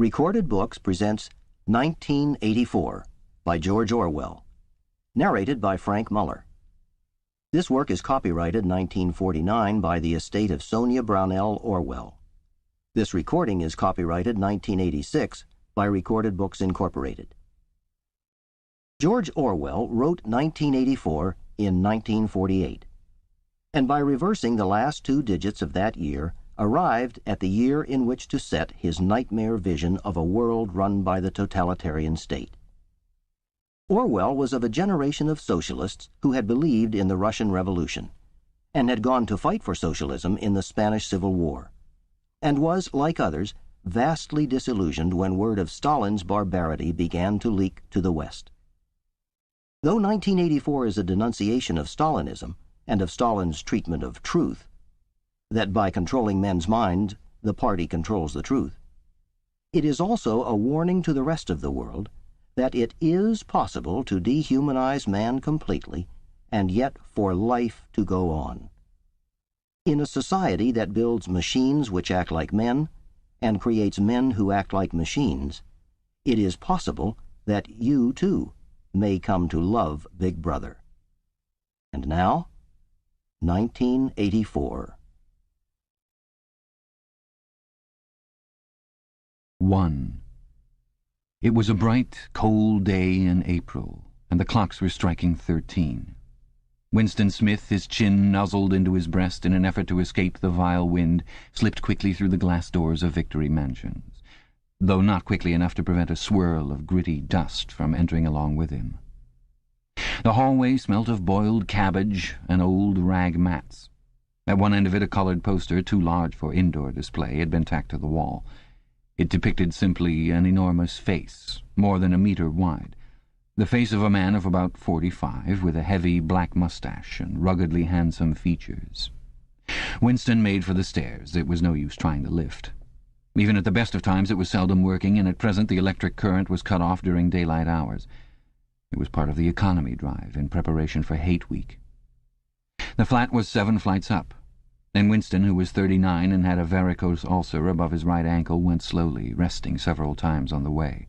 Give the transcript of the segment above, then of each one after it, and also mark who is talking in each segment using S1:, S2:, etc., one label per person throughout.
S1: Recorded Books presents 1984 by George Orwell, narrated by Frank Muller. This work is copyrighted 1949 by the estate of Sonia Brownell Orwell. This recording is copyrighted 1986 by Recorded Books Incorporated. George Orwell wrote 1984 in 1948, and by reversing the last two digits of that year, arrived at the year in which to set his nightmare vision of a world run by the totalitarian state. Orwell was of a generation of socialists who had believed in the Russian Revolution, and had gone to fight for socialism in the Spanish Civil War, and was, like others, vastly disillusioned when word of Stalin's barbarity began to leak to the West. Though 1984 is a denunciation of Stalinism and of Stalin's treatment of truth, that by controlling men's minds, the party controls the truth, it is also a warning to the rest of the world that it is possible to dehumanize man completely and yet for life to go on. In a society that builds machines which act like men and creates men who act like machines, it is possible that you, too, may come to love Big Brother. And now, 1984.
S2: 1. It was a bright, cold day in April, and the clocks were striking 13. Winston Smith, his chin nuzzled into his breast in an effort to escape the vile wind, slipped quickly through the glass doors of Victory Mansions, though not quickly enough to prevent a swirl of gritty dust from entering along with him. The hallway smelt of boiled cabbage and old rag mats. At one end of it a coloured poster, too large for indoor display, had been tacked to the wall. It depicted simply an enormous face, more than a metre wide, the face of a man of about 45, with a heavy black moustache and ruggedly handsome features. Winston made for the stairs. It was no use trying the lift. Even at the best of times it was seldom working, and at present the electric current was cut off during daylight hours. It was part of the economy drive in preparation for Hate Week. The flat was 7 flights up, and Winston, who was 39 and had a varicose ulcer above his right ankle, went slowly, resting several times on the way.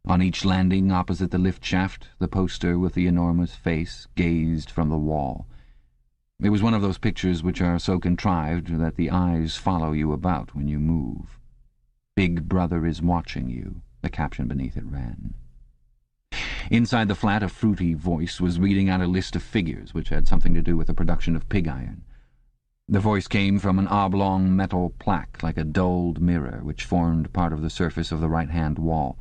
S2: On each landing opposite the lift shaft, the poster with the enormous face gazed from the wall. It was one of those pictures which are so contrived that the eyes follow you about when you move. "Big Brother is watching you," the caption beneath it ran. Inside the flat a fruity voice was reading out a list of figures which had something to do with the production of pig iron. The voice came from an oblong metal plaque like a dulled mirror which formed part of the surface of the right-hand wall.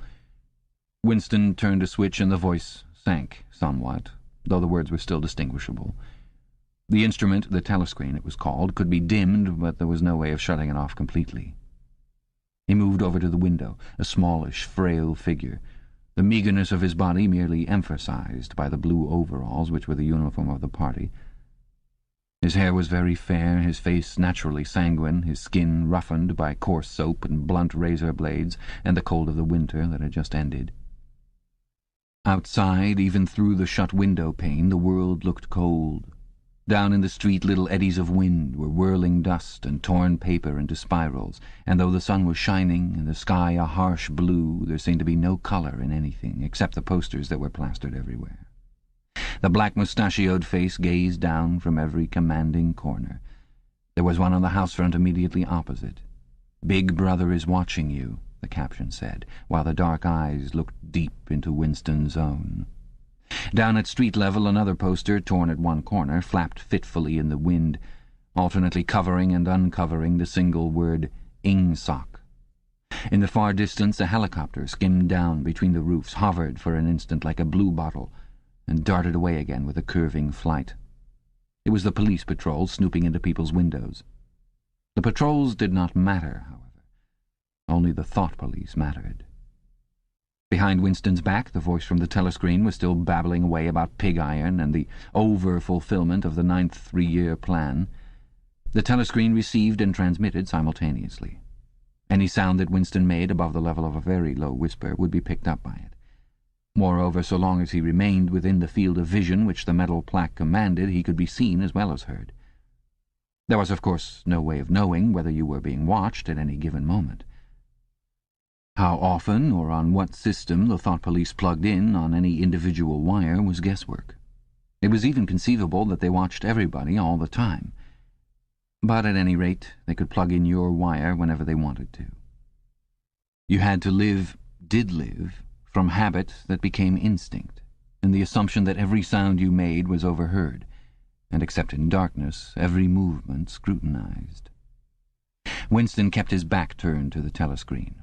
S2: Winston turned a switch and the voice sank somewhat, though the words were still distinguishable. The instrument, the telescreen it was called, could be dimmed, but there was no way of shutting it off completely. He moved over to the window, a smallish, frail figure, the meagreness of his body merely emphasized by the blue overalls which were the uniform of the party. His hair was very fair, his face naturally sanguine, his skin roughened by coarse soap and blunt razor blades and the cold of the winter that had just ended. Outside, even through the shut window pane, the world looked cold. Down in the street little eddies of wind were whirling dust and torn paper into spirals, and though the sun was shining and the sky a harsh blue, there seemed to be no colour in anything except the posters that were plastered everywhere. The black mustachioed face gazed down from every commanding corner. There was one on the house front immediately opposite. "Big Brother is watching you," the caption said, while the dark eyes looked deep into Winston's own. Down at street level another poster, torn at one corner, flapped fitfully in the wind, alternately covering and uncovering the single word "Ingsoc." In the far distance a helicopter skimmed down between the roofs, hovered for an instant like a bluebottle, and darted away again with a curving flight. It was the police patrol snooping into people's windows. The patrols did not matter, however. Only the thought police mattered. Behind Winston's back, the voice from the telescreen was still babbling away about pig iron and the over-fulfillment of the 9th three-year plan. The telescreen received and transmitted simultaneously. Any sound that Winston made above the level of a very low whisper would be picked up by it. Moreover, so long as he remained within the field of vision which the metal plaque commanded, he could be seen as well as heard. There was, of course, no way of knowing whether you were being watched at any given moment. How often or on what system the thought police plugged in on any individual wire was guesswork. It was even conceivable that they watched everybody all the time. But at any rate, they could plug in your wire whenever they wanted to. You had to did live, from habit that became instinct, in the assumption that every sound you made was overheard, and except in darkness, every movement scrutinized. Winston kept his back turned to the telescreen.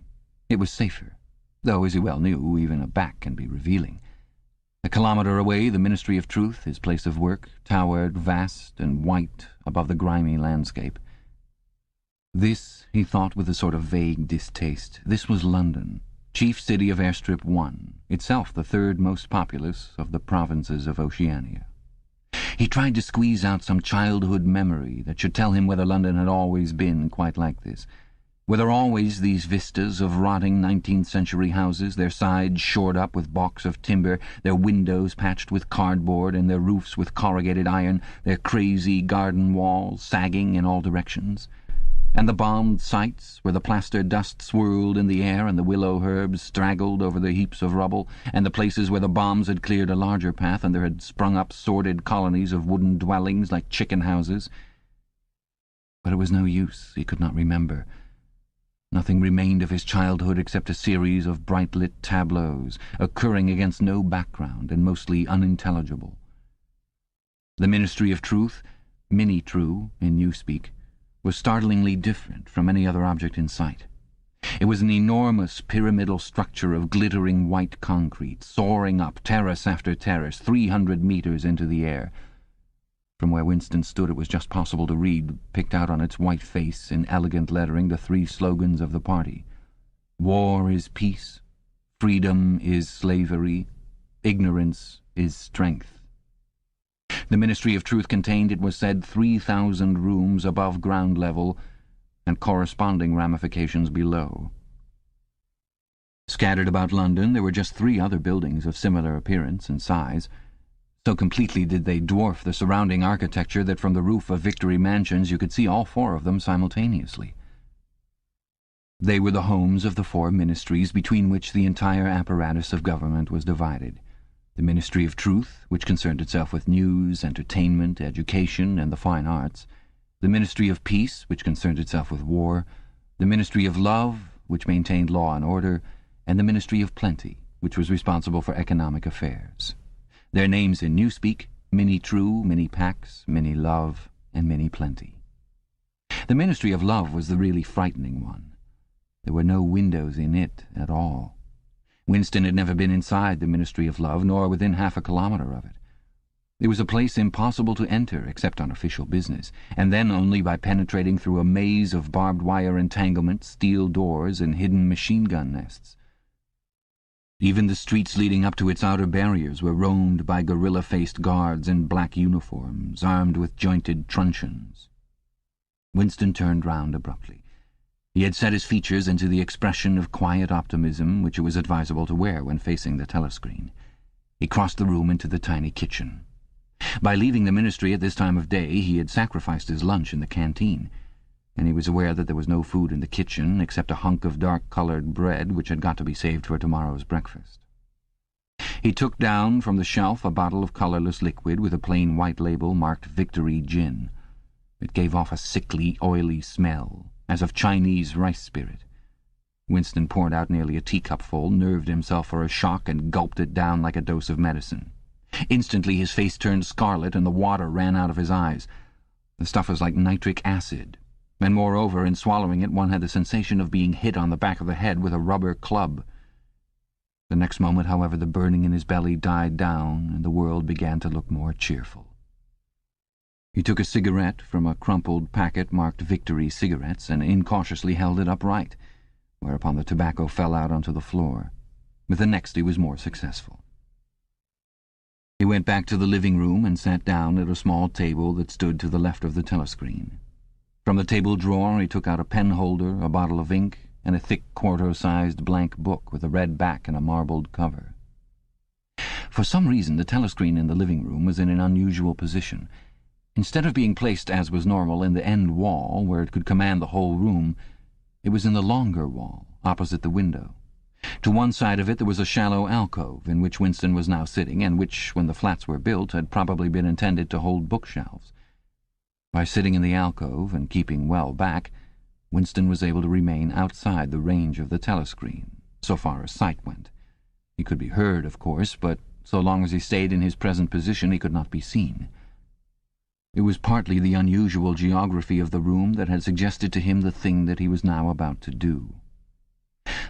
S2: It was safer, though, as he well knew, even a back can be revealing. A kilometre away, the Ministry of Truth, his place of work, towered vast and white above the grimy landscape. This, he thought with a sort of vague distaste, this was London, chief city of Airstrip 1, itself the third most populous of the provinces of Oceania. He tried to squeeze out some childhood memory that should tell him whether London had always been quite like this, whether always these vistas of rotting 19th-century houses, their sides shored up with balks of timber, their windows patched with cardboard and their roofs with corrugated iron, their crazy garden walls sagging in all directions, and the bombed sites where the plaster dust swirled in the air and the willow herbs straggled over the heaps of rubble, and the places where the bombs had cleared a larger path and there had sprung up sordid colonies of wooden dwellings like chicken houses. But it was no use, he could not remember. Nothing remained of his childhood except a series of bright-lit tableaus, occurring against no background and mostly unintelligible. The Ministry of Truth, Mini-True in Newspeak, was startlingly different from any other object in sight. It was an enormous pyramidal structure of glittering white concrete, soaring up terrace after terrace, 300 metres into the air. From where Winston stood it was just possible to read, picked out on its white face in elegant lettering, the three slogans of the party. War is peace, freedom is slavery, ignorance is strength. The Ministry of Truth contained, it was said, 3,000 rooms above ground level and corresponding ramifications below. Scattered about London there were just 3 other buildings of similar appearance and size. So completely did they dwarf the surrounding architecture that from the roof of Victory Mansions you could see all 4 of them simultaneously. They were the homes of the 4 ministries between which the entire apparatus of government was divided. The Ministry of Truth, which concerned itself with news, entertainment, education, and the fine arts. The Ministry of Peace, which concerned itself with war. The Ministry of Love, which maintained law and order. And the Ministry of Plenty, which was responsible for economic affairs. Their names in Newspeak: Mini-True, Mini-Pax, Mini-Love, and Mini-Plenty. The Ministry of Love was the really frightening one. There were no windows in it at all. Winston had never been inside the Ministry of Love, nor within half a kilometre of it. It was a place impossible to enter except on official business, and then only by penetrating through a maze of barbed wire entanglements, steel doors, and hidden machine-gun nests. Even the streets leading up to its outer barriers were roamed by gorilla-faced guards in black uniforms, armed with jointed truncheons. Winston turned round abruptly. He had set his features into the expression of quiet optimism which it was advisable to wear when facing the telescreen. He crossed the room into the tiny kitchen. By leaving the ministry at this time of day he had sacrificed his lunch in the canteen, and he was aware that there was no food in the kitchen except a hunk of dark-coloured bread which had got to be saved for tomorrow's breakfast. He took down from the shelf a bottle of colourless liquid with a plain white label marked Victory Gin. It gave off a sickly, oily smell, as of Chinese rice spirit. Winston poured out nearly a teacupful, nerved himself for a shock, and gulped it down like a dose of medicine. Instantly his face turned scarlet and the water ran out of his eyes. The stuff was like nitric acid, and moreover, in swallowing it, one had the sensation of being hit on the back of the head with a rubber club. The next moment, however, the burning in his belly died down, and the world began to look more cheerful. He took a cigarette from a crumpled packet marked Victory Cigarettes and incautiously held it upright, whereupon the tobacco fell out onto the floor. With the next he was more successful. He went back to the living room and sat down at a small table that stood to the left of the telescreen. From the table drawer he took out a pen-holder, a bottle of ink, and a thick quarto-sized blank book with a red back and a marbled cover. For some reason the telescreen in the living room was in an unusual position. Instead of being placed, as was normal, in the end wall, where it could command the whole room, it was in the longer wall, opposite the window, To one side of it there was a shallow alcove in which Winston was now sitting, and which, when the flats were built, had probably been intended to hold bookshelves. By sitting in the alcove and keeping well back, Winston was able to remain outside the range of the telescreen, so far as sight went. He could be heard, of course, but so long as he stayed in his present position he could not be seen. It was partly the unusual geography of the room that had suggested to him the thing that he was now about to do.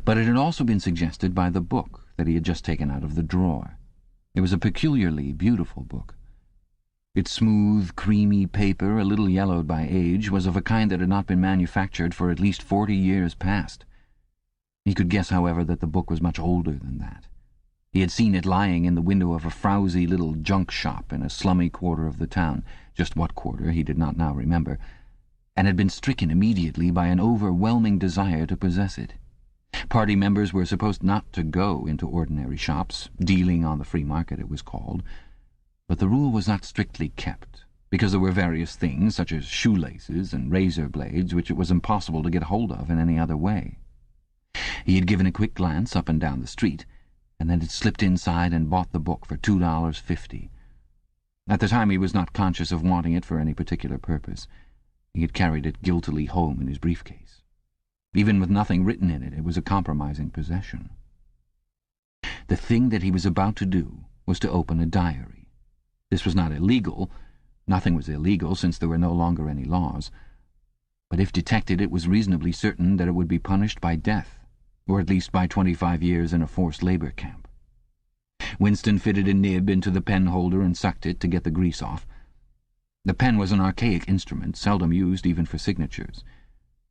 S2: But it had also been suggested by the book that he had just taken out of the drawer. It was a peculiarly beautiful book. Its smooth, creamy paper, a little yellowed by age, was of a kind that had not been manufactured for at least 40 years past. He could guess, however, that the book was much older than that. He had seen it lying in the window of a frowsy little junk shop in a slummy quarter of the town, just what quarter he did not now remember, and had been stricken immediately by an overwhelming desire to possess it. Party members were supposed not to go into ordinary shops, dealing on the free market it was called, but the rule was not strictly kept, because there were various things, such as shoelaces and razor blades, which it was impossible to get hold of in any other way. He had given a quick glance up and down the street, and then had slipped inside and bought the book for $2.50. At the time he was not conscious of wanting it for any particular purpose. He had carried it guiltily home in his briefcase. Even with nothing written in it, it was a compromising possession. The thing that he was about to do was to open a diary. This was not illegal. Nothing was illegal, since there were no longer any laws. But if detected, it was reasonably certain that it would be punished by death, or at least by 25 years in a forced labor camp. Winston fitted a nib into the pen holder and sucked it to get the grease off. The pen was an archaic instrument, seldom used even for signatures,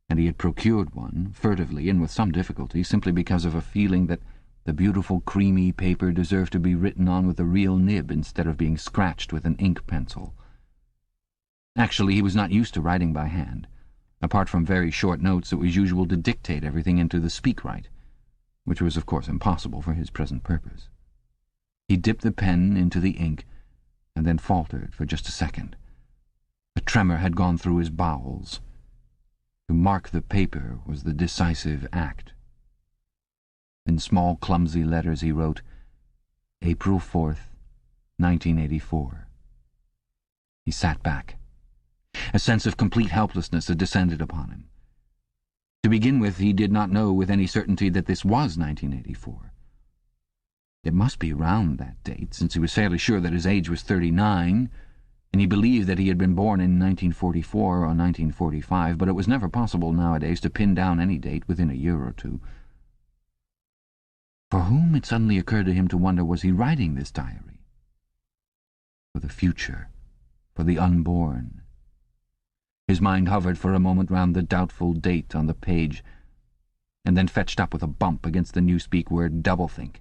S2: and he had procured one, furtively and with some difficulty, simply because of a feeling that the beautiful creamy paper deserved to be written on with a real nib instead of being scratched with an ink pencil. Actually, he was not used to writing by hand. Apart from very short notes, it was usual to dictate everything into the speakwrite, which was of course impossible for his present purpose. He dipped the pen into the ink, and then faltered for just a second. A tremor had gone through his bowels. To mark the paper was the decisive act. In small, clumsy letters he wrote, April 4th, 1984. He sat back. A sense of complete helplessness had descended upon him. To begin with, he did not know with any certainty that this was 1984. It must be around that date, since he was fairly sure that his age was 39, and he believed that he had been born in 1944 or 1945, but it was never possible nowadays to pin down any date within a year or two. For whom, it suddenly occurred to him to wonder, was he writing this diary? For the future, for the unborn. His mind hovered for a moment round the doubtful date on the page, and then fetched up with a bump against the newspeak word doublethink.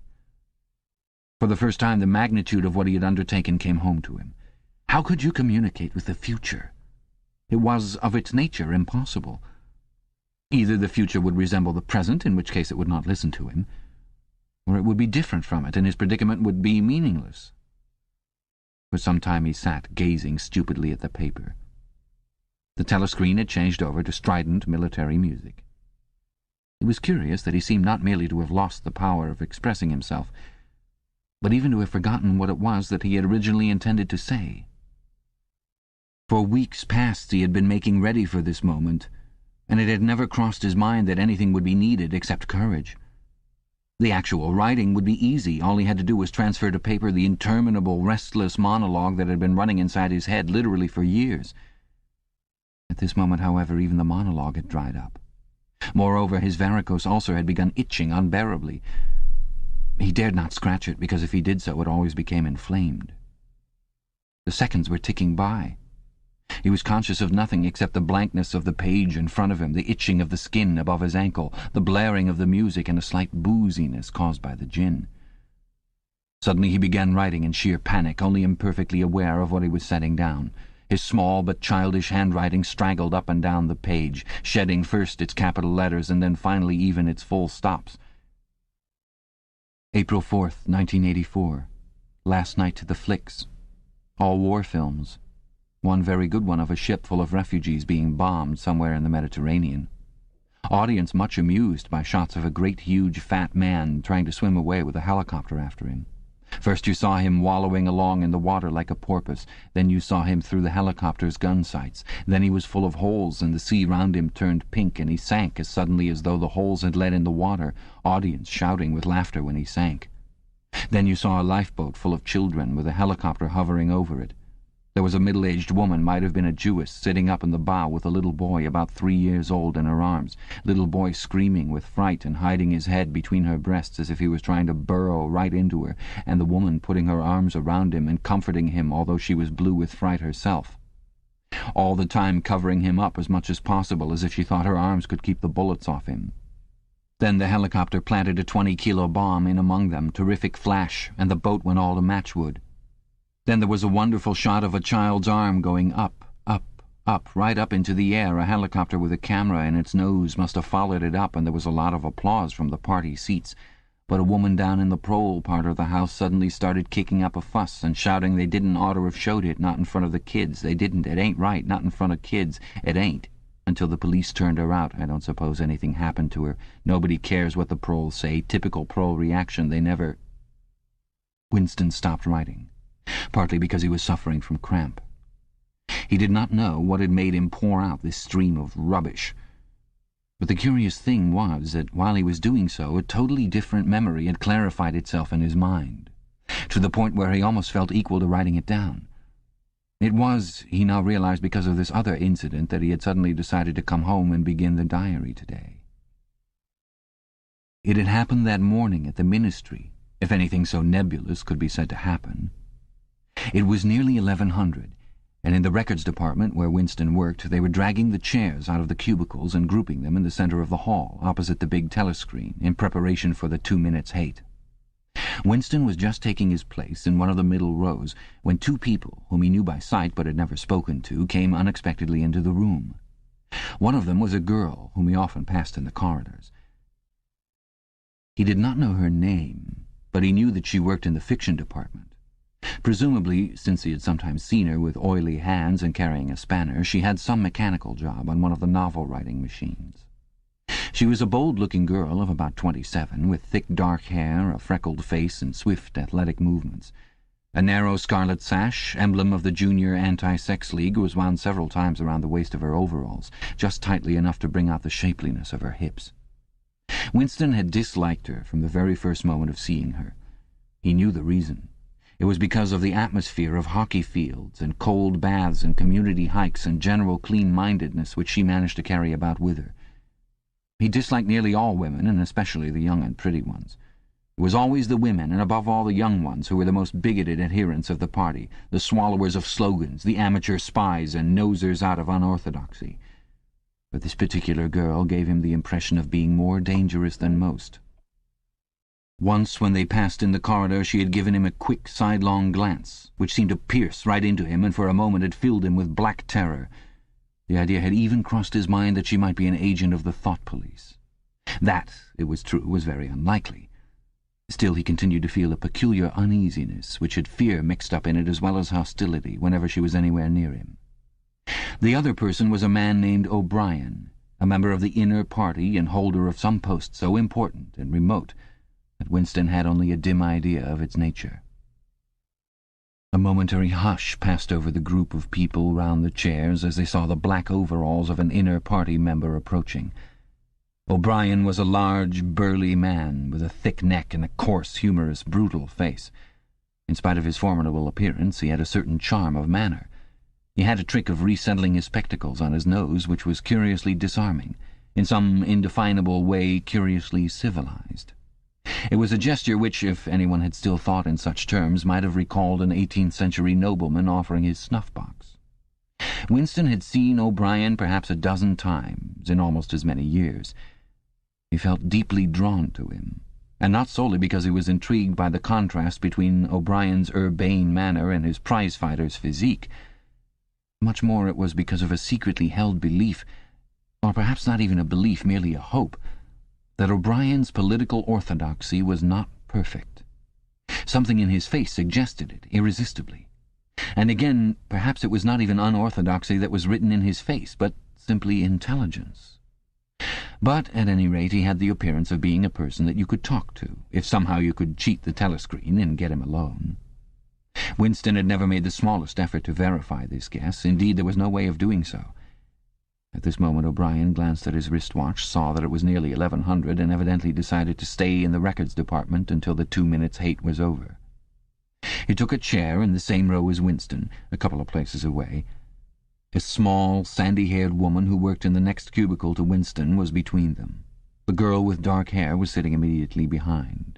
S2: For the first time the magnitude of what he had undertaken came home to him. How could you communicate with the future? It was, of its nature, impossible. Either the future would resemble the present, in which case it would not listen to him, or it would be different from it, and his predicament would be meaningless. For some time he sat, gazing stupidly at the paper. The telescreen had changed over to strident military music. It was curious that he seemed not merely to have lost the power of expressing himself, but even to have forgotten what it was that he had originally intended to say. For weeks past he had been making ready for this moment, and it had never crossed his mind that anything would be needed except courage. The actual writing would be easy. All he had to do was transfer to paper the interminable, restless monologue that had been running inside his head literally for years. At this moment, however, even the monologue had dried up. Moreover, his varicose ulcer had begun itching unbearably. He dared not scratch it, because if he did so, it always became inflamed. The seconds were ticking by. He was conscious of nothing except the blankness of the page in front of him, the itching of the skin above his ankle, the blaring of the music, and a slight booziness caused by the gin. Suddenly he began writing in sheer panic, only imperfectly aware of what he was setting down. His small but childish handwriting straggled up and down the page, shedding first its capital letters and then finally even its full stops. April 4th, 1984. Last night to the flicks. All war films. One very good one of a ship full of refugees being bombed somewhere in the Mediterranean. Audience much amused by shots of a great huge fat man trying to swim away with a helicopter after him. First you saw him wallowing along in the water like a porpoise, then you saw him through the helicopter's gun sights, then he was full of holes and the sea round him turned pink and he sank as suddenly as though the holes had let in the water, audience shouting with laughter when he sank. Then you saw a lifeboat full of children with a helicopter hovering over it. There was a middle-aged woman, might have been a Jewess, sitting up in the bow with a little boy about 3 years old in her arms, little boy screaming with fright and hiding his head between her breasts as if he was trying to burrow right into her, and the woman putting her arms around him and comforting him although she was blue with fright herself. All the time covering him up as much as possible, as if she thought her arms could keep the bullets off him. Then the helicopter planted a 20-kilo bomb in among them, terrific flash, and the boat went all to matchwood. Then there was a wonderful shot of a child's arm going up, up, up, right up into the air. A helicopter with a camera in its nose must have followed it up, and there was a lot of applause from the party seats. But a woman down in the prole part of the house suddenly started kicking up a fuss and shouting they didn't ought to have showed it, not in front of the kids. They didn't. It ain't right, not in front of kids. It ain't. Until the police turned her out. I don't suppose anything happened to her. Nobody cares what the proles say. Typical prole reaction. They never... Winston stopped writing, partly because he was suffering from cramp. He did not know what had made him pour out this stream of rubbish. But the curious thing was that while he was doing so, a totally different memory had clarified itself in his mind, to the point where he almost felt equal to writing it down. It was, he now realized, because of this other incident that he had suddenly decided to come home and begin the diary today. It had happened that morning at the ministry, if anything so nebulous could be said to happen. It was nearly 1100, and in the records department where Winston worked, they were dragging the chairs out of the cubicles and grouping them in the center of the hall, opposite the big telescreen, in preparation for the 2 minutes hate. Winston was just taking his place in one of the middle rows when two people, whom he knew by sight but had never spoken to, came unexpectedly into the room. One of them was a girl whom he often passed in the corridors. He did not know her name, but he knew that she worked in the fiction department. Presumably, since he had sometimes seen her with oily hands and carrying a spanner, she had some mechanical job on one of the novel-writing machines. She was a bold-looking girl of about 27, with thick dark hair, a freckled face, and swift, athletic movements. A narrow scarlet sash, emblem of the Junior Anti-Sex League, was wound several times around the waist of her overalls, just tightly enough to bring out the shapeliness of her hips. Winston had disliked her from the very first moment of seeing her. He knew the reason. It was because of the atmosphere of hockey fields and cold baths and community hikes and general clean-mindedness which she managed to carry about with her. He disliked nearly all women, and especially the young and pretty ones. It was always the women, and above all the young ones, who were the most bigoted adherents of the party, the swallowers of slogans, the amateur spies and nosers out of unorthodoxy. But this particular girl gave him the impression of being more dangerous than most. Once, when they passed in the corridor, she had given him a quick, sidelong glance, which seemed to pierce right into him and for a moment had filled him with black terror. The idea had even crossed his mind that she might be an agent of the thought police. That, it was true, was very unlikely. Still, he continued to feel a peculiar uneasiness, which had fear mixed up in it as well as hostility, whenever she was anywhere near him. The other person was a man named O'Brien, a member of the inner party and holder of some post so important and remote that Winston had only a dim idea of its nature. A momentary hush passed over the group of people round the chairs as they saw the black overalls of an inner party member approaching. O'Brien was a large, burly man with a thick neck and a coarse, humorous, brutal face. In spite of his formidable appearance, he had a certain charm of manner. He had a trick of resettling his spectacles on his nose which was curiously disarming, in some indefinable way curiously civilized. It was a gesture which, if anyone had still thought in such terms, might have recalled an 18th-century nobleman offering his snuff-box. Winston had seen O'Brien perhaps a dozen times in almost as many years. He felt deeply drawn to him, and not solely because he was intrigued by the contrast between O'Brien's urbane manner and his prize-fighter's physique. Much more it was because of a secretly held belief, or perhaps not even a belief, merely a hope, that O'Brien's political orthodoxy was not perfect. Something in his face suggested it irresistibly. And again, perhaps it was not even unorthodoxy that was written in his face, but simply intelligence. But at any rate he had the appearance of being a person that you could talk to, if somehow you could cheat the telescreen and get him alone. Winston had never made the smallest effort to verify this guess. Indeed, there was no way of doing so. At this moment O'Brien glanced at his wristwatch, saw that it was nearly 1100, and evidently decided to stay in the records department until the 2 minutes' hate was over. He took a chair in the same row as Winston, a couple of places away. A small, sandy-haired woman who worked in the next cubicle to Winston was between them. The girl with dark hair was sitting immediately behind.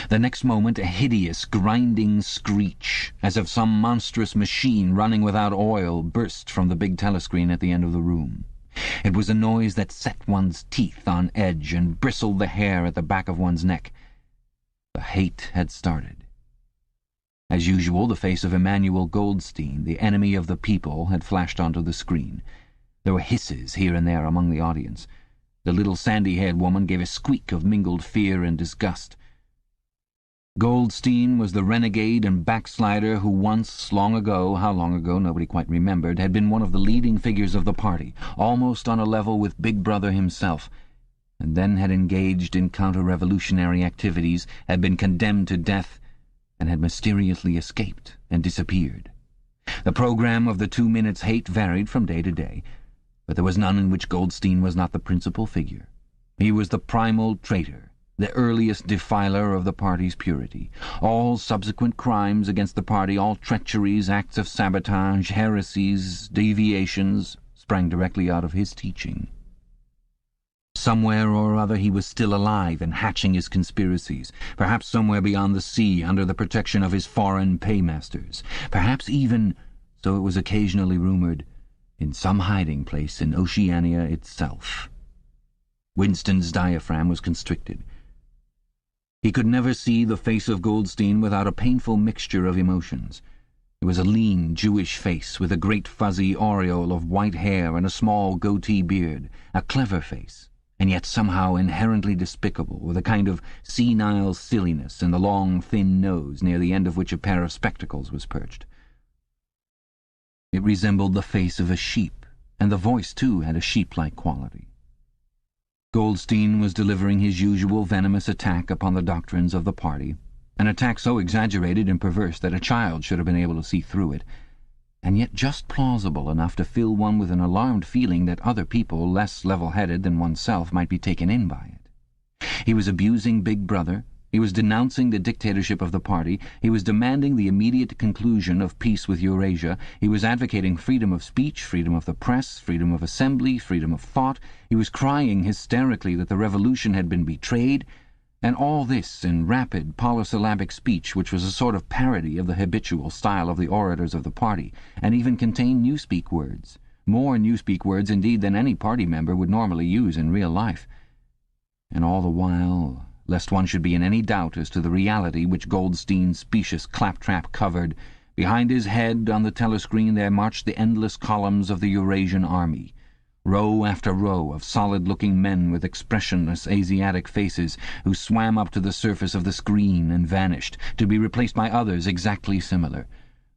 S2: The next moment a hideous, grinding screech, as of some monstrous machine running without oil, burst from the big telescreen at the end of the room. It was a noise that set one's teeth on edge and bristled the hair at the back of one's neck. The hate had started. As usual, the face of Emmanuel Goldstein, the enemy of the people, had flashed onto the screen. There were hisses here and there among the audience. The little sandy-haired woman gave a squeak of mingled fear and disgust. Goldstein was the renegade and backslider who once, long ago, how long ago nobody quite remembered, had been one of the leading figures of the party, almost on a level with Big Brother himself, and then had engaged in counter-revolutionary activities, had been condemned to death, and had mysteriously escaped and disappeared. The program of the 2 minutes' hate varied from day to day, but there was none in which Goldstein was not the principal figure. He was the primal traitor, the earliest defiler of the party's purity. All subsequent crimes against the party, all treacheries, acts of sabotage, heresies, deviations, sprang directly out of his teaching. Somewhere or other he was still alive and hatching his conspiracies, perhaps somewhere beyond the sea, under the protection of his foreign paymasters, perhaps even, so it was occasionally rumoured, in some hiding place in Oceania itself. Winston's diaphragm was constricted. He could never see the face of Goldstein without a painful mixture of emotions. It was a lean, Jewish face with a great fuzzy aureole of white hair and a small goatee beard, a clever face, and yet somehow inherently despicable, with a kind of senile silliness in the long, thin nose, near the end of which a pair of spectacles was perched. It resembled the face of a sheep, and the voice, too, had a sheep-like quality. Goldstein was delivering his usual venomous attack upon the doctrines of the party, an attack so exaggerated and perverse that a child should have been able to see through it, and yet just plausible enough to fill one with an alarmed feeling that other people, less level-headed than oneself, might be taken in by it. He was abusing Big Brother, he was denouncing the dictatorship of the party, he was demanding the immediate conclusion of peace with Eurasia, he was advocating freedom of speech, freedom of the press, freedom of assembly, freedom of thought, he was crying hysterically that the revolution had been betrayed, and all this in rapid, polysyllabic speech which was a sort of parody of the habitual style of the orators of the party, and even contained newspeak words, more newspeak words indeed than any party member would normally use in real life. And all the while, lest one should be in any doubt as to the reality which Goldstein's specious claptrap covered, behind his head on the telescreen there marched the endless columns of the Eurasian army, row after row of solid-looking men with expressionless Asiatic faces who swam up to the surface of the screen and vanished, to be replaced by others exactly similar.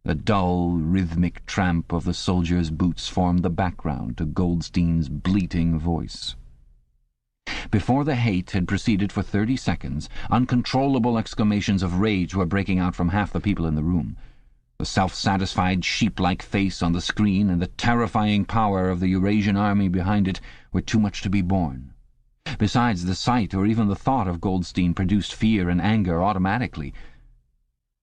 S2: The dull, rhythmic tramp of the soldiers' boots formed the background to Goldstein's bleating voice. Before the hate had proceeded for 30 seconds, uncontrollable exclamations of rage were breaking out from half the people in the room. The self-satisfied, sheep-like face on the screen and the terrifying power of the Eurasian army behind it were too much to be borne. Besides, the sight or even the thought of Goldstein produced fear and anger automatically.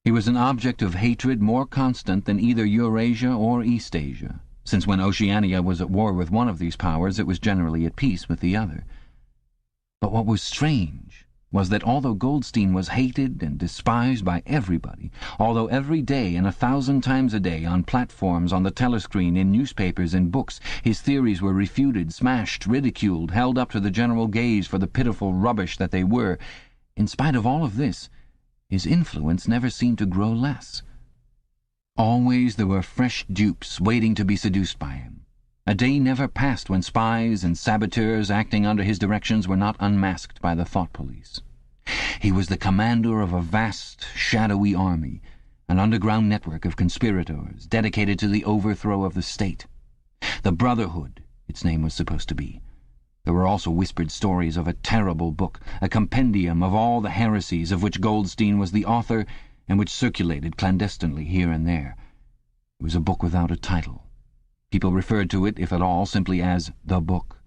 S2: He was an object of hatred more constant than either Eurasia or Eastasia, since when Oceania was at war with one of these powers it was generally at peace with the other. But what was strange was that although Goldstein was hated and despised by everybody, although every day and 1,000 times a day on platforms, on the telescreen, in newspapers, in books, his theories were refuted, smashed, ridiculed, held up to the general gaze for the pitiful rubbish that they were, in spite of all of this, his influence never seemed to grow less. Always there were fresh dupes waiting to be seduced by him. A day never passed when spies and saboteurs acting under his directions were not unmasked by the thought police. He was the commander of a vast, shadowy army, an underground network of conspirators dedicated to the overthrow of the state. The Brotherhood, its name was supposed to be. There were also whispered stories of a terrible book, a compendium of all the heresies of which Goldstein was the author and which circulated clandestinely here and there. It was a book without a title. People referred to it, if at all, simply as the book.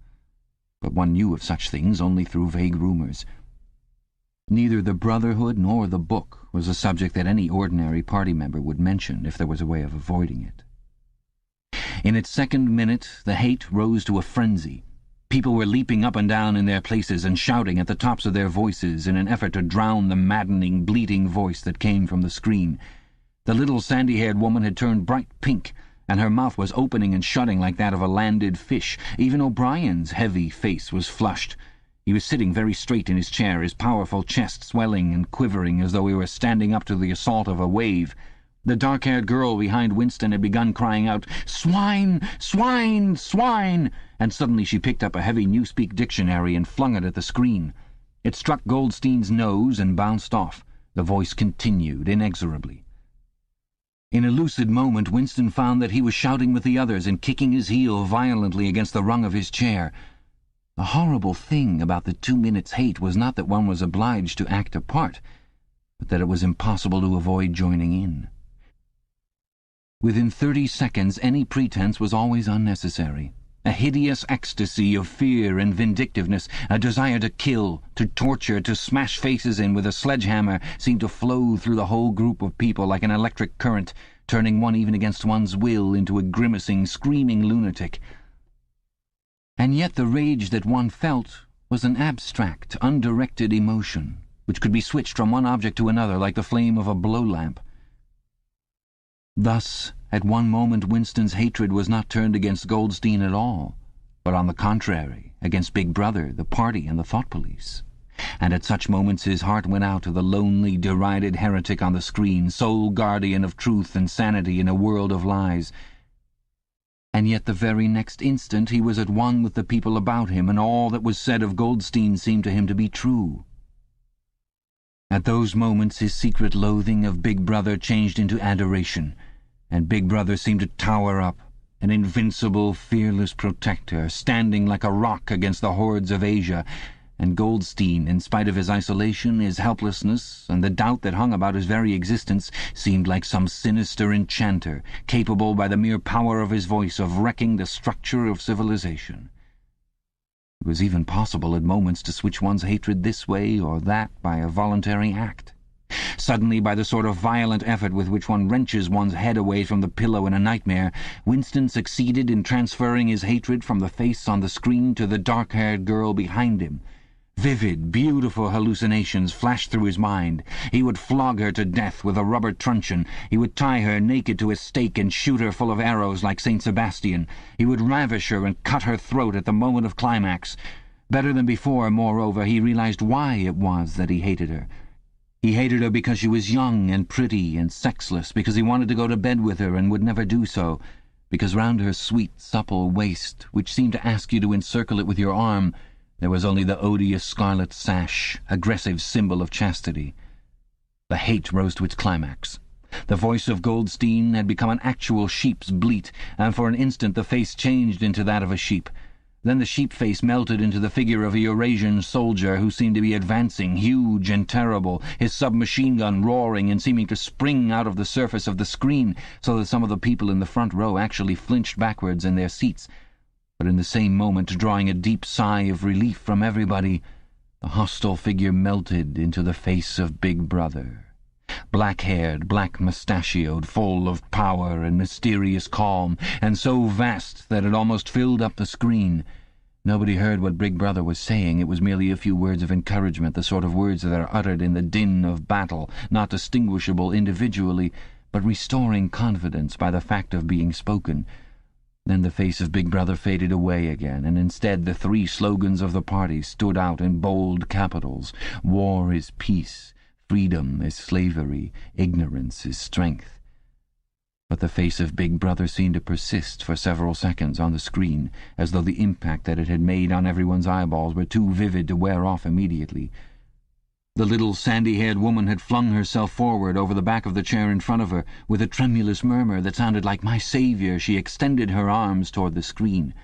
S2: But one knew of such things only through vague rumours. Neither the Brotherhood nor the book was a subject that any ordinary party member would mention if there was a way of avoiding it. In its second minute, the hate rose to a frenzy. People were leaping up and down in their places and shouting at the tops of their voices in an effort to drown the maddening, bleating voice that came from the screen. The little sandy-haired woman had turned bright pink, and her mouth was opening and shutting like that of a landed fish. Even O'Brien's heavy face was flushed. He was sitting very straight in his chair, his powerful chest swelling and quivering as though he were standing up to the assault of a wave. The dark-haired girl behind Winston had begun crying out, "Swine! Swine! Swine!" and suddenly she picked up a heavy Newspeak dictionary and flung it at the screen. It struck Goldstein's nose and bounced off. The voice continued inexorably. In a lucid moment, Winston found that he was shouting with the others and kicking his heel violently against the rung of his chair. The horrible thing about the 2 minutes' hate was not that one was obliged to act a part, but that it was impossible to avoid joining in. Within 30 seconds, any pretense was always unnecessary. A hideous ecstasy of fear and vindictiveness, a desire to kill, to torture, to smash faces in with a sledgehammer seemed to flow through the whole group of people like an electric current, turning one even against one's will into a grimacing, screaming lunatic. And yet the rage that one felt was an abstract, undirected emotion, which could be switched from one object to another like the flame of a blow-lamp. Thus, at one moment Winston's hatred was not turned against Goldstein at all, but on the contrary, against Big Brother, the party, and the thought police. And at such moments his heart went out to the lonely, derided heretic on the screen, sole guardian of truth and sanity in a world of lies. And yet the very next instant he was at one with the people about him, and all that was said of Goldstein seemed to him to be true. At those moments his secret loathing of Big Brother changed into adoration, and Big Brother seemed to tower up, an invincible, fearless protector, standing like a rock against the hordes of Asia, and Goldstein, in spite of his isolation, his helplessness, and the doubt that hung about his very existence, seemed like some sinister enchanter, capable by the mere power of his voice of wrecking the structure of civilization. It was even possible at moments to switch one's hatred this way or that by a voluntary act. Suddenly, by the sort of violent effort with which one wrenches one's head away from the pillow in a nightmare, Winston succeeded in transferring his hatred from the face on the screen to the dark-haired girl behind him. Vivid, beautiful hallucinations flashed through his mind. He would flog her to death with a rubber truncheon. He would tie her naked to a stake and shoot her full of arrows like St. Sebastian. He would ravish her and cut her throat at the moment of climax. Better than before, moreover, he realized why it was that he hated her. He hated her because she was young and pretty and sexless, because he wanted to go to bed with her and would never do so, because round her sweet, supple waist, which seemed to ask you to encircle it with your arm, there was only the odious scarlet sash, aggressive symbol of chastity. The hate rose to its climax. The voice of Goldstein had become an actual sheep's bleat, and for an instant the face changed into that of a sheep. Then the sheep face melted into the figure of a Eurasian soldier who seemed to be advancing, huge and terrible, his submachine gun roaring and seeming to spring out of the surface of the screen, so that some of the people in the front row actually flinched backwards in their seats. But in the same moment, drawing a deep sigh of relief from everybody, the hostile figure melted into the face of Big Brother. Black-haired, black-mustachioed, full of power and mysterious calm, and so vast that it almost filled up the screen. Nobody heard what Big Brother was saying. It was merely a few words of encouragement, the sort of words that are uttered in the din of battle, not distinguishable individually, but restoring confidence by the fact of being spoken. Then the face of Big Brother faded away again, and instead the 3 slogans of the party stood out in bold capitals. War is peace, freedom is slavery, ignorance is strength. But the face of Big Brother seemed to persist for several seconds on the screen, as though the impact that it had made on everyone's eyeballs were too vivid to wear off immediately. The little sandy-haired woman had flung herself forward over the back of the chair in front of her. With a tremulous murmur that sounded like "My Saviour," she extended her arms toward the screen.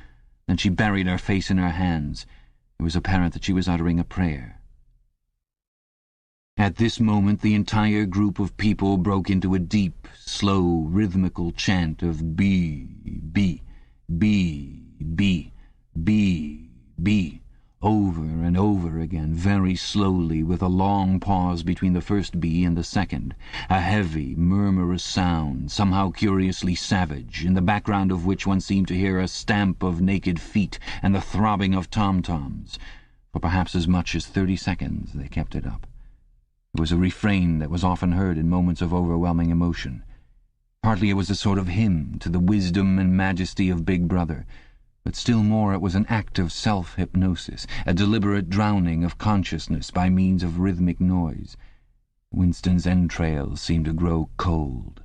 S2: Then she buried her face in her hands. It was apparent that she was uttering a prayer. At this moment the entire group of people broke into a deep, slow, rhythmical chant of B, B, B, B, B, B, over and over again, very slowly, with a long pause between the first B and the second, a heavy, murmurous sound, somehow curiously savage, in the background of which one seemed to hear a stamp of naked feet and the throbbing of tom-toms. For perhaps as much as 30 seconds they kept it up. It was a refrain that was often heard in moments of overwhelming emotion. Partly it was a sort of hymn to the wisdom and majesty of Big Brother, but still more it was an act of self-hypnosis, a deliberate drowning of consciousness by means of rhythmic noise. Winston's entrails seemed to grow cold.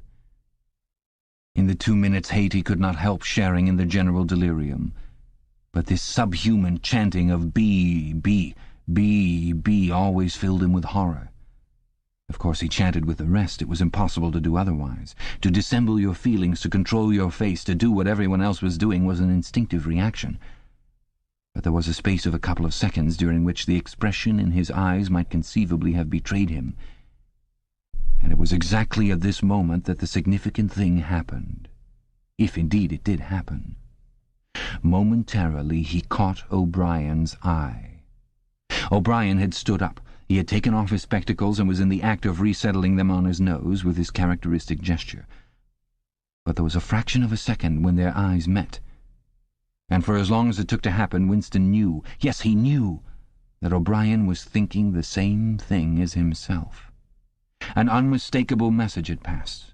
S2: In the 2 minutes' hate he could not help sharing in the general delirium. But this subhuman chanting of B, B, B, B always filled him with horror. Of course he chanted with the rest. It was impossible to do otherwise. To dissemble your feelings, to control your face, to do what everyone else was doing was an instinctive reaction. But there was a space of a couple of seconds during which the expression in his eyes might conceivably have betrayed him. And it was exactly at this moment that the significant thing happened. If indeed it did happen. Momentarily he caught O'Brien's eye. O'Brien had stood up. He had taken off his spectacles and was in the act of resettling them on his nose with his characteristic gesture. But there was a fraction of a second when their eyes met. And for as long as it took to happen, Winston knew, yes, he knew, that O'Brien was thinking the same thing as himself. An unmistakable message had passed.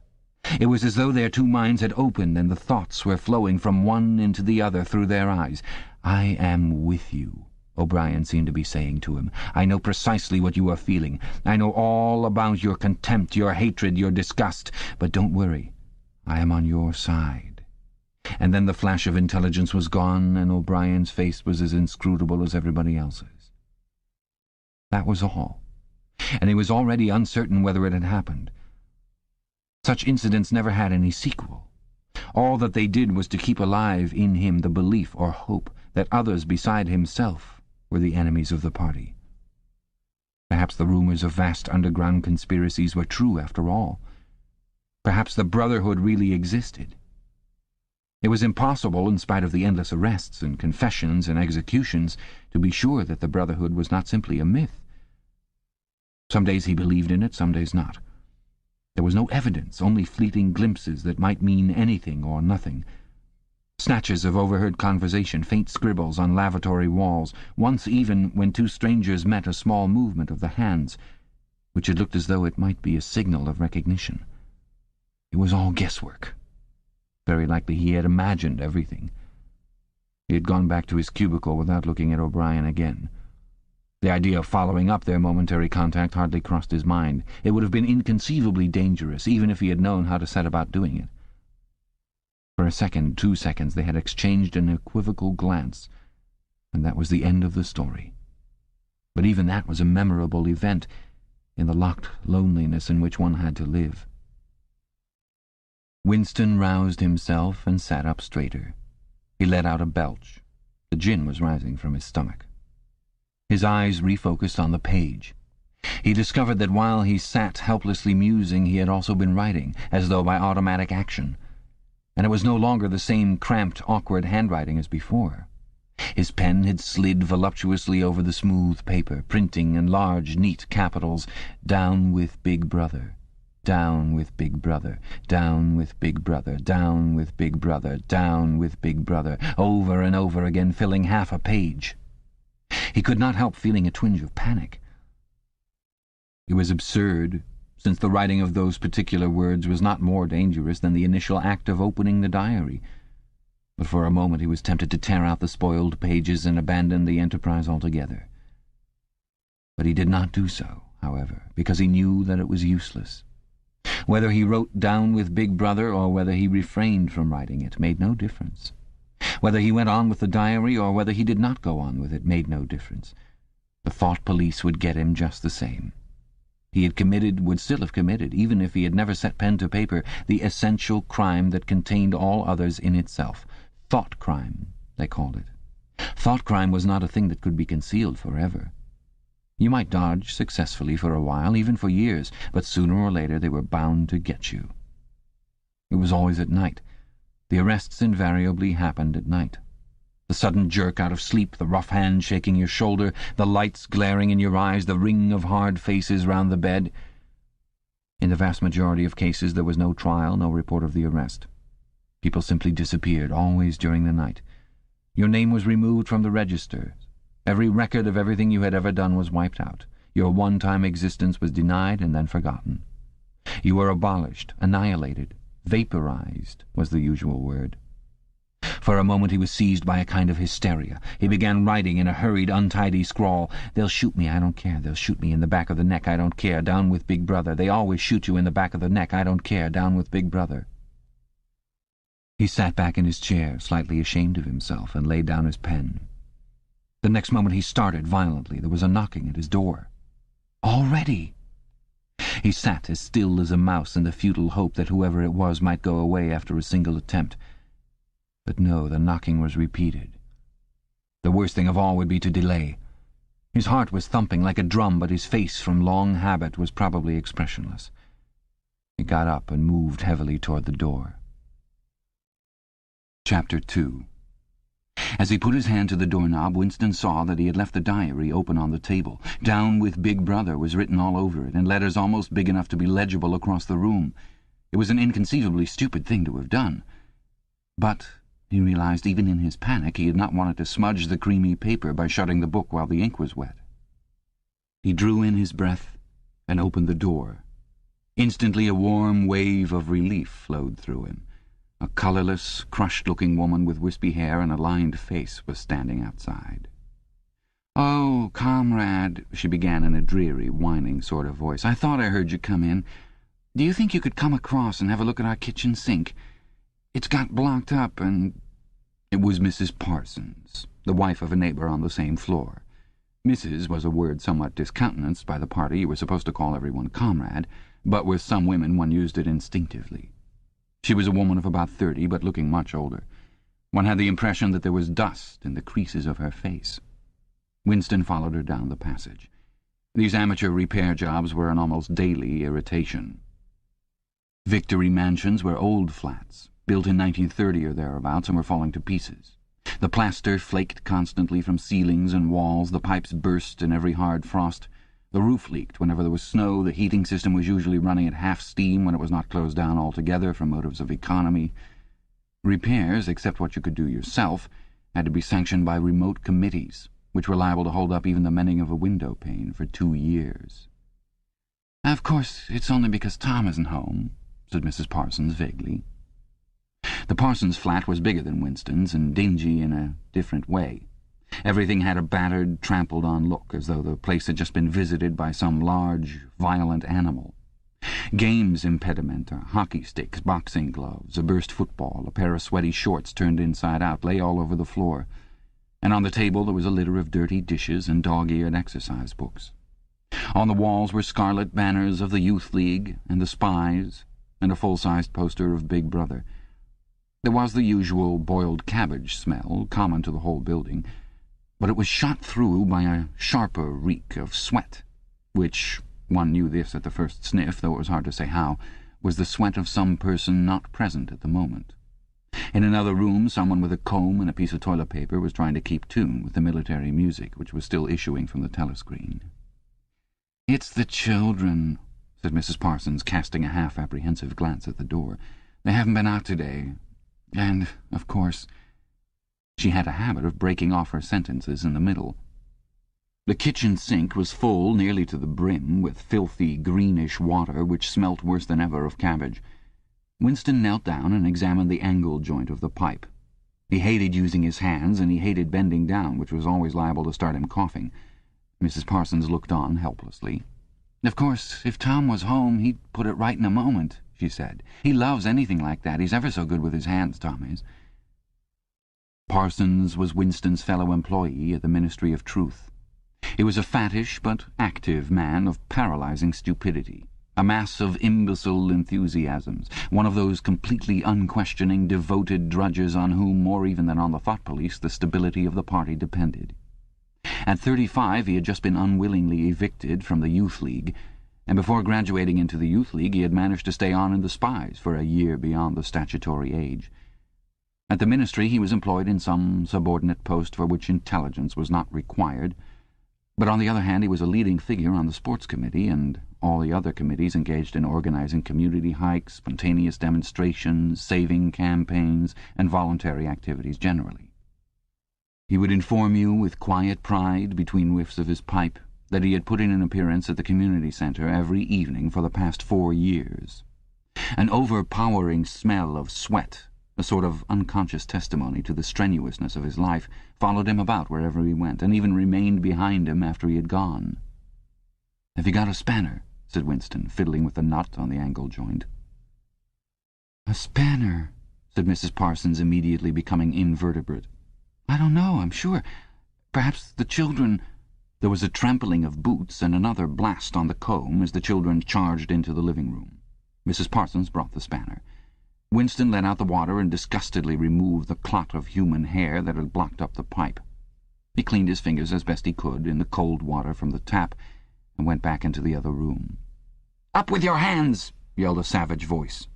S2: It was as though their two minds had opened and the thoughts were flowing from one into the other through their eyes. "I am with you," O'Brien seemed to be saying to him. "I know precisely what you are feeling. I know all about your contempt, your hatred, your disgust. But don't worry. I am on your side." And then the flash of intelligence was gone, and O'Brien's face was as inscrutable as everybody else's. That was all. And he was already uncertain whether it had happened. Such incidents never had any sequel. All that they did was to keep alive in him the belief or hope that others beside himself were the enemies of the party. Perhaps the rumors of vast underground conspiracies were true after all. Perhaps the Brotherhood really existed. It was impossible, in spite of the endless arrests and confessions and executions, to be sure that the Brotherhood was not simply a myth. Some days he believed in it, some days not. There was no evidence, only fleeting glimpses that might mean anything or nothing. Snatches of overheard conversation, faint scribbles on lavatory walls, once even, when two strangers met, a small movement of the hands, which had looked as though it might be a signal of recognition. It was all guesswork. Very likely he had imagined everything. He had gone back to his cubicle without looking at O'Brien again. The idea of following up their momentary contact hardly crossed his mind. It would have been inconceivably dangerous, even if he had known how to set about doing it. For a second, 2 seconds, they had exchanged an equivocal glance, and that was the end of the story. But even that was a memorable event in the locked loneliness in which one had to live. Winston roused himself and sat up straighter. He let out a belch. The gin was rising from his stomach. His eyes refocused on the page. He discovered that while he sat helplessly musing, he had also been writing, as though by automatic action. And it was no longer the same cramped, awkward handwriting as before. His pen had slid voluptuously over the smooth paper, printing in large, neat capitals, "Down with Big Brother, down with Big Brother, down with Big Brother, down with Big Brother, down with Big Brother," over and over again, filling half a page. He could not help feeling a twinge of panic. It was absurd, since the writing of those particular words was not more dangerous than the initial act of opening the diary. But for a moment he was tempted to tear out the spoiled pages and abandon the enterprise altogether. But he did not do so, however, because he knew that it was useless. Whether he wrote "Down with Big Brother" or whether he refrained from writing it made no difference. Whether he went on with the diary or whether he did not go on with it made no difference. The thought police would get him just the same. He had committed, would still have committed, even if he had never set pen to paper, the essential crime that contained all others in itself. Thought crime, they called it. Thought crime was not a thing that could be concealed forever. You might dodge successfully for a while, even for years, but sooner or later they were bound to get you. It was always at night. The arrests invariably happened at night. The sudden jerk out of sleep, the rough hand shaking your shoulder, the lights glaring in your eyes, the ring of hard faces round the bed. In the vast majority of cases there was no trial, no report of the arrest. People simply disappeared, always during the night. Your name was removed from the registers. Every record of everything you had ever done was wiped out. Your one-time existence was denied and then forgotten. You were abolished, annihilated, vaporized was the usual word. For a moment he was seized by a kind of hysteria. He began writing in a hurried, untidy scrawl. "They'll shoot me, I don't care. They'll shoot me in the back of the neck, I don't care. Down with Big Brother. They always shoot you in the back of the neck, I don't care. Down with Big Brother." He sat back in his chair, slightly ashamed of himself, and laid down his pen. The next moment he started violently. There was a knocking at his door. Already! He sat as still as a mouse in the futile hope that whoever it was might go away after a single attempt. But no, the knocking was repeated. The worst thing of all would be to delay. His heart was thumping like a drum, but his face, from long habit, was probably expressionless. He got up and moved heavily toward the door. Chapter 2. As he put his hand to the doorknob, Winston saw that he had left the diary open on the table. "Down with Big Brother" was written all over it, in letters almost big enough to be legible across the room. It was an inconceivably stupid thing to have done. But, he realized, even in his panic, he had not wanted to smudge the creamy paper by shutting the book while the ink was wet. He drew in his breath and opened the door. Instantly a warm wave of relief flowed through him. A colourless, crushed-looking woman with wispy hair and a lined face was standing outside. "Oh, comrade," she began in a dreary, whining sort of voice, "I thought I heard you come in. Do you think you could come across and have a look at our kitchen sink? It's got blocked up and—" It was Mrs. Parsons, the wife of a neighbour on the same floor. Mrs. was a word somewhat discountenanced by the party. You were supposed to call everyone comrade, but with some women one used it instinctively. She was a woman of about 30, but looking much older. One had the impression that there was dust in the creases of her face. Winston followed her down the passage. These amateur repair jobs were an almost daily irritation. Victory Mansions were old flats, built in 1930 or thereabouts, and were falling to pieces. The plaster flaked constantly from ceilings and walls, the pipes burst in every hard frost. The roof leaked whenever there was snow, the heating system was usually running at half steam when it was not closed down altogether for motives of economy. Repairs, except what you could do yourself, had to be sanctioned by remote committees, which were liable to hold up even the mending of a window pane for 2 years. "Of course, it's only because Tom isn't home," said Mrs. Parsons vaguely. The Parsons flat was bigger than Winston's and dingy in a different way. Everything had a battered, trampled-on look, as though the place had just been visited by some large, violent animal. Games impedimenta, hockey sticks, boxing gloves, a burst football, a pair of sweaty shorts turned inside out lay all over the floor, and on the table there was a litter of dirty dishes and dog-eared exercise books. On the walls were scarlet banners of the Youth League and the Spies, and a full-sized poster of Big Brother. There was the usual boiled cabbage smell, common to the whole building, but it was shot through by a sharper reek of sweat, which, one knew this at the first sniff, though it was hard to say how, was the sweat of some person not present at the moment. In another room, someone with a comb and a piece of toilet paper was trying to keep tune with the military music, which was still issuing from the telescreen. "It's the children," said Mrs. Parsons, casting a half-apprehensive glance at the door. "They haven't been out today. And, of course—" She had a habit of breaking off her sentences in the middle. The kitchen sink was full nearly to the brim with filthy, greenish water which smelt worse than ever of cabbage. Winston knelt down and examined the angle joint of the pipe. He hated using his hands, and he hated bending down, which was always liable to start him coughing. Mrs. Parsons looked on helplessly. "Of course, if Tom was home, he'd put it right in a moment," she said. "He loves anything like that. He's ever so good with his hands, Tom is." Parsons was Winston's fellow employee at the Ministry of Truth. He was a fattish but active man of paralyzing stupidity, a mass of imbecile enthusiasms, one of those completely unquestioning, devoted drudges on whom, more even than on the thought police, the stability of the party depended. At 35 he had just been unwillingly evicted from the Youth League, and before graduating into the Youth League he had managed to stay on in the Spies for a year beyond the statutory age. At the Ministry he was employed in some subordinate post for which intelligence was not required, but on the other hand he was a leading figure on the Sports Committee and all the other committees engaged in organizing community hikes, spontaneous demonstrations, saving campaigns, and voluntary activities generally. He would inform you with quiet pride, between whiffs of his pipe, that he had put in an appearance at the community centre every evening for the past 4 years. An overpowering smell of sweat, a sort of unconscious testimony to the strenuousness of his life, followed him about wherever he went, and even remained behind him after he had gone. "Have you got a spanner?" said Winston, fiddling with the nut on the angle joint. "A spanner," said Mrs. Parsons, immediately becoming invertebrate. "I don't know, I'm sure. Perhaps the children—" There was a trampling of boots and another blast on the comb as the children charged into the living room. Mrs. Parsons brought the spanner. Winston let out the water and disgustedly removed the clot of human hair that had blocked up the pipe. He cleaned his fingers as best he could in the cold water from the tap and went back into the other room. "Up with your hands!" yelled a savage voice.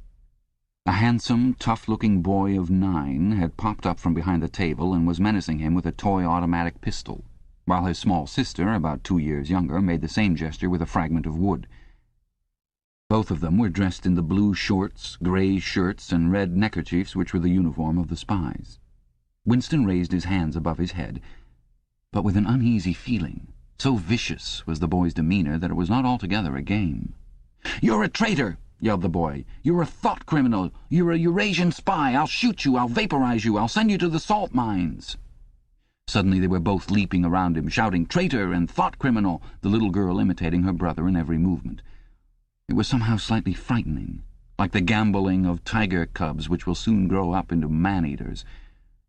S2: A handsome, tough-looking boy of 9 had popped up from behind the table and was menacing him with a toy automatic pistol, while his small sister, about 2 years younger, made the same gesture with a fragment of wood. Both of them were dressed in the blue shorts, grey shirts, and red neckerchiefs which were the uniform of the Spies. Winston raised his hands above his head, but with an uneasy feeling. So vicious was the boy's demeanour that it was not altogether a game. "You're a traitor!" yelled the boy. "You're a thought criminal! You're a Eurasian spy! I'll shoot you! I'll vaporize you! I'll send you to the salt mines!" Suddenly they were both leaping around him, shouting "traitor" and "thought criminal," the little girl imitating her brother in every movement. It was somehow slightly frightening, like the gambolling of tiger cubs which will soon grow up into man-eaters.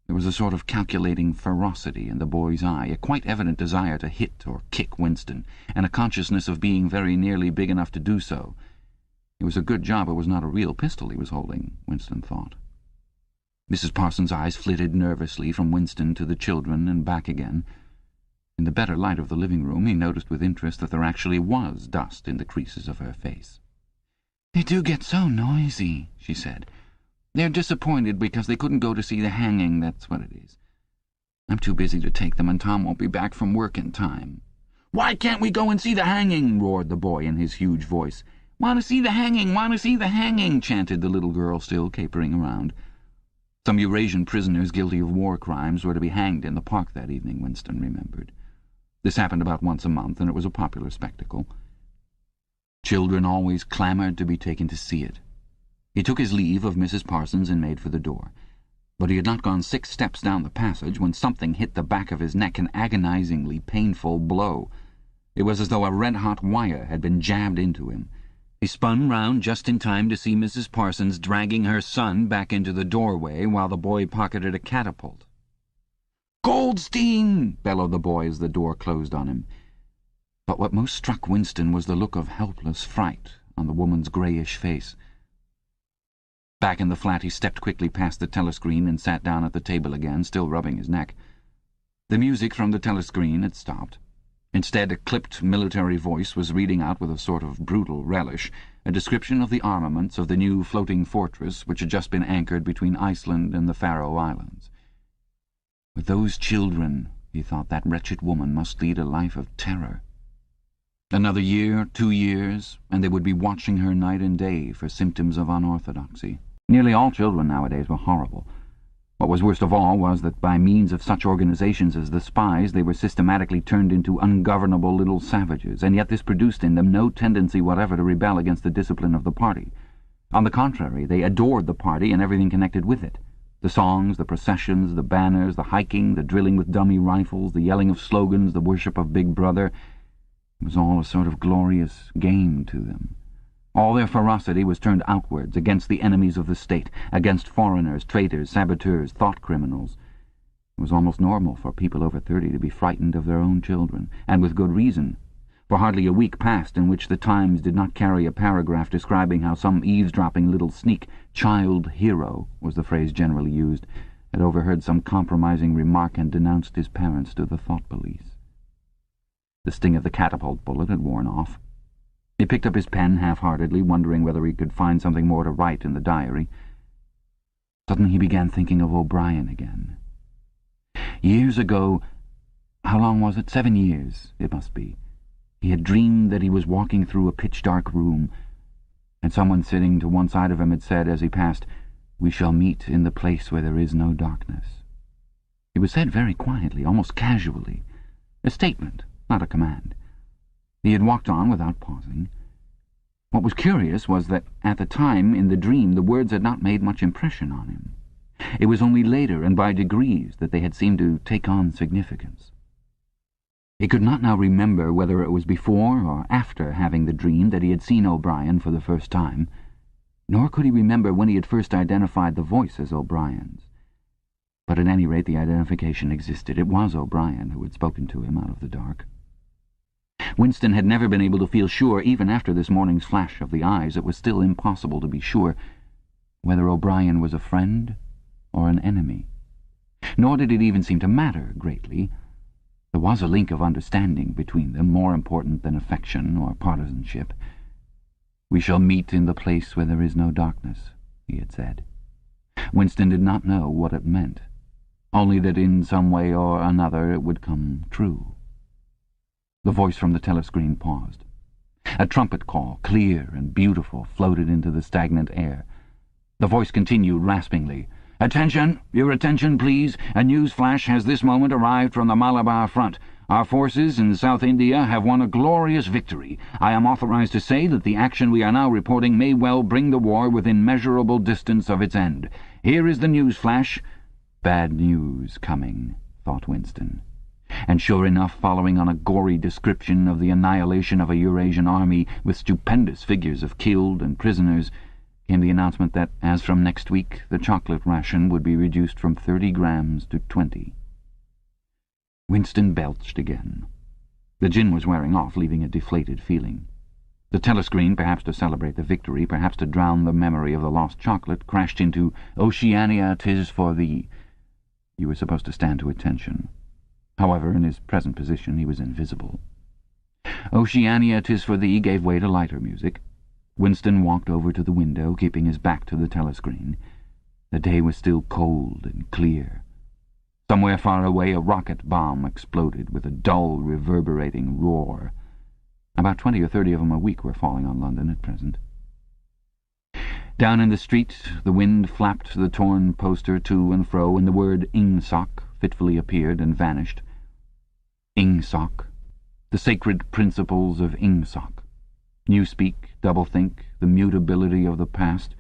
S2: There was a sort of calculating ferocity in the boy's eye, a quite evident desire to hit or kick Winston, and a consciousness of being very nearly big enough to do so. It was a good job it was not a real pistol he was holding, Winston thought. Mrs. Parsons' eyes flitted nervously from Winston to the children and back again. In the better light of the living room he noticed with interest that there actually was dust in the creases of her face. "They do get so noisy," she said. "They're disappointed because they couldn't go to see the hanging, that's what it is. I'm too busy to take them, and Tom won't be back from work in time." "Why can't we go and see the hanging?" roared the boy in his huge voice. "Want to see the hanging, want to see the hanging," chanted the little girl, still capering around. Some Eurasian prisoners guilty of war crimes were to be hanged in the park that evening, Winston remembered. This happened about once a month, and it was a popular spectacle. Children always clamoured to be taken to see it. He took his leave of Mrs. Parsons and made for the door. But he had not gone 6 steps down the passage when something hit the back of his neck, an agonizingly painful blow. It was as though a red-hot wire had been jabbed into him. He spun round just in time to see Mrs. Parsons dragging her son back into the doorway while the boy pocketed a catapult. "Goldstein!" bellowed the boy as the door closed on him. But what most struck Winston was the look of helpless fright on the woman's greyish face. Back in the flat he stepped quickly past the telescreen and sat down at the table again, still rubbing his neck. The music from the telescreen had stopped. Instead, a clipped military voice was reading out with a sort of brutal relish a description of the armaments of the new floating fortress which had just been anchored between Iceland and the Faroe Islands. With those children, he thought, that wretched woman must lead a life of terror. Another year, 2 years, and they would be watching her night and day for symptoms of unorthodoxy. Nearly all children nowadays were horrible. What was worst of all was that by means of such organizations as the Spies they were systematically turned into ungovernable little savages, and yet this produced in them no tendency whatever to rebel against the discipline of the party. On the contrary, they adored the party and everything connected with it. The songs, the processions, the banners, the hiking, the drilling with dummy rifles, the yelling of slogans, the worship of Big Brother. It was all a sort of glorious game to them. All their ferocity was turned outwards, against the enemies of the state, against foreigners, traitors, saboteurs, thought criminals. It was almost normal for people over 30 to be frightened of their own children, and with good reason, for hardly a week passed in which the Times did not carry a paragraph describing how some eavesdropping little sneak child hero, was the phrase generally used, had overheard some compromising remark and denounced his parents to the thought police. The sting of the catapult bullet had worn off. He picked up his pen half-heartedly, wondering whether he could find something more to write in the diary. Suddenly he began thinking of O'Brien again. Years ago, how long was it? 7 years, it must be. He had dreamed that he was walking through a pitch-dark room, and someone sitting to one side of him had said as he passed, "We shall meet in the place where there is no darkness." It was said very quietly, almost casually, a statement, not a command. He had walked on without pausing. What was curious was that at the time in the dream the words had not made much impression on him. It was only later and by degrees that they had seemed to take on significance. He could not now remember whether it was before or after having the dream that he had seen O'Brien for the first time, nor could he remember when he had first identified the voice as O'Brien's. But at any rate the identification existed. It was O'Brien who had spoken to him out of the dark. Winston had never been able to feel sure, even after this morning's flash of the eyes. It was still impossible to be sure whether O'Brien was a friend or an enemy. Nor did it even seem to matter greatly. There was a link of understanding between them, more important than affection or partisanship. "We shall meet in the place where there is no darkness," he had said. Winston did not know what it meant, only that in some way or another it would come true. The voice from the telescreen paused. A trumpet call, clear and beautiful, floated into the stagnant air. The voice continued raspingly. "Attention! Your attention, please. A news flash has this moment arrived from the Malabar front. Our forces in South India have won a glorious victory. I am authorized to say that the action we are now reporting may well bring the war within measurable distance of its end. Here is the news flash." Bad news coming, thought Winston. And sure enough, following on a gory description of the annihilation of a Eurasian army with stupendous figures of killed and prisoners, came the announcement that, as from next week, the chocolate ration would be reduced from 30 grams to 20. Winston belched again. The gin was wearing off, leaving a deflated feeling. The telescreen, perhaps to celebrate the victory, perhaps to drown the memory of the lost chocolate, crashed into "Oceania, 'tis for thee." You were supposed to stand to attention. However, in his present position he was invisible. "Oceania, 'tis for thee" gave way to lighter music. Winston walked over to the window, keeping his back to the telescreen. The day was still cold and clear. Somewhere far away a rocket bomb exploded with a dull, reverberating roar. About 20 or 30 of them a week were falling on London at present. Down in the street the wind flapped the torn poster to and fro, and the word "Ingsoc" fitfully appeared and vanished. Ingsoc. The sacred principles of Ingsoc. Newspeak, doublethink, the mutability of the past.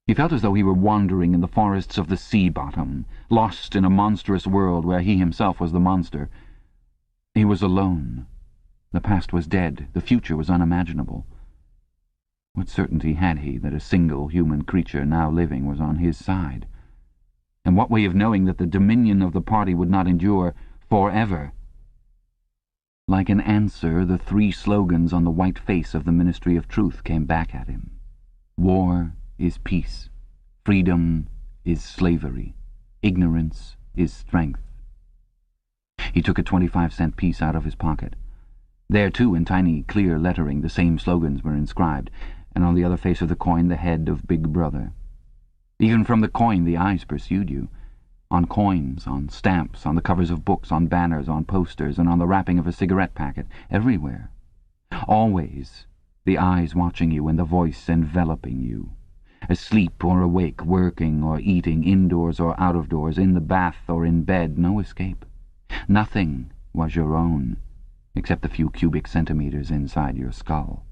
S2: He felt as though he were wandering in the forests of the sea bottom, lost in a monstrous world where he himself was the monster. He was alone. The past was dead. The future was unimaginable. What certainty had he that a single human creature now living was on his side? And what way of knowing that the dominion of the party would not endure forever? Like an answer, the 3 slogans on the white face of the Ministry of Truth came back at him. War is peace. Freedom is slavery. Ignorance is strength. He took a 25-cent piece out of his pocket. There, too, in tiny, clear lettering, the same slogans were inscribed, and on the other face of the coin the head of Big Brother. Even from the coin the eyes pursued you. On coins, on stamps, on the covers of books, on banners, on posters, and on the wrapping of a cigarette packet, everywhere. Always the eyes watching you and the voice enveloping you. Asleep or awake, working or eating, indoors or out of doors, in the bath or in bed, no escape. Nothing was your own, except the few cubic centimeters inside your skull.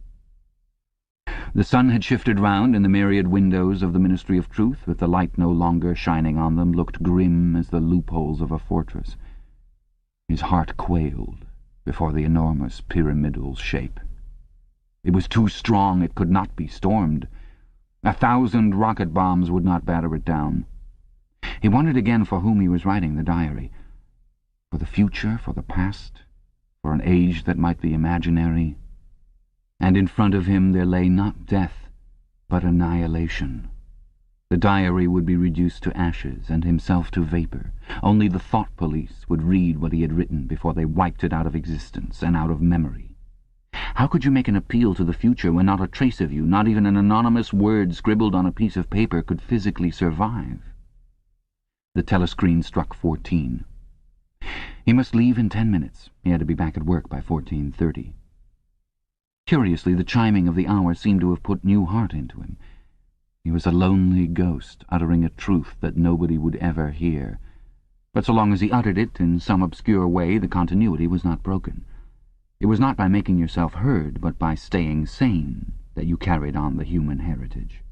S2: The sun had shifted round, and the myriad windows of the Ministry of Truth, with the light no longer shining on them, looked grim as the loopholes of a fortress. His heart quailed before the enormous pyramidal shape. It was too strong. It could not be stormed. 1,000 rocket bombs would not batter it down. He wondered again for whom he was writing the diary. For the future, for the past, for an age that might be imaginary, and in front of him there lay not death, but annihilation. The diary would be reduced to ashes, and himself to vapour. Only the thought police would read what he had written before they wiped it out of existence and out of memory. How could you make an appeal to the future when not a trace of you, not even an anonymous word scribbled on a piece of paper, could physically survive? The telescreen struck 14. He must leave in 10 minutes. He had to be back at work by 14:30. Curiously, the chiming of the hour seemed to have put new heart into him. He was a lonely ghost, uttering a truth that nobody would ever hear. But so long as he uttered it in some obscure way, the continuity was not broken. It was not by making yourself heard, but by staying sane, that you carried on the human heritage.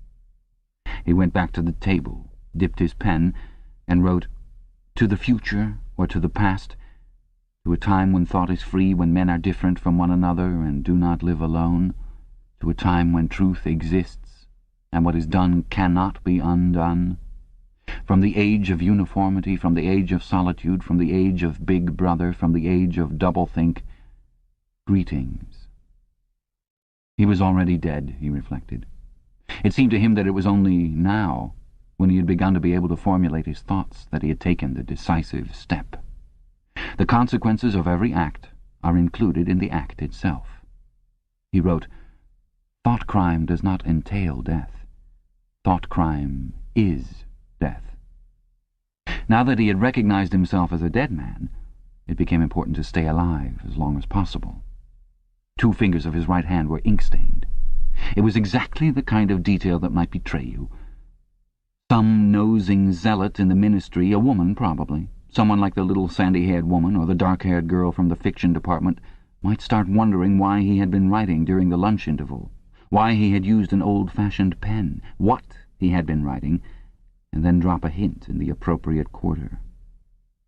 S2: He went back to the table, dipped his pen, and wrote, "To the future, or to the past, to a time when thought is free, when men are different from one another and do not live alone, to a time when truth exists, and what is done cannot be undone. From the age of uniformity, from the age of solitude, from the age of Big Brother, from the age of doublethink, greetings." He was already dead, he reflected. It seemed to him that it was only now, when he had begun to be able to formulate his thoughts, that he had taken the decisive step. The consequences of every act are included in the act itself. He wrote, "Thought crime does not entail death. Thought crime is death." Now that he had recognized himself as a dead man, it became important to stay alive as long as possible. 2 fingers of his right hand were ink-stained. It was exactly the kind of detail that might betray you. Some nosing zealot in the ministry, a woman probably, someone like the little sandy-haired woman or the dark-haired girl from the fiction department, might start wondering why he had been writing during the lunch interval, why he had used an old-fashioned pen, what he had been writing, and then drop a hint in the appropriate quarter.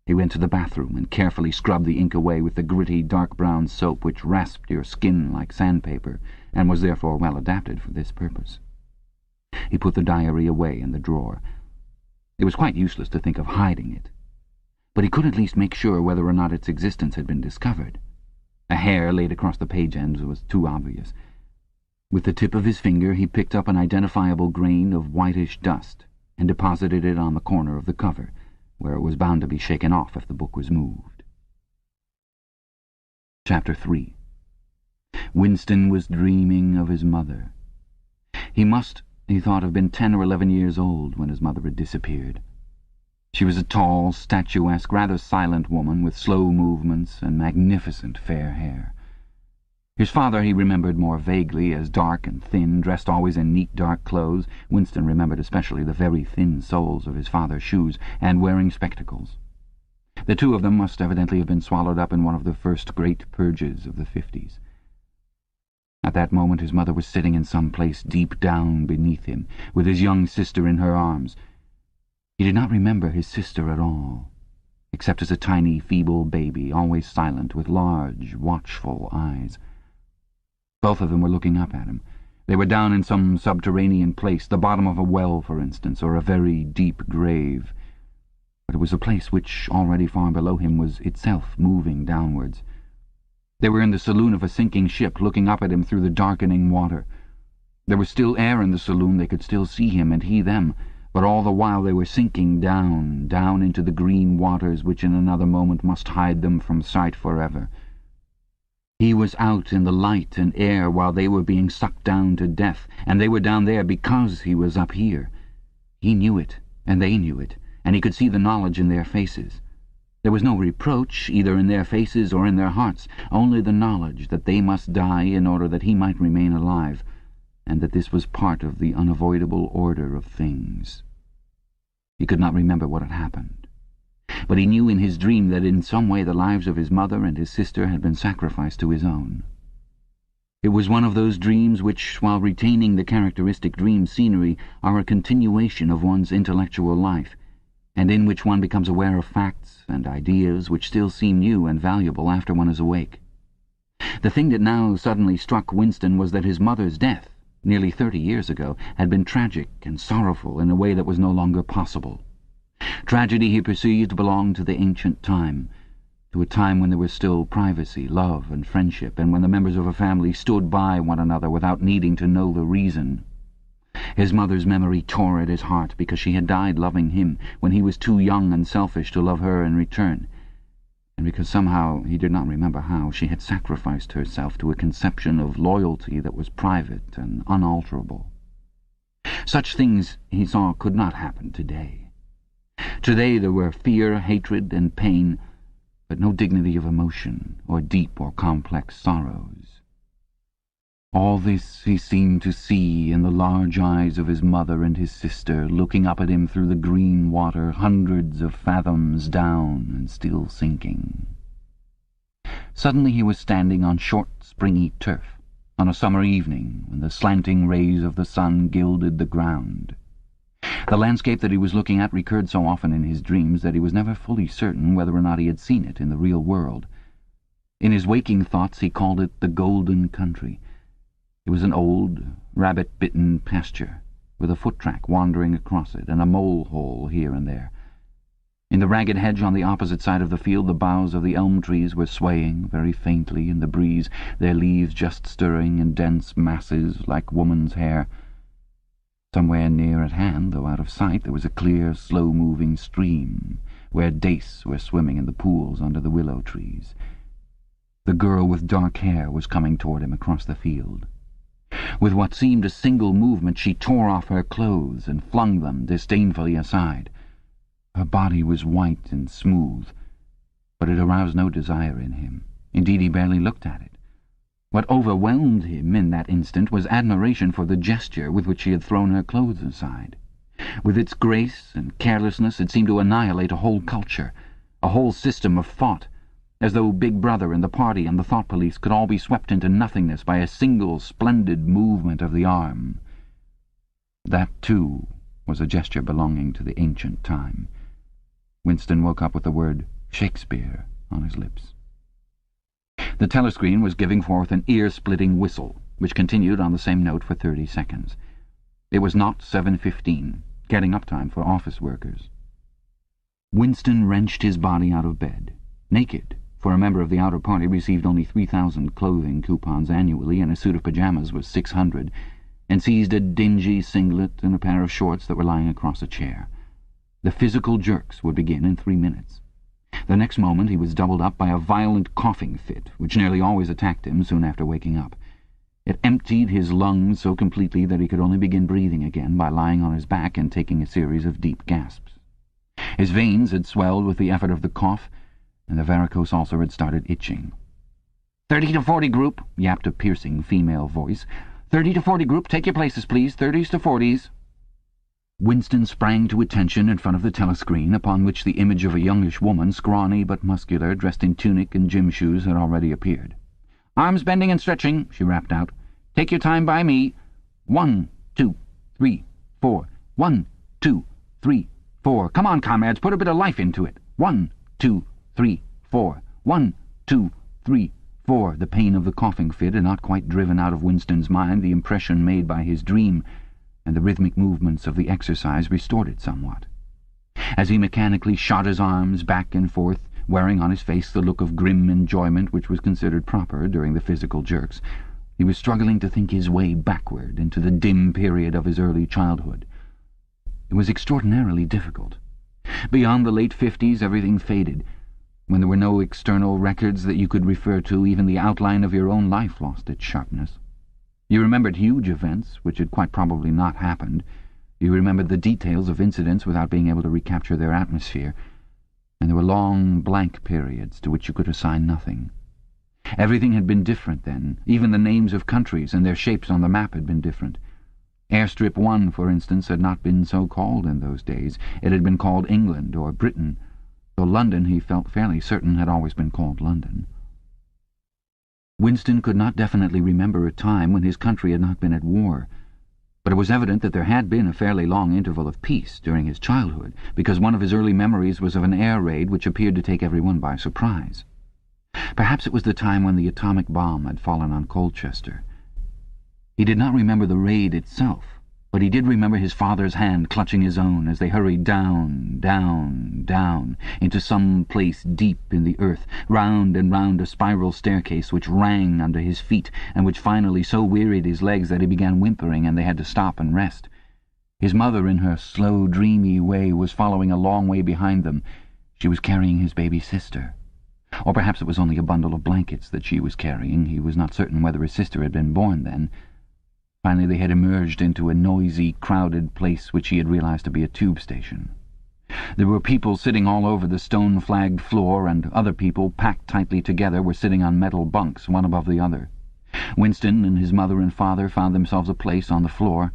S2: He went to the bathroom and carefully scrubbed the ink away with the gritty dark-brown soap which rasped your skin like sandpaper and was therefore well adapted for this purpose. He put the diary away in the drawer. It was quite useless to think of hiding it, but he could at least make sure whether or not its existence had been discovered. A hair laid across the page ends was too obvious. With the tip of his finger he picked up an identifiable grain of whitish dust and deposited it on the corner of the cover, where it was bound to be shaken off if the book was moved. Chapter 3. Winston was dreaming of his mother. He must, he thought, have been 10 or 11 years old when his mother had disappeared. She was a tall, statuesque, rather silent woman with slow movements and magnificent fair hair. His father he remembered more vaguely as dark and thin, dressed always in neat dark clothes. Winston remembered especially the very thin soles of his father's shoes, and wearing spectacles. The 2 of them must evidently have been swallowed up in one of the first great purges of the 50s. At that moment his mother was sitting in some place deep down beneath him, with his young sister in her arms. He did not remember his sister at all, except as a tiny, feeble baby, always silent, with large, watchful eyes. Both of them were looking up at him. They were down in some subterranean place, the bottom of a well, for instance, or a very deep grave. But it was a place which, already far below him, was itself moving downwards. They were in the saloon of a sinking ship, looking up at him through the darkening water. There was still air in the saloon, they could still see him and he them, but all the while they were sinking down, down into the green waters which in another moment must hide them from sight forever. He was out in the light and air while they were being sucked down to death, and they were down there because he was up here. He knew it, and they knew it, and he could see the knowledge in their faces. There was no reproach, either in their faces or in their hearts, only the knowledge that they must die in order that he might remain alive, and that this was part of the unavoidable order of things. He could not remember what had happened, but he knew in his dream that in some way the lives of his mother and his sister had been sacrificed to his own. It was one of those dreams which, while retaining the characteristic dream scenery, are a continuation of one's intellectual life, and in which one becomes aware of facts and ideas which still seem new and valuable after one is awake. The thing that now suddenly struck Winston was that his mother's death, nearly 30 years ago, had been tragic and sorrowful in a way that was no longer possible. Tragedy, he perceived, belonged to the ancient time. to a time when there was still privacy, love, and friendship, and when the members of a family stood by one another without needing to know the reason. His mother's memory tore at his heart because she had died loving him when he was too young and selfish to love her in return, and because somehow, he did not remember how, she had sacrificed herself to a conception of loyalty that was private and unalterable. Such things, he saw, could not happen today. Today there were fear, hatred, and pain, but no dignity of emotion or deep or complex sorrows. All this he seemed to see in the large eyes of his mother and his sister, looking up at him through the green water, hundreds of fathoms down and still sinking. Suddenly he was standing on short, springy turf, on a summer evening when the slanting rays of the sun gilded the ground. The landscape that he was looking at recurred so often in his dreams that he was never fully certain whether or not he had seen it in the real world. In his waking thoughts he called it the Golden Country. It was an old, rabbit-bitten pasture, with a foot-track wandering across it, and a mole-hole here and there. In the ragged hedge on the opposite side of the field the boughs of the elm trees were swaying very faintly in the breeze, their leaves just stirring in dense masses like woman's hair. Somewhere near at hand, though out of sight, there was a clear, slow-moving stream, where dace were swimming in the pools under the willow trees. The girl with dark hair was coming toward him across the field. With what seemed a single movement, she tore off her clothes and flung them disdainfully aside. Her body was white and smooth, but it aroused no desire in him. Indeed, he barely looked at it. What overwhelmed him in that instant was admiration for the gesture with which she had thrown her clothes aside. With its grace and carelessness it seemed to annihilate a whole culture, a whole system of thought, as though Big Brother and the party and the thought police could all be swept into nothingness by a single splendid movement of the arm. That, too, was a gesture belonging to the ancient time. Winston woke up with the word Shakespeare on his lips. The telescreen was giving forth an ear-splitting whistle, which continued on the same note for 30 seconds. It was not 7:15, getting up time for office workers. Winston wrenched his body out of bed, naked, for a member of the outer party received only 3,000 clothing coupons annually, and a suit of pajamas was 600, and seized a dingy singlet and a pair of shorts that were lying across a chair. The physical jerks would begin in 3 minutes. The next moment he was doubled up by a violent coughing fit, which nearly always attacked him soon after waking up. It emptied his lungs so completely that he could only begin breathing again by lying on his back and taking a series of deep gasps. His veins had swelled with the effort of the cough, and the varicose ulcer had started itching. 30 to 40 group, yapped a piercing female voice. 30 to 40 group, take your places, please. 30s to 40s. Winston sprang to attention in front of the telescreen, upon which the image of a youngish woman, scrawny but muscular, dressed in tunic and gym shoes, had already appeared. "Arms bending and stretching," she rapped out. "Take your time by me. 1, 2, 3, 4. 1, 2, 3, 4. Come on, comrades, put a bit of life into it. 1, 2, 3, 4. 1, 2, 3, 4. The pain of the coughing fit had not quite driven out of Winston's mind the impression made by his dream, and the rhythmic movements of the exercise restored it somewhat. As he mechanically shot his arms back and forth, wearing on his face the look of grim enjoyment which was considered proper during the physical jerks, he was struggling to think his way backward into the dim period of his early childhood. It was extraordinarily difficult. Beyond the late 50s everything faded. When there were no external records that you could refer to, even the outline of your own life lost its sharpness. You remembered huge events, which had quite probably not happened. You remembered the details of incidents without being able to recapture their atmosphere. And there were long, blank periods to which you could assign nothing. Everything had been different then. Even the names of countries and their shapes on the map had been different. Airstrip 1, for instance, had not been so called in those days. It had been called England or Britain, though London, he felt fairly certain, had always been called London. Winston could not definitely remember a time when his country had not been at war, but it was evident that there had been a fairly long interval of peace during his childhood, because one of his early memories was of an air raid which appeared to take everyone by surprise. Perhaps it was the time when the atomic bomb had fallen on Colchester. He did not remember the raid itself, But he did remember his father's hand clutching his own as they hurried down, down, down, into some place deep in the earth, round and round a spiral staircase which rang under his feet and which finally so wearied his legs that he began whimpering and they had to stop and rest. His mother, in her slow, dreamy way, was following a long way behind them. She was carrying his baby sister. Or perhaps it was only a bundle of blankets that she was carrying. He was not certain whether his sister had been born then. Finally they had emerged into a noisy, crowded place which he had realized to be a tube station. There were people sitting all over the stone-flagged floor, and other people, packed tightly together, were sitting on metal bunks, one above the other. Winston and his mother and father found themselves a place on the floor,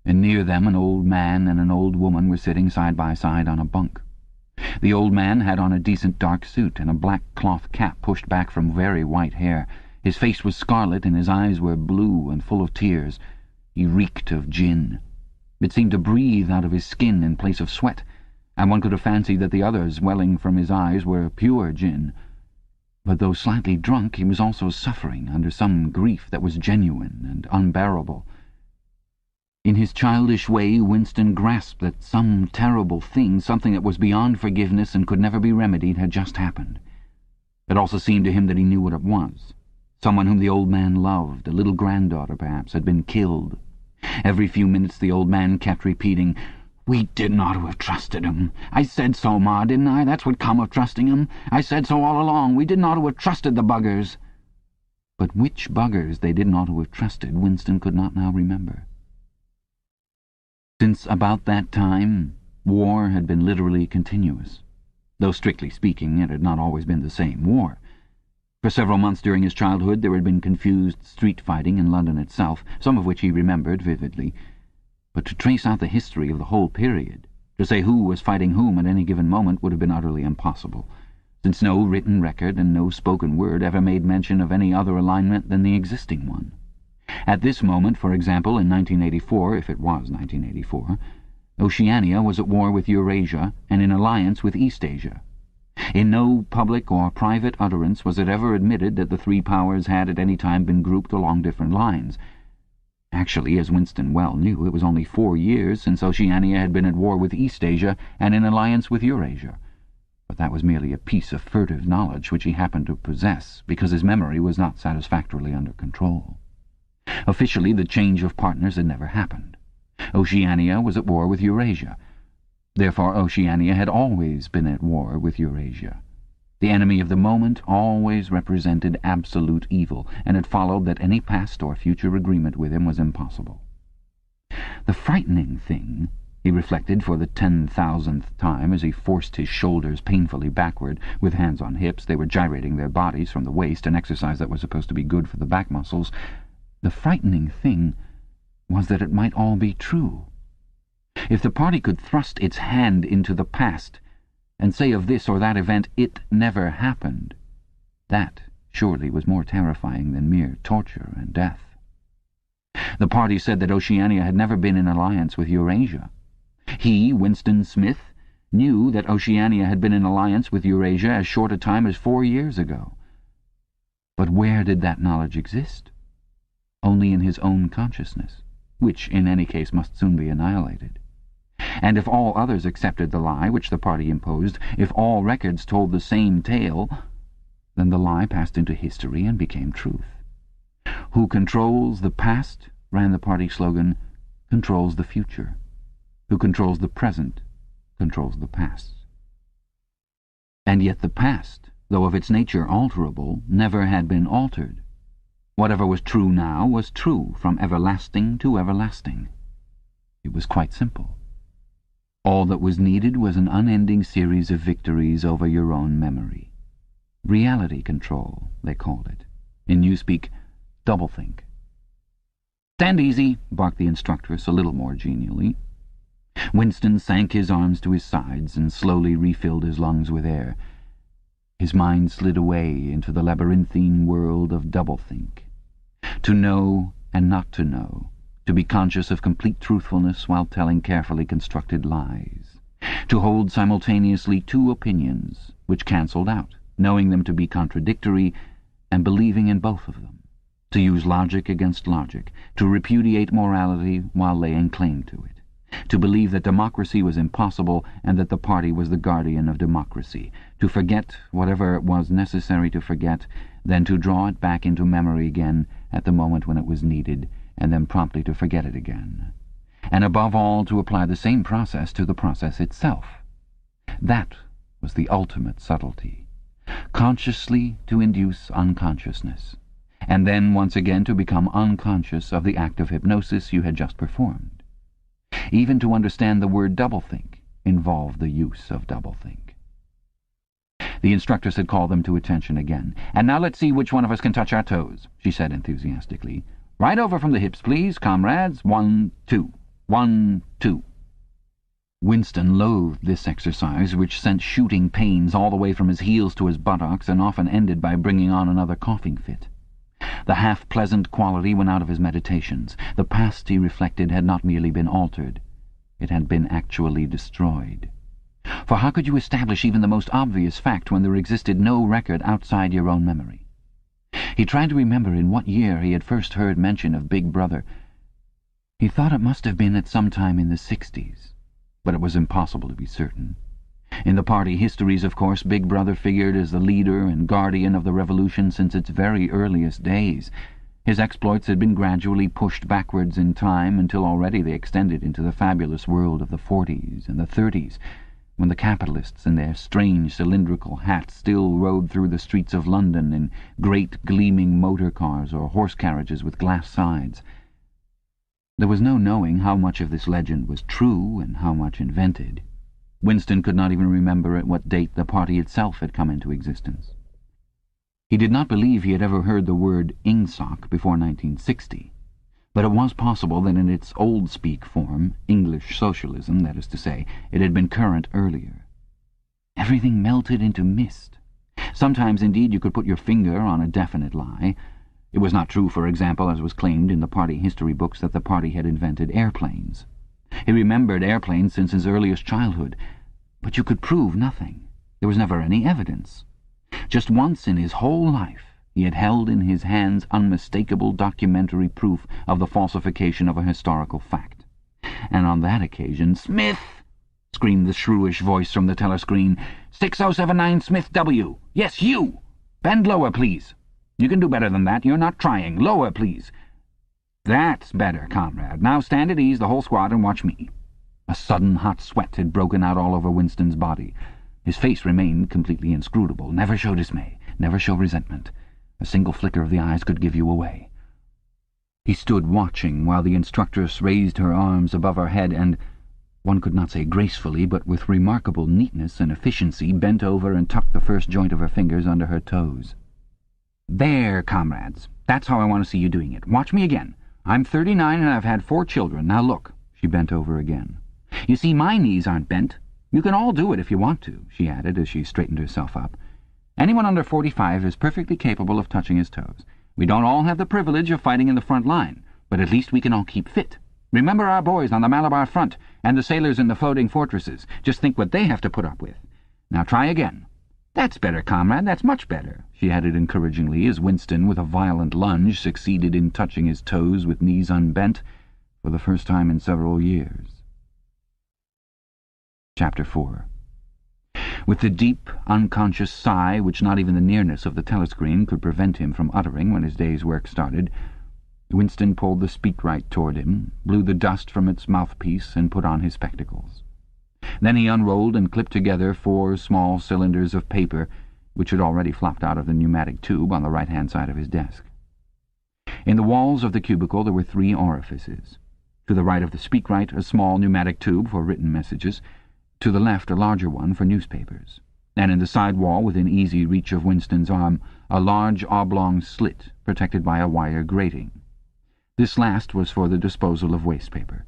S2: and near them an old man and an old woman were sitting side by side on a bunk. The old man had on a decent dark suit and a black cloth cap pushed back from very white hair. His face was scarlet and his eyes were blue and full of tears. He reeked of gin. It seemed to breathe out of his skin in place of sweat, and one could have fancied that the others welling from his eyes were pure gin. But though slightly drunk, he was also suffering under some grief that was genuine and unbearable. In his childish way, Winston grasped that some terrible thing, something that was beyond forgiveness and could never be remedied, had just happened. It also seemed to him that he knew what it was. Someone whom the old man loved, a little granddaughter perhaps, had been killed. Every few minutes the old man kept repeating, "We didn't ought to have trusted him. I said so, Ma, didn't I? That's what come of trusting him. I said so all along. We didn't ought to have trusted the buggers." But which buggers they didn't ought to have trusted, Winston could not now remember. Since about that time, war had been literally continuous. Though strictly speaking, it had not always been the same war. For several months during his childhood there had been confused street fighting in London itself, some of which he remembered vividly. But to trace out the history of the whole period, to say who was fighting whom at any given moment, would have been utterly impossible, since no written record and no spoken word ever made mention of any other alignment than the existing one. At this moment, for example, in 1984, if it was 1984, Oceania was at war with Eurasia and in alliance with Eastasia. In no public or private utterance was it ever admitted that the three powers had at any time been grouped along different lines. Actually, as Winston well knew, it was only 4 years since Oceania had been at war with Eastasia and in alliance with Eurasia. But that was merely a piece of furtive knowledge which he happened to possess, because his memory was not satisfactorily under control. Officially, the change of partners had never happened. Oceania was at war with Eurasia. Therefore, Oceania had always been at war with Eurasia. The enemy of the moment always represented absolute evil, and it followed that any past or future agreement with him was impossible. The frightening thing, he reflected for the 10,000th time as he forced his shoulders painfully backward, with hands on hips, they were gyrating their bodies from the waist, an exercise that was supposed to be good for the back muscles. The frightening thing was that it might all be true. If the party could thrust its hand into the past and say of this or that event, "It never happened," that surely was more terrifying than mere torture and death. The party said that Oceania had never been in alliance with Eurasia. He, Winston Smith, knew that Oceania had been in alliance with Eurasia as short a time as 4 years ago. But where did that knowledge exist? Only in his own consciousness, which in any case must soon be annihilated. And if all others accepted the lie which the party imposed, if all records told the same tale, then the lie passed into history and became truth. Who controls the past, ran the party slogan, controls the future. Who controls the present, controls the past. And yet the past, though of its nature alterable, never had been altered. Whatever was true now was true from everlasting to everlasting. It was quite simple. All that was needed was an unending series of victories over your own memory. Reality control, they called it. In newspeak, doublethink. "Stand easy," barked the instructress a little more genially. Winston sank his arms to his sides and slowly refilled his lungs with air. His mind slid away into the labyrinthine world of doublethink. To know and not to know, to be conscious of complete truthfulness while telling carefully constructed lies, to hold simultaneously two opinions which cancelled out, knowing them to be contradictory and believing in both of them, to use logic against logic, to repudiate morality while laying claim to it, to believe that democracy was impossible and that the party was the guardian of democracy, to forget whatever it was necessary to forget, then to draw it back into memory again at the moment when it was needed, and then promptly to forget it again, and above all to apply the same process to the process itself. That was the ultimate subtlety. Consciously to induce unconsciousness, and then once again to become unconscious of the act of hypnosis you had just performed. Even to understand the word doublethink involved the use of doublethink. The instructress had called them to attention again. "And now let's see which one of us can touch our toes," she said enthusiastically. "Right over from the hips, please, comrades. 1, 2. 1, 2. Winston loathed this exercise, which sent shooting pains all the way from his heels to his buttocks and often ended by bringing on another coughing fit. The half-pleasant quality went out of his meditations. The past, he reflected, had not merely been altered. It had been actually destroyed. For how could you establish even the most obvious fact when there existed no record outside your own memory? He tried to remember in what year he had first heard mention of Big Brother. He thought it must have been at some time in the 60s, but it was impossible to be certain. In the party histories, of course, Big Brother figured as the leader and guardian of the revolution since its very earliest days. His exploits had been gradually pushed backwards in time until already they extended into the fabulous world of the 40s and the 30s, when the capitalists in their strange cylindrical hats still rode through the streets of London in great gleaming motor cars or horse carriages with glass sides. There was no knowing how much of this legend was true and how much invented. Winston could not even remember at what date the party itself had come into existence. He did not believe he had ever heard the word ingsoc before 1960, but it was possible that in its old-speak form, English socialism, that is to say, it had been current earlier. Everything melted into mist. Sometimes, indeed, you could put your finger on a definite lie. It was not true, for example, as was claimed in the party history books, that the party had invented airplanes. He remembered airplanes since his earliest childhood, but you could prove nothing. There was never any evidence. Just once in his whole life he had held in his hands unmistakable documentary proof of the falsification of a historical fact. And on that occasion, "Smith!" screamed the shrewish voice from the telescreen. 6079 Smith W. Yes, you! Bend lower, please. You can do better than that. You're not trying. Lower, please. That's better, comrade. Now stand at ease, the whole squad, and watch me. A sudden hot sweat had broken out all over Winston's body. His face remained completely inscrutable. Never show dismay. Never show resentment. A single flicker of the eyes could give you away. He stood watching while the instructress raised her arms above her head and, one could not say gracefully, but with remarkable neatness and efficiency, bent over and tucked the first joint of her fingers under her toes. "There, comrades. That's how I want to see you doing it. Watch me again. I'm 39 and I've had 4 children. Now look." She bent over again. "You see, my knees aren't bent. You can all do it if you want to," she added as she straightened herself up. "Anyone under 45 is perfectly capable of touching his toes. We don't all have the privilege of fighting in the front line, but at least we can all keep fit. Remember our boys on the Malabar front and the sailors in the floating fortresses. Just think what they have to put up with. Now try again. That's better, comrade, that's much better," she added encouragingly as Winston, with a violent lunge, succeeded in touching his toes with knees unbent for the first time in several years. Chapter 4. With the deep, unconscious sigh which not even the nearness of the telescreen could prevent him from uttering when his day's work started, Winston pulled the speakwrite toward him, blew the dust from its mouthpiece, and put on his spectacles. Then he unrolled and clipped together 4 small cylinders of paper, which had already flopped out of the pneumatic tube on the right-hand side of his desk. In the walls of the cubicle there were 3 orifices. To the right of the speakwrite, a small pneumatic tube for written messages. To the left, a larger one for newspapers. And in the side wall, within easy reach of Winston's arm, a large oblong slit protected by a wire grating. This last was for the disposal of waste paper.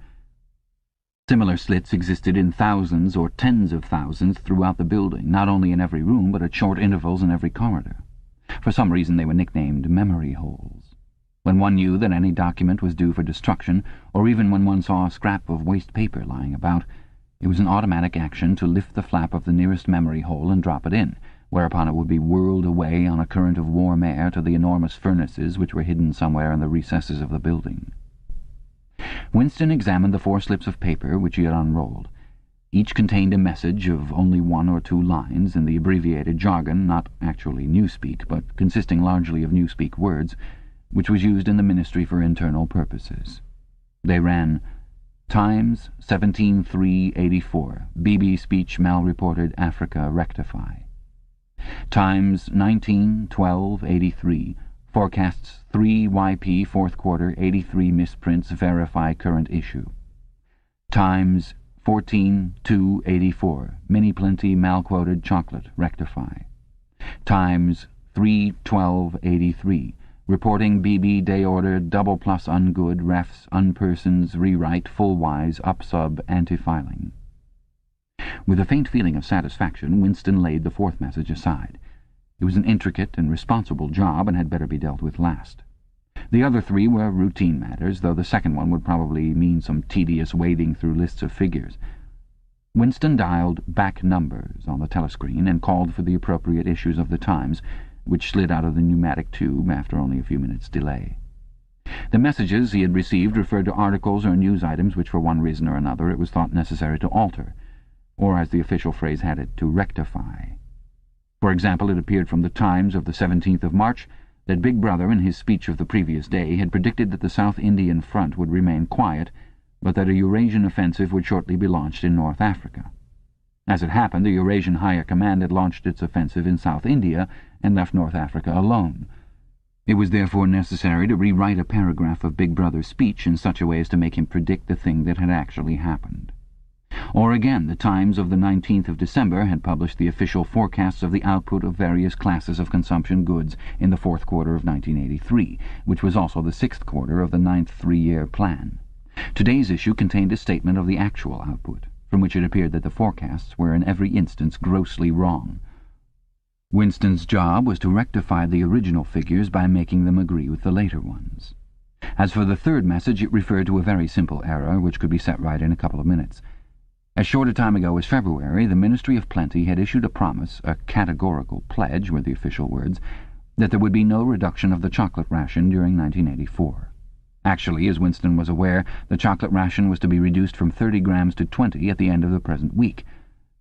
S2: Similar slits existed in thousands or tens of thousands throughout the building, not only in every room, but at short intervals in every corridor. For some reason they were nicknamed memory holes. When one knew that any document was due for destruction, or even when one saw a scrap of waste paper lying about, it was an automatic action to lift the flap of the nearest memory hole and drop it in, whereupon it would be whirled away on a current of warm air to the enormous furnaces which were hidden somewhere in the recesses of the building. Winston examined the 4 slips of paper which he had unrolled. Each contained a message of only 1 or 2 lines in the abbreviated jargon, not actually Newspeak, but consisting largely of Newspeak words, which was used in the Ministry for Internal Purposes. They ran, Times, 17/3/84. BB speech malreported Africa rectify. Times, 19/12/83. Forecasts 3 YP 4th quarter 83 misprints verify current issue. Times, 14/2/84. Mini plenty malquoted chocolate rectify. Times, 3/12/83. Reporting BB day order double plus ungood refs unpersons rewrite full wise upsub anti-filing. With a faint feeling of satisfaction, Winston laid the 4th message aside. It was an intricate and responsible job and had better be dealt with last. The other 3 were routine matters, though the second one would probably mean some tedious wading through lists of figures. Winston dialed back numbers on the telescreen and called for the appropriate issues of the Times, which slid out of the pneumatic tube after only a few minutes' delay. The messages he had received referred to articles or news items which for one reason or another it was thought necessary to alter, or as the official phrase had it, to rectify. For example, it appeared from the Times of the 17th of March that Big Brother, in his speech of the previous day, had predicted that the South Indian front would remain quiet, but that a Eurasian offensive would shortly be launched in North Africa. As it happened, the Eurasian Higher Command had launched its offensive in South India and left North Africa alone. It was therefore necessary to rewrite a paragraph of Big Brother's speech in such a way as to make him predict the thing that had actually happened. Or again, the Times of the 19th of December had published the official forecasts of the output of various classes of consumption goods in the 4th quarter of 1983, which was also the 6th quarter of the 9th 3-year plan. Today's issue contained a statement of the actual output, from which it appeared that the forecasts were in every instance grossly wrong. Winston's job was to rectify the original figures by making them agree with the later ones. As for the 3rd message, it referred to a very simple error which could be set right in a couple of minutes. As short a time ago as February, the Ministry of Plenty had issued a promise, a categorical pledge were the official words, that there would be no reduction of the chocolate ration during 1984. Actually, as Winston was aware, the chocolate ration was to be reduced from 30 grams to 20 at the end of the present week.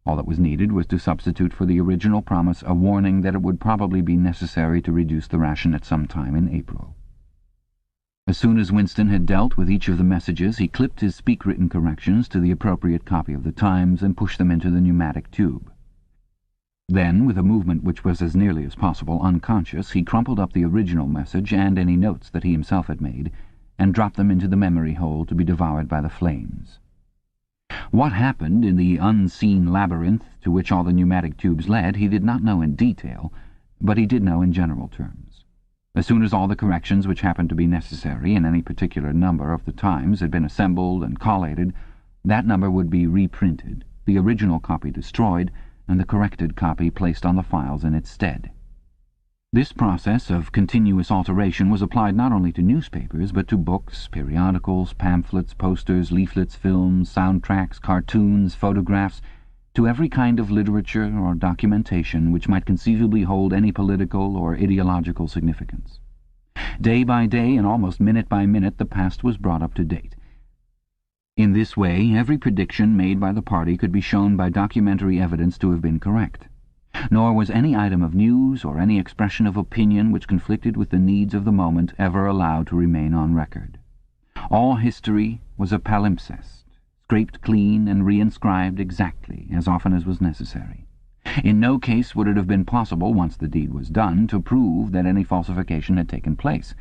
S2: All that was needed was to substitute for the original promise a warning that it would probably be necessary to reduce the ration at some time in April. As soon as Winston had dealt with each of the messages, he clipped his speak-written corrections to the appropriate copy of the Times and pushed them into the pneumatic tube. Then, with a movement which was as nearly as possible unconscious, he crumpled up the original message and any notes that he himself had made, and dropped them into the memory hole to be devoured by the flames. What happened in the unseen labyrinth to which all the pneumatic tubes led he did not know in detail, but he did know in general terms. As soon as all the corrections which happened to be necessary in any particular number of the Times had been assembled and collated, that number would be reprinted, the original copy destroyed, and the corrected copy placed on the files in its stead. This process of continuous alteration was applied not only to newspapers, but to books, periodicals, pamphlets, posters, leaflets, films, soundtracks, cartoons, photographs, to every kind of literature or documentation which might conceivably hold any political or ideological significance. Day by day and almost minute by minute the past was brought up to date. In this way every prediction made by the party could be shown by documentary evidence to have been correct. Nor was any item of news or any expression of opinion which conflicted with the needs of the moment ever allowed to remain on record. All history was a palimpsest, scraped clean and reinscribed exactly as often as was necessary. In no case would it have been possible, once the deed was done, to prove that any falsification had taken place.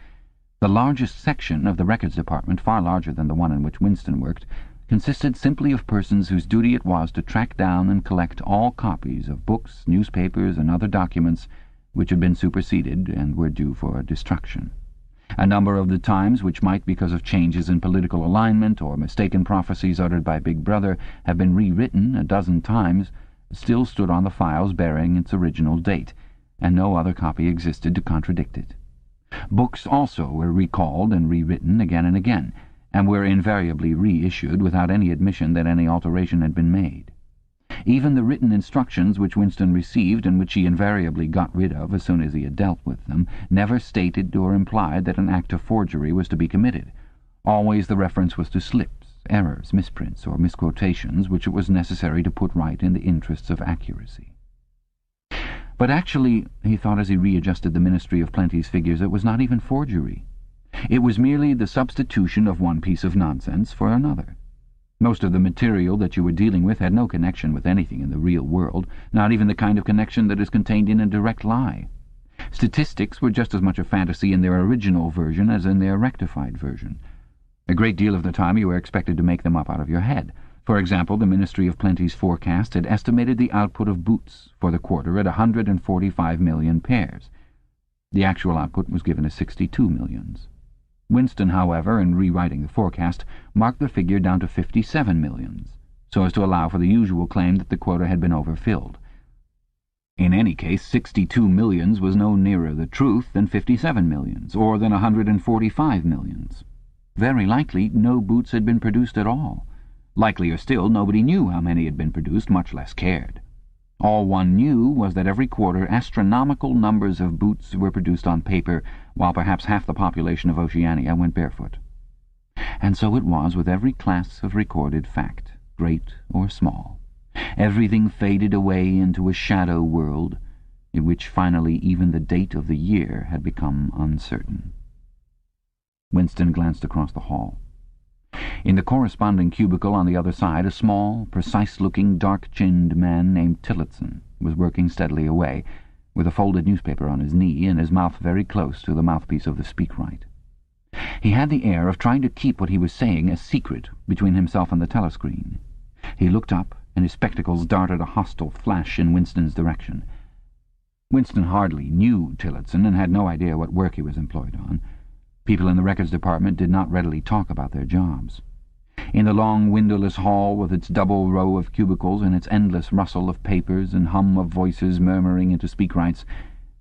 S2: The largest section of the Records Department, far larger than the one in which Winston worked, consisted simply of persons whose duty it was to track down and collect all copies of books, newspapers, and other documents which had been superseded and were due for destruction. A number of the Times which might, because of changes in political alignment or mistaken prophecies uttered by Big Brother, have been rewritten a dozen times, still stood on the files bearing its original date, and no other copy existed to contradict it. Books also were recalled and rewritten again and again, and were invariably reissued without any admission that any alteration had been made. Even the written instructions which Winston received, and which he invariably got rid of as soon as he had dealt with them, never stated or implied that an act of forgery was to be committed. Always the reference was to slips, errors, misprints, or misquotations which it was necessary to put right in the interests of accuracy. But actually, he thought as he readjusted the Ministry of Plenty's figures, it was not even forgery. It was merely the substitution of one piece of nonsense for another. Most of the material that you were dealing with had no connection with anything in the real world, not even the kind of connection that is contained in a direct lie. Statistics were just as much a fantasy in their original version as in their rectified version. A great deal of the time you were expected to make them up out of your head. For example, the Ministry of Plenty's forecast had estimated the output of boots for the quarter at 145 million pairs. The actual output was given as 62 millions. Winston, however, in rewriting the forecast, marked the figure down to 57 millions, so as to allow for the usual claim that the quota had been overfilled. In any case, 62 millions was no nearer the truth than 57 millions, or than 145 millions. Very likely no boots had been produced at all. Likelier still, nobody knew how many had been produced, much less cared. All one knew was that every quarter astronomical numbers of boots were produced on paper, while perhaps half the population of Oceania went barefoot. And so it was with every class of recorded fact, great or small. Everything faded away into a shadow world, in which finally even the date of the year had become uncertain. Winston glanced across the hall. In the corresponding cubicle on the other side, a small, precise-looking, dark-chinned man named Tillotson was working steadily away, with a folded newspaper on his knee and his mouth very close to the mouthpiece of the speakwrite. He had the air of trying to keep what he was saying a secret between himself and the telescreen. He looked up, and his spectacles darted a hostile flash in Winston's direction. Winston hardly knew Tillotson and had no idea what work he was employed on. People in the records department did not readily talk about their jobs. In the long windowless hall, with its double row of cubicles and its endless rustle of papers and hum of voices murmuring into speakwrites,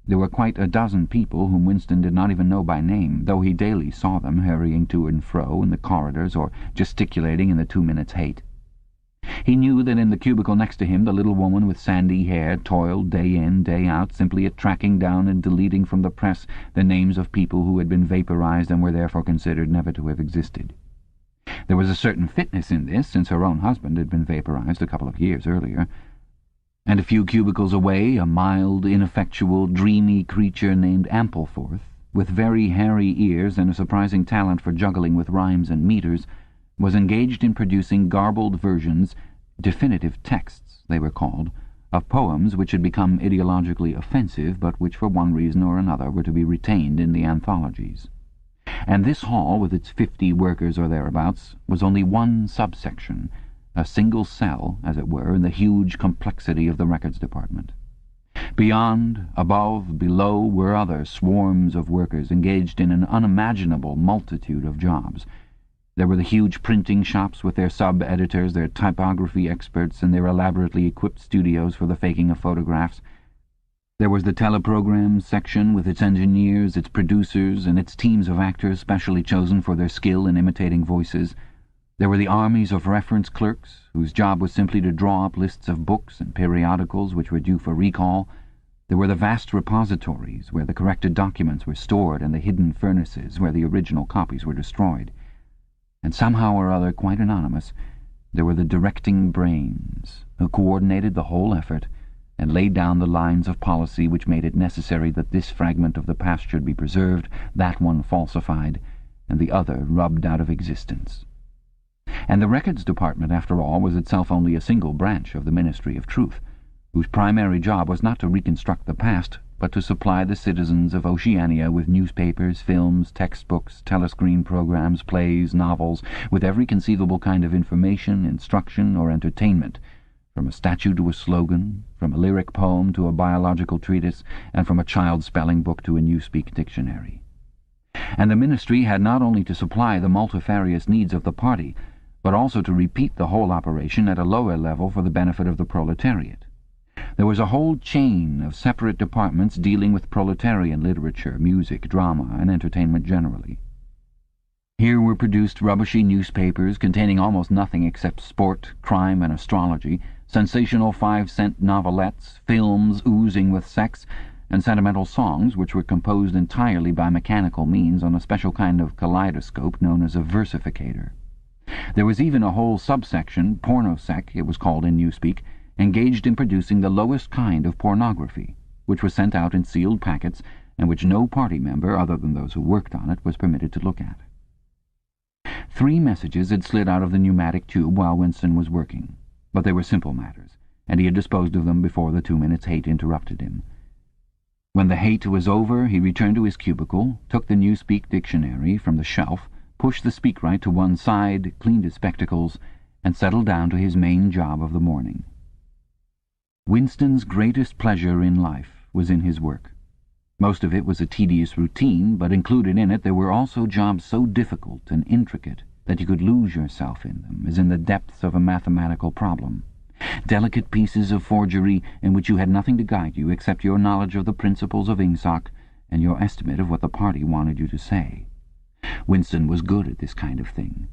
S2: there were quite a dozen people whom Winston did not even know by name, though he daily saw them hurrying to and fro in the corridors or gesticulating in the 2 minutes hate. He knew that in the cubicle next to him the little woman with sandy hair toiled day in, day out, simply at tracking down and deleting from the press the names of people who had been vaporized and were therefore considered never to have existed. There was a certain fitness in this, since her own husband had been vaporized a couple of years earlier. And a few cubicles away, a mild, ineffectual, dreamy creature named Ampleforth, with very hairy ears and a surprising talent for juggling with rhymes and meters, was engaged in producing garbled versions, definitive texts they were called, of poems which had become ideologically offensive, but which for one reason or another were to be retained in the anthologies. And this hall, with its 50 workers or thereabouts, was only one subsection, a single cell, as it were, in the huge complexity of the records department. Beyond, above, below were other swarms of workers engaged in an unimaginable multitude of jobs. There were the huge printing shops with their sub-editors, their typography experts, and their elaborately equipped studios for the faking of photographs. There was the teleprogram section with its engineers, its producers, and its teams of actors specially chosen for their skill in imitating voices. There were the armies of reference clerks, whose job was simply to draw up lists of books and periodicals which were due for recall. There were the vast repositories where the corrected documents were stored and the hidden furnaces where the original copies were destroyed. And somehow or other, quite anonymous, there were the directing brains who coordinated the whole effort and laid down the lines of policy which made it necessary that this fragment of the past should be preserved, that one falsified, and the other rubbed out of existence. And the records department, after all, was itself only a single branch of the Ministry of Truth, whose primary job was not to reconstruct the past, but to supply the citizens of Oceania with newspapers, films, textbooks, telescreen programs, plays, novels, with every conceivable kind of information, instruction, or entertainment, from a statue to a slogan, from a lyric poem to a biological treatise, and from a child's spelling book to a Newspeak dictionary. And the ministry had not only to supply the multifarious needs of the party, but also to repeat the whole operation at a lower level for the benefit of the proletariat. There was a whole chain of separate departments dealing with proletarian literature, music, drama, and entertainment generally. Here were produced rubbishy newspapers containing almost nothing except sport, crime, and astrology, sensational 5-cent novelettes, films oozing with sex, and sentimental songs which were composed entirely by mechanical means on a special kind of kaleidoscope known as a versificator. There was even a whole subsection, pornosec it was called in Newspeak, engaged in producing the lowest kind of pornography, which was sent out in sealed packets and which no party member, other than those who worked on it, was permitted to look at. 3 messages had slid out of the pneumatic tube while Winston was working, but they were simple matters, and he had disposed of them before the 2 minutes' hate interrupted him. When the hate was over, he returned to his cubicle, took the Newspeak dictionary from the shelf, pushed the speakwrite to one side, cleaned his spectacles, and settled down to his main job of the morning. Winston's greatest pleasure in life was in his work. Most of it was a tedious routine, but included in it there were also jobs so difficult and intricate that you could lose yourself in them, as in the depths of a mathematical problem. Delicate pieces of forgery in which you had nothing to guide you except your knowledge of the principles of Ingsoc and your estimate of what the party wanted you to say. Winston was good at this kind of thing.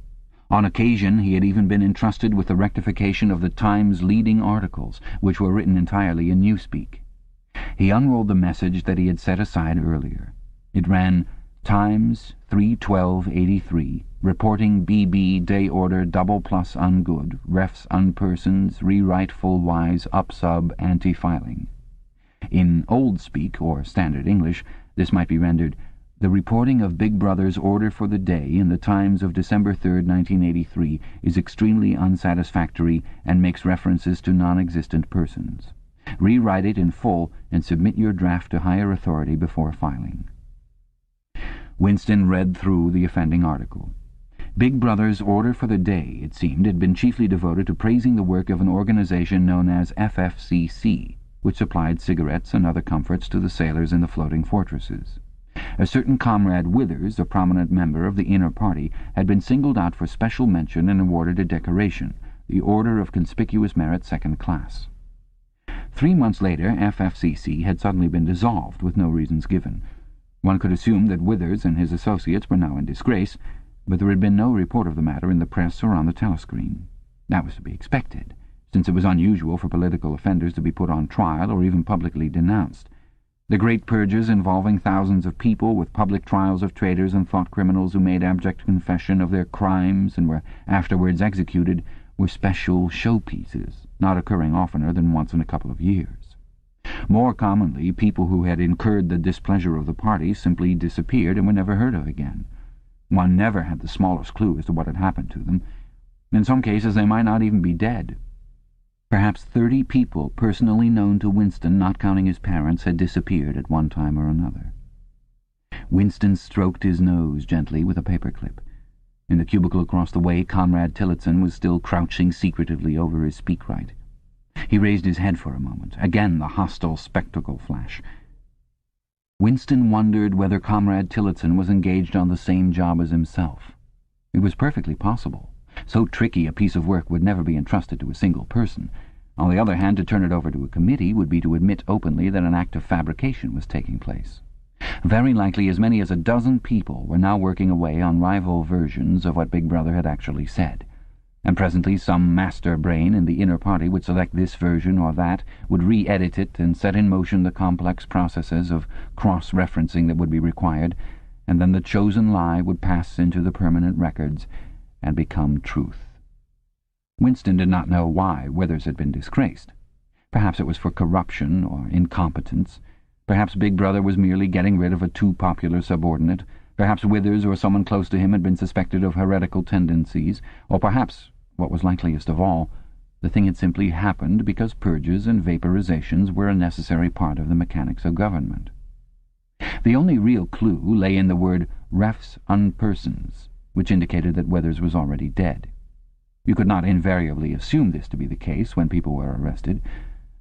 S2: On occasion he had even been entrusted with the rectification of the Times' leading articles, which were written entirely in Newspeak. He unrolled the message that he had set aside earlier. It ran, Times, 3/12/83, reporting BB day order double plus ungood, refs unpersons, rewrite full wise, up sub, anti-filing. In old speak, or standard English, this might be rendered, the reporting of Big Brother's order for the day in the Times of December 3rd, 1983, is extremely unsatisfactory and makes references to non-existent persons. Rewrite it in full and submit your draft to higher authority before filing. Winston read through the offending article. Big Brother's order for the day, it seemed, had been chiefly devoted to praising the work of an organization known as FFCC, which supplied cigarettes and other comforts to the sailors in the floating fortresses. A certain Comrade Withers, a prominent member of the inner party, had been singled out for special mention and awarded a decoration, the Order of Conspicuous Merit Second Class. 3 months later, FFCC had suddenly been dissolved, with no reasons given. One could assume that Withers and his associates were now in disgrace, but there had been no report of the matter in the press or on the telescreen. That was to be expected, since it was unusual for political offenders to be put on trial or even publicly denounced. The great purges involving thousands of people, with public trials of traitors and thought criminals who made abject confession of their crimes and were afterwards executed, were special showpieces, not occurring oftener than once in a couple of years. More commonly, people who had incurred the displeasure of the party simply disappeared and were never heard of again. One never had the smallest clue as to what had happened to them. In some cases they might not even be dead. Perhaps 30 people personally known to Winston, not counting his parents, had disappeared at one time or another. Winston stroked his nose gently with a paperclip. In the cubicle across the way, Comrade Tillotson was still crouching secretively over his speakwrite. He raised his head for a moment. Again the hostile spectacle flash. Winston wondered whether Comrade Tillotson was engaged on the same job as himself. It was perfectly possible. So tricky a piece of work would never be entrusted to a single person. On the other hand, to turn it over to a committee would be to admit openly that an act of fabrication was taking place. Very likely as many as a dozen people were now working away on rival versions of what Big Brother had actually said. And presently some master brain in the inner party would select this version or that, would re-edit it and set in motion the complex processes of cross-referencing that would be required, and then the chosen lie would pass into the permanent records and become truth. Winston did not know why Withers had been disgraced. Perhaps it was for corruption or incompetence. Perhaps Big Brother was merely getting rid of a too popular subordinate. Perhaps Withers or someone close to him had been suspected of heretical tendencies. Or perhaps, what was likeliest of all, the thing had simply happened because purges and vaporizations were a necessary part of the mechanics of government. The only real clue lay in the word refs unpersons, which indicated that Withers was already dead. You could not invariably assume this to be the case when people were arrested.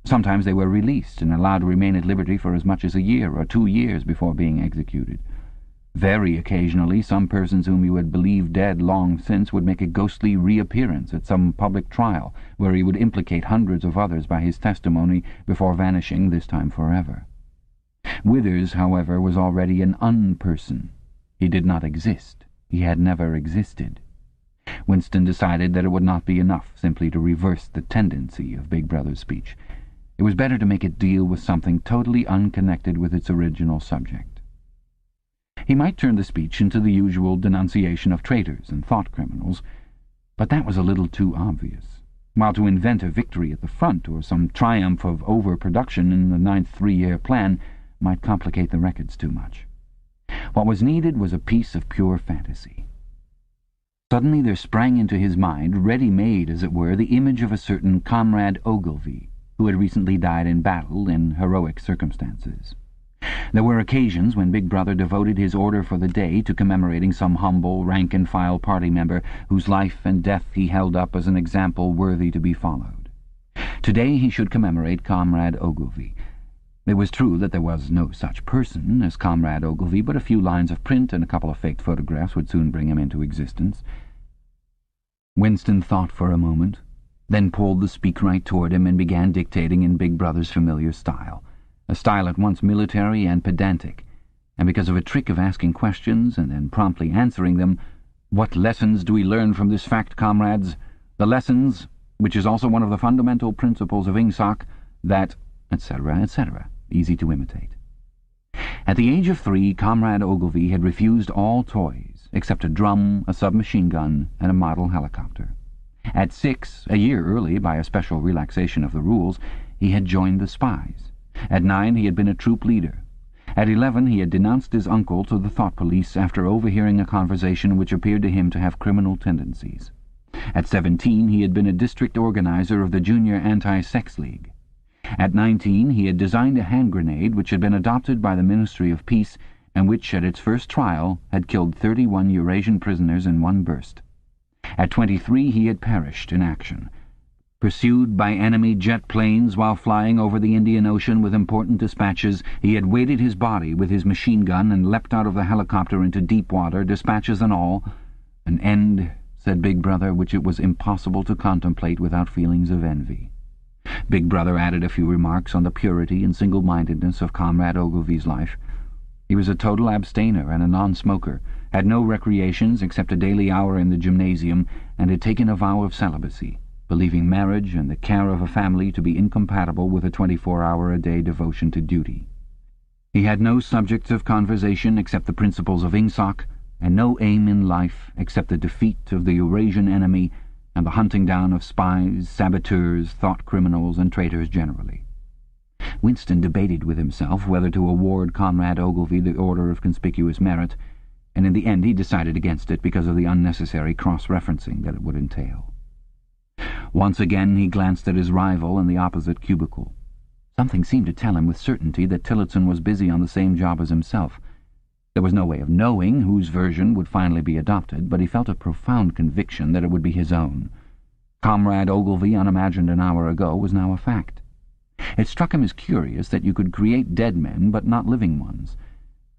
S2: Sometimes they were released and allowed to remain at liberty for as much as a year or 2 years before being executed. Very occasionally, some persons whom you had believed dead long since would make a ghostly reappearance at some public trial, where he would implicate hundreds of others by his testimony before vanishing, this time forever. Withers, however, was already an unperson. He did not exist. He had never existed. Winston decided that it would not be enough simply to reverse the tendency of Big Brother's speech. It was better to make it deal with something totally unconnected with its original subject. He might turn the speech into the usual denunciation of traitors and thought criminals, but that was a little too obvious, while to invent a victory at the front or some triumph of overproduction in the 9th three-year plan might complicate the records too much. What was needed was a piece of pure fantasy. Suddenly there sprang into his mind, ready-made as it were, the image of a certain Comrade Ogilvy, who had recently died in battle in heroic circumstances. There were occasions when Big Brother devoted his order for the day to commemorating some humble, rank-and-file party member whose life and death he held up as an example worthy to be followed. Today he should commemorate Comrade Ogilvy. It was true that there was no such person as Comrade Ogilvy, but a few lines of print and a couple of faked photographs would soon bring him into existence. Winston thought for a moment, then pulled the speakwrite toward him and began dictating in Big Brother's familiar style, a style at once military and pedantic, and because of a trick of asking questions and then promptly answering them, "What lessons do we learn from this fact, comrades? The lessons, which is also one of the fundamental principles of Ingsoc, that," etc., etc., easy to imitate. At the age of 3, Comrade Ogilvy had refused all toys, except a drum, a submachine gun, and a model helicopter. At 6, a year early by a special relaxation of the rules, he had joined the spies. At 9, he had been a troop leader. At 11, he had denounced his uncle to the thought police after overhearing a conversation which appeared to him to have criminal tendencies. At 17, he had been a district organizer of the Junior Anti-Sex League. At 19, he had designed a hand grenade which had been adopted by the Ministry of Peace and which, at its first trial, had killed 31 Eurasian prisoners in one burst. At 23, he had perished in action. Pursued by enemy jet planes while flying over the Indian Ocean with important dispatches, he had weighted his body with his machine gun and leapt out of the helicopter into deep water, dispatches and all. An end, said Big Brother, which it was impossible to contemplate without feelings of envy. Big Brother added a few remarks on the purity and single-mindedness of Comrade Ogilvy's life. He was a total abstainer and a non-smoker, had no recreations except a daily hour in the gymnasium, and had taken a vow of celibacy, believing marriage and the care of a family to be incompatible with a 24-hour-a-day devotion to duty. He had no subjects of conversation except the principles of Ingsoc, and no aim in life except the defeat of the Eurasian enemy and the hunting down of spies, saboteurs, thought criminals, and traitors generally. Winston debated with himself whether to award Comrade Ogilvy the Order of Conspicuous Merit, and in the end he decided against it because of the unnecessary cross-referencing that it would entail. Once again he glanced at his rival in the opposite cubicle. Something seemed to tell him with certainty that Tillotson was busy on the same job as himself. There was no way of knowing whose version would finally be adopted, but he felt a profound conviction that it would be his own. Comrade Ogilvy, unimagined an hour ago, was now a fact. It struck him as curious that you could create dead men but not living ones.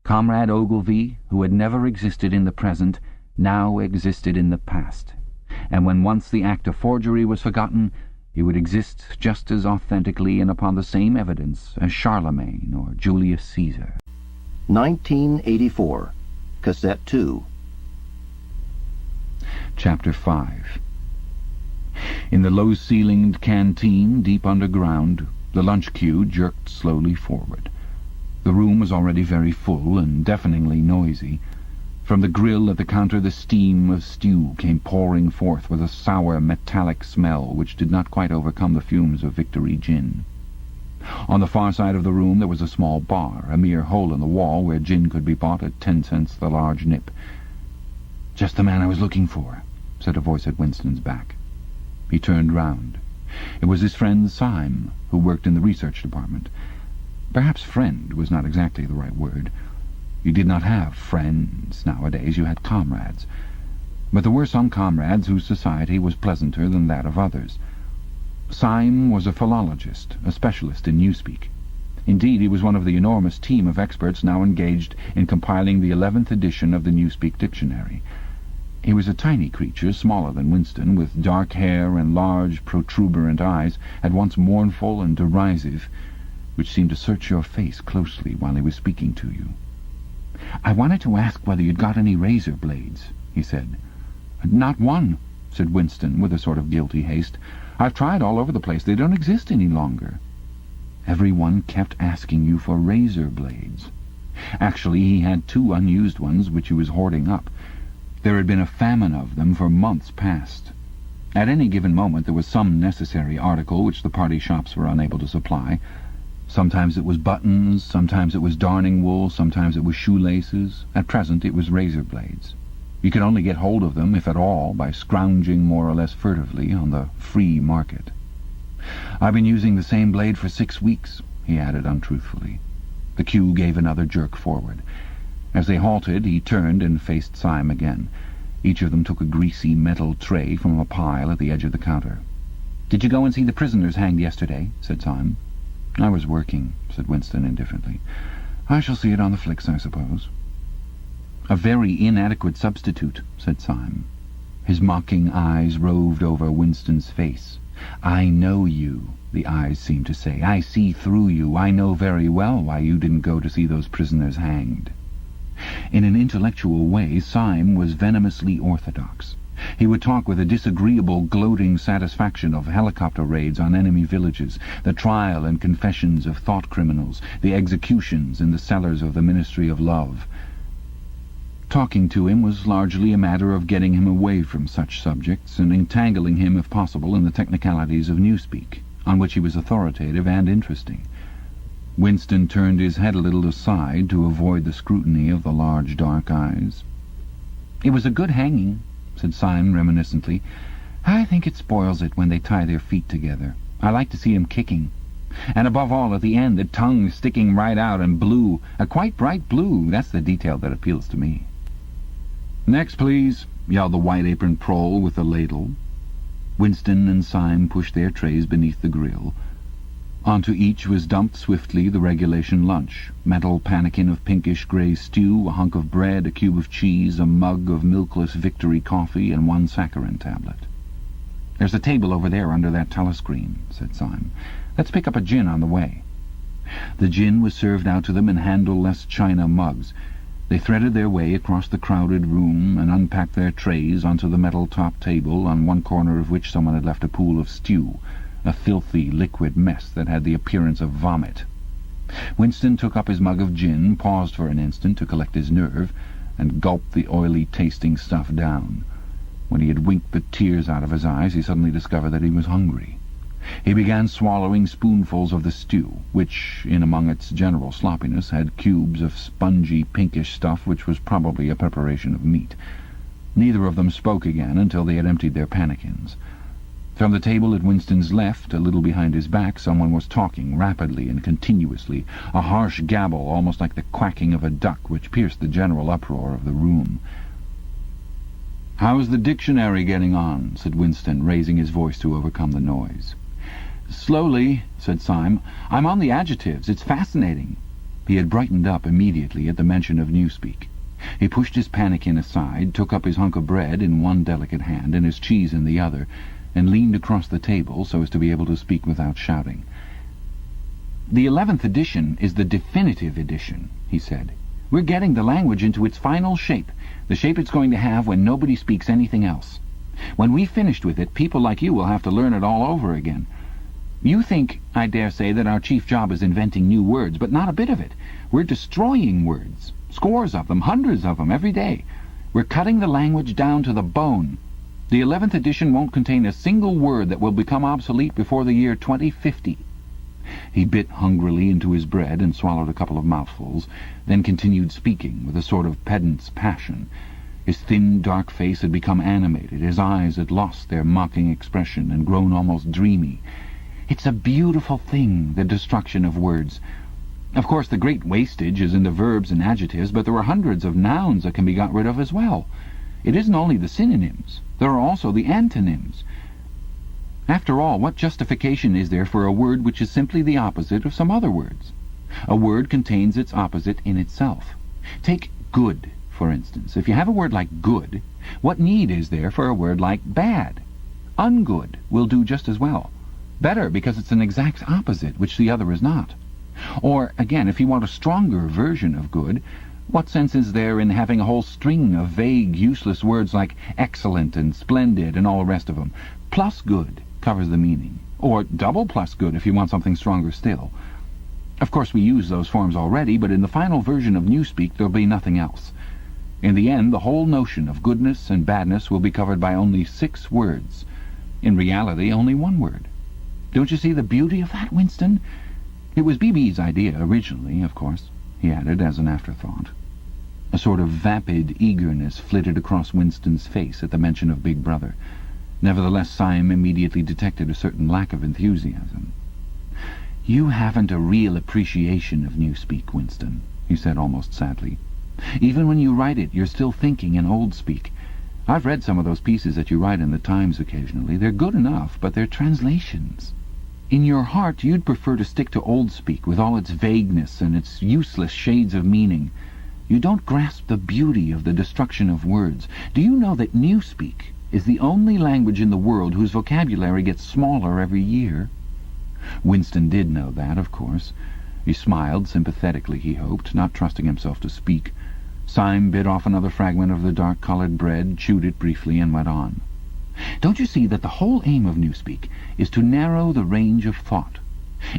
S2: Comrade Ogilvy, who had never existed in the present, now existed in the past, and when once the act of forgery was forgotten, he would exist just as authentically and upon the same evidence as Charlemagne or Julius Caesar.
S1: 1984, Cassette 2.
S2: Chapter 5. In the low-ceilinged canteen deep underground, the lunch queue jerked slowly forward. The room was already very full and deafeningly noisy. From the grill at the counter the steam of stew came pouring forth with a sour, metallic smell which did not quite overcome the fumes of Victory gin. On the far side of the room there was a small bar, a mere hole in the wall where gin could be bought at 10 cents the large nip. "Just the man I was looking for," said a voice at Winston's back. He turned round. It was his friend Syme, who worked in the research department. Perhaps friend was not exactly the right word. You did not have friends nowadays, you had comrades. But there were some comrades whose society was pleasanter than that of others. Syme was a philologist, a specialist in newspeak. Indeed, he was one of the enormous team of experts now engaged in compiling the 11th edition of the Newspeak Dictionary. He was a tiny creature, smaller than Winston, with dark hair and large, protuberant eyes, at once mournful and derisive, which seemed to search your face closely while he was speaking to you. "I wanted to ask whether you'd got any razor blades," he said. "Not one," said Winston, with a sort of guilty haste. "I've tried all over the place. They don't exist any longer." "Everyone kept asking you for razor blades." Actually, he had 2 unused ones which he was hoarding up. There had been a famine of them for months past. At any given moment there was some necessary article which the party shops were unable to supply. Sometimes it was buttons, sometimes it was darning wool, sometimes it was shoelaces. At present it was razor blades. You could only get hold of them, if at all, by scrounging more or less furtively on the free market. "I've been using the same blade for 6 weeks, he added untruthfully. The queue gave another jerk forward. As they halted, he turned and faced Syme again. Each of them took a greasy metal tray from a pile at the edge of the counter. "Did you go and see the prisoners hanged yesterday?" said Syme. "I was working," said Winston indifferently. "I shall see it on the flicks, I suppose." "A very inadequate substitute," said Syme. His mocking eyes roved over Winston's face. "I know you," the eyes seemed to say. "I see through you. I know very well why you didn't go to see those prisoners hanged." In an intellectual way, Syme was venomously orthodox. He would talk with a disagreeable, gloating satisfaction of helicopter raids on enemy villages, the trial and confessions of thought criminals, the executions in the cellars of the Ministry of Love. Talking to him was largely a matter of getting him away from such subjects and entangling him, if possible, in the technicalities of newspeak, on which he was authoritative and interesting. Winston turned his head a little aside to avoid the scrutiny of the large dark eyes. "It was a good hanging," said Syme reminiscently. "I think it spoils it when they tie their feet together. I like to see them kicking. And above all, at the end, the tongue sticking right out and blue, a quite bright blue. That's the detail that appeals to me." "Next, please," yelled the white-aproned prole with the ladle. Winston and Syme pushed their trays beneath the grill. Onto each was dumped swiftly the regulation lunch: metal pannikin of pinkish-grey stew, a hunk of bread, a cube of cheese, a mug of milkless Victory coffee, and 1 saccharin tablet. "There's a table over there under that telescreen," said Syme. "Let's pick up a gin on the way." The gin was served out to them in handleless china mugs. They threaded their way across the crowded room and unpacked their trays onto the metal-top table, on one corner of which someone had left a pool of stew, a filthy liquid mess that had the appearance of vomit. Winston took up his mug of gin, paused for an instant to collect his nerve, and gulped the oily-tasting stuff down. When he had winked the tears out of his eyes, he suddenly discovered that he was hungry. He began swallowing spoonfuls of the stew, which, in among its general sloppiness, had cubes of spongy pinkish stuff which was probably a preparation of meat. Neither of them spoke again until they had emptied their pannikins. From the table at Winston's left, a little behind his back, someone was talking rapidly and continuously, a harsh gabble almost like the quacking of a duck, which pierced the general uproar of the room. "How's the dictionary getting on?" said Winston, raising his voice to overcome the noise. "Slowly," said Syme. "I'm on the adjectives. It's fascinating." He had brightened up immediately at the mention of newspeak. He pushed his pannikin aside, took up his hunk of bread in one delicate hand and his cheese in the other, and leaned across the table so as to be able to speak without shouting. "The 11th edition is the definitive edition," he said. "We're getting the language into its final shape, the shape it's going to have when nobody speaks anything else. When we've finished with it, people like you will have to learn it all over again. You think, I dare say, that our chief job is inventing new words, but not a bit of it. We're destroying words, scores of them, hundreds of them, every day. We're cutting the language down to the bone. The 11th edition won't contain a single word that will become obsolete before the year 2050. He bit hungrily into his bread and swallowed a couple of mouthfuls, then continued speaking with a sort of pedant's passion. His thin, dark face had become animated. His eyes had lost their mocking expression and grown almost dreamy. "It's a beautiful thing, the destruction of words. Of course, the great wastage is in the verbs and adjectives, but there are hundreds of nouns that can be got rid of as well. It isn't only the synonyms. There are also the antonyms. After all, what justification is there for a word which is simply the opposite of some other words? A word contains its opposite in itself. Take good, for instance. If you have a word like good, what need is there for a word like bad? Ungood will do just as well. Better, because it's an exact opposite, which the other is not. Or, again, if you want a stronger version of good, What sense is there in having a whole string of vague, useless words like excellent and splendid and all the rest of them? Plus good covers the meaning, or double plus good if you want something stronger still. Of course we use those forms already, but in the final version of Newspeak there'll be nothing else. In the end, the whole notion of goodness and badness will be covered by only 6 words. In reality, only 1 word. Don't you see the beauty of that, Winston? It was B.B.'s idea originally, of course, he added as an afterthought. A sort of vapid eagerness flitted across Winston's face at the mention of Big Brother. Nevertheless, Syme immediately detected a certain lack of enthusiasm. "You haven't a real appreciation of Newspeak, Winston," he said almost sadly. "Even when you write it, you're still thinking in old speak. I've read some of those pieces that you write in the Times occasionally. They're good enough, but they're translations. In your heart, you'd prefer to stick to old speak with all its vagueness and its useless shades of meaning. You don't grasp the beauty of the destruction of words. Do you know that Newspeak is the only language in the world whose vocabulary gets smaller every year?" Winston did know that, of course. He smiled sympathetically, he hoped, not trusting himself to speak. Syme bit off another fragment of the dark-coloured bread, chewed it briefly, and went on. "Don't you see that the whole aim of Newspeak is to narrow the range of thought?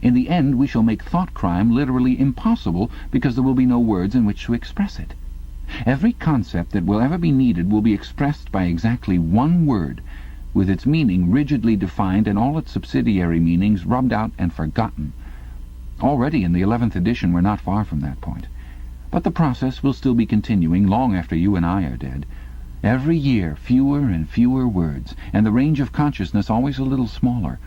S2: In the end we shall make thought crime literally impossible because there will be no words in which to express it. Every concept that will ever be needed will be expressed by exactly 1 word, with its meaning rigidly defined and all its subsidiary meanings rubbed out and forgotten. Already in the 11th edition we're not far from that point. But the process will still be continuing long after you and I are dead. Every year fewer and fewer words, and the range of consciousness always a little smaller.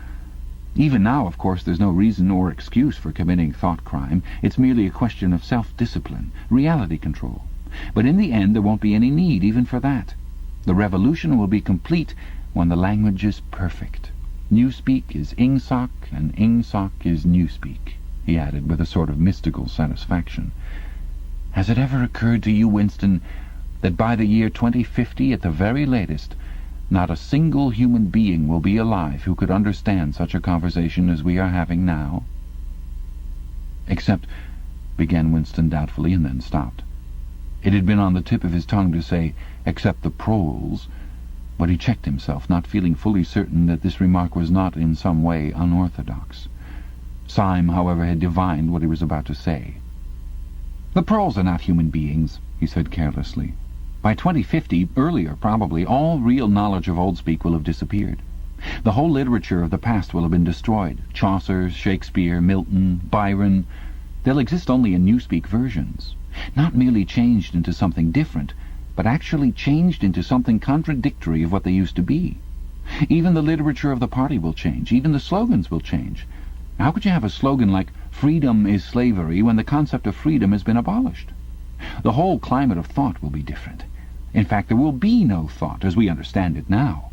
S2: Even now, of course, there's no reason or excuse for committing thought crime. It's merely a question of self-discipline, reality control. But in the end there won't be any need even for that. The revolution will be complete when the language is perfect. Newspeak is Ingsoc, and Ingsoc is Newspeak," he added with a sort of mystical satisfaction. "Has it ever occurred to you, Winston, that by the year 2050 at the very latest, not a single human being will be alive who could understand such a conversation as we are having now?" "Except—" began Winston doubtfully, and then stopped. It had been on the tip of his tongue to say, "except the proles," but he checked himself, not feeling fully certain that this remark was not in some way unorthodox. Syme, however, had divined what he was about to say. "The proles are not human beings," he said carelessly. "By 2050, earlier probably, all real knowledge of old speak will have disappeared. The whole literature of the past will have been destroyed. Chaucer, Shakespeare, Milton, Byron. They'll exist only in Newspeak versions. Not merely changed into something different, but actually changed into something contradictory of what they used to be. Even the literature of the party will change. Even the slogans will change. How could you have a slogan like 'Freedom is slavery' when the concept of freedom has been abolished? The whole climate of thought will be different. In fact, there will be no thought as we understand it now.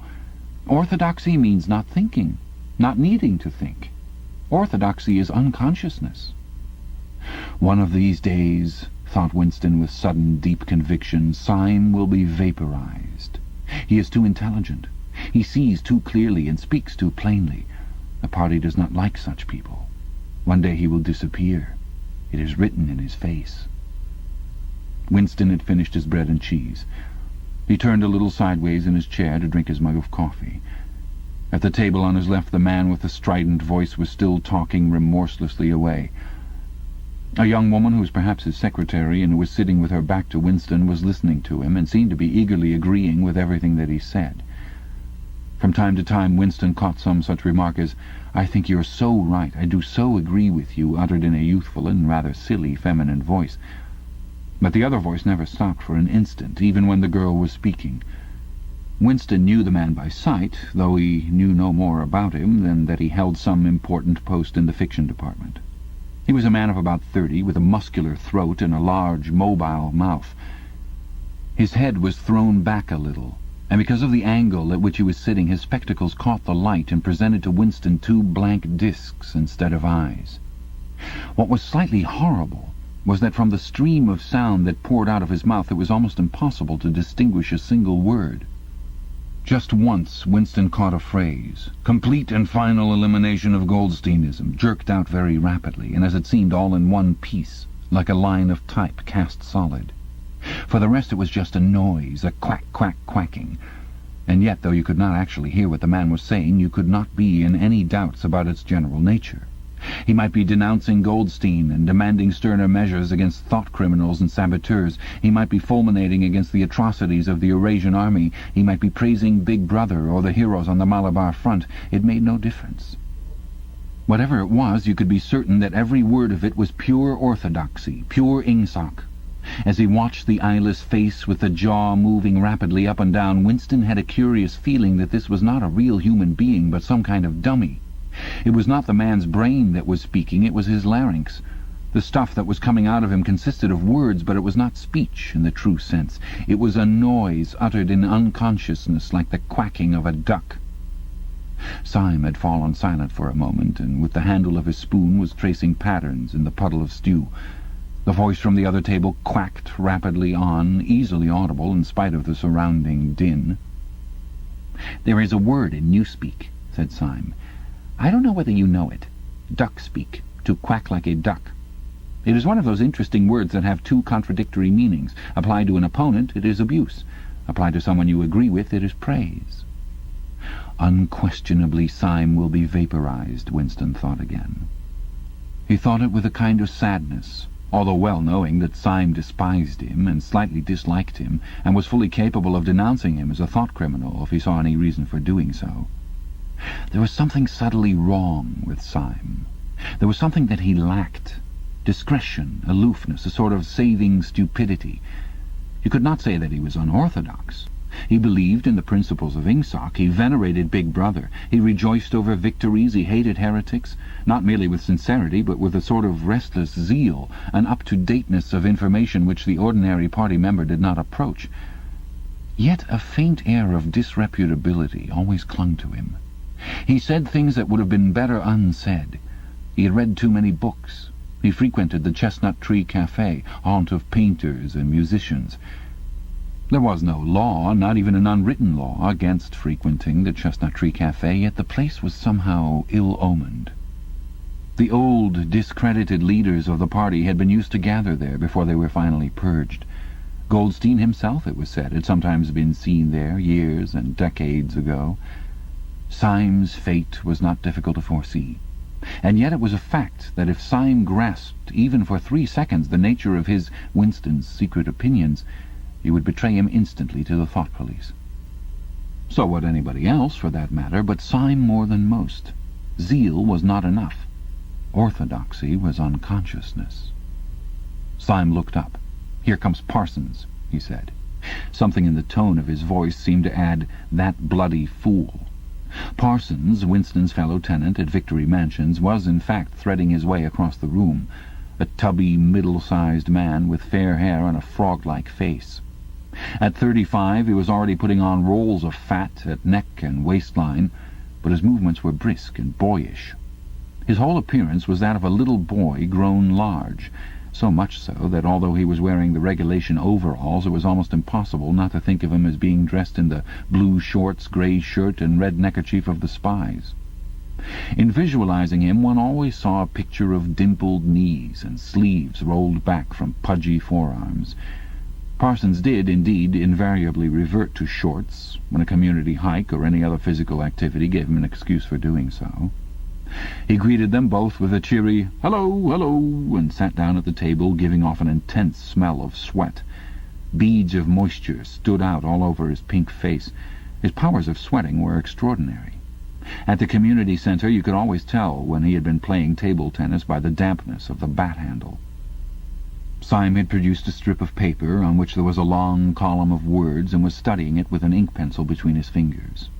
S2: Orthodoxy means not thinking, not needing to think. Orthodoxy is unconsciousness." One of these days, thought Winston with sudden deep conviction, Syme will be vaporized. He is too intelligent. He sees too clearly and speaks too plainly. The party does not like such people. One day he will disappear. It is written in his face. Winston had finished his bread and cheese. He turned a little sideways in his chair to drink his mug of coffee. At the table on his left the man with the strident voice was still talking remorselessly away. A young woman who was perhaps his secretary and who was sitting with her back to Winston was listening to him and seemed to be eagerly agreeing with everything that he said. From time to time Winston caught some such remark as, "I think you're so right, I do so agree with you," uttered in a youthful and rather silly feminine voice. But the other voice never stopped for an instant, even when the girl was speaking. Winston knew the man by sight, though he knew no more about him than that he held some important post in the fiction department. He was a man of about 30, with a muscular throat and a large, mobile mouth. His head was thrown back a little, and because of the angle at which he was sitting, his spectacles caught the light and presented to Winston 2 blank discs instead of eyes. What was slightly horrible was that from the stream of sound that poured out of his mouth it was almost impossible to distinguish a single word. Just once Winston caught a phrase, "complete and final elimination of Goldsteinism," jerked out very rapidly, and as it seemed all in one piece, like a line of type cast solid. For the rest it was just a noise, a quack, quack, quacking. And yet, though you could not actually hear what the man was saying, you could not be in any doubts about its general nature. He might be denouncing Goldstein and demanding sterner measures against thought criminals and saboteurs. He might be fulminating against the atrocities of the Eurasian army. He might be praising Big Brother or the heroes on the Malabar front. It made no difference. Whatever it was, you could be certain that every word of it was pure orthodoxy, pure ingsoc. As he watched the eyeless face with the jaw moving rapidly up and down, Winston had a curious feeling that this was not a real human being, but some kind of dummy. It was not the man's brain that was speaking, it was his larynx. The stuff that was coming out of him consisted of words, but it was not speech in the true sense. It was a noise uttered in unconsciousness, like the quacking of a duck. Syme had fallen silent for a moment, and with the handle of his spoon was tracing patterns in the puddle of stew. The voice from the other table quacked rapidly on, easily audible in spite of the surrounding din. "There is a word in Newspeak," said Syme. "I don't know whether you know it. Duck-speak, to quack like a duck. It is one of those interesting words that have two contradictory meanings. Applied to an opponent, it is abuse. Applied to someone you agree with, it is praise." Unquestionably, Syme will be vaporized, Winston thought again. He thought it with a kind of sadness, although well knowing that Syme despised him and slightly disliked him, and was fully capable of denouncing him as a thought criminal if he saw any reason for doing so. There was something subtly wrong with Syme. There was something that he lacked. Discretion, aloofness, a sort of saving stupidity. You could not say that he was unorthodox. He believed in the principles of ingsoc. He venerated Big Brother. He rejoiced over victories. He hated heretics, not merely with sincerity, but with a sort of restless zeal, an up-to-dateness of information which the ordinary party member did not approach. Yet a faint air of disreputability always clung to him. He said things that would have been better unsaid. He had read too many books. He frequented the Chestnut Tree Café, haunt of painters and musicians. There was no law, not even an unwritten law, against frequenting the Chestnut Tree Café, yet the place was somehow ill-omened. The old, discredited leaders of the party had been used to gather there before they were finally purged. Goldstein himself, it was said, had sometimes been seen there years and decades ago. Syme's fate was not difficult to foresee. And yet it was a fact that if Syme grasped, even for 3 seconds, the nature of his, Winston's, secret opinions, he would betray him instantly to the thought police. So would anybody else, for that matter, but Syme more than most. Zeal was not enough. Orthodoxy was unconsciousness. Syme looked up. "Here comes Parsons," he said. Something in the tone of his voice seemed to add, "that bloody fool." Parsons, Winston's fellow tenant at Victory Mansions, was in fact threading his way across the room, a tubby, middle-sized man with fair hair and a frog-like face. At 35 he was already putting on rolls of fat at neck and waistline, but his movements were brisk and boyish. His whole appearance was that of a little boy grown large, so much so that although he was wearing the regulation overalls, it was almost impossible not to think of him as being dressed in the blue shorts, grey shirt, and red neckerchief of the spies. In visualizing him, one always saw a picture of dimpled knees and sleeves rolled back from pudgy forearms. Parsons did, indeed, invariably revert to shorts when a community hike or any other physical activity gave him an excuse for doing so. He greeted them both with a cheery "Hello, hello," and sat down at the table, giving off an intense smell of sweat. Beads of moisture stood out all over his pink face. His powers of sweating were extraordinary. At the community centre you could always tell when he had been playing table tennis by the dampness of the bat handle. Syme had produced a strip of paper on which there was a long column of words and was studying it with an ink pencil between his fingers.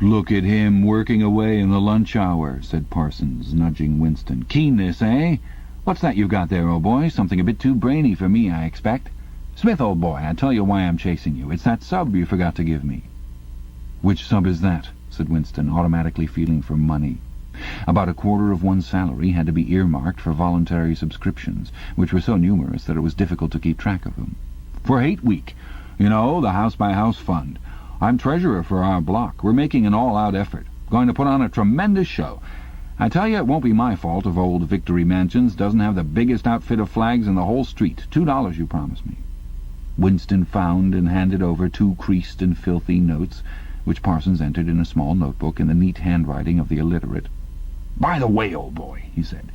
S2: "Look at him working away in the lunch hour," said Parsons, nudging Winston. "Keenness, eh? What's that you've got there, old boy? Something a bit too brainy for me, I expect. Smith, old boy, I tell you why I'm chasing you. It's that sub you forgot to give me." "Which sub is that?" said Winston, automatically feeling for money. About a quarter of one's salary had to be earmarked for voluntary subscriptions, which were so numerous that it was difficult to keep track of them. "For Hate Week. You know, the house-by-house fund. I'm treasurer for our block. We're making an all-out effort. Going to put on a tremendous show. I tell you, it won't be my fault if old Victory Mansions doesn't have the biggest outfit of flags in the whole street. $2 you promised me." Winston found and handed over 2 creased and filthy notes, which Parsons entered in a small notebook in the neat handwriting of the illiterate. "By the way, old boy," he said,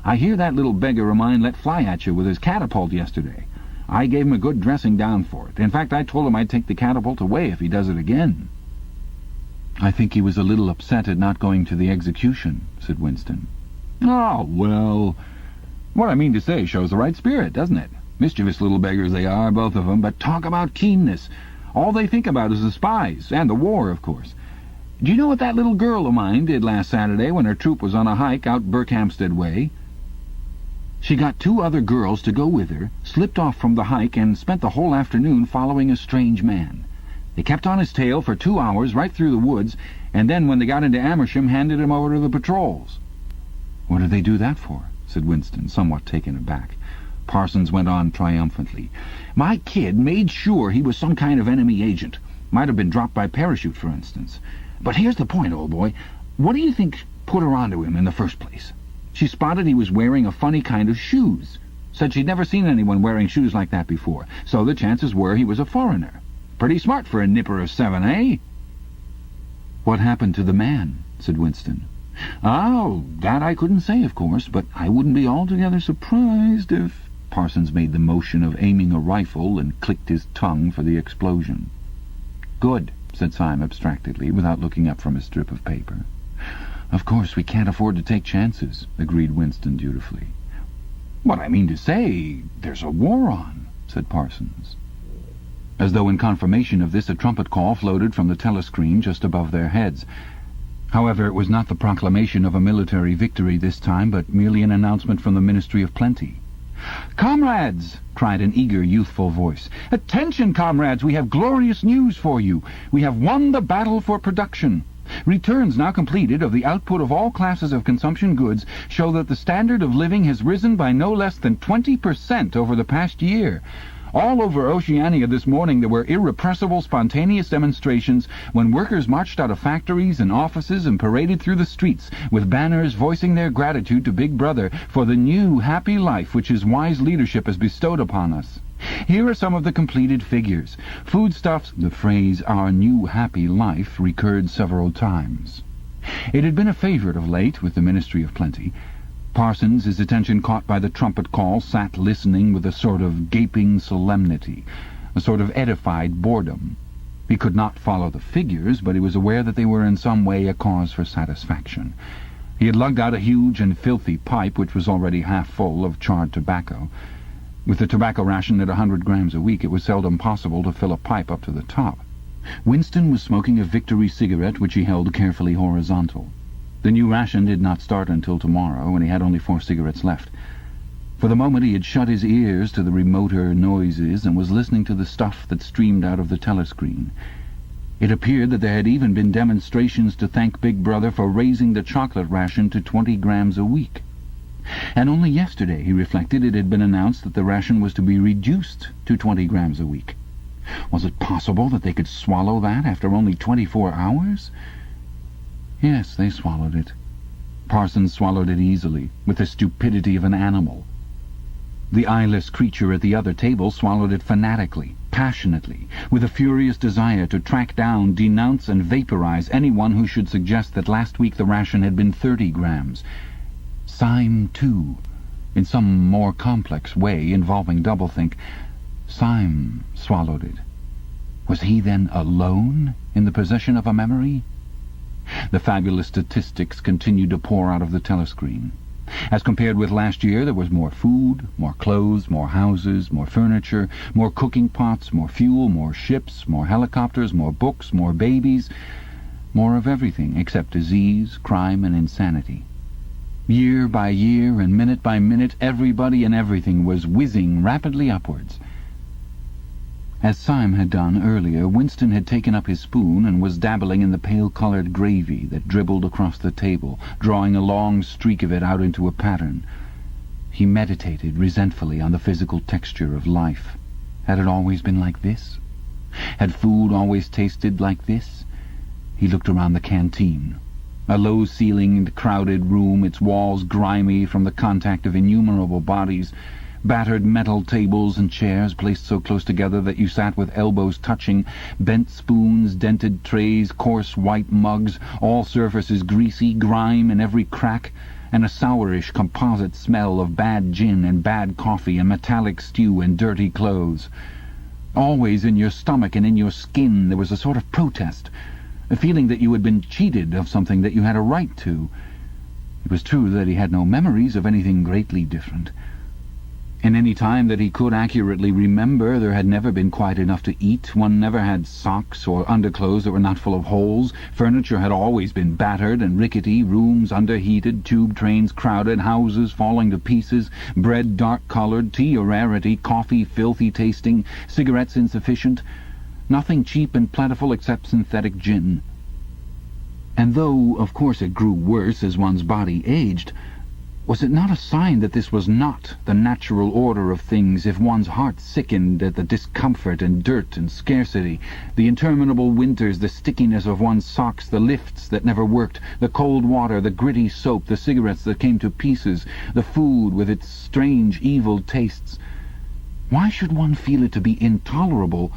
S2: "I hear that little beggar of mine let fly at you with his catapult yesterday. I gave him a good dressing down for it. In fact, I told him I'd take the catapult away if he does it again." "I think he was a little upset at not going to the execution," said Winston. "Oh, well, what I mean to say shows the right spirit, doesn't it? Mischievous little beggars they are, both of them, but talk about keenness. All they think about is the spies, and the war, of course. Do you know what that little girl of mine did last Saturday when her troop was on a hike out Berkhamsted way? She got 2 other girls to go with her, slipped off from the hike, and spent the whole afternoon following a strange man. They kept on his tail for 2 hours right through the woods, and then when they got into Amersham handed him over to the patrols." "What did they do that for?" said Winston, somewhat taken aback. Parsons went on triumphantly. "My kid made sure he was some kind of enemy agent. Might have been dropped by parachute, for instance. But here's the point, old boy. What do you think put her onto him in the first place? She spotted he was wearing a funny kind of shoes. Said she'd never seen anyone wearing shoes like that before, so the chances were he was a foreigner. Pretty smart for a nipper of 7, eh?" "What happened to the man?" said Winston. "Oh, that I couldn't say, of course, but I wouldn't be altogether surprised if—" Parsons made the motion of aiming a rifle and clicked his tongue for the explosion. "Good," said Syme abstractedly, without looking up from his strip of paper. "Of course, we can't afford to take chances," agreed Winston dutifully. "What I mean to say, there's a war on," said Parsons. As though in confirmation of this, a trumpet call floated from the telescreen just above their heads. However, it was not the proclamation of a military victory this time, but merely an announcement from the Ministry of Plenty. "Comrades!" cried an eager, youthful voice. "Attention, comrades! We have glorious news for you. We have won the battle for production. Returns now completed of the output of all classes of consumption goods show that the standard of living has risen by no less than 20% over the past year. All over Oceania this morning there were irrepressible, spontaneous demonstrations when workers marched out of factories and offices and paraded through the streets with banners voicing their gratitude to Big Brother for the new, happy life which his wise leadership has bestowed upon us. Here are some of the completed figures. Foodstuffs—" The phrase, "our new, happy life," recurred several times. It had been a favorite of late with the Ministry of Plenty. Parsons, his attention caught by the trumpet call, sat listening with a sort of gaping solemnity, a sort of edified boredom. He could not follow the figures, but he was aware that they were in some way a cause for satisfaction. He had lugged out a huge and filthy pipe, which was already half full of charred tobacco. With the tobacco ration at 100 grams a week, it was seldom possible to fill a pipe up to the top. Winston was smoking a Victory cigarette, which he held carefully horizontal. The new ration did not start until tomorrow, and he had only 4 cigarettes left. For the moment he had shut his ears to the remoter noises and was listening to the stuff that streamed out of the telescreen. It appeared that there had even been demonstrations to thank Big Brother for raising the chocolate ration to 20 grams a week. And only yesterday, he reflected, it had been announced that the ration was to be reduced to 20 grams a week. Was it possible that they could swallow that after only 24 hours? Yes, they swallowed it. Parsons swallowed it easily, with the stupidity of an animal. The eyeless creature at the other table swallowed it fanatically, passionately, with a furious desire to track down, denounce, and vaporize anyone who should suggest that last week the ration had been 30 grams. Syme, too, in some more complex way involving doublethink, Syme swallowed it. Was he then alone in the possession of a memory? The fabulous statistics continued to pour out of the telescreen. As compared with last year, there was more food, more clothes, more houses, more furniture, more cooking pots, more fuel, more ships, more helicopters, more books, more babies, more of everything except disease, crime, and insanity. Year by year and minute by minute, everybody and everything was whizzing rapidly upwards. As Syme had done earlier, Winston had taken up his spoon and was dabbling in the pale-coloured gravy that dribbled across the table, drawing a long streak of it out into a pattern. He meditated resentfully on the physical texture of life. Had it always been like this? Had food always tasted like this? He looked around the canteen. A low-ceilinged, crowded room, its walls grimy from the contact of innumerable bodies, battered metal tables and chairs placed so close together that you sat with elbows touching, bent spoons, dented trays, coarse white mugs, all surfaces greasy, grime in every crack, and a sourish composite smell of bad gin and bad coffee and metallic stew and dirty clothes. Always in your stomach and in your skin there was a sort of protest, a feeling that you had been cheated of something that you had a right to. It was true that he had no memories of anything greatly different. In any time that he could accurately remember, there had never been quite enough to eat. One never had socks or underclothes that were not full of holes. Furniture had always been battered and rickety, rooms underheated, tube trains crowded, houses falling to pieces, bread dark-coloured, tea a rarity, coffee filthy tasting, cigarettes insufficient, nothing cheap and plentiful except synthetic gin. And though, of course, it grew worse as one's body aged, was it not a sign that this was not the natural order of things if one's heart sickened at the discomfort and dirt and scarcity, the interminable winters, the stickiness of one's socks, the lifts that never worked, the cold water, the gritty soap, the cigarettes that came to pieces, the food with its strange evil tastes? Why should one feel it to be intolerable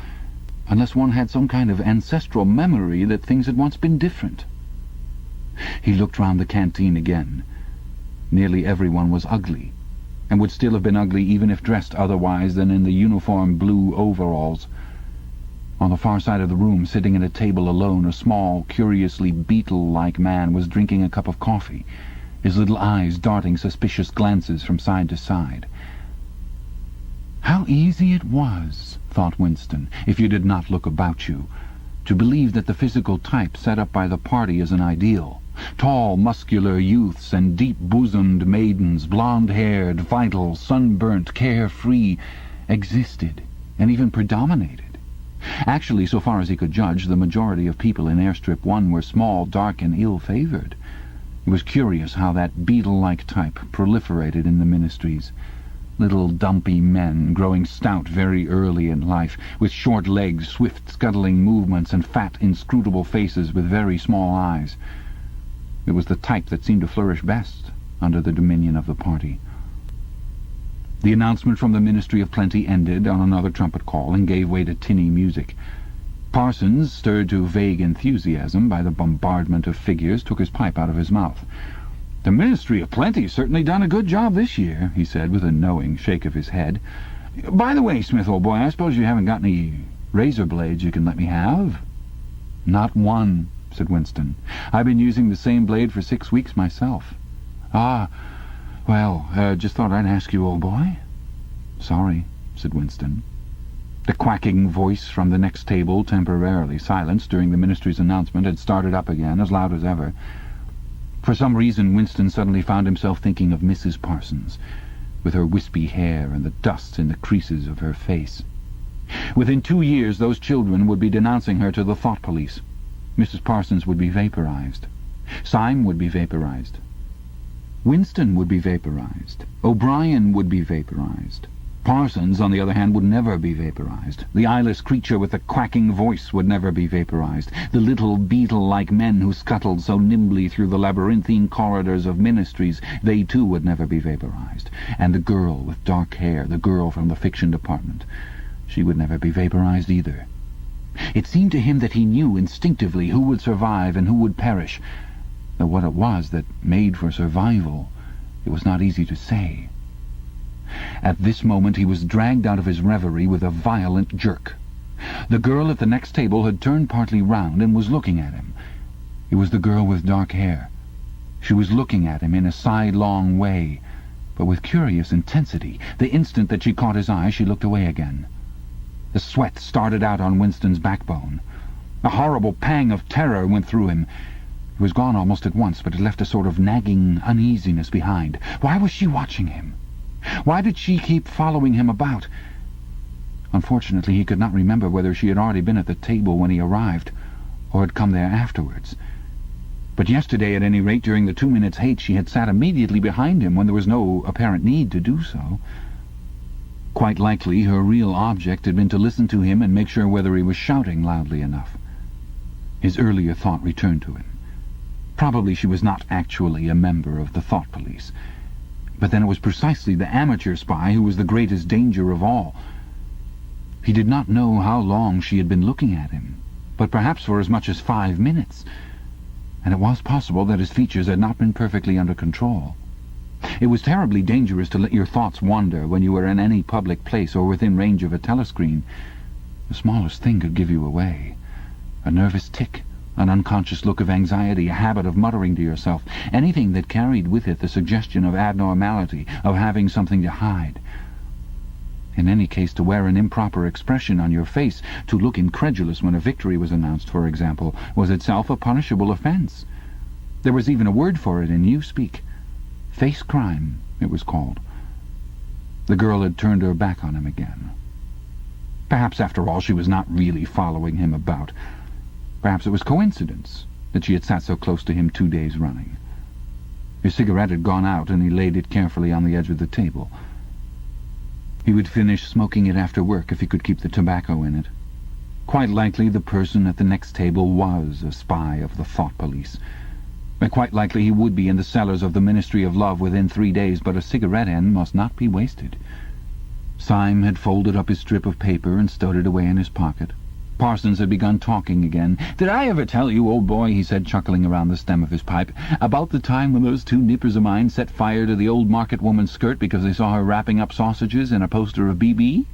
S2: unless one had some kind of ancestral memory that things had once been different? He looked round the canteen again. Nearly everyone was ugly, and would still have been ugly even if dressed otherwise than in the uniform blue overalls. On the far side of the room, sitting at a table alone, a small, curiously beetle-like man was drinking a cup of coffee, his little eyes darting suspicious glances from side to side. How easy it was, thought Winston, if you did not look about you, to believe that the physical type set up by the party as an ideal, tall, muscular youths and deep-bosomed maidens, blonde-haired, vital, sunburnt, carefree, existed and even predominated. Actually, so far as he could judge, the majority of people in Airstrip 1 were small, dark, and ill-favoured. It was curious how that beetle-like type proliferated in the ministries. Little dumpy men, growing stout very early in life, with short legs, swift scuttling movements, and fat, inscrutable faces with very small eyes. It was the type that seemed to flourish best under the dominion of the party. The announcement from the Ministry of Plenty ended on another trumpet call and gave way to tinny music. Parsons, stirred to vague enthusiasm by the bombardment of figures, took his pipe out of his mouth. "The Ministry of Plenty's certainly done a good job this year," he said with a knowing shake of his head. "By the way, Smith, old boy, I suppose you haven't got any razor blades you can let me have?" "Not one," said Winston. "I've been using the same blade for 6 weeks myself." "Ah, well, just thought I'd ask you, old boy." "Sorry," said Winston. The quacking voice from the next table, temporarily silenced during the ministry's announcement, had started up again, as loud as ever. For some reason, Winston suddenly found himself thinking of Mrs. Parsons, with her wispy hair and the dust in the creases of her face. Within 2 years, those children would be denouncing her to the thought police. Mrs. Parsons would be vaporized. Syme would be vaporized. Winston would be vaporized. O'Brien would be vaporized. Parsons, on the other hand, would never be vaporized. The eyeless creature with the quacking voice would never be vaporized. The little beetle-like men who scuttled so nimbly through the labyrinthine corridors of ministries, they too would never be vaporized. And the girl with dark hair, the girl from the fiction department, she would never be vaporized either. It seemed to him that he knew instinctively who would survive and who would perish, though what it was that made for survival, it was not easy to say. At this moment he was dragged out of his reverie with a violent jerk. The girl at the next table had turned partly round and was looking at him. It was the girl with dark hair. She was looking at him in a sidelong way, but with curious intensity. The instant that she caught his eye, she looked away again. The sweat started out on Winston's backbone. A horrible pang of terror went through him. It was gone almost at once, but it left a sort of nagging uneasiness behind. Why was she watching him? Why did she keep following him about? Unfortunately, he could not remember whether she had already been at the table when he arrived, or had come there afterwards. But yesterday, at any rate, during the 2 minutes' hate, she had sat immediately behind him when there was no apparent need to do so. Quite likely her real object had been to listen to him and make sure whether he was shouting loudly enough. His earlier thought returned to him. Probably she was not actually a member of the thought police. But then it was precisely the amateur spy who was the greatest danger of all. He did not know how long she had been looking at him, but perhaps for as much as 5 minutes, and it was possible that his features had not been perfectly under control. It was terribly dangerous to let your thoughts wander when you were in any public place or within range of a telescreen. The smallest thing could give you away. A nervous tic, an unconscious look of anxiety, a habit of muttering to yourself, anything that carried with it the suggestion of abnormality, of having something to hide. In any case, to wear an improper expression on your face, to look incredulous when a victory was announced, for example, was itself a punishable offence. There was even a word for it in newspeak. Face crime, it was called. The girl had turned her back on him again. Perhaps, after all, she was not really following him about. Perhaps it was coincidence that she had sat so close to him 2 days running. His cigarette had gone out, and he laid it carefully on the edge of the table. He would finish smoking it after work if he could keep the tobacco in it. Quite likely the person at the next table was a spy of the thought police. Quite likely he would be in the cellars of the Ministry of Love within 3 days, but a cigarette end must not be wasted. Syme had folded up his strip of paper and stowed it away in his pocket. Parsons had begun talking again. "Did I ever tell you, old boy," he said, chuckling around the stem of his pipe, "about the time when those 2 nippers of mine set fire to the old market woman's skirt because they saw her wrapping up sausages in a poster of BB?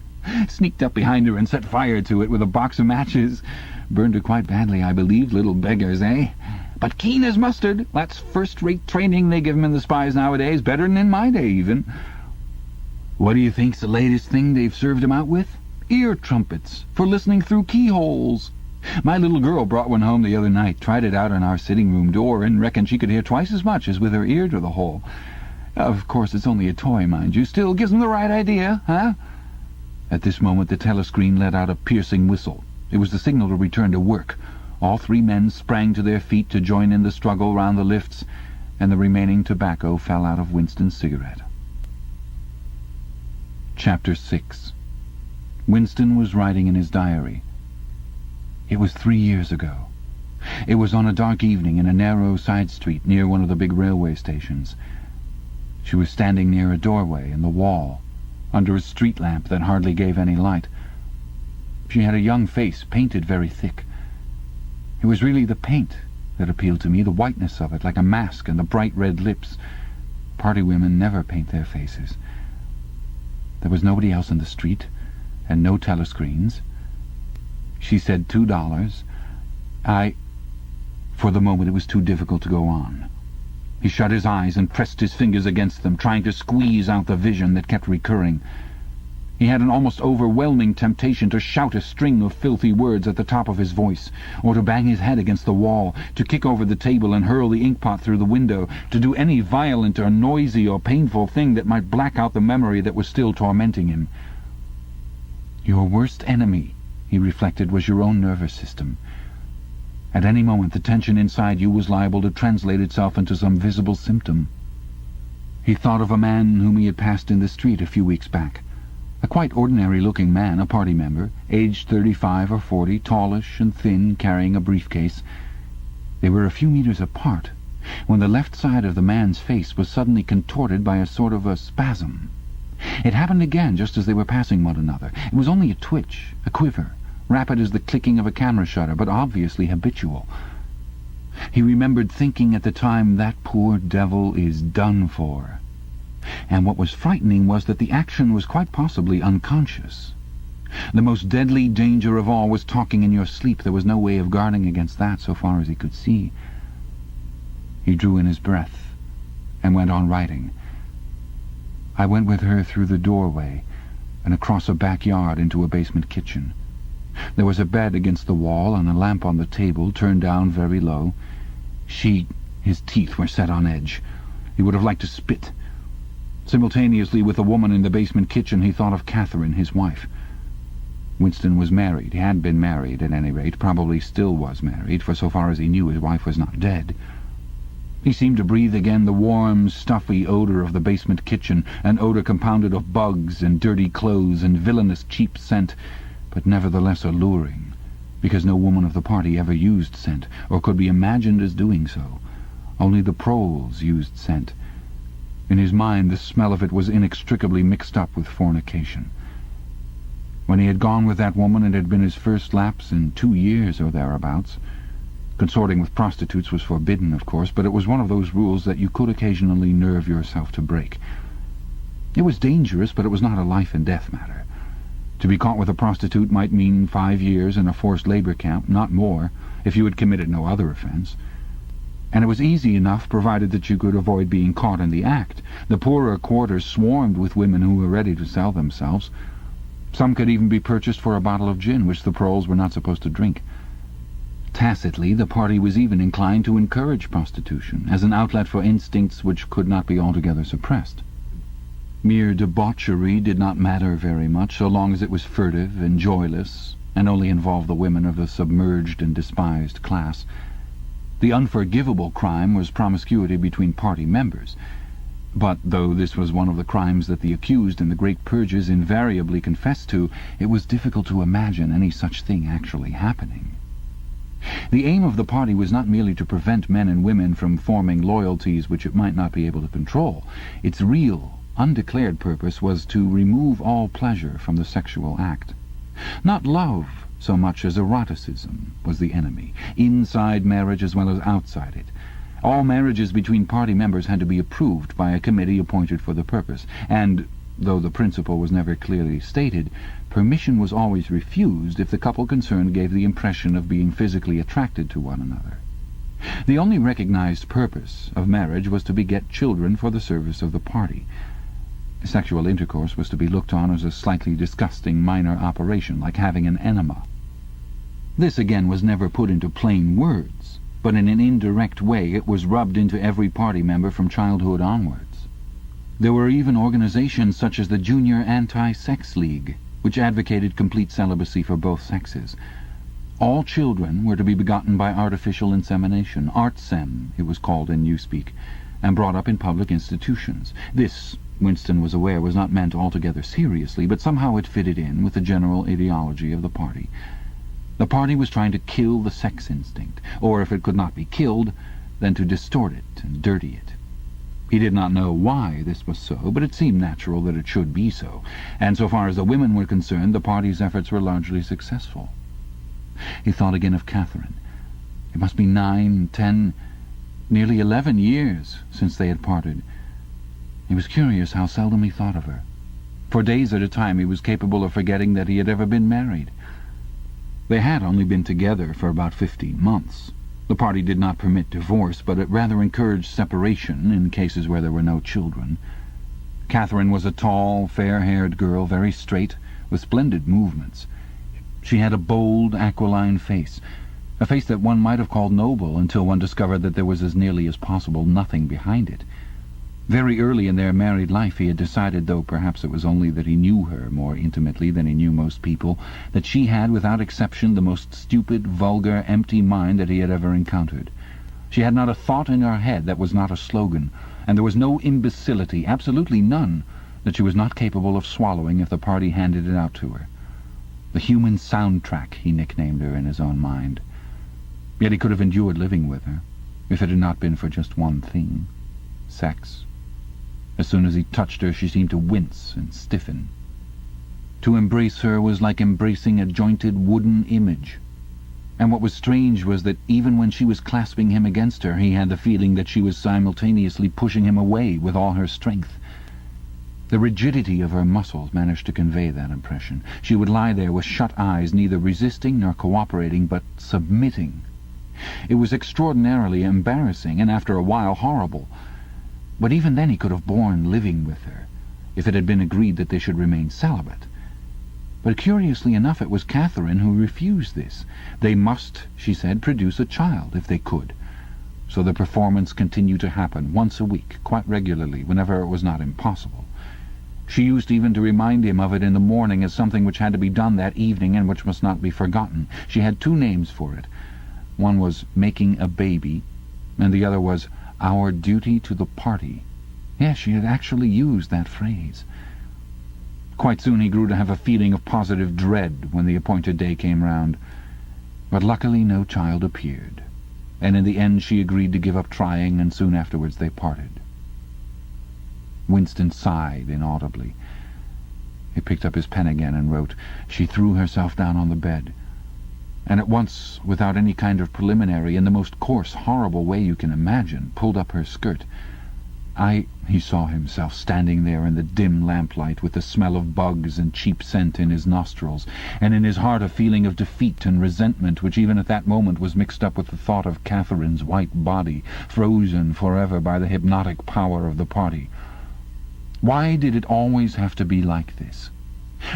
S2: Sneaked up behind her and set fire to it with a box of matches. Burned her quite badly, I believe, little beggars, eh? But keen as mustard. That's first-rate training they give 'em in the spies nowadays, better than in my day, even. What do you think's the latest thing they've served 'em out with? Ear trumpets, for listening through keyholes. My little girl brought one home the other night, tried it out on our sitting-room door, and reckoned she could hear twice as much as with her ear to the hole. Of course, it's only a toy, mind you. Still gives 'em the right idea, huh?" At this moment the telescreen let out a piercing whistle. It was the signal to return to work. All 3 men sprang to their feet to join in the struggle round the lifts, and the remaining tobacco fell out of Winston's cigarette. Chapter 6. Winston was writing in his diary. It was 3 years ago. It was on a dark evening in a narrow side street near one of the big railway stations. She was standing near a doorway in the wall, under a street lamp that hardly gave any light. She had a young face, painted very thick. It was really the paint that appealed to me, the whiteness of it, like a mask, and the bright red lips. Party women never paint their faces. There was nobody else in the street, and no telescreens. She said $2. For the moment it was too difficult to go on. He shut his eyes and pressed his fingers against them, trying to squeeze out the vision that kept recurring. He had an almost overwhelming temptation to shout a string of filthy words at the top of his voice, or to bang his head against the wall, to kick over the table and hurl the inkpot through the window, to do any violent or noisy or painful thing that might black out the memory that was still tormenting him. Your worst enemy, he reflected, was your own nervous system. At any moment the tension inside you was liable to translate itself into some visible symptom. He thought of a man whom he had passed in the street a few weeks back. A quite ordinary-looking man, a party member, aged 35 or 40, tallish and thin, carrying a briefcase. They were a few meters apart, when the left side of the man's face was suddenly contorted by a sort of a spasm. It happened again just as they were passing one another. It was only a twitch, a quiver, rapid as the clicking of a camera shutter, but obviously habitual. He remembered thinking at the time, that poor devil is done for. And what was frightening was that the action was quite possibly unconscious. The most deadly danger of all was talking in your sleep. There was no way of guarding against that so far as he could see. He drew in his breath and went on writing. I went with her through the doorway and across a backyard into a basement kitchen. There was a bed against the wall and a lamp on the table, turned down very low. His teeth were set on edge. He would have liked to spit. Simultaneously with the woman in the basement kitchen, he thought of Catherine, his wife. Winston was married. He had been married, at any rate, probably still was married, for so far as he knew his wife was not dead. He seemed to breathe again the warm, stuffy odour of the basement kitchen, an odour compounded of bugs and dirty clothes and villainous cheap scent, but nevertheless alluring, because no woman of the party ever used scent, or could be imagined as doing so. Only the proles used scent. In his mind, the smell of it was inextricably mixed up with fornication. When he had gone with that woman, it had been his first lapse in 2 years or thereabouts. Consorting with prostitutes was forbidden, of course, but it was one of those rules that you could occasionally nerve yourself to break. It was dangerous, but it was not a life-and-death matter. To be caught with a prostitute might mean 5 years in a forced labor camp, not more, if you had committed no other offense. And it was easy enough, provided that you could avoid being caught in the act. The poorer quarters swarmed with women who were ready to sell themselves. Some could even be purchased for a bottle of gin, which the proles were not supposed to drink. Tacitly, the party was even inclined to encourage prostitution, as an outlet for instincts which could not be altogether suppressed. Mere debauchery did not matter very much, so long as it was furtive and joyless, and only involved the women of the submerged and despised class. The unforgivable crime was promiscuity between party members. But though this was one of the crimes that the accused in the great purges invariably confessed to, it was difficult to imagine any such thing actually happening. The aim of the party was not merely to prevent men and women from forming loyalties which it might not be able to control. Its real, undeclared purpose was to remove all pleasure from the sexual act. Not love so much as eroticism was the enemy, inside marriage as well as outside it. All marriages between party members had to be approved by a committee appointed for the purpose, and, though the principle was never clearly stated, permission was always refused if the couple concerned gave the impression of being physically attracted to one another. The only recognized purpose of marriage was to beget children for the service of the party. Sexual intercourse was to be looked on as a slightly disgusting minor operation, like having an enema. This again was never put into plain words, but in an indirect way it was rubbed into every party member from childhood onwards. There were even organizations such as the Junior Anti-Sex League, which advocated complete celibacy for both sexes. All children were to be begotten by artificial insemination, artsem it was called in newspeak, and brought up in public institutions. This, Winston was aware, was not meant altogether seriously, but somehow it fitted in with the general ideology of the party. The party was trying to kill the sex instinct, or if it could not be killed, then to distort it and dirty it. He did not know why this was so, but it seemed natural that it should be so, and so far as the women were concerned, the party's efforts were largely successful. He thought again of Catherine. It must be 9, 10, nearly 11 years since they had parted. He was curious how seldom he thought of her. For days at a time he was capable of forgetting that he had ever been married. They had only been together for about 15 months. The party did not permit divorce, but it rather encouraged separation in cases where there were no children. Catherine was a tall, fair-haired girl, very straight, with splendid movements. She had a bold, aquiline face, a face that one might have called noble until one discovered that there was as nearly as possible nothing behind it. Very early in their married life he had decided, though perhaps it was only that he knew her more intimately than he knew most people, that she had, without exception, the most stupid, vulgar, empty mind that he had ever encountered. She had not a thought in her head that was not a slogan, and there was no imbecility, absolutely none, that she was not capable of swallowing if the party handed it out to her. The human soundtrack, he nicknamed her in his own mind. Yet he could have endured living with her, if it had not been for just one thing: sex. As soon as he touched her, she seemed to wince and stiffen. To embrace her was like embracing a jointed wooden image. And what was strange was that even when she was clasping him against her, he had the feeling that she was simultaneously pushing him away with all her strength. The rigidity of her muscles managed to convey that impression. She would lie there with shut eyes, neither resisting nor cooperating, but submitting. It was extraordinarily embarrassing, and after a while horrible. But even then he could have borne living with her, if it had been agreed that they should remain celibate. But curiously enough, it was Catherine who refused this. They must, she said, produce a child, if they could. So the performance continued to happen once a week, quite regularly, whenever it was not impossible. She used even to remind him of it in the morning as something which had to be done that evening and which must not be forgotten. She had 2 names for it. One was making a baby, and the other was our duty to the party. Yes, she had actually used that phrase. Quite soon he grew to have a feeling of positive dread when the appointed day came round. But luckily no child appeared, and in the end she agreed to give up trying, and soon afterwards they parted. Winston sighed inaudibly. He picked up his pen again and wrote. She threw herself down on the bed, and at once, without any kind of preliminary, in the most coarse, horrible way you can imagine, pulled up her skirt. He saw himself standing there in the dim lamplight with the smell of bugs and cheap scent in his nostrils, and in his heart a feeling of defeat and resentment which even at that moment was mixed up with the thought of Catherine's white body, frozen forever by the hypnotic power of the party. Why did it always have to be like this?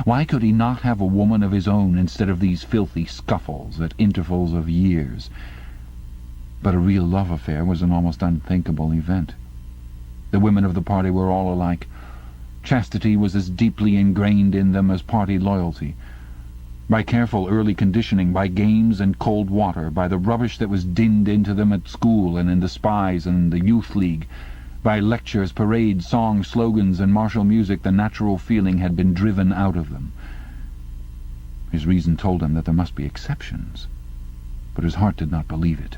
S2: Why could he not have a woman of his own instead of these filthy scuffles at intervals of years? But a real love affair was an almost unthinkable event. The women of the party were all alike. Chastity was as deeply ingrained in them as party loyalty. By careful early conditioning, by games and cold water, by the rubbish that was dinned into them at school and in the spies and the youth league, by lectures, parades, songs, slogans, and martial music, the natural feeling had been driven out of them. His reason told him that there must be exceptions, but his heart did not believe it.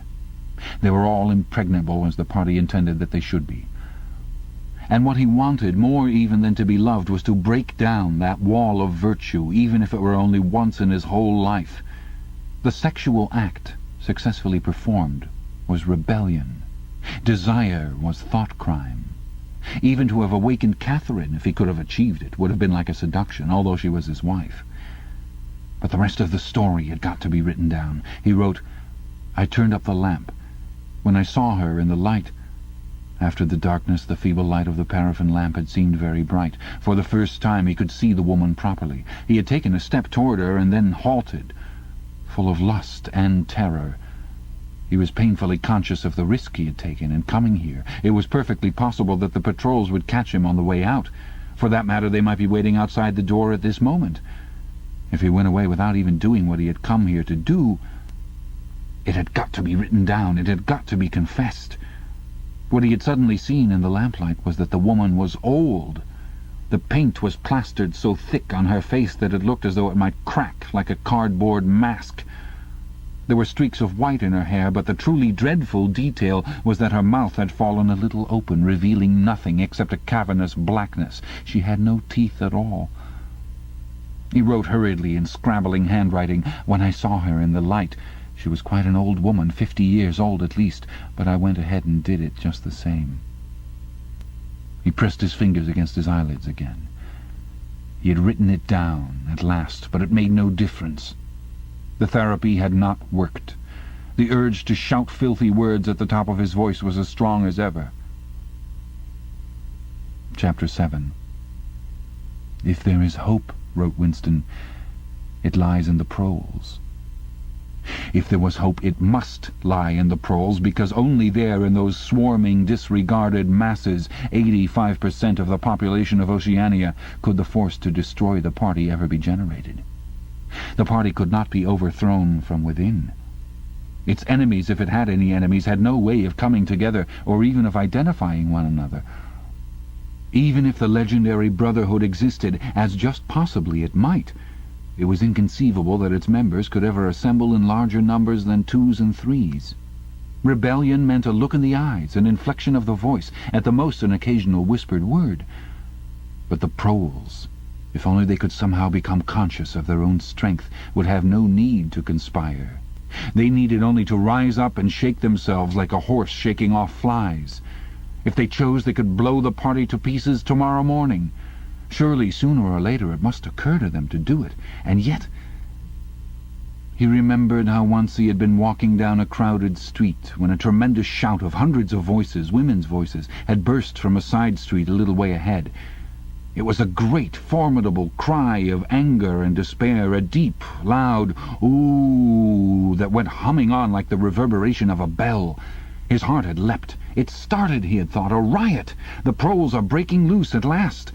S2: They were all impregnable as the party intended that they should be. And what he wanted, more even than to be loved, was to break down that wall of virtue, even if it were only once in his whole life. The sexual act, successfully performed, was rebellion. Desire was thought crime. Even to have awakened Catherine, if he could have achieved it, would have been like a seduction, although she was his wife. But the rest of the story had got to be written down. He wrote, I turned up the lamp. When I saw her in the light, after the darkness, the feeble light of the paraffin lamp had seemed very bright. For the first time he could see the woman properly. He had taken a step toward her and then halted, full of lust and terror. He was painfully conscious of the risk he had taken in coming here. It was perfectly possible that the patrols would catch him on the way out. For that matter, they might be waiting outside the door at this moment. If he went away without even doing what he had come here to do, it had got to be written down. It had got to be confessed. What he had suddenly seen in the lamplight was that the woman was old. The paint was plastered so thick on her face that it looked as though it might crack like a cardboard mask. There were streaks of white in her hair, but the truly dreadful detail was that her mouth had fallen a little open, revealing nothing except a cavernous blackness. She had no teeth at all. He wrote hurriedly in scrabbling handwriting. When I saw her in the light, she was quite an old woman, 50 years old at least, but I went ahead and did it just the same. He pressed his fingers against his eyelids again. He had written it down at last, but it made no difference. The therapy had not worked. The urge to shout filthy words at the top of his voice was as strong as ever. Chapter 7. If there is hope, wrote Winston, it lies in the proles. If there was hope, it must lie in the proles, because only there, in those swarming, disregarded masses, 85% of the population of Oceania, could the force to destroy the party ever be generated. The party could not be overthrown from within. Its enemies, if it had any enemies, had no way of coming together or even of identifying one another. Even if the legendary Brotherhood existed, as just possibly it might, it was inconceivable that its members could ever assemble in larger numbers than 2s and 3s. Rebellion meant a look in the eyes, an inflection of the voice, at the most an occasional whispered word. But the proles, if only they could somehow become conscious of their own strength, would have no need to conspire. They needed only to rise up and shake themselves like a horse shaking off flies. If they chose, they could blow the party to pieces tomorrow morning. Surely, sooner or later, it must occur to them to do it. And yet, he remembered how once he had been walking down a crowded street when a tremendous shout of hundreds of voices, women's voices, had burst from a side street a little way ahead. It was a great, formidable cry of anger and despair, a deep, loud "ooh" that went humming on like the reverberation of a bell. His heart had leapt. It started, he had thought, a riot. The proles are breaking loose at last.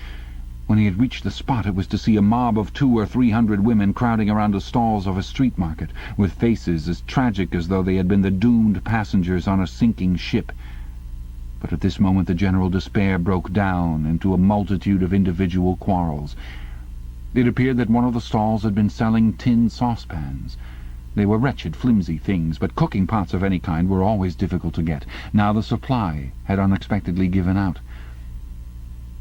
S2: When he had reached the spot, it was to see a mob of 200 or 300 women crowding around the stalls of a street market, with faces as tragic as though they had been the doomed passengers on a sinking ship. But at this moment the general despair broke down into a multitude of individual quarrels. It appeared that one of the stalls had been selling tin saucepans. They were wretched, flimsy things, but cooking pots of any kind were always difficult to get. Now the supply had unexpectedly given out.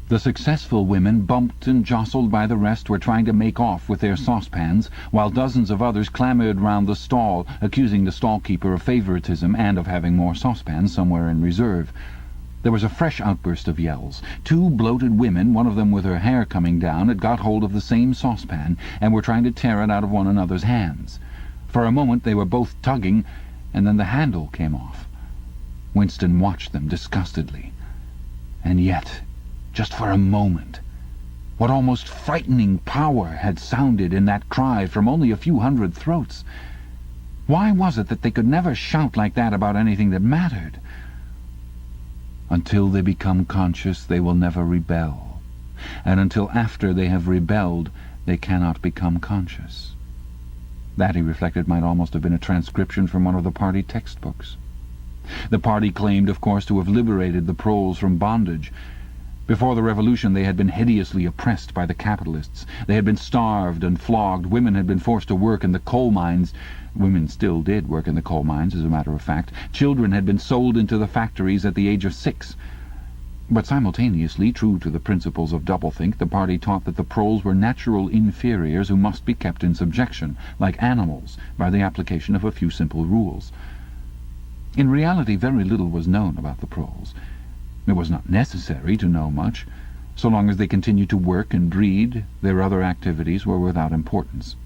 S2: The successful women, bumped and jostled by the rest, were trying to make off with their saucepans, while dozens of others clamoured round the stall, accusing the stall-keeper of favouritism and of having more saucepans somewhere in reserve. There was a fresh outburst of yells. Two bloated women, one of them with her hair coming down, had got hold of the same saucepan and were trying to tear it out of one another's hands. For a moment they were both tugging, and then the handle came off. Winston watched them disgustedly. And yet, just for a moment, what almost frightening power had sounded in that cry from only a few hundred throats? Why was it that they could never shout like that about anything that mattered? Until they become conscious, they will never rebel. And until after they have rebelled, they cannot become conscious. That, he reflected, might almost have been a transcription from one of the party textbooks. The party claimed, of course, to have liberated the proles from bondage. Before the revolution they had been hideously oppressed by the capitalists. They had been starved and flogged. Women had been forced to work in the coal mines. Women still did work in the coal mines, as a matter of fact. Children had been sold into the factories at the age of 6. But simultaneously, true to the principles of doublethink, the party taught that the proles were natural inferiors who must be kept in subjection, like animals, by the application of a few simple rules. In reality, very little was known about the proles. It was not necessary to know much. So long as they continued to work and breed, their other activities were without importance.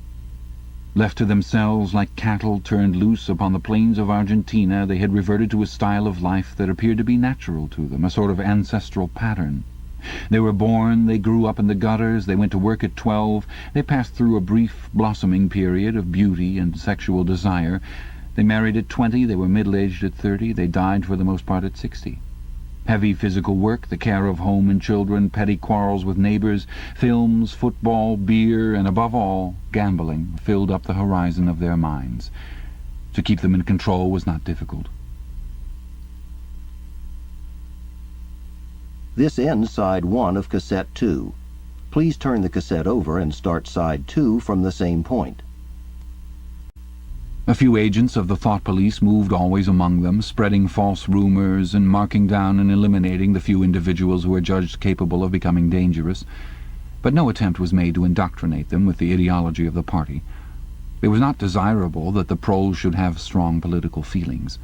S2: Left to themselves like cattle turned loose upon the plains of Argentina, they had reverted to a style of life that appeared to be natural to them, a sort of ancestral pattern. They were born, they grew up in the gutters, they went to work at 12, they passed through a brief blossoming period of beauty and sexual desire. They married at 20, they were middle-aged at 30, they died for the most part at 60. Heavy physical work, the care of home and children, petty quarrels with neighbours, films, football, beer, and above all, gambling, filled up the horizon of their minds. To keep them in control was not difficult.
S1: This ends side 1 of cassette 2. Please turn the cassette over and start side 2 from the same point.
S2: A few agents of the thought police moved always among them, spreading false rumours and marking down and eliminating the few individuals who were judged capable of becoming dangerous. But no attempt was made to indoctrinate them with the ideology of the party. It was not desirable that the proles should have strong political feelings.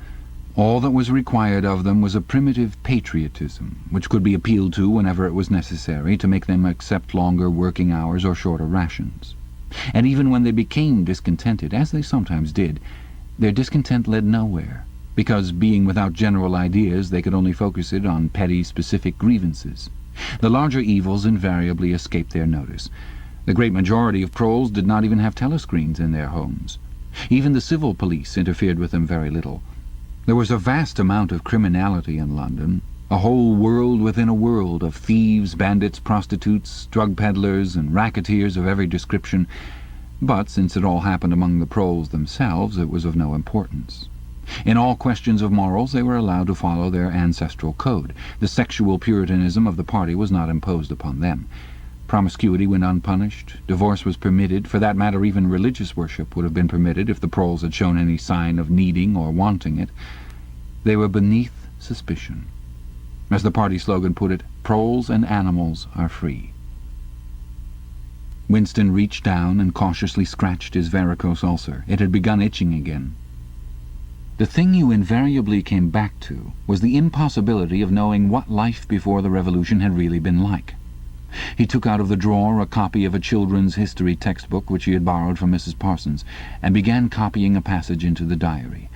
S2: All that was required of them was a primitive patriotism, which could be appealed to whenever it was necessary to make them accept longer working hours or shorter rations. And even when they became discontented, as they sometimes did, their discontent led nowhere, because, being without general ideas, they could only focus it on petty, specific grievances. The larger evils invariably escaped their notice. The great majority of proles did not even have telescreens in their homes. Even the civil police interfered with them very little. There was a vast amount of criminality in London, a whole world within a world of thieves, bandits, prostitutes, drug peddlers, and racketeers of every description. But since it all happened among the proles themselves, it was of no importance. In all questions of morals they were allowed to follow their ancestral code. The sexual puritanism of the party was not imposed upon them. Promiscuity went unpunished. Divorce was permitted. For that matter, even religious worship would have been permitted if the proles had shown any sign of needing or wanting it. They were beneath suspicion. As the party slogan put it, proles and animals are free. Winston reached down and cautiously scratched his varicose ulcer. It had begun itching again. The thing you invariably came back to was the impossibility of knowing what life before the revolution had really been like. He took out of the drawer a copy of a children's history textbook which he had borrowed from Mrs. Parsons, and began copying a passage into the diary.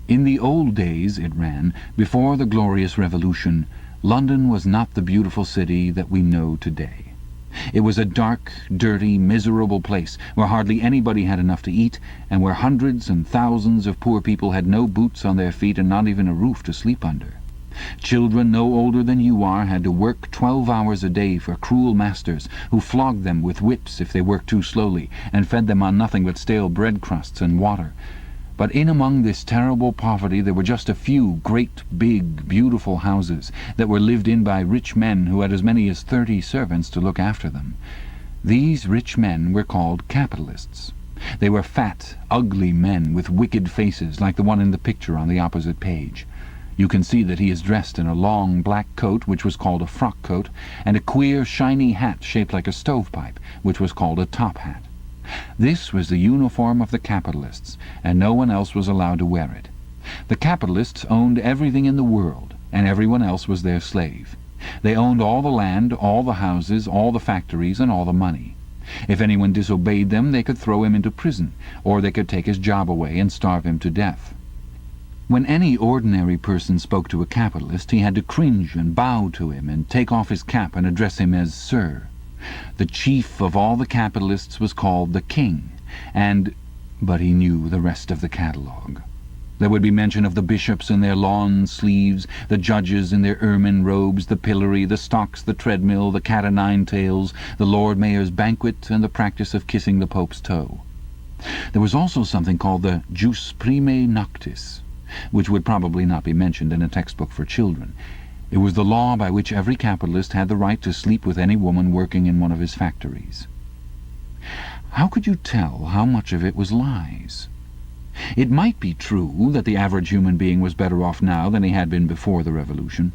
S2: In the old days, it ran, before the glorious revolution, London was not the beautiful city that we know today. It was a dark, dirty, miserable place where hardly anybody had enough to eat, and where hundreds and thousands of poor people had no boots on their feet and not even a roof to sleep under. Children no older than you are had to work 12 hours a day for cruel masters who flogged them with whips if they worked too slowly, and fed them on nothing but stale bread crusts and water. But in among this terrible poverty there were just a few great, big, beautiful houses that were lived in by rich men who had as many as 30 servants to look after them. These rich men were called capitalists. They were fat, ugly men with wicked faces like the one in the picture on the opposite page. You can see that he is dressed in a long black coat, which was called a frock coat, and a queer shiny hat shaped like a stovepipe, which was called a top hat. This was the uniform of the capitalists, and no one else was allowed to wear it. The capitalists owned everything in the world, and everyone else was their slave. They owned all the land, all the houses, all the factories, and all the money. If anyone disobeyed them, they could throw him into prison, or they could take his job away and starve him to death. When any ordinary person spoke to a capitalist, he had to cringe and bow to him and take off his cap and address him as Sir. The chief of all the capitalists was called the King, but he knew the rest of the catalogue. There would be mention of the bishops in their lawn sleeves, the judges in their ermine robes, the pillory, the stocks, the treadmill, the cat-o'-nine-tails, the Lord Mayor's banquet, and the practice of kissing the Pope's toe. There was also something called the jus primae noctis, which would probably not be mentioned in a textbook for children. It was the law by which every capitalist had the right to sleep with any woman working in one of his factories. How could you tell how much of it was lies? It might be true that the average human being was better off now than he had been before the revolution.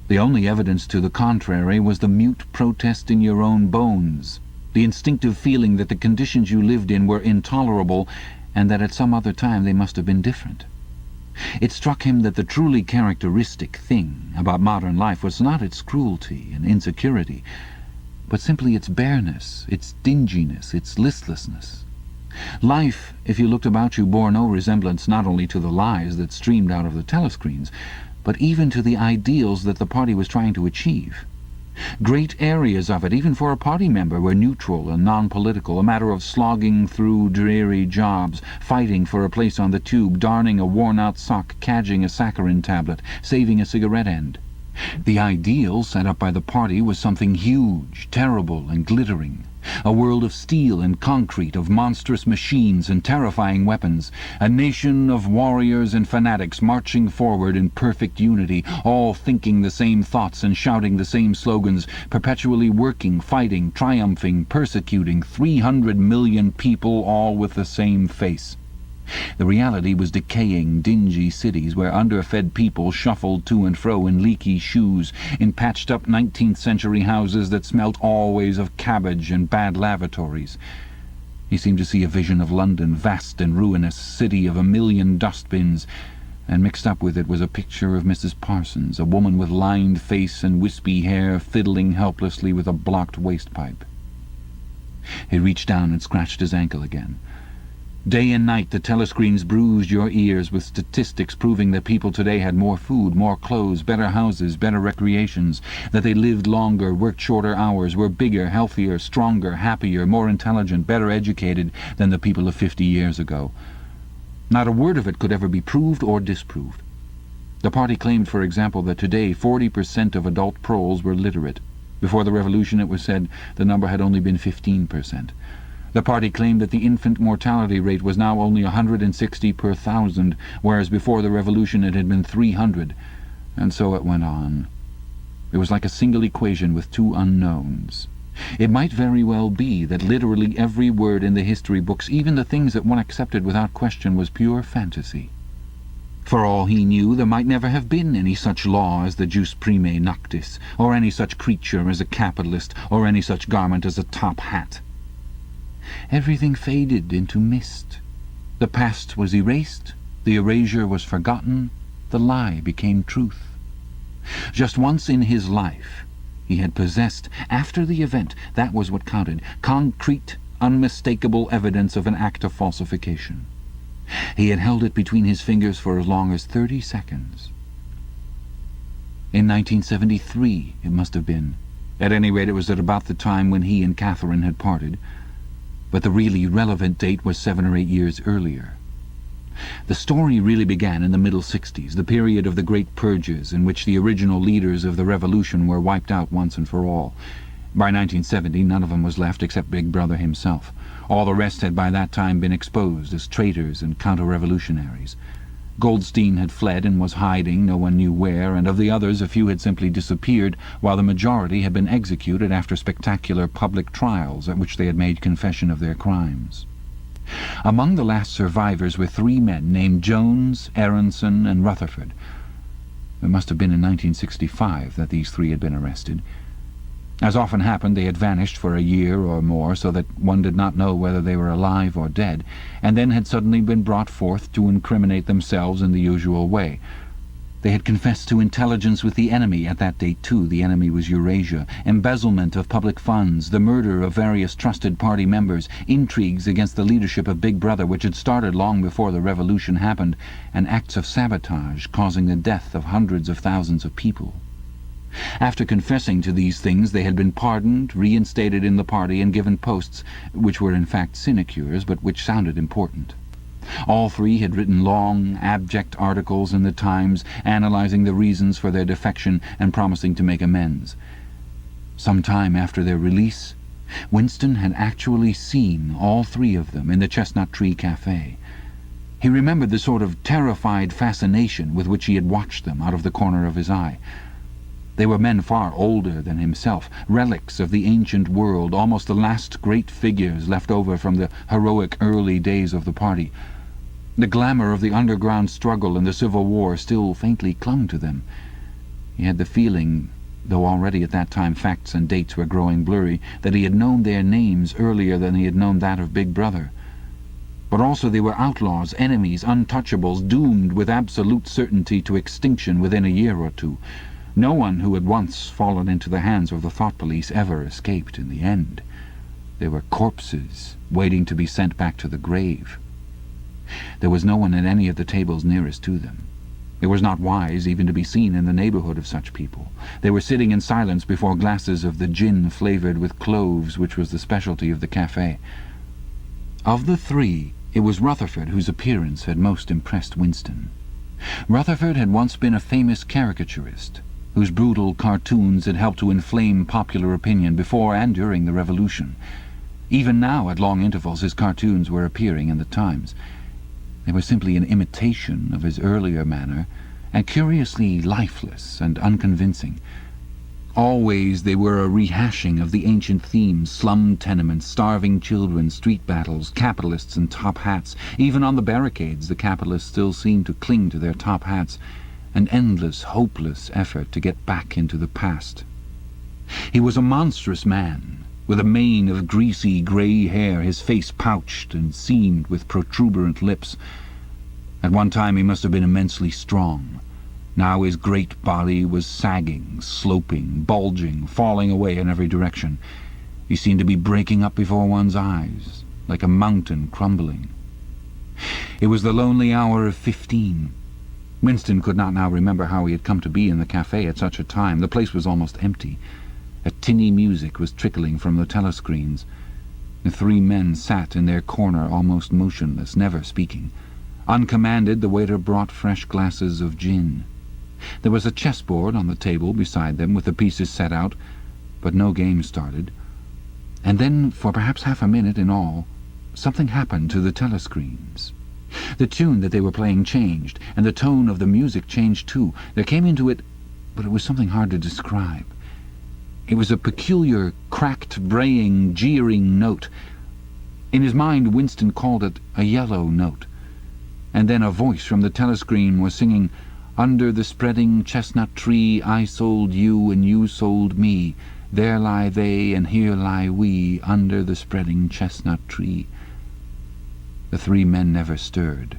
S2: The only evidence to the contrary was the mute protest in your own bones, the instinctive feeling that the conditions you lived in were intolerable, and that at some other time they must have been different. It struck him that the truly characteristic thing about modern life was not its cruelty and insecurity, but simply its bareness, its dinginess, its listlessness. Life, if you looked about you, bore no resemblance not only to the lies that streamed out of the telescreens, but even to the ideals that the party was trying to achieve. Great areas of it, even for a party member, were neutral and non-political, a matter of slogging through dreary jobs, fighting for a place on the tube, darning a worn-out sock, cadging a saccharin tablet, saving a cigarette end. The ideal set up by the party was something huge, terrible, and glittering. A world of steel and concrete, of monstrous machines and terrifying weapons. A nation of warriors and fanatics marching forward in perfect unity, all thinking the same thoughts and shouting the same slogans, perpetually working, fighting, triumphing, persecuting, 300 million people, all with the same face. The reality was decaying, dingy cities where underfed people shuffled to and fro in leaky shoes, in patched-up 19th-century houses that smelt always of cabbage and bad lavatories. He seemed to see a vision of London, vast and ruinous, city of 1,000,000 dustbins, and mixed up with it was a picture of Mrs. Parsons, a woman with lined face and wispy hair, fiddling helplessly with a blocked waste-pipe. He reached down and scratched his ankle again. Day and night the telescreens bruised your ears with statistics proving that people today had more food, more clothes, better houses, better recreations, that they lived longer, worked shorter hours, were bigger, healthier, stronger, happier, more intelligent, better educated than the people of 50 years ago. Not a word of it could ever be proved or disproved. The party claimed, for example, that today 40% of adult proles were literate. Before the revolution, it was said, the number had only been 15%. The party claimed that the infant mortality rate was now only 160 per 1,000, whereas before the revolution it had been 300, and so it went on. It was like a single equation with two unknowns. It might very well be that literally every word in the history books, even the things that one accepted without question, was pure fantasy. For all he knew, there might never have been any such law as the jus primae noctis, or any such creature as a capitalist, or any such garment as a top hat. Everything faded into mist. The past was erased, the erasure was forgotten, the lie became truth. Just once in his life he had possessed, after the event, that was what counted, concrete, unmistakable evidence of an act of falsification. He had held it between his fingers for as long as 30 seconds. In 1973, it must have been. At any rate, it was at about the time when he and Catherine had parted. But the really relevant date was 7 or 8 years earlier. The story really began in the middle 60s, the period of the great purges in which the original leaders of the revolution were wiped out once and for all. By 1970, none of them was left except Big Brother himself. All the rest had by that time been exposed as traitors and counter-revolutionaries. Goldstein had fled and was hiding, no one knew where, and of the others a few had simply disappeared, while the majority had been executed after spectacular public trials at which they had made confession of their crimes. Among the last survivors were 3 men named Jones, Aronson, and Rutherford. It must have been in 1965 that these three had been arrested. As often happened, they had vanished for a year or more, so that one did not know whether they were alive or dead, and then had suddenly been brought forth to incriminate themselves in the usual way. They had confessed to intelligence with the enemy at that date, too. The enemy was Eurasia, embezzlement of public funds, the murder of various trusted party members, intrigues against the leadership of Big Brother, which had started long before the revolution happened, and acts of sabotage causing the death of hundreds of thousands of people. After confessing to these things, they had been pardoned, reinstated in the party, and given posts, which were in fact sinecures, but which sounded important. All three had written long, abject articles in the Times, analyzing the reasons for their defection and promising to make amends. Some time after their release, Winston had actually seen all three of them in the Chestnut Tree Cafe. He remembered the sort of terrified fascination with which he had watched them out of the corner of his eye. They were men far older than himself, relics of the ancient world, almost the last great figures left over from the heroic early days of the party. The glamour of the underground struggle and the Civil War still faintly clung to them. He had the feeling, though already at that time facts and dates were growing blurry, that he had known their names earlier than he had known that of Big Brother. But also they were outlaws, enemies, untouchables, doomed with absolute certainty to extinction within a year or two. No one who had once fallen into the hands of the thought police ever escaped in the end. They were corpses waiting to be sent back to the grave. There was no one at any of the tables nearest to them. It was not wise even to be seen in the neighbourhood of such people. They were sitting in silence before glasses of the gin flavoured with cloves, which was the specialty of the cafe. Of the three, it was Rutherford whose appearance had most impressed Winston. Rutherford had once been a famous caricaturist, whose brutal cartoons had helped to inflame popular opinion before and during the Revolution. Even now, at long intervals, his cartoons were appearing in the Times. They were simply an imitation of his earlier manner, and curiously lifeless and unconvincing. Always they were a rehashing of the ancient themes: slum tenements, starving children, street battles, capitalists and top hats. Even on the barricades the capitalists still seemed to cling to their top hats, an endless, hopeless effort to get back into the past. He was a monstrous man, with a mane of greasy grey hair, his face pouched and seamed with protuberant lips. At one time he must have been immensely strong. Now his great body was sagging, sloping, bulging, falling away in every direction. He seemed to be breaking up before one's eyes, like a mountain crumbling. It was the lonely hour of 15. Winston could not now remember how he had come to be in the cafe at such a time. The place was almost empty. A tinny music was trickling from the telescreens. The three men sat in their corner almost motionless, never speaking. Uncommanded, the waiter brought fresh glasses of gin. There was a chessboard on the table beside them, with the pieces set out, but no game started. And then, for perhaps half a minute in all, something happened to the telescreens. The tune that they were playing changed, and the tone of the music changed too. There came into it, but it was something hard to describe. It was a peculiar, cracked, braying, jeering note. In his mind, Winston called it a yellow note. And then a voice from the telescreen was singing, "Under the spreading chestnut tree I sold you and you sold me. There lie they and here lie we, under the spreading chestnut tree." The three men never stirred.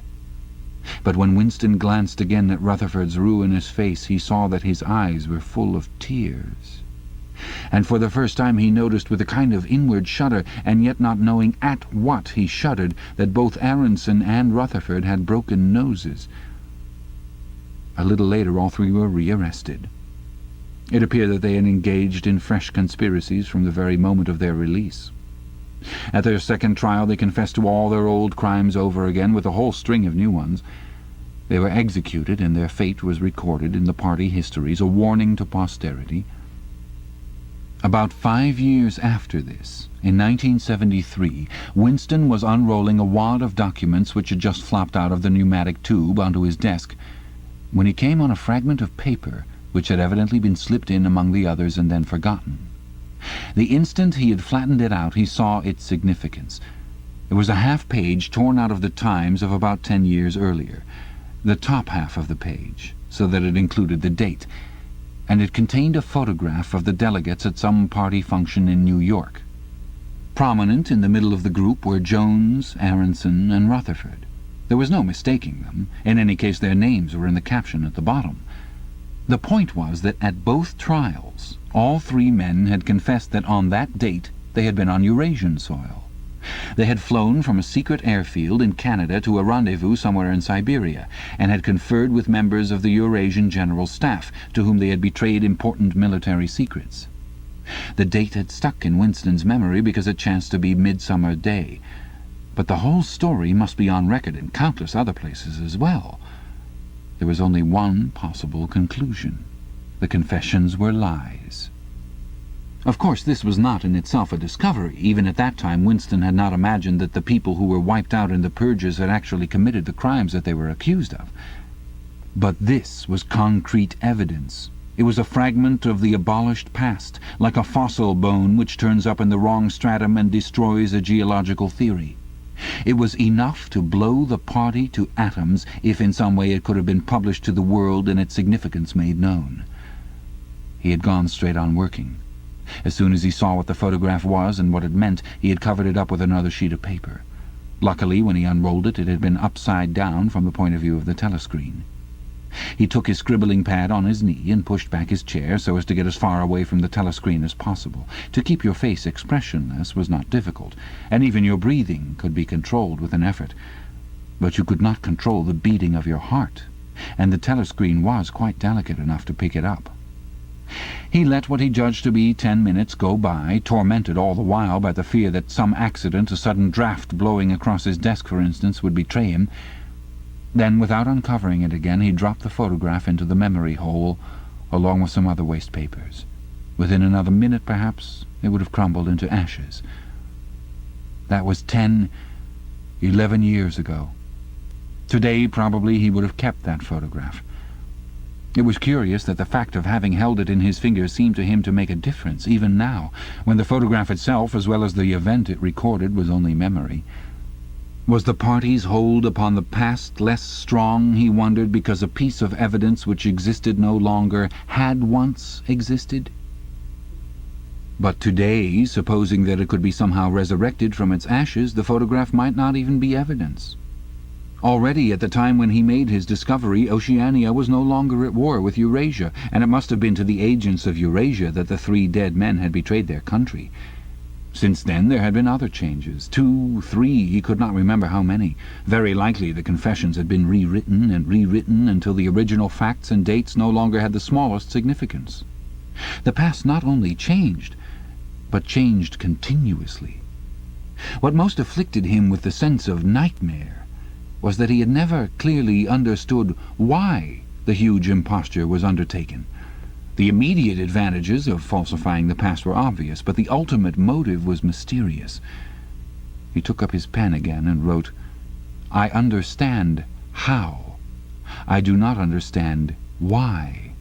S2: But when Winston glanced again at Rutherford's ruinous face, he saw that his eyes were full of tears. And for the first time he noticed, with a kind of inward shudder, and yet not knowing at what he shuddered, that both Aronson and Rutherford had broken noses. A little later all three were rearrested. It appeared that they had engaged in fresh conspiracies from the very moment of their release. At their second trial they confessed to all their old crimes over again, with a whole string of new ones. They were executed, and their fate was recorded in the party histories, a warning to posterity. About 5 years after this, in 1973, Winston was unrolling a wad of documents which had just flopped out of the pneumatic tube onto his desk, when he came on a fragment of paper which had evidently been slipped in among the others and then forgotten. The instant he had flattened it out, he saw its significance. It was a half-page torn out of the Times of about 10 years earlier. The top half of the page, so that it included the date, and it contained a photograph of the delegates at some party function in New York. Prominent in the middle of the group were Jones, Aronson, and Rutherford. There was no mistaking them. In any case, their names were in the caption at the bottom. The point was that at both trials, all three men had confessed that on that date they had been on Eurasian soil. They had flown from a secret airfield in Canada to a rendezvous somewhere in Siberia, and had conferred with members of the Eurasian General Staff, to whom they had betrayed important military secrets. The date had stuck in Winston's memory because it chanced to be Midsummer Day, but the whole story must be on record in countless other places as well. There was only one possible conclusion. The confessions were lies. Of course, this was not in itself a discovery. Even at that time, Winston had not imagined that the people who were wiped out in the purges had actually committed the crimes that they were accused of. But this was concrete evidence. It was a fragment of the abolished past, like a fossil bone which turns up in the wrong stratum and destroys a geological theory. It was enough to blow the party to atoms if in some way it could have been published to the world and its significance made known. He had gone straight on working. As soon as he saw what the photograph was and what it meant, he had covered it up with another sheet of paper. Luckily, when he unrolled it, it had been upside down from the point of view of the telescreen. He took his scribbling pad on his knee and pushed back his chair so as to get as far away from the telescreen as possible. To keep your face expressionless was not difficult, and even your breathing could be controlled with an effort. But you could not control the beating of your heart, and the telescreen was quite delicate enough to pick it up. He let what he judged to be 10 minutes go by, tormented all the while by the fear that some accident, a sudden draught blowing across his desk, for instance, would betray him. Then, without uncovering it again, he dropped the photograph into the memory hole, along with some other waste papers. Within another minute, perhaps, it would have crumbled into ashes. That was 11 years ago. Today, probably, he would have kept that photograph. It was curious that the fact of having held it in his fingers seemed to him to make a difference, even now, when the photograph itself, as well as the event it recorded, was only memory. Was the party's hold upon the past less strong, he wondered, because a piece of evidence which existed no longer had once existed? But today, supposing that it could be somehow resurrected from its ashes, the photograph might not even be evidence. Already, at the time when he made his discovery, Oceania was no longer at war with Eurasia, and it must have been to the agents of Eurasia that the three dead men had betrayed their country. Since then there had been other changes. 2, 3, he could not remember how many. Very likely the confessions had been rewritten until the original facts and dates no longer had the smallest significance. The past not only changed, but changed continuously. What most afflicted him with the sense of nightmare was that he had never clearly understood why the huge imposture was undertaken. The immediate advantages of falsifying the past were obvious, but the ultimate motive was mysterious. He took up his pen again and wrote, "I understand how. I do not understand why."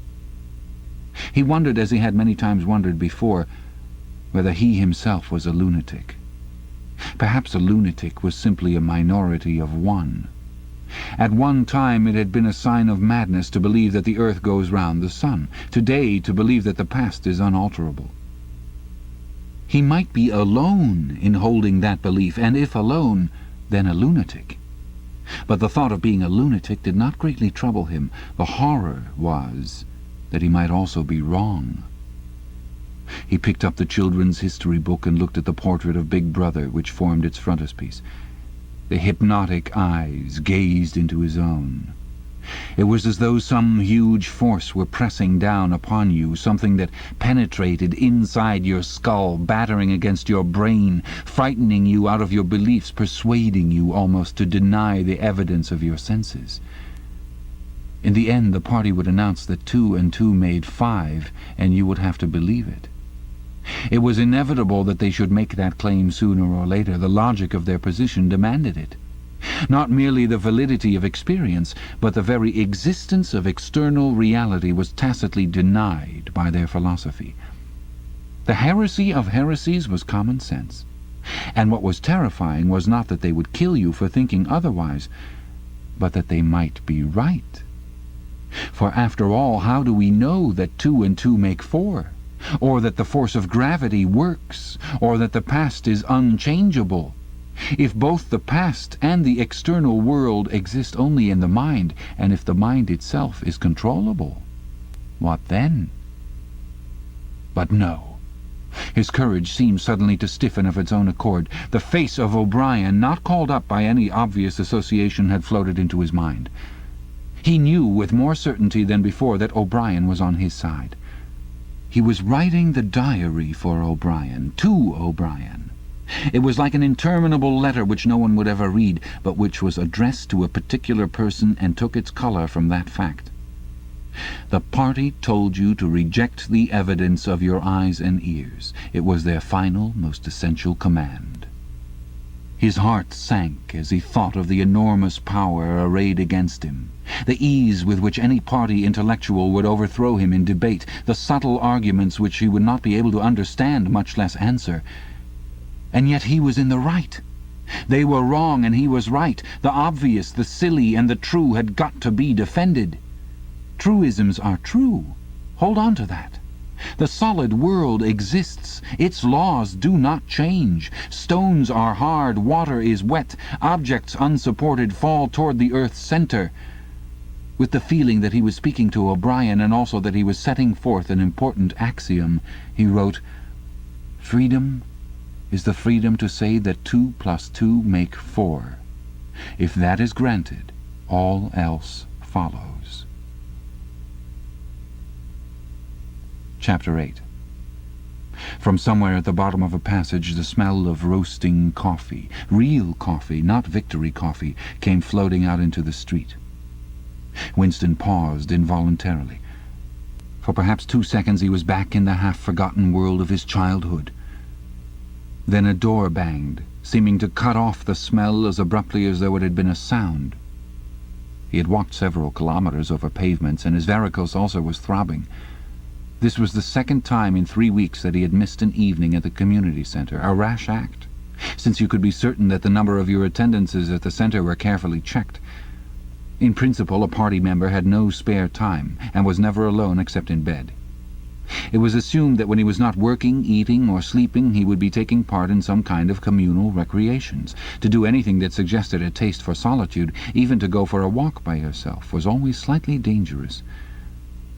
S2: He wondered, as he had many times wondered before, whether he himself was a lunatic. Perhaps a lunatic was simply a minority of one. At one time it had been a sign of madness to believe that the earth goes round the sun. Today, to believe that the past is unalterable. He might be alone in holding that belief, and if alone, then a lunatic. But the thought of being a lunatic did not greatly trouble him. The horror was that he might also be wrong. He picked up the children's history book and looked at the portrait of Big Brother which formed its frontispiece. The hypnotic eyes gazed into his own. It was as though some huge force were pressing down upon you, something that penetrated inside your skull, battering against your brain, frightening you out of your beliefs, persuading you almost to deny the evidence of your senses. In the end, the party would announce that 2 and 2 made 5, and you would have to believe it. It was inevitable that they should make that claim sooner or later. The logic of their position demanded it. Not merely the validity of experience, but the very existence of external reality was tacitly denied by their philosophy. The heresy of heresies was common sense. And what was terrifying was not that they would kill you for thinking otherwise, but that they might be right. For after all, how do we know that 2 and 2 make 4? Or that the force of gravity works? Or that the past is unchangeable? If both the past and the external world exist only in the mind, and if the mind itself is controllable, what then? But no. His courage seemed suddenly to stiffen of its own accord. The face of O'Brien, not called up by any obvious association, had floated into his mind. He knew with more certainty than before that O'Brien was on his side. He was writing the diary for O'Brien, to O'Brien. It was like an interminable letter which no one would ever read, but which was addressed to a particular person and took its colour from that fact. The party told you to reject the evidence of your eyes and ears. It was their final, most essential command. His heart sank as he thought of the enormous power arrayed against him, the ease with which any party intellectual would overthrow him in debate, the subtle arguments which he would not be able to understand, much less answer. And yet he was in the right. They were wrong and he was right. The obvious, the silly, and the true had got to be defended. Truisms are true. Hold on to that. The solid world exists. Its laws do not change. Stones are hard, water is wet, objects unsupported fall toward the earth's center. With the feeling that he was speaking to O'Brien and also that he was setting forth an important axiom, he wrote, "Freedom is the freedom to say that 2 + 2 make 4. If that is granted, all else follows." Chapter 8. From somewhere at the bottom of a passage the smell of roasting coffee, real coffee, not Victory coffee, came floating out into the street. Winston paused involuntarily. For perhaps 2 seconds he was back in the half-forgotten world of his childhood. Then a door banged, seeming to cut off the smell as abruptly as though it had been a sound. He had walked several kilometers over pavements, and his varicose also was throbbing. This was the second time in 3 weeks that he had missed an evening at the community centre, a rash act, since you could be certain that the number of your attendances at the centre were carefully checked. In principle, a party member had no spare time, and was never alone except in bed. It was assumed that when he was not working, eating, or sleeping, he would be taking part in some kind of communal recreations. To do anything that suggested a taste for solitude, even to go for a walk by yourself, was always slightly dangerous.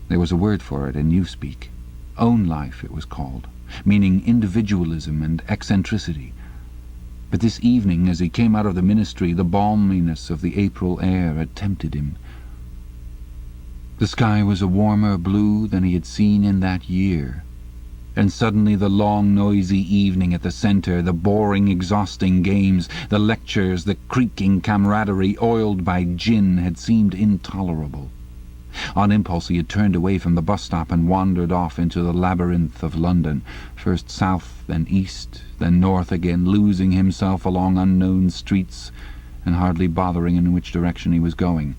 S2: There was a word for it in newspeak. Own life, it was called, meaning individualism and eccentricity. But this evening, as he came out of the ministry, the balminess of the April air had tempted him. The sky was a warmer blue than he had seen in that year, and suddenly the long, noisy evening at the centre, the boring, exhausting games, the lectures, the creaking camaraderie oiled by gin had seemed intolerable. On impulse he had turned away from the bus-stop and wandered off into the labyrinth of London, first south, then east, then north again, losing himself along unknown streets and hardly bothering in which direction he was going.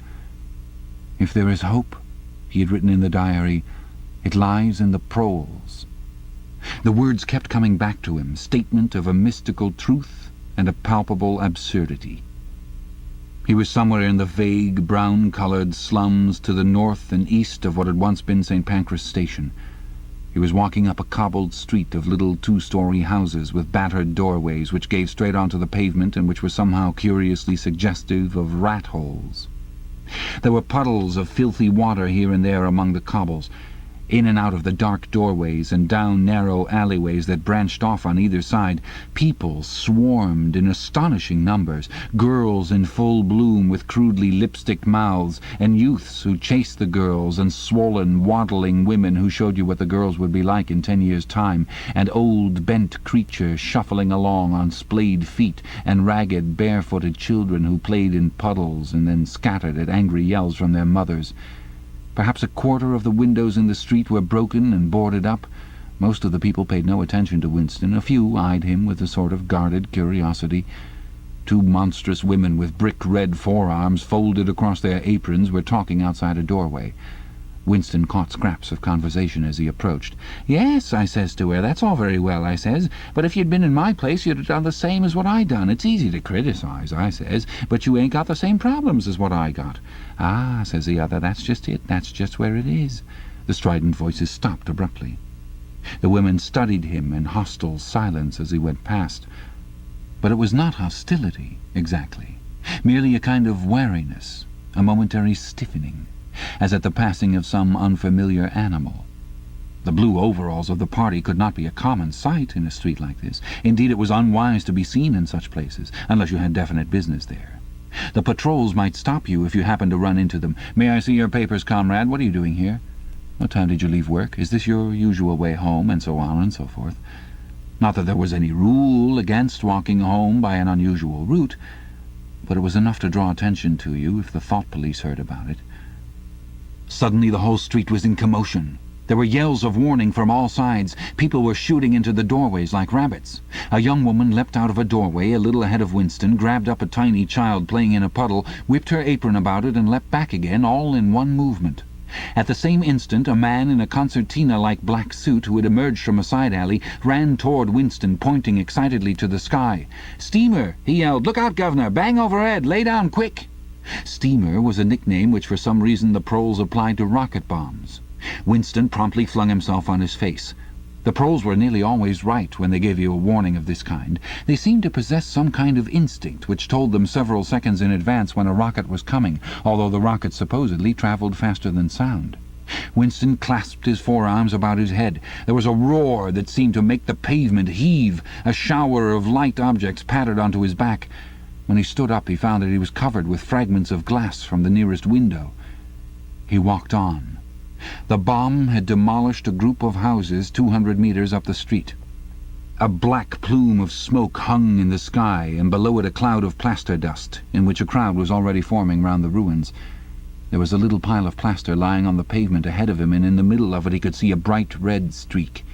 S2: "If there is hope," he had written in the diary, "it lies in the proles." The words kept coming back to him, statement of a mystical truth and a palpable absurdity. He was somewhere in the vague, brown-coloured slums to the north and east of what had once been St. Pancras Station. He was walking up a cobbled street of little 2-story houses with battered doorways which gave straight onto the pavement and which were somehow curiously suggestive of rat-holes. There were puddles of filthy water here and there among the cobbles. In and out of the dark doorways and down narrow alleyways that branched off on either side, people swarmed in astonishing numbers, girls in full bloom with crudely lipsticked mouths, and youths who chased the girls, and swollen, waddling women who showed you what the girls would be like in 10 years' time, and old bent creatures shuffling along on splayed feet, and ragged, barefooted children who played in puddles and then scattered at angry yells from their mothers. Perhaps a quarter of the windows in the street were broken and boarded up. Most of the people paid no attention to Winston. A few eyed him with a sort of guarded curiosity. 2 monstrous women with brick-red forearms folded across their aprons were talking outside a doorway. Winston caught scraps of conversation as he approached. "Yes," I says to her, "that's all very well," I says, "but if you'd been in my place you'd have done the same as what I done. It's easy to criticize," I says, "but you ain't got the same problems as what I got." "Ah," says the other, "that's just it. That's just where it is." The strident voices stopped abruptly. The women studied him in hostile silence as he went past. But it was not hostility, exactly. Merely a kind of wariness, a momentary stiffening, as at the passing of some unfamiliar animal. The blue overalls of the party could not be a common sight in a street like this. Indeed, it was unwise to be seen in such places, unless you had definite business there. The patrols might stop you if you happened to run into them. "May I see your papers, comrade? What are you doing here? What time did you leave work? Is this your usual way home?" and so on and so forth. Not that there was any rule against walking home by an unusual route, but it was enough to draw attention to you if the thought police heard about it. Suddenly the whole street was in commotion. There were yells of warning from all sides. People were shooting into the doorways like rabbits. A young woman leapt out of a doorway a little ahead of Winston, grabbed up a tiny child playing in a puddle, whipped her apron about it, and leapt back again, all in one movement. At the same instant a man in a concertina-like black suit, who had emerged from a side alley, ran toward Winston, pointing excitedly to the sky. "Steamer!" he yelled. "Look out, governor! Bang overhead! Lay down, quick!" Steamer was a nickname which for some reason the proles applied to rocket bombs. Winston promptly flung himself on his face. The proles were nearly always right when they gave you a warning of this kind. They seemed to possess some kind of instinct which told them several seconds in advance when a rocket was coming, although the rocket supposedly travelled faster than sound. Winston clasped his forearms about his head. There was a roar that seemed to make the pavement heave. A shower of light objects pattered onto his back. When he stood up he found that he was covered with fragments of glass from the nearest window. He walked on. The bomb had demolished a group of houses 200 meters up the street. A black plume of smoke hung in the sky, and below it a cloud of plaster dust, in which a crowd was already forming round the ruins. There was a little pile of plaster lying on the pavement ahead of him, and in the middle of it he could see a bright red streak.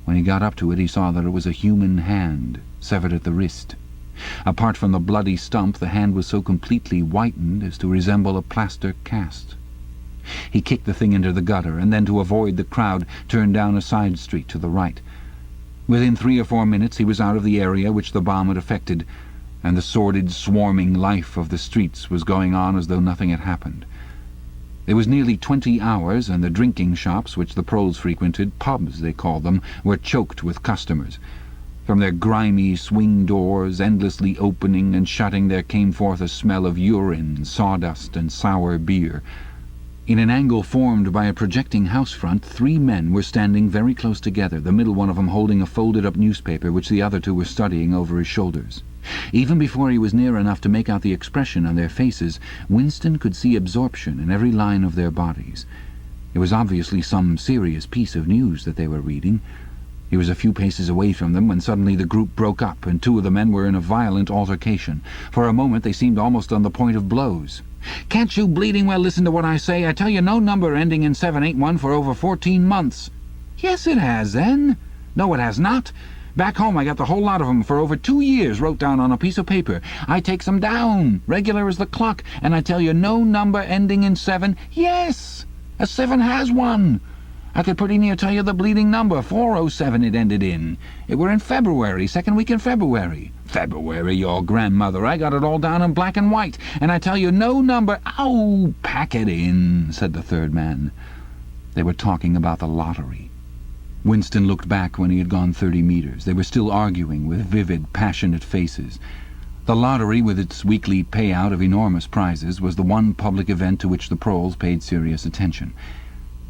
S2: When he got up to it he saw that it was a human hand, severed at the wrist. Apart from the bloody stump, the hand was so completely whitened as to resemble a plaster cast. He kicked the thing into the gutter, and then, to avoid the crowd, turned down a side street to the right. Within 3 or 4 minutes he was out of the area which the bomb had affected, and the sordid, swarming life of the streets was going on as though nothing had happened. It was nearly 20 hours, and the drinking shops which the proles frequented, pubs they called them, were choked with customers. From their grimy swing doors, endlessly opening and shutting, there came forth a smell of urine, sawdust, and sour beer. In an angle formed by a projecting house front, 3 men were standing very close together, the middle one of them holding a folded-up newspaper which the other 2 were studying over his shoulders. Even before he was near enough to make out the expression on their faces, Winston could see absorption in every line of their bodies. It was obviously some serious piece of news that they were reading. He was a few paces away from them when suddenly the group broke up, and 2 of the men were in a violent altercation. For a moment they seemed almost on the point of blows. "Can't you bleeding well listen to what I say? I tell you no number ending in 7 ain't won for over 14 months. "Yes, it has, then." "No, it has not. Back home I got the whole lot of 'em for over 2 years wrote down on a piece of paper. I takes 'em down, regular as the clock, and I tell you no number ending in 7. Yes, a 7 has won. I could pretty near tell you the bleeding number, 407 it ended in. It were in February, 2nd week in February. February, your grandmother. I got it all down in black and white, and I tell you no number—" "Ow, pack it in," said the 3rd man. They were talking about the lottery. Winston looked back when he had gone 30 meters. They were still arguing with vivid, passionate faces. The lottery, with its weekly payout of enormous prizes, was the one public event to which the proles paid serious attention.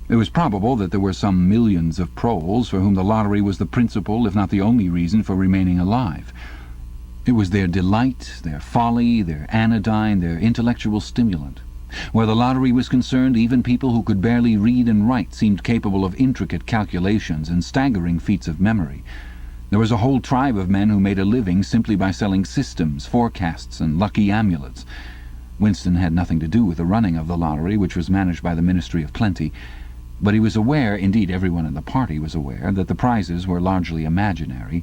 S2: It was probable that there were some millions of proles for whom the lottery was the principal, if not the only reason for remaining alive. It was their delight, their folly, their anodyne, their intellectual stimulant. Where the lottery was concerned, even people who could barely read and write seemed capable of intricate calculations and staggering feats of memory. There was a whole tribe of men who made a living simply by selling systems, forecasts, and lucky amulets. Winston had nothing to do with the running of the lottery, which was managed by the Ministry of Plenty, but he was aware, indeed everyone in the party was aware, that the prizes were largely imaginary.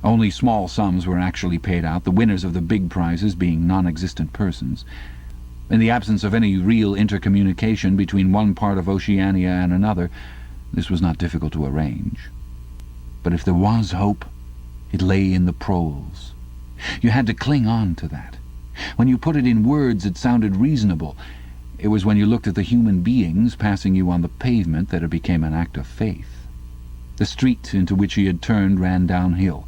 S2: Only small sums were actually paid out, the winners of the big prizes being non-existent persons. In the absence of any real intercommunication between one part of Oceania and another, this was not difficult to arrange. But if there was hope, it lay in the proles. You had to cling on to that. When you put it in words, it sounded reasonable. It was when you looked at the human beings passing you on the pavement that it became an act of faith. The street into which he had turned ran downhill.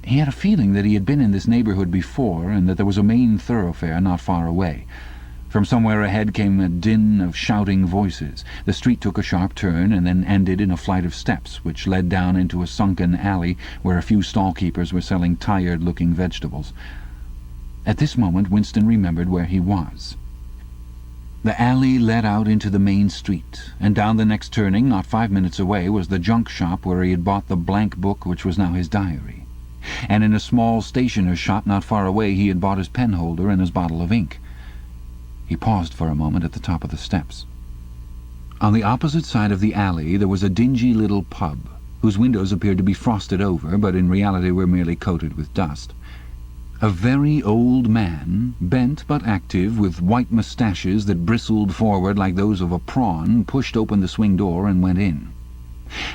S2: He had a feeling that he had been in this neighbourhood before, and that there was a main thoroughfare not far away. From somewhere ahead came a din of shouting voices. The street took a sharp turn and then ended in a flight of steps which led down into a sunken alley where a few stall-keepers were selling tired-looking vegetables. At this moment Winston remembered where he was. The alley led out into the main street, and down the next turning, not 5 minutes away, was the junk shop where he had bought the blank book which was now his diary. And in a small stationer's shop not far away he had bought his penholder and his bottle of ink. He paused for a moment at the top of the steps. On the opposite side of the alley there was a dingy little pub, whose windows appeared to be frosted over, but in reality were merely coated with dust. A very old man, bent but active, with white moustaches that bristled forward like those of a prawn, pushed open the swing door and went in.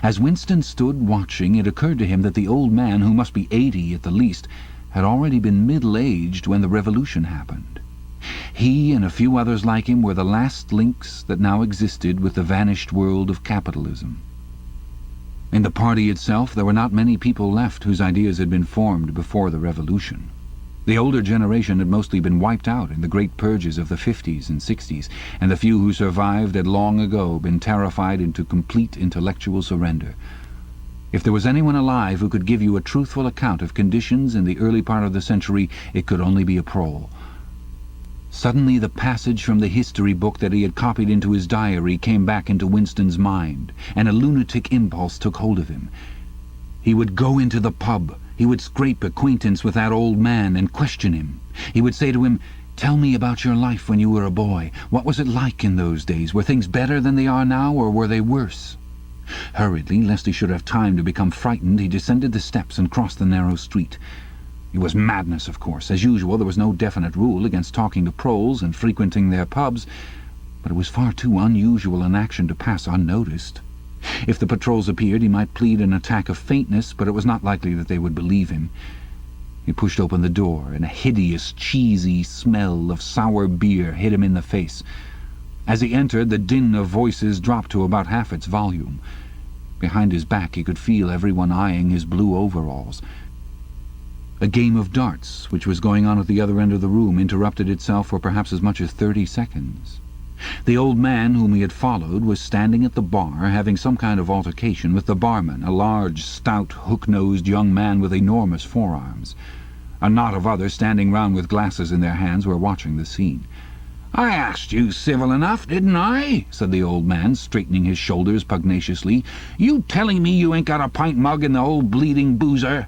S2: As Winston stood watching, it occurred to him that the old man, who must be 80 at the least, had already been middle-aged when the revolution happened. He and a few others like him were the last links that now existed with the vanished world of capitalism. In the party itself there were not many people left whose ideas had been formed before the revolution. The older generation had mostly been wiped out in the great purges of the 50s and 60s, and the few who survived had long ago been terrified into complete intellectual surrender. If there was anyone alive who could give you a truthful account of conditions in the early part of the century, it could only be a prole. Suddenly the passage from the history book that he had copied into his diary came back into Winston's mind, and a lunatic impulse took hold of him. He would go into the pub. He would scrape acquaintance with that old man and question him. He would say to him, "Tell me about your life when you were a boy. What was it like in those days? Were things better than they are now, or were they worse?" Hurriedly, lest he should have time to become frightened, he descended the steps and crossed the narrow street. It was madness, of course. As usual, there was no definite rule against talking to proles and frequenting their pubs, but it was far too unusual an action to pass unnoticed. If the patrols appeared, he might plead an attack of faintness, but it was not likely that they would believe him. He pushed open the door, and a hideous, cheesy smell of sour beer hit him in the face. As he entered, the din of voices dropped to about half its volume. Behind his back he could feel everyone eyeing his blue overalls. A game of darts, which was going on at the other end of the room, interrupted itself for perhaps as much as 30 seconds. The old man whom he had followed was standing at the bar, having some kind of altercation with the barman, a large, stout, hook-nosed young man with enormous forearms. A knot of others, standing round with glasses in their hands, were watching the scene. "I asked you civil enough, didn't I?" said the old man, straightening his shoulders pugnaciously. "You telling me you ain't got a pint mug in the old bleeding boozer?"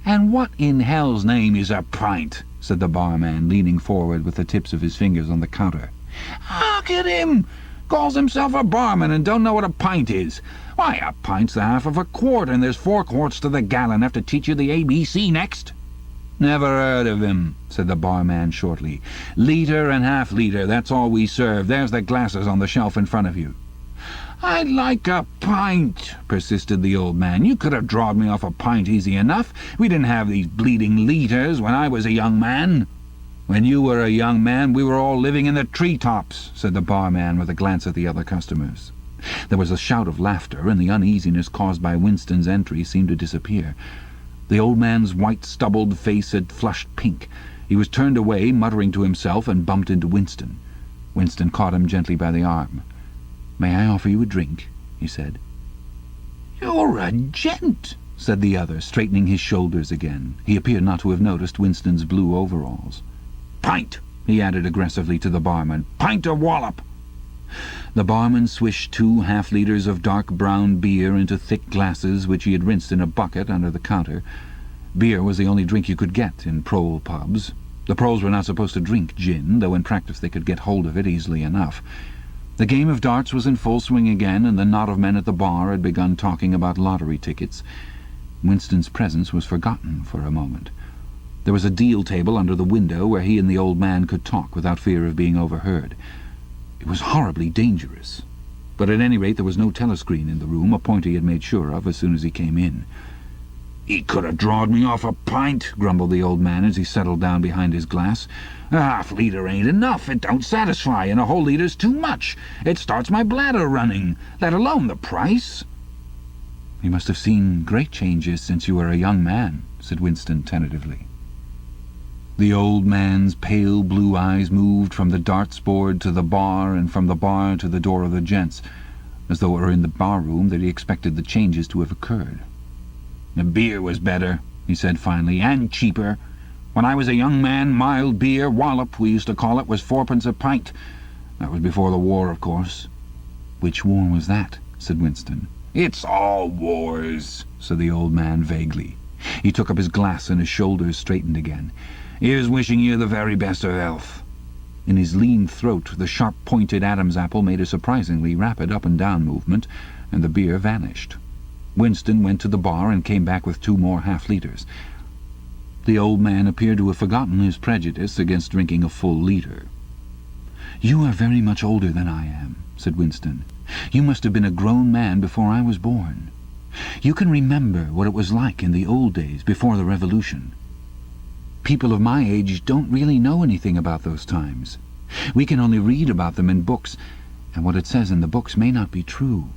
S2: "And what in hell's name is a pint?" said the barman, leaning forward with the tips of his fingers on the counter. "Look at him! Calls himself a barman and don't know what a pint is. Why, a pint's the half of a quart, and there's 4 quarts to the gallon. Have to teach you the ABC next." "Never heard of him," said the barman shortly. "Litre and half-litre, that's all we serve. There's the glasses on the shelf in front of you." "I'd like a pint," persisted the old man. "You could have drawed me off a pint easy enough. We didn't have these bleeding litres when I was a young man." "When you were a young man, we were all living in the tree-tops," said the barman with a glance at the other customers. There was a shout of laughter, and the uneasiness caused by Winston's entry seemed to disappear. The old man's white-stubbled face had flushed pink. He was turned away, muttering to himself, and bumped into Winston. Winston caught him gently by the arm. "May I offer you a drink?" he said. "You're a gent," said the other, straightening his shoulders again. He appeared not to have noticed Winston's blue overalls. "Pint," he added aggressively to the barman. "Pint or wallop." The barman swished 2 half-litres of dark brown beer into thick glasses which he had rinsed in a bucket under the counter. Beer was the only drink you could get in prole pubs. The proles were not supposed to drink gin, though in practice they could get hold of it easily enough. The game of darts was in full swing again, and the knot of men at the bar had begun talking about lottery tickets. Winston's presence was forgotten for a moment. There was a deal table under the window where he and the old man could talk without fear of being overheard. It was horribly dangerous. But at any rate there was no telescreen in the room, a point he had made sure of as soon as he came in. "He could have drawed me off a pint," grumbled the old man as he settled down behind his glass. "A half-litre ain't enough. It don't satisfy, and a whole litre's too much. It starts my bladder running, let alone the price." "You must have seen great changes since you were a young man," said Winston tentatively. The old man's pale blue eyes moved from the darts board to the bar and from the bar to the door of the gents, as though it were in the bar-room that he expected the changes to have occurred. "The beer was better," he said finally, "and cheaper. When I was a young man, mild beer, wallop we used to call it, was 4pence a pint. That was before the war, of course." "Which war was that?" said Winston. "It's all wars," said the old man vaguely. He took up his glass and his shoulders straightened again. "Here's wishing you the very best of health." In his lean throat the sharp-pointed Adam's apple made a surprisingly rapid up-and-down movement, and the beer vanished. Winston went to the bar and came back with 2 more half-litres. The old man appeared to have forgotten his prejudice against drinking a full liter. "You are very much older than I am," said Winston. "You must have been a grown man before I was born. You can remember what it was like in the old days, before the Revolution. People of my age don't really know anything about those times. We can only read about them in books, and what it says in the books may not be true.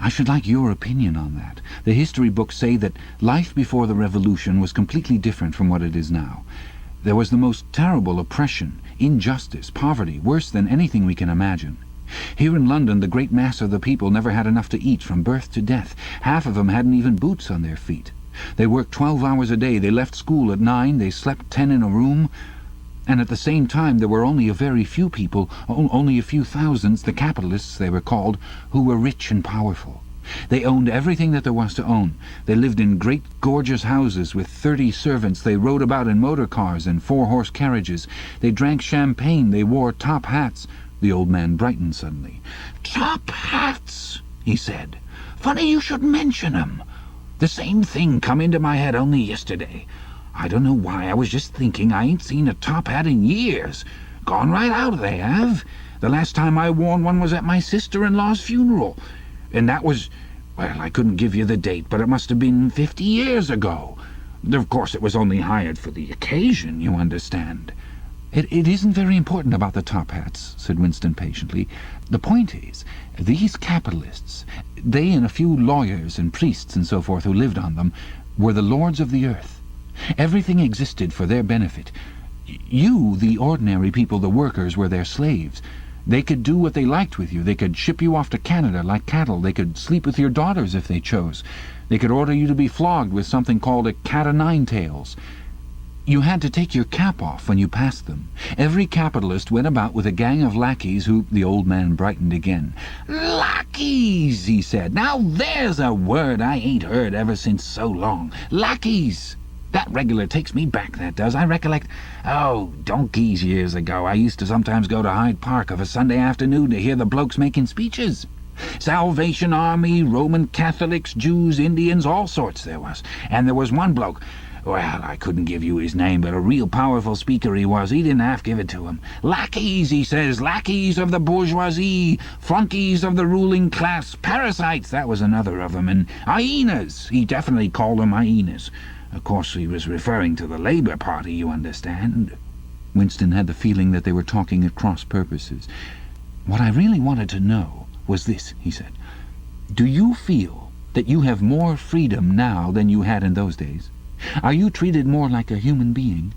S2: I should like your opinion on that. The history books say that life before the Revolution was completely different from what it is now. There was the most terrible oppression, injustice, poverty, worse than anything we can imagine. Here in London the great mass of the people never had enough to eat from birth to death. Half of them hadn't even boots on their feet. They worked 12 hours a day, they left school at 9, they slept 10 in a room, and at the same time there were only a very few people, only a few thousands, the capitalists they were called, who were rich and powerful. They owned everything that there was to own. They lived in great gorgeous houses with 30 servants. They rode about in motor cars and 4-horse carriages. They drank champagne. They wore top hats. The old man brightened suddenly. "Top hats," he said. "Funny you should mention 'em. The same thing come into my head only yesterday. I don't know why, I was just thinking I ain't seen a top hat in years. Gone right out, they have. The last time I worn one was at my sister-in-law's funeral. And that was, well, I couldn't give you the date, but it must have been 50 years ago. Of course it was only hired for the occasion, you understand." It isn't very important about the top hats," said Winston patiently. "The point is, these capitalists, they and a few lawyers and priests and so forth who lived on them, were the lords of the earth. Everything existed for their benefit. You, the ordinary people, the workers, were their slaves. They could do what they liked with you. They could ship you off to Canada like cattle. They could sleep with your daughters if they chose. They could order you to be flogged with something called a cat-o'-nine-tails. You had to take your cap off when you passed them. Every capitalist went about with a gang of lackeys who—" The old man brightened again. "Lackeys," he said. "Now there's a word I ain't heard ever since so long. Lackeys. That regular takes me back, that does. I recollect, donkeys years ago, I used to sometimes go to Hyde Park of a Sunday afternoon to hear the blokes making speeches. Salvation Army, Roman Catholics, Jews, Indians, all sorts there was. And there was one bloke— well, I couldn't give you his name, but a real powerful speaker he was. He didn't half give it to him. 'Lackeys,' he says, 'lackeys of the bourgeoisie, flunkies of the ruling class, parasites,' that was another of them, and hyenas. He definitely called them hyenas. Of course, he was referring to the Labour Party, you understand." Winston had the feeling that they were talking at cross purposes. "What I really wanted to know was this," he said. "Do you feel that you have more freedom now than you had in those days? Are you treated more like a human being?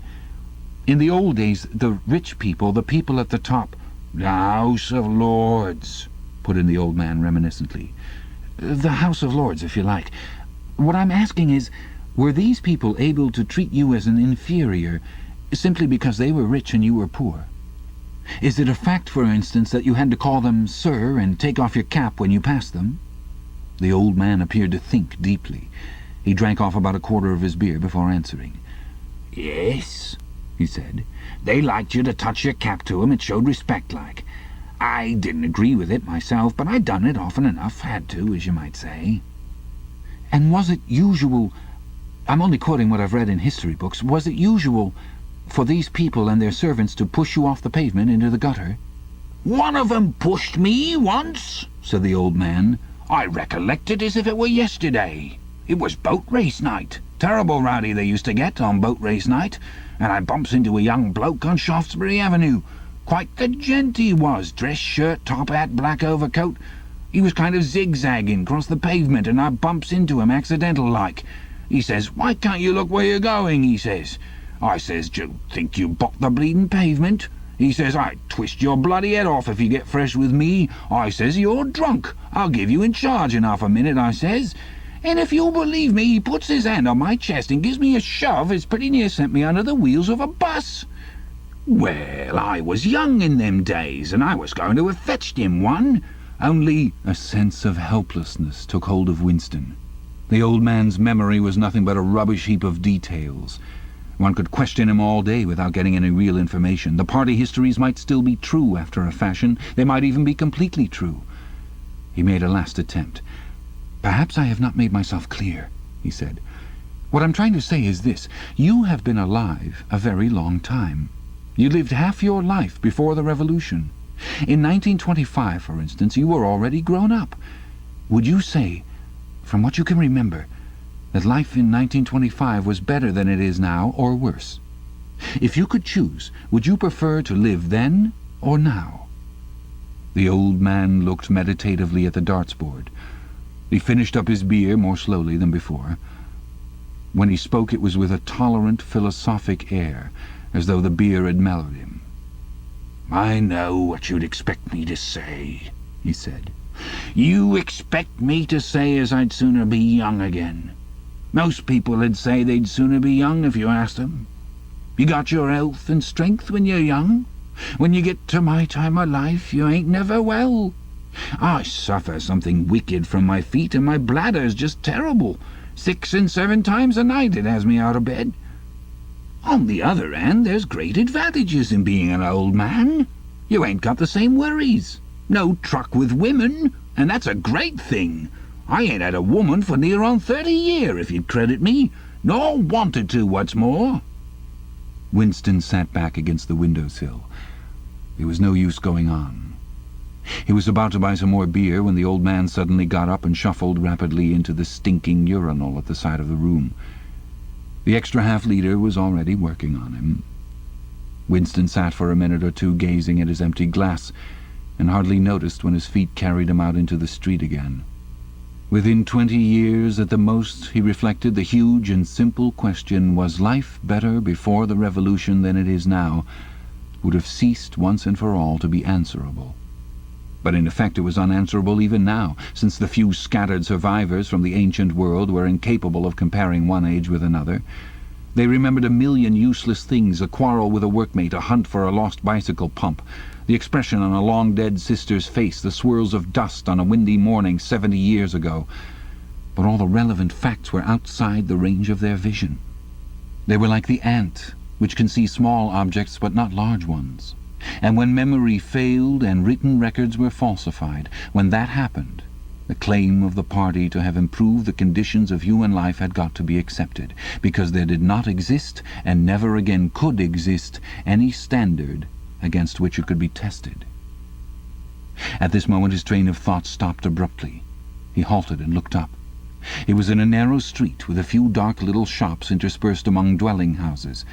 S2: In the old days, the rich people, the people at the top—" "The House of Lords," put in the old man reminiscently. "The House of Lords, if you like. What I'm asking is, were these people able to treat you as an inferior simply because they were rich and you were poor? Is it a fact, for instance, that you had to call them sir and take off your cap when you passed them?" The old man appeared to think deeply. He drank off about a quarter of his beer before answering. "Yes," he said. "They liked you to touch your cap to 'em. It showed respect like. I didn't agree with it myself, but I done it often enough. Had to, as you might say." "And was it usual I'm only quoting what I've read in history books. Was it usual for these people and their servants to push you off the pavement into the gutter?"
S3: "One of 'em pushed me once," said the old man. "I recollect it as if it were yesterday. It was boat race night. Terrible rowdy they used to get on boat race night, and I bumps into a young bloke on Shaftesbury Avenue. Quite the gent he was, dress shirt, top hat, black overcoat. He was kind of zigzagging across the pavement, and I bumps into him accidental-like. He says, 'Why can't you look where you're going?' he says. I says, 'D'you think you bocked the bleeding pavement?' He says, 'I'd twist your bloody head off if you get fresh with me.' I says, 'You're drunk. I'll give you in charge in half a minute,' I says. And if you'll believe me, he puts his hand on my chest and gives me a shove as pretty near sent me under the wheels of a bus. Well, I was young in them days, and I was going to have fetched him one, only—"
S2: A sense of helplessness took hold of Winston. The old man's memory was nothing but a rubbish heap of details. One could question him all day without getting any real information. The party histories might still be true after a fashion. They might even be completely true. He made a last attempt. "Perhaps I have not made myself clear," he said. "What I'm trying to say is this. You have been alive a very long time. You lived half your life before the Revolution. In 1925, for instance, you were already grown up. Would you say, from what you can remember, that life in 1925 was better than it is now, or worse? If you could choose, would you prefer to live then or now?" The old man looked meditatively at the darts board. He finished up his beer more slowly than before. When he spoke, it was with a tolerant, philosophic air, as though the beer had mellowed him.
S3: "I know what you'd expect me to say," he said. "You expect me to say as I'd sooner be young again. Most people'd say they'd sooner be young if you asked 'em. You got your health and strength when you're young. When you get to my time of life, you ain't never well. I suffer something wicked from my feet, and my bladder's just terrible. 6 and 7 times a night it has me out of bed. On the other hand, there's great advantages in being an old man. You ain't got the same worries. No truck with women, and that's a great thing. I ain't had a woman for near on 30 year, if you'd credit me, nor wanted to, what's more."
S2: Winston sat back against the windowsill. There was no use going on. He was about to buy some more beer when the old man suddenly got up and shuffled rapidly into the stinking urinal at the side of the room. The extra half-liter was already working on him. Winston sat for a minute or two gazing at his empty glass, and hardly noticed when his feet carried him out into the street again. Within 20 years at the most, he reflected, the huge and simple question, was life better before the Revolution than it is now, would have ceased once and for all to be answerable. But in effect it was unanswerable even now, since the few scattered survivors from the ancient world were incapable of comparing one age with another. They remembered a million useless things, a quarrel with a workmate, a hunt for a lost bicycle pump, the expression on a long-dead sister's face, the swirls of dust on a windy morning 70 years ago. But all the relevant facts were outside the range of their vision. They were like the ant, which can see small objects but not large ones. And when memory failed and written records were falsified, when that happened, the claim of the party to have improved the conditions of human life had got to be accepted, because there did not exist, and never again could exist, any standard against which it could be tested. At this moment his train of thought stopped abruptly. He halted and looked up. It was in a narrow street with a few dark little shops interspersed among dwelling houses.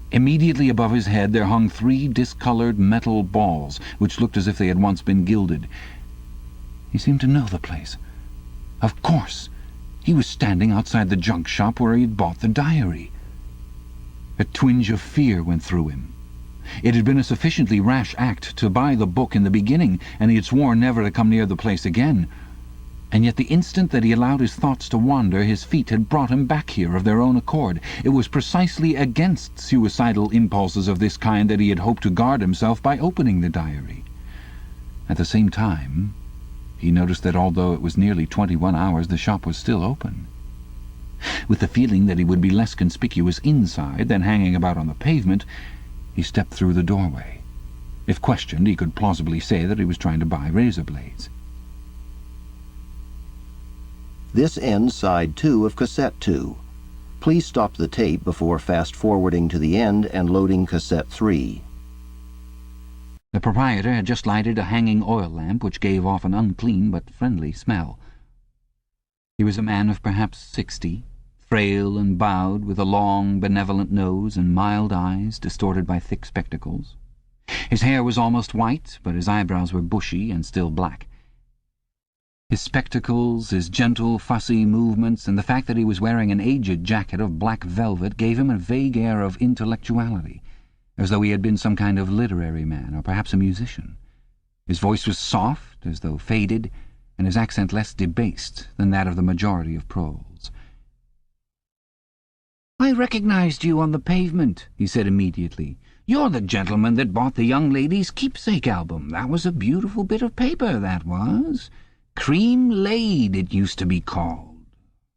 S2: Immediately above his head there hung 3 discoloured metal balls, which looked as if they had once been gilded. He seemed to know the place. Of course! He was standing outside the junk shop where he had bought the diary. A twinge of fear went through him. It had been a sufficiently rash act to buy the book in the beginning, and he had sworn never to come near the place again. And yet the instant that he allowed his thoughts to wander, his feet had brought him back here of their own accord. It was precisely against suicidal impulses of this kind that he had hoped to guard himself by opening the diary. At the same time, he noticed that although it was nearly 21 hours, the shop was still open. With the feeling that he would be less conspicuous inside than hanging about on the pavement, he stepped through the doorway. If questioned, he could plausibly say that he was trying to buy razor blades.
S1: This ends Side 2 of Cassette 2. Please stop the tape before fast-forwarding to the end and loading cassette 3.
S2: The proprietor had just lighted a hanging oil lamp which gave off an unclean but friendly smell. He was a man of perhaps 60, frail and bowed, with a long, benevolent nose and mild eyes distorted by thick spectacles. His hair was almost white, but his eyebrows were bushy and still black. His spectacles, his gentle, fussy movements, and the fact that he was wearing an aged jacket of black velvet gave him a vague air of intellectuality, as though he had been some kind of literary man, or perhaps a musician. His voice was soft, as though faded, and his accent less debased than that of the majority of proles. "I recognized you on the pavement," he said immediately. "You're the gentleman that bought the young lady's keepsake album. That was a beautiful bit of paper, that was. Cream laid, it used to be called.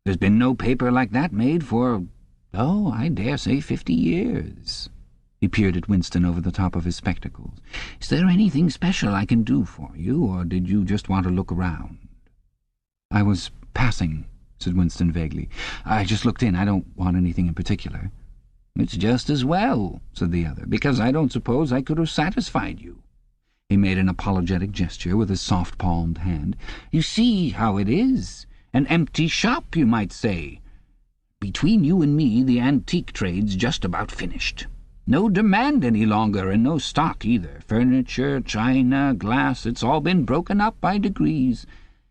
S2: There's been no paper like that made for, I dare say 50 years. He peered at Winston over the top of his spectacles. "Is there anything special I can do for you, or did you just want to look around?" "I was passing," said Winston vaguely. "I just looked in. I don't want anything in particular." "It's just as well," said the other, "because I don't suppose I could have satisfied you." He made an apologetic gesture with his soft-palmed hand. "You see how it is. An empty shop, you might say. Between you and me, the antique trade's just about finished. No demand any longer, and no stock either. Furniture, china, glass, it's all been broken up by degrees.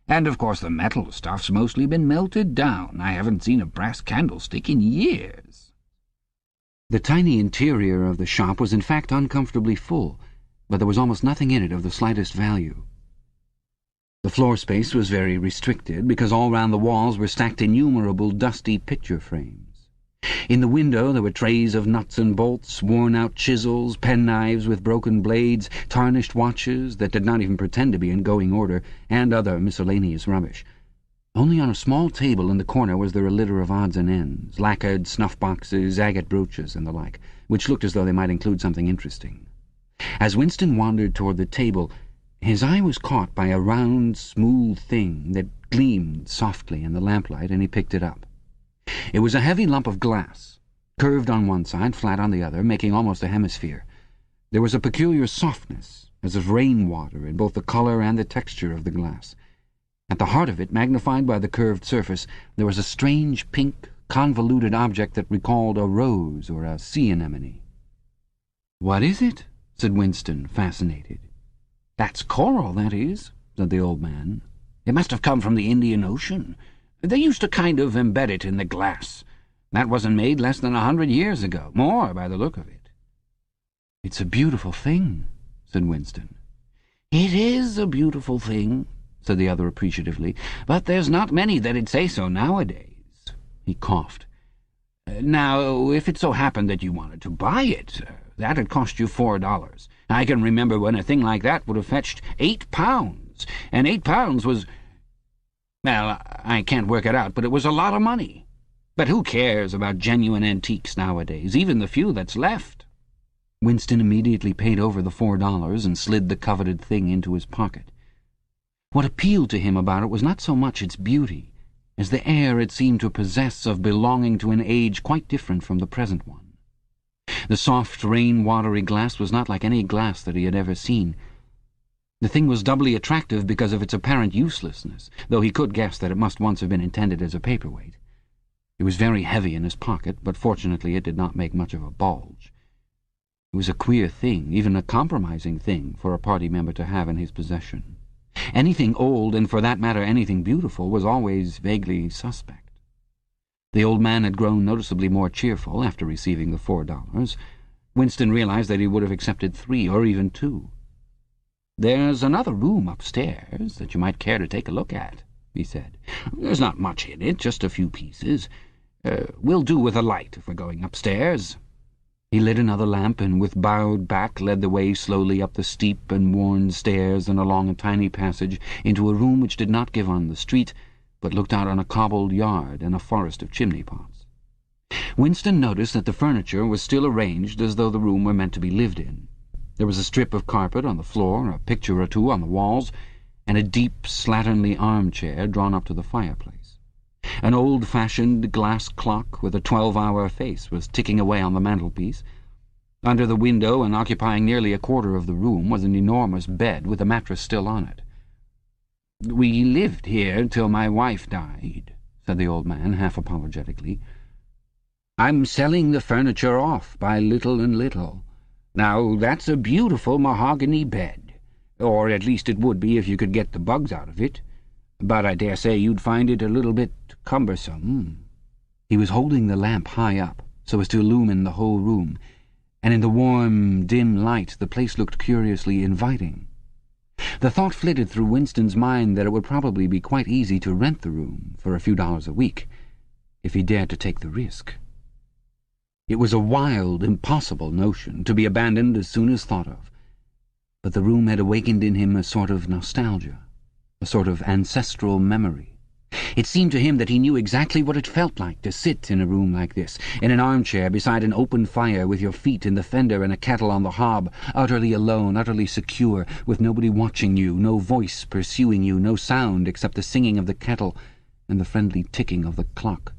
S2: And, of course, the metal stuff's mostly been melted down. I haven't seen a brass candlestick in years." The tiny interior of the shop was in fact uncomfortably full, but there was almost nothing in it of the slightest value. The floor space was very restricted, because all round the walls were stacked innumerable dusty picture frames. In the window there were trays of nuts and bolts, worn-out chisels, penknives with broken blades, tarnished watches that did not even pretend to be in going order, and other miscellaneous rubbish. Only on a small table in the corner was there a litter of odds and ends, lacquered snuff-boxes, agate brooches, and the like, which looked as though they might include something interesting. As Winston wandered toward the table, his eye was caught by a round, smooth thing that gleamed softly in the lamplight, and he picked it up. It was a heavy lump of glass, curved on one side, flat on the other, making almost a hemisphere. There was a peculiar softness, as of rainwater, in both the colour and the texture of the glass. At the heart of it, magnified by the curved surface, there was a strange pink, convoluted object that recalled a rose or a sea anemone. "What is it?" said Winston, fascinated. "That's coral, that is," said the old man. "It must have come from the Indian Ocean. They used to kind of embed it in the glass. That wasn't made less than 100 years ago. More, by the look of it." "It's a beautiful thing," said Winston. "It is a beautiful thing," said the other appreciatively, "but there's not many that'd say so nowadays." He coughed. "Now, if it so happened that you wanted to buy it, that'd cost you $4. I can remember when a thing like that would have fetched £8, and £8 was... Well, I can't work it out, but it was a lot of money. But who cares about genuine antiques nowadays, even the few that's left?" Winston immediately paid over the $4 and slid the coveted thing into his pocket. What appealed to him about it was not so much its beauty as the air it seemed to possess of belonging to an age quite different from the present one. The soft, rain-watery glass was not like any glass that he had ever seen. The thing was doubly attractive because of its apparent uselessness, though he could guess that it must once have been intended as a paperweight. It was very heavy in his pocket, but fortunately it did not make much of a bulge. It was a queer thing, even a compromising thing, for a party member to have in his possession. Anything old, and for that matter anything beautiful, was always vaguely suspect. The old man had grown noticeably more cheerful after receiving the $4. Winston realized that he would have accepted 3 or even 2. "There's another room upstairs that you might care to take a look at," he said. "There's not much in it, just a few pieces. We'll do with a light if we're going upstairs." He lit another lamp and with bowed back led the way slowly up the steep and worn stairs and along a tiny passage into a room which did not give on the street, but looked out on a cobbled yard and a forest of chimney-pots. Winston noticed that the furniture was still arranged as though the room were meant to be lived in. There was a strip of carpet on the floor, a picture or two on the walls, and a deep, slatternly armchair drawn up to the fireplace. An old-fashioned glass clock with a 12-hour face was ticking away on the mantelpiece. Under the window, and occupying nearly a quarter of the room, was an enormous bed with a mattress still on it. "We lived here till my wife died," said the old man, half apologetically. "I'm selling the furniture off by little and little. Now, that's a beautiful mahogany bed, or at least it would be if you could get the bugs out of it. But I dare say you'd find it a little bit cumbersome." He was holding the lamp high up, so as to illumine the whole room, and in the warm, dim light the place looked curiously inviting. The thought flitted through Winston's mind that it would probably be quite easy to rent the room for a few dollars a week, if he dared to take the risk. It was a wild, impossible notion, to be abandoned as soon as thought of, but the room had awakened in him a sort of nostalgia, a sort of ancestral memory. It seemed to him that he knew exactly what it felt like to sit in a room like this, in an armchair beside an open fire, with your feet in the fender and a kettle on the hob, utterly alone, utterly secure, with nobody watching you, no voice pursuing you, no sound except the singing of the kettle and the friendly ticking of the clock.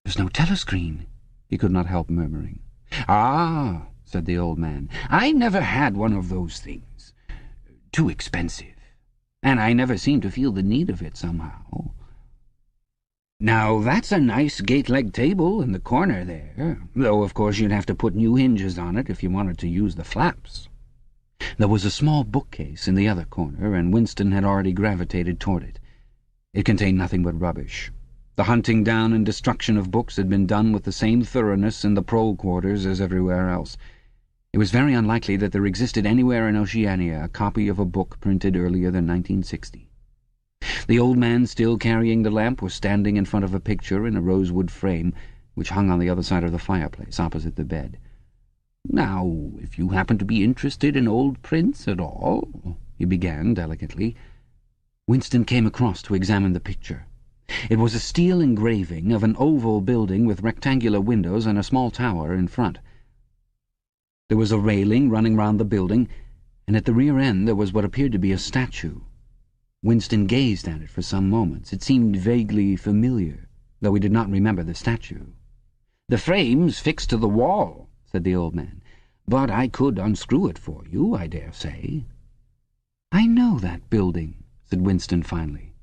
S2: "There's no telescreen," he could not help murmuring. "Ah," said the old man, "I never had one of those things. Too expensive. And I never seem to feel the need of it somehow. Now, that's a nice gate-leg table in the corner there, though of course you'd have to put new hinges on it if you wanted to use the flaps." There was a small bookcase in the other corner, and Winston had already gravitated toward it. It contained nothing but rubbish. The hunting down and destruction of books had been done with the same thoroughness in the prole quarters as everywhere else. It was very unlikely that there existed anywhere in Oceania a copy of a book printed earlier than 1960. The old man, still carrying the lamp, was standing in front of a picture in a rosewood frame which hung on the other side of the fireplace, opposite the bed. "Now, if you happen to be interested in old prints at all," he began delicately. Winston came across to examine the picture. It was a steel engraving of an oval building with rectangular windows and a small tower in front. There was a railing running round the building, and at the rear end there was what appeared to be a statue. Winston gazed at it for some moments. It seemed vaguely familiar, though he did not remember the statue. "The frame's fixed to the wall," said the old man, "but I could unscrew it for you, I dare say." "I know that building," said Winston finally.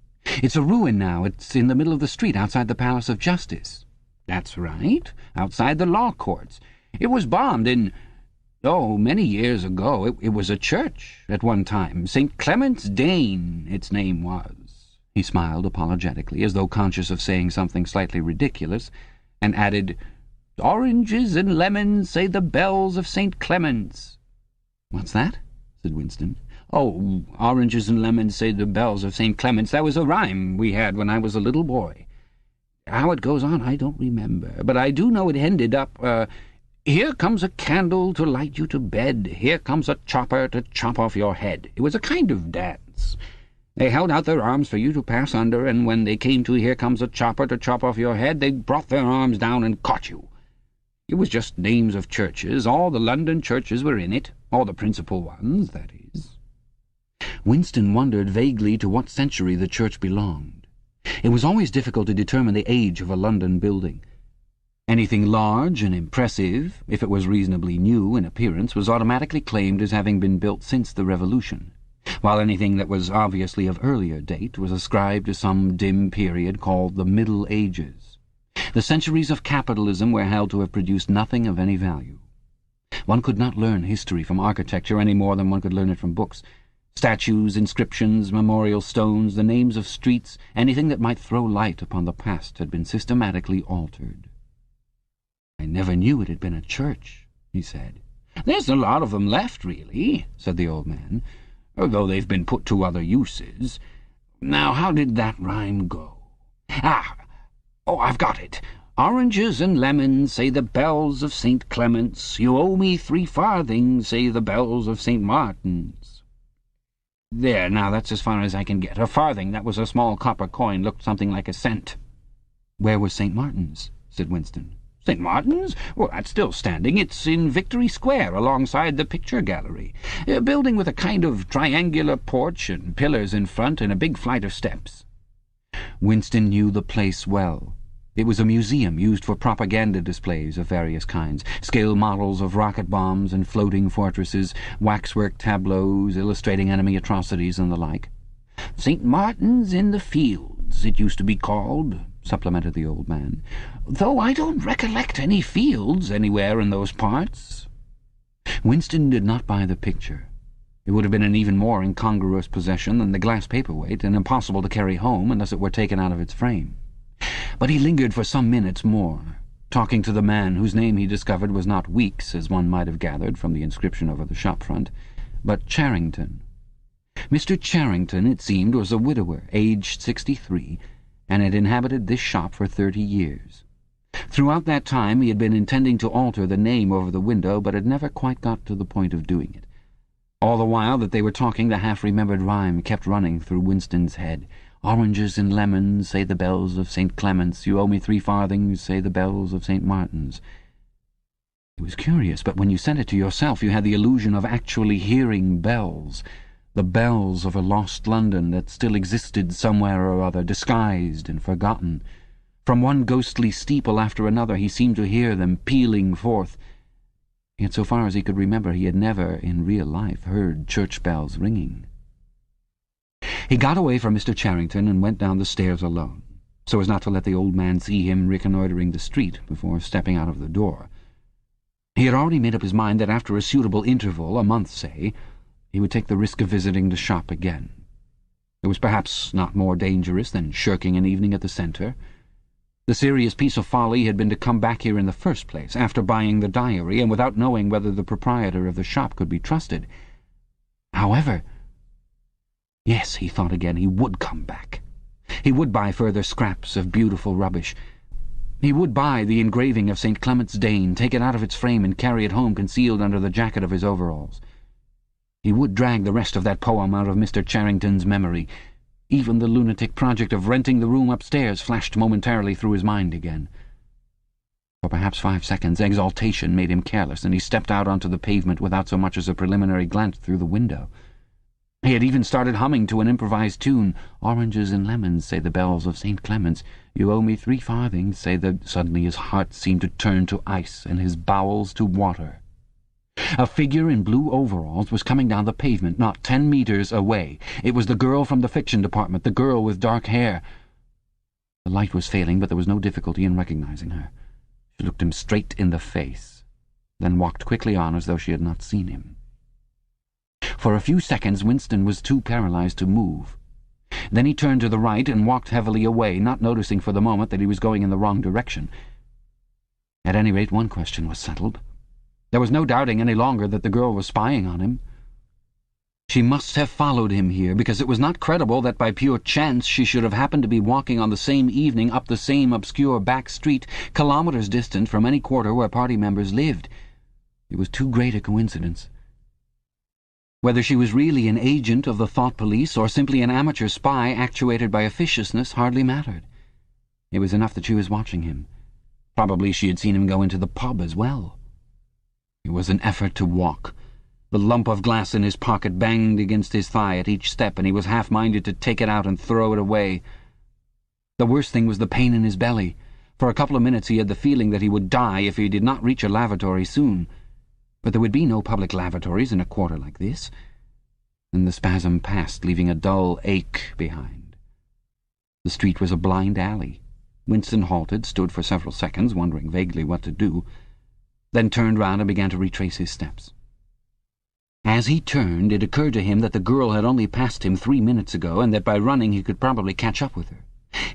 S2: "It's a ruin now. It's in the middle of the street outside the Palace of Justice." "That's right, outside the law courts. It was bombed in... many years ago. It was a church at one time. St. Clement's Dane, its name was." He smiled apologetically, as though conscious of saying something slightly ridiculous, and added, "Oranges and lemons, say the bells of St. Clement's." "What's that?" said Winston. "Oh, oranges and lemons, say the bells of St. Clement's. That was a rhyme we had when I was a little boy. How it goes on I don't remember, but I do know it ended up, here comes a candle to light you to bed, here comes a chopper to chop off your head. It was a kind of dance. They held out their arms for you to pass under, and when they came to here comes a chopper to chop off your head, they brought their arms down and caught you. It was just names of churches. All the London churches were in it, all the principal ones, that is." Winston wondered vaguely to what century the church belonged. It was always difficult to determine the age of a London building. Anything large and impressive, if it was reasonably new in appearance, was automatically claimed as having been built since the Revolution, while anything that was obviously of earlier date was ascribed to some dim period called the Middle Ages. The centuries of capitalism were held to have produced nothing of any value. One could not learn history from architecture any more than one could learn it from books. Statues, inscriptions, memorial stones, the names of streets, anything that might throw light upon the past had been systematically altered. "I never knew it had been a church," he said. "There's a lot of them left, really," said the old man, "though they've been put to other uses. Now, how did that rhyme go? I've got it. Oranges and lemons, say the bells of St. Clement's. You owe me 3 farthings, say the bells of St. Martin's. There, now that's as far as I can get. A farthing, that was a small copper coin, looked something like a cent." "Where was St. Martin's?" said Winston. "St. Martin's? Well, that's still standing. It's in Victory Square, alongside the picture gallery. A building with a kind of triangular porch and pillars in front and a big flight of steps." Winston knew the place well. It was a museum used for propaganda displays of various kinds, scale models of rocket bombs and floating fortresses, waxwork tableaus illustrating enemy atrocities and the like. "St. Martin's in the Fields, it used to be called," supplemented the old man, "though I don't recollect any fields anywhere in those parts." Winston did not buy the picture. It would have been an even more incongruous possession than the glass paperweight, and impossible to carry home unless it were taken out of its frame. But he lingered for some minutes more, talking to the man whose name he discovered was not Weeks, as one might have gathered from the inscription over the shop front, but Charrington. Mr. Charrington, it seemed, was a widower, aged 63, and had inhabited this shop for 30 years. Throughout that time he had been intending to alter the name over the window, but had never quite got to the point of doing it. All the while that they were talking, the half-remembered rhyme kept running through Winston's head. "Oranges and lemons, say the bells of St. Clement's. You owe me 3 farthings, say the bells of St. Martin's." It was curious, but when you said it to yourself, you had the illusion of actually hearing bells, the bells of a lost London that still existed somewhere or other, disguised and forgotten. From one ghostly steeple after another he seemed to hear them pealing forth. Yet so far as he could remember, he had never, in real life, heard church bells ringing. He got away from Mr. Charrington and went down the stairs alone, so as not to let the old man see him reconnoitring the street before stepping out of the door. He had already made up his mind that after a suitable interval, a month, say, he would take the risk of visiting the shop again. It was perhaps not more dangerous than shirking an evening at the centre. The serious piece of folly had been to come back here in the first place, after buying the diary, and without knowing whether the proprietor of the shop could be trusted. However, yes, he thought again, he would come back. He would buy further scraps of beautiful rubbish. He would buy the engraving of St. Clement's Dane, take it out of its frame and carry it home concealed under the jacket of his overalls. He would drag the rest of that poem out of Mr. Charrington's memory. Even the lunatic project of renting the room upstairs flashed momentarily through his mind again. For perhaps 5 seconds, exaltation made him careless, and he stepped out onto the pavement without so much as a preliminary glance through the window. He had even started humming to an improvised tune. "Oranges and lemons, say the bells of St. Clement's. You owe me 3 farthings, say the—" Suddenly his heart seemed to turn to ice and his bowels to water. A figure in blue overalls was coming down the pavement, not 10 meters away. It was the girl from the fiction department, the girl with dark hair. The light was failing, but there was no difficulty in recognizing her. She looked him straight in the face, then walked quickly on as though she had not seen him. For a few seconds Winston was too paralyzed to move. Then he turned to the right and walked heavily away, not noticing for the moment that he was going in the wrong direction. At any rate, one question was settled. There was no doubting any longer that the girl was spying on him. She must have followed him here, because it was not credible that by pure chance she should have happened to be walking on the same evening up the same obscure back street, kilometers distant from any quarter where party members lived. It was too great a coincidence. Whether she was really an agent of the thought police or simply an amateur spy actuated by officiousness hardly mattered. It was enough that she was watching him. Probably she had seen him go into the pub as well. It was an effort to walk. The lump of glass in his pocket banged against his thigh at each step, and he was half-minded to take it out and throw it away. The worst thing was the pain in his belly. For a couple of minutes he had the feeling that he would die if he did not reach a lavatory soon. But there would be no public lavatories in a quarter like this. Then the spasm passed, leaving a dull ache behind. The street was a blind alley. Winston halted, stood for several seconds, wondering vaguely what to do, then turned round and began to retrace his steps. As he turned, it occurred to him that the girl had only passed him 3 minutes ago, and that by running he could probably catch up with her.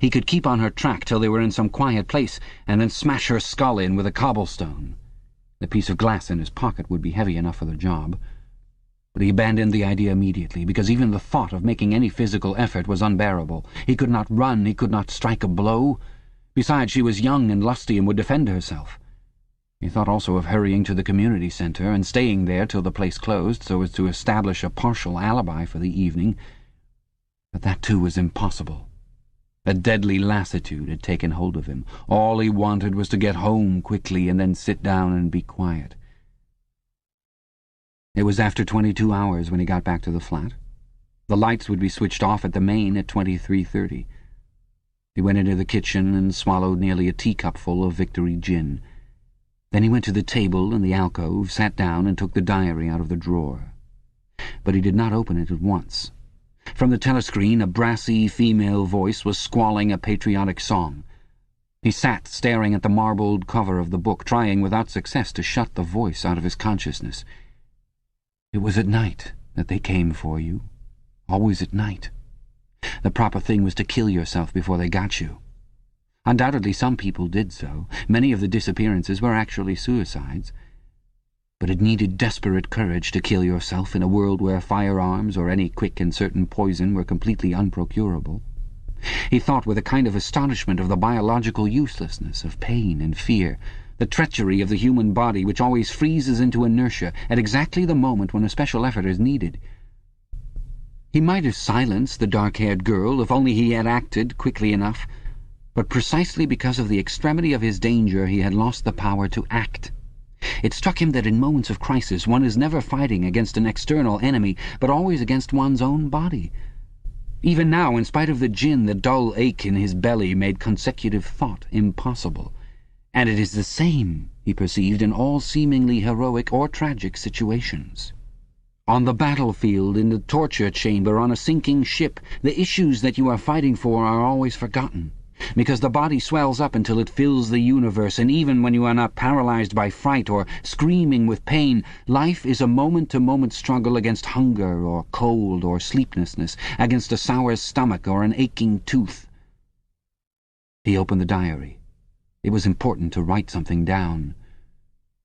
S2: He could keep on her track till they were in some quiet place, and then smash her skull in with a cobblestone. The piece of glass in his pocket would be heavy enough for the job. But he abandoned the idea immediately, because even the thought of making any physical effort was unbearable. He could not run, he could not strike a blow. Besides, she was young and lusty and would defend herself. He thought also of hurrying to the community centre and staying there till the place closed, so as to establish a partial alibi for the evening. But that too was impossible. A deadly lassitude had taken hold of him. All he wanted was to get home quickly and then sit down and be quiet. It was after 22 hours when he got back to the flat. The lights would be switched off at the main at 23:30. went into the kitchen and swallowed nearly a teacupful of Victory gin. Then he went to the table in the alcove, sat down and took the diary out of the drawer. But he did not open it at once. From the telescreen a brassy female voice was squalling a patriotic song. He sat staring at the marbled cover of the book, trying without success to shut the voice out of his consciousness. It was at night that they came for you. Always at night. The proper thing was to kill yourself before they got you. Undoubtedly some people did so. Many of the disappearances were actually suicides. But it needed desperate courage to kill yourself in a world where firearms or any quick and certain poison were completely unprocurable. He thought with a kind of astonishment of the biological uselessness of pain and fear, the treachery of the human body which always freezes into inertia at exactly the moment when a special effort is needed. He might have silenced the dark-haired girl if only he had acted quickly enough, but precisely because of the extremity of his danger he had lost the power to act. It struck him that in moments of crisis one is never fighting against an external enemy, but always against one's own body. Even now, in spite of the gin, the dull ache in his belly made consecutive thought impossible. And it is the same, he perceived, in all seemingly heroic or tragic situations. On the battlefield, in the torture chamber, on a sinking ship, the issues that you are fighting for are always forgotten, because the body swells up until it fills the universe, and even when you are not paralyzed by fright or screaming with pain, life is a moment-to-moment struggle against hunger or cold or sleeplessness, against a sour stomach or an aching tooth. He opened the diary. It was important to write something down.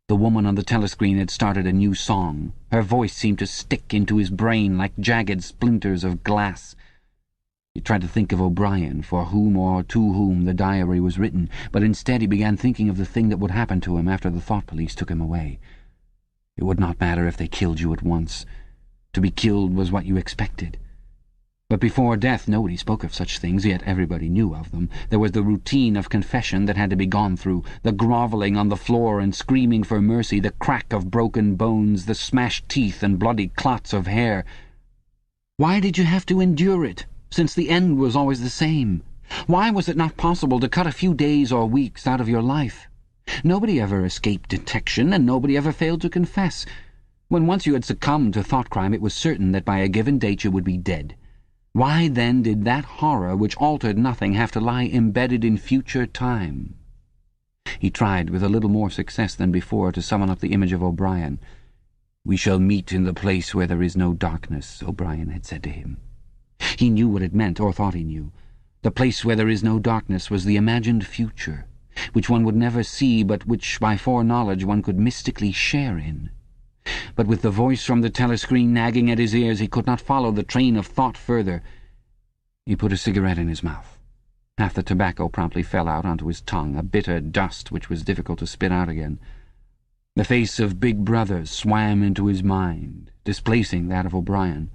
S2: The woman on the telescreen had started a new song. Her voice seemed to stick into his brain like jagged splinters of glass. He tried to think of O'Brien, for whom or to whom the diary was written, but instead he began thinking of the thing that would happen to him after the thought police took him away. It would not matter if they killed you at once. To be killed was what you expected. But before death nobody spoke of such things, yet everybody knew of them. There was the routine of confession that had to be gone through, the grovelling on the floor and screaming for mercy, the crack of broken bones, the smashed teeth and bloody clots of hair. Why did you have to endure it, since the end was always the same? Why was it not possible to cut a few days or weeks out of your life? Nobody ever escaped detection, and nobody ever failed to confess. When once you had succumbed to thought crime, it was certain that by a given date you would be dead. Why then did that horror which altered nothing have to lie embedded in future time? He tried, with a little more success than before, to summon up the image of O'Brien. "We shall meet in the place where there is no darkness," O'Brien had said to him. He knew what it meant, or thought he knew. The place where there is no darkness was the imagined future, which one would never see, but which, by foreknowledge, one could mystically share in. But with the voice from the telescreen nagging at his ears, he could not follow the train of thought further. He put a cigarette in his mouth. Half the tobacco promptly fell out onto his tongue, a bitter dust which was difficult to spit out again. The face of Big Brother swam into his mind, displacing that of O'Brien.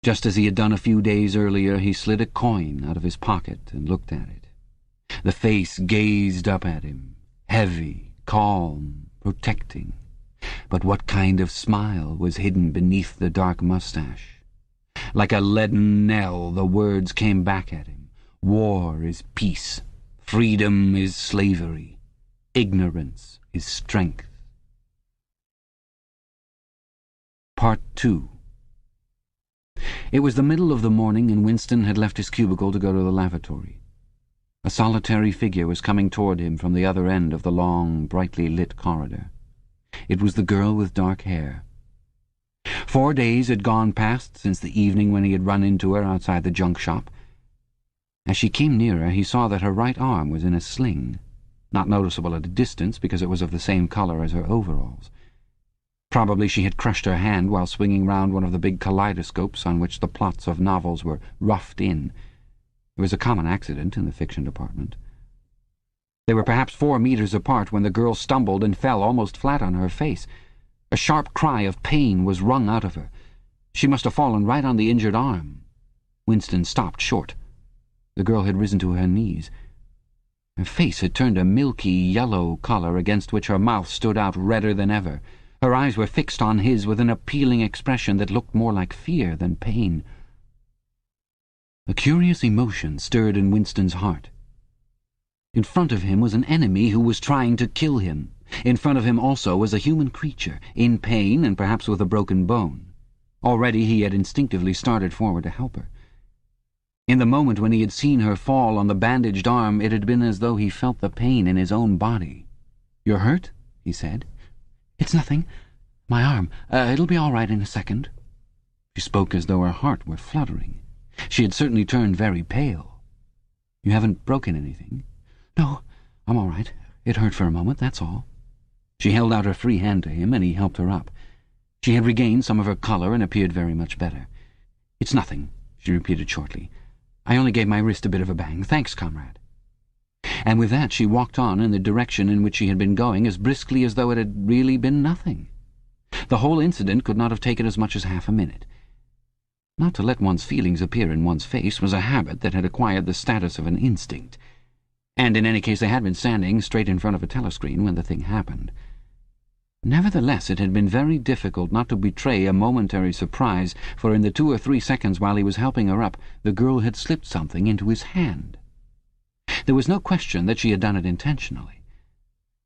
S2: Just as he had done a few days earlier, he slid a coin out of his pocket and looked at it. The face gazed up at him, heavy, calm, protecting. But what kind of smile was hidden beneath the dark mustache? Like a leaden knell, the words came back at him. War is peace. Freedom is slavery. Ignorance is strength. Part 2. It was the middle of the morning, and Winston had left his cubicle to go to the lavatory. A solitary figure was coming toward him from the other end of the long, brightly lit corridor. It was the girl with dark hair. 4 days had gone past since the evening when he had run into her outside the junk shop. As she came nearer, he saw that her right arm was in a sling, not noticeable at a distance because it was of the same color as her overalls. Probably she had crushed her hand while swinging round one of the big kaleidoscopes on which the plots of novels were roughed in. It was a common accident in the fiction department. They were perhaps 4 meters apart when the girl stumbled and fell almost flat on her face. A sharp cry of pain was wrung out of her. She must have fallen right on the injured arm. Winston stopped short. The girl had risen to her knees. Her face had turned a milky yellow color against which her mouth stood out redder than ever. Her eyes were fixed on his with an appealing expression that looked more like fear than pain. A curious emotion stirred in Winston's heart. In front of him was an enemy who was trying to kill him. In front of him also was a human creature, in pain and perhaps with a broken bone. Already he had instinctively started forward to help her. In the moment when he had seen her fall on the bandaged arm, it had been as though he felt the pain in his own body. "You're hurt?" he said. "It's nothing. My arm. It'll be all right in a second." She spoke as though her heart were fluttering. She had certainly turned very pale. "You haven't broken anything?" "No, I'm all right. It hurt for a moment, that's all." She held out her free hand to him, and he helped her up. She had regained some of her colour and appeared very much better. "It's nothing," she repeated shortly. "I only gave my wrist a bit of a bang. Thanks, comrade." And with that she walked on in the direction in which she had been going as briskly as though it had really been nothing. The whole incident could not have taken as much as half a minute. Not to let one's feelings appear in one's face was a habit that had acquired the status of an instinct, and in any case they had been standing straight in front of a telescreen when the thing happened. Nevertheless, it had been very difficult not to betray a momentary surprise, for in the 2 or 3 seconds while he was helping her up, the girl had slipped something into his hand. There was no question that she had done it intentionally.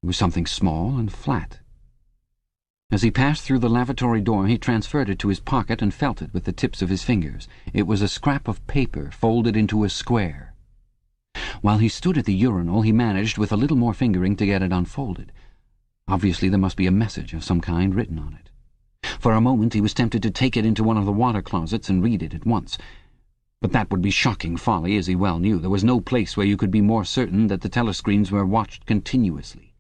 S2: It was something small and flat. As he passed through the lavatory door, he transferred it to his pocket and felt it with the tips of his fingers. It was a scrap of paper folded into a square. While he stood at the urinal, he managed, with a little more fingering, to get it unfolded. Obviously there must be a message of some kind written on it. For a moment he was tempted to take it into one of the water closets and read it at once. But that would be shocking folly, as he well knew. There was no place where you could be more certain that the telescreens were watched continuously.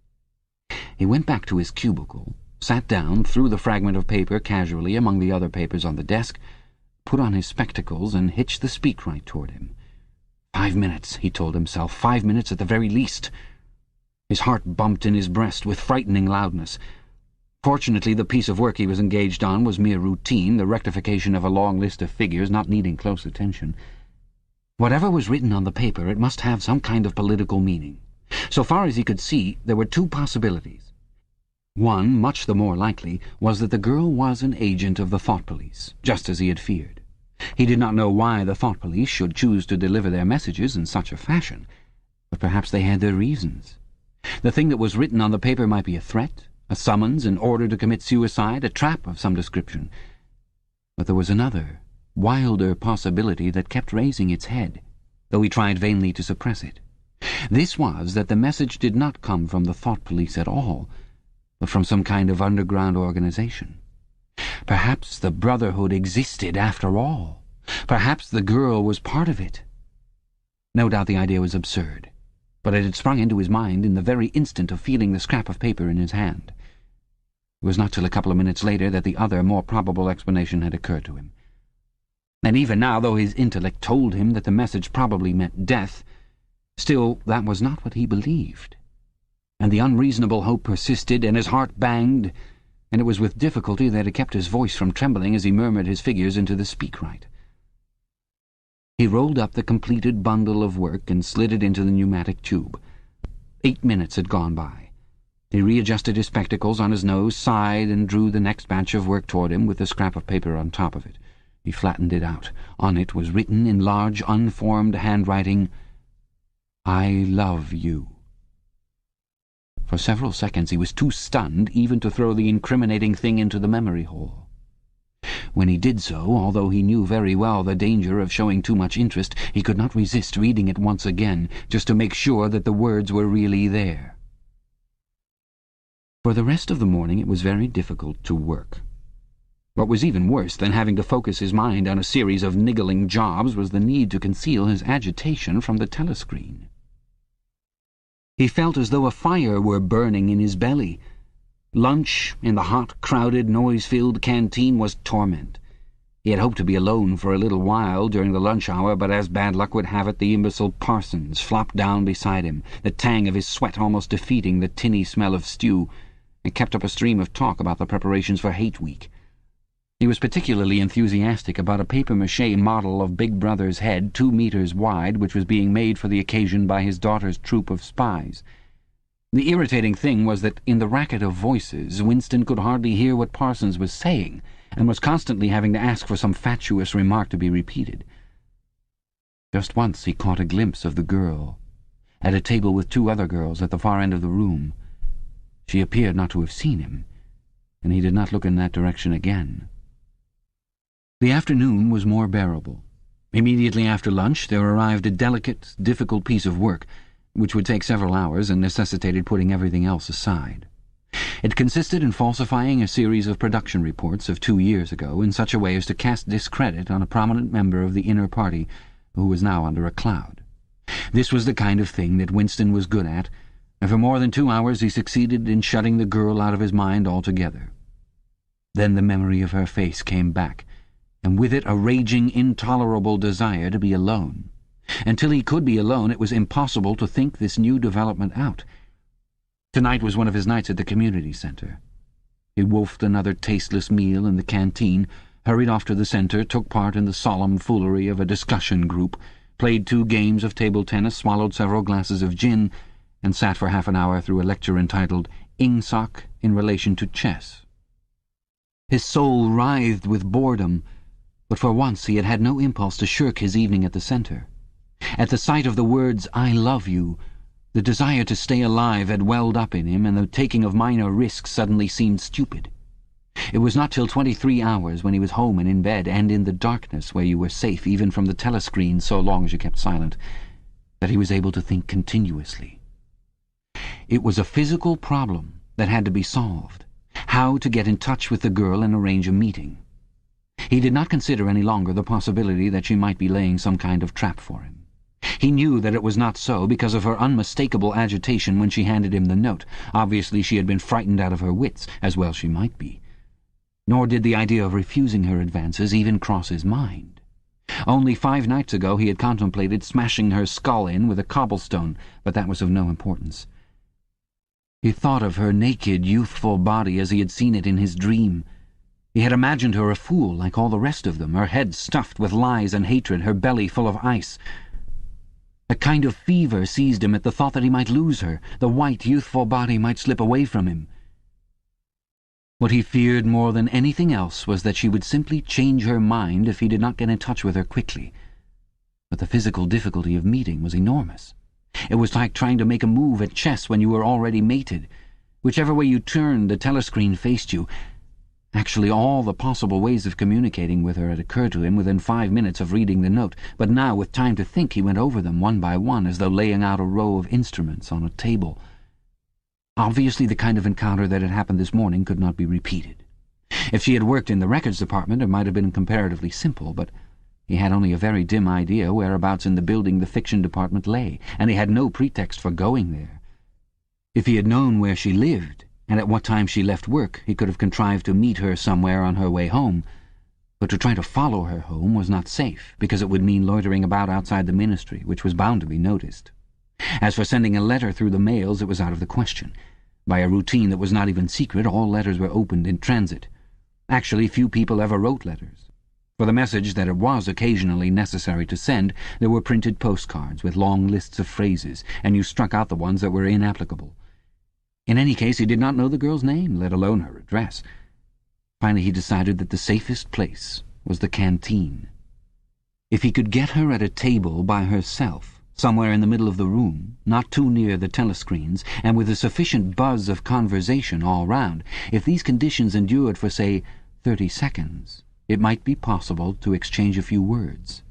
S2: He went back to his cubicle, sat down, threw the fragment of paper casually among the other papers on the desk, put on his spectacles, and hitched the speakwrite toward him. 5 minutes, he told himself, 5 minutes at the very least. His heart bumped in his breast with frightening loudness. Fortunately, the piece of work he was engaged on was mere routine, the rectification of a long list of figures not needing close attention. Whatever was written on the paper, it must have some kind of political meaning. So far as he could see, there were 2 possibilities. One, much the more likely, was that the girl was an agent of the thought police, just as he had feared. He did not know why the thought police should choose to deliver their messages in such a fashion, but perhaps they had their reasons. The thing that was written on the paper might be a threat, a summons, an order to commit suicide, a trap of some description. But there was another, wilder possibility that kept raising its head, though he tried vainly to suppress it. This was that the message did not come from the thought police at all, but from some kind of underground organization. Perhaps the Brotherhood existed after all. Perhaps the girl was part of it. No doubt the idea was absurd, but it had sprung into his mind in the very instant of feeling the scrap of paper in his hand. It was not till a couple of minutes later that the other, more probable explanation had occurred to him. And even now, though his intellect told him that the message probably meant death, still that was not what he believed. And the unreasonable hope persisted, and his heart banged, and it was with difficulty that it kept his voice from trembling as he murmured his figures into the speakwrite. He rolled up the completed bundle of work and slid it into the pneumatic tube. 8 minutes had gone by. He readjusted his spectacles on his nose, sighed, and drew the next batch of work toward him with the scrap of paper on top of it. He flattened it out. On it was written in large, unformed handwriting, "I love you." For several seconds he was too stunned even to throw the incriminating thing into the memory hole. When he did so, although he knew very well the danger of showing too much interest, he could not resist reading it once again, just to make sure that the words were really there. For the rest of the morning it was very difficult to work. What was even worse than having to focus his mind on a series of niggling jobs was the need to conceal his agitation from the telescreen. He felt as though a fire were burning in his belly. Lunch in the hot, crowded, noise-filled canteen was torment. He had hoped to be alone for a little while during the lunch hour, but as bad luck would have it, the imbecile Parsons flopped down beside him, the tang of his sweat almost defeating the tinny smell of stew, and kept up a stream of talk about the preparations for Hate Week. He was particularly enthusiastic about a papier-mâché model of Big Brother's head 2 meters wide, which was being made for the occasion by his daughter's troop of spies. The irritating thing was that in the racket of voices Winston could hardly hear what Parsons was saying, and was constantly having to ask for some fatuous remark to be repeated. Just once he caught a glimpse of the girl, at a table with two other girls at the far end of the room. She appeared not to have seen him, and he did not look in that direction again. The afternoon was more bearable. Immediately after lunch there arrived a delicate, difficult piece of work, which would take several hours and necessitated putting everything else aside. It consisted in falsifying a series of production reports of 2 years ago in such a way as to cast discredit on a prominent member of the inner party who was now under a cloud. This was the kind of thing that Winston was good at, and for more than 2 hours he succeeded in shutting the girl out of his mind altogether. Then the memory of her face came back, and with it a raging, intolerable desire to be alone. Until he could be alone, it was impossible to think this new development out. Tonight was one of his nights at the community center. He wolfed another tasteless meal in the canteen, hurried off to the center, took part in the solemn foolery of a discussion group, played 2 games of table tennis, swallowed several glasses of gin, and sat for half an hour through a lecture entitled Ingsoc in Relation to Chess. His soul writhed with boredom, but for once he had had no impulse to shirk his evening at the center. At the sight of the words, "I love you," the desire to stay alive had welled up in him, and the taking of minor risks suddenly seemed stupid. It was not till 23 hours, when he was home and in bed, and in the darkness, where you were safe even from the telescreen so long as you kept silent, that he was able to think continuously. It was a physical problem that had to be solved: how to get in touch with the girl and arrange a meeting. He did not consider any longer the possibility that she might be laying some kind of trap for him. He knew that it was not so because of her unmistakable agitation when she handed him the note. Obviously she had been frightened out of her wits, as well she might be. Nor did the idea of refusing her advances even cross his mind. Only 5 nights ago he had contemplated smashing her skull in with a cobblestone, but that was of no importance. He thought of her naked, youthful body as he had seen it in his dream. He had imagined her a fool like all the rest of them, her head stuffed with lies and hatred, her belly full of ice. A kind of fever seized him at the thought that he might lose her. The white, youthful body might slip away from him. What he feared more than anything else was that she would simply change her mind if he did not get in touch with her quickly. But the physical difficulty of meeting was enormous. It was like trying to make a move at chess when you were already mated. Whichever way you turned, the telescreen faced you. Actually, all the possible ways of communicating with her had occurred to him within 5 minutes of reading the note, but now, with time to think, he went over them one by one, as though laying out a row of instruments on a table. Obviously, the kind of encounter that had happened this morning could not be repeated. If she had worked in the records department, it might have been comparatively simple, but he had only a very dim idea whereabouts in the building the fiction department lay, and he had no pretext for going there. If he had known where she lived, and at what time she left work, he could have contrived to meet her somewhere on her way home. But to try to follow her home was not safe, because it would mean loitering about outside the ministry, which was bound to be noticed. As for sending a letter through the mails, it was out of the question. By a routine that was not even secret, all letters were opened in transit. Actually, few people ever wrote letters. For the message that it was occasionally necessary to send, there were printed postcards with long lists of phrases, and you struck out the ones that were inapplicable. In any case, he did not know the girl's name, let alone her address. Finally, he decided that the safest place was the canteen. If he could get her at a table by herself, somewhere in the middle of the room, not too near the telescreens, and with a sufficient buzz of conversation all round, if these conditions endured for, say, 30 seconds, it might be possible to exchange a few words.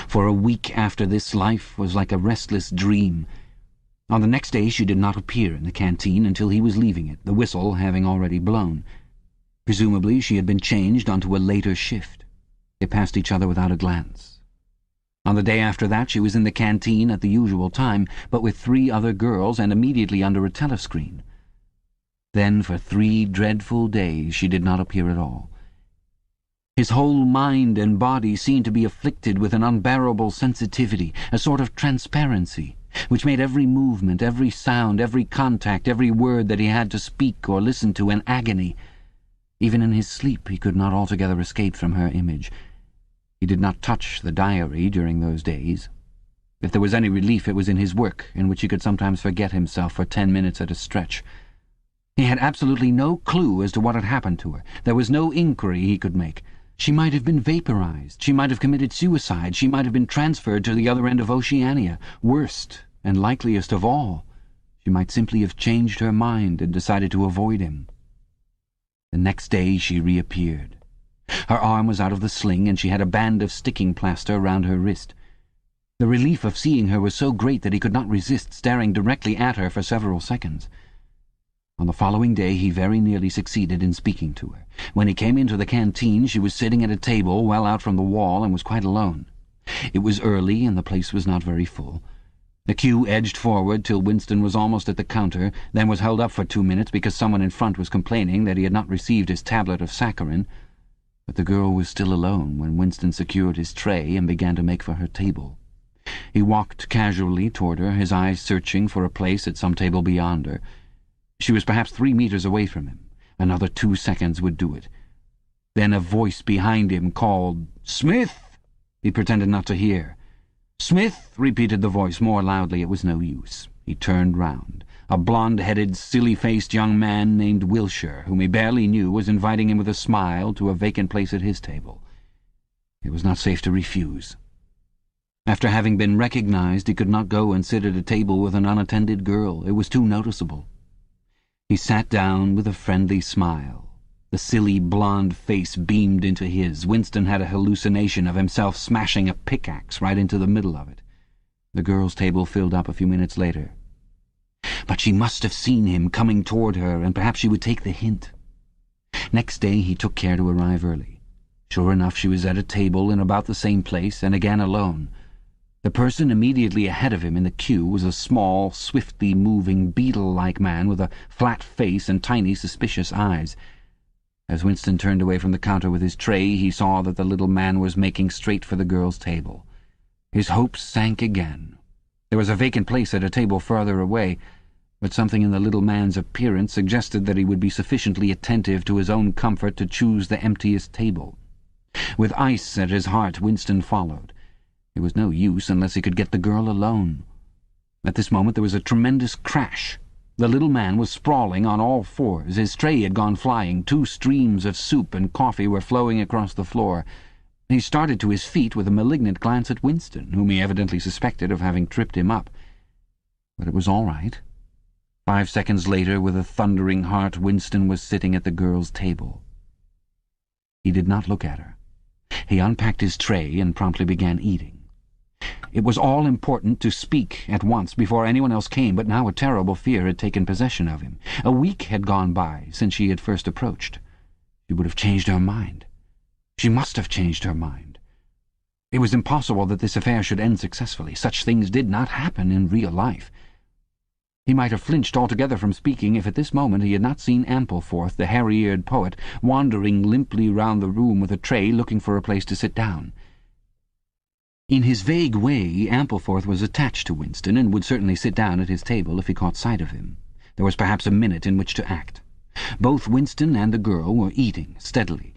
S2: For a week after this, life was like a restless dream. On the next day she did not appear in the canteen until he was leaving it, the whistle having already blown. Presumably she had been changed onto a later shift. They passed each other without a glance. On the day after that she was in the canteen at the usual time, but with 3 other girls and immediately under a telescreen. Then for 3 dreadful days she did not appear at all. His whole mind and body seemed to be afflicted with an unbearable sensitivity, a sort of transparency, which made every movement, every sound, every contact, every word that he had to speak or listen to an agony. Even in his sleep he could not altogether escape from her image. He did not touch the diary during those days. If there was any relief, it was in his work, in which he could sometimes forget himself for 10 minutes at a stretch. He had absolutely no clue as to what had happened to her. There was no inquiry he could make. She might have been vaporized. She might have committed suicide. She might have been transferred to the other end of Oceania. Worst and likeliest of all, she might simply have changed her mind and decided to avoid him. The next day she reappeared. Her arm was out of the sling, and she had a band of sticking plaster round her wrist. The relief of seeing her was so great that he could not resist staring directly at her for several seconds. On the following day he very nearly succeeded in speaking to her. When he came into the canteen, she was sitting at a table well out from the wall and was quite alone. It was early, and the place was not very full. The queue edged forward till Winston was almost at the counter, then was held up for 2 minutes because someone in front was complaining that he had not received his tablet of saccharin. But the girl was still alone when Winston secured his tray and began to make for her table. He walked casually toward her, his eyes searching for a place at some table beyond her. She was perhaps 3 meters away from him. Another 2 seconds would do it. Then a voice behind him called, "Smith!" He pretended not to hear. "Smith!" repeated the voice more loudly. It was no use. He turned round. A blonde-headed, silly-faced young man named Wilshire, whom he barely knew, was inviting him with a smile to a vacant place at his table. It was not safe to refuse. After having been recognized, he could not go and sit at a table with an unattended girl. It was too noticeable. He sat down with a friendly smile. The silly blonde face beamed into his. Winston had a hallucination of himself smashing a pickaxe right into the middle of it. The girl's table filled up a few minutes later. But she must have seen him coming toward her, and perhaps she would take the hint. Next day he took care to arrive early. Sure enough, she was at a table in about the same place, and again alone. The person immediately ahead of him in the queue was a small, swiftly moving, beetle-like man with a flat face and tiny, suspicious eyes. As Winston turned away from the counter with his tray, he saw that the little man was making straight for the girl's table. His hopes sank again. There was a vacant place at a table farther away, but something in the little man's appearance suggested that he would be sufficiently attentive to his own comfort to choose the emptiest table. With ice at his heart, Winston followed. It was no use unless he could get the girl alone. At this moment there was a tremendous crash. The little man was sprawling on all fours. His tray had gone flying. 2 streams of soup and coffee were flowing across the floor. He started to his feet with a malignant glance at Winston, whom he evidently suspected of having tripped him up. But it was all right. 5 seconds later, with a thundering heart, Winston was sitting at the girl's table. He did not look at her. He unpacked his tray and promptly began eating. It was all important to speak at once before anyone else came, but now a terrible fear had taken possession of him. A week had gone by since she had first approached. She would have changed her mind. She must have changed her mind. It was impossible that this affair should end successfully. Such things did not happen in real life. He might have flinched altogether from speaking if at this moment he had not seen Ampleforth, the hairy-eared poet, wandering limply round the room with a tray looking for a place to sit down. In his vague way, Ampleforth was attached to Winston and would certainly sit down at his table if he caught sight of him. There was perhaps a minute in which to act. Both Winston and the girl were eating steadily.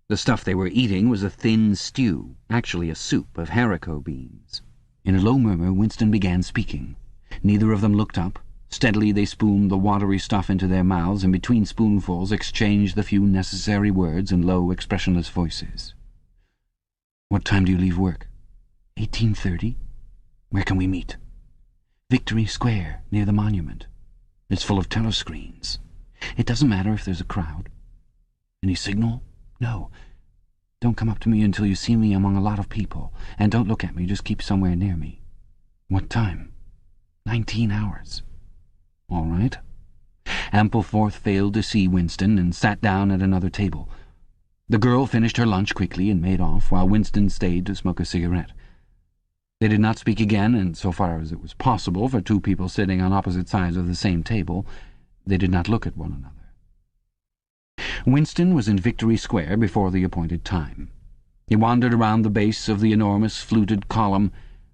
S2: The stuff they were eating was a thin stew, actually a soup of haricot beans. In a low murmur, Winston began speaking. Neither of them looked up. Steadily they spooned the watery stuff into their mouths, and between spoonfuls exchanged the few necessary words in low, expressionless voices. "What time do you leave work?" 18:30. "Where can we meet?" "Victory Square, near the monument. It's full of telescreens. It doesn't matter if there's a crowd." "Any signal?" "No. Don't come up to me until you see me among a lot of people. And don't look at me, just keep somewhere near me." "What time?" 19 hours. "All right." Ampleforth failed to see Winston and sat down at another table. The girl finished her lunch quickly and made off, while Winston stayed to smoke a cigarette. They did not speak again, and so far as it was possible for 2 people sitting on opposite sides of the same table, they did not look at one another. Winston was in Victory Square before the appointed time. He wandered around the base of the enormous fluted column,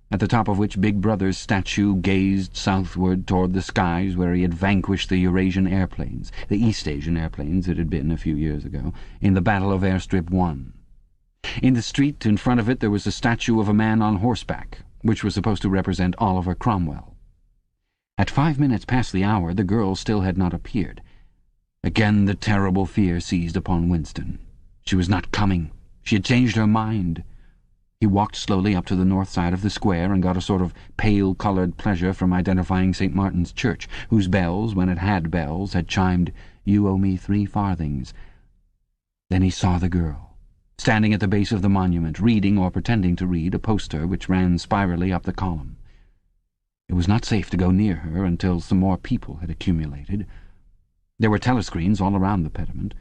S2: at the top of which Big Brother's statue gazed southward toward the skies where he had vanquished the Eurasian airplanes, the East Asian airplanes it had been a few years ago, in the Battle of Airstrip 1. In the street in front of it there was a statue of a man on horseback, which was supposed to represent Oliver Cromwell. At 5 minutes past the hour, the girl still had not appeared. Again the terrible fear seized upon Winston. She was not coming. She had changed her mind. He walked slowly up to the north side of the square and got a sort of pale-coloured pleasure from identifying St. Martin's Church, whose bells, when it had bells, had chimed, "You owe me 3 farthings." Then he saw the girl, standing at the base of the monument, reading, or pretending to read, a poster which ran spirally up the column. It was not safe to go near her until some more people had accumulated. There were telescreens all around the pediment.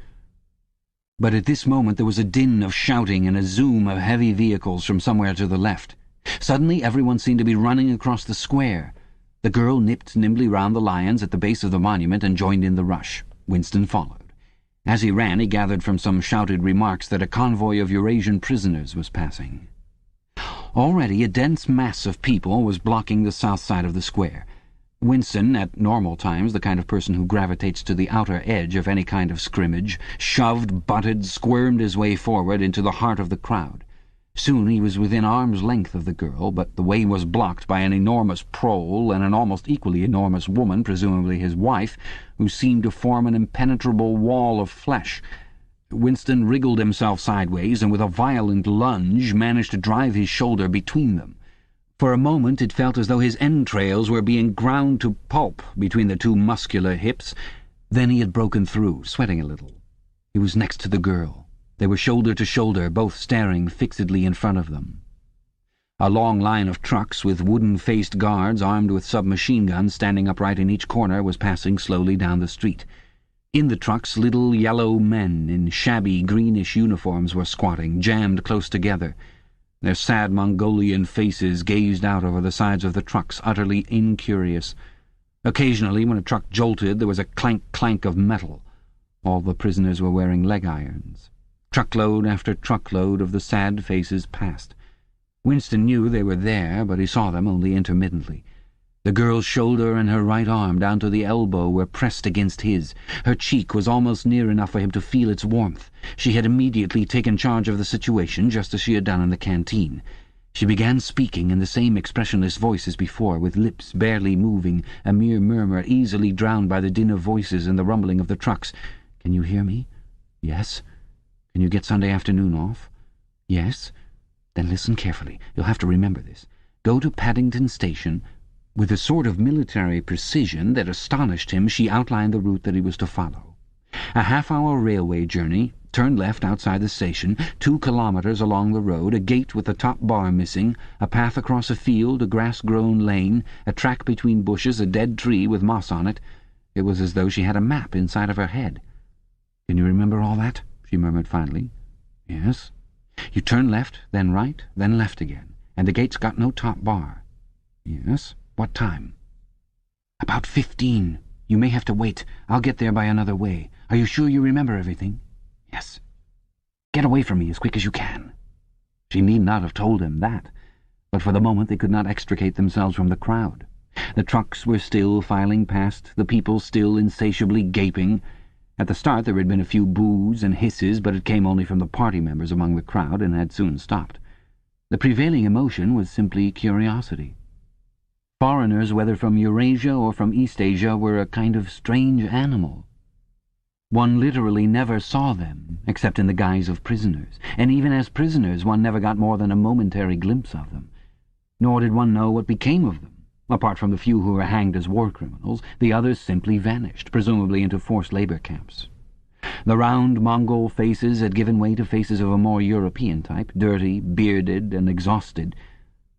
S2: But at this moment there was a din of shouting and a zoom of heavy vehicles from somewhere to the left. Suddenly everyone seemed to be running across the square. The girl nipped nimbly round the lions at the base of the monument and joined in the rush. Winston followed. As he ran, he gathered from some shouted remarks that a convoy of Eurasian prisoners was passing. Already a dense mass of people was blocking the south side of the square. Winston, at normal times the kind of person who gravitates to the outer edge of any kind of scrimmage, shoved, butted, squirmed his way forward into the heart of the crowd. Soon he was within arm's length of the girl, but the way was blocked by an enormous prole and an almost equally enormous woman, presumably his wife, who seemed to form an impenetrable wall of flesh. Winston wriggled himself sideways and with a violent lunge managed to drive his shoulder between them. For a moment it felt as though his entrails were being ground to pulp between the two muscular hips. Then he had broken through, sweating a little. He was next to the girl. They were shoulder to shoulder, both staring fixedly in front of them. A long line of trucks with wooden-faced guards armed with submachine guns standing upright in each corner was passing slowly down the street. In the trucks, little yellow men in shabby greenish uniforms were squatting, jammed close together. Their sad Mongolian faces gazed out over the sides of the trucks, utterly incurious. Occasionally, when a truck jolted, there was a clank-clank of metal. All the prisoners were wearing leg irons. Truckload after truckload of the sad faces passed. Winston knew they were there, but he saw them only intermittently. The girl's shoulder and her right arm down to the elbow were pressed against his. Her cheek was almost near enough for him to feel its warmth. She had immediately taken charge of the situation, just as she had done in the canteen. She began speaking in the same expressionless voice as before, with lips barely moving, a mere murmur easily drowned by the din of voices and the rumbling of the trucks. "Can you hear me?" "Yes." "Can you get Sunday afternoon off?" "Yes." "Then listen carefully. You'll have to remember this. Go to Paddington Station." With a sort of military precision that astonished him, she outlined the route that he was to follow. A half-hour railway journey, turn left outside the station, 2 kilometres along the road, a gate with the top bar missing, a path across a field, a grass-grown lane, a track between bushes, a dead tree with moss on it. It was as though she had a map inside of her head. "Can you remember all that?" she murmured finally. "Yes." "You turn left, then right, then left again, and the gate's got no top bar." "Yes. What time?" "About 15. You may have to wait. I'll get there by another way. Are you sure you remember everything?" "Yes." "Get away from me as quick as you can." She need not have told him that, but for the moment they could not extricate themselves from the crowd. The trucks were still filing past, the people still insatiably gaping. At the start there had been a few boos and hisses, but it came only from the party members among the crowd and had soon stopped. The prevailing emotion was simply curiosity. Foreigners, whether from Eurasia or from East Asia, were a kind of strange animal. One literally never saw them, except in the guise of prisoners, and even as prisoners one never got more than a momentary glimpse of them. Nor did one know what became of them. Apart from the few who were hanged as war criminals, the others simply vanished, presumably into forced labour camps. The round Mongol faces had given way to faces of a more European type, dirty, bearded, and exhausted.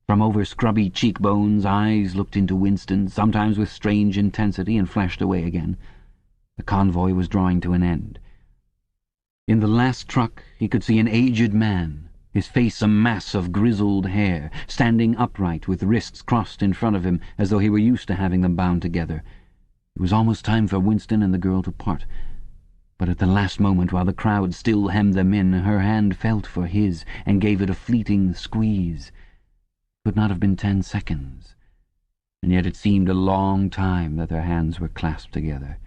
S2: From over scrubby cheekbones, eyes looked into Winston, sometimes with strange intensity, and flashed away again. The convoy was drawing to an end. In the last truck he could see an aged man, his face a mass of grizzled hair, standing upright with wrists crossed in front of him as though he were used to having them bound together. It was almost time for Winston and the girl to part. But at the last moment, while the crowd still hemmed them in, her hand felt for his and gave it a fleeting squeeze. It could not have been 10 seconds, and yet it seemed a long time that their hands were clasped together.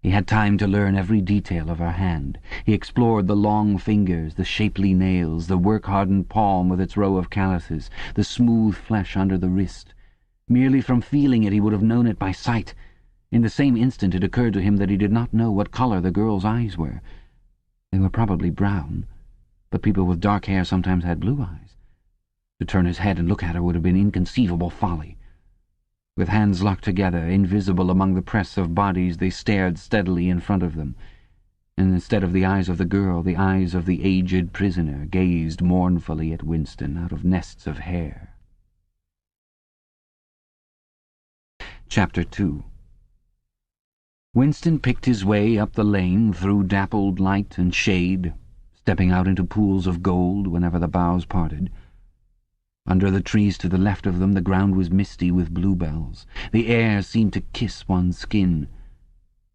S2: He had time to learn every detail of her hand. He explored the long fingers, the shapely nails, the work-hardened palm with its row of calluses, the smooth flesh under the wrist. Merely from feeling it he would have known it by sight. In the same instant it occurred to him that he did not know what colour the girl's eyes were. They were probably brown. but people with dark hair sometimes had blue eyes. To turn his head and look at her would have been inconceivable folly. With hands locked together, invisible among the press of bodies, they stared steadily in front of them, and instead of the eyes of the girl, the eyes of the aged prisoner gazed mournfully at Winston out of nests of hair. Chapter 2. Winston picked his way up the lane through dappled light and shade, stepping out into pools of gold whenever the boughs parted. Under the trees to the left of them the ground was misty with bluebells. The air seemed to kiss one's skin.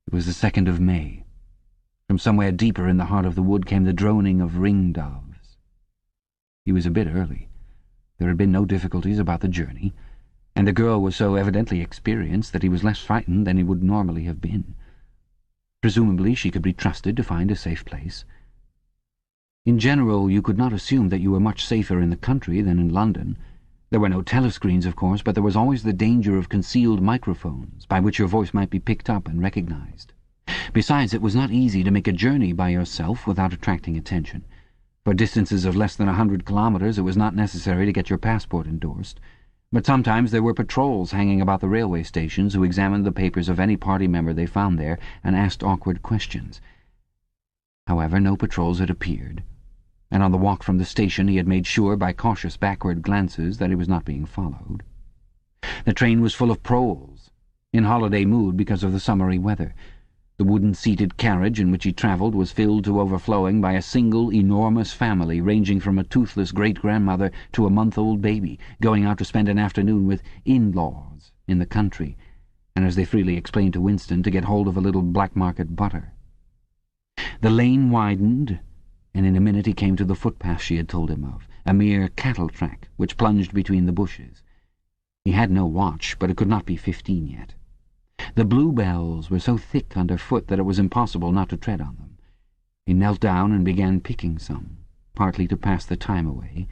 S2: It was the 2nd of May. From somewhere deeper in the heart of the wood came the droning of ring-doves. He was a bit early. There had been no difficulties about the journey, and the girl was so evidently experienced that he was less frightened than he would normally have been. Presumably she could be trusted to find a safe place. In general, you could not assume that you were much safer in the country than in London. There were no telescreens, of course, but there was always the danger of concealed microphones, by which your voice might be picked up and recognized. Besides, it was not easy to make a journey by yourself without attracting attention. For distances of less than 100 kilometers, it was not necessary to get your passport endorsed. But sometimes there were patrols hanging about the railway stations who examined the papers of any party member they found there and asked awkward questions. However, no patrols had appeared, and on the walk from the station he had made sure by cautious backward glances that he was not being followed. The train was full of proles, in holiday mood because of the summery weather. The wooden-seated carriage in which he travelled was filled to overflowing by a single enormous family ranging from a toothless great-grandmother to a month-old baby, going out to spend an afternoon with in-laws in the country, and, as they freely explained to Winston, to get hold of a little black-market butter. The lane widened, and in a minute he came to the footpath she had told him of, a mere cattle track which plunged between the bushes. He had no watch, but it could not be 15 yet. The bluebells were so thick underfoot that it was impossible not to tread on them. He knelt down and began picking some, partly to pass the time away,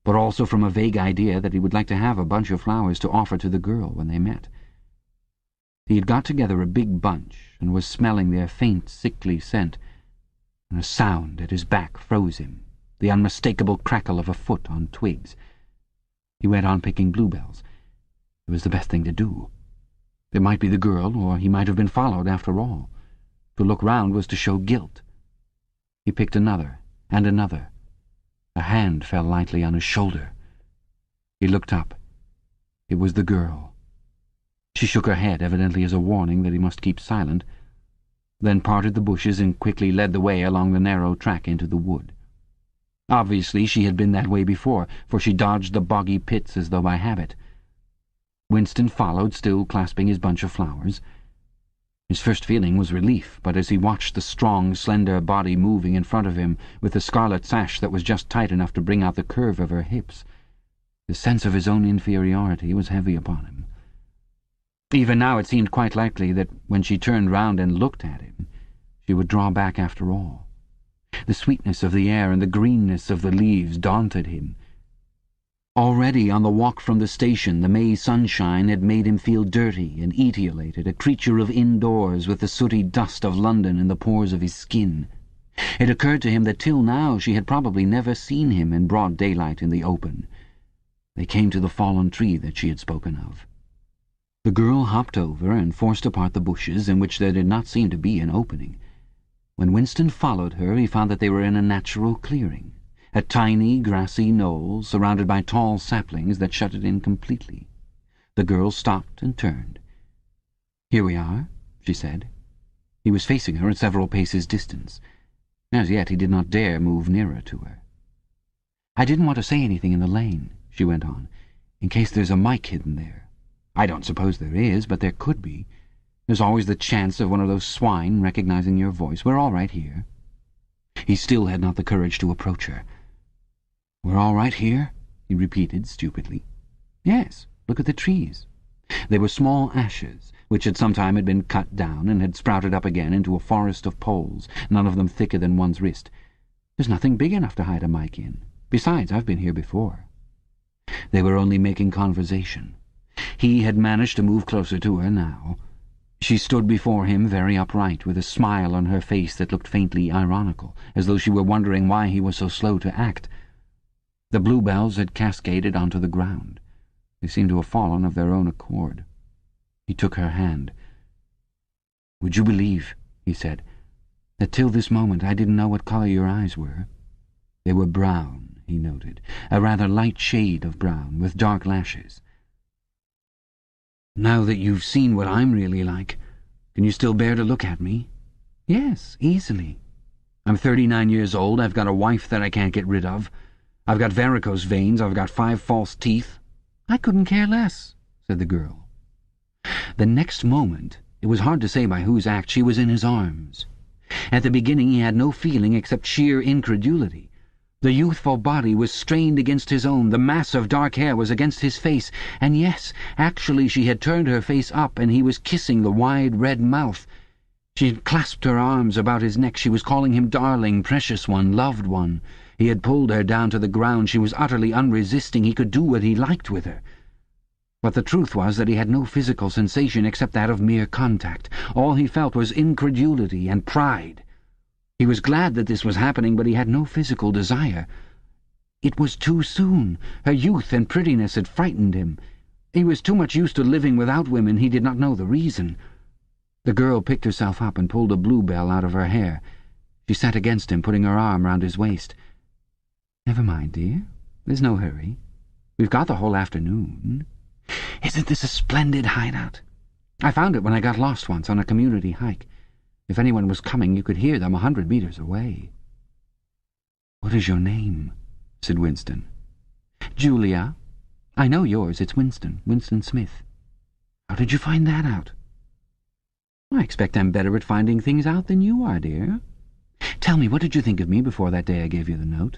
S2: but also from a vague idea that he would like to have a bunch of flowers to offer to the girl when they met. He had got together a big bunch and was smelling their faint, sickly scent, and a sound at his back froze him, the unmistakable crackle of a foot on twigs. He went on picking bluebells. It was the best thing to do. It might be the girl, or he might have been followed after all. To look round was to show guilt. He picked another, and another. A hand fell lightly on his shoulder. He looked up. It was the girl. She shook her head, evidently as a warning that he must keep silent, then parted the bushes and quickly led the way along the narrow track into the wood. Obviously she had been that way before, for she dodged the boggy pits as though by habit. Winston followed, still clasping his bunch of flowers. His first feeling was relief, but as he watched the strong, slender body moving in front of him, with the scarlet sash that was just tight enough to bring out the curve of her hips, the sense of his own inferiority was heavy upon him. Even now it seemed quite likely that when she turned round and looked at him, she would draw back after all. The sweetness of the air and the greenness of the leaves daunted him. Already on the walk from the station the May sunshine had made him feel dirty and etiolated, a creature of indoors with the sooty dust of London in the pores of his skin. It occurred to him that till now she had probably never seen him in broad daylight in the open. They came to the fallen tree that she had spoken of. The girl hopped over and forced apart the bushes, in which there did not seem to be an opening. When Winston followed her, he found that they were in a natural clearing, a tiny, grassy knoll surrounded by tall saplings that shut it in completely. The girl stopped and turned. "Here we are," she said. He was facing her at several paces' distance. As yet he did not dare move nearer to her. "I didn't want to say anything in the lane," she went on, "in case there's a mic hidden there. I don't suppose there is, but there could be. There's always the chance of one of those swine recognizing your voice. We're all right here." He still had not the courage to approach her. "We're all right here?" he repeated stupidly. "Yes, look at the trees." They were small ashes, which at some time had been cut down and had sprouted up again into a forest of poles, none of them thicker than one's wrist. "There's nothing big enough to hide a mic in. Besides, I've been here before." They were only making conversation. He had managed to move closer to her now. She stood before him very upright, with a smile on her face that looked faintly ironical, as though she were wondering why he was so slow to act. The bluebells had cascaded onto the ground. They seemed to have fallen of their own accord. He took her hand. "Would you believe," he said, "that till this moment I didn't know what colour your eyes were?" They were brown, he noted, a rather light shade of brown, with dark lashes. "Now that you've seen what I'm really like, can you still bear to look at me?" "Yes, easily. I'm 39 years old. I've got a wife that I can't get rid of. I've got varicose veins. I've got 5 false teeth." "I couldn't care less," said the girl. The next moment, it was hard to say by whose act, she was in his arms. At the beginning he had no feeling except sheer incredulity. The youthful body was strained against his own, the mass of dark hair was against his face, and yes, actually she had turned her face up and he was kissing the wide red mouth. She had clasped her arms about his neck. She was calling him darling, precious one, loved one. He had pulled her down to the ground. She was utterly unresisting. He could do what he liked with her. But the truth was that he had no physical sensation except that of mere contact. All he felt was incredulity and pride. He was glad that this was happening, but he had no physical desire. It was too soon. Her youth and prettiness had frightened him. He was too much used to living without women. He did not know the reason. The girl picked herself up and pulled a bluebell out of her hair. She sat against him, putting her arm round his waist. "Never mind, dear. There's no hurry. We've got the whole afternoon. Isn't this a splendid hideout? I found it when I got lost once on a community hike. If anyone was coming, you could hear them 100 meters away." "What is your name?" said Winston. "Julia. I know yours. It's Winston Smith. How did you find that out?" "I expect I'm better at finding things out than you are, dear. Tell me, what did you think of me before that day I gave you the note?"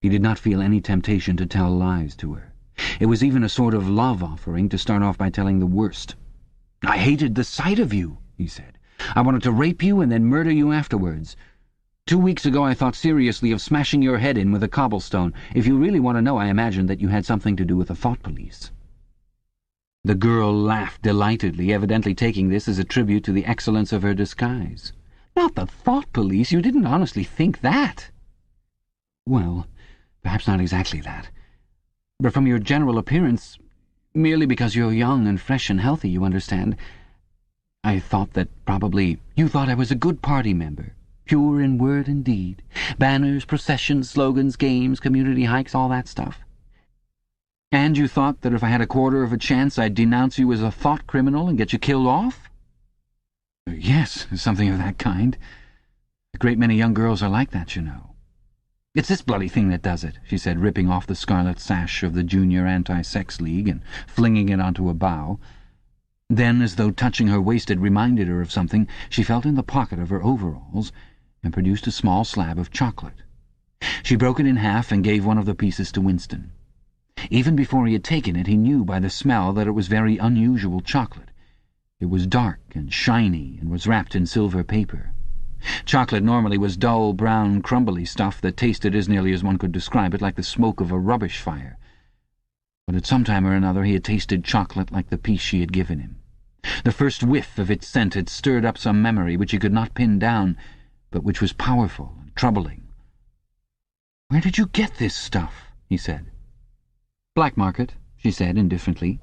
S2: He did not feel any temptation to tell lies to her. It was even a sort of love-offering to start off by telling the worst. "I hated the sight of you," he said. "I wanted to rape you and then murder you afterwards. 2 weeks ago I thought seriously of smashing your head in with a cobblestone. If you really want to know, I imagined that you had something to do with the thought police." The girl laughed delightedly, evidently taking this as a tribute to the excellence of her disguise. "Not the thought police? You didn't honestly think that?" "Well, perhaps not exactly that. But from your general appearance, merely because you're young and fresh and healthy, you understand, I thought that probably you thought I was a good party member, pure in word and deed. Banners, processions, slogans, games, community hikes, all that stuff. And you thought that if I had a quarter of a chance I'd denounce you as a thought criminal and get you killed off?" "Yes, something of that kind. A great many young girls are like that, you know." "It's this bloody thing that does it," she said, ripping off the scarlet sash of the Junior Anti-Sex League and flinging it onto a bough. Then, as though touching her waist had reminded her of something, she felt in the pocket of her overalls and produced a small slab of chocolate. She broke it in half and gave one of the pieces to Winston. Even before he had taken it, he knew by the smell that it was very unusual chocolate. It was dark and shiny and was wrapped in silver paper. Chocolate normally was dull, brown, crumbly stuff that tasted, as nearly as one could describe it, like the smoke of a rubbish fire. But at some time or another he had tasted chocolate like the piece she had given him. The first whiff of its scent had stirred up some memory which he could not pin down, but which was powerful and troubling. "Where did you get this stuff?" he said. "Black market," she said indifferently.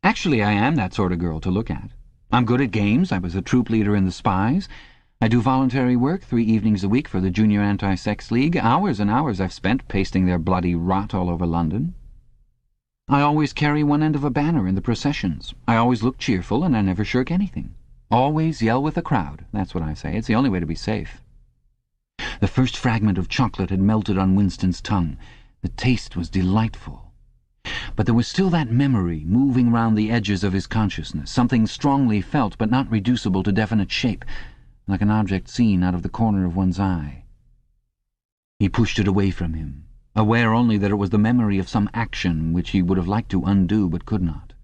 S2: "Actually, I am that sort of girl to look at. I'm good at games. I was a troop leader in the Spies. I do voluntary work 3 evenings a week for the Junior Anti-Sex League. Hours and hours I've spent pasting their bloody rot all over London. I always carry one end of a banner in the processions. I always look cheerful, and I never shirk anything. Always yell with the crowd, that's what I say. It's the only way to be safe." The first fragment of chocolate had melted on Winston's tongue. The taste was delightful. But there was still that memory moving round the edges of his consciousness, something strongly felt but not reducible to definite shape, like an object seen out of the corner of one's eye. He pushed it away from him, aware only that it was the memory of some action which he would have liked to undo but could not.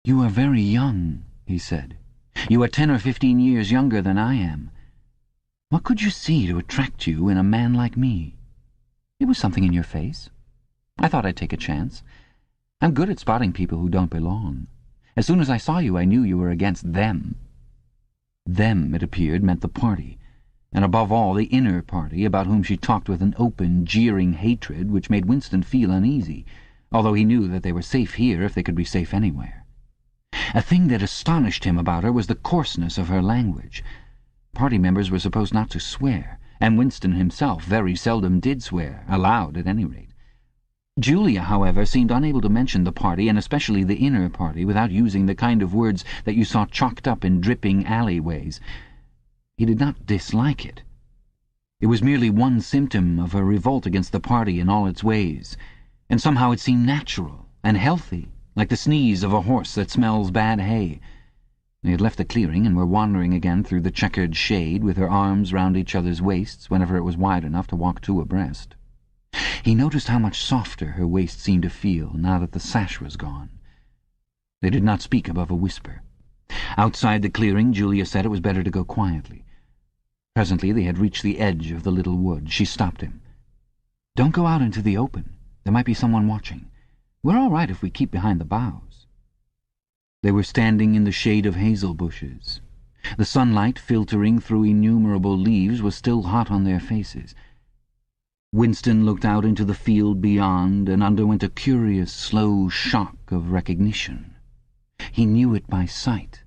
S2: "You are very young," he said. "You are 10 or 15 years younger than I am. What could you see to attract you in a man like me? It was something in your face. I thought I'd take a chance. I'm good at spotting people who don't belong. As soon as I saw you, I knew you were against them. Them, it appeared, meant the party, and above all the inner party, about whom she talked with an open, jeering hatred which made Winston feel uneasy, although he knew that they were safe here if they could be safe anywhere. A thing that astonished him about her was the coarseness of her language. Party members were supposed not to swear, and Winston himself very seldom did swear, aloud at any rate. Julia, however, seemed unable to mention the party, and especially the inner party, without using the kind of words that you saw chalked up in dripping alleyways. He did not dislike it. It was merely one symptom of her revolt against the party in all its ways, and somehow it seemed natural and healthy, like the sneeze of a horse that smells bad hay. They had left the clearing and were wandering again through the checkered shade with their arms round each other's waists whenever it was wide enough to walk two abreast. He noticed how much softer her waist seemed to feel now that the sash was gone. They did not speak above a whisper. Outside the clearing, Julia said it was better to go quietly. Presently they had reached the edge of the little wood. She stopped him. "Don't go out into the open. There might be someone watching. We're all right if we keep behind the boughs." They were standing in the shade of hazel bushes. The sunlight, filtering through innumerable leaves, was still hot on their faces. Winston looked out into the field beyond and underwent a curious, slow shock of recognition. He knew it by sight.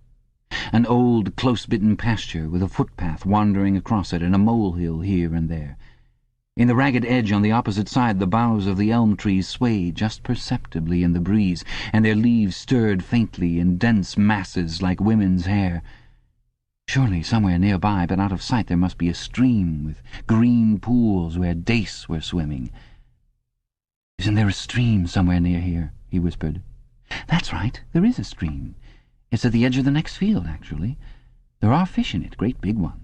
S2: An old, close-bitten pasture with a footpath wandering across it and a molehill here and there. In the ragged edge on the opposite side the boughs of the elm trees swayed just perceptibly in the breeze, and their leaves stirred faintly in dense masses like women's hair. Surely somewhere nearby, but out of sight, there must be a stream with green pools where dace were swimming. "Isn't there a stream somewhere near here?" he whispered. "That's right, there is a stream. It's at the edge of the next field, actually. There are fish in it, great big ones.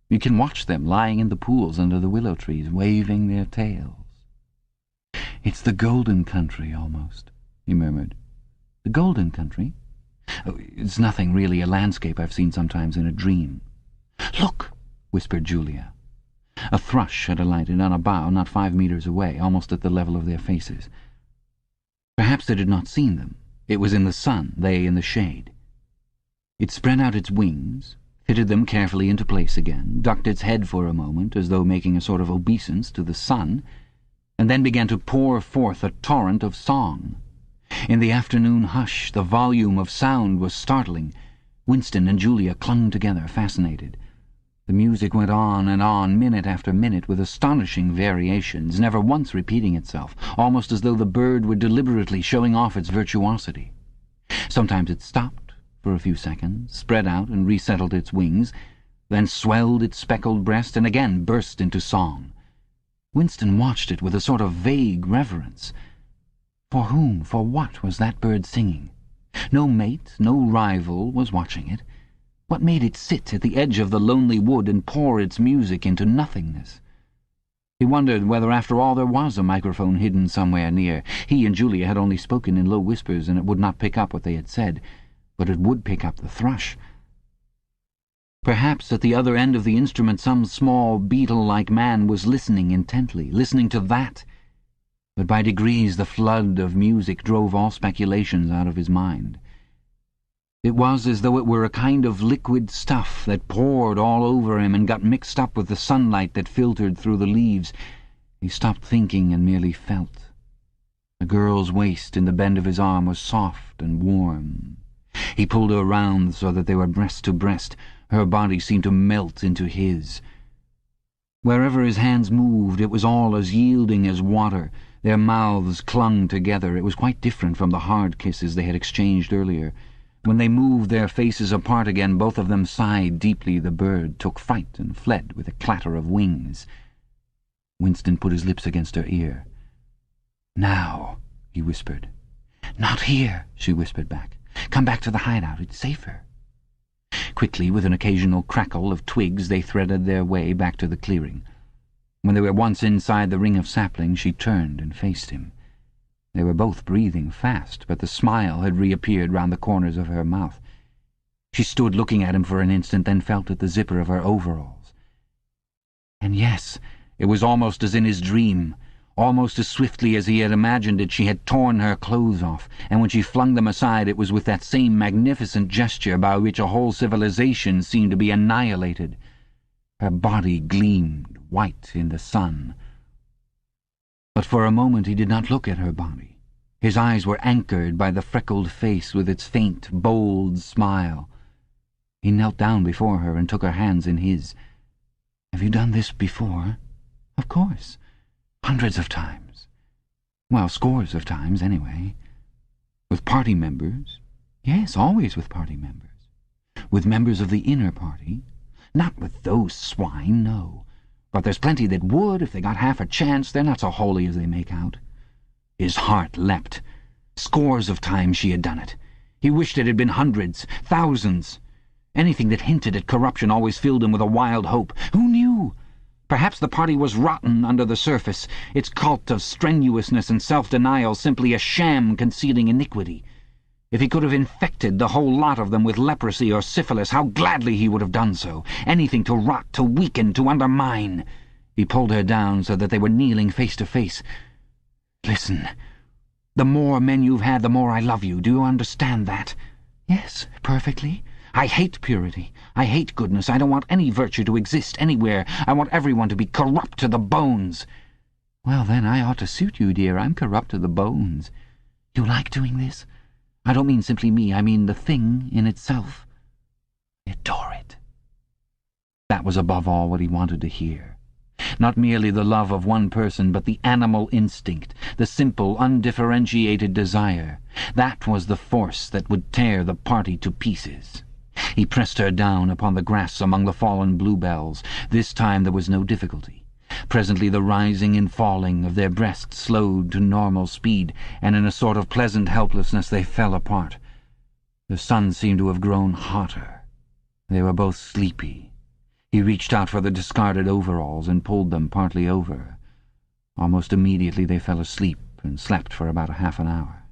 S2: You can watch them lying in the pools under the willow trees, waving their tails." "It's the golden country, almost," he murmured. "The golden country? Oh, it's nothing really, a landscape I've seen sometimes in a dream." "Look!" whispered Julia. A thrush had alighted on a bough not 5 meters away, almost at the level of their faces. Perhaps they had not seen them. It was in the sun, they in the shade. It spread out its wings, fitted them carefully into place again, ducked its head for a moment, as though making a sort of obeisance to the sun, and then began to pour forth a torrent of song. In the afternoon hush, the volume of sound was startling. Winston and Julia clung together, fascinated. The music went on, minute after minute, with astonishing variations, never once repeating itself, almost as though the bird were deliberately showing off its virtuosity. Sometimes it stopped for a few seconds, spread out and resettled its wings, then swelled its speckled breast and again burst into song. Winston watched it with a sort of vague reverence. For whom, for what was that bird singing? No mate, no rival was watching it. What made it sit at the edge of the lonely wood and pour its music into nothingness? He wondered whether after all there was a microphone hidden somewhere near. He and Julia had only spoken in low whispers, and it would not pick up what they had said, but it would pick up the thrush. Perhaps at the other end of the instrument some small beetle-like man was listening intently, listening to that. But by degrees the flood of music drove all speculations out of his mind. It was as though it were a kind of liquid stuff that poured all over him and got mixed up with the sunlight that filtered through the leaves. He stopped thinking and merely felt. The girl's waist in the bend of his arm was soft and warm. He pulled her round so that they were breast to breast. Her body seemed to melt into his. Wherever his hands moved, it was all as yielding as water. Their mouths clung together. It was quite different from the hard kisses they had exchanged earlier. When they moved their faces apart again, both of them sighed deeply. The bird took fright and fled with a clatter of wings. Winston put his lips against her ear. "Now," he whispered. "Not here," she whispered back. "Come back to the hideout. It's safer." Quickly, with an occasional crackle of twigs, they threaded their way back to the clearing. When they were once inside the ring of saplings, she turned and faced him. They were both breathing fast, but the smile had reappeared round the corners of her mouth. She stood looking at him for an instant, then felt at the zipper of her overalls. And yes, it was almost as in his dream. Almost as swiftly as he had imagined it, she had torn her clothes off, and when she flung them aside it was with that same magnificent gesture by which a whole civilization seemed to be annihilated. Her body gleamed white in the sun. But for a moment he did not look at her body. His eyes were anchored by the freckled face with its faint, bold smile. He knelt down before her and took her hands in his. "Have you done this before?" "Of course. Hundreds of times. Well, scores of times, anyway." "With party members?" "Yes, always with party members. With members of the inner party. Not with those swine, no. But there's plenty that would, if they got half a chance. They're not so holy as they make out." His heart leapt. Scores of times she had done it. He wished it had been hundreds, thousands. Anything that hinted at corruption always filled him with a wild hope. Who knew? Perhaps the party was rotten under the surface, its cult of strenuousness and self-denial simply a sham concealing iniquity. If he could have infected the whole lot of them with leprosy or syphilis, how gladly he would have done so. Anything to rot, to weaken, to undermine. He pulled her down so that they were kneeling face to face. "Listen. The more men you've had, the more I love you. Do you understand that?" "Yes, perfectly. I hate purity. I hate goodness. I don't want any virtue to exist anywhere. I want everyone to be corrupt to the bones." "Well, then, I ought to suit you, dear. I'm corrupt to the bones. You like doing this? I don't mean simply me. I mean the thing in itself. I adore it." That was above all what he wanted to hear. Not merely the love of one person, but the animal instinct, the simple, undifferentiated desire. That was the force that would tear the party to pieces. He pressed her down upon the grass among the fallen bluebells. This time there was no difficulty. Presently the rising and falling of their breasts slowed to normal speed, and in a sort of pleasant helplessness they fell apart. The sun seemed to have grown hotter. They were both sleepy. He reached out for the discarded overalls and pulled them partly over. Almost immediately they fell asleep and slept for about half an hour.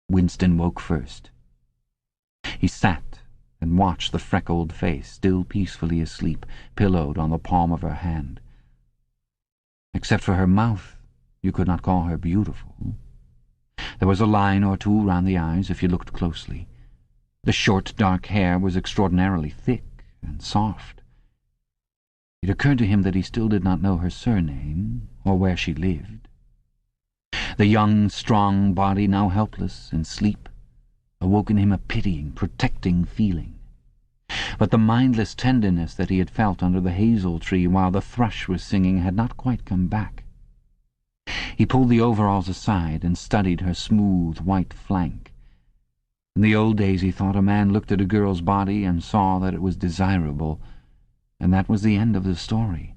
S2: Winston woke first. He sat and watched the freckled face, still peacefully asleep, pillowed on the palm of her hand. Except for her mouth, you could not call her beautiful. There was a line or two round the eyes if you looked closely. The short, dark hair was extraordinarily thick and soft. It occurred to him that he still did not know her surname or where she lived. The young, strong body, now helpless in sleep, awoke in him a pitying, protecting feeling. But the mindless tenderness that he had felt under the hazel tree while the thrush was singing had not quite come back. He pulled the overalls aside and studied her smooth, white flank. In the old days, he thought, a man looked at a girl's body and saw that it was desirable, and that was the end of the story.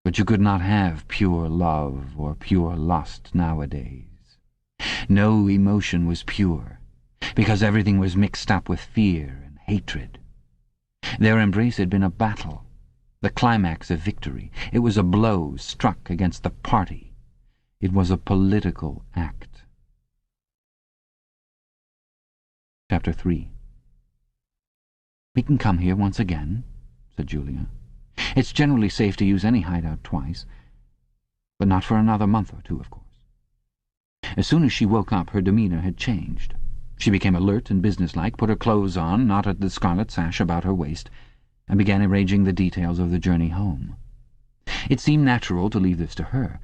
S2: But you could not have pure love or pure lust nowadays. No emotion was pure, because everything was mixed up with fear and hatred. Their embrace had been a battle, the climax of victory. It was a blow struck against the party. It was a political act. Chapter 3. "We can come here once again," said Julia. "It's generally safe to use any hideout twice, but not for another month or two, of course." As soon as she woke up, her demeanour had changed. She became alert and businesslike, put her clothes on, knotted the scarlet sash about her waist, and began arranging the details of the journey home. It seemed natural to leave this to her.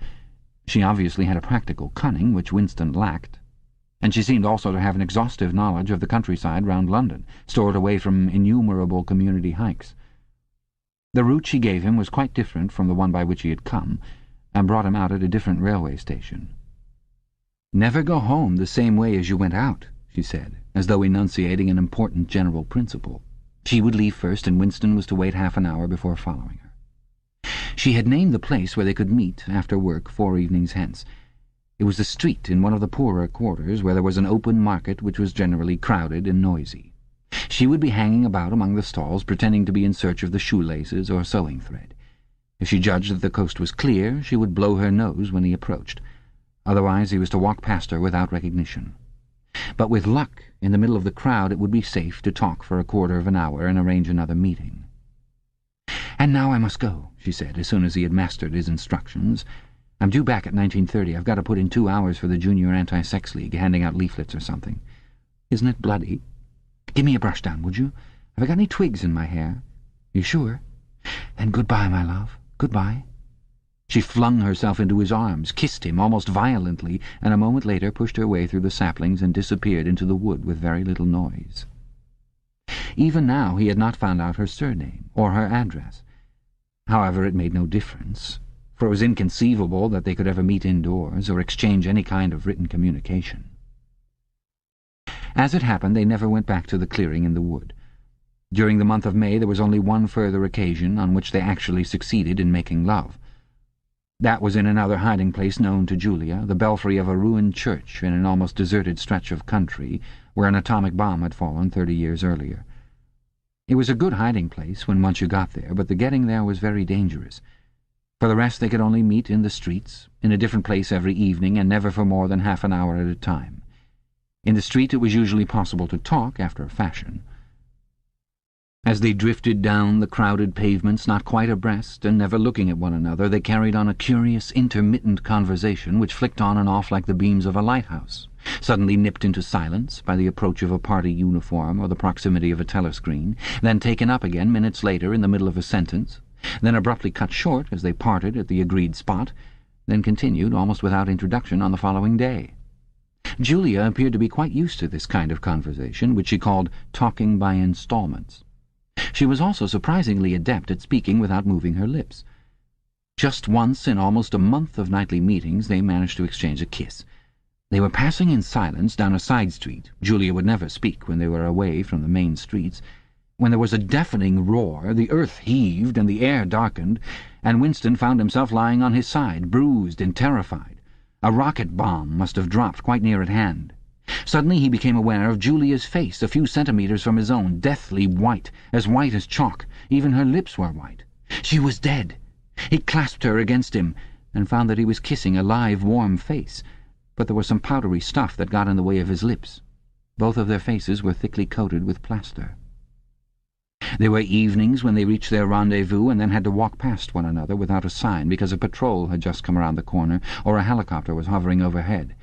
S2: She obviously had a practical cunning which Winston lacked, and she seemed also to have an exhaustive knowledge of the countryside round London, stored away from innumerable community hikes. The route she gave him was quite different from the one by which he had come, and brought him out at a different railway station. "Never go home the same way as you went out," she said, as though enunciating an important general principle. She would leave first, and Winston was to wait half an hour before following her. She had named the place where they could meet after work 4 evenings hence. It was a street in one of the poorer quarters, where there was an open market which was generally crowded and noisy. She would be hanging about among the stalls, pretending to be in search of the shoelaces or sewing thread. If she judged that the coast was clear, she would blow her nose when he approached. Otherwise he was to walk past her without recognition. But with luck, in the middle of the crowd, it would be safe to talk for a quarter of an hour and arrange another meeting. "And now I must go," she said, as soon as he had mastered his instructions. I'm due back at 19:30. I've got to put in 2 hours for the Junior Anti-Sex League, handing out leaflets or something. Isn't it bloody? Give me a brush down, would you? Have I got any twigs in my hair? You sure? Then goodbye, my love. Goodbye. She flung herself into his arms, kissed him almost violently, and a moment later pushed her way through the saplings and disappeared into the wood with very little noise. Even now he had not found out her surname or her address. However, it made no difference, for it was inconceivable that they could ever meet indoors or exchange any kind of written communication. As it happened, they never went back to the clearing in the wood. During the month of May there was only one further occasion on which they actually succeeded in making love. That was in another hiding-place known to Julia, the belfry of a ruined church in an almost deserted stretch of country where an atomic bomb had fallen 30 years earlier. It was a good hiding-place when once you got there, but the getting there was very dangerous. For the rest they could only meet in the streets, in a different place every evening, and never for more than half an hour at a time. In the street it was usually possible to talk, after a fashion. As they drifted down the crowded pavements, not quite abreast and never looking at one another, they carried on a curious, intermittent conversation which flicked on and off like the beams of a lighthouse, suddenly nipped into silence by the approach of a party uniform or the proximity of a telescreen, then taken up again minutes later in the middle of a sentence, then abruptly cut short as they parted at the agreed spot, then continued almost without introduction on the following day. Julia appeared to be quite used to this kind of conversation, which she called talking by installments. She was also surprisingly adept at speaking without moving her lips. Just once in almost a month of nightly meetings they managed to exchange a kiss. They were passing in silence down a side street. Julia would never speak when they were away from the main streets. When there was a deafening roar, the earth heaved and the air darkened, and Winston found himself lying on his side, bruised and terrified. A rocket bomb must have dropped quite near at hand. Suddenly he became aware of Julia's face, a few centimetres from his own, deathly white as chalk. Even her lips were white. She was dead. He clasped her against him, and found that he was kissing a live, warm face, but there was some powdery stuff that got in the way of his lips. Both of their faces were thickly coated with plaster. There were evenings when they reached their rendezvous and then had to walk past one another without a sign because a patrol had just come around the corner or a helicopter was hovering overhead.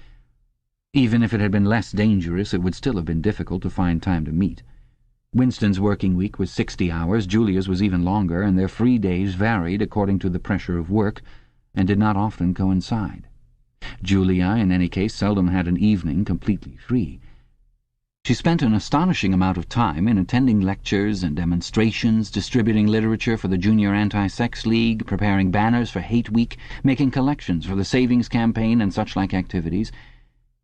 S2: Even if it had been less dangerous, it would still have been difficult to find time to meet. Winston's working week was 60 hours, Julia's was even longer, and their free days varied according to the pressure of work and did not often coincide. Julia, in any case, seldom had an evening completely free. She spent an astonishing amount of time in attending lectures and demonstrations, distributing literature for the Junior Anti-Sex League, preparing banners for Hate Week, making collections for the Savings Campaign and such-like activities.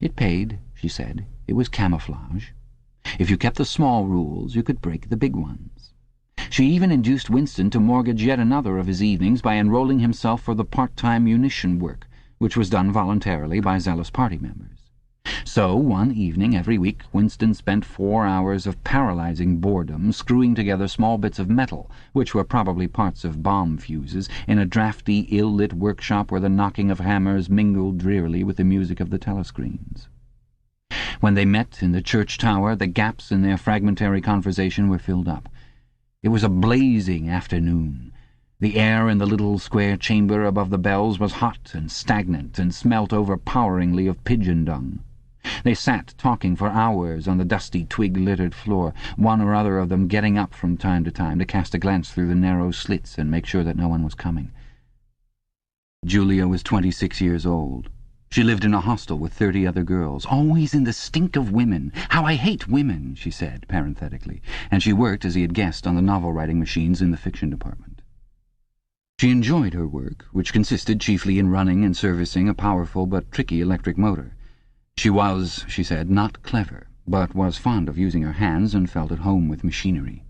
S2: It paid, she said. It was camouflage. If you kept the small rules, you could break the big ones. She even induced Winston to mortgage yet another of his evenings by enrolling himself for the part-time munition work, which was done voluntarily by zealous party members. So, one evening every week, Winston spent 4 hours of paralyzing boredom screwing together small bits of metal, which were probably parts of bomb fuses, in a drafty, ill-lit workshop where the knocking of hammers mingled drearily with the music of the telescreens. When they met in the church tower, the gaps in their fragmentary conversation were filled up. It was a blazing afternoon. The air in the little square chamber above the bells was hot and stagnant and smelt overpoweringly of pigeon dung. They sat talking for hours on the dusty, twig-littered floor, one or other of them getting up from time to time to cast a glance through the narrow slits and make sure that no one was coming. Julia was 26 years old. She lived in a hostel with 30 other girls, always in the stink of women. "How I hate women," she said, parenthetically, and she worked, as he had guessed, on the novel-writing machines in the fiction department. She enjoyed her work, which consisted chiefly in running and servicing a powerful but tricky electric motor. She was, she said, not clever, but was fond of using her hands and felt at home with machinery.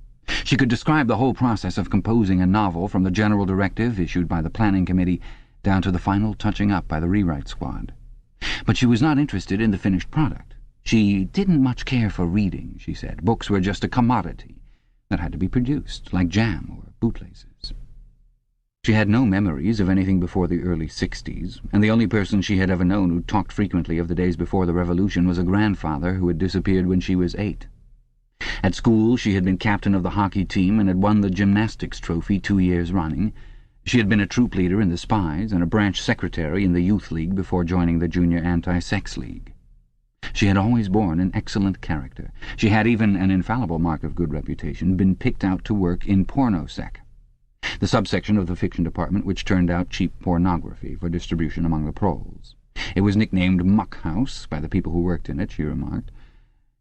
S2: She could describe the whole process of composing a novel from the general directive issued by the planning committee down to the final touching up by the rewrite squad. But she was not interested in the finished product. She didn't much care for reading, she said. Books were just a commodity that had to be produced, like jam or bootlaces. She had no memories of anything before the early 60s, and the only person she had ever known who talked frequently of the days before the Revolution was a grandfather who had disappeared when she was 8. At school she had been captain of the hockey team and had won the gymnastics trophy 2 years running. She had been a troop leader in the Spies and a branch secretary in the Youth League before joining the Junior Anti-Sex League. She had always borne an excellent character. She had, even an infallible mark of good reputation, been picked out to work in pornosec, the subsection of the fiction department which turned out cheap pornography for distribution among the proles. It was nicknamed Muck House by the people who worked in it, she remarked.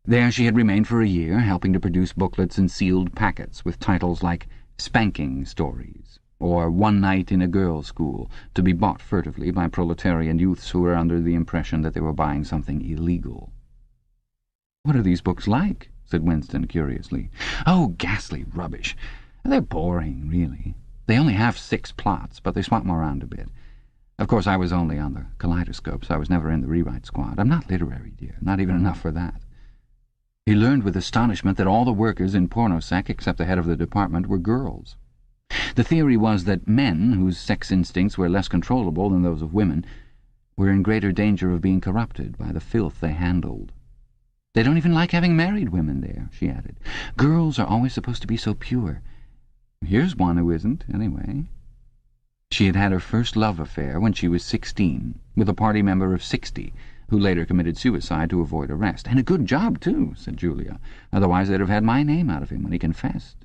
S2: There she had remained for a year, helping to produce booklets in sealed packets with titles like Spanking Stories or One Night in a Girls' School, to be bought furtively by proletarian youths who were under the impression that they were buying something illegal. "What are these books like?" said Winston curiously. "Oh, ghastly rubbish. They're boring, really. They only have 6 plots, but they swap them around a bit. Of course, I was only on the Kaleidoscope, so I was never in the rewrite squad. I'm not literary, dear, not even enough for that." He learned with astonishment that all the workers in pornosec, except the head of the department, were girls. The theory was that men, whose sex instincts were less controllable than those of women, were in greater danger of being corrupted by the filth they handled. "They don't even like having married women there," she added. "Girls are always supposed to be so pure. Here's one who isn't, anyway." She had had her first love affair when she was 16, with a party member of 60, who later committed suicide to avoid arrest. "And a good job, too," said Julia. "Otherwise they'd have had my name out of him when he confessed."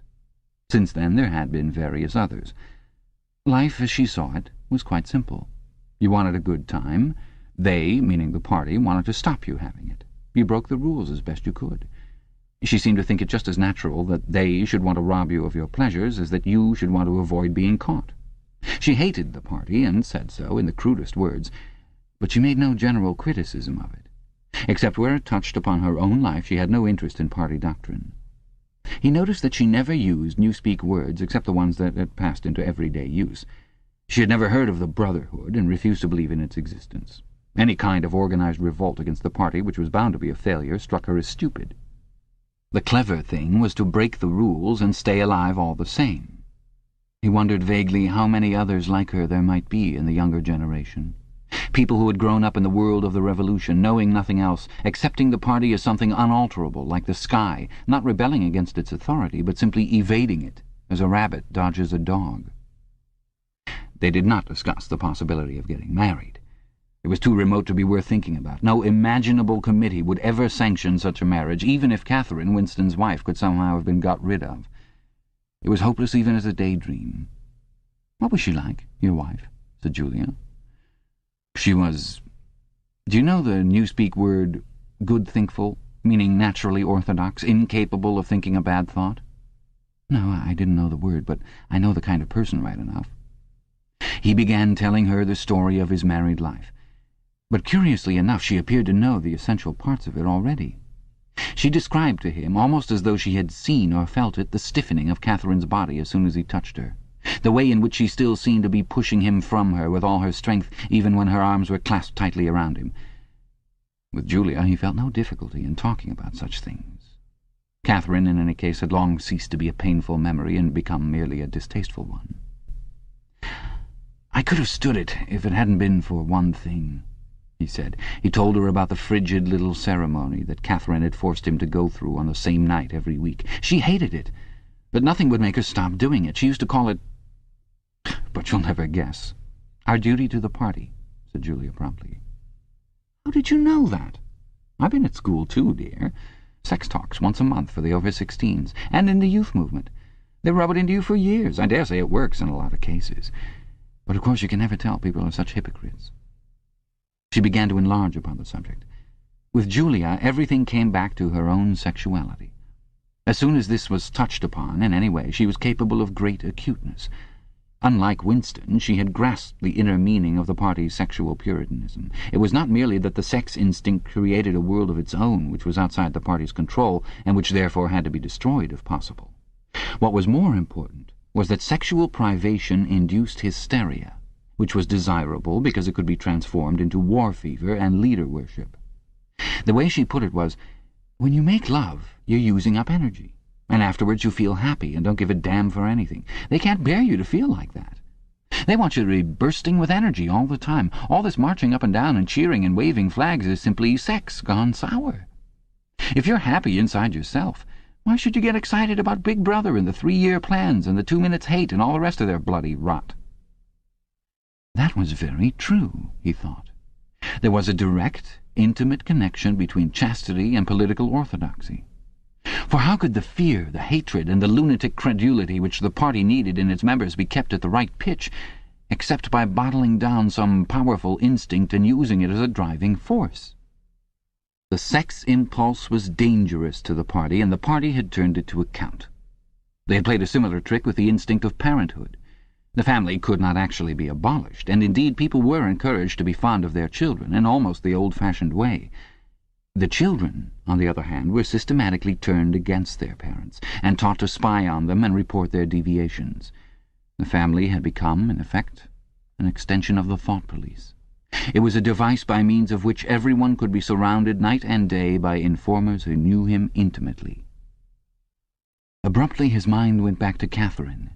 S2: Since then there had been various others. Life, as she saw it, was quite simple. You wanted a good time. They, meaning the party, wanted to stop you having it. You broke the rules as best you could. She seemed to think it just as natural that they should want to rob you of your pleasures as that you should want to avoid being caught. She hated the party, and said so in the crudest words, but she made no general criticism of it. Except where it touched upon her own life, she had no interest in party doctrine. He noticed that she never used Newspeak words except the ones that had passed into everyday use. She had never heard of the Brotherhood and refused to believe in its existence. Any kind of organized revolt against the party, which was bound to be a failure, struck her as stupid. The clever thing was to break the rules and stay alive all the same. He wondered vaguely how many others like her there might be in the younger generation. People who had grown up in the world of the revolution, knowing nothing else, accepting the party as something unalterable, like the sky, not rebelling against its authority, but simply evading it, as a rabbit dodges a dog. They did not discuss the possibility of getting married. It was too remote to be worth thinking about. No imaginable committee would ever sanction such a marriage, even if Catherine, Winston's wife, could somehow have been got rid of. It was hopeless even as a daydream. "What was she like, your wife?" said Julia. "She was... Do you know the Newspeak word good-thinkful, meaning naturally orthodox, incapable of thinking a bad thought?" "No, I didn't know the word, but I know the kind of person right enough." He began telling her the story of his married life. But curiously enough, she appeared to know the essential parts of it already. She described to him, almost as though she had seen or felt it, the stiffening of Catherine's body as soon as he touched her, the way in which she still seemed to be pushing him from her with all her strength, even when her arms were clasped tightly around him. With Julia he felt no difficulty in talking about such things. Catherine, in any case, had long ceased to be a painful memory and become merely a distasteful one. "I could have stood it if it hadn't been for one thing," he said. He told her about the frigid little ceremony that Catherine had forced him to go through on the same night every week. She hated it, but nothing would make her stop doing it. She used to call it... But you'll never guess. "Our duty to the party," said Julia promptly. "How did you know that?" "I've been at school too, dear. Sex talks once a month for the over-16s, and in the youth movement. They rub it into you for years. I dare say it works in a lot of cases. But of course you can never tell. People are such hypocrites." She began to enlarge upon the subject. With Julia, everything came back to her own sexuality. As soon as this was touched upon in any way, she was capable of great acuteness. Unlike Winston, she had grasped the inner meaning of the party's sexual puritanism. It was not merely that the sex instinct created a world of its own which was outside the party's control, and which therefore had to be destroyed if possible. What was more important was that sexual privation induced hysteria, which was desirable because it could be transformed into war fever and leader worship. The way she put it was, when you make love, you're using up energy, and afterwards you feel happy and don't give a damn for anything. They can't bear you to feel like that. They want you to be bursting with energy all the time. All this marching up and down and cheering and waving flags is simply sex gone sour. If you're happy inside yourself, why should you get excited about Big Brother and the 3-year plans and the 2 minutes hate and all the rest of their bloody rot? That was very true, he thought. There was a direct, intimate connection between chastity and political orthodoxy. For how could the fear, the hatred, and the lunatic credulity which the party needed in its members be kept at the right pitch, except by bottling down some powerful instinct and using it as a driving force? The sex impulse was dangerous to the party, and the party had turned it to account. They had played a similar trick with the instinct of parenthood. The family could not actually be abolished, and indeed people were encouraged to be fond of their children in almost the old-fashioned way. The children, on the other hand, were systematically turned against their parents, and taught to spy on them and report their deviations. The family had become, in effect, an extension of the thought police. It was a device by means of which everyone could be surrounded night and day by informers who knew him intimately. Abruptly his mind went back to Catherine.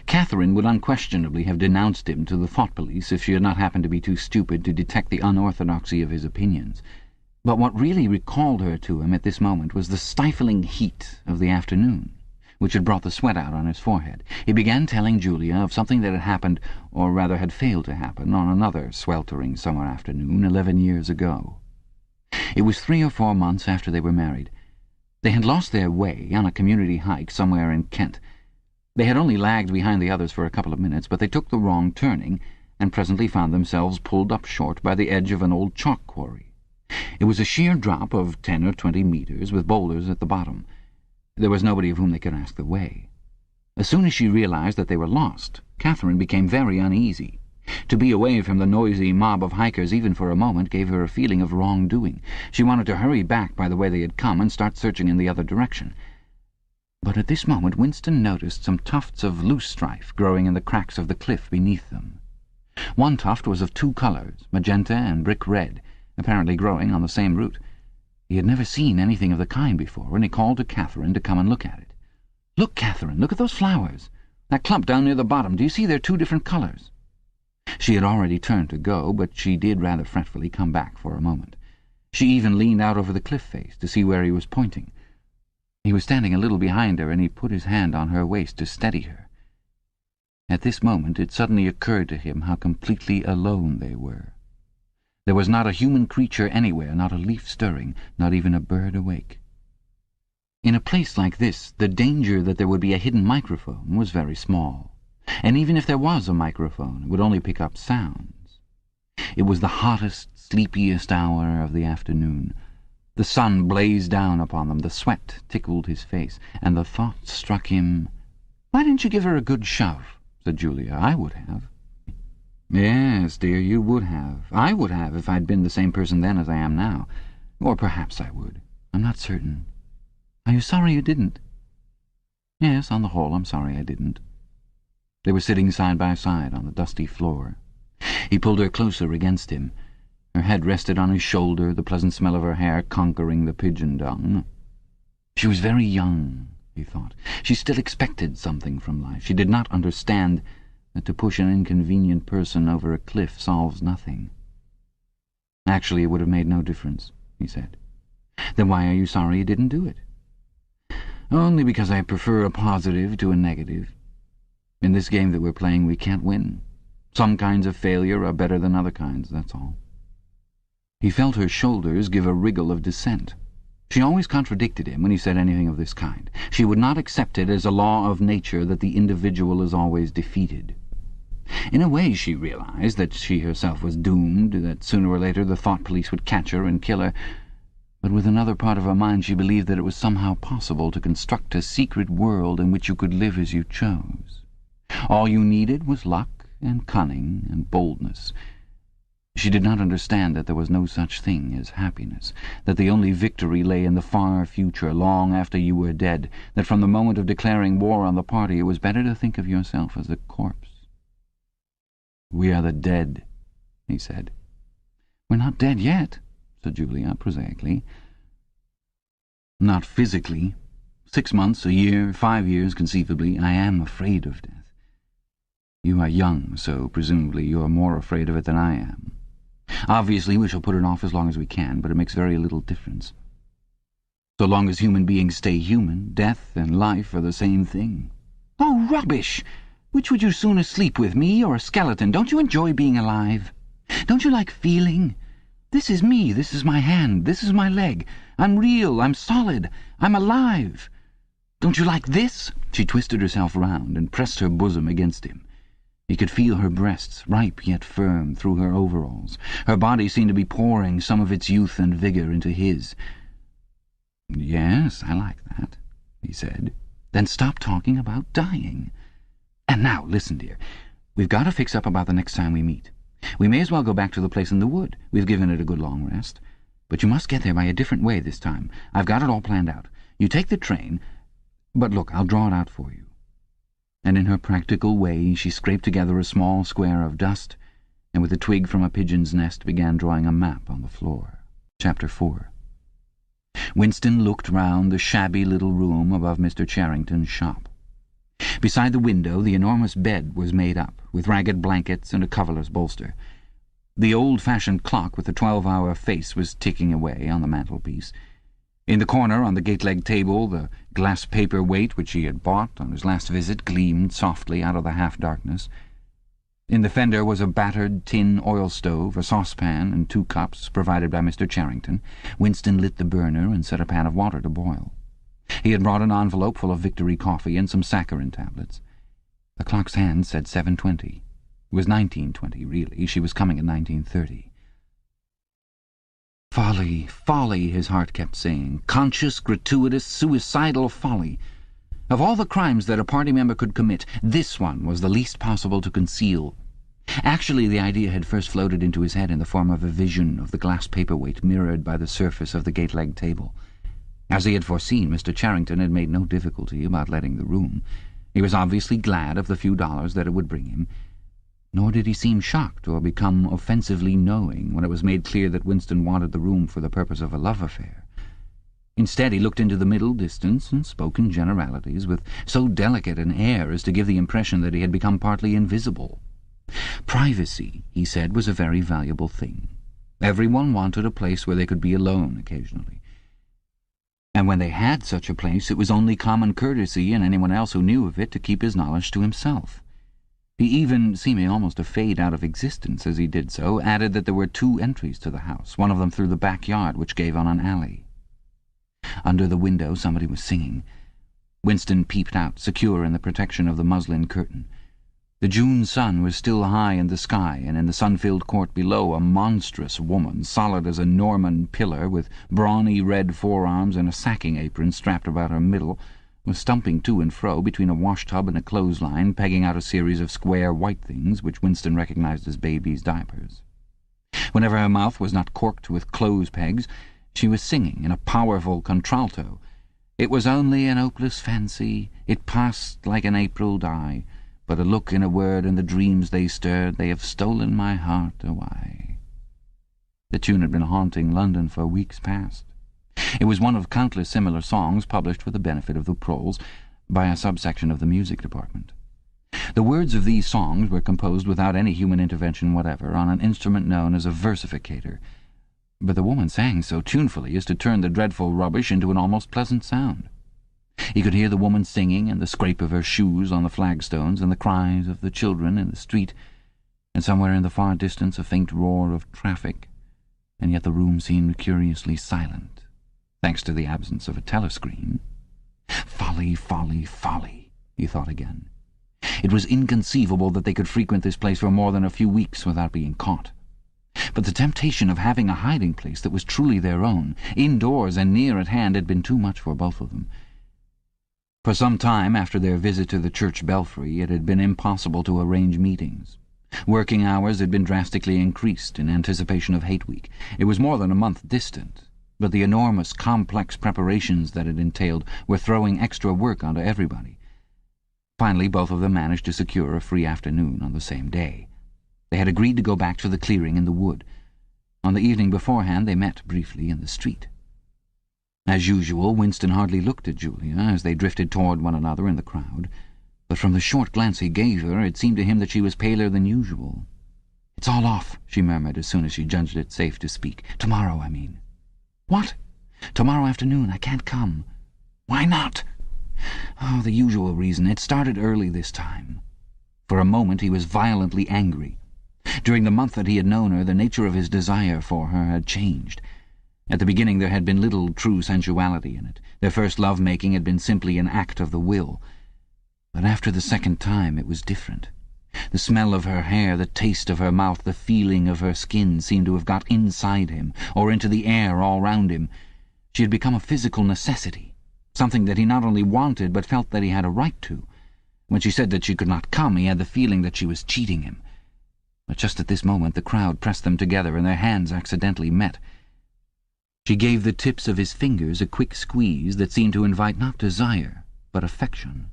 S2: Catherine would unquestionably have denounced him to the thought police if she had not happened to be too stupid to detect the unorthodoxy of his opinions. But what really recalled her to him at this moment was the stifling heat of the afternoon, which had brought the sweat out on his forehead. He began telling Julia of something that had happened, or rather had failed to happen, on another sweltering summer afternoon 11 years ago. It was 3 or 4 months after they were married. They had lost their way on a community hike somewhere in Kent. They had only lagged behind the others for a couple of minutes, but they took the wrong turning, and presently found themselves pulled up short by the edge of an old chalk quarry. It was a sheer drop of 10 or 20 metres, with boulders at the bottom. There was nobody of whom they could ask the way. As soon as she realized that they were lost, Catherine became very uneasy. To be away from the noisy mob of hikers even for a moment gave her a feeling of wrongdoing. She wanted to hurry back by the way they had come and start searching in the other direction. But at this moment Winston noticed some tufts of loosestrife growing in the cracks of the cliff beneath them. One tuft was of 2 colours, magenta and brick red, apparently growing on the same root. He had never seen anything of the kind before, and he called to Catherine to come and look at it. "Look, Catherine, look at those flowers. That clump down near the bottom, do you see they're 2 different colours?" She had already turned to go, but she did rather fretfully come back for a moment. She even leaned out over the cliff face to see where he was pointing. He was standing a little behind her, and he put his hand on her waist to steady her. At this moment it suddenly occurred to him how completely alone they were. There was not a human creature anywhere, not a leaf stirring, not even a bird awake. In a place like this, the danger that there would be a hidden microphone was very small, and even if there was a microphone, it would only pick up sounds. It was the hottest, sleepiest hour of the afternoon. The sun blazed down upon them, the sweat tickled his face, and the thought struck him, "Why didn't you give her a good shove?" said Julia. "I would have." "Yes, dear, you would have. I would have if I'd been the same person then as I am now. Or perhaps I would. I'm not certain. Are you sorry you didn't?" "Yes, on the whole, I'm sorry I didn't." They were sitting side by side on the dusty floor. He pulled her closer against him. Her head rested on his shoulder, the pleasant smell of her hair conquering the pigeon dung. She was very young, he thought. She still expected something from life. She did not understand that to push an inconvenient person over a cliff solves nothing. "Actually, it would have made no difference," he said. "Then why are you sorry you didn't do it?" "Only because I prefer a positive to a negative. In this game that we're playing, we can't win. Some kinds of failure are better than other kinds, that's all." He felt her shoulders give a wriggle of dissent. She always contradicted him when he said anything of this kind. She would not accept it as a law of nature that the individual is always defeated. In a way she realized that she herself was doomed, that sooner or later the thought police would catch her and kill her, but with another part of her mind she believed that it was somehow possible to construct a secret world in which you could live as you chose. All you needed was luck and cunning and boldness. She did not understand that there was no such thing as happiness, that the only victory lay in the far future, long after you were dead, that from the moment of declaring war on the party it was better to think of yourself as a corpse. "We are the dead," he said. "We're not dead yet," said Julia prosaically. "Not physically. 6 months, a year, 5 years, conceivably. I am afraid of death. You are young, so presumably you are more afraid of it than I am. Obviously we shall put it off as long as we can, but it makes very little difference. So long as human beings stay human, death and life are the same thing." "Oh, rubbish!"
S3: Which would you sooner sleep with, me or a skeleton? Don't you enjoy being alive? Don't you like feeling? This is me, this is my hand, this is my leg. I'm real, I'm solid, I'm alive. Don't you like this?" She twisted herself round and pressed her bosom against him. He could feel her breasts, ripe yet firm, through her overalls. Her body seemed to be pouring some of its youth and vigour into his. "Yes, I like that," he said. "Then stop talking about dying. And now, listen, dear. We've got to fix up about the next time we meet. We may as well go back to the place in the wood. We've given it a good long rest. But you must get there by a different way this time. I've got it all planned out. You take the train. But look, I'll draw it out for you." And in her practical way she scraped together a small square of dust, and with a twig from a pigeon's nest began drawing a map on the floor. Chapter 4. Winston looked round the shabby little room above Mr. Charrington's shop. Beside the window the enormous bed was made up, with ragged blankets and a coverless bolster. The old-fashioned clock with the 12-hour face was ticking away on the mantelpiece. In the corner, on the gate-leg table, the glass paper weight which he had bought on his last visit gleamed softly out of the half-darkness. In the fender was a battered tin oil stove, a saucepan, and 2 cups, provided by Mr. Charrington. Winston lit the burner and set a pan of water to boil. He had brought an envelope full of Victory coffee and some saccharin tablets. The clock's hand said 7:20. It was 19:20, really. She was coming at 19:30. "Folly, folly," his heart kept saying. "Conscious, gratuitous, suicidal folly. Of all the crimes that a party member could commit, this one was the least possible to conceal." Actually, the idea had first floated into his head in the form of a vision of the glass paperweight mirrored by the surface of the gate-leg table. As he had foreseen, Mr. Charrington had made no difficulty about letting the room. He was obviously glad of the few dollars that it would bring him. Nor did he seem shocked or become offensively knowing when it was made clear that Winston wanted the room for the purpose of a love affair. Instead, he looked into the middle distance and spoke in generalities with so delicate an air as to give the impression that he had become partly invisible. Privacy, he said, was a very valuable thing. Everyone wanted a place where they could be alone occasionally. And when they had such a place, it was only common courtesy in anyone else who knew of it to keep his knowledge to himself. He even, seeming almost to fade out of existence as he did so, added that there were 2 entries to the house, one of them through the backyard, which gave on an alley. Under the window somebody was singing. Winston peeped out, secure in the protection of the muslin curtain. The June sun was still high in the sky, and in the sun-filled court below a monstrous woman, solid as a Norman pillar, with brawny red forearms and a sacking apron strapped about her middle, was stumping to and fro between a wash-tub and a clothesline, pegging out a series of square white things which Winston recognized as babies' diapers. Whenever her mouth was not corked with clothes pegs, she was singing in a powerful contralto. "It was only an hopeless fancy, it passed like an April dye, but a look and a word and the dreams they stirred, they have stolen my heart away." The tune had been haunting London for weeks past. It was one of countless similar songs published for the benefit of the proles by a subsection of the music department. The words of these songs were composed without any human intervention whatever on an instrument known as a versificator, but the woman sang so tunefully as to turn the dreadful rubbish into an almost pleasant sound. He could hear the woman singing, and the scrape of her shoes on the flagstones, and the cries of the children in the street, and somewhere in the far distance a faint roar of traffic, and yet the room seemed curiously silent, thanks to the absence of a telescreen. Folly, folly, folly, he thought again. It was inconceivable that they could frequent this place for more than a few weeks without being caught. But the temptation of having a hiding-place that was truly their own, indoors and near at hand, had been too much for both of them. For some time after their visit to the church belfry, it had been impossible to arrange meetings. Working hours had been drastically increased in anticipation of Hate Week. It was more than a month distant, but the enormous, complex preparations that it entailed were throwing extra work onto everybody. Finally, both of them managed to secure a free afternoon on the same day. They had agreed to go back to the clearing in the wood. On the evening beforehand they met briefly in the street. As usual, Winston hardly looked at Julia as they drifted toward one another in the crowd, but from the short glance he gave her it seemed to him that she was paler than usual. "It's all off," she murmured as soon as she judged it safe to speak. "Tomorrow, I mean." "What?" "Tomorrow afternoon. I can't come." "Why not?" "Oh, the usual reason. It started early this time."
S2: For a moment he was violently angry. During the month that he had known her, the nature of his desire for her had changed. At the beginning there had been little true sensuality in it. Their first love-making had been simply an act of the will. But after the second time it was different. The smell of her hair, the taste of her mouth, the feeling of her skin seemed to have got inside him, or into the air all round him. She had become a physical necessity, something that he not only wanted but felt that he had a right to. When she said that she could not come, he had the feeling that she was cheating him. But just at this moment the crowd pressed them together and their hands accidentally met. She gave the tips of his fingers a quick squeeze that seemed to invite not desire, but affection.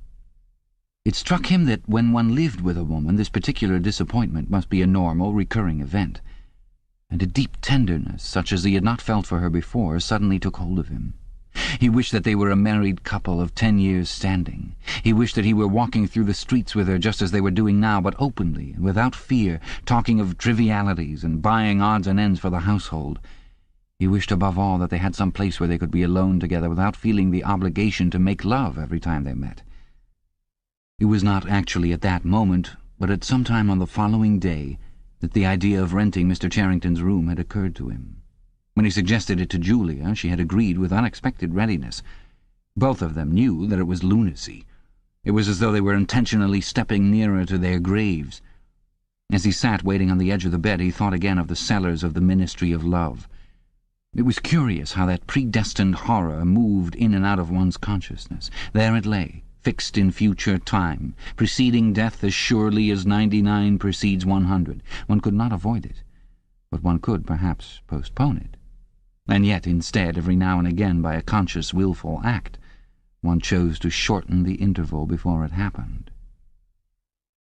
S2: It struck him that when one lived with a woman, this particular disappointment must be a normal, recurring event, and a deep tenderness, such as he had not felt for her before, suddenly took hold of him. He wished that they were a married couple of 10 years' standing. He wished that he were walking through the streets with her just as they were doing now, but openly and without fear, talking of trivialities and buying odds and ends for the household. He wished above all that they had some place where they could be alone together without feeling the obligation to make love every time they met. It was not actually at that moment, but at some time on the following day, that the idea of renting Mr. Charrington's room had occurred to him. When he suggested it to Julia, she had agreed with unexpected readiness. Both of them knew that it was lunacy. It was as though they were intentionally stepping nearer to their graves. As he sat waiting on the edge of the bed, he thought again of the cellars of the Ministry of Love. It was curious how that predestined horror moved in and out of one's consciousness. There it lay, fixed in future time, preceding death as surely as 99 precedes 100. One could not avoid it, but one could perhaps postpone it. And yet, instead, every now and again, by a conscious, willful act, one chose to shorten the interval before it happened.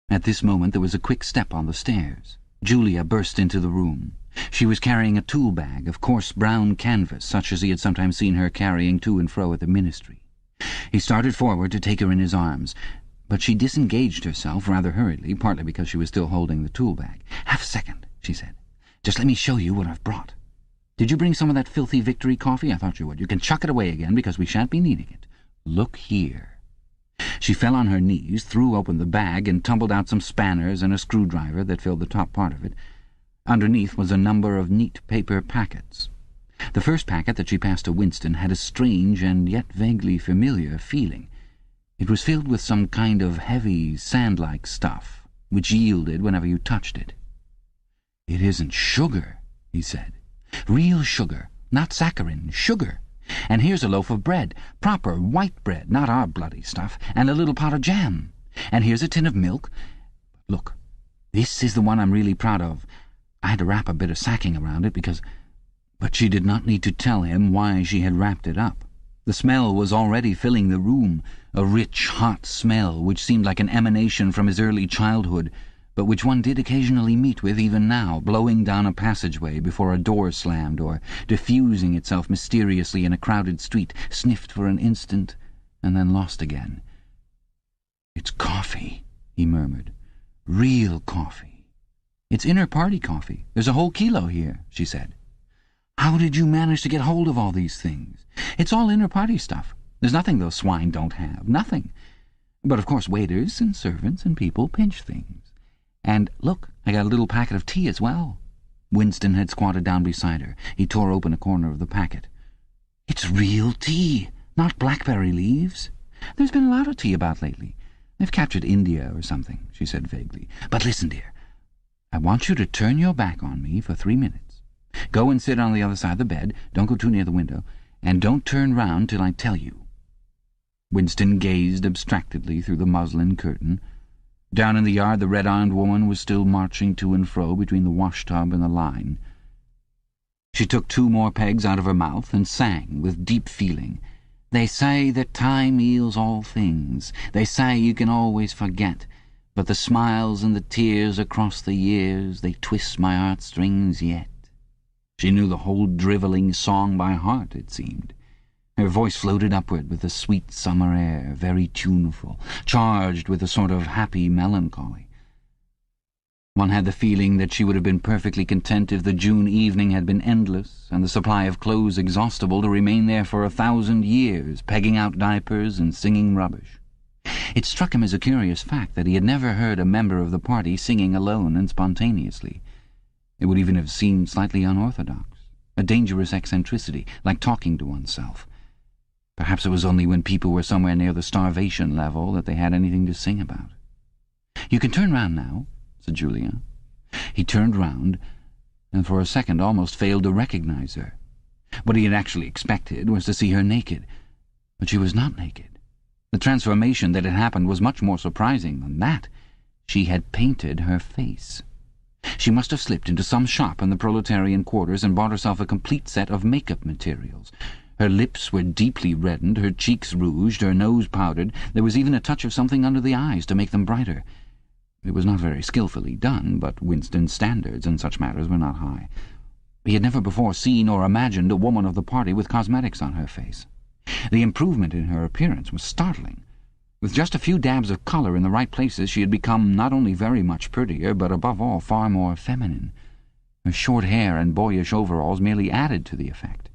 S2: At this moment there was a quick step on the stairs. Julia burst into the room. She was carrying a tool bag of coarse brown canvas, such as he had sometimes seen her carrying to and fro at the ministry. He started forward to take her in his arms, but she disengaged herself rather hurriedly, partly because she was still holding the tool bag. "Half a second," she said. "Just let me show you what I've brought. Did you bring some of that filthy Victory coffee? I thought you would. You can chuck it away again, because we shan't be needing it. Look here." She fell on her knees, threw open the bag, and tumbled out some spanners and a screwdriver that filled the top part of it. Underneath was a number of neat paper packets. The first packet that she passed to Winston had a strange and yet vaguely familiar feeling. It was filled with some kind of heavy, sand-like stuff, which yielded whenever you touched it. "It isn't sugar," he said. "Real sugar, not saccharin, sugar. And here's a loaf of bread, proper white bread, not our bloody stuff, and a little pot of jam. And here's a tin of milk. Look, this is the one I'm really proud of. I had to wrap a bit of sacking around it because—" But she did not need to tell him why she had wrapped it up. The smell was already filling the room, a rich, hot smell which seemed like an emanation from his early childhood, but which one did occasionally meet with even now, blowing down a passageway before a door slammed, or diffusing itself mysteriously in a crowded street, sniffed for an instant, and then lost again. "It's coffee," he murmured. "Real coffee. It's inner-party coffee. There's a whole kilo here," she said. "How did you manage to get hold of all these things? It's all inner-party stuff. There's nothing those swine don't have, nothing. But of course waiters and servants and people pinch things. And look, I got a little packet of tea as well." Winston had squatted down beside her. He tore open a corner of the packet. "It's real tea, not blackberry leaves. There's been a lot of tea about lately. They've captured India or something," she said vaguely. "But listen, dear, I want you to turn your back on me for 3 minutes. Go and sit on the other side of the bed, don't go too near the window, and don't turn round till I tell you." Winston gazed abstractedly through the muslin curtain. Down in the yard the red-armed woman was still marching to and fro between the wash-tub and the line. She took 2 more pegs out of her mouth and sang with deep feeling. "They say that time heals all things. They say you can always forget. But the smiles and the tears across the years, they twist my heartstrings yet." She knew the whole drivelling song by heart, it seemed. Her voice floated upward with a sweet summer air, very tuneful, charged with a sort of happy melancholy. One had the feeling that she would have been perfectly content if the June evening had been endless and the supply of clothes exhaustible, to remain there for 1,000 years, pegging out diapers and singing rubbish. It struck him as a curious fact that he had never heard a member of the party singing alone and spontaneously. It would even have seemed slightly unorthodox, a dangerous eccentricity, like talking to oneself. Perhaps it was only when people were somewhere near the starvation level that they had anything to sing about. "You can turn round now," said Julia. He turned round, and for a second almost failed to recognize her. What he had actually expected was to see her naked, but she was not naked. The transformation that had happened was much more surprising than that. She had painted her face. She must have slipped into some shop in the proletarian quarters and bought herself a complete set of makeup materials. Her lips were deeply reddened, her cheeks rouged, her nose powdered. There was even a touch of something under the eyes to make them brighter. It was not very skillfully done, but Winston's standards in such matters were not high. He had never before seen or imagined a woman of the party with cosmetics on her face. The improvement in her appearance was startling. With just a few dabs of colour in the right places, she had become not only very much prettier, but above all far more feminine. Her short hair and boyish overalls merely added to the effect.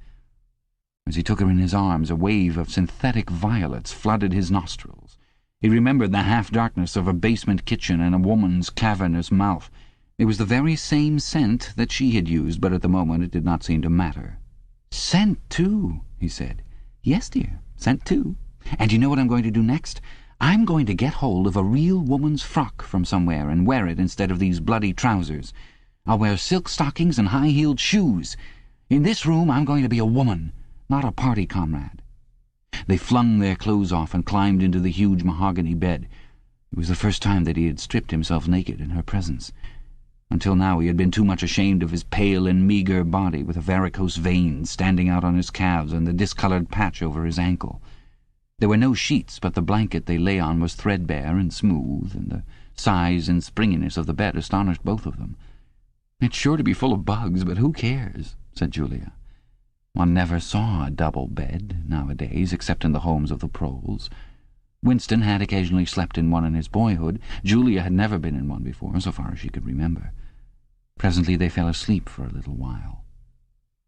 S2: As he took her in his arms, a wave of synthetic violets flooded his nostrils. He remembered the half-darkness of a basement kitchen and a woman's cavernous mouth. It was the very same scent that she had used, but at the moment it did not seem to matter. "Scent, too," he said. "Yes, dear, scent, too. And you know what I'm going to do next? I'm going to get hold of a real woman's frock from somewhere and wear it instead of these bloody trousers. I'll wear silk stockings and high-heeled shoes. In this room I'm going to be a woman, not a party comrade." They flung their clothes off and climbed into the huge mahogany bed. It was the first time that he had stripped himself naked in her presence. Until now he had been too much ashamed of his pale and meagre body, with a varicose vein standing out on his calves and the discoloured patch over his ankle. There were no sheets, but the blanket they lay on was threadbare and smooth, and the size and springiness of the bed astonished both of them. "It's sure to be full of bugs, but who cares?" said Julia. One never saw a double bed nowadays, except in the homes of the proles. Winston had occasionally slept in one in his boyhood. Julia had never been in one before, so far as she could remember. Presently they fell asleep for a little while.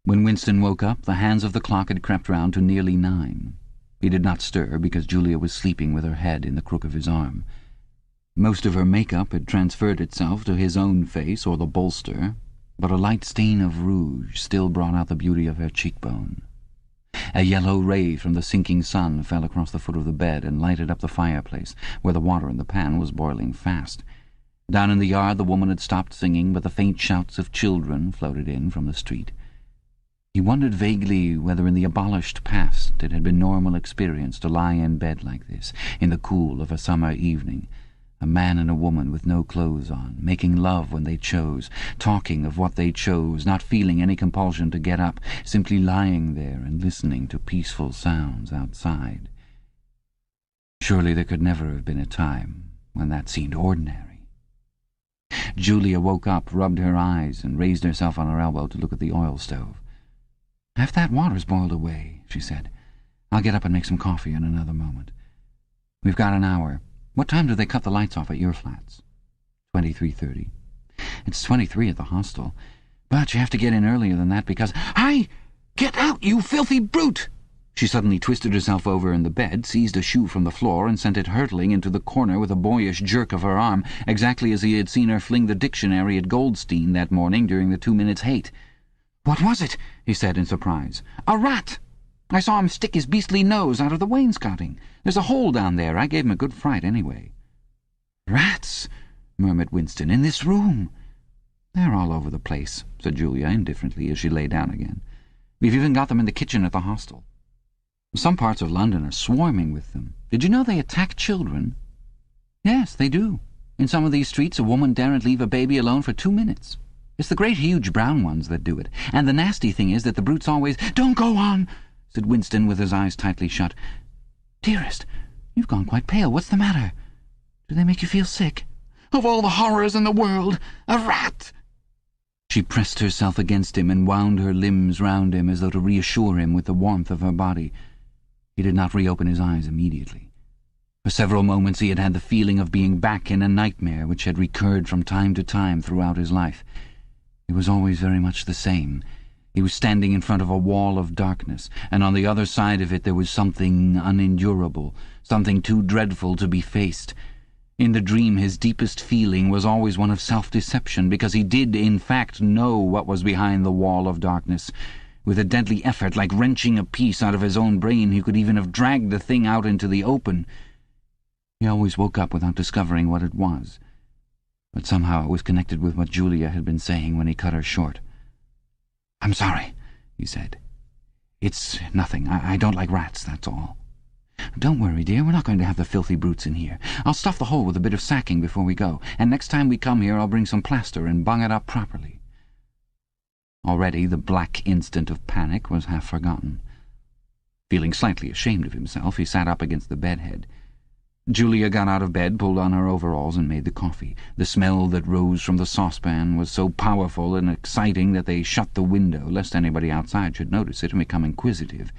S2: When Winston woke up, the hands of the clock had crept round to nearly 9. He did not stir, because Julia was sleeping with her head in the crook of his arm. Most of her make-up had transferred itself to his own face or the bolster, but a light stain of rouge still brought out the beauty of her cheekbone. A yellow ray from the sinking sun fell across the foot of the bed and lighted up the fireplace, where the water in the pan was boiling fast. Down in the yard the woman had stopped singing, but the faint shouts of children floated in from the street. He wondered vaguely whether in the abolished past it had been normal experience to lie in bed like this, in the cool of a summer evening, a man and a woman with no clothes on, making love when they chose, talking of what they chose, not feeling any compulsion to get up, simply lying there and listening to peaceful sounds outside. Surely there could never have been a time when that seemed ordinary. Julia woke up, rubbed her eyes, and raised herself on her elbow to look at the oil stove. "Half that water's boiled away," she said. "I'll get up and make some coffee in another moment. We've got an hour. What time do they cut the lights off at your flats?" 23:30. "It's 23 at the hostel. But you have to get in earlier than that because—" "Hey! Get out, you filthy brute!" She suddenly twisted herself over in the bed, seized a shoe from the floor, and sent it hurtling into the corner with a boyish jerk of her arm, exactly as he had seen her fling the dictionary at Goldstein that morning during the 2 minutes' hate. "What was it?" he said in surprise. "A rat! I saw him stick his beastly nose out of the wainscoting. There's a hole down there. I gave him a good fright anyway." "Rats," murmured Winston, "in this room." "They're all over the place," said Julia indifferently as she lay down again. "We've even got them in the kitchen at the hostel. Some parts of London are swarming with them. Did you know they attack children?" "Yes, they do. In some of these streets a woman daren't leave a baby alone for 2 minutes. It's the great huge brown ones that do it. And the nasty thing is that the brutes always—" "Don't go on," said Winston with his eyes tightly shut. "Dearest, you've gone quite pale. What's the matter? Do they make you feel sick?" "Of all the horrors in the world, a rat!" She pressed herself against him and wound her limbs round him as though to reassure him with the warmth of her body. He did not reopen his eyes immediately. For several moments he had had the feeling of being back in a nightmare which had recurred from time to time throughout his life. It was always very much the same. He was standing in front of a wall of darkness, and on the other side of it there was something unendurable, something too dreadful to be faced. In the dream his deepest feeling was always one of self-deception, because he did, in fact, know what was behind the wall of darkness. With a deadly effort, like wrenching a piece out of his own brain, he could even have dragged the thing out into the open. He always woke up without discovering what it was, but somehow it was connected with what Julia had been saying when he cut her short. "I'm sorry," he said. "It's nothing. I don't like rats, that's all." "Don't worry, dear. We're not going to have the filthy brutes in here. I'll stuff the hole with a bit of sacking before we go, and next time we come here I'll bring some plaster and bung it up properly." Already the black instant of panic was half forgotten. Feeling slightly ashamed of himself, he sat up against the bedhead. Julia got out of bed, pulled on her overalls, and made the coffee. The smell that rose from the saucepan was so powerful and exciting that they shut the window, lest anybody outside should notice it and become inquisitive.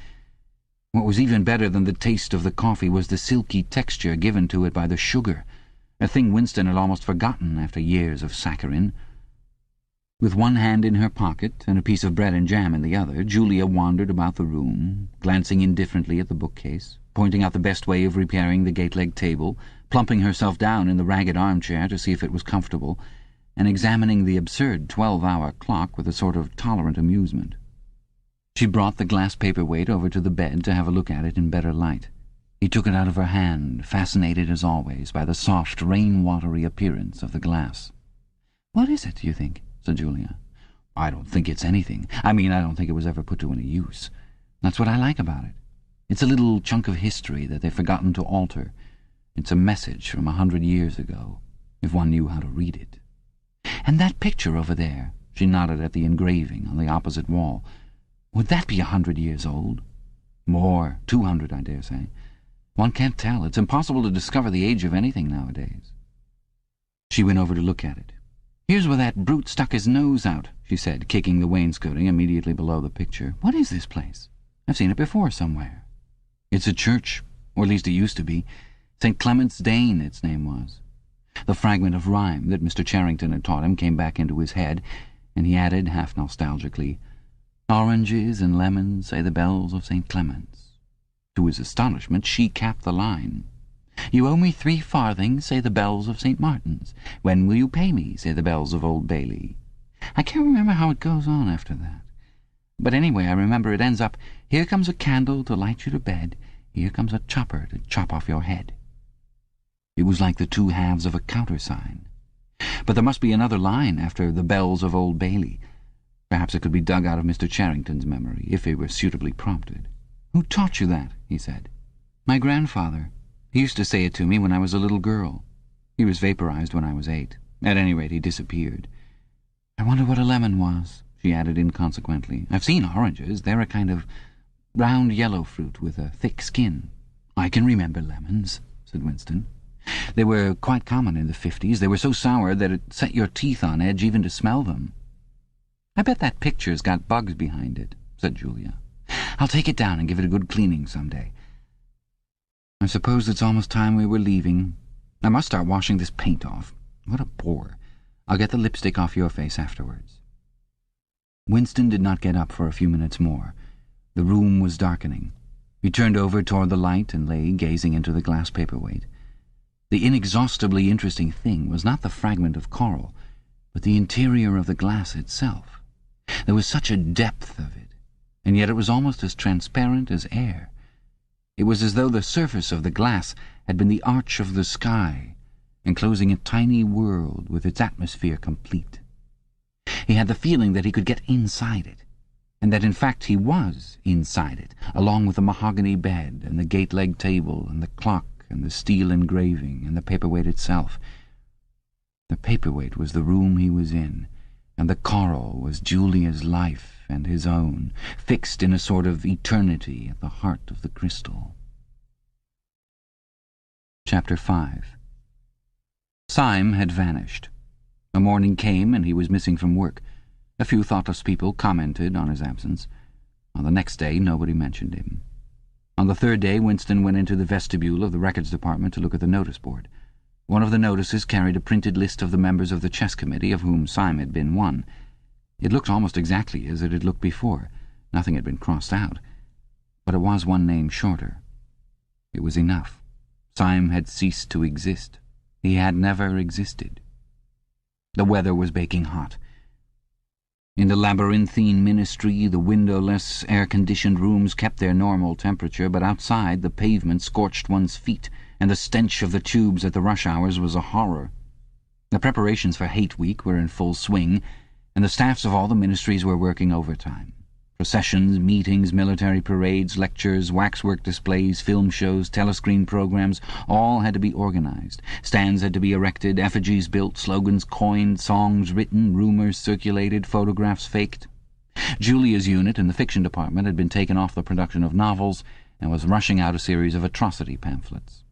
S2: What was even better than the taste of the coffee was the silky texture given to it by the sugar, a thing Winston had almost forgotten after years of saccharine. With one hand in her pocket and a piece of bread and jam in the other, Julia wandered about the room, glancing indifferently at the bookcase, pointing out the best way of repairing the gate-leg table, plumping herself down in the ragged armchair to see if it was comfortable, and examining the absurd 12-hour clock with a sort of tolerant amusement. She brought the glass paperweight over to the bed to have a look at it in better light. He took it out of her hand, fascinated as always by the soft, rain-watery appearance of the glass. "What is it, do you think?" said Julia. "I don't think it's anything. I don't think it was ever put to any use. That's what I like about it. It's a little chunk of history that they've forgotten to alter. It's a message from 100 years ago, if one knew how to read it. And that picture over there," she nodded at the engraving on the opposite wall, "would that be 100 years old? More, 200, I dare say. One can't tell. It's impossible to discover the age of anything nowadays." She went over to look at it. "Here's where that brute stuck his nose out," she said, kicking the wainscoting immediately below the picture. "What is this place? I've seen it before somewhere." "It's a church, or at least it used to be. St. Clement's Dane, its name was." The fragment of rhyme that Mr. Charrington had taught him came back into his head, and he added, half nostalgically, "Oranges and lemons, say the bells of St. Clement's." To his astonishment, she capped the line. "You owe me 3 farthings, say the bells of St. Martin's. When will you pay me, say the bells of Old Bailey." I can't remember how it goes on after that. But anyway, I remember it ends up, "Here comes a candle to light you to bed. Here comes a chopper to chop off your head." It was like the two halves of a countersign. But there must be another line after the bells of Old Bailey. Perhaps it could be dug out of Mr. Charrington's memory, if he were suitably prompted. "Who taught you that?" he said. "My grandfather. He used to say it to me when I was a little girl. He was vaporized when I was 8. At any rate, he disappeared. I wonder what a lemon was," she added inconsequently. "I've seen oranges. They're a kind of round yellow fruit with a thick skin." "I can remember lemons," said Winston. "They were quite common in the 50s. They were so sour that it set your teeth on edge even to smell them." "I bet that picture's got bugs behind it," said Julia. "I'll take it down and give it a good cleaning some day. I suppose it's almost time we were leaving. I must start washing this paint off. What a bore. I'll get the lipstick off your face afterwards." Winston did not get up for a few minutes more. The room was darkening. He turned over toward the light and lay gazing into the glass paperweight. The inexhaustibly interesting thing was not the fragment of coral, but the interior of the glass itself. There was such a depth of it, and yet it was almost as transparent as air. It was as though the surface of the glass had been the arch of the sky, enclosing a tiny world with its atmosphere complete. He had the feeling that he could get inside it, and that in fact he was inside it, along with the mahogany bed and the gate-leg table and the clock and the steel engraving and the paperweight itself. The paperweight was the room he was in, and the coral was Julia's life and his own, fixed in a sort of eternity at the heart of the crystal. Chapter 5. Syme had vanished. A morning came and he was missing from work. A few thoughtless people commented on his absence. On the next day nobody mentioned him. On the third day Winston went into the vestibule of the records department to look at the notice board. One of the notices carried a printed list of the members of the chess committee, of whom Syme had been one. It looked almost exactly as it had looked before. Nothing had been crossed out. But it was one name shorter. It was enough. Syme had ceased to exist. He had never existed. The weather was baking hot. In the labyrinthine ministry, the windowless, air-conditioned rooms kept their normal temperature, but outside the pavement scorched one's feet, and the stench of the tubes at the rush hours was a horror. The preparations for Hate Week were in full swing, and the staffs of all the ministries were working overtime. Processions, meetings, military parades, lectures, waxwork displays, film shows, telescreen programs, all had to be organized. Stands had to be erected, effigies built, slogans coined, songs written, rumors circulated, photographs faked. Julia's unit in the fiction department had been taken off the production of novels and was rushing out a series of atrocity pamphlets.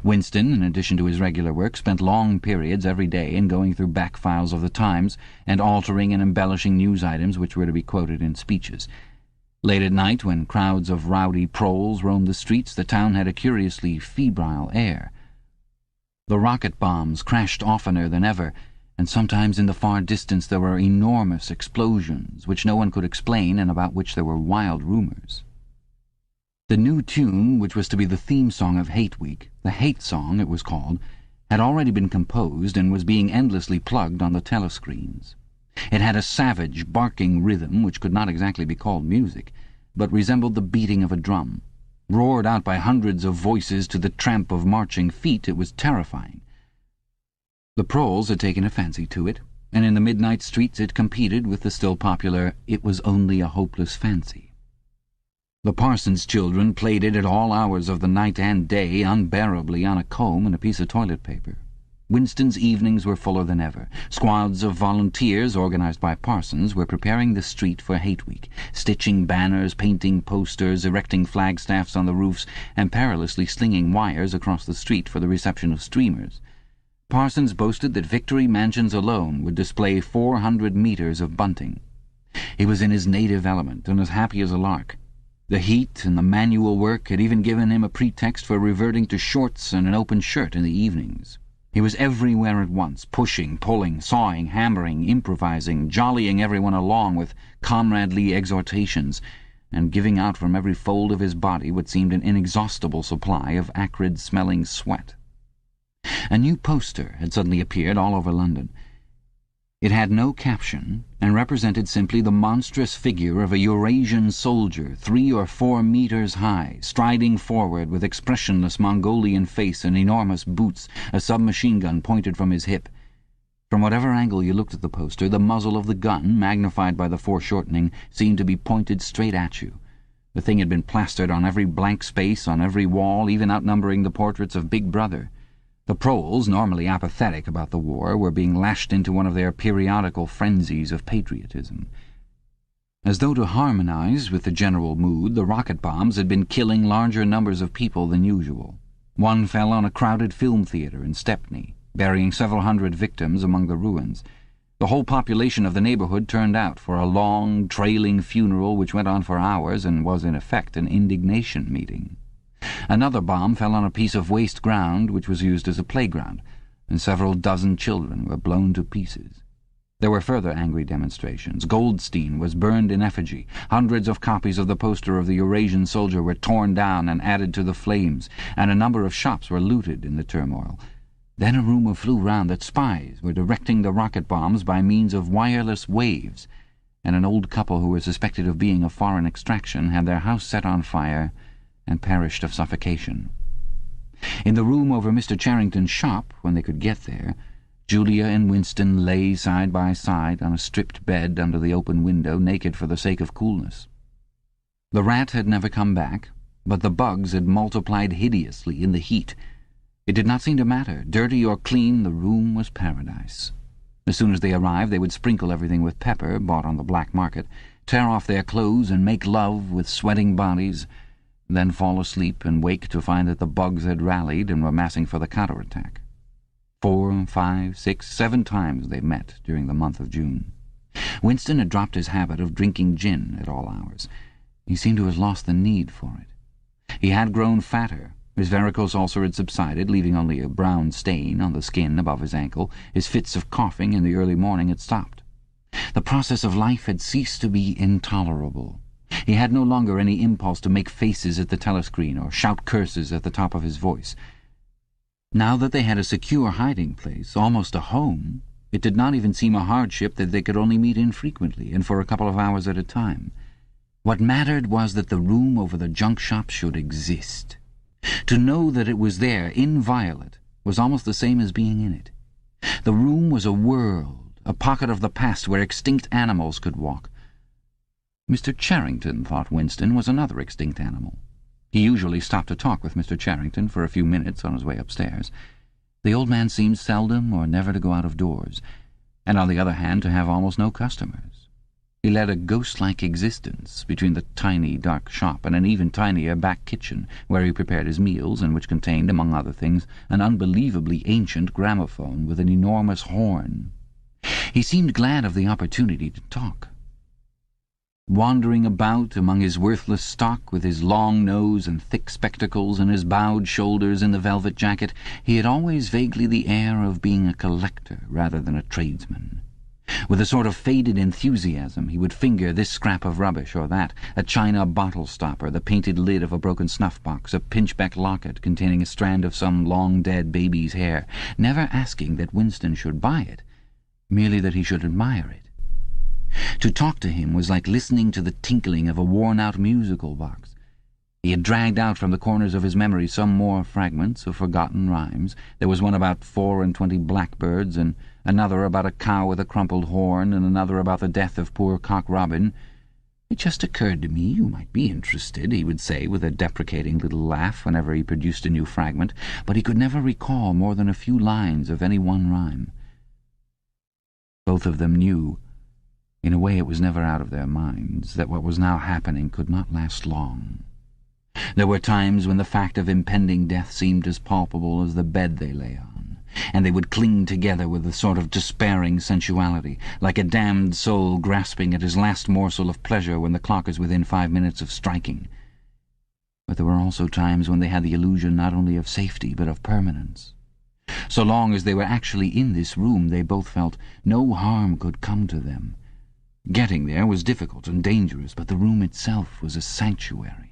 S2: Winston, in addition to his regular work, spent long periods every day in going through back files of the Times and altering and embellishing news items which were to be quoted in speeches. Late at night, when crowds of rowdy proles roamed the streets, the town had a curiously febrile air. The rocket bombs crashed oftener than ever, and sometimes in the far distance there were enormous explosions which no one could explain and about which there were wild rumours. The new tune, which was to be the theme song of Hate Week, the Hate Song it was called, had already been composed and was being endlessly plugged on the telescreens. It had a savage, barking rhythm which could not exactly be called music, but resembled the beating of a drum. Roared out by hundreds of voices to the tramp of marching feet, it was terrifying. The proles had taken a fancy to it, and in the midnight streets it competed with the still popular "It Was Only a Hopeless Fancy." The parson's children played it at all hours of the night and day, unbearably on a comb and a piece of toilet paper. Winston's evenings were fuller than ever. Squads of volunteers, organized by parsons, were preparing the street for Hate Week, stitching banners, painting posters, erecting flagstaffs on the roofs, and perilously slinging wires across the street for the reception of streamers. Parsons boasted that Victory Mansions alone would display 400 meters of bunting. He was in his native element and as happy as a lark. The heat and the manual work had even given him a pretext for reverting to shorts and an open shirt in the evenings. He was everywhere at once, pushing, pulling, sawing, hammering, improvising, jollying everyone along with comradely exhortations, and giving out from every fold of his body what seemed an inexhaustible supply of acrid-smelling sweat. A new poster had suddenly appeared all over London. It had no caption, and represented simply the monstrous figure of a Eurasian soldier 3 or 4 meters high, striding forward with expressionless Mongolian face and enormous boots, a submachine gun pointed from his hip. From whatever angle you looked at the poster, the muzzle of the gun, magnified by the foreshortening, seemed to be pointed straight at you. The thing had been plastered on every blank space, on every wall, even outnumbering the portraits of Big Brother. The proles, normally apathetic about the war, were being lashed into one of their periodical frenzies of patriotism. As though to harmonize with the general mood, the rocket bombs had been killing larger numbers of people than usual. One fell on a crowded film theatre in Stepney, burying several hundred victims among the ruins. The whole population of the neighbourhood turned out for a long, trailing funeral which went on for hours and was in effect an indignation meeting. Another bomb fell on a piece of waste ground which was used as a playground, and several dozen children were blown to pieces. There were further angry demonstrations. Goldstein was burned in effigy. Hundreds of copies of the poster of the Eurasian soldier were torn down and added to the flames, and a number of shops were looted in the turmoil. Then a rumour flew round that spies were directing the rocket bombs by means of wireless waves, and an old couple who were suspected of being of foreign extraction had their house set on fire and perished of suffocation. In the room over Mr. Charrington's shop, when they could get there, Julia and Winston lay side by side on a stripped bed under the open window, naked for the sake of coolness. The rat had never come back, but the bugs had multiplied hideously in the heat. It did not seem to matter. Dirty or clean, the room was paradise. As soon as they arrived, they would sprinkle everything with pepper, bought on the black market, tear off their clothes and make love with sweating bodies, then fall asleep and wake to find that the bugs had rallied and were massing for the counterattack. 4, 5, 6, 7 times they met during the month of June. Winston had dropped his habit of drinking gin at all hours. He seemed to have lost the need for it. He had grown fatter. His varicose ulcer had subsided, leaving only a brown stain on the skin above his ankle. His fits of coughing in the early morning had stopped. The process of life had ceased to be intolerable. He had no longer any impulse to make faces at the telescreen or shout curses at the top of his voice. Now that they had a secure hiding place, almost a home, it did not even seem a hardship that they could only meet infrequently and for a couple of hours at a time. What mattered was that the room over the junk shop should exist. To know that it was there, inviolate, was almost the same as being in it. The room was a world, a pocket of the past where extinct animals could walk. Mr. Charrington, thought Winston, was another extinct animal. He usually stopped to talk with Mr. Charrington for a few minutes on his way upstairs. The old man seemed seldom or never to go out of doors, and on the other hand to have almost no customers. He led a ghost-like existence between the tiny, dark shop and an even tinier back kitchen, where he prepared his meals and which contained, among other things, an unbelievably ancient gramophone with an enormous horn. He seemed glad of the opportunity to talk. Wandering about among his worthless stock, with his long nose and thick spectacles and his bowed shoulders in the velvet jacket, he had always vaguely the air of being a collector rather than a tradesman. With a sort of faded enthusiasm he would finger this scrap of rubbish or that, a china bottle stopper, the painted lid of a broken snuff-box, a pinchbeck locket containing a strand of some long-dead baby's hair, never asking that Winston should buy it, merely that he should admire it. To talk to him was like listening to the tinkling of a worn-out musical box. He had dragged out from the corners of his memory some more fragments of forgotten rhymes. There was one about 24 blackbirds, and another about a cow with a crumpled horn, and another about the death of poor Cock Robin. "It just occurred to me you might be interested," he would say with a deprecating little laugh whenever he produced a new fragment, but he could never recall more than a few lines of any one rhyme. Both of them knew, in a way it was never out of their minds, that what was now happening could not last long. There were times when the fact of impending death seemed as palpable as the bed they lay on, and they would cling together with a sort of despairing sensuality, like a damned soul grasping at his last morsel of pleasure when the clock is within 5 minutes of striking. But there were also times when they had the illusion not only of safety but of permanence. So long as they were actually in this room, they both felt no harm could come to them. Getting there was difficult and dangerous, but the room itself was a sanctuary.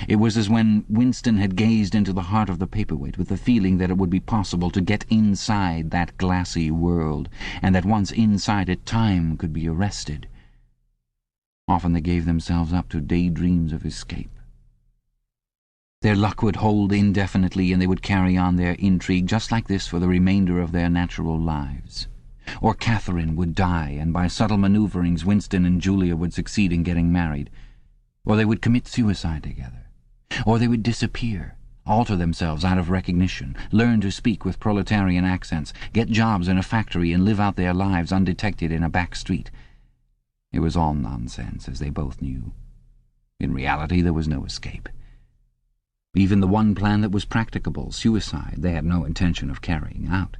S2: It was as when Winston had gazed into the heart of the paperweight with the feeling that it would be possible to get inside that glassy world, and that once inside it time could be arrested. Often they gave themselves up to daydreams of escape. Their luck would hold indefinitely, and they would carry on their intrigue just like this for the remainder of their natural lives. Or Catherine would die, and by subtle manoeuvrings Winston and Julia would succeed in getting married. Or they would commit suicide together. Or they would disappear, alter themselves out of recognition, learn to speak with proletarian accents, get jobs in a factory, and live out their lives undetected in a back street. It was all nonsense, as they both knew. In reality, there was no escape. Even the one plan that was practicable, suicide, they had no intention of carrying out.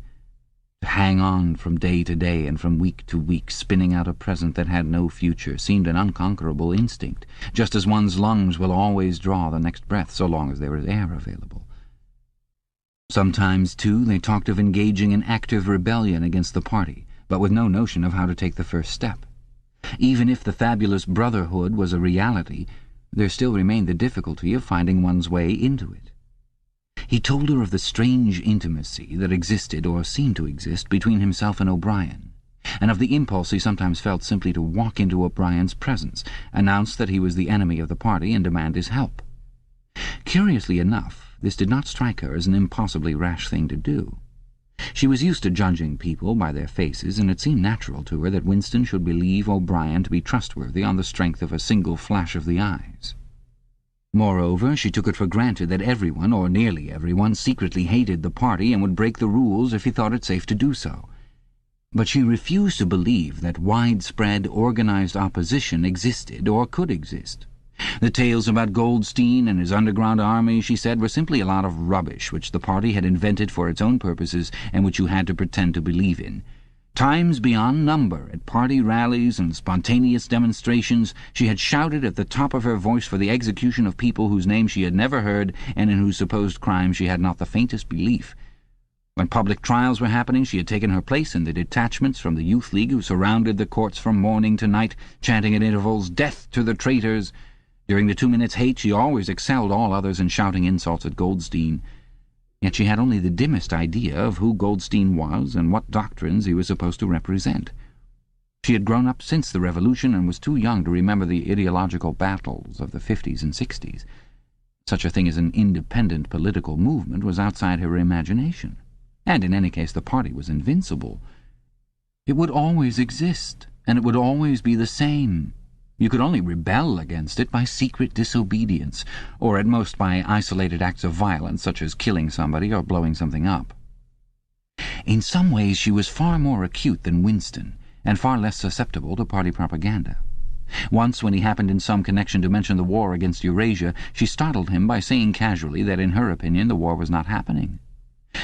S2: To hang on from day to day and from week to week, spinning out a present that had no future, seemed an unconquerable instinct, just as one's lungs will always draw the next breath so long as there is air available. Sometimes, too, they talked of engaging in active rebellion against the party, but with no notion of how to take the first step. Even if the fabulous brotherhood was a reality, there still remained the difficulty of finding one's way into it. He told her of the strange intimacy that existed, or seemed to exist, between himself and O'Brien, and of the impulse he sometimes felt simply to walk into O'Brien's presence, announce that he was the enemy of the party, and demand his help. Curiously enough, this did not strike her as an impossibly rash thing to do. She was used to judging people by their faces, and it seemed natural to her that Winston should believe O'Brien to be trustworthy on the strength of a single flash of the eyes. Moreover, she took it for granted that everyone, or nearly everyone, secretly hated the party and would break the rules if he thought it safe to do so. But she refused to believe that widespread, organized opposition existed or could exist. The tales about Goldstein and his underground army, she said, were simply a lot of rubbish which the party had invented for its own purposes and which you had to pretend to believe in. Times beyond number, at party rallies and spontaneous demonstrations, she had shouted at the top of her voice for the execution of people whose names she had never heard and in whose supposed crimes she had not the faintest belief.
S3: When public trials were happening, she had taken her place in the detachments from the Youth League who surrounded the courts from morning to night, chanting at intervals, "Death to the traitors!" During the 2 minutes' hate, she always excelled all others in shouting insults at Goldstein. Yet she had only the dimmest idea of who Goldstein was and what doctrines he was supposed to represent. She had grown up since the Revolution and was too young to remember the ideological battles of the 50s and 60s. Such a thing as an independent political movement was outside her imagination. And in any case the party was invincible. It would always exist, and it would always be the same. You could only rebel against it by secret disobedience, or at most by isolated acts of violence, such as killing somebody or blowing something up. In some ways she was far more acute than Winston, and far less susceptible to party propaganda. Once, when he happened in some connection to mention the war against Eurasia, she startled him by saying casually that in her opinion the war was not happening.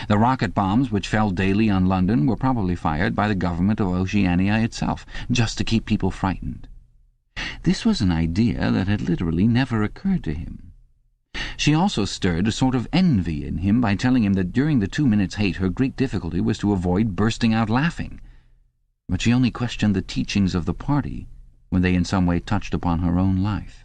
S3: The rocket bombs which fell daily on London were probably fired by the government of Oceania itself, just to keep people frightened. This was an idea that had literally never occurred to him. She also stirred a sort of envy in him by telling him that during the 2 minutes' hate her great difficulty was to avoid bursting out laughing. But she only questioned the teachings of the party when they in some way touched upon her own life.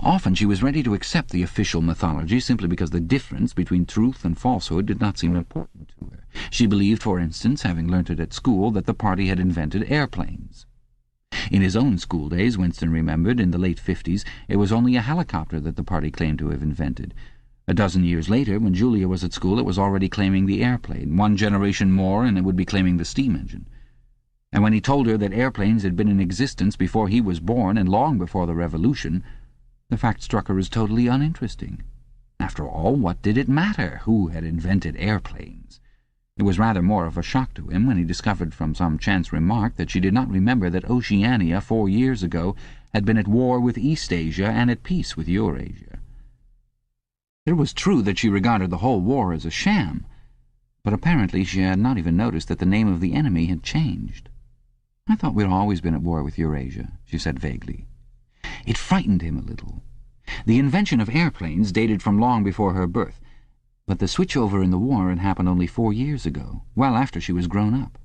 S3: Often she was ready to accept the official mythology simply because the difference between truth and falsehood did not seem important to her. She believed, for instance, having learnt it at school, that the party had invented airplanes. In his own school days, Winston remembered, in the late 50s, it was only a helicopter that the party claimed to have invented. A dozen years later, when Julia was at school, it was already claiming the airplane. 1 generation more and it would be claiming the steam engine. And when he told her that airplanes had been in existence before he was born and long before the Revolution, the fact struck her as totally uninteresting. After all, what did it matter who had invented airplanes? It was rather more of a shock to him when he discovered from some chance remark that she did not remember that Oceania 4 years ago had been at war with Eastasia and at peace with Eurasia. It was true that she regarded the whole war as a sham, but apparently she had not even noticed that the name of the enemy had changed. "I thought we'd always been at war with Eurasia," she said vaguely. It frightened him a little. The invention of airplanes dated from long before her birth, but the switchover in the war had happened only 4 years ago, well after she was grown up.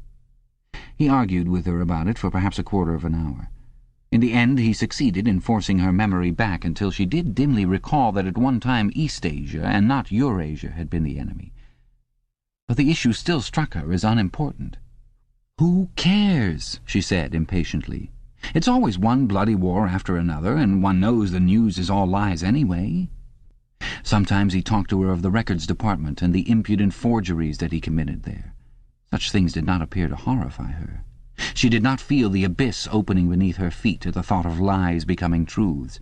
S3: He argued with her about it for perhaps a quarter of an hour. In the end he succeeded in forcing her memory back until she did dimly recall that at one time Eastasia and not Eurasia had been the enemy. But the issue still struck her as unimportant. "Who cares?" she said impatiently. "It's always one bloody war after another, and one knows the news is all lies anyway." Sometimes he talked to her of the records department and the impudent forgeries that he committed there. Such things did not appear to horrify her. She did not feel the abyss opening beneath her feet at the thought of lies becoming truths.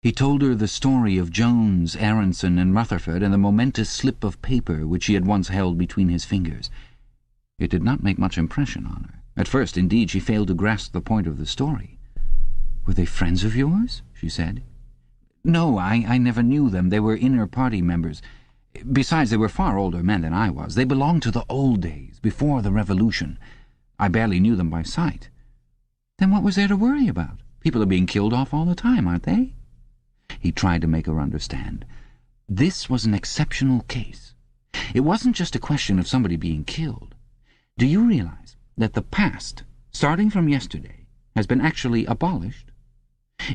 S3: He told her the story of Jones, Aronson, and Rutherford, and the momentous slip of paper which she had once held between his fingers. It did not make much impression on her. At first, indeed, she failed to grasp the point of the story. "Were they friends of yours?" she said. "No, I never knew them. They were inner party members. Besides, they were far older men than I was. They belonged to the old days, before the Revolution. I barely knew them by sight." "Then what was there to worry about? People are being killed off all the time, aren't they?" He tried to make her understand. This was an exceptional case. It wasn't just a question of somebody being killed. Do you realize that the past, starting from yesterday, has been actually abolished?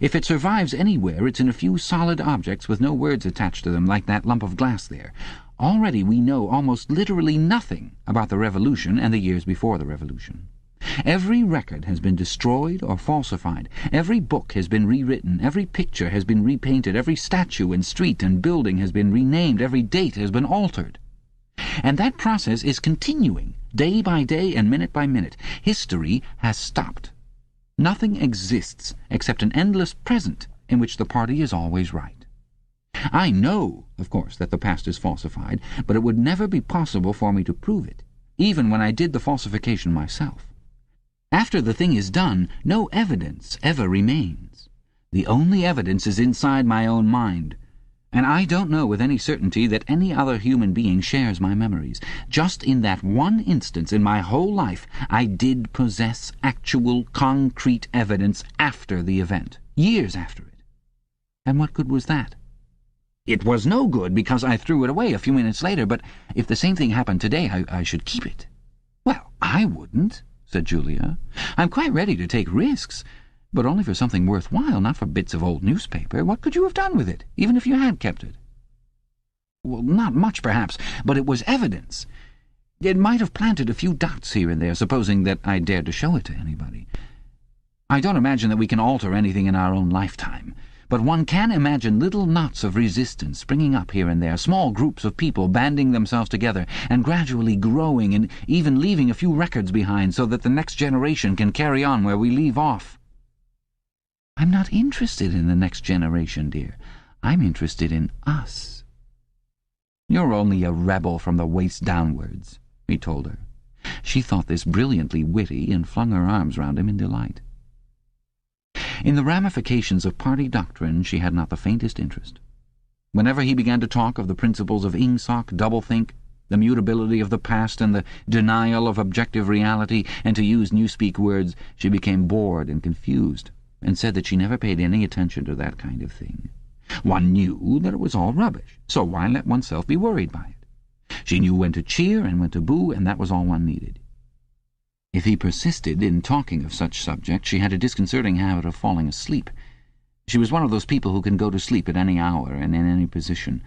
S3: If it survives anywhere, it's in a few solid objects with no words attached to them, like that lump of glass there. Already we know almost literally nothing about the Revolution and the years before the Revolution. Every record has been destroyed or falsified. Every book has been rewritten. Every picture has been repainted. Every statue and street and building has been renamed. Every date has been altered. And that process is continuing, day by day and minute by minute. History has stopped. Nothing exists except an endless present in which the party is always right. I know, of course, that the past is falsified, but it would never be possible for me to prove it, even when I did the falsification myself. After the thing is done, no evidence ever remains. The only evidence is inside my own mind, and I don't know with any certainty that any other human being shares my memories. Just in that one instance in my whole life, I did possess actual, concrete evidence after the event, years after it. And what good was that? It was no good because I threw it away a few minutes later, but if the same thing happened today, I should keep it. Well, I wouldn't, said Julia. I'm quite ready to take risks, but only for something worthwhile, not for bits of old newspaper. What could you have done with it, even if you had kept it? Well, not much, perhaps, but it was evidence. It might have planted a few doubts here and there, supposing that I dared to show it to anybody. I don't imagine that we can alter anything in our own lifetime, but one can imagine little knots of resistance springing up here and there, small groups of people banding themselves together and gradually growing and even leaving a few records behind so that the next generation can carry on where we leave off. I'm not interested in the next generation, dear. I'm interested in us. You're only a rebel from the waist downwards, he told her. She thought this brilliantly witty and flung her arms round him in delight. In the ramifications of party doctrine she had not the faintest interest. Whenever he began to talk of the principles of Ingsoc, doublethink, the mutability of the past and the denial of objective reality, and to use Newspeak words, she became bored and confused, and said that she never paid any attention to that kind of thing. One knew that it was all rubbish, so why let oneself be worried by it? She knew when to cheer and when to boo, and that was all one needed. If he persisted in talking of such subjects, she had a disconcerting habit of falling asleep. She was one of those people who can go to sleep at any hour and in any position.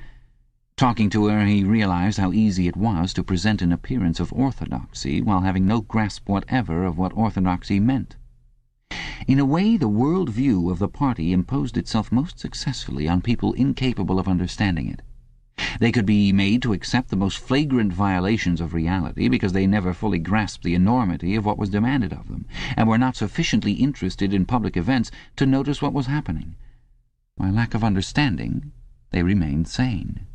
S3: Talking to her, he realized how easy it was to present an appearance of orthodoxy while having no grasp whatever of what orthodoxy meant. In a way, the world view of the party imposed itself most successfully on people incapable of understanding it. They could be made to accept the most flagrant violations of reality because they never fully grasped the enormity of what was demanded of them, and were not sufficiently interested in public events to notice what was happening. By lack of understanding, they remained sane.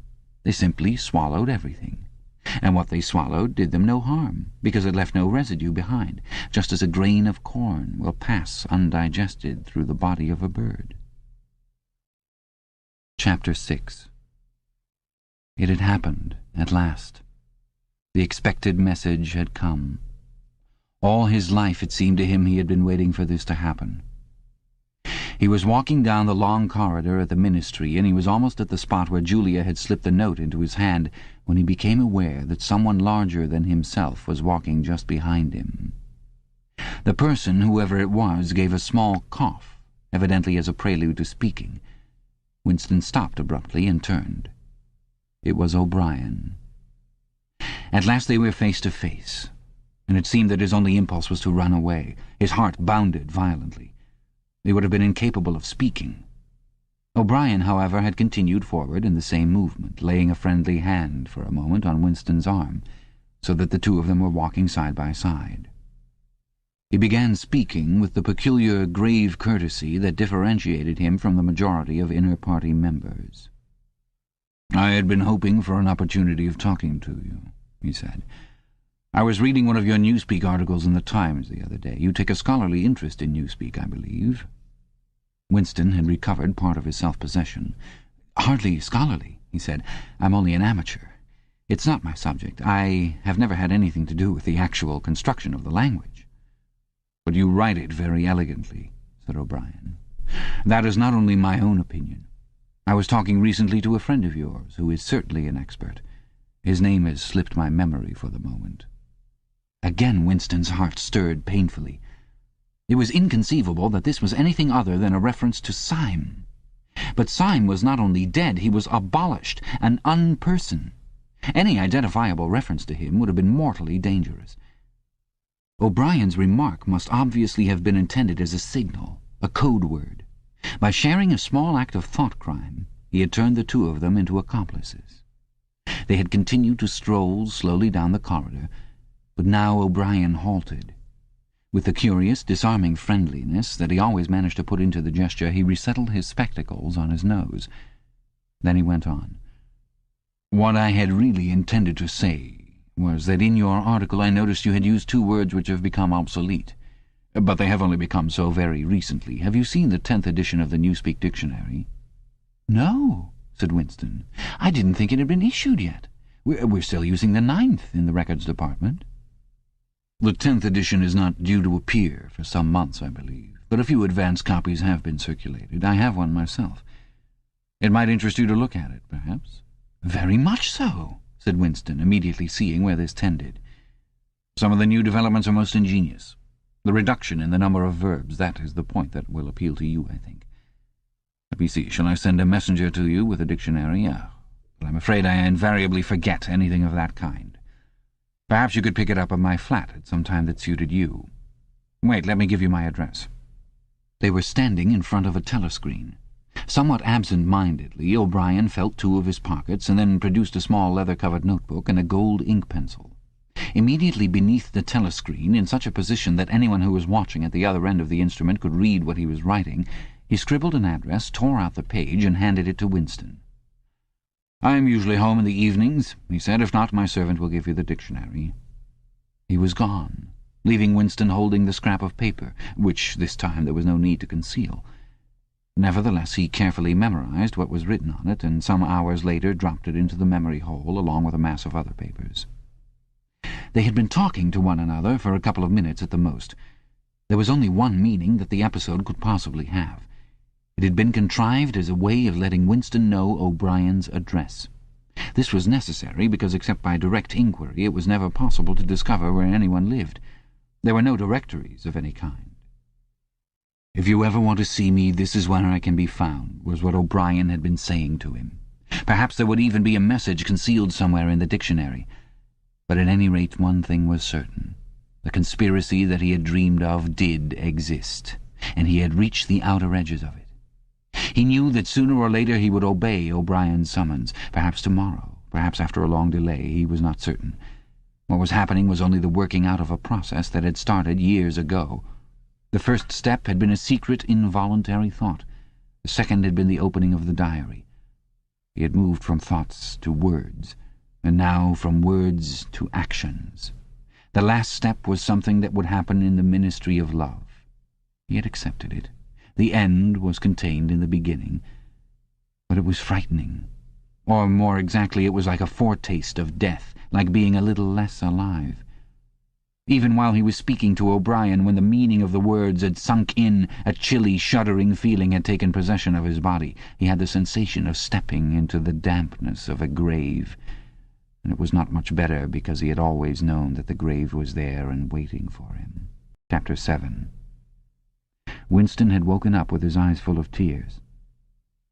S3: They simply swallowed everything, and what they swallowed did them no harm, because it left no residue behind, just as a grain of corn will pass undigested through the body of a bird. Chapter 6. It had happened, at last. The expected message had come. All his life, it seemed to him, he had been waiting for this to happen. He was walking down the long corridor at the ministry, and he was almost at the spot where Julia had slipped the note into his hand, when he became aware that someone larger than himself was walking just behind him. The person, whoever it was, gave a small cough, evidently as a prelude to speaking. Winston stopped abruptly and turned. It was O'Brien. At last they were face to face, and it seemed that his only impulse was to run away. His heart bounded violently. They would have been incapable of speaking. O'Brien, however, had continued forward in the same movement, laying a friendly hand for a moment on Winston's arm, so that the two of them were walking side by side. He began speaking with the peculiar grave courtesy that differentiated him from the majority of inner-party members. "I had been hoping for an opportunity of talking to you," he said. "I was reading one of your Newspeak articles in the Times the other day. You take a scholarly interest in Newspeak, I believe." Winston had recovered part of his self-possession. "Hardly scholarly," he said. "I'm only an amateur. It's not my subject. I have never had anything to do with the actual construction of the language." "But you write it very elegantly," said O'Brien. "That is not only my own opinion. I was talking recently to a friend of yours, who is certainly an expert. His name has slipped my memory for the moment." Again Winston's heart stirred painfully. It was inconceivable that this was anything other than a reference to Syme. But Syme was not only dead, he was abolished, an unperson. Any identifiable reference to him would have been mortally dangerous. O'Brien's remark must obviously have been intended as a signal, a code word. By sharing a small act of thought crime, he had turned the two of them into accomplices. They had continued to stroll slowly down the corridor, but now O'Brien halted. With the curious, disarming friendliness that he always managed to put into the gesture, he resettled his spectacles on his nose. Then he went on. "What I had really intended to say was that in your article I noticed you had used two words which have become obsolete. But they have only become so very recently. Have you seen the 10th edition of the Newspeak Dictionary?" "No," said Winston. "I didn't think it had been issued yet. We're still using the 9th in the records department." "The 10th edition is not due to appear for some months, I believe, but a few advance copies have been circulated. I have one myself.
S2: It might interest you to look at it, perhaps." "Very much so," said Winston, immediately seeing where this tended. "Some of the new developments are most ingenious. The reduction in the number of verbs, that is the point that will appeal to you, I think. Let me see, shall I send a messenger to you with a dictionary? But I'm afraid I invariably forget anything of that kind. Perhaps you could pick it up at my flat at some time that suited you. Wait, let me give you my address." They were standing in front of a telescreen. Somewhat absent-mindedly, O'Brien felt two of his pockets and then produced a small leather-covered notebook and a gold ink pencil. Immediately beneath the telescreen, in such a position that anyone who was watching at the other end of the instrument could read what he was writing, he scribbled an address, tore out the page, and handed it to Winston. "I am usually home in the evenings," he said. "If not, my servant will give you the dictionary." He was gone, leaving Winston holding the scrap of paper, which this time there was no need to conceal. Nevertheless, he carefully memorized what was written on it, and some hours later dropped it into the memory hole along with a mass of other papers. They had been talking to one another for a couple of minutes at the most. There was only one meaning that the episode could possibly have. It had been contrived as a way of letting Winston know O'Brien's address. This was necessary because, except by direct inquiry, it was never possible to discover where anyone lived. There were no directories of any kind. "If you ever want to see me, this is where I can be found," was what O'Brien had been saying to him. Perhaps there would even be a message concealed somewhere in the dictionary. But at any rate, one thing was certain. The conspiracy that he had dreamed of did exist, and he had reached the outer edges of it. He knew that sooner or later he would obey O'Brien's summons, perhaps tomorrow, perhaps after a long delay, he was not certain. What was happening was only the working out of a process that had started years ago. The first step had been a secret, involuntary thought. The second had been the opening of the diary. He had moved from thoughts to words, and now from words to actions. The last step was something that would happen in the ministry of love. He had accepted it. The end was contained in the beginning. But it was frightening. Or, more exactly, it was like a foretaste of death, like being a little less alive. Even while he was speaking to O'Brien, when the meaning of the words had sunk in, a chilly, shuddering feeling had taken possession of his body. He had the sensation of stepping into the dampness of a grave. And it was not much better, because he had always known that the grave was there and waiting for him. Chapter 7. Winston had woken up with his eyes full of tears.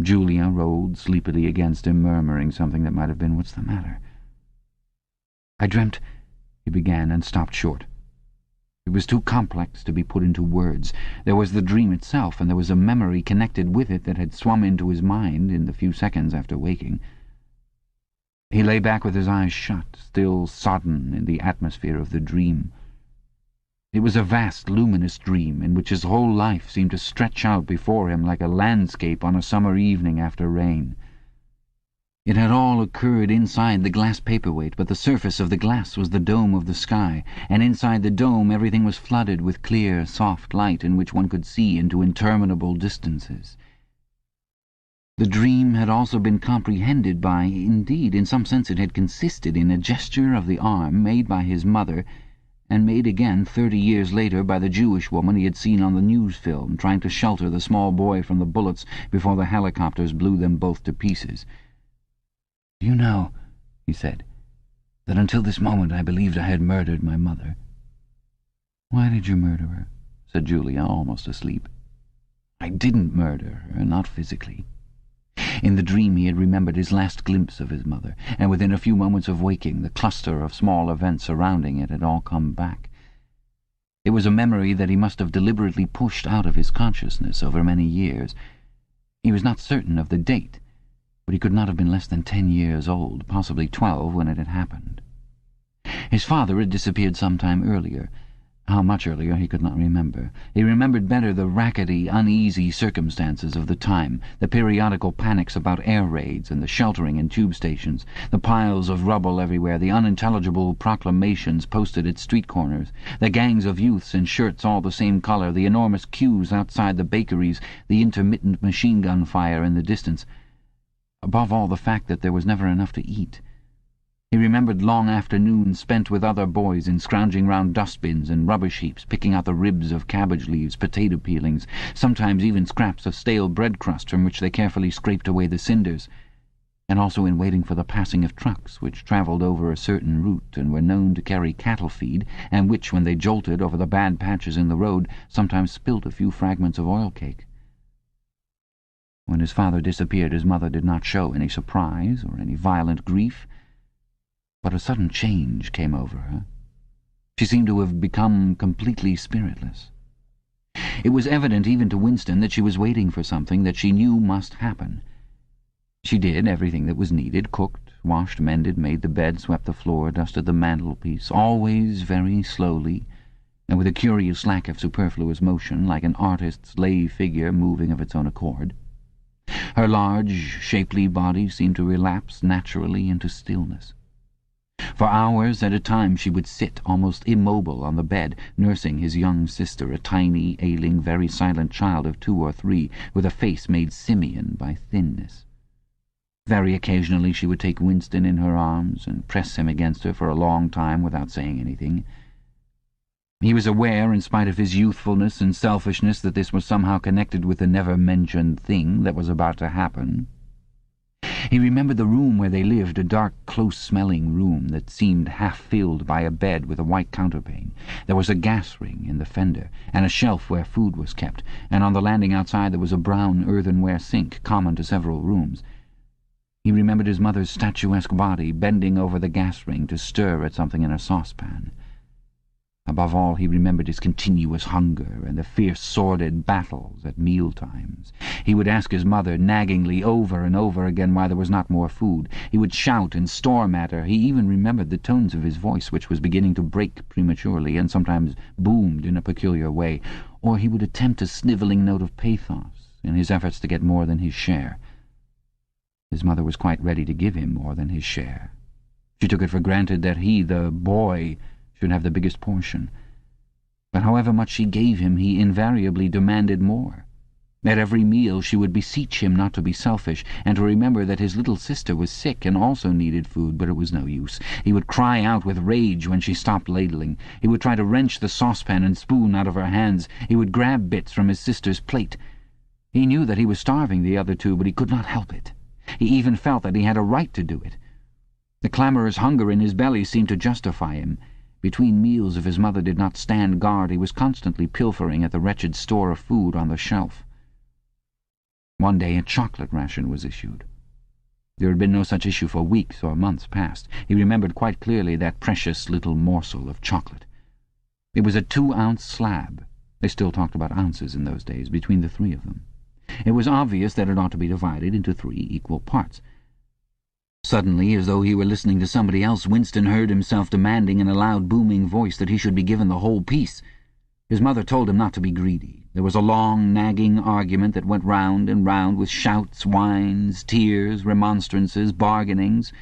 S2: Julia rolled sleepily against him, murmuring something that might have been, "What's the matter?" "I dreamt," he began, and stopped short. It was too complex to be put into words. There was the dream itself, and there was a memory connected with it that had swum into his mind in the few seconds after waking. He lay back with his eyes shut, still sodden in the atmosphere of the dream. It was a vast, luminous dream in which his whole life seemed to stretch out before him like a landscape on a summer evening after rain. It had all occurred inside the glass paperweight, but the surface of the glass was the dome of the sky, and inside the dome everything was flooded with clear, soft light in which one could see into interminable distances. The dream had also been comprehended by, indeed, in some sense it had consisted in a gesture of the arm made by his mother, and made again 30 years later by the Jewish woman he had seen on the news film, trying to shelter the small boy from the bullets before the helicopters blew them both to pieces. "You know," he said, "that until this moment I believed I had murdered my mother." "Why did you murder her?" said Julia, almost asleep. "I didn't murder her, not physically." In the dream he had remembered his last glimpse of his mother, and within a few moments of waking the cluster of small events surrounding it had all come back. It was a memory that he must have deliberately pushed out of his consciousness over many years. He was not certain of the date, but he could not have been less than 10 years old, possibly 12 when it had happened. His father had disappeared some time earlier. How much earlier he could not remember. He remembered better the rackety, uneasy circumstances of the time, the periodical panics about air raids and the sheltering in tube stations, the piles of rubble everywhere, the unintelligible proclamations posted at street corners, the gangs of youths in shirts all the same colour, the enormous queues outside the bakeries, the intermittent machine-gun fire in the distance. Above all, the fact that there was never enough to eat. He remembered long afternoons spent with other boys in scrounging round dustbins and rubbish heaps, picking out the ribs of cabbage leaves, potato peelings, sometimes even scraps of stale bread crust from which they carefully scraped away the cinders, and also in waiting for the passing of trucks which travelled over a certain route and were known to carry cattle feed, and which, when they jolted over the bad patches in the road, sometimes spilt a few fragments of oil cake. When his father disappeared, his mother did not show any surprise or any violent grief, but a sudden change came over her. She seemed to have become completely spiritless. It was evident even to Winston that she was waiting for something that she knew must happen. She did everything that was needed, cooked, washed, mended, made the bed, swept the floor, dusted the mantelpiece, always very slowly, and with a curious lack of superfluous motion, like an artist's lay figure moving of its own accord. Her large, shapely body seemed to relapse naturally into stillness. For hours at a time she would sit, almost immobile, on the bed, nursing his young sister, a tiny, ailing, very silent child of 2 or 3, with a face made simian by thinness. Very occasionally she would take Winston in her arms and press him against her for a long time without saying anything. He was aware, in spite of his youthfulness and selfishness, that this was somehow connected with the never-mentioned thing that was about to happen. He remembered the room where they lived, a dark, close-smelling room that seemed half-filled by a bed with a white counterpane. There was a gas ring in the fender, and a shelf where food was kept, and on the landing outside there was a brown earthenware sink, common to several rooms. He remembered his mother's statuesque body bending over the gas ring to stir at something in a saucepan. Above all, he remembered his continuous hunger and the fierce, sordid battles at meal-times. He would ask his mother naggingly over and over again why there was not more food. He would shout and storm at her. He even remembered the tones of his voice, which was beginning to break prematurely and sometimes boomed in a peculiar way, or he would attempt a snivelling note of pathos in his efforts to get more than his share. His mother was quite ready to give him more than his share. She took it for granted that he, the boy, should have the biggest portion. But however much she gave him, he invariably demanded more. At every meal she would beseech him not to be selfish, and to remember that his little sister was sick and also needed food, but it was no use. He would cry out with rage when she stopped ladling. He would try to wrench the saucepan and spoon out of her hands. He would grab bits from his sister's plate. He knew that he was starving the other two, but he could not help it. He even felt that he had a right to do it. The clamorous hunger in his belly seemed to justify him. Between meals, if his mother did not stand guard, he was constantly pilfering at the wretched store of food on the shelf. One day a chocolate ration was issued. There had been no such issue for weeks or months past. He remembered quite clearly that precious little morsel of chocolate. It was a 2-ounce slab. They still talked about ounces in those days, between the 3 of them. It was obvious that it ought to be divided into 3 equal parts. Suddenly, as though he were listening to somebody else, Winston heard himself demanding in a loud, booming voice that he should be given the whole piece. His mother told him not to be greedy. There was a long, nagging argument that went round and round, with shouts, whines, tears, remonstrances, bargainings.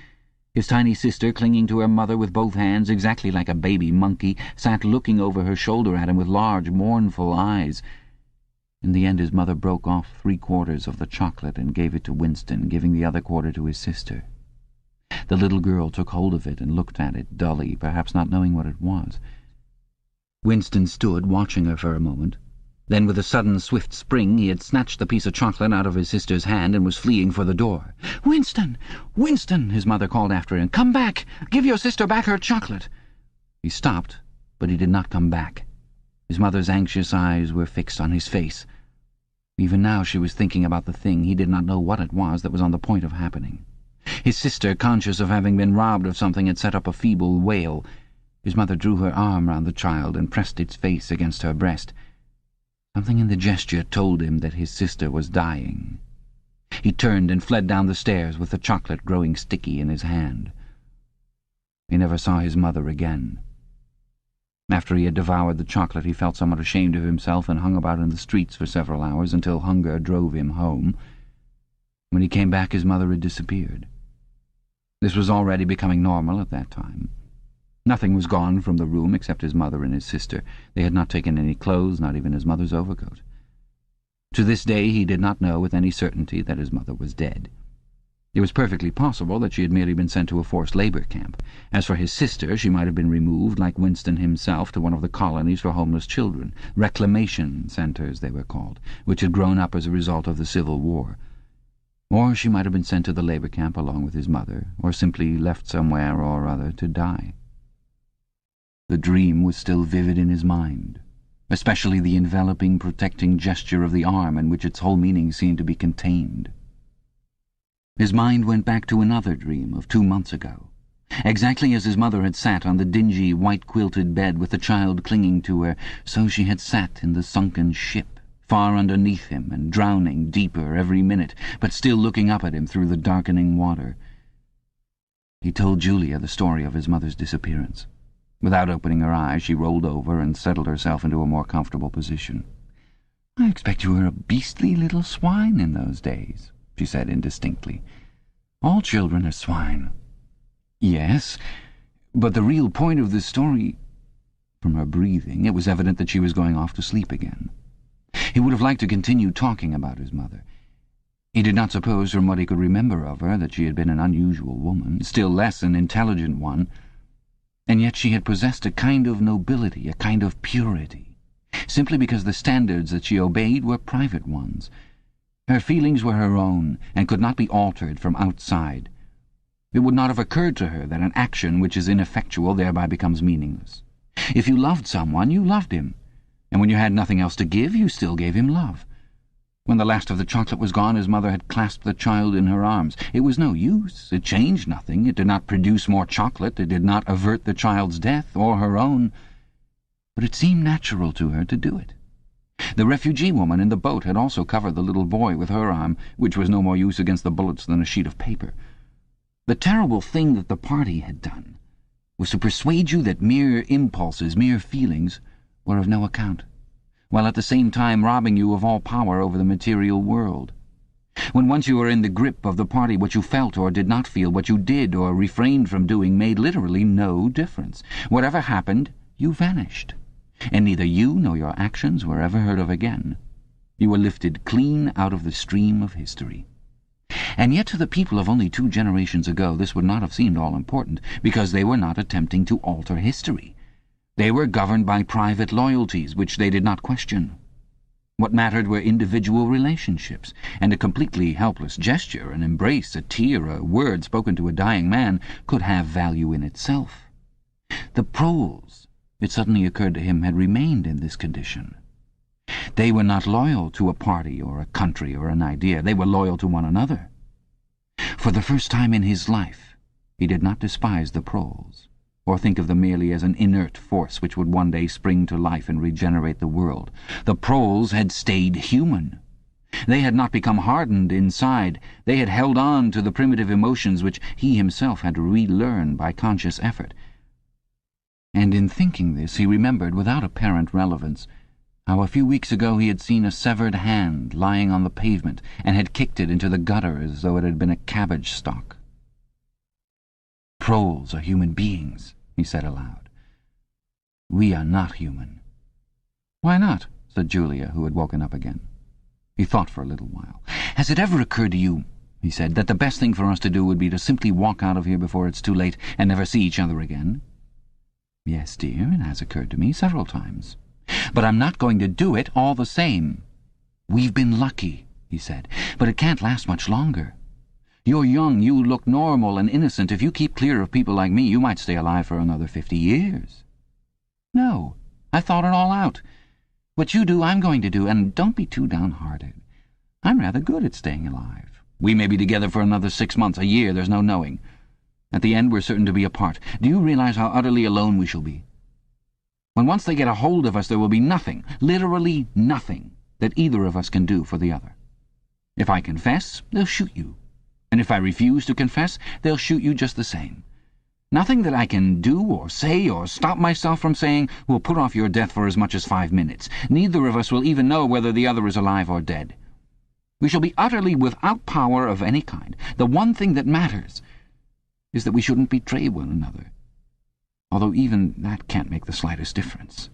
S2: His tiny sister, clinging to her mother with both hands, exactly like a baby monkey, sat looking over her shoulder at him with large, mournful eyes. In the end his mother broke off 3/4 of the chocolate and gave it to Winston, giving the other quarter to his sister. The little girl took hold of it and looked at it dully, perhaps not knowing what it was. Winston stood watching her for a moment. Then, with a sudden, swift spring, he had snatched the piece of chocolate out of his sister's hand and was fleeing for the door. "Winston! Winston!" his mother called after him. "Come back! Give your sister back her chocolate!" He stopped, but he did not come back. His mother's anxious eyes were fixed on his face. Even now she was thinking about the thing. He did not know what it was that was on the point of happening. His sister, conscious of having been robbed of something, had set up a feeble wail. His mother drew her arm round the child and pressed its face against her breast. Something in the gesture told him that his sister was dying. He turned and fled down the stairs with the chocolate growing sticky in his hand. He never saw his mother again. After he had devoured the chocolate, he felt somewhat ashamed of himself and hung about in the streets for several hours until hunger drove him home. When he came back, his mother had disappeared. This was already becoming normal at that time. Nothing was gone from the room except his mother and his sister. They had not taken any clothes, not even his mother's overcoat. To this day he did not know with any certainty that his mother was dead. It was perfectly possible that she had merely been sent to a forced labour camp. As for his sister, she might have been removed, like Winston himself, to one of the colonies for homeless children, reclamation centres they were called, which had grown up as a result of the Civil War. Or she might have been sent to the labour camp along with his mother, or simply left somewhere or other to die. The dream was still vivid in his mind, especially the enveloping, protecting gesture of the arm in which its whole meaning seemed to be contained. His mind went back to another dream of 2 months ago, exactly as his mother had sat on the dingy, white-quilted bed with the child clinging to her, so she had sat in the sunken ship, far underneath him and drowning deeper every minute, but still looking up at him through the darkening water. He told Julia the story of his mother's disappearance. Without opening her eyes, she rolled over and settled herself into a more comfortable position. "I expect you were a beastly little swine in those days," she said indistinctly. "All children are swine." "Yes, but the real point of this story—" From her breathing, it was evident that she was going off to sleep again. He would have liked to continue talking about his mother. He did not suppose, from what he could remember of her, that she had been an unusual woman, still less an intelligent one. And yet she had possessed a kind of nobility, a kind of purity, simply because the standards that she obeyed were private ones. Her feelings were her own, and could not be altered from outside. It would not have occurred to her that an action which is ineffectual thereby becomes meaningless. If you loved someone, you loved him, and when you had nothing else to give, you still gave him love. When the last of the chocolate was gone, his mother had clasped the child in her arms. It was no use. It changed nothing. It did not produce more chocolate. It did not avert the child's death, or her own. But it seemed natural to her to do it. The refugee woman in the boat had also covered the little boy with her arm, which was no more use against the bullets than a sheet of paper. The terrible thing that the party had done was to persuade you that mere impulses, mere feelings, were of no account, while at the same time robbing you of all power over the material world. When once you were in the grip of the party, what you felt or did not feel, what you did or refrained from doing, made literally no difference. Whatever happened, you vanished, and neither you nor your actions were ever heard of again. You were lifted clean out of the stream of history. And yet to the people of only 2 generations ago this would not have seemed all important, because they were not attempting to alter history. They were governed by private loyalties, which they did not question. What mattered were individual relationships, and a completely helpless gesture, an embrace, a tear, a word spoken to a dying man, could have value in itself. The proles, it suddenly occurred to him, had remained in this condition. They were not loyal to a party or a country or an idea. They were loyal to one another. For the first time in his life, he did not despise the proles, or think of them merely as an inert force which would one day spring to life and regenerate the world. The proles had stayed human. They had not become hardened inside. They had held on to the primitive emotions which he himself had to relearn by conscious effort. And in thinking this, he remembered, without apparent relevance, how a few weeks ago he had seen a severed hand lying on the pavement and had kicked it into the gutter as though it had been a cabbage stalk. "Proles are human beings," he said aloud. "We are not human." "Why not?" said Julia, who had woken up again. He thought for a little while. "Has it ever occurred to you," he said, "that the best thing for us to do would be to simply walk out of here before it's too late and never see each other again?" "Yes, dear, it has occurred to me several times. But I'm not going to do it all the same." "We've been lucky," he said, "but it can't last much longer. You're young, you look normal and innocent. If you keep clear of people like me, you might stay alive for another 50 years. No, I've thought it all out. What you do, I'm going to do, and don't be too downhearted. I'm rather good at staying alive. We may be together for another 6 months, a year, there's no knowing. At the end, we're certain to be apart. Do you realize how utterly alone we shall be? When once they get a hold of us, there will be nothing, literally nothing, that either of us can do for the other. If I confess, they'll shoot you. And if I refuse to confess, they'll shoot you just the same. Nothing that I can do or say or stop myself from saying will put off your death for as much as 5 minutes. Neither of us will even know whether the other is alive or dead. We shall be utterly without power of any kind. The one thing that matters is that we shouldn't betray one another, although even that can't make the slightest difference."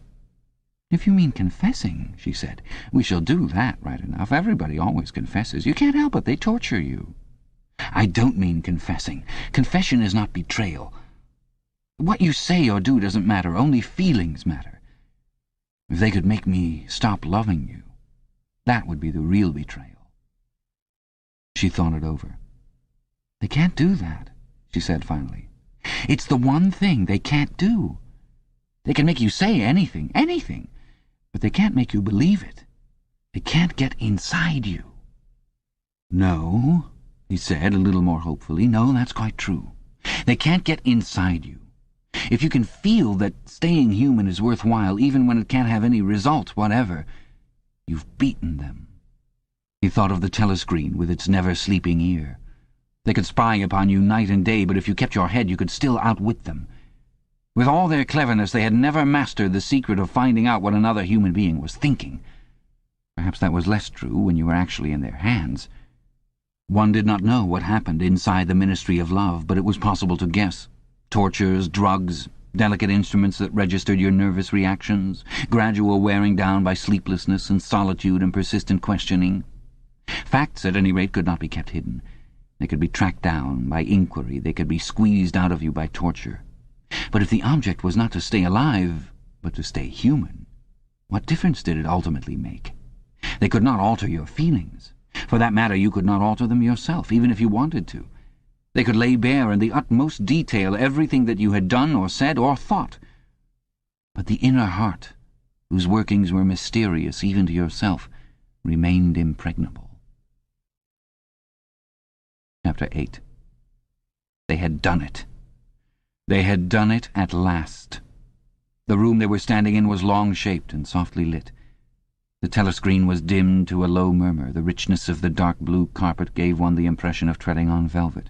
S2: "If you mean confessing," she said, "we shall do that right enough. Everybody always confesses. You can't help it. They torture you."
S3: I don't mean confessing. Confession is not betrayal. What you say or do doesn't matter. Only feelings matter. If they could make me stop loving you, that would be the real betrayal. She thought it over. They can't do that, she said finally. It's the one thing they can't do. They can make you say anything, but they can't make you believe it. They can't get inside you. No, he said a little more hopefully. No, that's quite true. They can't get inside you. If you can feel that staying human is worthwhile, even when it can't have any result whatever, you've beaten them. He thought of the telescreen with its never-sleeping ear. They could spy upon you night and day, but if you kept your head, you could still outwit them. With all their cleverness, they had never mastered the secret of finding out what another human being was thinking. Perhaps that was less true when you were actually in their hands. One did not know what happened inside the Ministry of Love, but it was possible to guess. Tortures, drugs, delicate instruments that registered your nervous reactions, gradual wearing down by sleeplessness and solitude and persistent questioning. Facts, at any rate, could not be kept hidden. They could be tracked down by inquiry. They could be squeezed out of you by torture. But if the object was not to stay alive, but to stay human, what difference did it ultimately make? They could not alter your feelings. For that matter, you could not alter them yourself, even if you wanted to. They could lay bare in the utmost detail everything that you had done or said or thought. But the inner heart, whose workings were mysterious even to yourself, remained impregnable. Chapter 8. They had done it. They had done it at last. The room they were standing in was long-shaped and softly lit. The telescreen was dimmed to a low murmur. The richness of the dark blue carpet gave one the impression of treading on velvet.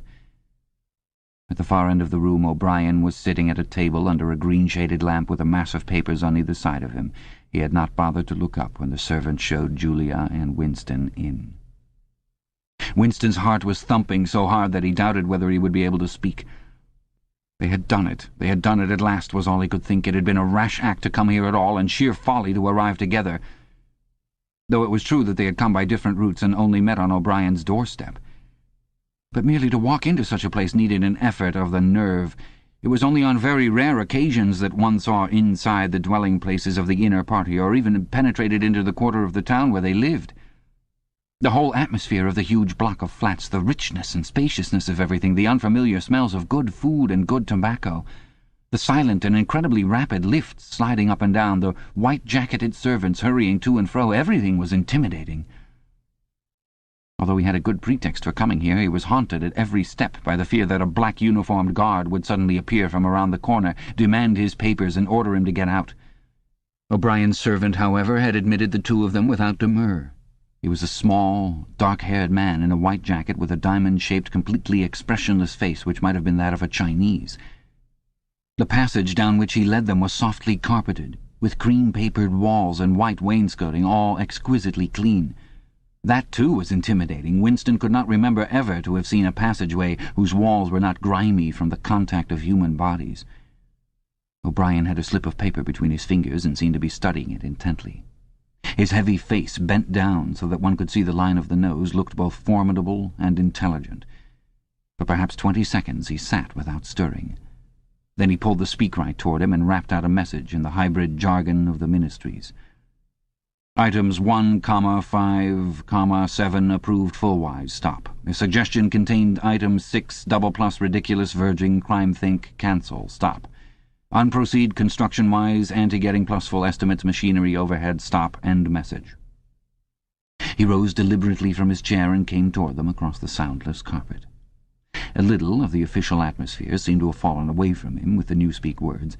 S3: At the far end of the room, O'Brien was sitting at a table under a green-shaded lamp with a mass of papers on either side of him. He had not bothered to look up when the servant showed Julia and Winston in. Winston's heart was thumping so hard that he doubted whether he would be able to speak. They had done it. They had done it at last, was all he could think. It had been a rash act to come here at all, and sheer folly to arrive together. Though it was true that they had come by different routes and only met on O'Brien's doorstep. But merely to walk into such a place needed an effort of the nerve. It was only on very rare occasions that one saw inside the dwelling places of the inner party, or even penetrated into the quarter of the town where they lived. The whole atmosphere of the huge block of flats, the richness and spaciousness of everything, the unfamiliar smells of good food and good tobacco, the silent and incredibly rapid lifts sliding up and down, the white-jacketed servants hurrying to and fro, everything was intimidating. Although he had a good pretext for coming here, he was haunted at every step by the fear that a black-uniformed guard would suddenly appear from around the corner, demand his papers, and order him to get out. O'Brien's servant, however, had admitted the two of them without demur. He was a small, dark-haired man in a white jacket with a diamond-shaped, completely expressionless face which might have been that of a Chinese. The passage down which he led them was softly carpeted, with cream-papered walls and white wainscoting, all exquisitely clean. That, too, was intimidating. Winston could not remember ever to have seen a passageway whose walls were not grimy from the contact of human bodies. O'Brien had a slip of paper between his fingers and seemed to be studying it intently. His heavy face, bent down so that one could see the line of the nose, looked both formidable and intelligent. For perhaps 20 seconds he sat without stirring. Then he pulled the speakwrite toward him and rapped out a message in the hybrid jargon of the ministries. Items 1, 5, 7 approved full-wise. Stop. A suggestion contained item 6, double-plus ridiculous verging crime think cancel. Stop. Unproceed construction-wise, anti-getting plus full estimates, machinery overhead. Stop. End message. He rose deliberately from his chair and came toward them across the soundless carpet. A little of the official atmosphere seemed to have fallen away from him with the newspeak words,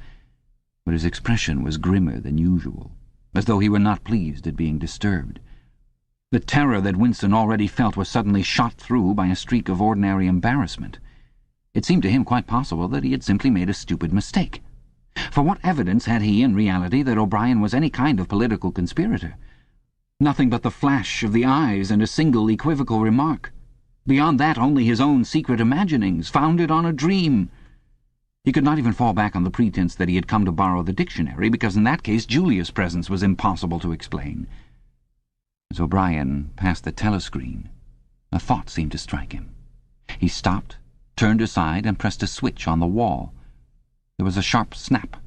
S3: but his expression was grimmer than usual, as though he were not pleased at being disturbed. The terror that Winston already felt was suddenly shot through by a streak of ordinary embarrassment. It seemed to him quite possible that he had simply made a stupid mistake. For what evidence had he, in reality, that O'Brien was any kind of political conspirator? Nothing but the flash of the eyes and a single equivocal remark. Beyond that, only his own secret imaginings, founded on a dream. He could not even fall back on the pretense that he had come to borrow the dictionary, because in that case Julia's presence was impossible to explain. As O'Brien passed the telescreen, a thought seemed to strike him.
S2: He stopped, turned aside, and pressed a switch on the wall. There was a sharp snap.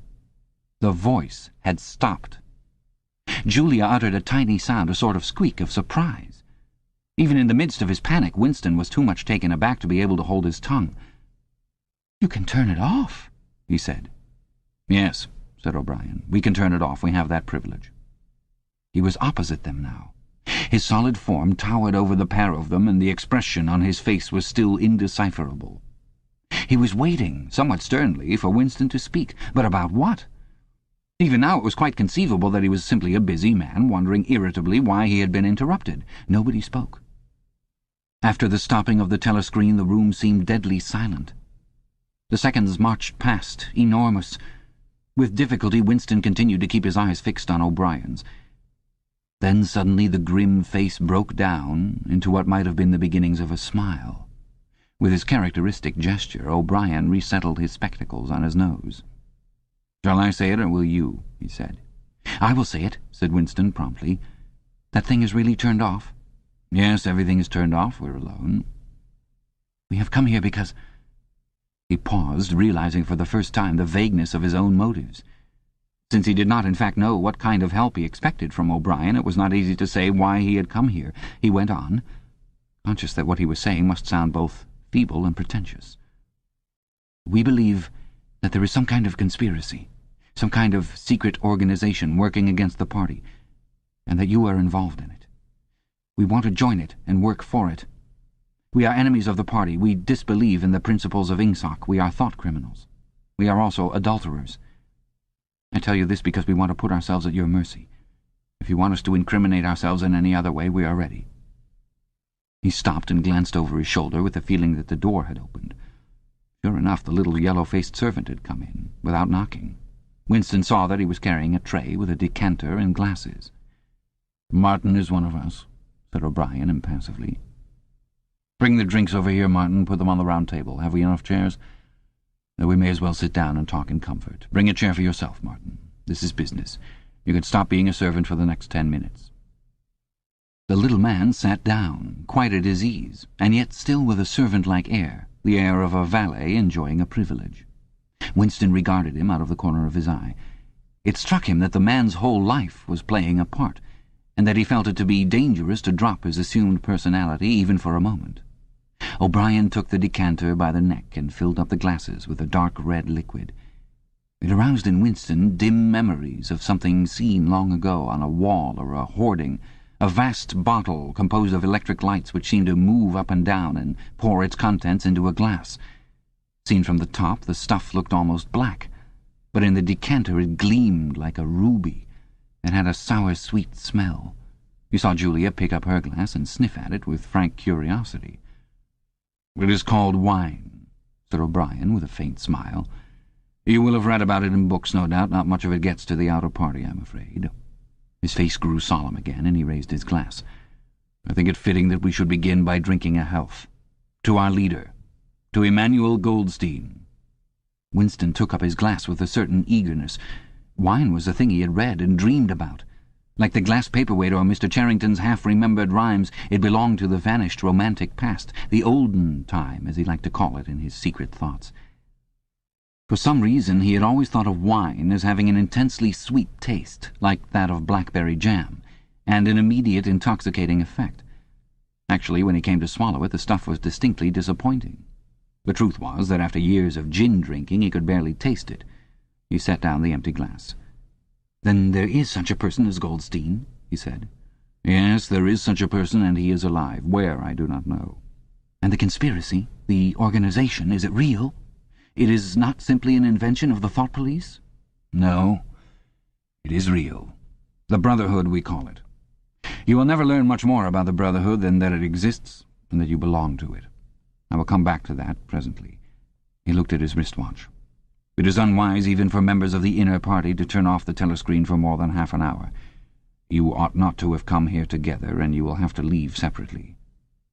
S2: The voice had stopped. Julia uttered a tiny sound, a sort of squeak of surprise. Even in the midst of his panic, Winston was too much taken aback to be able to hold his tongue. "You can turn it off," he said. "Yes," said O'Brien. "We can turn it off. We have that privilege." He was opposite them now. His solid form towered over the pair of them, and the expression on his face was still indecipherable. He was waiting, somewhat sternly, for Winston to speak. But about what? Even now it was quite conceivable that he was simply a busy man, wondering irritably why he had been interrupted. Nobody spoke. After the stopping of the telescreen, the room seemed deadly silent. The seconds marched past, enormous. With difficulty, Winston continued to keep his eyes fixed on O'Brien's. Then suddenly the grim face broke down into what might have been the beginnings of a smile. With his characteristic gesture, O'Brien resettled his spectacles on his nose. "Shall I say it, or will you?" he said. "I will say it," said Winston promptly. "That thing is really turned off?" "Yes, everything is turned off. We're alone." "We have come here because—" He paused, realizing for the first time the vagueness of his own motives. Since he did not in fact know what kind of help he expected from O'Brien, it was not easy to say why he had come here. He went on, conscious that what he was saying must sound both feeble and pretentious. "We believe that there is some kind of conspiracy, some kind of secret organization working against the party, and that you are involved in it. We want to join it and work for it. We are enemies of the party. We disbelieve in the principles of Ingsoc. We are thought criminals. We are also adulterers. I tell you this because we want to put ourselves at your mercy. If you want us to incriminate ourselves in any other way, we are ready." He stopped and glanced over his shoulder with the feeling that the door had opened. Sure enough, the little yellow-faced servant had come in, without knocking. Winston saw that he was carrying a tray with a decanter and glasses. "Martin is one of us," said O'Brien impassively. "Bring the drinks over here, Martin. Put them on the round table. Have we enough chairs? We may as well sit down and talk in comfort. Bring a chair for yourself, Martin. This is business. You can stop being a servant for the next 10 minutes. The little man sat down, quite at his ease, and yet still with a servant-like air, the air of a valet enjoying a privilege. Winston regarded him out of the corner of his eye. It struck him that the man's whole life was playing a part, and that he felt it to be dangerous to drop his assumed personality even for a moment. O'Brien took the decanter by the neck and filled up the glasses with a dark red liquid. It aroused in Winston dim memories of something seen long ago on a wall or a hoarding, a vast bottle composed of electric lights which seemed to move up and down and pour its contents into a glass. Seen from the top, the stuff looked almost black, but in the decanter it gleamed like a ruby and had a sour-sweet smell. You saw Julia pick up her glass and sniff at it with frank curiosity. "It is called wine," said O'Brien with a faint smile. "You will have read about it in books, no doubt. Not much of it gets to the outer party, I'm afraid." His face grew solemn again, and he raised his glass. "I think it fitting that we should begin by drinking a health. To our leader, to Emmanuel Goldstein." Winston took up his glass with a certain eagerness. Wine was a thing he had read and dreamed about. Like the glass paperweight or Mr. Charrington's half-remembered rhymes, it belonged to the vanished romantic past, the olden time, as he liked to call it in his secret thoughts. For some reason he had always thought of wine as having an intensely sweet taste, like that of blackberry jam, and an immediate intoxicating effect. Actually, when he came to swallow it, the stuff was distinctly disappointing. The truth was that after years of gin drinking he could barely taste it. He set down the empty glass. "Then there is such a person as Goldstein?" he said. "Yes, there is such a person, and he is alive. Where, I do not know." "And the conspiracy, the organization, is it real? It is not simply an invention of the thought police?" "No, it is real. The Brotherhood, we call it. You will never learn much more about the Brotherhood than that it exists and that you belong to it. I will come back to that presently." He looked at his wristwatch. "It is unwise even for members of the inner party to turn off the telescreen for more than half an hour. You ought not to have come here together, and you will have to leave separately.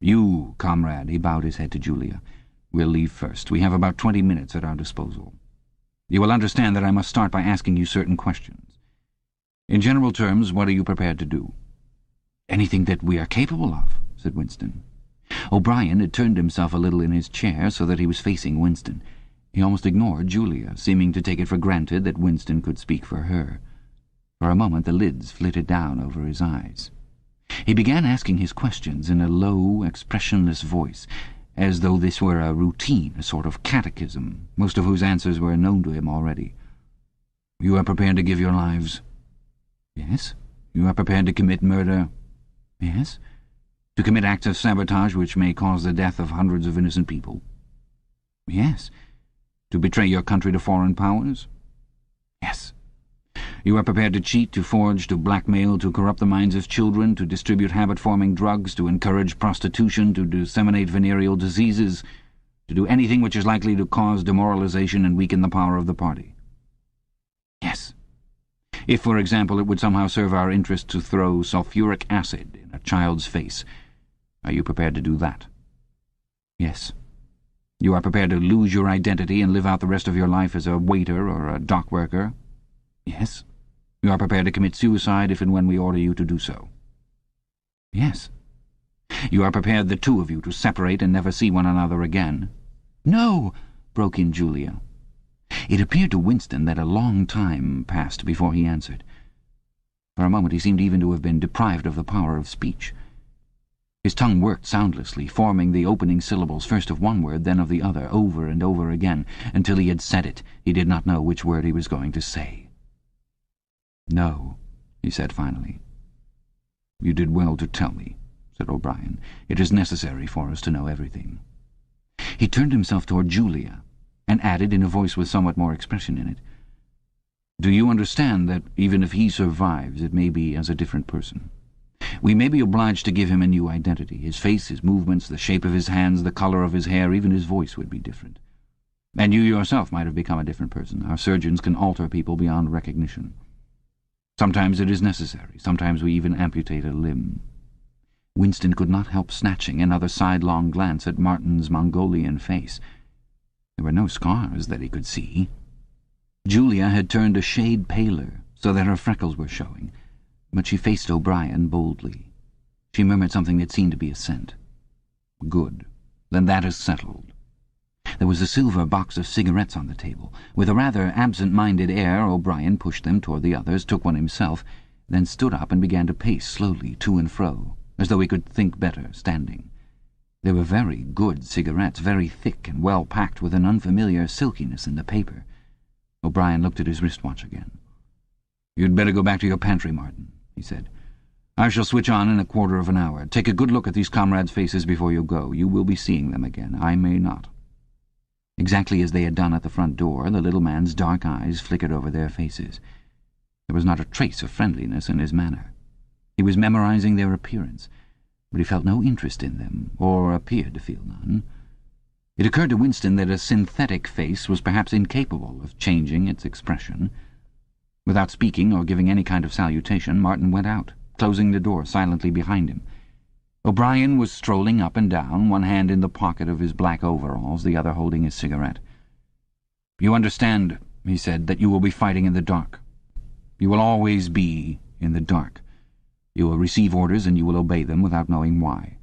S2: You, comrade," he bowed his head to Julia, "will leave first. We have about 20 minutes at our disposal. You will understand that I must start by asking you certain questions. In general terms, what are you prepared to do?" "Anything that we are capable of," said Winston. O'Brien had turned himself a little in his chair so that he was facing Winston. He almost ignored Julia, seeming to take it for granted that Winston could speak for her. For a moment the lids flitted down over his eyes. He began asking his questions in a low, expressionless voice, as though this were a routine, a sort of catechism, most of whose answers were known to him already. "You are prepared to give your lives?" "Yes." "You are prepared to commit murder?" "Yes." "To commit acts of sabotage which may cause the death of hundreds of innocent people?" "Yes." "To betray your country to foreign powers?" "Yes." "You are prepared to cheat, to forge, to blackmail, to corrupt the minds of children, to distribute habit-forming drugs, to encourage prostitution, to disseminate venereal diseases, to do anything which is likely to cause demoralization and weaken the power of the party?" "Yes." "If, for example, it would somehow serve our interest to throw sulfuric acid in a child's face, are you prepared to do that?" "Yes." "You are prepared to lose your identity and live out the rest of your life as a waiter or a dock worker?" "Yes." "You are prepared to commit suicide if and when we order you to do so?" "Yes." "You are prepared, the two of you, to separate and never see one another again?" "No!" broke in Julia. It appeared to Winston that a long time passed before he answered. For a moment he seemed even to have been deprived of the power of speech. His tongue worked soundlessly, forming the opening syllables first of one word, then of the other, over and over again, until he had said it. He did not know which word he was going to say. "No," he said finally. "You did well to tell me," said O'Brien. "It is necessary for us to know everything." He turned himself toward Julia, and added in a voice with somewhat more expression in it, "Do you understand that even if he survives, it may be as a different person? We may be obliged to give him a new identity. His face, his movements, the shape of his hands, the colour of his hair, even his voice would be different. And you yourself might have become a different person. Our surgeons can alter people beyond recognition. Sometimes it is necessary. Sometimes we even amputate a limb." Winston could not help snatching another sidelong glance at Martin's Mongolian face. There were no scars that he could see. Julia had turned a shade paler, so that her freckles were showing, but she faced O'Brien boldly. She murmured something that seemed to be assent. "Good. Then that is settled." There was a silver box of cigarettes on the table. With a rather absent-minded air, O'Brien pushed them toward the others, took one himself, then stood up and began to pace slowly to and fro, as though he could think better standing. They were very good cigarettes, very thick and well packed, with an unfamiliar silkiness in the paper. O'Brien looked at his wristwatch again. "You'd better go back to your pantry, Martin," he said. "I shall switch on in a quarter of an hour. Take a good look at these comrades' faces before you go. You will be seeing them again. I may not." Exactly as they had done at the front door, the little man's dark eyes flickered over their faces. There was not a trace of friendliness in his manner. He was memorizing their appearance, but he felt no interest in them, or appeared to feel none. It occurred to Winston that a synthetic face was perhaps incapable of changing its expression. Without speaking or giving any kind of salutation, Martin went out, closing the door silently behind him. O'Brien was strolling up and down, one hand in the pocket of his black overalls, the other holding his cigarette. "You understand," he said, "that you will be fighting in the dark. You will always be in the dark. You will receive orders and you will obey them without knowing why.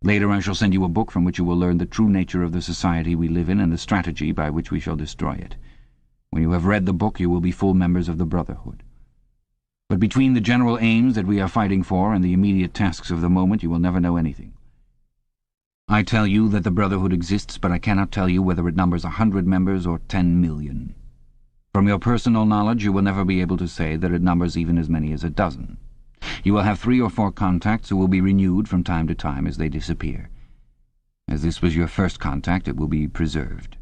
S2: Later I shall send you a book from which you will learn the true nature of the society we live in and the strategy by which we shall destroy it. When you have read the book, you will be full members of the Brotherhood. But between the general aims that we are fighting for and the immediate tasks of the moment, you will never know anything. I tell you that the Brotherhood exists, but I cannot tell you whether it numbers 100 members or 10 million. From your personal knowledge, you will never be able to say that it numbers even as many as a dozen. You will have 3 or 4 contacts who will be renewed from time to time as they disappear. As this was your first contact, it will be preserved.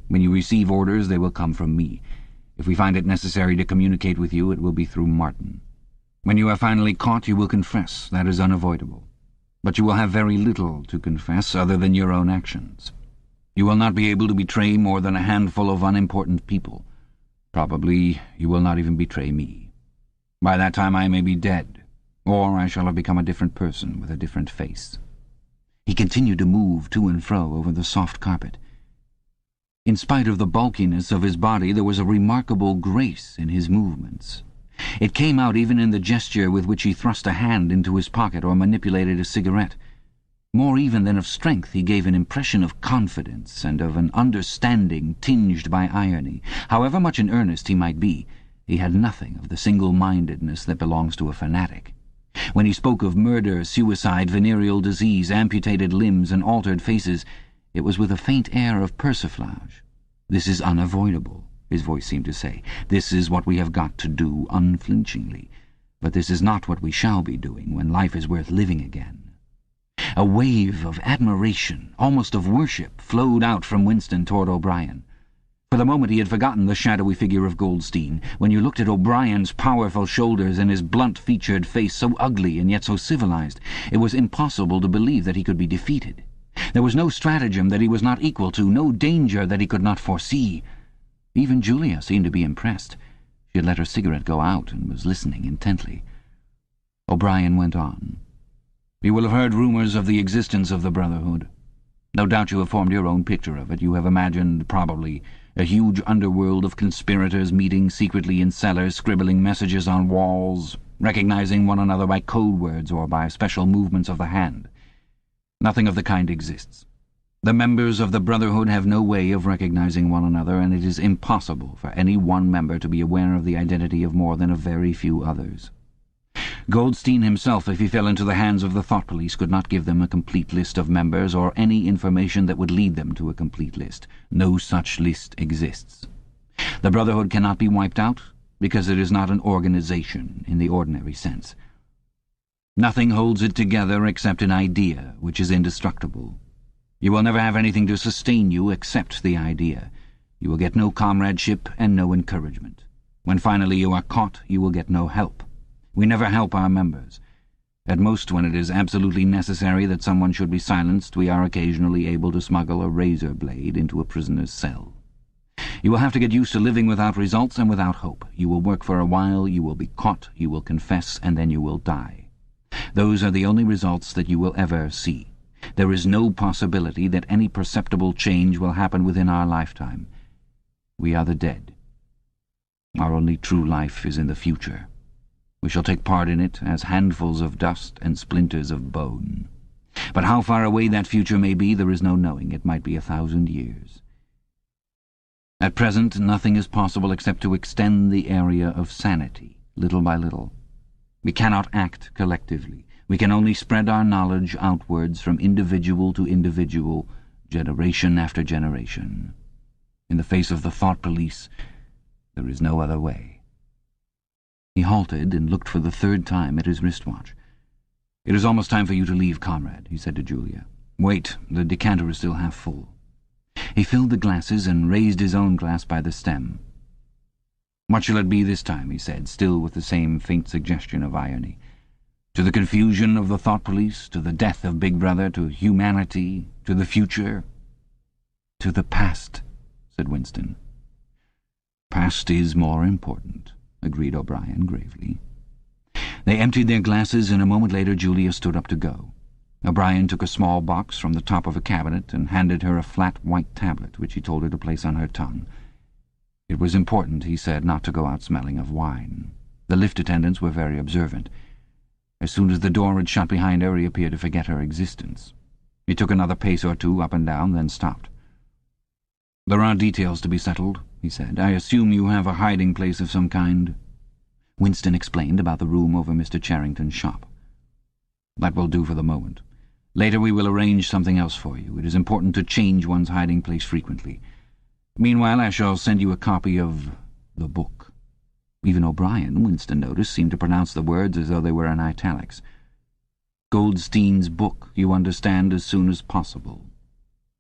S2: When you receive orders, they will come from me. If we find it necessary to communicate with you, it will be through Martin. When you are finally caught, you will confess. That is unavoidable. But you will have very little to confess other than your own actions. You will not be able to betray more than a handful of unimportant people. Probably you will not even betray me. By that time I may be dead, or I shall have become a different person with a different face." He continued to move to and fro over the soft carpet. In spite of the bulkiness of his body, there was a remarkable grace in his movements. It came out even in the gesture with which he thrust a hand into his pocket or manipulated a cigarette. More even than of strength, he gave an impression of confidence and of an understanding tinged by irony. However much in earnest he might be, he had nothing of the single-mindedness that belongs to a fanatic. When he spoke of murder, suicide, venereal disease, amputated limbs, and altered faces, it was with a faint air of persiflage. "This is unavoidable," his voice seemed to say. "This is what we have got to do unflinchingly. But this is not what we shall be doing when life is worth living again." A wave of admiration, almost of worship, flowed out from Winston toward O'Brien. For the moment he had forgotten the shadowy figure of Goldstein. When you looked at O'Brien's powerful shoulders and his blunt-featured face, so ugly and yet so civilized, it was impossible to believe that he could be defeated. There was no stratagem that he was not equal to, no danger that he could not foresee. Even Julia seemed to be impressed. She had let her cigarette go out and was listening intently. O'Brien went on. "You will have heard rumours of the existence of the Brotherhood. No doubt you have formed your own picture of it. You have imagined, probably, a huge underworld of conspirators meeting secretly in cellars, scribbling messages on walls, recognizing one another by code words or by special movements of the hand. Nothing of the kind exists. The members of the Brotherhood have no way of recognizing one another, and it is impossible for any one member to be aware of the identity of more than a very few others. Goldstein himself, if he fell into the hands of the thought police, could not give them a complete list of members or any information that would lead them to a complete list. No such list exists. The Brotherhood cannot be wiped out because it is not an organization in the ordinary sense. Nothing holds it together except an idea, which is indestructible. You will never have anything to sustain you except the idea. You will get no comradeship and no encouragement. When finally you are caught, you will get no help. We never help our members. At most, when it is absolutely necessary that someone should be silenced, we are occasionally able to smuggle a razor blade into a prisoner's cell. You will have to get used to living without results and without hope. You will work for a while, you will be caught, you will confess, and then you will die. Those are the only results that you will ever see. There is no possibility that any perceptible change will happen within our lifetime. We are the dead. Our only true life is in the future. We shall take part in it as handfuls of dust and splinters of bone. But how far away that future may be, there is no knowing. It might be 1,000 years. At present, nothing is possible except to extend the area of sanity, little by little. We cannot act collectively. We can only spread our knowledge outwards from individual to individual, generation after generation. In the face of the thought police, there is no other way. He halted and looked for the third time at his wristwatch. "It is almost time for you to leave, comrade," he said to Julia. "Wait, the decanter is still half full." He filled the glasses and raised his own glass by the stem. "What shall it be this time?" he said, still with the same faint suggestion of irony. "To the confusion of the thought police, to the death of Big Brother, to humanity, to the future?" "To the past," said Winston. "Past is more important," agreed O'Brien gravely. They emptied their glasses, and a moment later Julia stood up to go. O'Brien took a small box from the top of a cabinet and handed her a flat white tablet, which he told her to place on her tongue. It was important, he said, not to go out smelling of wine. The lift attendants were very observant. As soon as the door had shut behind her, he appeared to forget her existence. He took another pace or two up and down, then stopped. "There are details to be settled," he said. "I assume you have a hiding place of some kind?" Winston explained about the room over Mr. Charrington's shop. "That will do for the moment. Later we will arrange something else for you. It is important to change one's hiding place frequently. Meanwhile, I shall send you a copy of the book." Even O'Brien, Winston noticed, seemed to pronounce the words as though they were in italics. "Goldstein's book, you understand, as soon as possible.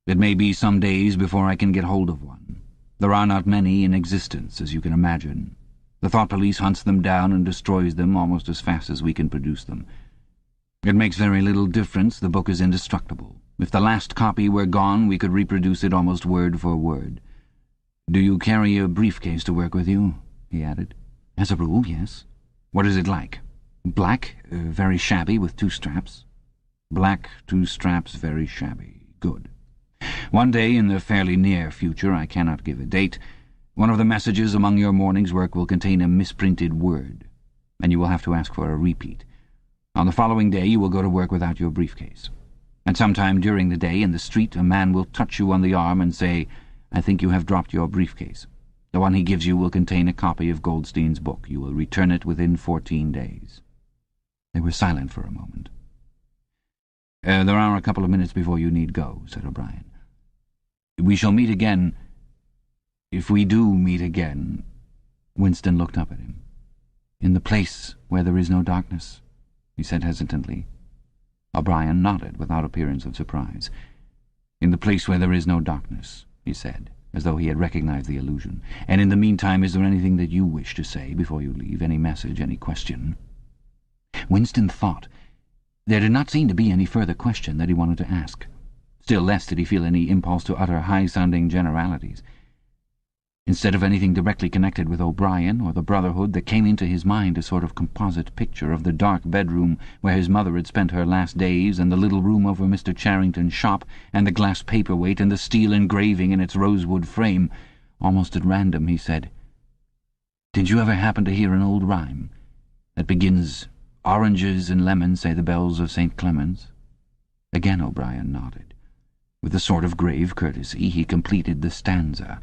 S2: It may be some days before I can get hold of one. There are not many in existence, as you can imagine. The thought police hunts them down and destroys them almost as fast as we can produce them. It makes very little difference. The book is indestructible. If the last copy were gone, we could reproduce it almost word for word. Do you carry a briefcase to work with you?" he added. "As a rule, yes." "What is it like?" "Black, very shabby, with 2 straps." "Black, 2 straps, very shabby. Good. One day in the fairly near future, I cannot give a date, one of the messages among your morning's work will contain a misprinted word, and you will have to ask for a repeat. On the following day you will go to work without your briefcase.
S3: At some time during the day in the street a man will touch you on the arm and say, "I think you have dropped your briefcase. The one he gives you will contain a copy of Goldstein's book. You will return it within 14 days. They were silent for a moment. "There are a couple of minutes before you need go," said O'Brien. "We shall meet again. If we do meet again—" Winston looked up at him. "In the place where there is no darkness," he said hesitantly. O'Brien nodded without appearance of surprise. "In the place where there is no darkness," he said, as though he had recognized the allusion. "And in the meantime, is there anything that you wish to say before you leave? Any message, any question?" Winston thought. There did not seem to be any further question that he wanted to ask. Still less did he feel any impulse to utter high-sounding generalities. Instead of anything directly connected with O'Brien or the Brotherhood, there came into his mind a sort of composite picture of the dark bedroom where his mother had spent her last days, and the little room over Mr. Charrington's shop, and the glass paperweight, and the steel engraving in its rosewood frame. Almost at random, he said, "Did you ever happen to hear an old rhyme that begins, 'Oranges and lemons say the bells of St. Clement's'?" Again O'Brien nodded. With a sort of grave courtesy he completed the stanza.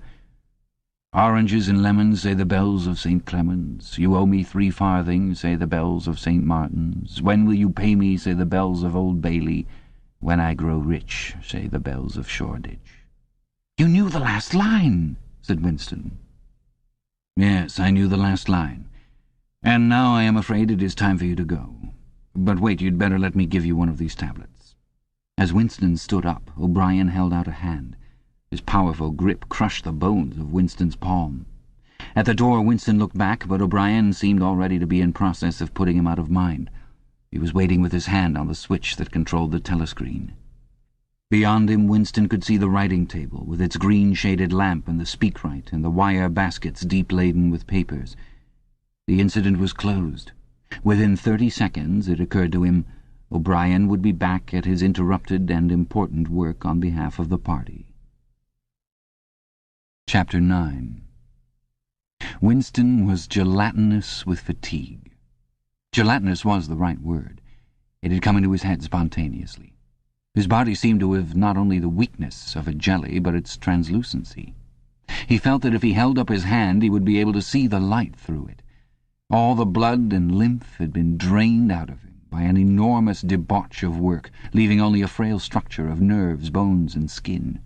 S3: "Oranges and lemons, say the bells of St. Clement's. You owe me 3 farthings, say the bells of St. Martin's. When will you pay me, say the bells of Old Bailey. When I grow rich, say the bells of Shoreditch." "You knew the last line," said Winston. "Yes, I knew the last line. And now I am afraid it is time for you to go. But wait, you'd better let me give you one of these tablets." As Winston stood up, O'Brien held out a hand. His powerful grip crushed the bones of Winston's palm. At the door Winston looked back, but O'Brien seemed already to be in process of putting him out of mind. He was waiting with his hand on the switch that controlled the telescreen. Beyond him Winston could see the writing table, with its green-shaded lamp and the speakwrite, and the wire baskets deep laden with papers. The incident was closed. Within 30 seconds, it occurred to him, O'Brien would be back at his interrupted and important work on behalf of the party. Chapter 9. Winston was gelatinous with fatigue. Gelatinous was the right word. It had come into his head spontaneously. His body seemed to have not only the weakness of a jelly, but its translucency. He felt that if he held up his hand he would be able to see the light through it. All the blood and lymph had been drained out of him by an enormous debauch of work, leaving only a frail structure of nerves, bones, and skin.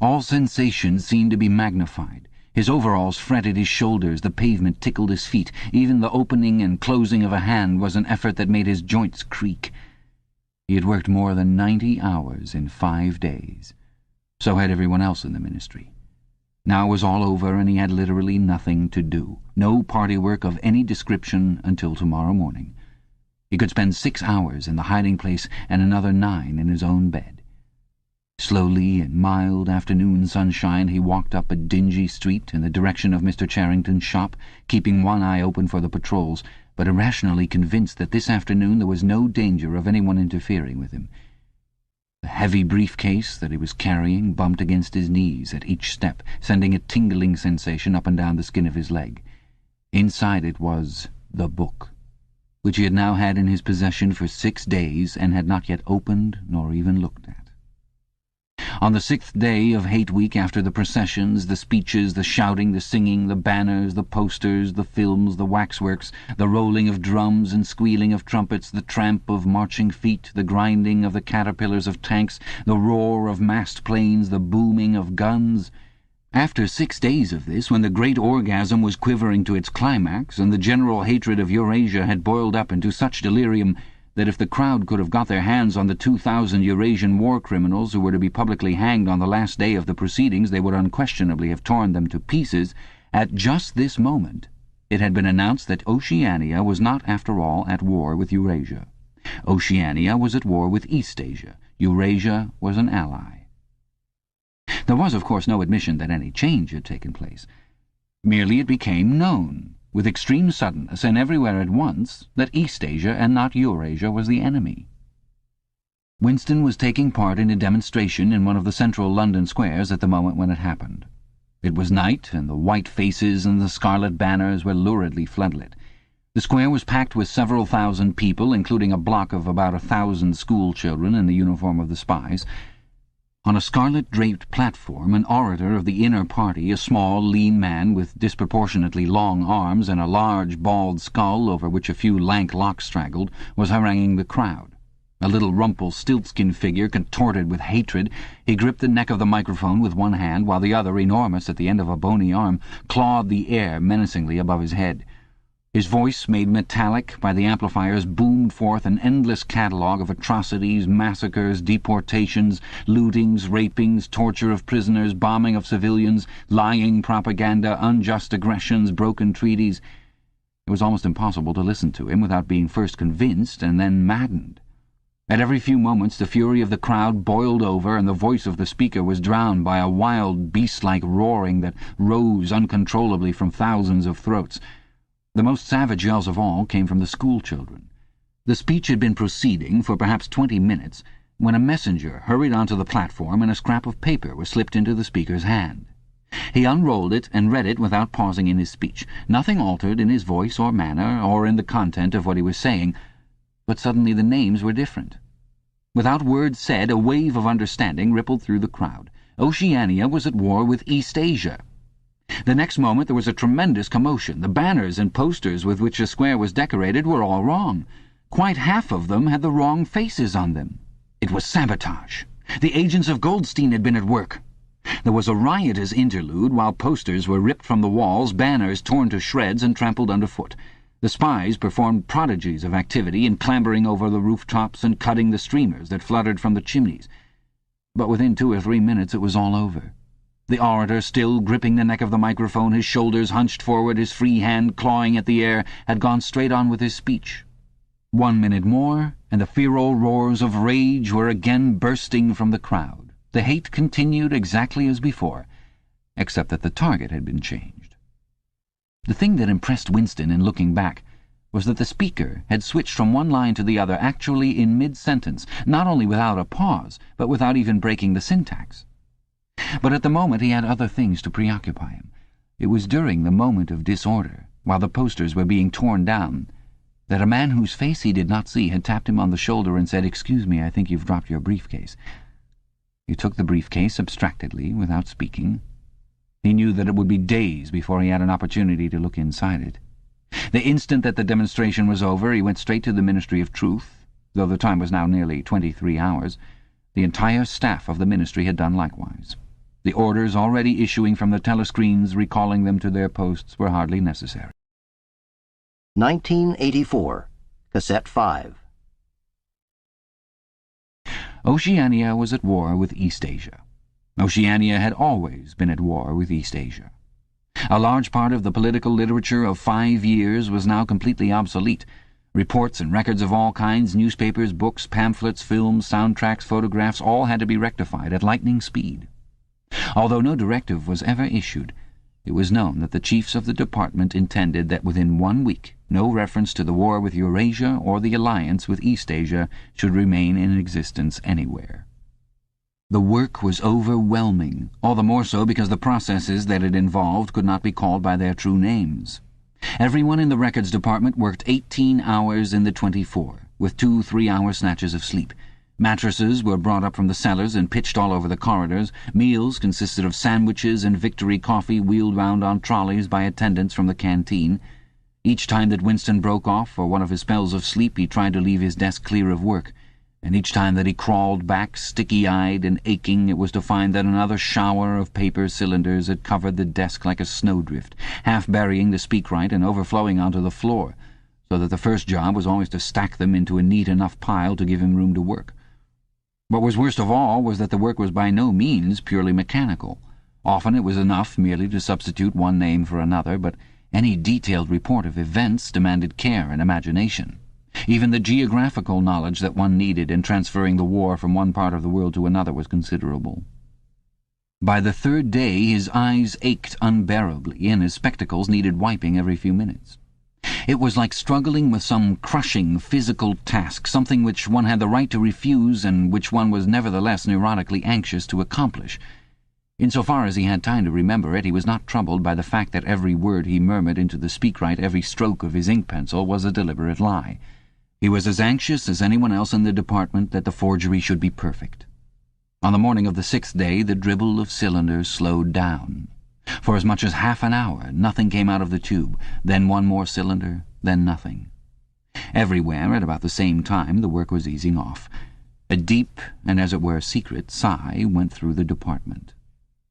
S3: All sensations seemed to be magnified. His overalls fretted his shoulders, the pavement tickled his feet. Even the opening and closing of a hand was an effort that made his joints creak. He had worked more than 90 hours in 5 days. So had everyone else in the ministry. Now it was all over, and he had literally nothing to do. No party work of any description until tomorrow morning. He could spend 6 hours in the hiding place and another 9 in his own bed. Slowly, in mild afternoon sunshine, he walked up a dingy street in the direction of Mr. Charrington's shop, keeping one eye open for the patrols, but irrationally convinced that this afternoon there was no danger of anyone interfering with him. The heavy briefcase that he was carrying bumped against his knees at each step, sending a tingling sensation up and down the skin of his leg. Inside it was the book, which he had now had in his possession for 6 days and had not yet opened nor even looked at. On the 6th day of Hate Week, after the processions, the speeches, the shouting, the singing, the banners, the posters, the films, the waxworks, the rolling of drums and squealing of trumpets, the tramp of marching feet, the grinding of the caterpillars of tanks, the roar of massed planes, the booming of guns— after 6 days of this, when the great orgasm was quivering to its climax, and the general hatred of Eurasia had boiled up into such delirium that if the crowd could have got their hands on the 2,000 Eurasian war criminals who were to be publicly hanged on the last day of the proceedings, they would unquestionably have torn them to pieces, at just this moment it had been announced that Oceania was not, after all, at war with Eurasia. Oceania was at war with Eastasia. Eurasia was an ally. There was, of course, no admission that any change had taken place. Merely it became known, with extreme suddenness and everywhere at once, that Eastasia and not Eurasia was the enemy. Winston was taking part in a demonstration in one of the central London squares at the moment when it happened. It was night, and the white faces and the scarlet banners were luridly floodlit.
S2: The square was packed with several thousand people, including a block of about 1,000 school children in the uniform of the spies. On a scarlet-draped platform, an orator of the inner party, a small, lean man with disproportionately long arms and a large, bald skull over which a few lank locks straggled, was haranguing the crowd. A little Rumpelstiltskin figure, contorted with hatred, he gripped the neck of the microphone with one hand, while the other, enormous at the end of a bony arm, clawed the air menacingly above his head. His voice, made metallic by the amplifiers, boomed forth an endless catalogue of atrocities, massacres, deportations, lootings, rapings, torture of prisoners, bombing of civilians, lying propaganda, unjust aggressions, broken treaties. It was almost impossible to listen to him without being first convinced and then maddened. At every few moments the fury of the crowd boiled over, and the voice of the speaker was drowned by a wild, beast-like roaring that rose uncontrollably from thousands of throats. The most savage yells of all came from the school children. The speech had been proceeding for perhaps 20 minutes when a messenger hurried onto the platform and a scrap of paper was slipped into the speaker's hand. He unrolled it and read it without pausing in his speech. Nothing altered in his voice or manner or in the content of what he was saying, but suddenly the names were different. Without words said, a wave of understanding rippled through the crowd. Oceania was at war with Eastasia. The next moment there was a tremendous commotion. The banners and posters with which the square was decorated were all wrong. Quite half of them had the wrong faces on them. It was sabotage. The agents of Goldstein had been at work. There was a riotous interlude while posters were ripped from the walls, banners torn to shreds and trampled underfoot. The spies performed prodigies of activity in clambering over the rooftops and cutting the streamers that fluttered from the chimneys. But within 2 or 3 minutes it was all over. The orator, still gripping the neck of the microphone, his shoulders hunched forward, his free hand clawing at the air, had gone straight on with his speech. 1 minute more, and the feral roars of rage were again bursting from the crowd. The hate continued exactly as before, except that the target had been changed. The thing that impressed Winston in looking back was that the speaker had switched from one line to the other actually in mid-sentence, not only without a pause, but without even breaking the syntax. But at the moment he had other things to preoccupy him. It was during the moment of disorder, while the posters were being torn down, that a man whose face he did not see had tapped him on the shoulder and said, "Excuse me, I think you've dropped your briefcase." He took the briefcase abstractedly, without speaking. He knew that it would be days before he had an opportunity to look inside it. The instant that the demonstration was over, he went straight to the Ministry of Truth, though the time was now nearly 23 hours. The entire staff of the ministry had done likewise. The orders already issuing from the telescreens recalling them to their posts were hardly necessary.
S1: 1984, Cassette 5.
S2: Oceania was at war with Eastasia. Oceania had always been at war with Eastasia. A large part of the political literature of 5 years was now completely obsolete. Reports and records of all kinds, newspapers, books, pamphlets, films, soundtracks, photographs, all had to be rectified at lightning speed. Although no directive was ever issued, it was known that the chiefs of the department intended that within 1 week no reference to the war with Eurasia or the alliance with Eastasia should remain in existence anywhere. The work was overwhelming, all the more so because the processes that it involved could not be called by their true names. Everyone in the records department worked 18 hours in the 24, with 2 3-hour snatches of sleep. Mattresses were brought up from the cellars and pitched all over the corridors. Meals consisted of sandwiches and Victory coffee wheeled round on trolleys by attendants from the canteen. Each time that Winston broke off for one of his spells of sleep, he tried to leave his desk clear of work. And each time that he crawled back, sticky-eyed and aching, it was to find that another shower of paper cylinders had covered the desk like a snowdrift, half burying the speakwrite and overflowing onto the floor, so that the first job was always to stack them into a neat enough pile to give him room to work. What was worst of all was that the work was by no means purely mechanical. Often it was enough merely to substitute one name for another, but any detailed report of events demanded care and imagination. Even the geographical knowledge that one needed in transferring the war from one part of the world to another was considerable. By the 3rd day his eyes ached unbearably, and his spectacles needed wiping every few minutes. It was like struggling with some crushing physical task, something which one had the right to refuse and which one was nevertheless neurotically anxious to accomplish. Insofar as he had time to remember it, he was not troubled by the fact that every word he murmured into the speakwrite, every stroke of his ink pencil, was a deliberate lie. He was as anxious as anyone else in the department that the forgery should be perfect. On the morning of the 6th day, the dribble of cylinders slowed down. For as much as half an hour, nothing came out of the tube, then one more cylinder, then nothing. Everywhere, at about the same time, the work was easing off. A deep, and as it were secret, sigh went through the department.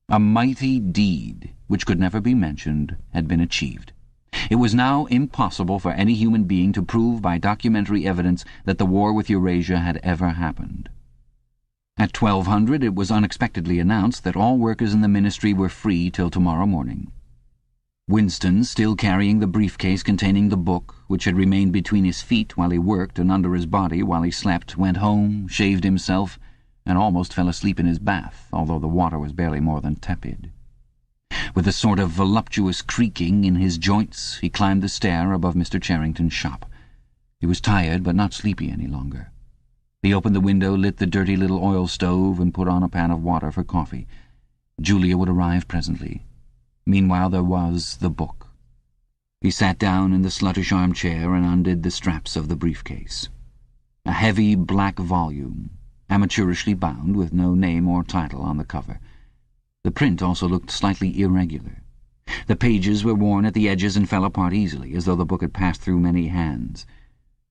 S2: A mighty deed, which could never be mentioned, had been achieved. It was now impossible for any human being to prove by documentary evidence that the war with Eurasia had ever happened. At 1200 it was unexpectedly announced that all workers in the ministry were free till tomorrow morning. Winston, still carrying the briefcase containing the book, which had remained between his feet while he worked and under his body while he slept, went home, shaved himself, and almost fell asleep in his bath, although the water was barely more than tepid. With a sort of voluptuous creaking in his joints, he climbed the stair above Mr. Charrington's shop. He was tired, but not sleepy any longer. He opened the window, lit the dirty little oil stove, and put on a pan of water for coffee. Julia would arrive presently. Meanwhile there was the book. He sat down in the sluttish armchair and undid the straps of the briefcase. A heavy black volume, amateurishly bound, with no name or title on the cover. The print also looked slightly irregular. The pages were worn at the edges and fell apart easily, as though the book had passed through many hands.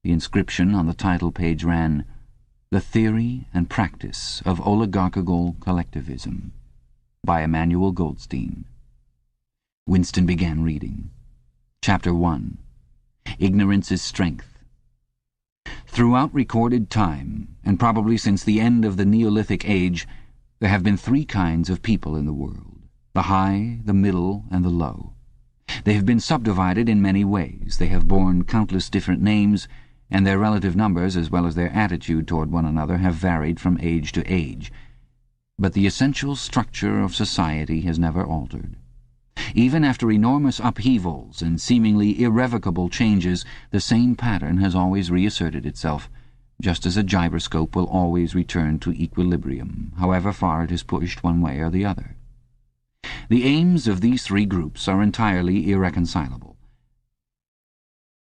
S2: The inscription on the title page ran, "The Theory and Practice of Oligarchical Collectivism," by Emmanuel Goldstein. Winston began reading. Chapter 1. Ignorance is Strength. Throughout recorded time, and probably since the end of the Neolithic age, there have been three kinds of people in the world: the high, the middle, and the low. They have been subdivided in many ways. They have borne countless different names, and their relative numbers, as well as their attitude toward one another, have varied from age to age. But the essential structure of society has never altered. Even after enormous upheavals and seemingly irrevocable changes, the same pattern has always reasserted itself, just as a gyroscope will always return to equilibrium, however far it is pushed one way or the other. The aims of these three groups are entirely irreconcilable.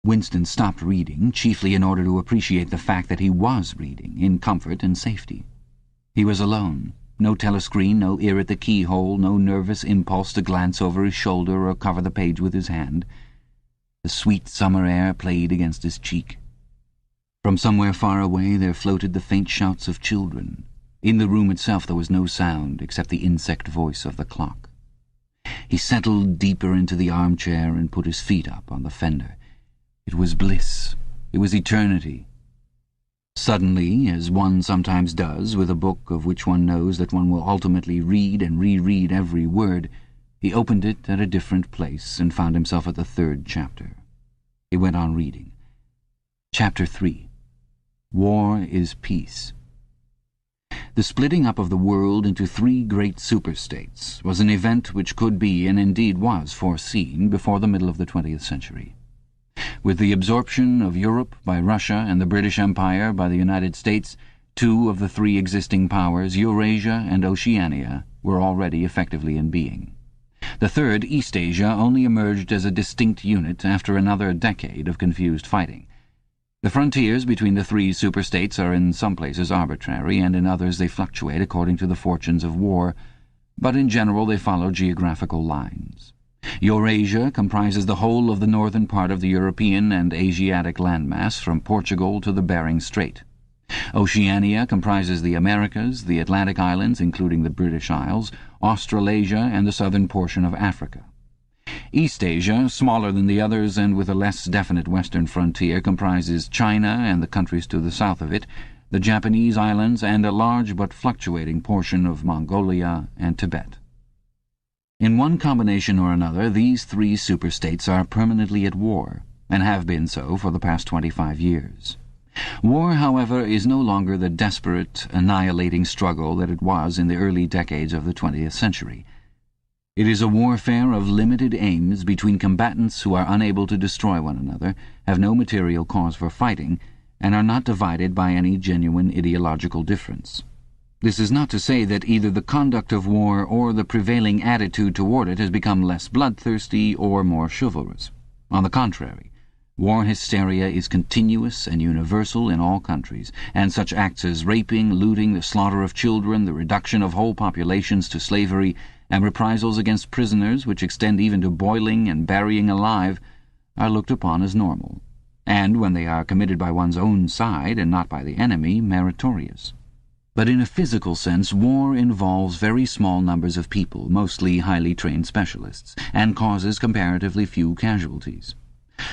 S2: Winston stopped reading, chiefly in order to appreciate the fact that he was reading, in comfort and safety. He was alone. No telescreen, no ear at the keyhole, no nervous impulse to glance over his shoulder or cover the page with his hand. The sweet summer air played against his cheek. From somewhere far away there floated the faint shouts of children. In the room itself there was no sound except the insect voice of the clock. He settled deeper into the armchair and put his feet up on the fender. It was bliss. It was eternity. Suddenly, as one sometimes does with a book of which one knows that one will ultimately read and reread every word, he opened it at a different place and found himself at the 3rd chapter. He went on reading. Chapter 3. War is Peace. The splitting up of the world into three great superstates was an event which could be, and indeed was, foreseen before the middle of the 20th century. With the absorption of Europe by Russia and the British Empire by the United States, two of the three existing powers, Eurasia and Oceania, were already effectively in being. The third, Eastasia, only emerged as a distinct unit after another decade of confused fighting. The frontiers between the three superstates are in some places arbitrary, and in others they fluctuate according to the fortunes of war, but in general they follow geographical lines. Eurasia comprises the whole of the northern part of the European and Asiatic landmass from Portugal to the Bering Strait. Oceania comprises the Americas, the Atlantic Islands, including the British Isles, Australasia, and the southern portion of Africa. Eastasia, smaller than the others and with a less definite western frontier, comprises China and the countries to the south of it, the Japanese islands, and a large but fluctuating portion of Mongolia and Tibet. In one combination or another, these three superstates are permanently at war, and have been so for the past 25 years. War, however, is no longer the desperate, annihilating struggle that it was in the early decades of the 20th century. It is a warfare of limited aims between combatants who are unable to destroy one another, have no material cause for fighting, and are not divided by any genuine ideological difference. This is not to say that either the conduct of war or the prevailing attitude toward it has become less bloodthirsty or more chivalrous. On the contrary, war hysteria is continuous and universal in all countries, and such acts as raping, looting, the slaughter of children, the reduction of whole populations to slavery, and reprisals against prisoners, which extend even to boiling and burying alive, are looked upon as normal, and, when they are committed by one's own side and not by the enemy, meritorious. But in a physical sense, war involves very small numbers of people, mostly highly trained specialists, and causes comparatively few casualties.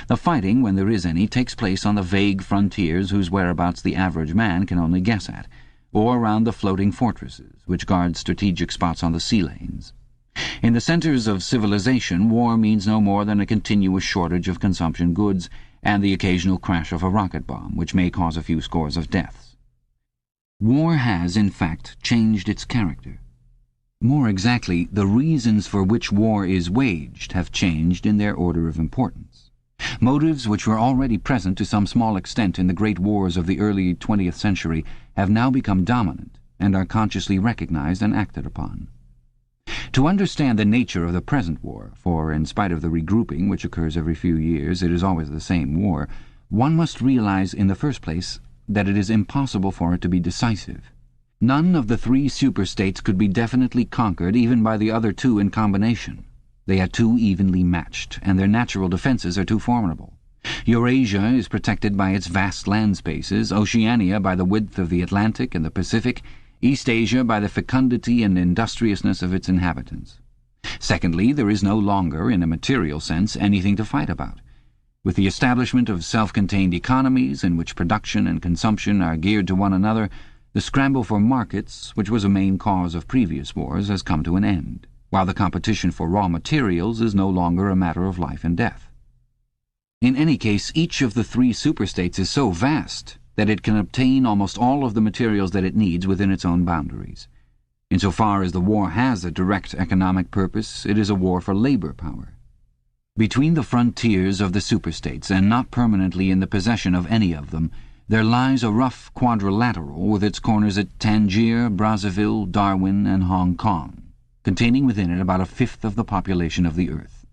S2: The fighting, when there is any, takes place on the vague frontiers whose whereabouts the average man can only guess at, or around the floating fortresses, which guard strategic spots on the sea lanes. In the centers of civilization, war means no more than a continuous shortage of consumption goods and the occasional crash of a rocket bomb, which may cause a few scores of deaths. War has, in fact, changed its character. More exactly, the reasons for which war is waged have changed in their order of importance. Motives which were already present to some small extent in the great wars of the early 20th century have now become dominant and are consciously recognized and acted upon. To understand the nature of the present war, for in spite of the regrouping which occurs every few years, it is always the same war, one must realize in the first place that it is impossible for it to be decisive. None of the three superstates could be definitely conquered even by the other two in combination. They are too evenly matched, and their natural defences are too formidable. Eurasia is protected by its vast land spaces, Oceania by the width of the Atlantic and the Pacific, East Asia by the fecundity and industriousness of its inhabitants. Secondly, there is no longer, in a material sense, anything to fight about. With the establishment of self-contained economies in which production and consumption are geared to one another, the scramble for markets, which was a main cause of previous wars, has come to an end, while the competition for raw materials is no longer a matter of life and death. In any case, each of the three superstates is so vast that it can obtain almost all of the materials that it needs within its own boundaries. Insofar as the war has a direct economic purpose, it is a war for labor power. Between the frontiers of the superstates, and not permanently in the possession of any of them, there lies a rough quadrilateral with its corners at Tangier, Brazzaville, Darwin, and Hong Kong, containing within it about a fifth of the population of the earth.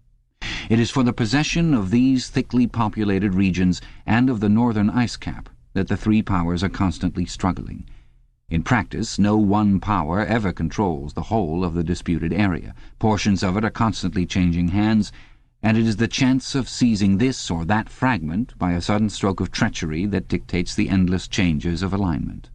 S2: It is for the possession of these thickly populated regions and of the northern ice cap that the three powers are constantly struggling. In practice, no one power ever controls the whole of the disputed area. Portions of it are constantly changing hands, and it is the chance of seizing this or that fragment by a sudden stroke of treachery that dictates the endless changes of alignment.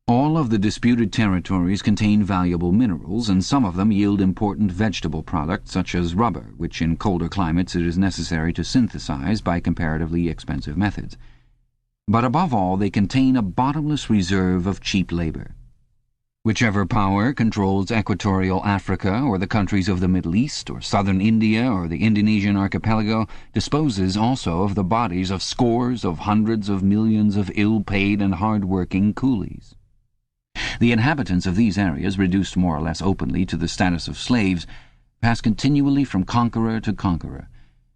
S2: All of the disputed territories contain valuable minerals, and some of them yield important vegetable products such as rubber, which in colder climates it is necessary to synthesize by comparatively expensive methods. But above all, they contain a bottomless reserve of cheap labor. Whichever power controls equatorial Africa or the countries of the Middle East or southern India or the Indonesian archipelago disposes also of the bodies of scores of hundreds of millions of ill-paid and hard-working coolies. The inhabitants of these areas, reduced more or less openly to the status of slaves, pass continually from conqueror to conqueror,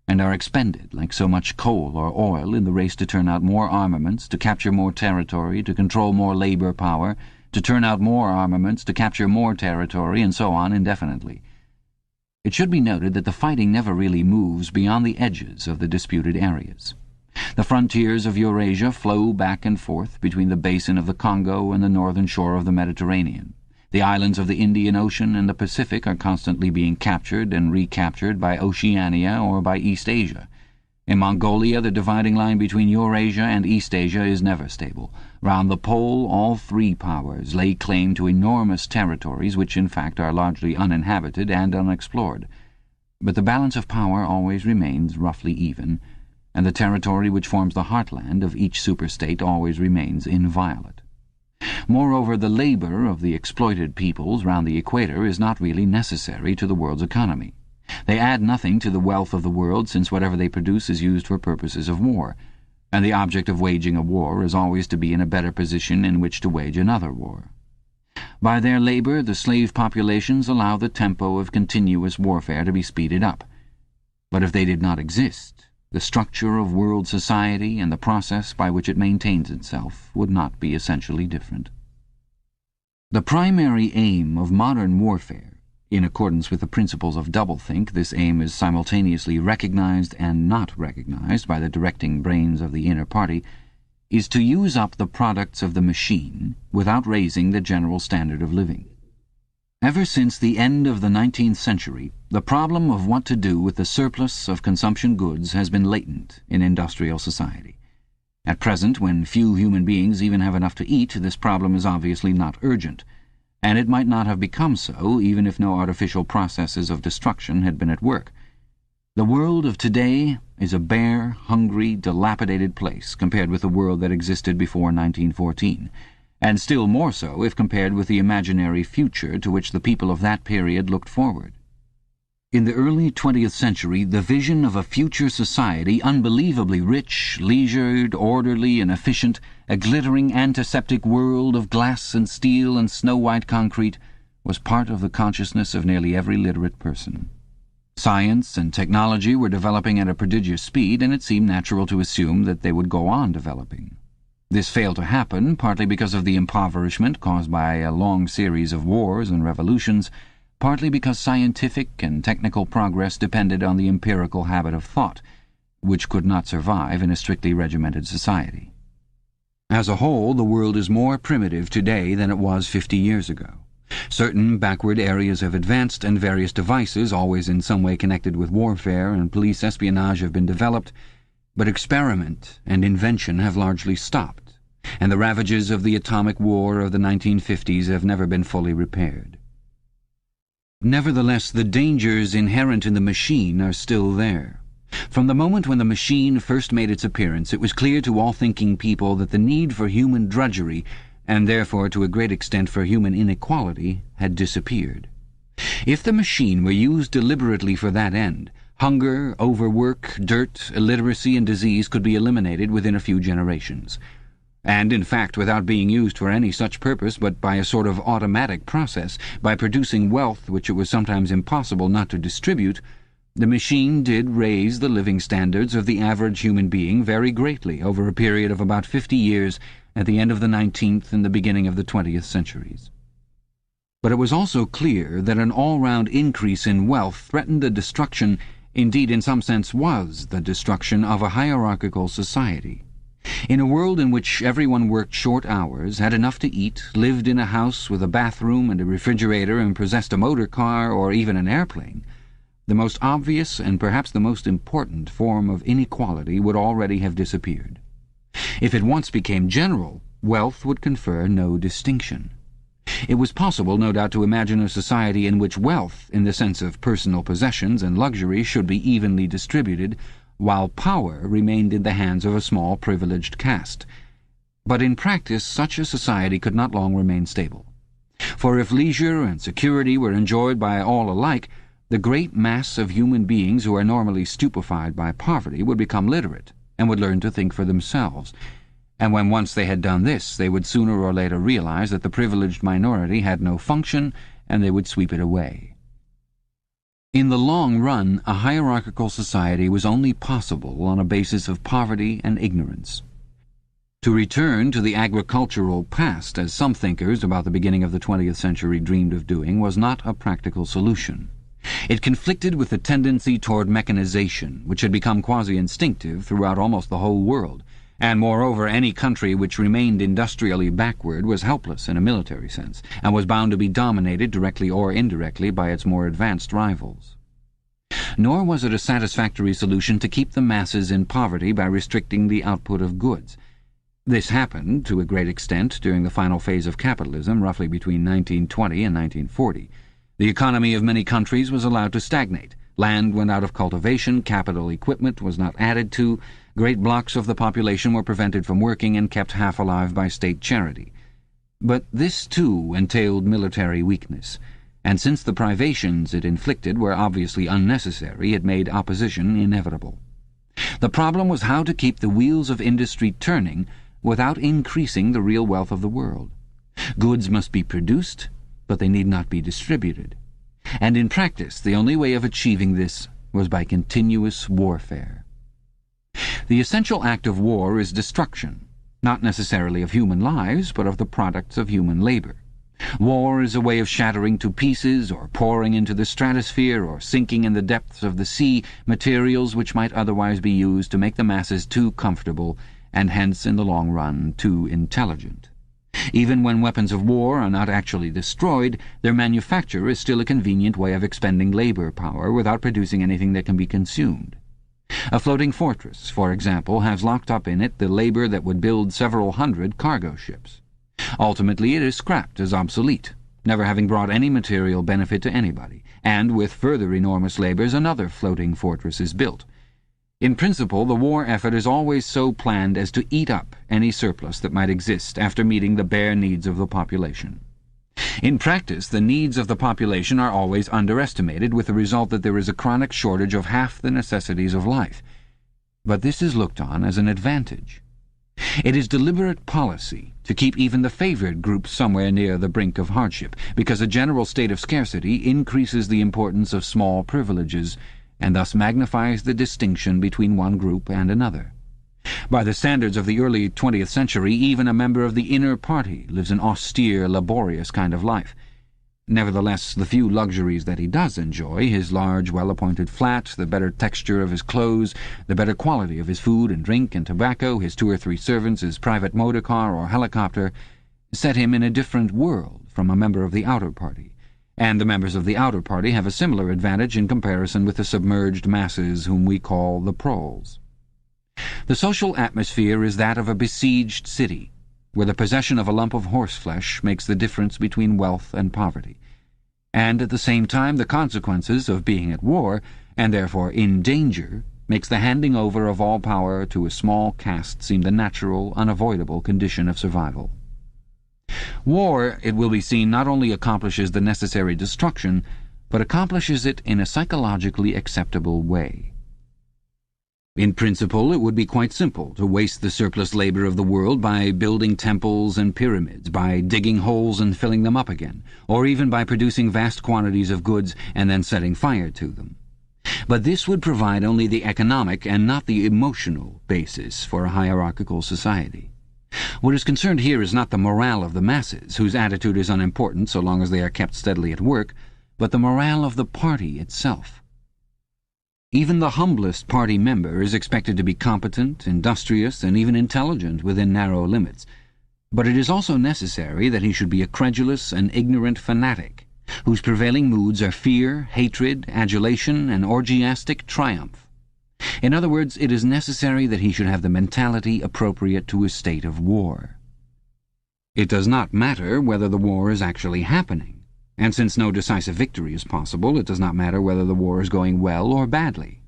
S2: and are expended like so much coal or oil in the race to turn out more armaments, to capture more territory, to control more labor power, to turn out more armaments, to capture more territory, and so on indefinitely. It should be noted that the fighting never really moves beyond the edges of the disputed areas. The frontiers of Eurasia flow back and forth between the basin of the Congo and the northern shore of the Mediterranean. The islands of the Indian Ocean and the Pacific are constantly being captured and recaptured by Oceania or by East Asia. In Mongolia, the dividing line between Eurasia and East Asia is never stable. Round the pole, all three powers lay claim to enormous territories which, in fact, are largely uninhabited and unexplored. But the balance of power always remains roughly even, and the territory which forms the heartland of each superstate always remains inviolate. Moreover, the labor of the exploited peoples round the equator is not really necessary to the world's economy. They add nothing to the wealth of the world, since whatever they produce is used for purposes of war, and the object of waging a war is always to be in a better position in which to wage another war. By their labor, the slave populations allow the tempo of continuous warfare to be speeded up. But if they did not exist, the structure of world society and the process by which it maintains itself would not be essentially different. The primary aim of modern warfare, in accordance with the principles of doublethink, this aim is simultaneously recognized and not recognized by the directing brains of the inner party, is to use up the products of the machine without raising the general standard of living. Ever since the end of the 19th century, the problem of what to do with the surplus of consumption goods has been latent in industrial society. At present, when few human beings even have enough to eat, this problem is obviously not urgent, and it might not have become so even if no artificial processes of destruction had been at work. The world of today is a bare, hungry, dilapidated place compared with the world that existed before 1914, and still more so if compared with the imaginary future to which the people of that period looked forward. In the early 20th century, the vision of a future society unbelievably rich, leisured, orderly, and efficient, a glittering antiseptic world of glass and steel and snow-white concrete, was part of the consciousness of nearly every literate person. Science and technology were developing at a prodigious speed, and it seemed natural to assume that they would go on developing. This failed to happen, partly because of the impoverishment caused by a long series of wars and revolutions, partly because scientific and technical progress depended on the empirical habit of thought, which could not survive in a strictly regimented society. As a whole, the world is more primitive today than it was 50 years ago. Certain backward areas have advanced, and various devices, always in some way connected with warfare and police espionage, have been developed, but experiment and invention have largely stopped, and the ravages of the atomic war of the 1950s have never been fully repaired. Nevertheless, the dangers inherent in the machine are still there. From the moment when the machine first made its appearance, it was clear to all thinking people that the need for human drudgery, and therefore to a great extent for human inequality, had disappeared. If the machine were used deliberately for that end, hunger, overwork, dirt, illiteracy, and disease could be eliminated within a few generations. And, in fact, without being used for any such purpose, but by a sort of automatic process, by producing wealth which it was sometimes impossible not to distribute, the machine did raise the living standards of the average human being very greatly over a period of about 50 years at the end of the 19th and the beginning of the 20th centuries. But it was also clear that an all-round increase in wealth threatened the destruction, indeed in some sense was the destruction, of a hierarchical society. In a world in which everyone worked short hours, had enough to eat, lived in a house with a bathroom and a refrigerator, and possessed a motor car or even an airplane, the most obvious and perhaps the most important form of inequality would already have disappeared. If it once became general, wealth would confer no distinction. It was possible, no doubt, to imagine a society in which wealth, in the sense of personal possessions and luxury, should be evenly distributed, while power remained in the hands of a small privileged caste. But in practice such a society could not long remain stable. For if leisure and security were enjoyed by all alike, the great mass of human beings who are normally stupefied by poverty would become literate, and would learn to think for themselves. And when once they had done this, they would sooner or later realize that the privileged minority had no function, and they would sweep it away. In the long run, a hierarchical society was only possible on a basis of poverty and ignorance. To return to the agricultural past, as some thinkers about the beginning of the 20th century dreamed of doing, was not a practical solution. It conflicted with the tendency toward mechanization, which had become quasi-instinctive throughout almost the whole world, and moreover any country which remained industrially backward was helpless in a military sense, and was bound to be dominated directly or indirectly by its more advanced rivals. Nor was it a satisfactory solution to keep the masses in poverty by restricting the output of goods. This happened, to a great extent, during the final phase of capitalism, roughly between 1920 and 1940. The economy of many countries was allowed to stagnate. Land went out of cultivation, capital equipment was not added to, great blocks of the population were prevented from working and kept half alive by state charity. But this, too, entailed military weakness, and since the privations it inflicted were obviously unnecessary, it made opposition inevitable. The problem was how to keep the wheels of industry turning without increasing the real wealth of the world. Goods must be produced, but they need not be distributed. And in practice, the only way of achieving this was by continuous warfare. The essential act of war is destruction, not necessarily of human lives, but of the products of human labor. War is a way of shattering to pieces or pouring into the stratosphere or sinking in the depths of the sea materials which might otherwise be used to make the masses too comfortable and hence, in the long run, too intelligent. Even when weapons of war are not actually destroyed, their manufacture is still a convenient way of expending labor power without producing anything that can be consumed. A floating fortress, for example, has locked up in it the labor that would build several hundred cargo ships. Ultimately, it is scrapped as obsolete, never having brought any material benefit to anybody, and with further enormous labors another floating fortress is built. In principle, the war effort is always so planned as to eat up any surplus that might exist after meeting the bare needs of the population. In practice, the needs of the population are always underestimated, with the result that there is a chronic shortage of half the necessities of life. But this is looked on as an advantage. It is deliberate policy to keep even the favored groups somewhere near the brink of hardship, because a general state of scarcity increases the importance of small privileges, and thus magnifies the distinction between one group and another. By the standards of the early 20th century, even a member of the inner party lives an austere, laborious kind of life. Nevertheless, the few luxuries that he does enjoy, his large, well-appointed flat, the better texture of his clothes, the better quality of his food and drink and tobacco, his 2 or 3 servants, his private motor car or helicopter, set him in a different world from a member of the outer party, and the members of the outer party have a similar advantage in comparison with the submerged masses whom we call the proles. The social atmosphere is that of a besieged city, where the possession of a lump of horseflesh makes the difference between wealth and poverty, and at the same time the consequences of being at war, and therefore in danger, makes the handing over of all power to a small caste seem the natural, unavoidable condition of survival. War, it will be seen, not only accomplishes the necessary destruction, but accomplishes it in a psychologically acceptable way. In principle, it would be quite simple to waste the surplus labor of the world by building temples and pyramids, by digging holes and filling them up again, or even by producing vast quantities of goods and then setting fire to them. But this would provide only the economic and not the emotional basis for a hierarchical society. What is concerned here is not the morale of the masses, whose attitude is unimportant so long as they are kept steadily at work, but the morale of the party itself. Even the humblest party member is expected to be competent, industrious, and even intelligent within narrow limits, but it is also necessary that he should be a credulous and ignorant fanatic, whose prevailing moods are fear, hatred, adulation, and orgiastic triumph. In other words, it is necessary that he should have the mentality appropriate to a state of war. It does not matter whether the war is actually happening, and since no decisive victory is possible, it does not matter whether the war is going well or badly.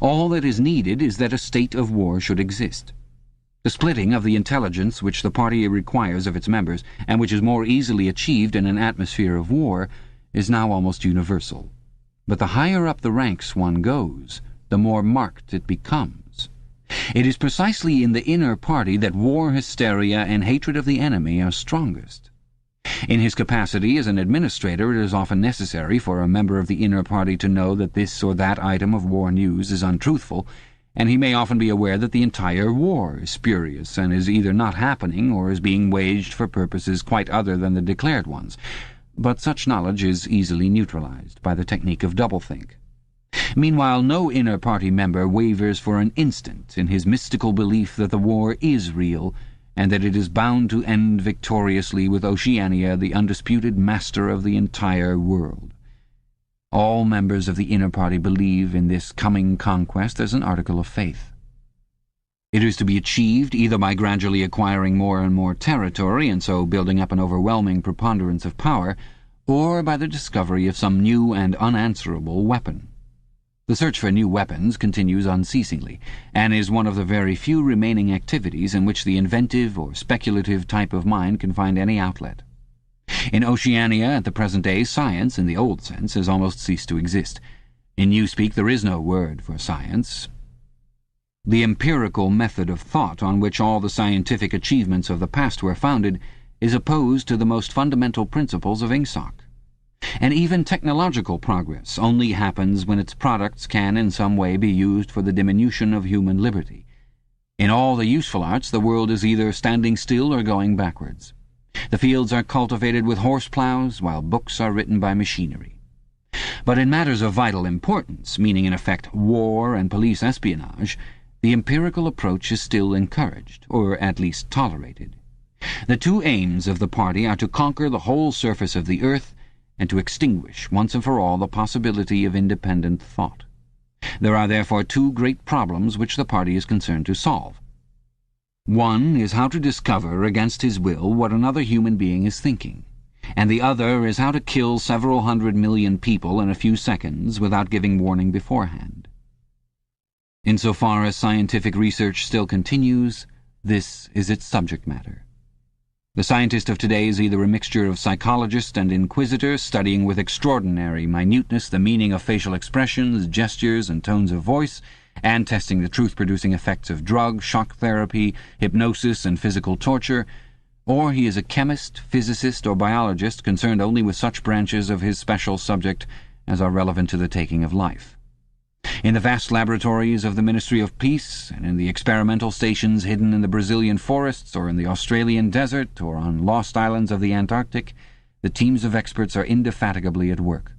S2: All that is needed is that a state of war should exist. The splitting of the intelligence which the party requires of its members, and which is more easily achieved in an atmosphere of war, is now almost universal. But the higher up the ranks one goes, the more marked it becomes. It is precisely in the inner party that war hysteria and hatred of the enemy are strongest. In his capacity as an administrator, it is often necessary for a member of the inner party to know that this or that item of war news is untruthful, and he may often be aware that the entire war is spurious and is either not happening or is being waged for purposes quite other than the declared ones. But such knowledge is easily neutralized by the technique of doublethink. Meanwhile, no inner party member wavers for an instant in his mystical belief that the war is real, and that it is bound to end victoriously with Oceania the undisputed master of the entire world. All members of the inner party believe in this coming conquest as an article of faith. It is to be achieved either by gradually acquiring more and more territory and so building up an overwhelming preponderance of power, or by the discovery of some new and unanswerable weapon. The search for new weapons continues unceasingly, and is one of the very few remaining activities in which the inventive or speculative type of mind can find any outlet. In Oceania at the present day, science, in the old sense, has almost ceased to exist. In newspeak there is no word for science. The empirical method of thought on which all the scientific achievements of the past were founded is opposed to the most fundamental principles of Ingsoc. And even technological progress only happens when its products can in some way be used for the diminution of human liberty. In all the useful arts, the world is either standing still or going backwards. The fields are cultivated with horse plows, while books are written by machinery. But in matters of vital importance, meaning in effect war and police espionage, the empirical approach is still encouraged, or at least tolerated. The two aims of the party are to conquer the whole surface of the earth and to extinguish once and for all the possibility of independent thought. There are therefore two great problems which the party is concerned to solve. One is how to discover against his will what another human being is thinking, and the other is how to kill several 100 million people in a few seconds without giving warning beforehand. Insofar as scientific research still continues, this is its subject matter. The scientist of today is either a mixture of psychologist and inquisitor, studying with extraordinary minuteness the meaning of facial expressions, gestures, and tones of voice, and testing the truth-producing effects of drug, shock therapy, hypnosis, and physical torture, or he is a chemist, physicist, or biologist concerned only with such branches of his special subject as are relevant to the taking of life. In the vast laboratories of the Ministry of Peace, and in the experimental stations hidden in the Brazilian forests, or in the Australian desert, or on lost islands of the Antarctic, the teams of experts are indefatigably at work.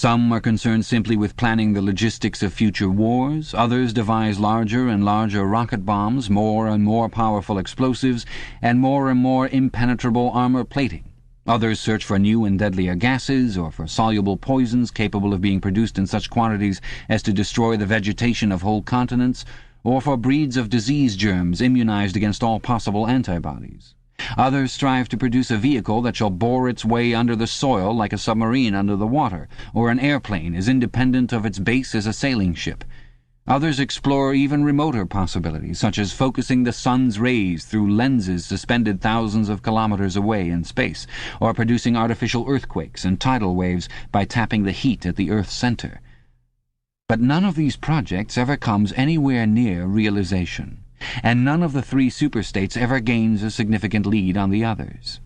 S2: Some are concerned simply with planning the logistics of future wars, others devise larger and larger rocket bombs, more and more powerful explosives, and more impenetrable armor plating. Others search for new and deadlier gases, or for soluble poisons capable of being produced in such quantities as to destroy the vegetation of whole continents, or for breeds of disease germs immunized against all possible antibodies. Others strive to produce a vehicle that shall bore its way under the soil like a submarine under the water, or an airplane as independent of its base as a sailing ship. Others explore even remoter possibilities, such as focusing the sun's rays through lenses suspended thousands of kilometers away in space, or producing artificial earthquakes and tidal waves by tapping the heat at the Earth's center. But none of these projects ever comes anywhere near realization, and none of the three superstates ever gains a significant lead on the others.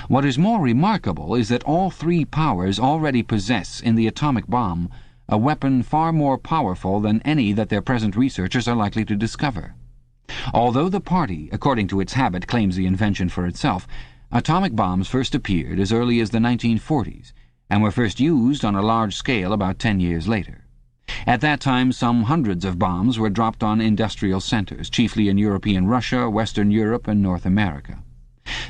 S2: What is more remarkable is that all three powers already possess in the atomic bomb a weapon far more powerful than any that their present researchers are likely to discover. Although the party, according to its habit, claims the invention for itself, atomic bombs first appeared as early as the 1940s, and were first used on a large scale about 10 years later. At that time, some hundreds of bombs were dropped on industrial centers, chiefly in European Russia, Western Europe, and North America.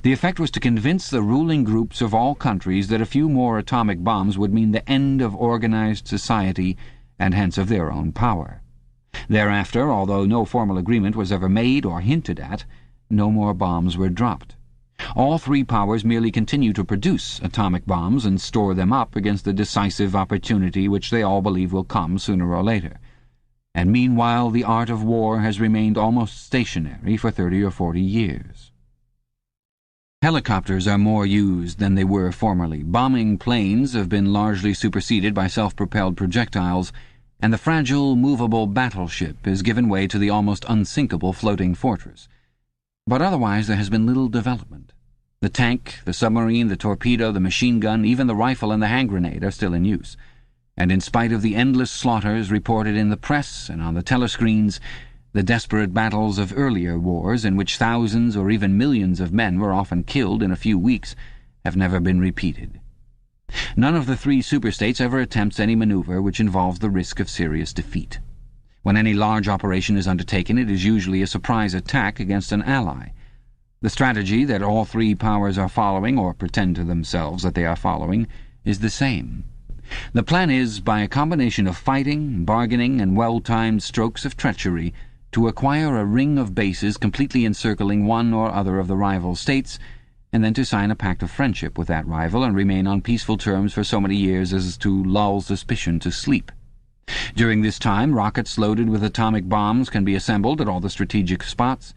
S2: The effect was to convince the ruling groups of all countries that a few more atomic bombs would mean the end of organized society, and hence of their own power. Thereafter, although no formal agreement was ever made or hinted at, no more bombs were dropped. All three powers merely continue to produce atomic bombs and store them up against the decisive opportunity which they all believe will come sooner or later. And meanwhile the art of war has remained almost stationary for 30 or 40 years. Helicopters are more used than they were formerly. Bombing planes have been largely superseded by self-propelled projectiles, and the fragile, movable battleship has given way to the almost unsinkable floating fortress. But otherwise there has been little development. The tank, the submarine, the torpedo, the machine gun, even the rifle and the hand grenade are still in use. And in spite of the endless slaughters reported in the press and on the telescreens, the desperate battles of earlier wars, in which thousands or even millions of men were often killed in a few weeks, have never been repeated. None of the three superstates ever attempts any maneuver which involves the risk of serious defeat. When any large operation is undertaken, it is usually a surprise attack against an ally. The strategy that all three powers are following, or pretend to themselves that they are following, is the same. The plan is, by a combination of fighting, bargaining, and well-timed strokes of treachery, to acquire a ring of bases completely encircling one or other of the rival states, and then to sign a pact of friendship with that rival and remain on peaceful terms for so many years as to lull suspicion to sleep. During this time, rockets loaded with atomic bombs can be assembled at all the strategic spots.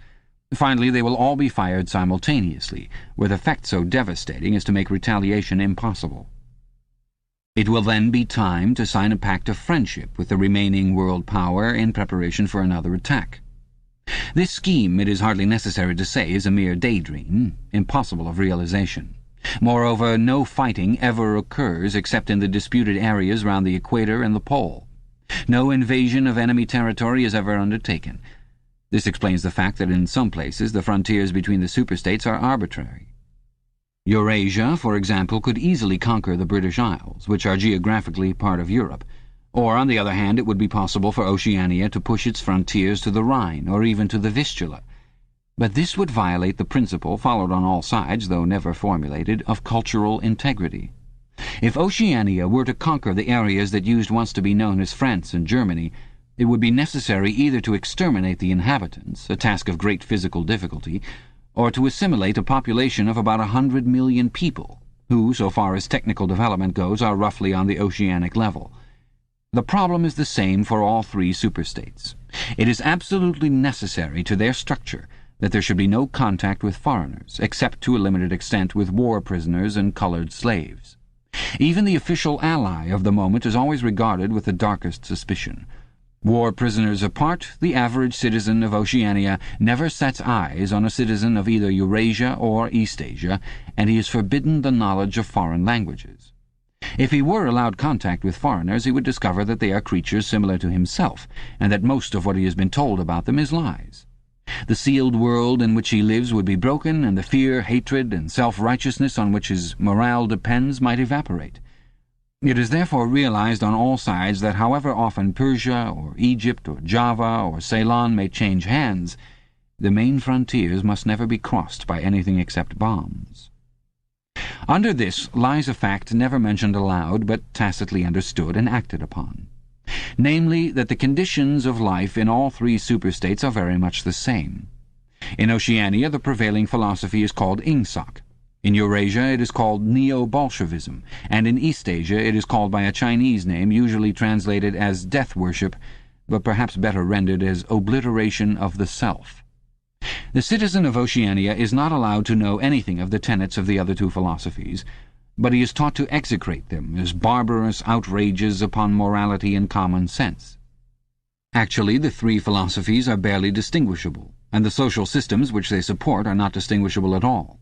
S2: Finally, they will all be fired simultaneously, with effect so devastating as to make retaliation impossible. It will then be time to sign a pact of friendship with the remaining world power in preparation for another attack. This scheme, it is hardly necessary to say, is a mere daydream, impossible of realization. Moreover, no fighting ever occurs except in the disputed areas round the equator and the pole. No invasion of enemy territory is ever undertaken. This explains the fact that in some places the frontiers between the superstates are arbitrary. Eurasia, for example, could easily conquer the British Isles, which are geographically part of Europe, or, on the other hand, it would be possible for Oceania to push its frontiers to the Rhine, or even to the Vistula. But this would violate the principle, followed on all sides, though never formulated, of cultural integrity. If Oceania were to conquer the areas that used once to be known as France and Germany, it would be necessary either to exterminate the inhabitants, a task of great physical difficulty, or to assimilate a population of about 100 million people, who, so far as technical development goes, are roughly on the oceanic level. The problem is the same for all three superstates. It is absolutely necessary to their structure that there should be no contact with foreigners, except to a limited extent with war prisoners and colored slaves. Even the official ally of the moment is always regarded with the darkest suspicion. War prisoners apart, the average citizen of Oceania never sets eyes on a citizen of either Eurasia or Eastasia, and he is forbidden the knowledge of foreign languages. If he were allowed contact with foreigners, he would discover that they are creatures similar to himself, and that most of what he has been told about them is lies. The sealed world in which he lives would be broken, and the fear, hatred, and self-righteousness on which his morale depends might evaporate. It is therefore realized on all sides that however often Persia, or Egypt, or Java, or Ceylon may change hands, the main frontiers must never be crossed by anything except bombs. Under this lies a fact never mentioned aloud, but tacitly understood and acted upon. Namely, that the conditions of life in all three superstates are very much the same. In Oceania, the prevailing philosophy is called Ingsoc. In Eurasia, it is called Neo-Bolshevism, and in Eastasia it is called by a Chinese name, usually translated as death worship, but perhaps better rendered as obliteration of the self. The citizen of Oceania is not allowed to know anything of the tenets of the other two philosophies, but he is taught to execrate them as barbarous outrages upon morality and common sense. Actually, the three philosophies are barely distinguishable, and the social systems which they support are not distinguishable at all.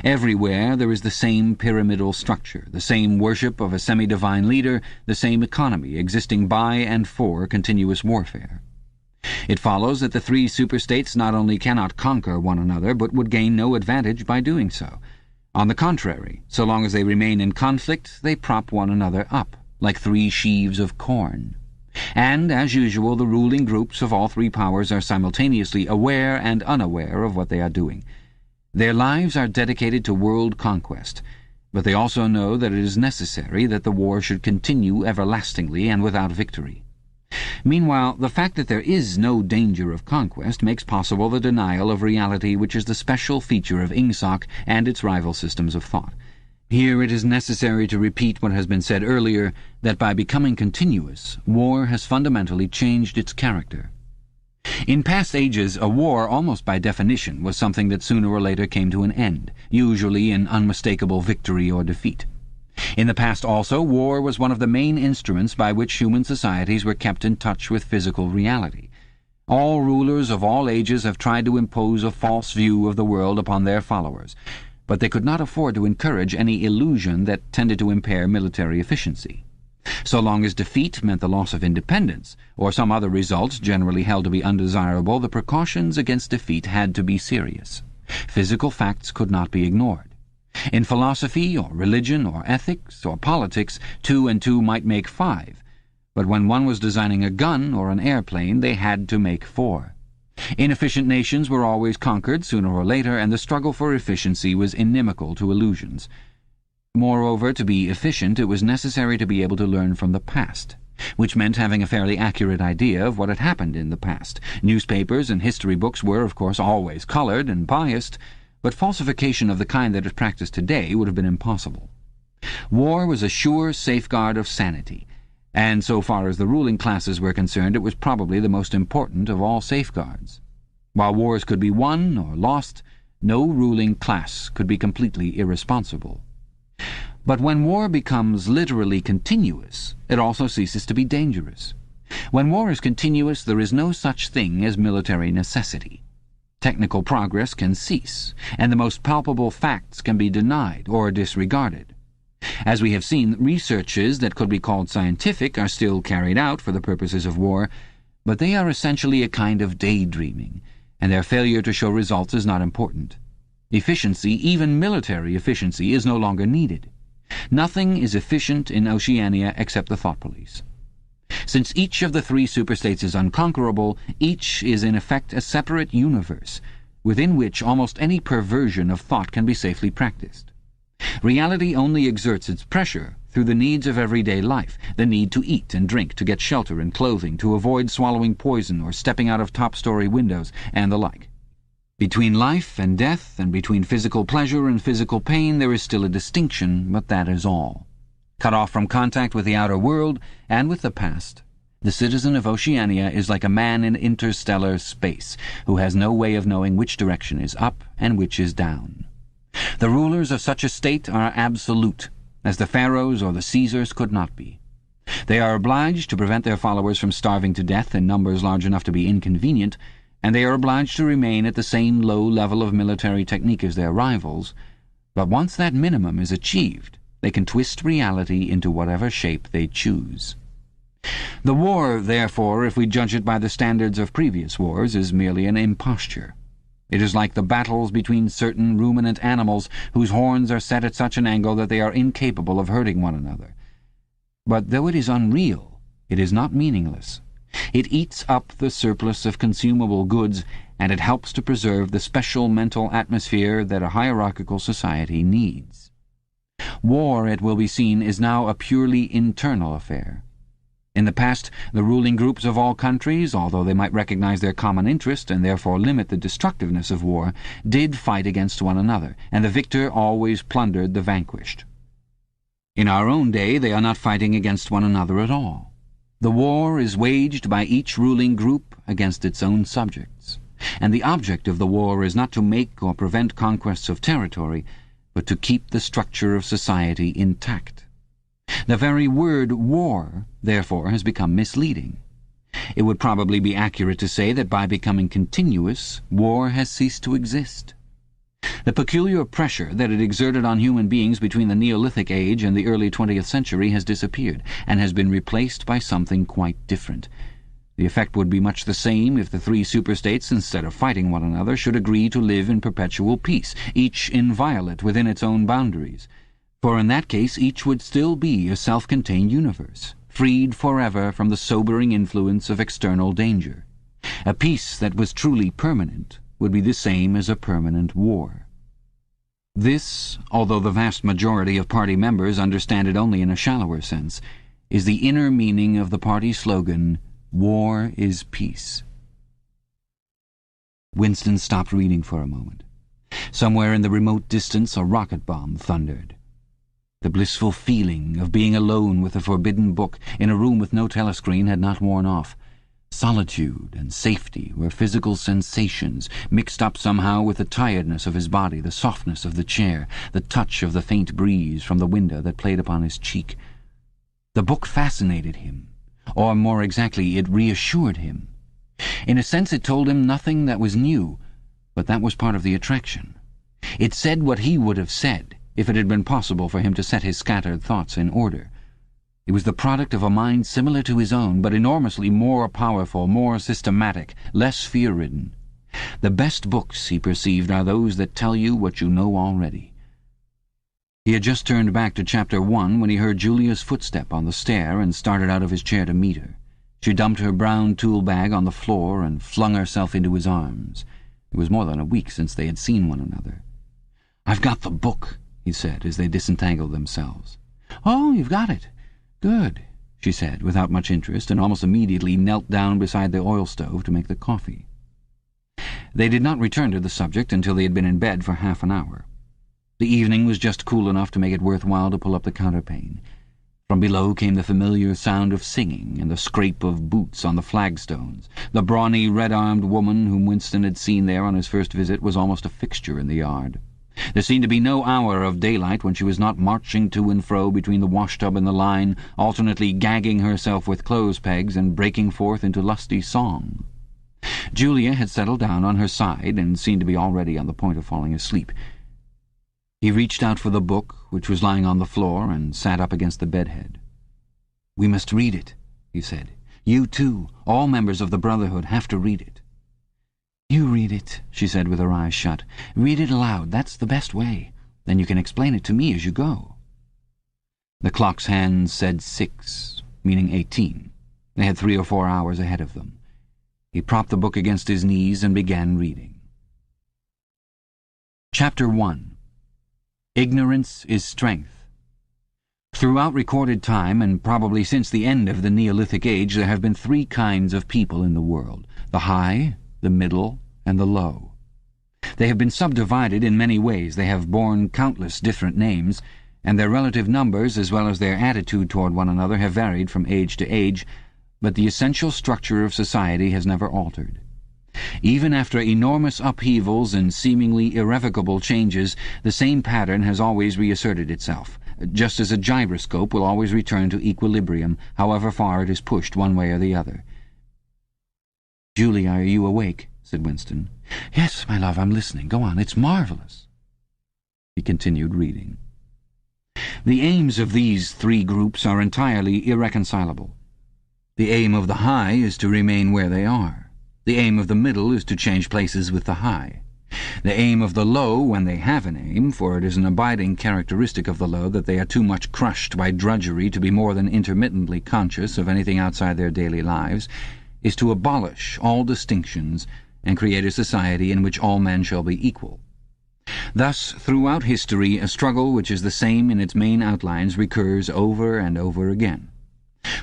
S2: Everywhere there is the same pyramidal structure, the same worship of a semi-divine leader, the same economy existing by and for continuous warfare. It follows that the three superstates not only cannot conquer one another, but would gain no advantage by doing so. On the contrary, so long as they remain in conflict, they prop one another up, like three sheaves of corn. And, as usual, the ruling groups of all three powers are simultaneously aware and unaware of what they are doing. Their lives are dedicated to world conquest, but they also know that it is necessary that the war should continue everlastingly and without victory. Meanwhile, the fact that there is no danger of conquest makes possible the denial of reality, which is the special feature of Ingsoc and its rival systems of thought. Here it is necessary to repeat what has been said earlier, that by becoming continuous, war has fundamentally changed its character. In past ages, a war, almost by definition, was something that sooner or later came to an end, usually in unmistakable victory or defeat. In the past also, war was one of the main instruments by which human societies were kept in touch with physical reality. All rulers of all ages have tried to impose a false view of the world upon their followers, but they could not afford to encourage any illusion that tended to impair military efficiency. So long as defeat meant the loss of independence, or some other result generally held to be undesirable, the precautions against defeat had to be serious. Physical facts could not be ignored. In philosophy, or religion, or ethics, or politics, 2 and 2 might make 5, but when one was designing a gun or an airplane, they had to make 4. Inefficient nations were always conquered sooner or later, and the struggle for efficiency was inimical to illusions. Moreover, to be efficient, it was necessary to be able to learn from the past, which meant having a fairly accurate idea of what had happened in the past. Newspapers and history books were, of course, always colored and biased, but falsification of the kind that is practiced today would have been impossible. War was a sure safeguard of sanity, and so far as the ruling classes were concerned, it was probably the most important of all safeguards. While wars could be won or lost, no ruling class could be completely irresponsible. But when war becomes literally continuous, it also ceases to be dangerous. When war is continuous, there is no such thing as military necessity. Technical progress can cease, and the most palpable facts can be denied or disregarded. As we have seen, researches that could be called scientific are still carried out for the purposes of war, But they are essentially a kind of daydreaming, and their failure to show results is not important. Efficiency, even military efficiency, is no longer needed. Nothing is efficient in Oceania except the thought police. Since each of the three superstates is unconquerable, each is in effect a separate universe, within which almost any perversion of thought can be safely practiced. Reality only exerts its pressure through the needs of everyday life, the need to eat and drink, to get shelter and clothing, to avoid swallowing poison or stepping out of top-story windows, and the like. Between life and death, and between physical pleasure and physical pain, there is still a distinction, but that is all. Cut off from contact with the outer world and with the past, the citizen of Oceania is like a man in interstellar space, who has no way of knowing which direction is up and which is down. The rulers of such a state are absolute, as the pharaohs or the Caesars could not be. They are obliged to prevent their followers from starving to death in numbers large enough to be inconvenient, and they are obliged to remain at the same low level of military technique as their rivals. But once that minimum is achieved, they can twist reality into whatever shape they choose. The war, therefore, if we judge it by the standards of previous wars, is merely an imposture. It is like the battles between certain ruminant animals whose horns are set at such an angle that they are incapable of hurting one another. But though it is unreal, it is not meaningless. It eats up the surplus of consumable goods, and it helps to preserve the special mental atmosphere that a hierarchical society needs. War, it will be seen, is now a purely internal affair. In the past, the ruling groups of all countries, although they might recognize their common interest and therefore limit the destructiveness of war, did fight against one another, and the victor always plundered the vanquished. In our own day, they are not fighting against one another at all. The war is waged by each ruling group against its own subjects, and the object of the war is not to make or prevent conquests of territory, but to keep the structure of society intact. The very word war, therefore, has become misleading. It would probably be accurate to say that by becoming continuous, war has ceased to exist. The peculiar pressure that it exerted on human beings between the Neolithic age and the early 20th century has disappeared, and has been replaced by something quite different. The effect would be much the same if the three superstates, instead of fighting one another, should agree to live in perpetual peace, each inviolate within its own boundaries. For in that case each would still be a self-contained universe, freed forever from the sobering influence of external danger. A peace that was truly permanent would be the same as a permanent war. This, although the vast majority of party members understand it only in a shallower sense, is the inner meaning of the party slogan, "War is peace." Winston stopped reading for a moment. Somewhere in the remote distance a rocket bomb thundered. The blissful feeling of being alone with the forbidden book in a room with no telescreen had not worn off. Solitude and safety were physical sensations, mixed up somehow with the tiredness of his body, the softness of the chair, the touch of the faint breeze from the window that played upon his cheek. The book fascinated him, or more exactly, it reassured him. In a sense it told him nothing that was new, but that was part of the attraction. It said what he would have said if it had been possible for him to set his scattered thoughts in order. It was the product of a mind similar to his own, but enormously more powerful, more systematic, less fear-ridden. The best books, he perceived, are those that tell you what you know already. He had just turned back to Chapter 1 when he heard Julia's footstep on the stair and started out of his chair to meet her. She dumped her brown tool bag on the floor and flung herself into his arms. It was more than a week since they had seen one another. "I've got the book," he said, as they disentangled themselves. "Oh, you've got it. Good," she said, without much interest, and almost immediately knelt down beside the oil stove to make the coffee. They did not return to the subject until they had been in bed for half an hour. The evening was just cool enough to make it worthwhile to pull up the counterpane. From below came the familiar sound of singing and the scrape of boots on the flagstones. The brawny, red-armed woman whom Winston had seen there on his first visit was almost a fixture in the yard. There seemed to be no hour of daylight when she was not marching to and fro between the washtub and the line, alternately gagging herself with clothes pegs and breaking forth into lusty song. Julia had settled down on her side and seemed to be already on the point of falling asleep. He reached out for the book, which was lying on the floor, and sat up against the bedhead. "We must read it," he said. You too, all members of the Brotherhood, have to read it." "You read it," she said with her eyes shut. "Read it aloud. That's the best way. Then you can explain it to me as you go." The clock's hands said 6, meaning 18. They had 3 or 4 hours ahead of them. He propped the book against his knees and began reading. Chapter 1. Ignorance is Strength. Throughout recorded time, and probably since the end of the Neolithic Age, there have been 3 kinds of people in the world: the high, the middle, and the low. They have been subdivided in many ways. They have borne countless different names, and their relative numbers, as well as their attitude toward one another, have varied from age to age, but the essential structure of society has never altered. Even after enormous upheavals and seemingly irrevocable changes, the same pattern has always reasserted itself, just as a gyroscope will always return to equilibrium, however far it is pushed one way or the other. "Julia, are you awake?" said Winston. "Yes, my love, I'm listening. Go on, it's marvelous." He continued reading. The aims of these 3 groups are entirely irreconcilable. The aim of the high is to remain where they are. The aim of the middle is to change places with the high. The aim of the low, when they have an aim, for it is an abiding characteristic of the low that they are too much crushed by drudgery to be more than intermittently conscious of anything outside their daily lives, is to abolish all distinctions and create a society in which all men shall be equal. Thus, throughout history, a struggle which is the same in its main outlines recurs over and over again.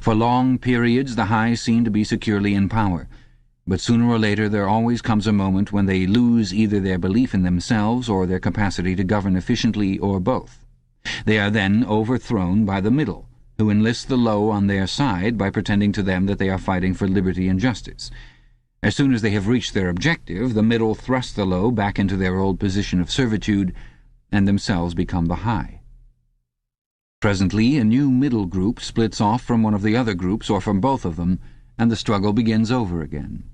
S2: For long periods the high seem to be securely in power, but sooner or later there always comes a moment when they lose either their belief in themselves or their capacity to govern efficiently, or both. They are then overthrown by the middle, who enlist the low on their side by pretending to them that they are fighting for liberty and justice. As soon as they have reached their objective, the middle thrust the low back into their old position of servitude, and themselves become the high. Presently a new middle group splits off from one of the other groups, or from both of them, and the struggle begins over again.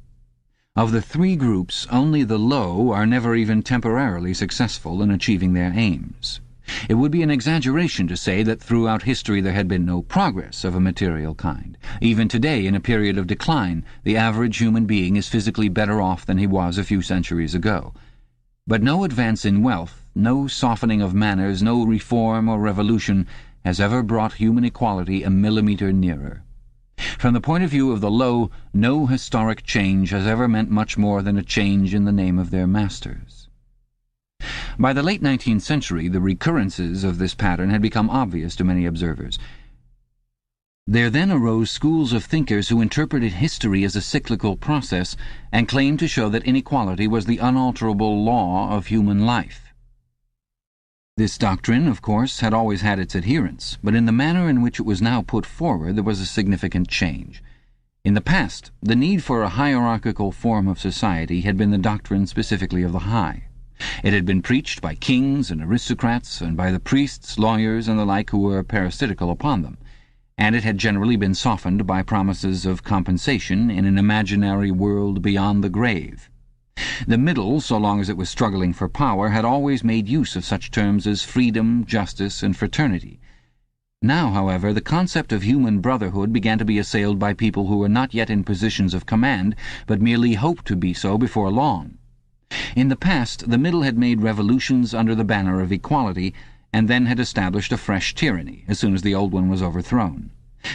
S2: Of the 3 groups, only the low are never even temporarily successful in achieving their aims. It would be an exaggeration to say that throughout history there had been no progress of a material kind. Even today, in a period of decline, the average human being is physically better off than he was a few centuries ago. But no advance in wealth, no softening of manners, no reform or revolution has ever brought human equality a millimetre nearer. From the point of view of the low, no historic change has ever meant much more than a change in the name of their masters. By the late 19th century, the recurrences of this pattern had become obvious to many observers. There then arose schools of thinkers who interpreted history as a cyclical process and claimed to show that inequality was the unalterable law of human life. This doctrine, of course, had always had its adherents, but in the manner in which it was now put forward there was a significant change. In the past, the need for a hierarchical form of society had been the doctrine specifically of the high. It had been preached by kings and aristocrats, and by the priests, lawyers, and the like who were parasitical upon them, and it had generally been softened by promises of compensation in an imaginary world beyond the grave. The middle, so long as it was struggling for power, had always made use of such terms as freedom, justice, and fraternity. Now, however, the concept of human brotherhood began to be assailed by people who were not yet in positions of command, but merely hoped to be so before long. In the past, the middle had made revolutions under the banner of equality, and then had established a fresh tyranny as soon as the old one was overthrown.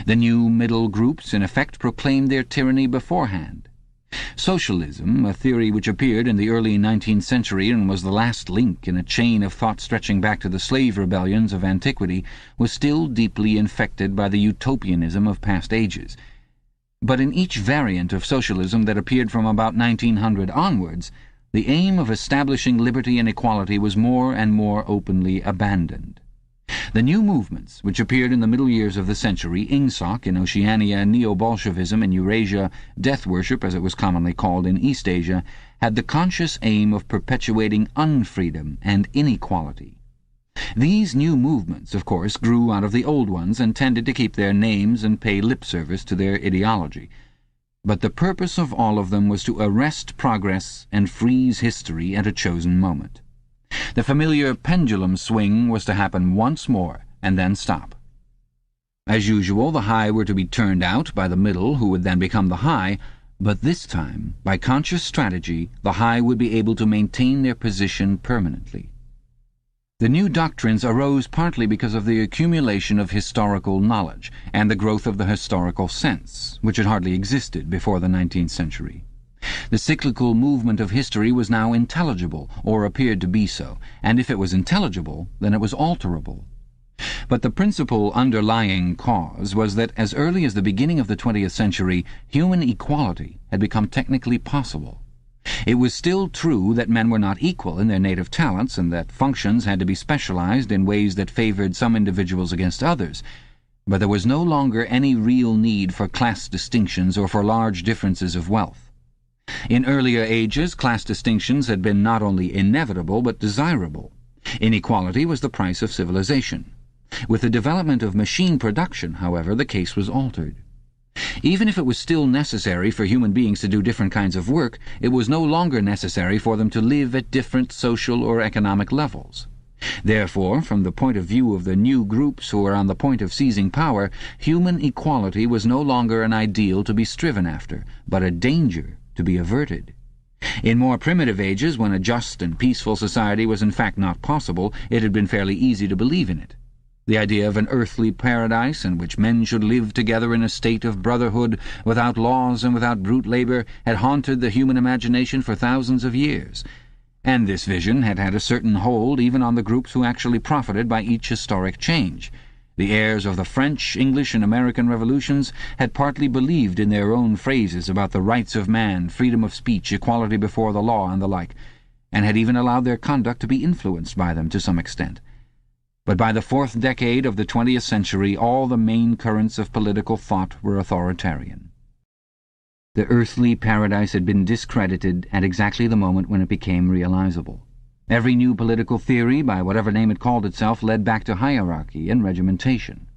S2: The new middle groups, in effect, proclaimed their tyranny beforehand. Socialism, a theory which appeared in the early 19th century and was the last link in a chain of thought stretching back to the slave rebellions of antiquity, was still deeply infected by the utopianism of past ages. But in each variant of socialism that appeared from about 1900 onwards, the aim of establishing liberty and equality was more and more openly abandoned. The new movements, which appeared in the middle years of the century, Ingsoc in Oceania, Neo-Bolshevism in Eurasia, death worship, as it was commonly called, in East Asia, had the conscious aim of perpetuating unfreedom and inequality. These new movements, of course, grew out of the old ones and tended to keep their names and pay lip service to their ideology. But the purpose of all of them was to arrest progress and freeze history at a chosen moment. The familiar pendulum swing was to happen once more and then stop. As usual, the high were to be turned out by the middle, who would then become the high, but this time, by conscious strategy, the high would be able to maintain their position permanently. The new doctrines arose partly because of the accumulation of historical knowledge and the growth of the historical sense, which had hardly existed before the 19th century. The cyclical movement of history was now intelligible, or appeared to be so, and if it was intelligible, then it was alterable. But the principal underlying cause was that as early as the beginning of the 20th century, human equality had become technically possible. It was still true that men were not equal in their native talents, and that functions had to be specialized in ways that favored some individuals against others, but there was no longer any real need for class distinctions or for large differences of wealth. In earlier ages, class distinctions had been not only inevitable but desirable. Inequality was the price of civilization. With the development of machine production, however, the case was altered. Even if it was still necessary for human beings to do different kinds of work, it was no longer necessary for them to live at different social or economic levels. Therefore, from the point of view of the new groups who were on the point of seizing power, human equality was no longer an ideal to be striven after, but a danger to be averted. In more primitive ages, when a just and peaceful society was in fact not possible, it had been fairly easy to believe in it. The idea of an earthly paradise in which men should live together in a state of brotherhood, without laws and without brute labor, had haunted the human imagination for thousands of years, and this vision had had a certain hold even on the groups who actually profited by each historic change. The heirs of the French, English, and American revolutions had partly believed in their own phrases about the rights of man, freedom of speech, equality before the law, and the like, and had even allowed their conduct to be influenced by them to some extent. But by the fourth decade of the 20th century, all the main currents of political thought were authoritarian. The earthly paradise had been discredited at exactly the moment when it became realizable. Every new political theory, by whatever name it called itself, led back to hierarchy and regimentation.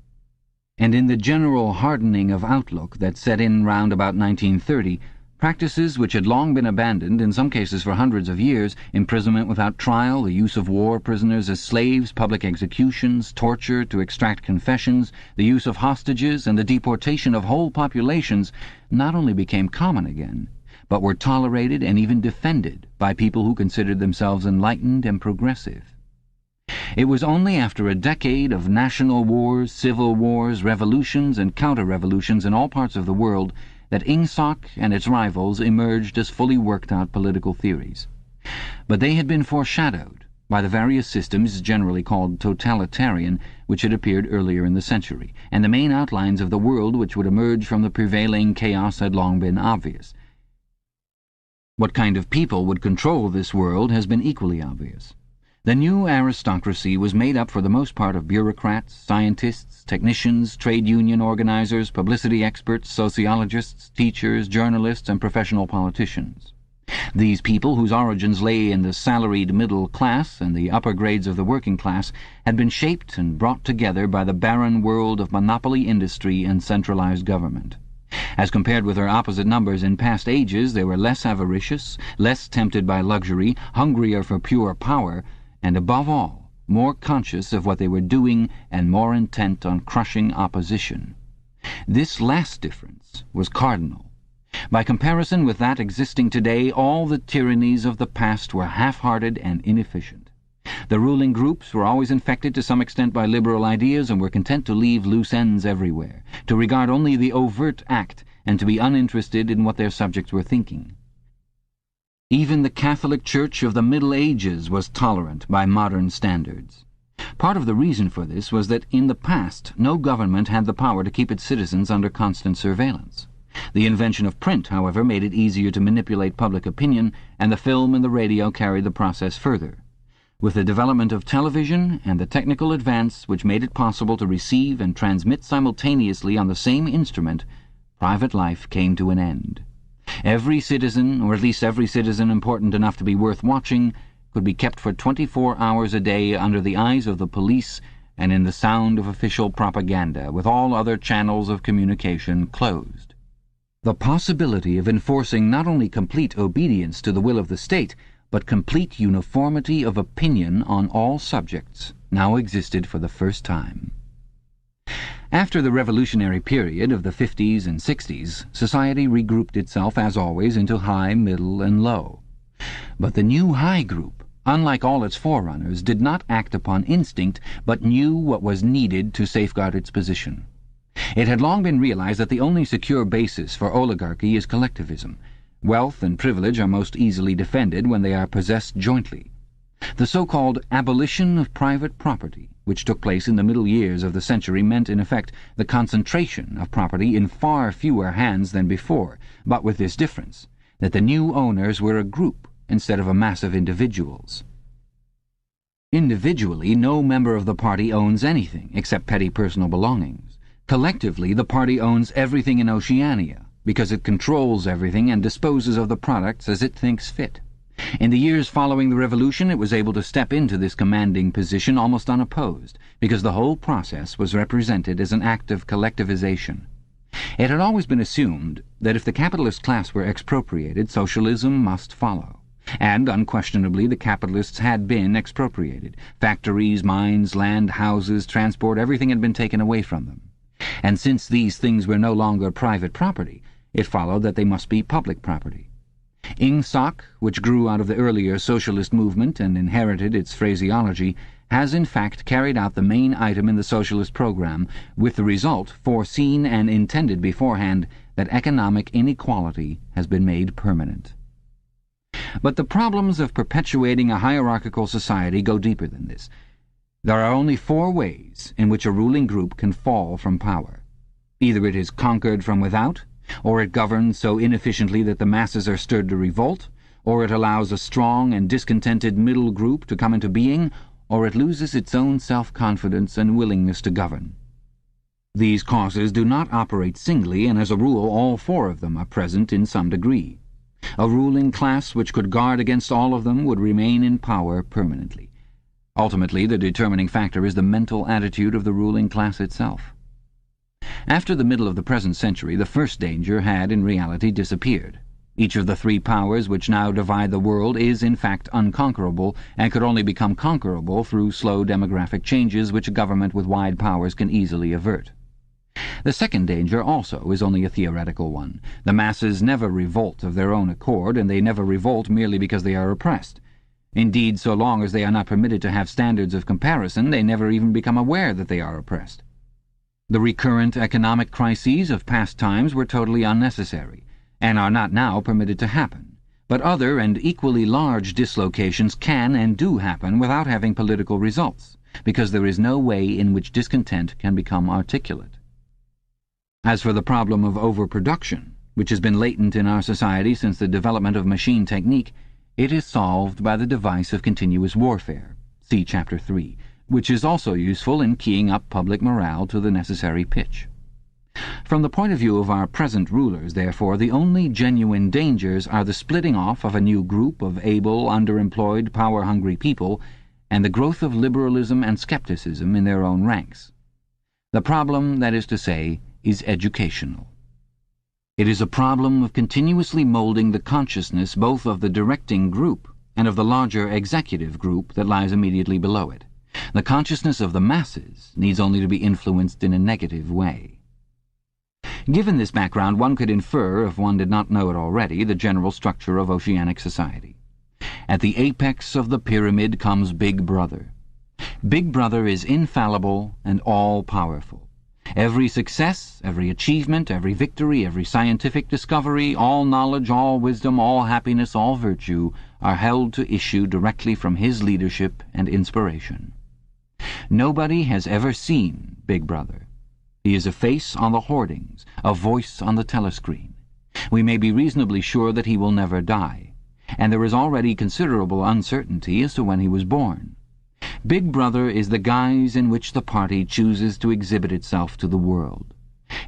S2: And in the general hardening of outlook that set in round about 1930, practices which had long been abandoned, in some cases for hundreds of years, imprisonment without trial, the use of war prisoners as slaves, public executions, torture to extract confessions, the use of hostages, and the deportation of whole populations, not only became common again, but were tolerated and even defended by people who considered themselves enlightened and progressive. It was only after a decade of national wars, civil wars, revolutions, and counter-revolutions in all parts of the world that Ingsoc and its rivals emerged as fully worked-out political theories. But they had been foreshadowed by the various systems generally called totalitarian which had appeared earlier in the century, and the main outlines of the world which would emerge from the prevailing chaos had long been obvious. What kind of people would control this world has been equally obvious. The new aristocracy was made up for the most part of bureaucrats, scientists, technicians, trade union organizers, publicity experts, sociologists, teachers, journalists, and professional politicians. These people, whose origins lay in the salaried middle class and the upper grades of the working class, had been shaped and brought together by the barren world of monopoly industry and centralized government. As compared with their opposite numbers in past ages, they were less avaricious, less tempted by luxury, hungrier for pure power, and above all, more conscious of what they were doing and more intent on crushing opposition. This last difference was cardinal. By comparison with that existing today, all the tyrannies of the past were half-hearted and inefficient. The ruling groups were always infected to some extent by liberal ideas and were content to leave loose ends everywhere, to regard only the overt act and to be uninterested in what their subjects were thinking. Even the Catholic Church of the Middle Ages was tolerant by modern standards. Part of the reason for this was that in the past no government had the power to keep its citizens under constant surveillance. The invention of print, however, made it easier to manipulate public opinion, and the film and the radio carried the process further. With the development of television and the technical advance which made it possible to receive and transmit simultaneously on the same instrument, private life came to an end. Every citizen, or at least every citizen important enough to be worth watching, could be kept for 24 hours a day under the eyes of the police and in the sound of official propaganda, with all other channels of communication closed. The possibility of enforcing not only complete obedience to the will of the state, but complete uniformity of opinion on all subjects now existed for the first time. After the revolutionary period of the 50s and 60s, society regrouped itself, as always, into high, middle, and low. But the new high group, unlike all its forerunners, did not act upon instinct, but knew what was needed to safeguard its position. It had long been realized that the only secure basis for oligarchy is collectivism. Wealth and privilege are most easily defended when they are possessed jointly. The so-called abolition of private property, which took place in the middle years of the century, meant in effect the concentration of property in far fewer hands than before, but with this difference, that the new owners were a group instead of a mass of individuals. Individually, no member of the party owns anything except petty personal belongings. Collectively, the party owns everything in Oceania, because it controls everything and disposes of the products as it thinks fit. In the years following the revolution, it was able to step into this commanding position almost unopposed, because the whole process was represented as an act of collectivization. It had always been assumed that if the capitalist class were expropriated, socialism must follow. And, unquestionably, the capitalists had been expropriated. Factories, mines, land, houses, transport, everything had been taken away from them. And since these things were no longer private property, it followed that they must be public property. Ingsoc, which grew out of the earlier socialist movement and inherited its phraseology, has in fact carried out the main item in the socialist program, with the result, foreseen and intended beforehand, that economic inequality has been made permanent. But the problems of perpetuating a hierarchical society go deeper than this. There are only 4 ways in which a ruling group can fall from power. Either it is conquered from without, or it governs so inefficiently that the masses are stirred to revolt, or it allows a strong and discontented middle group to come into being, or it loses its own self-confidence and willingness to govern. These causes do not operate singly, and as a rule all 4 of them are present in some degree. A ruling class which could guard against all of them would remain in power permanently. Ultimately, the determining factor is the mental attitude of the ruling class itself. After the middle of the present century, the first danger had, in reality, disappeared. Each of the 3 powers which now divide the world is, in fact, unconquerable, and could only become conquerable through slow demographic changes which a government with wide powers can easily avert. The second danger also is only a theoretical one. The masses never revolt of their own accord, and they never revolt merely because they are oppressed. Indeed, so long as they are not permitted to have standards of comparison, they never even become aware that they are oppressed. The recurrent economic crises of past times were totally unnecessary, and are not now permitted to happen. But other and equally large dislocations can and do happen without having political results, because there is no way in which discontent can become articulate. As for the problem of overproduction, which has been latent in our society since the development of machine technique, it is solved by the device of continuous warfare, see Chapter 3, which is also useful in keying up public morale to the necessary pitch. From the point of view of our present rulers, therefore, the only genuine dangers are the splitting off of a new group of able, underemployed, power-hungry people, and the growth of liberalism and skepticism in their own ranks. The problem, that is to say, is educational. It is a problem of continuously molding the consciousness both of the directing group and of the larger executive group that lies immediately below it. The consciousness of the masses needs only to be influenced in a negative way. Given this background, one could infer, if one did not know it already, the general structure of oceanic society. At the apex of the pyramid comes Big Brother. Big Brother is infallible and all-powerful. Every success, every achievement, every victory, every scientific discovery, all knowledge, all wisdom, all happiness, all virtue are held to issue directly from his leadership and inspiration. Nobody has ever seen Big Brother. He is a face on the hoardings, a voice on the telescreen. We may be reasonably sure that he will never die, and there is already considerable uncertainty as to when he was born. Big Brother is the guise in which the party chooses to exhibit itself to the world.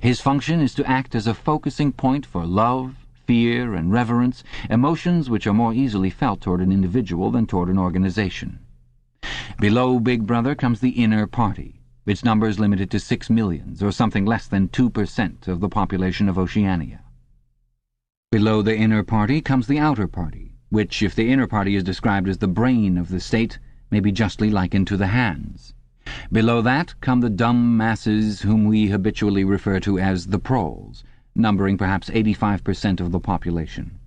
S2: His function is to act as a focusing point for love, fear, and reverence, emotions which are more easily felt toward an individual than toward an organization. Below Big Brother comes the inner party, its numbers limited to 6 millions, or something less than 2% of the population of Oceania. Below the inner party comes the outer party, which, if the inner party is described as the brain of the state, may be justly likened to the hands. Below that come the dumb masses whom we habitually refer to as the proles, numbering perhaps 85% of the population.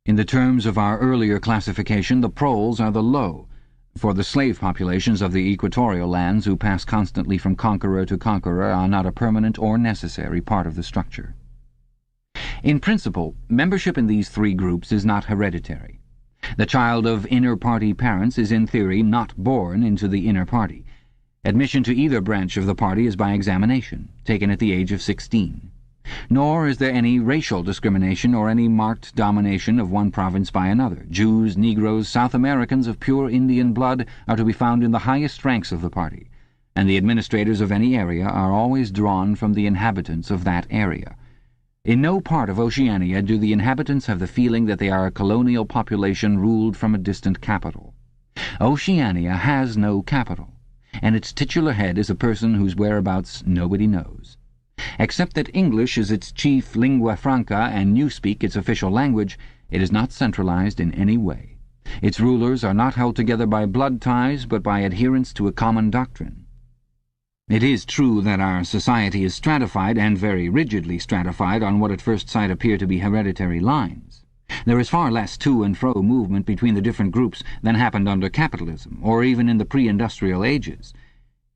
S2: In the terms of our earlier classification, the proles are the low, for the slave populations of the equatorial lands who pass constantly from conqueror to conqueror are not a permanent or necessary part of the structure. In principle, membership in these three groups is not hereditary. The child of inner-party parents is in theory not born into the inner party. Admission to either branch of the party is by examination, taken at the age of 16. Nor is there any racial discrimination or any marked domination of one province by another. Jews, Negroes, South Americans of pure Indian blood are to be found in the highest ranks of the party, and the administrators of any area are always drawn from the inhabitants of that area. In no part of Oceania do the inhabitants have the feeling that they are a colonial population ruled from a distant capital. Oceania has no capital, and its titular head is a person whose whereabouts nobody knows. Except that English is its chief lingua franca and Newspeak its official language, it is not centralized in any way. Its rulers are not held together by blood ties, but by adherence to a common doctrine. It is true that our society is stratified, and very rigidly stratified, on what at first sight appear to be hereditary lines. There is far less to and fro movement between the different groups than happened under capitalism, or even in the pre-industrial ages.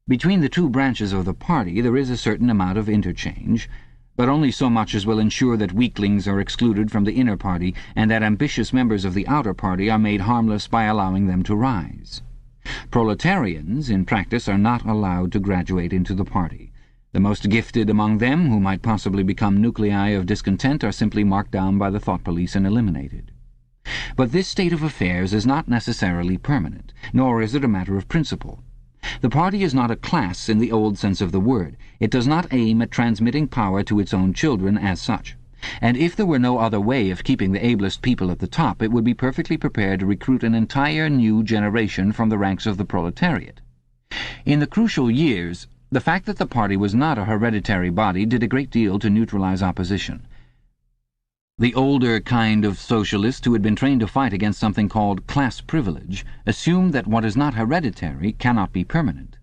S2: Between the two branches of the party there is a certain amount of interchange, but only so much as will ensure that weaklings are excluded from the inner party and that ambitious members of the outer party are made harmless by allowing them to rise. Proletarians, in practice, are not allowed to graduate into the party. The most gifted among them, who might possibly become nuclei of discontent, are simply marked down by the thought police and eliminated. But this state of affairs is not necessarily permanent, nor is it a matter of principle. The party is not a class in the old sense of the word. It does not aim at transmitting power to its own children as such. And if there were no other way of keeping the ablest people at the top, it would be perfectly prepared to recruit an entire new generation from the ranks of the proletariat. In the crucial years, the fact that the party was not a hereditary body did a great deal to neutralize opposition. The older kind of socialist who had been trained to fight against something called class privilege assumed that what is not hereditary cannot be permanent.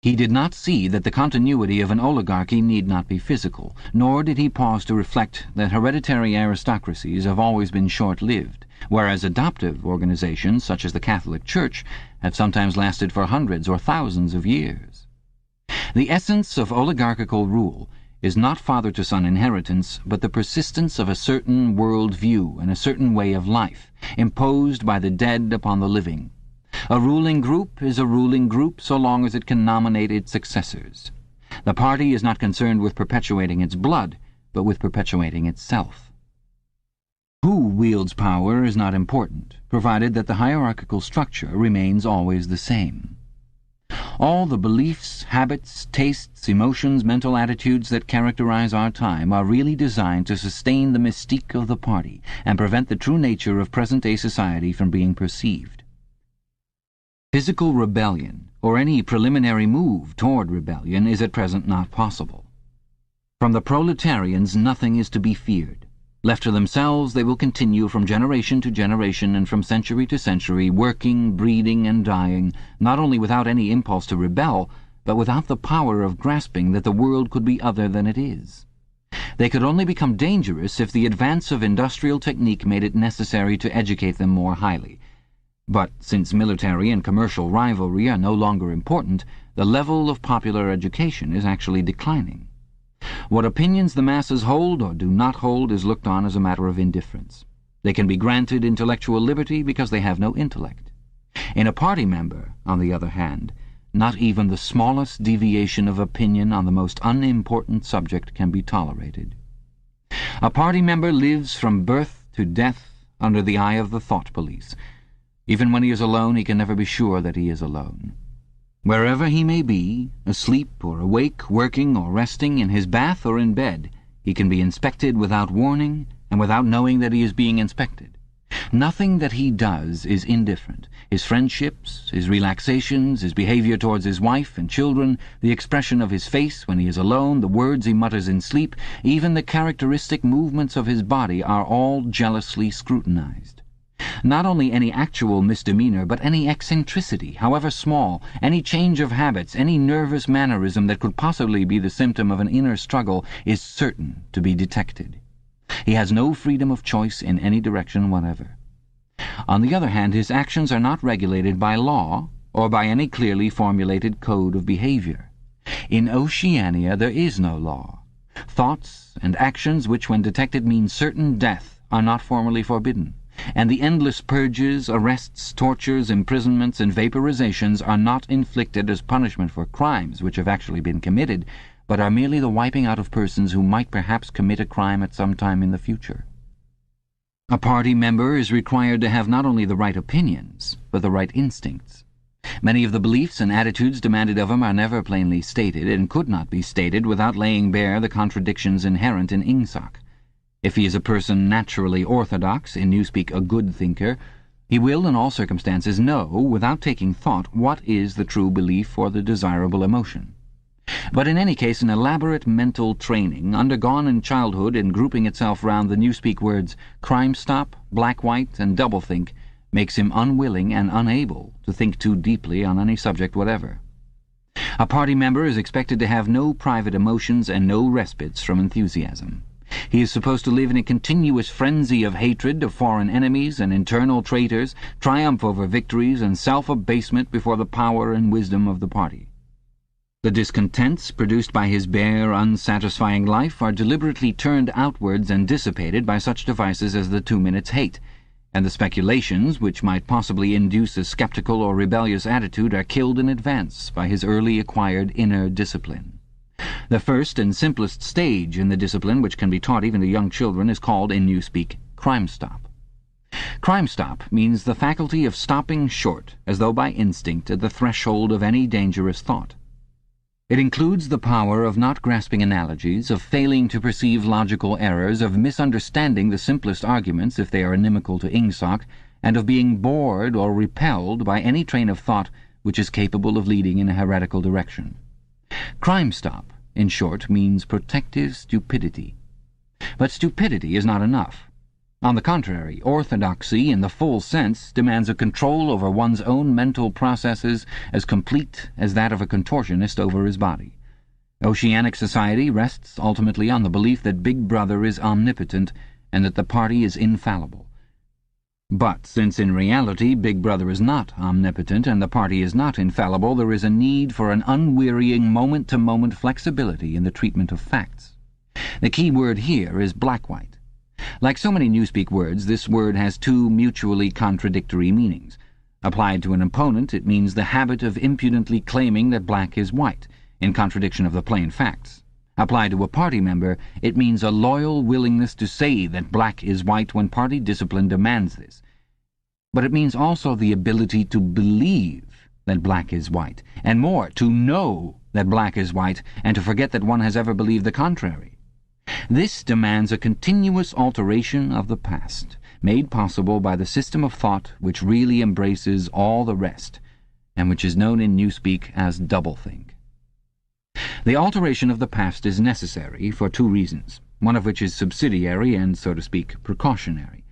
S2: He did not see that the continuity of an oligarchy need not be physical, nor did he pause to reflect that hereditary aristocracies have always been short-lived, whereas adoptive organizations, such as the Catholic Church, have sometimes lasted for hundreds or thousands of years. The essence of oligarchical rule is not father-to-son inheritance, but the persistence of a certain world view and a certain way of life, imposed by the dead upon the living. A ruling group is a ruling group so long as it can nominate its successors. The party is not concerned with perpetuating its blood, but with perpetuating itself. Who wields power is not important, provided that the hierarchical structure remains always the same. All the beliefs, habits, tastes, emotions, mental attitudes that characterize our time are really designed to sustain the mystique of the party and prevent the true nature of present-day society from being perceived. Physical rebellion, or any preliminary move toward rebellion, is at present not possible. From the proletarians nothing is to be feared. Left to themselves, they will continue from generation to generation and from century to century, working, breeding, and dying, not only without any impulse to rebel, but without the power of grasping that the world could be other than it is. They could only become dangerous if the advance of industrial technique made it necessary to educate them more highly. But since military and commercial rivalry are no longer important, the level of popular education is actually declining. What opinions the masses hold or do not hold is looked on as a matter of indifference. They can be granted intellectual liberty because they have no intellect. In a party member, on the other hand, not even the smallest deviation of opinion on the most unimportant subject can be tolerated. A party member lives from birth to death under the eye of the thought police. Even when he is alone, he can never be sure that he is alone. Wherever he may be, asleep or awake, working or resting, in his bath or in bed, he can be inspected without warning and without knowing that he is being inspected. Nothing that he does is indifferent. His friendships, his relaxations, his behavior towards his wife and children, the expression of his face when he is alone, the words he mutters in sleep, even the characteristic movements of his body are all jealously scrutinized. Not only any actual misdemeanor, but any eccentricity, however small, any change of habits, any nervous mannerism that could possibly be the symptom of an inner struggle is certain to be detected. He has no freedom of choice in any direction whatever. On the other hand, his actions are not regulated by law or by any clearly formulated code of behavior. In Oceania there is no law. Thoughts and actions which, when detected, mean certain death are not formally forbidden, and the endless purges, arrests, tortures, imprisonments, and vaporizations are not inflicted as punishment for crimes which have actually been committed, but are merely the wiping out of persons who might perhaps commit a crime at some time in the future. A party member is required to have not only the right opinions, but the right instincts. Many of the beliefs and attitudes demanded of him are never plainly stated, and could not be stated without laying bare the contradictions inherent in Ingsoc. If he is a person naturally orthodox, in newspeak a good thinker, he will in all circumstances know, without taking thought, what is the true belief or the desirable emotion. But in any case, an elaborate mental training, undergone in childhood and grouping itself round the newspeak words crime stop, black-white, and doublethink, makes him unwilling and unable to think too deeply on any subject whatever. A party member is expected to have no private emotions and no respites from enthusiasm. He is supposed to live in a continuous frenzy of hatred of foreign enemies and internal traitors, triumph over victories, and self-abasement before the power and wisdom of the party. The discontents produced by his bare, unsatisfying life are deliberately turned outwards and dissipated by such devices as the 2 minutes hate, and the speculations which might possibly induce a skeptical or rebellious attitude are killed in advance by his early acquired inner discipline. The first and simplest stage in the discipline, which can be taught even to young children, is called, in newspeak, crime stop. Crime stop means the faculty of stopping short, as though by instinct, at the threshold of any dangerous thought. It includes the power of not grasping analogies, of failing to perceive logical errors, of misunderstanding the simplest arguments if they are inimical to Ingsoc, and of being bored or repelled by any train of thought which is capable of leading in a heretical direction. Crime stop, in short, means protective stupidity. But stupidity is not enough. On the contrary, orthodoxy, in the full sense, demands a control over one's own mental processes as complete as that of a contortionist over his body. Oceanic society rests ultimately on the belief that Big Brother is omnipotent and that the party is infallible. But since in reality Big Brother is not omnipotent and the party is not infallible, there is a need for an unwearying moment-to-moment flexibility in the treatment of facts. The key word here is black-white. Like so many newspeak words, this word has two mutually contradictory meanings. Applied to an opponent, it means the habit of impudently claiming that black is white, in contradiction of the plain facts. Applied to a party member, it means a loyal willingness to say that black is white when party discipline demands this. But it means also the ability to believe that black is white, and more, to know that black is white, and to forget that one has ever believed the contrary. This demands a continuous alteration of the past, made possible by the system of thought which really embraces all the rest, and which is known in newspeak as doublethink. The alteration of the past is necessary for two reasons, one of which is subsidiary and, so to speak, precautionary.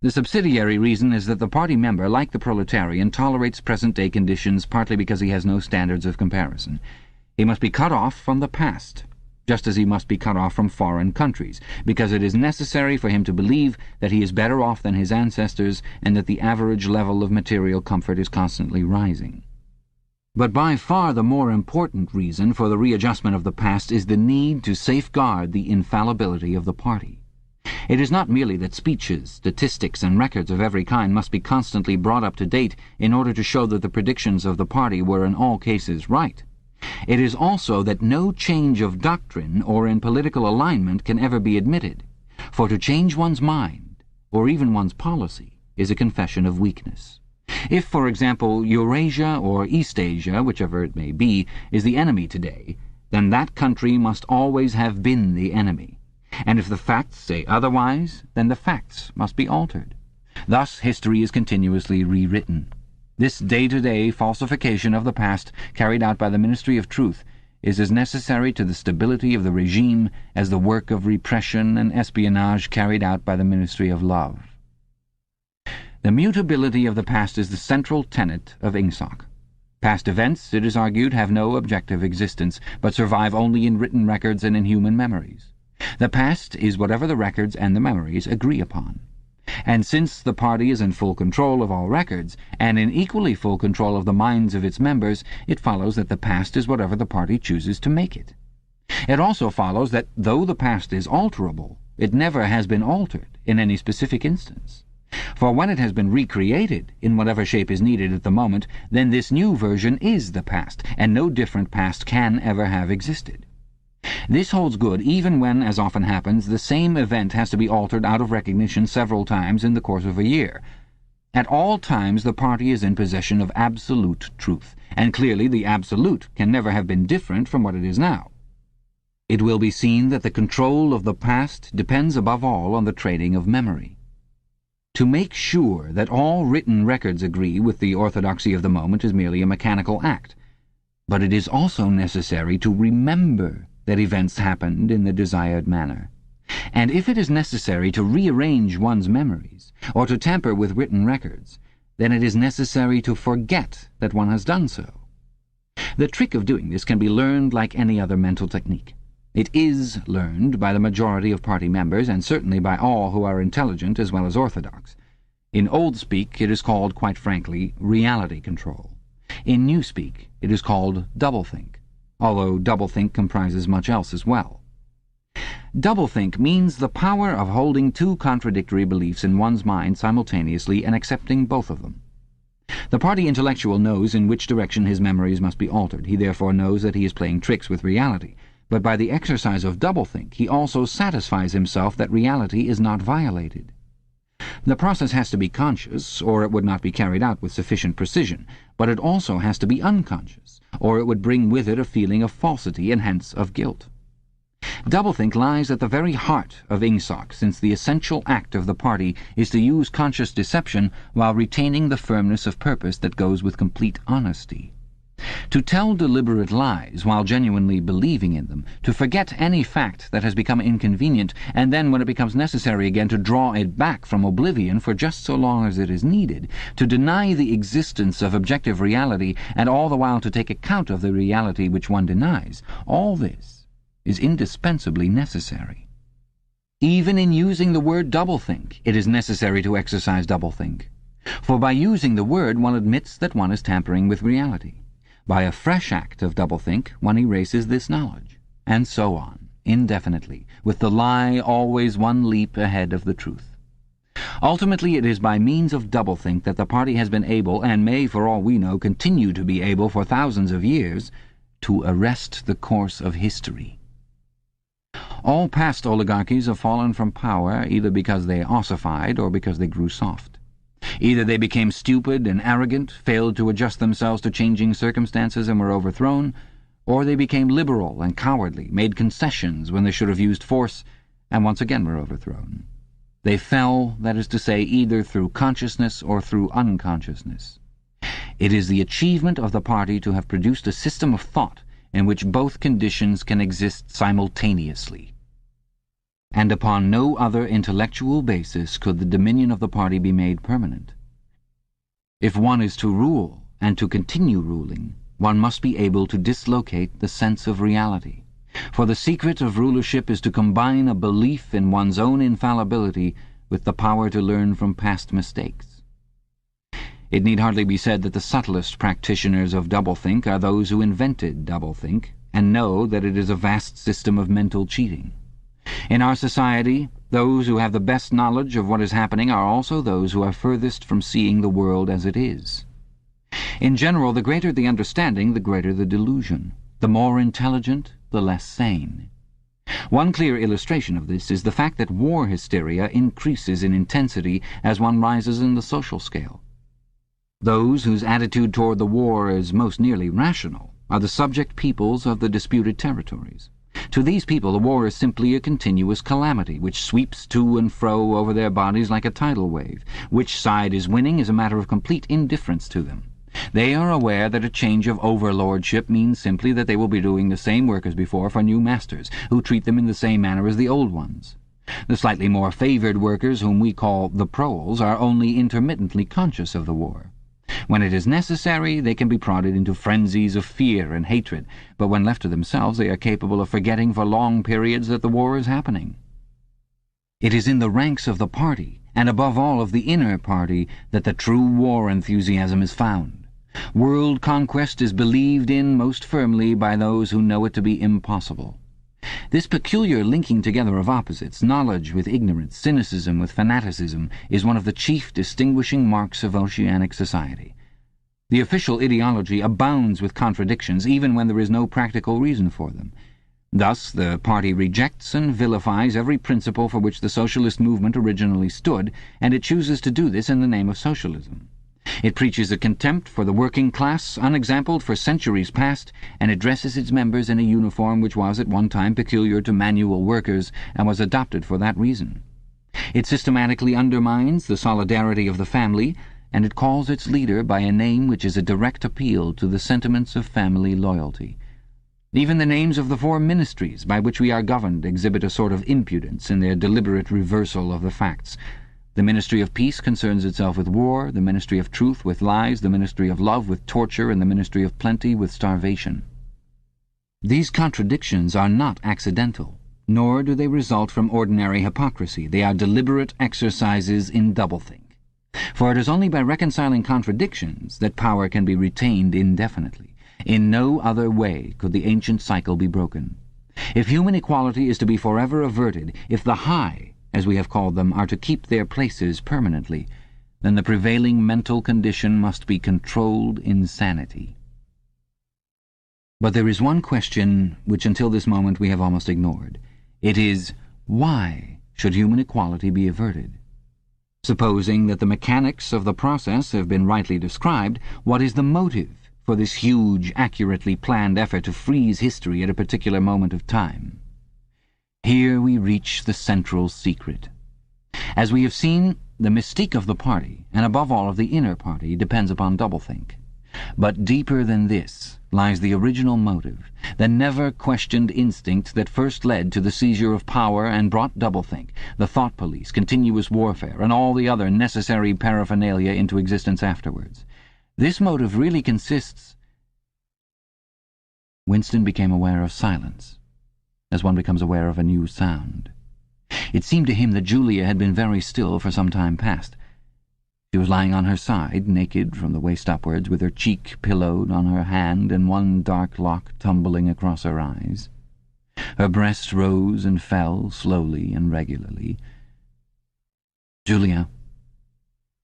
S2: The subsidiary reason is that the party member, like the proletarian, tolerates present-day conditions partly because he has no standards of comparison. He must be cut off from the past, just as he must be cut off from foreign countries, because it is necessary for him to believe that he is better off than his ancestors and that the average level of material comfort is constantly rising. But by far the more important reason for the readjustment of the past is the need to safeguard the infallibility of the party. It is not merely that speeches, statistics, and records of every kind must be constantly brought up to date in order to show that the predictions of the party were in all cases right. It is also that no change of doctrine or in political alignment can ever be admitted, for to change one's mind, or even one's policy, is a confession of weakness. If, for example, Eurasia or Eastasia, whichever it may be, is the enemy today, then that country must always have been the enemy, and if the facts say otherwise, then the facts must be altered. Thus history is continuously rewritten. This day-to-day falsification of the past, carried out by the Ministry of Truth, is as necessary to the stability of the regime as the work of repression and espionage carried out by the Ministry of Love. The mutability of the past is the central tenet of Ingsoc. Past events, it is argued, have no objective existence, but survive only in written records and in human memories. The past is whatever the records and the memories agree upon. And since the party is in full control of all records, and in equally full control of the minds of its members, it follows that the past is whatever the party chooses to make it. It also follows that, though the past is alterable, it never has been altered in any specific instance. For when it has been recreated in whatever shape is needed at the moment, then this new version is the past, and no different past can ever have existed. This holds good even when, as often happens, the same event has to be altered out of recognition several times in the course of a year. At all times the party is in possession of absolute truth, and clearly the absolute can never have been different from what it is now. It will be seen that the control of the past depends above all on the trading of memory. To make sure that all written records agree with the orthodoxy of the moment is merely a mechanical act, but it is also necessary to remember that events happened in the desired manner. And if it is necessary to rearrange one's memories, or to tamper with written records, then it is necessary to forget that one has done so. The trick of doing this can be learned like any other mental technique. It is learned by the majority of party members, and certainly by all who are intelligent as well as orthodox. In old speak it is called, quite frankly, reality control. In new speak it is called doublethink, although doublethink comprises much else as well. Doublethink means the power of holding two contradictory beliefs in one's mind simultaneously and accepting both of them. The party intellectual knows in which direction his memories must be altered. He therefore knows that he is playing tricks with reality. But by the exercise of doublethink, he also satisfies himself that reality is not violated. The process has to be conscious, or it would not be carried out with sufficient precision, but it also has to be unconscious, or it would bring with it a feeling of falsity and hence of guilt. Doublethink lies at the very heart of Ingsoc, since the essential act of the party is to use conscious deception while retaining the firmness of purpose that goes with complete honesty. To tell deliberate lies while genuinely believing in them, to forget any fact that has become inconvenient, and then, when it becomes necessary again, to draw it back from oblivion for just so long as it is needed, to deny the existence of objective reality, and all the while to take account of the reality which one denies, all this is indispensably necessary. Even in using the word doublethink, it is necessary to exercise doublethink. For by using the word, one admits that one is tampering with reality. By a fresh act of doublethink, one erases this knowledge, and so on, indefinitely, with the lie always one leap ahead of the truth. Ultimately, it is by means of doublethink that the party has been able, and may, for all we know, continue to be able for thousands of years, to arrest the course of history. All past oligarchies have fallen from power either because they ossified or because they grew soft. Either they became stupid and arrogant, failed to adjust themselves to changing circumstances and were overthrown, or they became liberal and cowardly, made concessions when they should have used force, and once again were overthrown. They fell, that is to say, either through consciousness or through unconsciousness. It is the achievement of the party to have produced a system of thought in which both conditions can exist simultaneously. And upon no other intellectual basis could the dominion of the party be made permanent. If one is to rule, and to continue ruling, one must be able to dislocate the sense of reality. For the secret of rulership is to combine a belief in one's own infallibility with the power to learn from past mistakes. It need hardly be said that the subtlest practitioners of doublethink are those who invented doublethink, and know that it is a vast system of mental cheating. In our society, those who have the best knowledge of what is happening are also those who are furthest from seeing the world as it is. In general, the greater the understanding, the greater the delusion. The more intelligent, the less sane. One clear illustration of this is the fact that war hysteria increases in intensity as one rises in the social scale. Those whose attitude toward the war is most nearly rational are the subject peoples of the disputed territories. To these people the war is simply a continuous calamity which sweeps to and fro over their bodies like a tidal wave. Which side is winning is a matter of complete indifference to them. They are aware that a change of overlordship means simply that they will be doing the same work as before for new masters, who treat them in the same manner as the old ones. The slightly more favoured workers, whom we call the proles, are only intermittently conscious of the war. When it is necessary, they can be prodded into frenzies of fear and hatred, but when left to themselves, they are capable of forgetting for long periods that the war is happening. It is in the ranks of the party, and above all of the inner party, that the true war enthusiasm is found. World conquest is believed in most firmly by those who know it to be impossible. This peculiar linking together of opposites, knowledge with ignorance, cynicism with fanaticism, is one of the chief distinguishing marks of oceanic society. The official ideology abounds with contradictions, even when there is no practical reason for them. Thus, the party rejects and vilifies every principle for which the socialist movement originally stood, and it chooses to do this in the name of socialism. It preaches a contempt for the working class unexampled for centuries past, and it dresses its members in a uniform which was at one time peculiar to manual workers and was adopted for that reason. It systematically undermines the solidarity of the family, and it calls its leader by a name which is a direct appeal to the sentiments of family loyalty. Even the names of the four ministries by which we are governed exhibit a sort of impudence in their deliberate reversal of the facts. The Ministry of Peace concerns itself with war, the Ministry of Truth with lies, the Ministry of Love with torture, and the Ministry of Plenty with starvation. These contradictions are not accidental, nor do they result from ordinary hypocrisy. They are deliberate exercises in doublethink. For it is only by reconciling contradictions that power can be retained indefinitely. In no other way could the ancient cycle be broken. If human equality is to be forever averted, if the high, as we have called them, are to keep their places permanently, then the prevailing mental condition must be controlled insanity. But there is one question which until this moment we have almost ignored. It is, why should human equality be averted? Supposing that the mechanics of the process have been rightly described, what is the motive for this huge, accurately planned effort to freeze history at a particular moment of time? Here we reach the central secret. As we have seen, the mystique of the party, and above all of the inner party, depends upon doublethink. But deeper than this lies the original motive, the never-questioned instinct that first led to the seizure of power and brought doublethink, the thought police, continuous warfare, and all the other necessary paraphernalia into existence afterwards. This motive really consists... Winston became aware of silence, as one becomes aware of a new sound. It seemed to him that Julia had been very still for some time past. She was lying on her side, naked from the waist upwards, with her cheek pillowed on her hand and one dark lock tumbling across her eyes. Her breast rose and fell slowly and regularly. "Julia."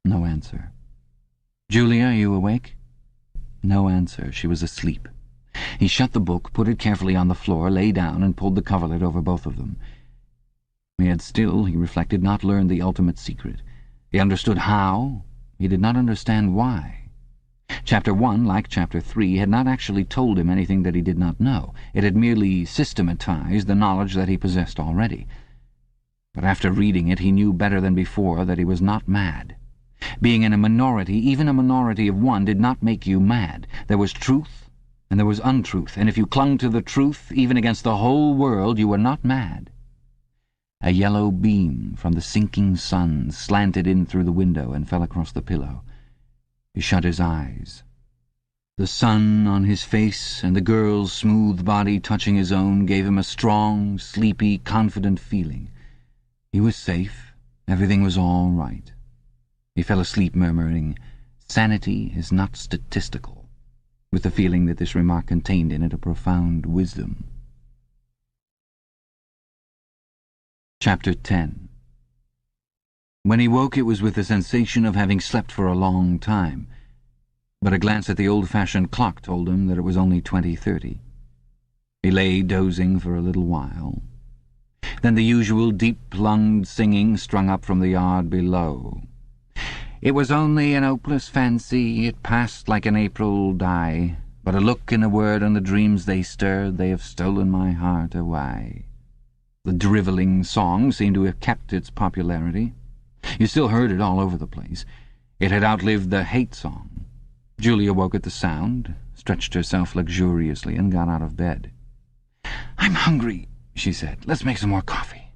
S2: No answer. "Julia, are you awake?" No answer. She was asleep. He shut the book, put it carefully on the floor, lay down, and pulled the coverlet over both of them. He had still, he reflected, not learned the ultimate secret. He understood how. He did not understand why. Chapter 1, like Chapter 3, had not actually told him anything that he did not know. It had merely systematized the knowledge that he possessed already. But after reading it, he knew better than before that he was not mad. Being in a minority, even a minority of one, did not make you mad. There was truth, and there was untruth, and if you clung to the truth, even against the whole world, you were not mad. A yellow beam from the sinking sun slanted in through the window and fell across the pillow. He shut his eyes. The sun on his face and the girl's smooth body touching his own gave him a strong, sleepy, confident feeling. He was safe. Everything was all right. He fell asleep murmuring, "Sanity is not statistical," with the feeling that this remark contained in it a profound wisdom. Chapter 10. When he woke, it was with the sensation of having slept for a long time, but a glance at the old-fashioned clock told him that it was only 20:30. He lay dozing for a little while. Then the usual deep-lunged singing strung up from the yard below. It was only an hopeless fancy, it passed like an April dye, but a look and a word and the dreams they stirred, they have stolen my heart away. The drivelling song seemed to have kept its popularity. You still heard it all over the place. It had outlived the hate song. Julia woke at the sound, stretched herself luxuriously, and got out of bed. "I'm hungry," she said. "Let's make some more coffee."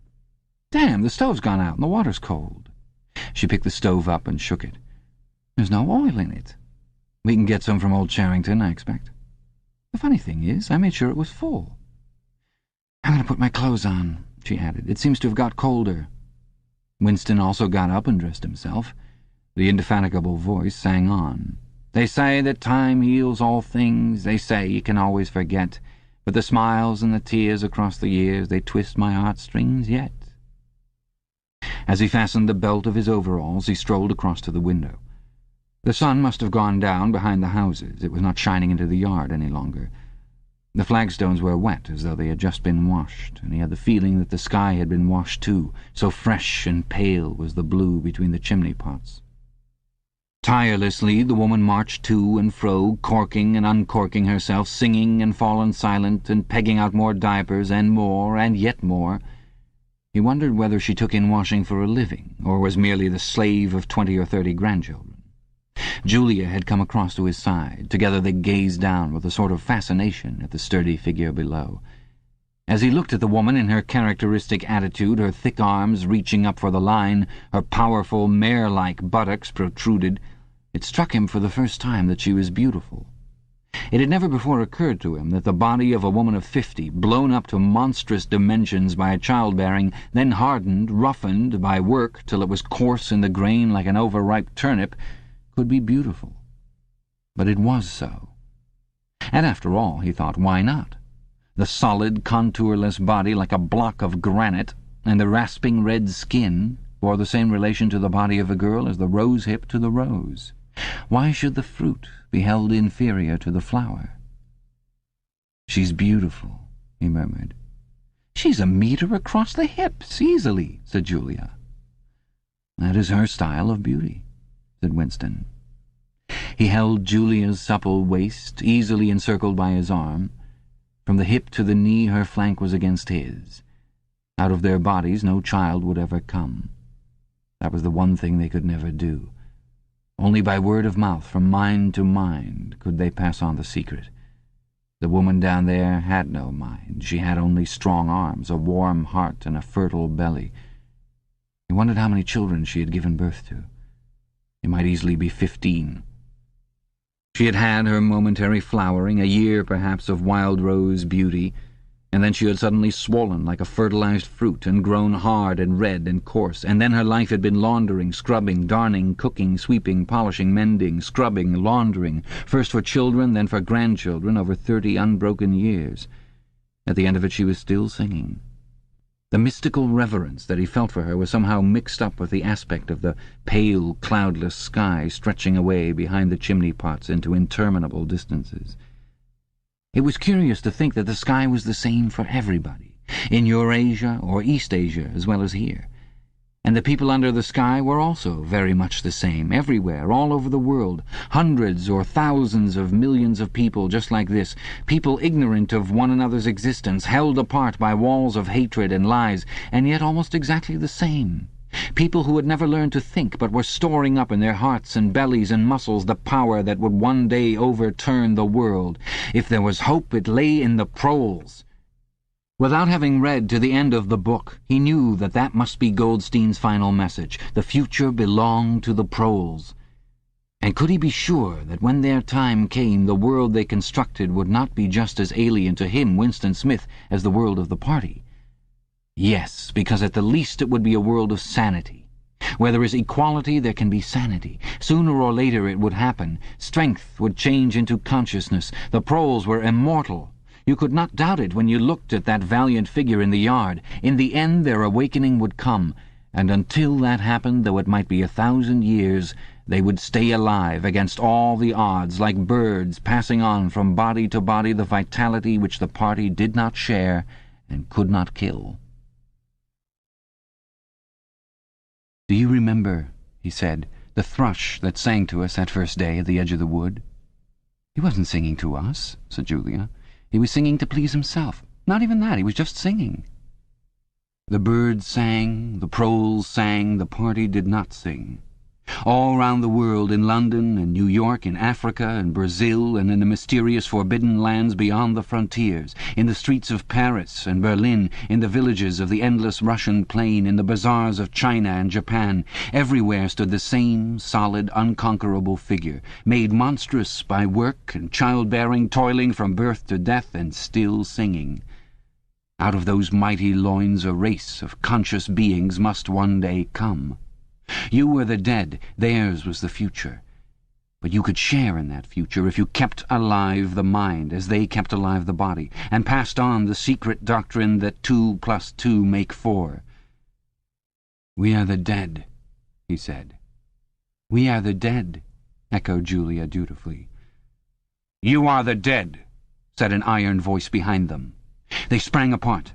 S2: Damn, the stove's gone out and the water's cold. She picked the stove up and shook it. There's no oil in it. We can get some from old Charrington, I expect. The funny thing is, I made sure it was full. I'm going to put my clothes on, she added. It seems to have got colder. Winston also got up and dressed himself. The indefatigable voice sang on. They say that time heals all things. They say you can always forget. But the smiles and the tears across the years, they twist my heartstrings yet. As he fastened the belt of his overalls, he strolled across to the window. The sun must have gone down behind the houses. It was not shining into the yard any longer. The flagstones were wet, as though they had just been washed, and he had the feeling that the sky had been washed too, so fresh and pale was the blue between the chimney-pots. Tirelessly the woman marched to and fro, corking and uncorking herself, singing and fallen silent, and pegging out more diapers, and yet more. He wondered whether she took in washing for a living, or was merely the slave of 20 or 30 grandchildren. Julia had come across to his side. Together they gazed down with a sort of fascination at the sturdy figure below. As he looked at the woman in her characteristic attitude, her thick arms reaching up for the line, her powerful mare-like buttocks protruded, it struck him for the first time that she was beautiful. It had never before occurred to him that the body of a woman of 50, blown up to monstrous dimensions by childbearing, then hardened, roughened by work till it was coarse in the grain like an overripe turnip, could be beautiful. But it was so. And after all, he thought, why not? The solid, contourless body like a block of granite, and the rasping red skin, bore the same relation to the body of a girl as the rose hip to the rose. Why should the fruit be held inferior to the flower? "She's beautiful," he murmured. "She's a metre across the hips, easily," said Julia. "That is her style of beauty," said Winston. He held Julia's supple waist, easily encircled by his arm. From the hip to the knee her flank was against his. Out of their bodies no child would ever come. That was the one thing they could never do. Only by word of mouth, from mind to mind, could they pass on the secret. The woman down there had no mind. She had only strong arms, a warm heart, and a fertile belly. He wondered how many children she had given birth to. It might easily be 15. She had had her momentary flowering, a year perhaps of wild rose beauty, and then she had suddenly swollen like a fertilized fruit and grown hard and red and coarse, and then her life had been laundering, scrubbing, darning, cooking, sweeping, polishing, mending, scrubbing, laundering, first for children, then for grandchildren, over 30 unbroken years. At the end of it she was still singing. The mystical reverence that he felt for her was somehow mixed up with the aspect of the pale, cloudless sky stretching away behind the chimney-pots into interminable distances. It was curious to think that the sky was the same for everybody, in Eurasia or East Asia as well as here. And the people under the sky were also very much the same, everywhere, all over the world. Hundreds or thousands of millions of people just like this, people ignorant of one another's existence, held apart by walls of hatred and lies, and yet almost exactly the same. People who had never learned to think, but were storing up in their hearts and bellies and muscles the power that would one day overturn the world. If there was hope, it lay in the proles. Without having read to the end of the book, he knew that that must be Goldstein's final message. The future belonged to the proles. And could he be sure that when their time came, the world they constructed would not be just as alien to him, Winston Smith, as the world of the party? Yes, because at the least it would be a world of sanity. Where there is equality, there can be sanity. Sooner or later it would happen. Strength would change into consciousness. The proles were immortal. You could not doubt it when you looked at that valiant figure in the yard. In the end their awakening would come, and until that happened, though it might be 1,000 years, they would stay alive against all the odds, like birds passing on from body to body the vitality which the party did not share and could not kill. "Do you remember," he said, "the thrush that sang to us that first day at the edge of the wood?" "He wasn't singing to us," said Julia. "He was singing to please himself. Not even that, he was just singing." The birds sang, the proles sang, the party did not sing. All round the world, in London and New York, in Africa and Brazil, and in the mysterious forbidden lands beyond the frontiers, in the streets of Paris and Berlin, in the villages of the endless Russian plain, in the bazaars of China and Japan, everywhere stood the same solid, unconquerable figure, made monstrous by work and childbearing, toiling from birth to death, and still singing. Out of those mighty loins a race of conscious beings must one day come. You were the dead, theirs was the future. But you could share in that future if you kept alive the mind as they kept alive the body, and passed on the secret doctrine that 2 + 2 make 4. "We are the dead," he said. "We are the dead," echoed Julia dutifully. "You are the dead," said an iron voice behind them. They sprang apart.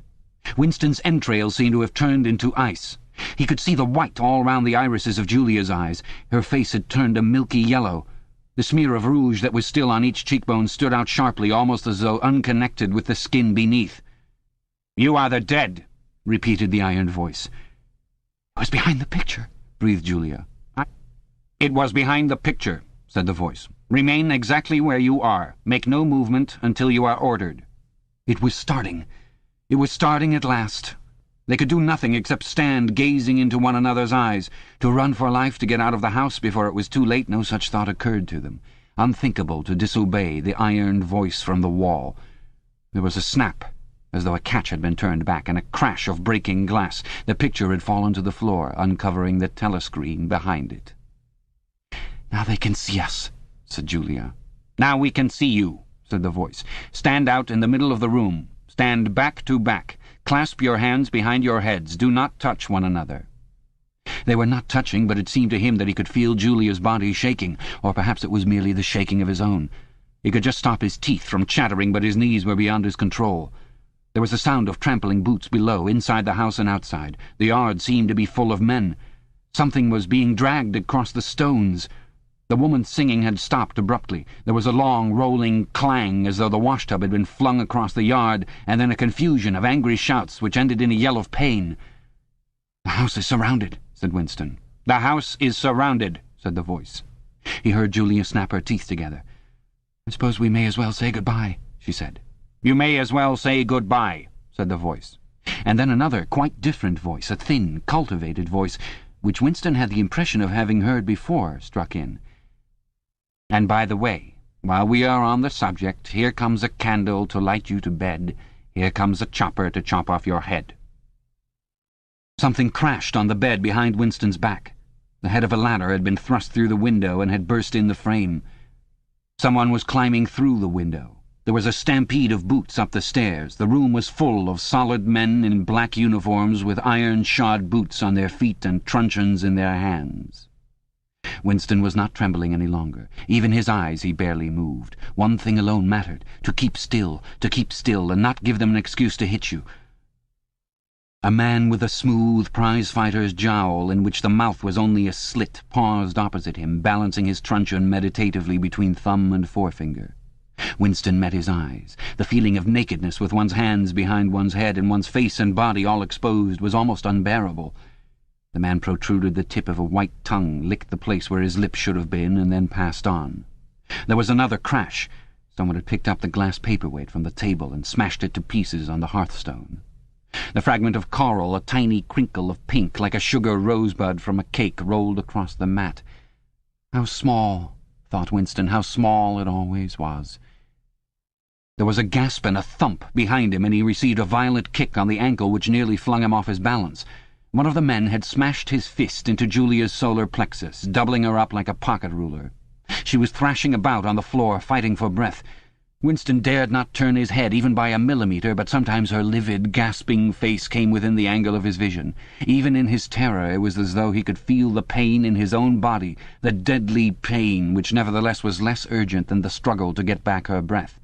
S2: Winston's entrails seemed to have turned into ice. He could see the white all round the irises of Julia's eyes. Her face had turned a milky yellow. The smear of rouge that was still on each cheekbone stood out sharply, almost as though unconnected with the skin beneath. "You are the dead," repeated the iron voice. "It was behind the picture," breathed Julia. "It was behind the picture," said the voice. "Remain exactly where you are. Make no movement until you are ordered." It was starting. It was starting at last. They could do nothing except stand gazing into one another's eyes. To run for life, to get out of the house before it was too late, no such thought occurred to them. Unthinkable to disobey the iron voice from the wall. There was a snap, as though a catch had been turned back, and a crash of breaking glass. The picture had fallen to the floor, uncovering the telescreen behind it. "Now they can see us," said Julia. "Now we can see you," said the voice. "Stand out in the middle of the room. Stand back to back. Clasp your hands behind your heads. Do not touch one another." They were not touching, but it seemed to him that he could feel Julia's body shaking, or perhaps it was merely the shaking of his own. He could just stop his teeth from chattering, but his knees were beyond his control. There was a sound of trampling boots below, inside the house and outside. The yard seemed to be full of men. Something was being dragged across the stones. The woman's singing had stopped abruptly. There was a long, rolling clang, as though the washtub had been flung across the yard, and then a confusion of angry shouts which ended in a yell of pain. "The house is surrounded," said Winston. "The house is surrounded," said the voice. He heard Julia snap her teeth together. "I suppose we may as well say goodbye," she said. "You may as well say goodbye," said the voice. And then another, quite different voice, a thin, cultivated voice, which Winston had the impression of having heard before, struck in. "And by the way, while we are on the subject, here comes a candle to light you to bed. Here comes a chopper to chop off your head." Something crashed on the bed behind Winston's back. The head of a ladder had been thrust through the window and had burst in the frame. Someone was climbing through the window. There was a stampede of boots up the stairs. The room was full of solid men in black uniforms with iron-shod boots on their feet and truncheons in their hands. Winston was not trembling any longer. Even his eyes he barely moved. One thing alone mattered: to keep still, and not give them an excuse to hit you. A man with a smooth prize-fighter's jowl, in which the mouth was only a slit, paused opposite him, balancing his truncheon meditatively between thumb and forefinger. Winston met his eyes. The feeling of nakedness with one's hands behind one's head and one's face and body all exposed was almost unbearable. The man protruded the tip of a white tongue, licked the place where his lips should have been, and then passed on. There was another crash. Someone had picked up the glass paperweight from the table and smashed it to pieces on the hearthstone. The fragment of coral, a tiny crinkle of pink, like a sugar rosebud from a cake, rolled across the mat. How small, thought Winston, how small it always was. There was a gasp and a thump behind him, and he received a violent kick on the ankle which nearly flung him off his balance. One of the men had smashed his fist into Julia's solar plexus, doubling her up like a pocket ruler. She was thrashing about on the floor, fighting for breath. Winston dared not turn his head even by a millimetre, but sometimes her livid, gasping face came within the angle of his vision. Even in his terror it was as though he could feel the pain in his own body, the deadly pain which nevertheless was less urgent than the struggle to get back her breath.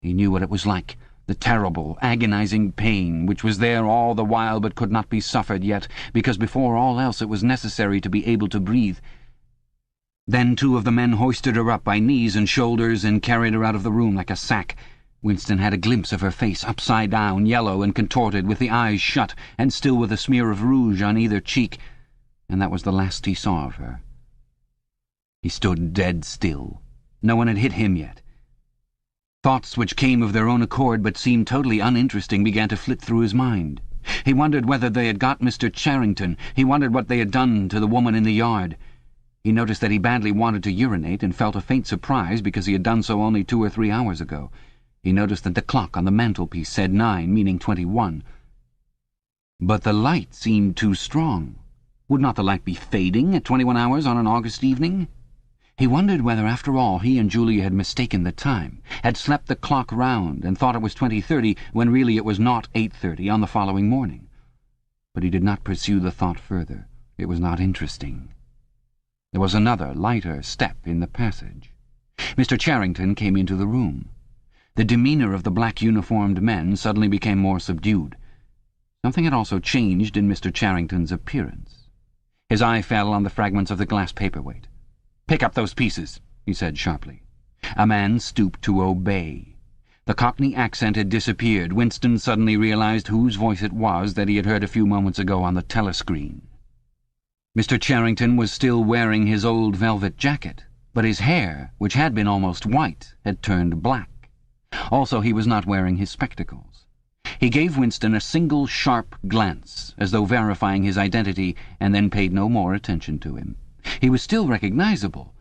S2: He knew what it was like. The terrible, agonizing pain, which was there all the while but could not be suffered yet, because before all else it was necessary to be able to breathe. Then 2 of the men hoisted her up by knees and shoulders and carried her out of the room like a sack. Winston had a glimpse of her face, upside down, yellow and contorted, with the eyes shut, and still with a smear of rouge on either cheek, and that was the last he saw of her. He stood dead still. No one had hit him yet. Thoughts which came of their own accord but seemed totally uninteresting began to flit through his mind. He wondered whether they had got Mr. Charrington. He wondered what they had done to the woman in the yard. He noticed that he badly wanted to urinate and felt a faint surprise because he had done so only 2 or 3 hours ago. He noticed that the clock on the mantelpiece said 9, meaning 21. But the light seemed too strong. Would not the light be fading at 21 hours on an August evening? He wondered whether, after all, he and Julia had mistaken the time, had slept the clock round and thought it was 20:30 when really it was not 8:30 on the following morning. But he did not pursue the thought further. It was not interesting. There was another, lighter step in the passage. Mr. Charrington came into the room. The demeanour of the black-uniformed men suddenly became more subdued. Something had also changed in Mr. Charrington's appearance. His eye fell on the fragments of the glass paperweight. "Pick up those pieces," he said sharply. A man stooped to obey. The Cockney accent had disappeared. Winston suddenly realized whose voice it was that he had heard a few moments ago on the telescreen. Mr. Charrington was still wearing his old velvet jacket, but his hair, which had been almost white, had turned black. Also, he was not wearing his spectacles. He gave Winston a single sharp glance, as though verifying his identity, and then paid no more attention to him. He was still recognizable,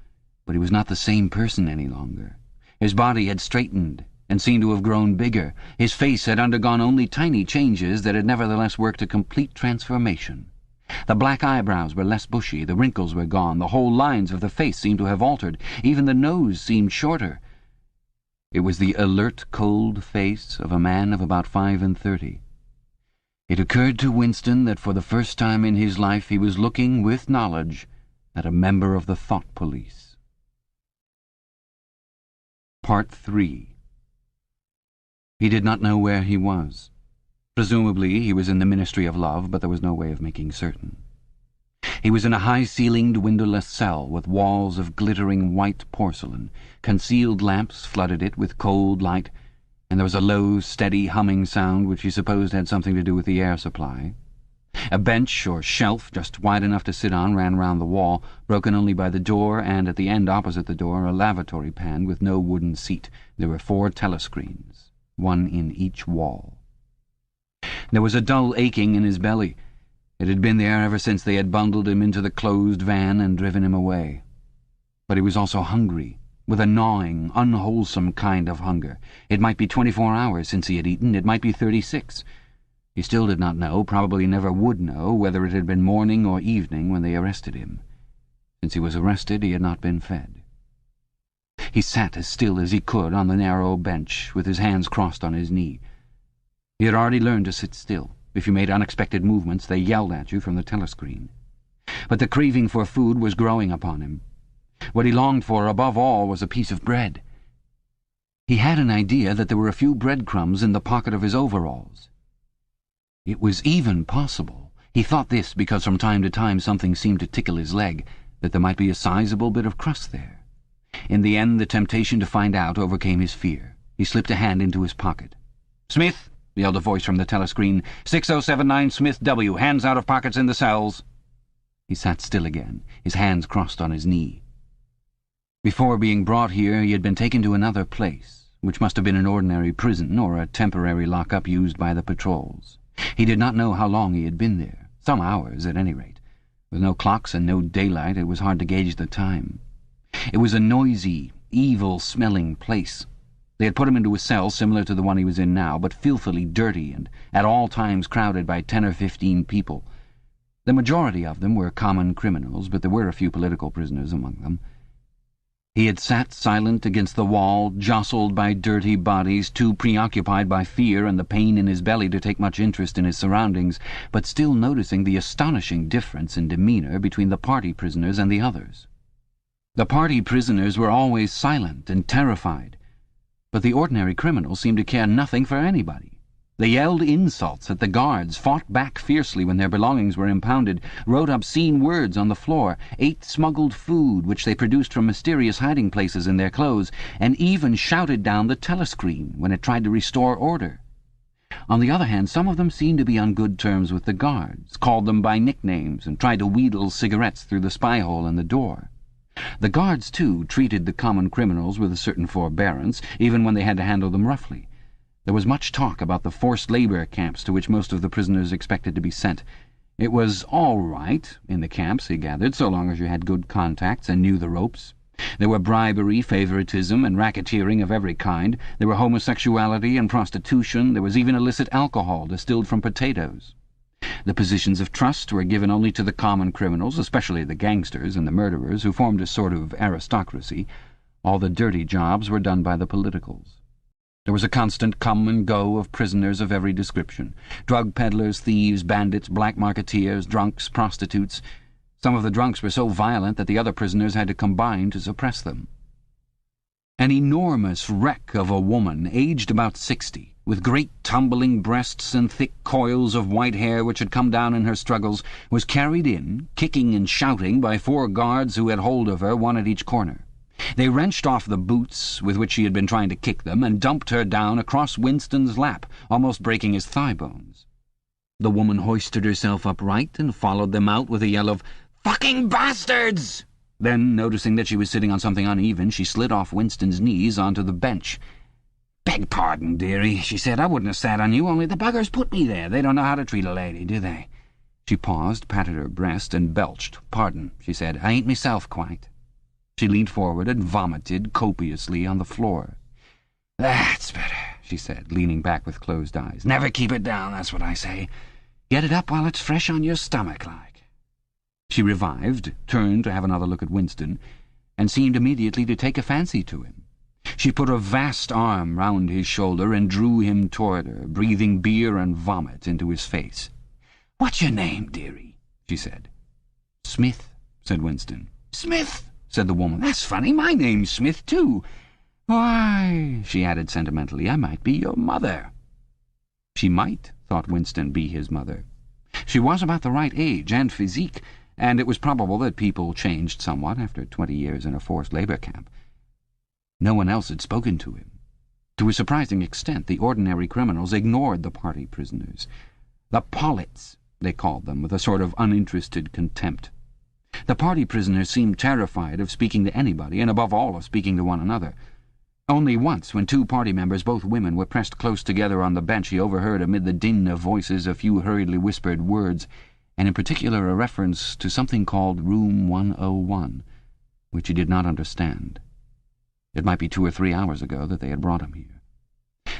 S2: but he was not the same person any longer. His body had straightened and seemed to have grown bigger. His face had undergone only tiny changes that had nevertheless worked a complete transformation. The black eyebrows were less bushy, the wrinkles were gone, the whole lines of the face seemed to have altered, even the nose seemed shorter. It was the alert, cold face of a man of about 35. It occurred to Winston that for the first time in his life he was looking, with knowledge, at a member of the thought police. Part 3. He did not know where he was. Presumably he was in the Ministry of Love, but there was no way of making certain. He was in a high-ceilinged, windowless cell with walls of glittering white porcelain. Concealed lamps flooded it with cold light, and there was a low, steady humming sound which he supposed had something to do with the air supply. A bench or shelf just wide enough to sit on ran round the wall, broken only by the door, and at the end opposite the door a lavatory pan with no wooden seat. There were 4 telescreens, one in each wall. There was a dull aching in his belly. It had been there ever since they had bundled him into the closed van and driven him away. But he was also hungry, with a gnawing, unwholesome kind of hunger. It might be 24 hours since he had eaten, it might be 36. He still did not know, probably never would know, whether it had been morning or evening when they arrested him. Since he was arrested, he had not been fed. He sat as still as he could on the narrow bench, with his hands crossed on his knee. He had already learned to sit still. If you made unexpected movements, they yelled at you from the telescreen. But the craving for food was growing upon him. What he longed for above all was a piece of bread. He had an idea that there were a few breadcrumbs in the pocket of his overalls. It was even possible, he thought this because from time to time something seemed to tickle his leg, that there might be a sizable bit of crust there. In the end, the temptation to find out overcame his fear. He slipped a hand into his pocket. "Smith!" yelled a voice from the telescreen. 6079 Smith W. Hands out of pockets in the cells. He sat still again, his hands crossed on his knee. Before being brought here, he had been taken to another place, which must have been an ordinary prison or a temporary lock-up used by the patrols. He did not know how long he had been there. Some hours, at any rate. With no clocks and no daylight, it was hard to gauge the time. It was a noisy, evil-smelling place. They had put him into a cell similar to the one he was in now, but filthily dirty and at all times crowded by 10 or 15 people. The majority of them were common criminals, but there were a few political prisoners among them. He had sat silent against the wall, jostled by dirty bodies, too preoccupied by fear and the pain in his belly to take much interest in his surroundings, but still noticing the astonishing difference in demeanour between the party prisoners and the others. The party prisoners were always silent and terrified, but the ordinary criminals seemed to care nothing for anybody. They yelled insults at the guards, fought back fiercely when their belongings were impounded, wrote obscene words on the floor, ate smuggled food which they produced from mysterious hiding places in their clothes, and even shouted down the telescreen when it tried to restore order. On the other hand, some of them seemed to be on good terms with the guards, called them by nicknames, and tried to wheedle cigarettes through the spy hole in the door. The guards, too, treated the common criminals with a certain forbearance, even when they had to handle them roughly. There was much talk about the forced labour camps to which most of the prisoners expected to be sent. It was all right in the camps, he gathered, so long as you had good contacts and knew the ropes. There were bribery, favoritism, and racketeering of every kind. There were homosexuality and prostitution. There was even illicit alcohol distilled from potatoes. The positions of trust were given only to the common criminals, especially the gangsters and the murderers, who formed a sort of aristocracy. All the dirty jobs were done by the politicals. There was a constant come and go of prisoners of every description. Drug peddlers, thieves, bandits, black marketeers, drunks, prostitutes. Some of the drunks were so violent that the other prisoners had to combine to suppress them. An enormous wreck of a woman, aged about 60, with great tumbling breasts and thick coils of white hair which had come down in her struggles, was carried in, kicking and shouting, by 4 guards who had hold of her, one at each corner. They wrenched off the boots with which she had been trying to kick them and dumped her down across Winston's lap, almost breaking his thigh bones. The woman hoisted herself upright and followed them out with a yell of, "Fucking bastards!" Then, noticing that she was sitting on something uneven, she slid off Winston's knees onto the bench. "Beg pardon, dearie," she said. "I wouldn't have sat on you, only the buggers put me there. They don't know how to treat a lady, do they?" She paused, patted her breast, and belched. "Pardon," she said. "I ain't myself quite." She leaned forward and vomited copiously on the floor. "That's better," she said, leaning back with closed eyes. "Never keep it down, that's what I say. Get it up while it's fresh on your stomach, like." She revived, turned to have another look at Winston, and seemed immediately to take a fancy to him. She put a vast arm round his shoulder and drew him toward her, breathing beer and vomit into his face. "What's your name, dearie?" she said. "Smith," said Winston. "Smith," said the woman. "That's funny. My name's Smith, too. Why," she added sentimentally, "I might be your mother." She might, thought Winston, be his mother. She was about the right age and physique, and it was probable that people changed somewhat after 20 years in a forced labour camp. No one else had spoken to him. To a surprising extent, the ordinary criminals ignored the party prisoners. The pollits, they called them, with a sort of uninterested contempt. The party prisoners seemed terrified of speaking to anybody, and above all of speaking to one another. Only once, when 2 party members, both women, were pressed close together on the bench, he overheard amid the din of voices a few hurriedly whispered words, and in particular a reference to something called Room 101, which he did not understand. It might be 2 or 3 hours ago that they had brought him here.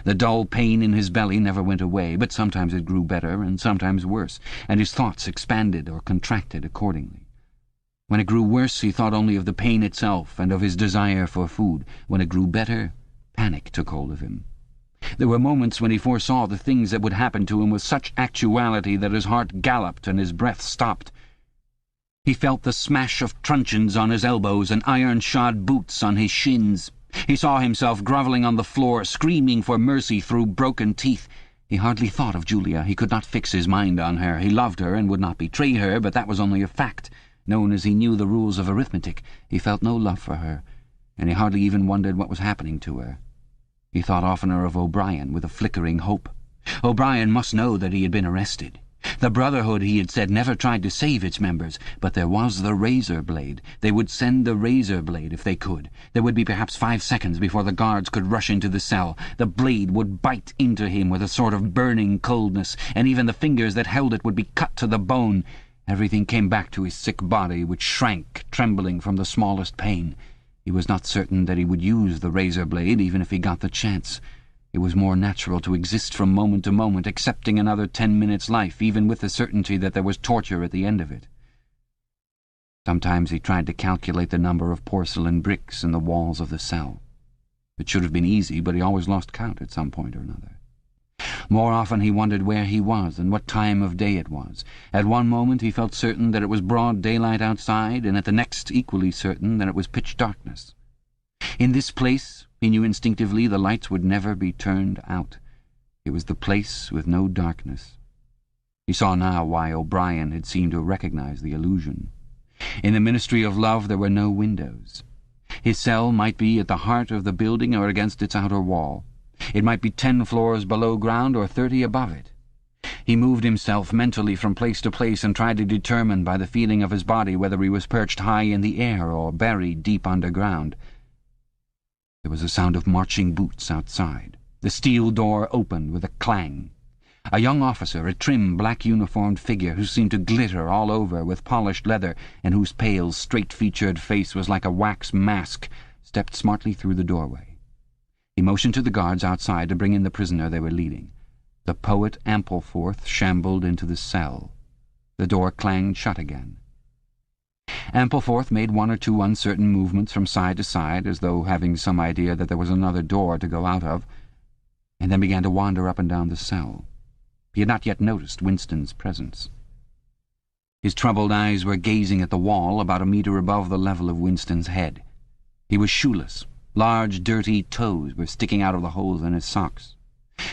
S2: The dull pain in his belly never went away, but sometimes it grew better and sometimes worse, and his thoughts expanded or contracted accordingly. When it grew worse, he thought only of the pain itself and of his desire for food. When it grew better, panic took hold of him. There were moments when he foresaw the things that would happen to him with such actuality that his heart galloped and his breath stopped. He felt the smash of truncheons on his elbows and iron-shod boots on his shins. He saw himself grovelling on the floor, screaming for mercy through broken teeth. He hardly thought of Julia. He could not fix his mind on her. He loved her and would not betray her, but that was only a fact. Known as he knew the rules of arithmetic, he felt no love for her, and he hardly even wondered what was happening to her. He thought oftener of O'Brien with a flickering hope. O'Brien must know that he had been arrested. The Brotherhood, he had said, never tried to save its members, but there was the razor blade. They would send the razor blade if they could. There would be perhaps 5 seconds before the guards could rush into the cell. The blade would bite into him with a sort of burning coldness, and even the fingers that held it would be cut to the bone. Everything came back to his sick body, which shrank, trembling from the smallest pain. He was not certain that he would use the razor blade, even if he got the chance. It was more natural to exist from moment to moment, accepting another 10 minutes' life, even with the certainty that there was torture at the end of it. Sometimes he tried to calculate the number of porcelain bricks in the walls of the cell. It should have been easy, but he always lost count at some point or another. More often he wondered where he was and what time of day it was. At one moment he felt certain that it was broad daylight outside, and at the next equally certain that it was pitch darkness. In this place, he knew instinctively, the lights would never be turned out. It was the place with no darkness. He saw now why O'Brien had seemed to recognize the illusion. In the Ministry of Love there were no windows. His cell might be at the heart of the building or against its outer wall. It might be 10 floors below ground or 30 above it. He moved himself mentally from place to place and tried to determine by the feeling of his body whether he was perched high in the air or buried deep underground. There was a sound of marching boots outside. The steel door opened with a clang. A young officer, a trim, black-uniformed figure who seemed to glitter all over with polished leather and whose pale, straight-featured face was like a wax mask, stepped smartly through the doorway. He motioned to the guards outside to bring in the prisoner they were leading. The poet Ampleforth shambled into the cell. The door clanged shut again. Ampleforth made one or two uncertain movements from side to side, as though having some idea that there was another door to go out of, and then began to wander up and down the cell. He had not yet noticed Winston's presence. His troubled eyes were gazing at the wall about a meter above the level of Winston's head. He was shoeless. Large, dirty toes were sticking out of the holes in his socks.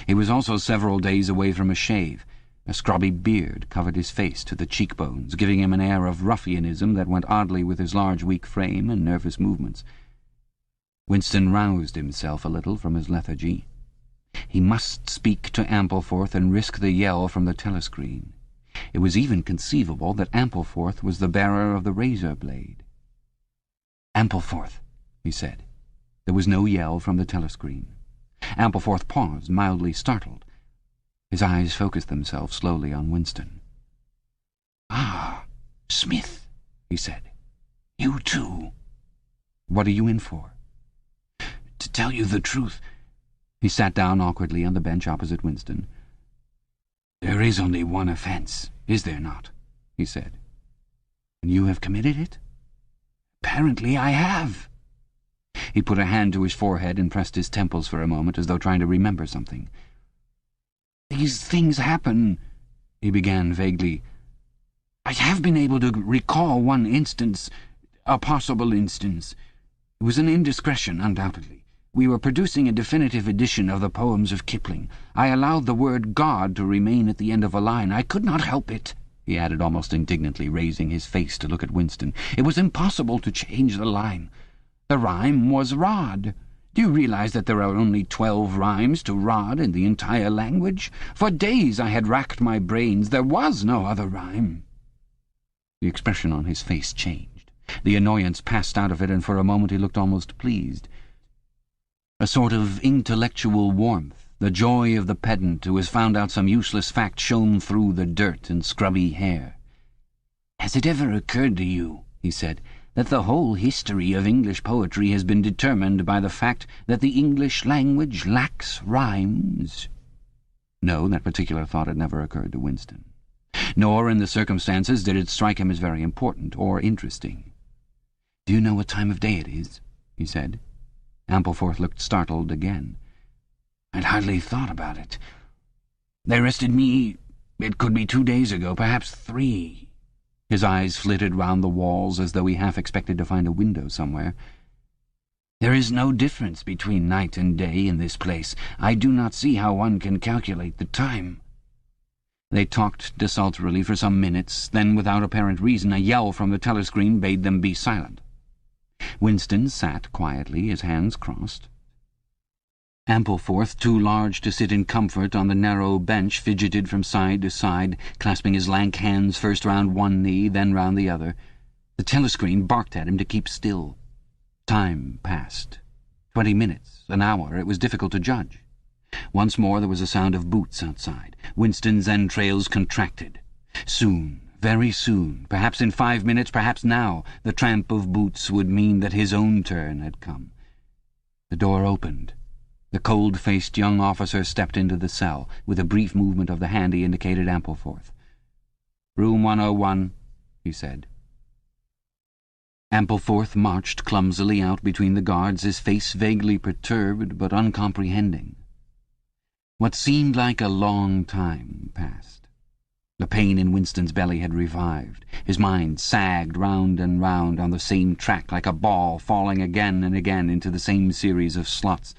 S2: He was also several days away from a shave. A scrubby beard covered his face to the cheekbones, giving him an air of ruffianism that went oddly with his large, weak frame and nervous movements. Winston roused himself a little from his lethargy. He must speak to Ampleforth and risk the yell from the telescreen. It was even conceivable that Ampleforth was the bearer of the razor blade. "Ampleforth," he said. There was no yell from the telescreen. Ampleforth paused, mildly startled. His eyes focused themselves slowly on Winston. "Ah, Smith," he said. "You too." "What are you in for?" "To tell you the truth—" He sat down awkwardly on the bench opposite Winston. "There is only one offence, is there not?" he said. "And you have committed it?" "Apparently I have." He put a hand to his forehead and pressed his temples for a moment, as though trying to remember something. "These things happen," he began vaguely. "I have been able to recall one instance, a possible instance. It was an indiscretion, undoubtedly. We were producing a definitive edition of the poems of Kipling. I allowed the word God to remain at the end of a line. I could not help it," he added almost indignantly, raising his face to look at Winston. "It was impossible to change the line. The rhyme was rod. Do you realize that there are only 12 rhymes to rod in the entire language? For days I had racked my brains. There was no other rhyme." The expression on his face changed. The annoyance passed out of it, and for a moment he looked almost pleased. A sort of intellectual warmth, the joy of the pedant who has found out some useless fact, shone through the dirt and scrubby hair. "Has it ever occurred to you," he said, "that the whole history of English poetry has been determined by the fact that the English language lacks rhymes?" No, that particular thought had never occurred to Winston. Nor, in the circumstances, did it strike him as very important or interesting. "Do you know what time of day it is?" he said. Ampleforth looked startled again. "I'd hardly thought about it. They arrested me, it could be 2 days ago, perhaps 3. His eyes flitted round the walls as though he half expected to find a window somewhere. "There is no difference between night and day in this place. I do not see how one can calculate the time." They talked desultorily for some minutes, then, without apparent reason, a yell from the telescreen bade them be silent. Winston sat quietly, his hands crossed. Ampleforth, too large to sit in comfort on the narrow bench, fidgeted from side to side, clasping his lank hands first round one knee, then round the other. The telescreen barked at him to keep still. Time passed. 20 minutes, an hour, it was difficult to judge. Once more there was a sound of boots outside. Winston's entrails contracted. Soon, very soon, perhaps in 5 minutes, perhaps now, the tramp of boots would mean that his own turn had come. The door opened. The cold-faced young officer stepped into the cell. With a brief movement of the hand he indicated Ampleforth. "Room 101, he said. Ampleforth marched clumsily out between the guards, his face vaguely perturbed but uncomprehending. What seemed like a long time passed. The pain in Winston's belly had revived. His mind sagged round and round on the same track like a ball falling again and again into the same series of slots.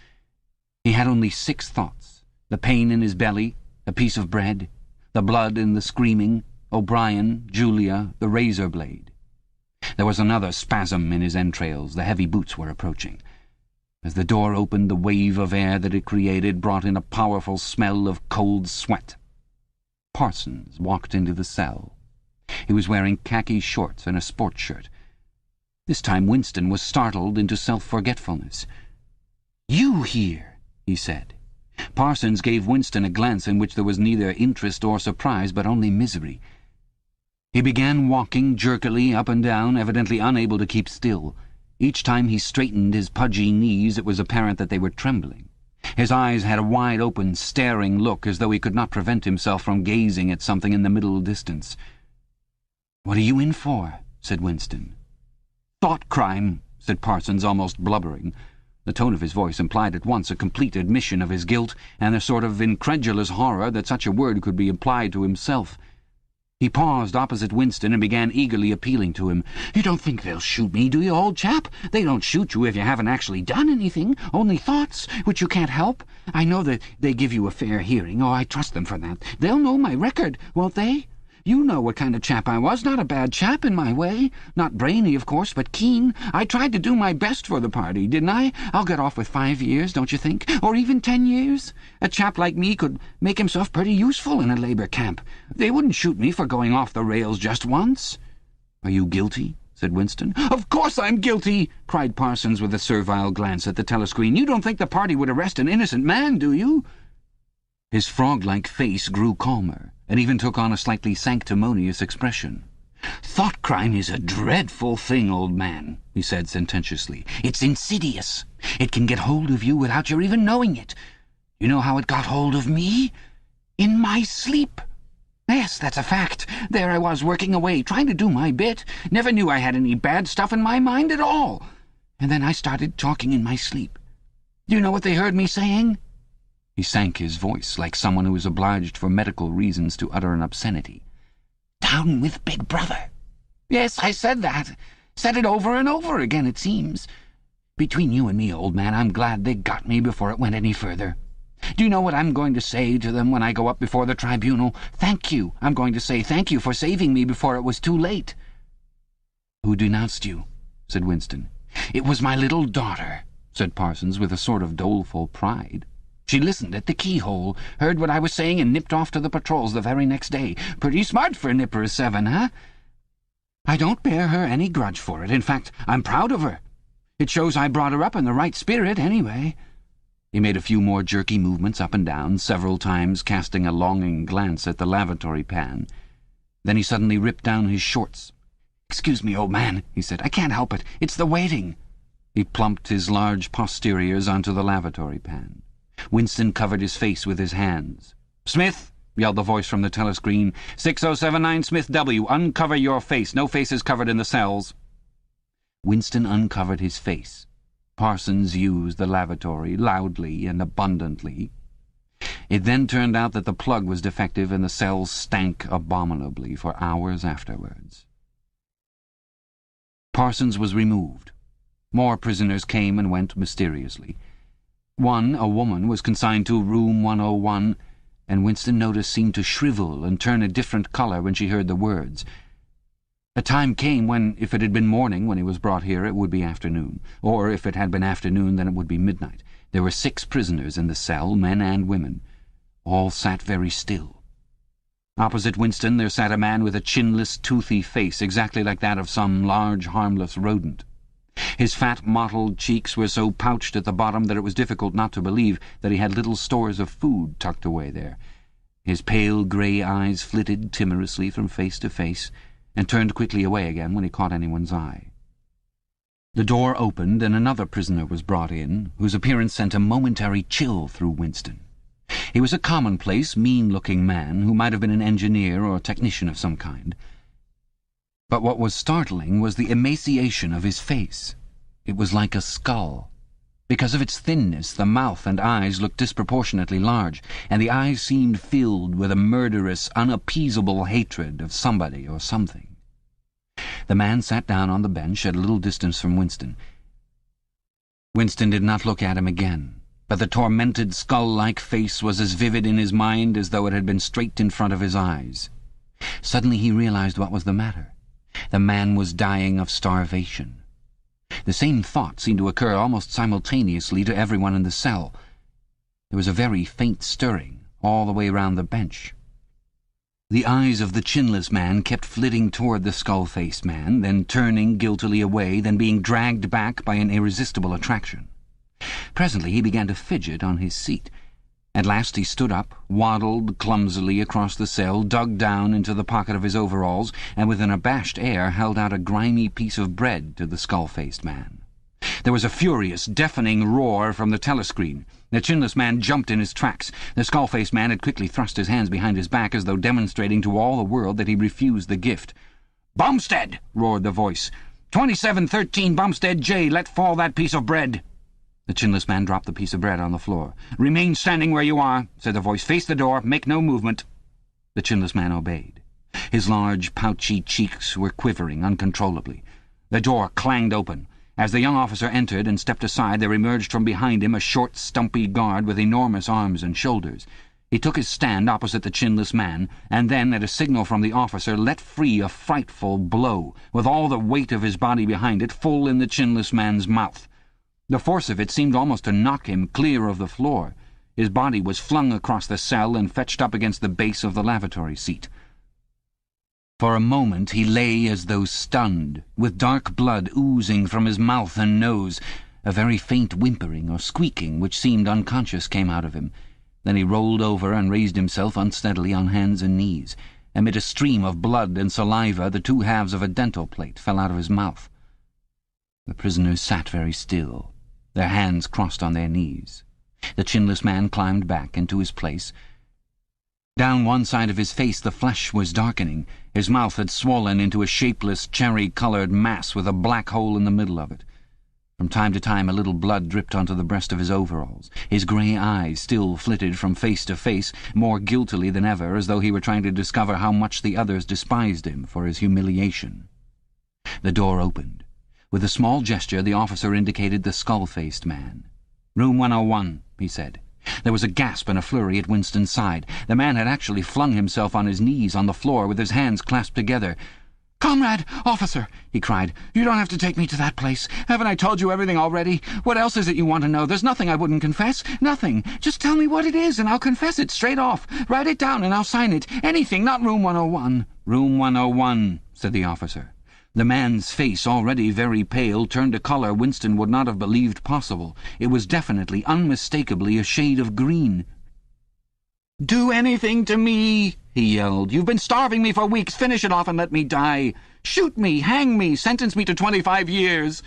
S2: He had only 6 thoughts: the pain in his belly, a piece of bread, the blood and the screaming, O'Brien, Julia, the razor blade. There was another spasm in his entrails. The heavy boots were approaching. As the door opened, the wave of air that it created brought in a powerful smell of cold sweat. Parsons walked into the cell. He was wearing khaki shorts and a sports shirt. This time Winston was startled into self-forgetfulness. "You here?" he said. Parsons gave Winston a glance in which there was neither interest or surprise, but only misery. He began walking jerkily up and down, evidently unable to keep still. Each time he straightened his pudgy knees, it was apparent that they were trembling. His eyes had a wide-open, staring look, as though he could not prevent himself from gazing at something in the middle distance. "What are you in for?" said Winston. "Thought crime," said Parsons, almost blubbering. The tone of his voice implied at once a complete admission of his guilt, and a sort of incredulous horror that such a word could be applied to himself. He paused opposite Winston and began eagerly appealing to him. "You don't think they'll shoot me, do you, old chap? They don't shoot you if you haven't actually done anything, only thoughts, which you can't help. I know that they give you a fair hearing. Oh, I trust them for that. They'll know my record, won't they? You know what kind of chap I was, not a bad chap in my way. Not brainy, of course, but keen. I tried to do my best for the party, didn't I? I'll get off with 5 years, don't you think? Or even 10 years? A chap like me could make himself pretty useful in a labour camp. They wouldn't shoot me for going off the rails just once." "Are you guilty?" said Winston. "Of course I'm guilty!" cried Parsons with a servile glance at the telescreen. "You don't think the party would arrest an innocent man, do you?" His frog-like face grew calmer, and even took on a slightly sanctimonious expression. "Thought crime is a dreadful thing, old man," he said sententiously. "It's insidious. It can get hold of you without your even knowing it. You know how it got hold of me? In my sleep. Yes, that's a fact. There I was, working away, trying to do my bit. Never knew I had any bad stuff in my mind at all. And then I started talking in my sleep. Do you know what they heard me saying?" He sank his voice, like someone who is obliged for medical reasons to utter an obscenity. "Down with Big Brother." Yes, I said that. Said it over and over again, it seems. Between you and me, old man, I'm glad they got me before it went any further. Do you know what I'm going to say to them when I go up before the tribunal? Thank you. I'm going to say thank you for saving me before it was too late. "Who denounced you?" said Winston. "It was my little daughter," said Parsons with a sort of doleful pride. "She listened at the keyhole, heard what I was saying, and nipped off to the patrols the very next day. Pretty smart for a nipper of 7, huh? I don't bear her any grudge for it. In fact, I'm proud of her. It shows I brought her up in the right spirit, anyway." He made a few more jerky movements up and down, several times casting a longing glance at the lavatory pan. Then he suddenly ripped down his shorts. "Excuse me, old man," he said. "I can't help it. It's the waiting." He plumped his large posteriors onto the lavatory pan. Winston covered his face with his hands. "Smith!" yelled the voice from the telescreen. 6079 Smith W. Uncover your face. No faces covered in the cells. Winston uncovered his face. Parsons used the lavatory loudly and abundantly. It then turned out that the plug was defective and the cells stank abominably for hours afterwards. Parsons was removed. More prisoners came and went mysteriously. One, a woman, was consigned to room 101, and Winston noticed seemed to shrivel and turn a different colour when she heard the words. A time came when, if it had been morning when he was brought here, it would be afternoon, or if it had been afternoon, then it would be midnight. There were 6 prisoners in the cell, men and women. All sat very still. Opposite Winston there sat a man with a chinless, toothy face, exactly like that of some large, harmless rodent. His fat, mottled cheeks were so pouched at the bottom that it was difficult not to believe that he had little stores of food tucked away there. His pale grey eyes flitted timorously from face to face, and turned quickly away again when he caught anyone's eye. The door opened, and another prisoner was brought in, whose appearance sent a momentary chill through Winston. He was a commonplace, mean-looking man who might have been an engineer or technician of some kind. But what was startling was the emaciation of his face. It was like a skull. Because of its thinness, the mouth and eyes looked disproportionately large, and the eyes seemed filled with a murderous, unappeasable hatred of somebody or something. The man sat down on the bench at a little distance from Winston. Winston did not look at him again, but the tormented, skull-like face was as vivid in his mind as though it had been straight in front of his eyes. Suddenly he realized what was the matter. The man was dying of starvation. The same thought seemed to occur almost simultaneously to everyone in the cell. There was a very faint stirring all the way round the bench. The eyes of the chinless man kept flitting toward the skull-faced man, then turning guiltily away, then being dragged back by an irresistible attraction. Presently he began to fidget on his seat. At last he stood up, waddled clumsily across the cell, dug down into the pocket of his overalls, and with an abashed air held out a grimy piece of bread to the skull-faced man. There was a furious, deafening roar from the telescreen. The chinless man jumped in his tracks. The skull-faced man had quickly thrust his hands behind his back as though demonstrating to all the world that he refused the gift. "Bumstead!" roared the voice. 2713 Bumstead J. Let fall that piece of bread." The chinless man dropped the piece of bread on the floor. "Remain standing where you are," said the voice. "Face the door. Make no movement." The chinless man obeyed. His large, pouchy cheeks were quivering uncontrollably. The door clanged open. As the young officer entered and stepped aside, there emerged from behind him a short, stumpy guard with enormous arms and shoulders. He took his stand opposite the chinless man, and then, at a signal from the officer, let free a frightful blow, with all the weight of his body behind it, full in the chinless man's mouth. The force of it seemed almost to knock him clear of the floor. His body was flung across the cell and fetched up against the base of the lavatory seat. For a moment he lay as though stunned, with dark blood oozing from his mouth and nose. A very faint whimpering or squeaking, which seemed unconscious, came out of him. Then he rolled over and raised himself unsteadily on hands and knees. Amid a stream of blood and saliva, the two halves of a dental plate fell out of his mouth. The prisoners sat very still, their hands crossed on their knees. The chinless man climbed back into his place. Down one side of his face the flesh was darkening. His mouth had swollen into a shapeless, cherry-coloured mass with a black hole in the middle of it. From time to time a little blood dripped onto the breast of his overalls. His grey eyes still flitted from face to face, more guiltily than ever, as though he were trying to discover how much the others despised him for his humiliation. The door opened. With a small gesture the officer indicated the skull-faced man. "Room 101, he said. There was a gasp and a flurry at Winston's side. The man had actually flung himself on his knees on the floor with his hands clasped together. "Comrade, officer," he cried, "you don't have to take me to that place. Haven't I told you everything already? What else is it you want to know? There's nothing I wouldn't confess. Nothing. Just tell me what it is, and I'll confess it straight off. Write it down, and I'll sign it. Anything, not room 101. "Room 101, said the officer. The man's face, already very pale, turned a colour Winston would not have believed possible. It was definitely, unmistakably, a shade of green. "Do anything to me," he yelled. "You've been starving me for weeks. Finish it off and let me die. Shoot me, hang me, sentence me to 25 years.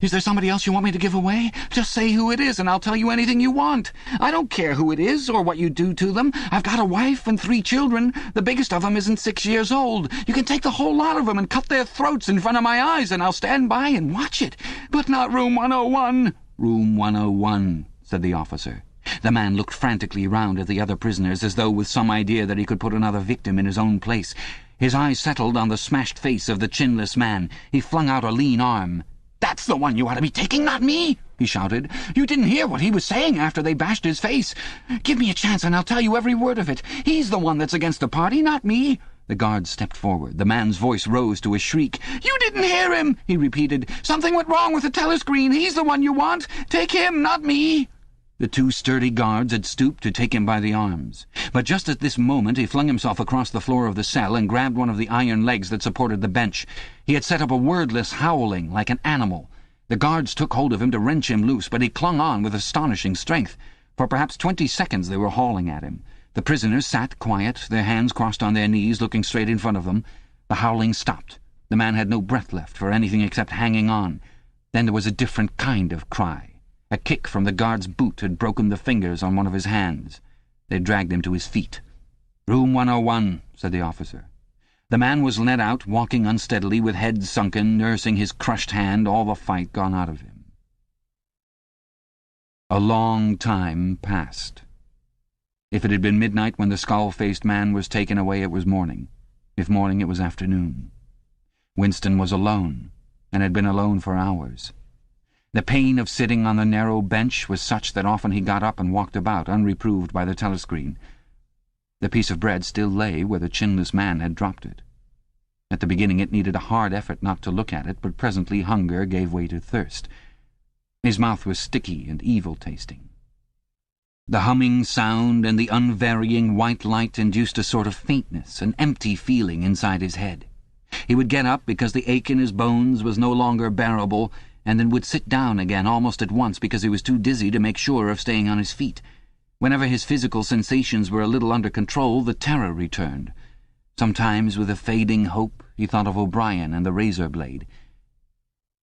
S2: Is there somebody else you want me to give away? Just say who it is, and I'll tell you anything you want. I don't care who it is or what you do to them. I've got a wife and 3 children. The biggest of them isn't 6 years old. You can take the whole lot of them and cut their throats in front of my eyes, and I'll stand by and watch it. But not room 101. "Room 101, said the officer. The man looked frantically round at the other prisoners, as though with some idea that he could put another victim in his own place. His eyes settled on the smashed face of the chinless man. He flung out a lean arm. "That's the one you ought to be taking, not me!" he shouted. "You didn't hear what he was saying after they bashed his face. Give me a chance and I'll tell you every word of it. He's the one that's against the party, not me." The guard stepped forward. The man's voice rose to a shriek. "You didn't hear him," he repeated. "Something went wrong with the telescreen. He's the one you want. Take him, not me." The 2 sturdy guards had stooped to take him by the arms. But just at this moment he flung himself across the floor of the cell and grabbed one of the iron legs that supported the bench. He had set up a wordless howling like an animal. The guards took hold of him to wrench him loose, but he clung on with astonishing strength. For perhaps 20 seconds they were hauling at him. The prisoners sat quiet, their hands crossed on their knees, looking straight in front of them. The howling stopped. The man had no breath left for anything except hanging on. Then there was a different kind of cry. A kick from the guard's boot had broken the fingers on one of his hands. They dragged him to his feet. "Room 101, said the officer. The man was led out, walking unsteadily, with head sunken, nursing his crushed hand, all the fight gone out of him. A long time passed. If it had been midnight when the skull-faced man was taken away, it was morning. If morning, it was afternoon. Winston was alone, and had been alone for hours. The pain of sitting on the narrow bench was such that often he got up and walked about, unreproved by the telescreen. The piece of bread still lay where the chinless man had dropped it. At the beginning it needed a hard effort not to look at it, but presently hunger gave way to thirst. His mouth was sticky and evil-tasting. The humming sound and the unvarying white light induced a sort of faintness, an empty feeling inside his head. He would get up because the ache in his bones was no longer bearable, and then would sit down again almost at once because he was too dizzy to make sure of staying on his feet. Whenever his physical sensations were a little under control, the terror returned. Sometimes, with a fading hope, he thought of O'Brien and the razor blade.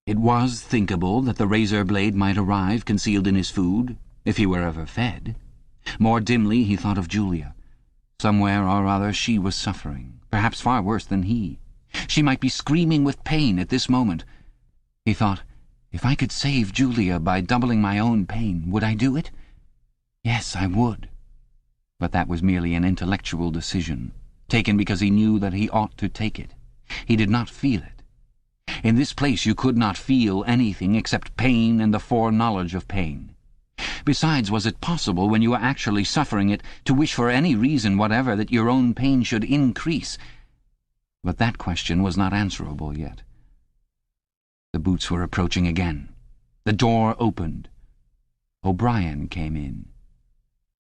S2: It was thinkable that the razor blade might arrive concealed in his food, if he were ever fed. More dimly he thought of Julia. Somewhere or other she was suffering, perhaps far worse than he. She might be screaming with pain at this moment. He thought, if I could save Julia by doubling my own pain, would I do it? Yes, I would. But that was merely an intellectual decision, taken because he knew that he ought to take it. He did not feel it. In this place you could not feel anything except pain and the foreknowledge of pain. Besides, was it possible, when you were actually suffering it, to wish for any reason whatever that your own pain should increase? But that question was not answerable yet. The boots were approaching again. The door opened. O'Brien came in.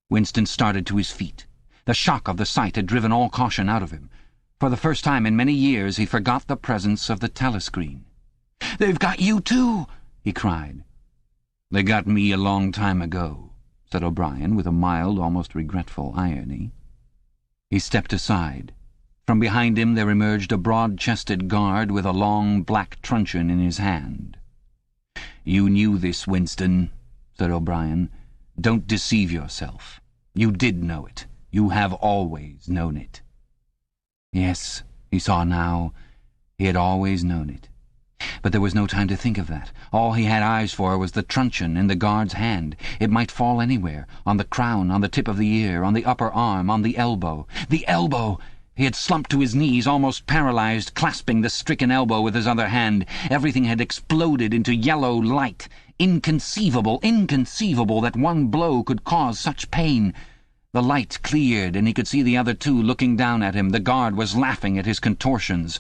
S2: Winston started to his feet. The shock of the sight had driven all caution out of him. For the first time in many years he forgot the presence of the telescreen. "They've got you too!" he cried. "They got me a long time ago," said O'Brien, with a mild, almost regretful irony. He stepped aside. From behind him there emerged a broad-chested guard with a long black truncheon in his hand. "You knew this, Winston," said O'Brien. "Don't deceive yourself. You did know it. You have always known it." Yes, he saw now, he had always known it. But there was no time to think of that. All he had eyes for was the truncheon in the guard's hand. It might fall anywhere, on the crown, on the tip of the ear, on the upper arm, on the elbow. The elbow! He had slumped to his knees, almost paralyzed, clasping the stricken elbow with his other hand. Everything had exploded into yellow light. Inconceivable, inconceivable that one blow could cause such pain. The light cleared, and he could see the other two looking down at him. The guard was laughing at his contortions.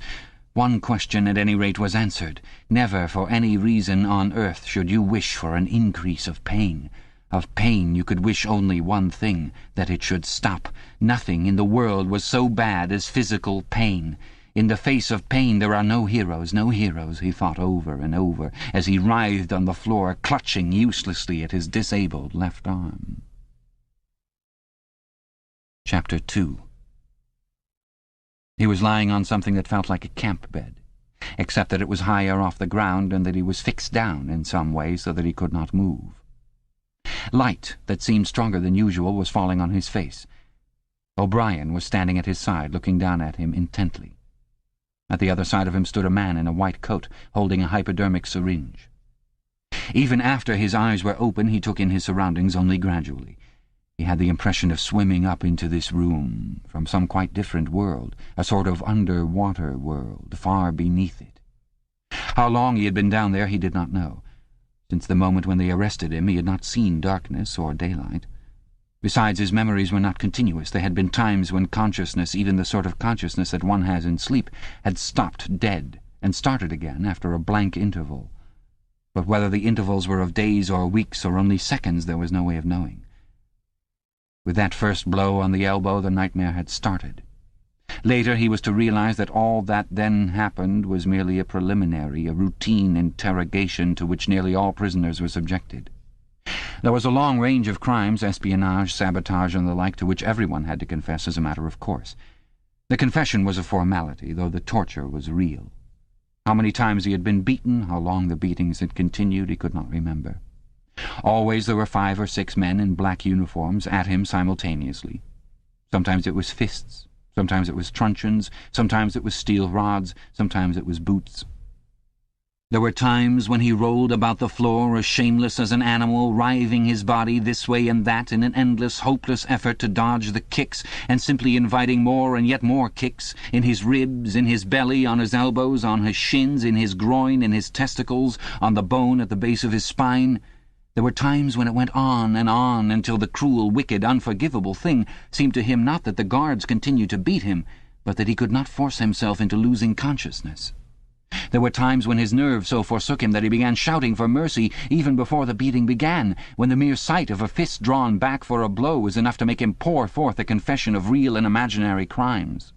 S2: One question, at any rate, was answered. Never, for any reason on earth, should you wish for an increase of pain. Of pain you could wish only one thing, that it should stop. Nothing in the world was so bad as physical pain. In the face of pain there are no heroes, he thought over and over, as he writhed on the floor, clutching uselessly at his disabled left arm. Chapter 2. He was lying on something that felt like a camp bed, except that it was higher off the ground and that he was fixed down in some way so that he could not move. Light that seemed stronger than usual was falling on his face. O'Brien was standing at his side, looking down at him intently. At the other side of him stood a man in a white coat, holding a hypodermic syringe. Even after his eyes were open, he took in his surroundings only gradually. He had the impression of swimming up into this room from some quite different world, a sort of underwater world, far beneath it. How long he had been down there he did not know. Since the moment when they arrested him he had not seen darkness or daylight. Besides, his memories were not continuous. There had been times when consciousness, even the sort of consciousness that one has in sleep, had stopped dead and started again after a blank interval. But whether the intervals were of days or weeks or only seconds there was no way of knowing. With that first blow on the elbow the nightmare had started. Later he was to realize that all that then happened was merely a preliminary, a routine interrogation to which nearly all prisoners were subjected. There was a long range of crimes, espionage, sabotage, and the like, to which everyone had to confess as a matter of course. The confession was a formality, though the torture was real. How many times he had been beaten, how long the beatings had continued, he could not remember. Always there were 5 or 6 men in black uniforms at him simultaneously. Sometimes it was fists, sometimes it was truncheons, sometimes it was steel rods, sometimes it was boots. There were times when he rolled about the floor as shameless as an animal, writhing his body this way and that in an endless, hopeless effort to dodge the kicks, and simply inviting more and yet more kicks, in his ribs, in his belly, on his elbows, on his shins, in his groin, in his testicles, on the bone at the base of his spine. There were times when it went on until the cruel, wicked, unforgivable thing seemed to him not that the guards continued to beat him, but that he could not force himself into losing consciousness. There were times when his nerves so forsook him that he began shouting for mercy even before the beating began, when the mere sight of a fist drawn back for a blow was enough to make him pour forth a confession of real and imaginary crimes.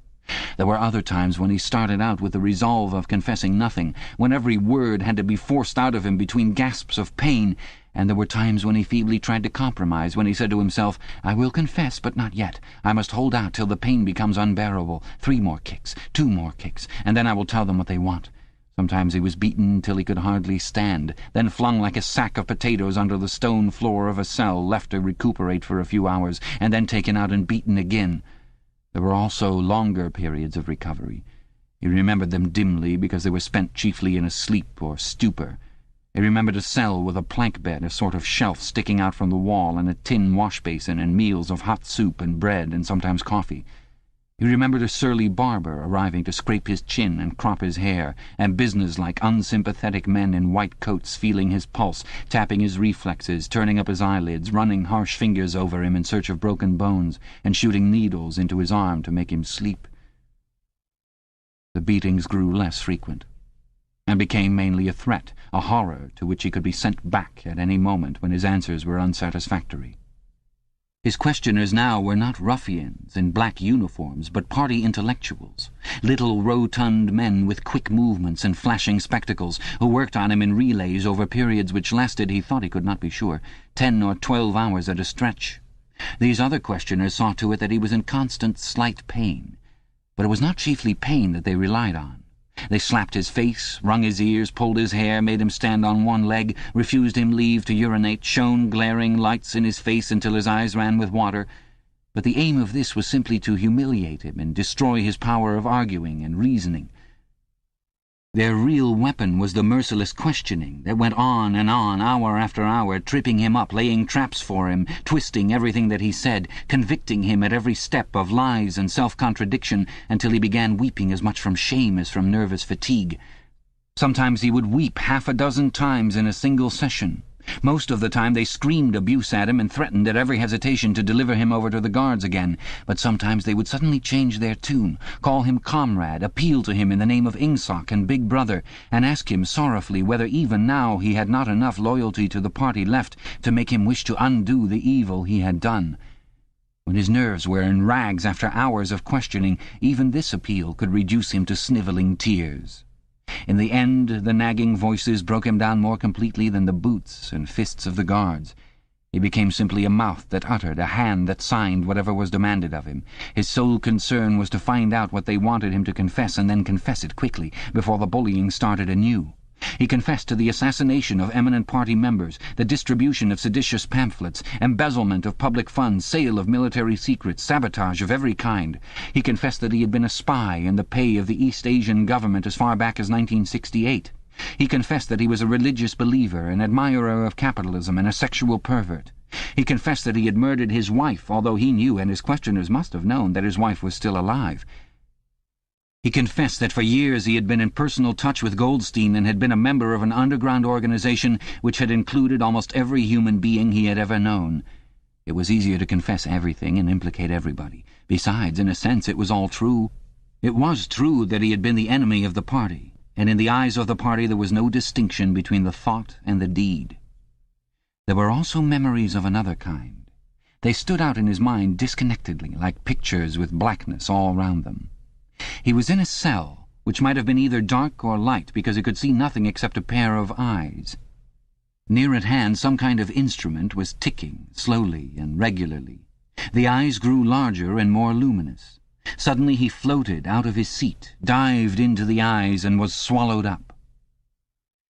S2: There were other times when he started out with the resolve of confessing nothing, when every word had to be forced out of him between gasps of pain, and there were times when he feebly tried to compromise, when he said to himself, "I will confess, but not yet. I must hold out till the pain becomes unbearable. 3 more kicks, 2 more kicks, and then I will tell them what they want." Sometimes he was beaten till he could hardly stand, then flung like a sack of potatoes under the stone floor of a cell, left to recuperate for a few hours, and then taken out and beaten again. There were also longer periods of recovery. He remembered them dimly because they were spent chiefly in a sleep or stupor. He remembered a cell with a plank bed, a sort of shelf sticking out from the wall, and a tin wash-basin, and meals of hot soup and bread, and sometimes coffee. He remembered a surly barber arriving to scrape his chin and crop his hair, and business-like, unsympathetic men in white coats feeling his pulse, tapping his reflexes, turning up his eyelids, running harsh fingers over him in search of broken bones, and shooting needles into his arm to make him sleep. The beatings grew less frequent, and became mainly a threat, a horror to which he could be sent back at any moment when his answers were unsatisfactory. His questioners now were not ruffians in black uniforms, but party intellectuals, little rotund men with quick movements and flashing spectacles, who worked on him in relays over periods which lasted, he thought he could not be sure, 10 or 12 hours at a stretch. These other questioners saw to it that he was in constant slight pain, but it was not chiefly pain that they relied on. They slapped his face, wrung his ears, pulled his hair, made him stand on one leg, refused him leave to urinate, shone glaring lights in his face until his eyes ran with water. But the aim of this was simply to humiliate him and destroy his power of arguing and reasoning. Their real weapon was the merciless questioning that went on and on, hour after hour, tripping him up, laying traps for him, twisting everything that he said, convicting him at every step of lies and self-contradiction, until he began weeping as much from shame as from nervous fatigue. Sometimes he would weep 6 times in a single session. Most of the time they screamed abuse at him and threatened at every hesitation to deliver him over to the guards again, but sometimes they would suddenly change their tune, call him comrade, appeal to him in the name of Ingsoc and Big Brother, and ask him sorrowfully whether even now he had not enough loyalty to the party left to make him wish to undo the evil he had done. When his nerves were in rags after hours of questioning, even this appeal could reduce him to snivelling tears. In the end, the nagging voices broke him down more completely than the boots and fists of the guards. He became simply a mouth that uttered, a hand that signed whatever was demanded of him. His sole concern was to find out what they wanted him to confess, and then confess it quickly, before the bullying started anew. He confessed to the assassination of eminent party members, the distribution of seditious pamphlets, embezzlement of public funds, sale of military secrets, sabotage of every kind. He confessed that he had been a spy in the pay of the East Asian government as far back as 1968. He confessed that he was a religious believer, an admirer of capitalism, and a sexual pervert. He confessed that he had murdered his wife, although he knew, and his questioners must have known, that his wife was still alive. He confessed that for years he had been in personal touch with Goldstein and had been a member of an underground organization which had included almost every human being he had ever known. It was easier to confess everything and implicate everybody. Besides, in a sense, it was all true. It was true that he had been the enemy of the party, and in the eyes of the party there was no distinction between the thought and the deed. There were also memories of another kind. They stood out in his mind disconnectedly, like pictures with blackness all round them. He was in a cell, which might have been either dark or light, because he could see nothing except a pair of eyes. Near at hand some kind of instrument was ticking, slowly and regularly. The eyes grew larger and more luminous. Suddenly he floated out of his seat, dived into the eyes, and was swallowed up.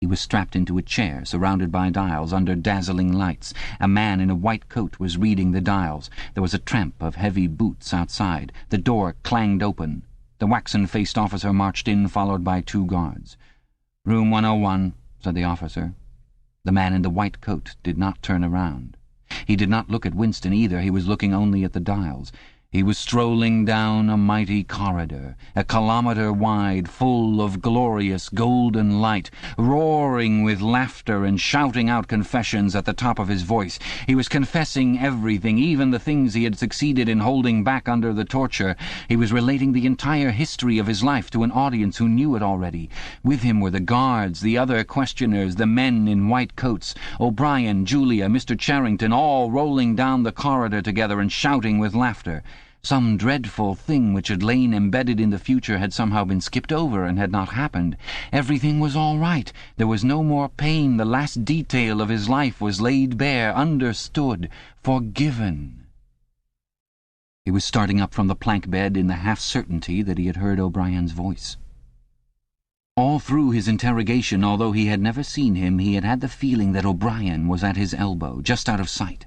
S2: He was strapped into a chair, surrounded by dials, under dazzling lights. A man in a white coat was reading the dials. There was a tramp of heavy boots outside. The door clanged open. The waxen-faced officer marched in, followed by 2 guards. "Room 101, said the officer. The man in the white coat did not turn around. He did not look at Winston either. He was looking only at the dials. He was strolling down a mighty corridor, a kilometre wide, full of glorious golden light, roaring with laughter and shouting out confessions at the top of his voice. He was confessing everything, even the things he had succeeded in holding back under the torture. He was relating the entire history of his life to an audience who knew it already. With him were the guards, the other questioners, the men in white coats, O'Brien, Julia, Mr. Charrington, all rolling down the corridor together and shouting with laughter. Some dreadful thing which had lain embedded in the future had somehow been skipped over and had not happened. Everything was all right. There was no more pain. The last detail of his life was laid bare, understood, forgiven. He was starting up from the plank bed in the half-certainty that he had heard O'Brien's voice. All through his interrogation, although he had never seen him, he had had the feeling that O'Brien was at his elbow, just out of sight.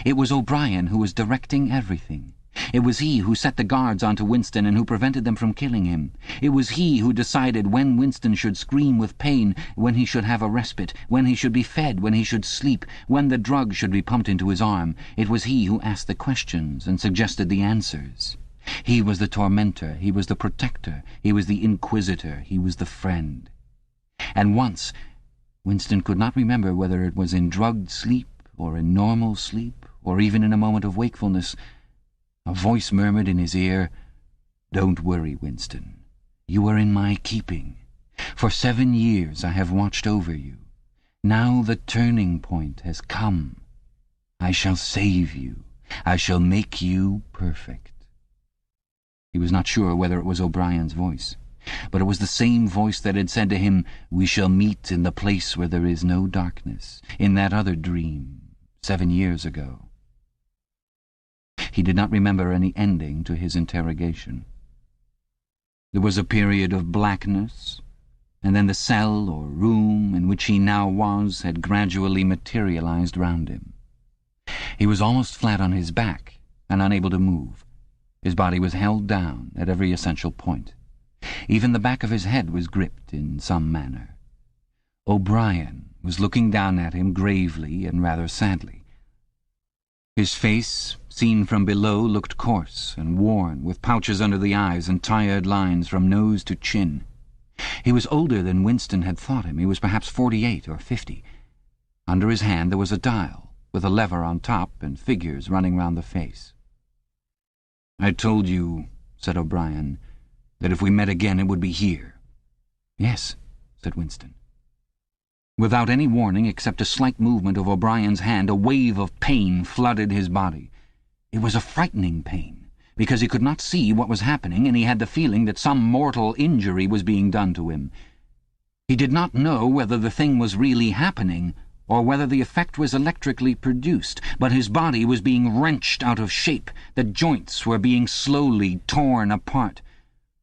S2: It was O'Brien who was directing everything. It was he who set the guards onto Winston and who prevented them from killing him. It was he who decided when Winston should scream with pain, when he should have a respite, when he should be fed, when he should sleep, when the drug should be pumped into his arm. It was he who asked the questions and suggested the answers. He was the tormentor, he was the protector, he was the inquisitor, he was the friend. And once, Winston could not remember whether it was in drugged sleep or in normal sleep or even in a moment of wakefulness, a voice murmured in his ear, "Don't worry, Winston. You are in my keeping. For 7 years I have watched over you. Now the turning point has come. I shall save you. I shall make you perfect." He was not sure whether it was O'Brien's voice, but it was the same voice that had said to him, "We shall meet in the place where there is no darkness," in that other dream, 7 years ago. He did not remember any ending to his interrogation. There was a period of blackness, and then the cell or room in which he now was had gradually materialized round him. He was almost flat on his back and unable to move. His body was held down at every essential point. Even the back of his head was gripped in some manner. O'Brien was looking down at him gravely and rather sadly. His face, seen from below, looked coarse and worn, with pouches under the eyes and tired lines from nose to chin. He was older than Winston had thought him. He was perhaps 48 or 50. Under his hand there was a dial, with a lever on top and figures running round the face. "I told you," said O'Brien, "that if we met again it would be here." "Yes," said Winston. Without any warning except a slight movement of O'Brien's hand, a wave of pain flooded his body. It was a frightening pain, because he could not see what was happening, and he had the feeling that some mortal injury was being done to him. He did not know whether the thing was really happening, or whether the effect was electrically produced, but his body was being wrenched out of shape, the joints were being slowly torn apart.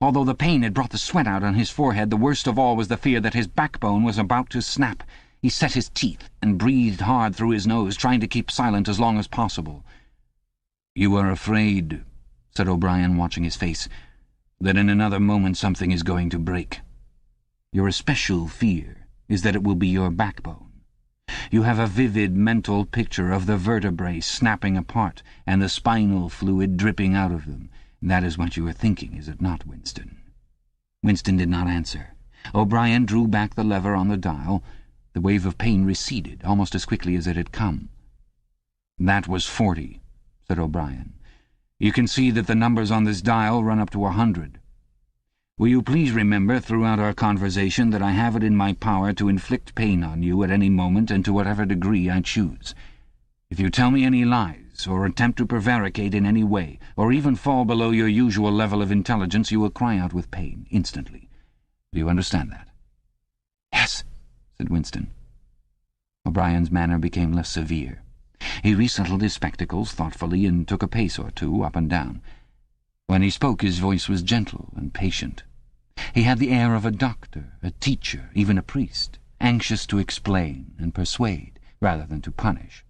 S2: Although the pain had brought the sweat out on his forehead, the worst of all was the fear that his backbone was about to snap. He set his teeth and breathed hard through his nose, trying to keep silent as long as possible. "You are afraid," said O'Brien, watching his face, "that in another moment something is going to break. Your especial fear is that it will be your backbone. You have a vivid mental picture of the vertebrae snapping apart and the spinal fluid dripping out of them. That is what you are thinking, is it not, Winston?" Winston did not answer. O'Brien drew back the lever on the dial. The wave of pain receded almost as quickly as it had come. "That was 40, said O'Brien. "You can see that the numbers on this dial run up to 100. Will you please remember throughout our conversation that I have it in my power to inflict pain on you at any moment and to whatever degree I choose. If you tell me any lies, or attempt to prevaricate in any way, or even fall below your usual level of intelligence, you will cry out with pain, instantly. Do you understand that?" "Yes," said Winston. O'Brien's manner became less severe. He resettled his spectacles thoughtfully and took a pace or two up and down. When he spoke, his voice was gentle and patient. He had the air of a doctor, a teacher, even a priest, anxious to explain and persuade rather than to punish.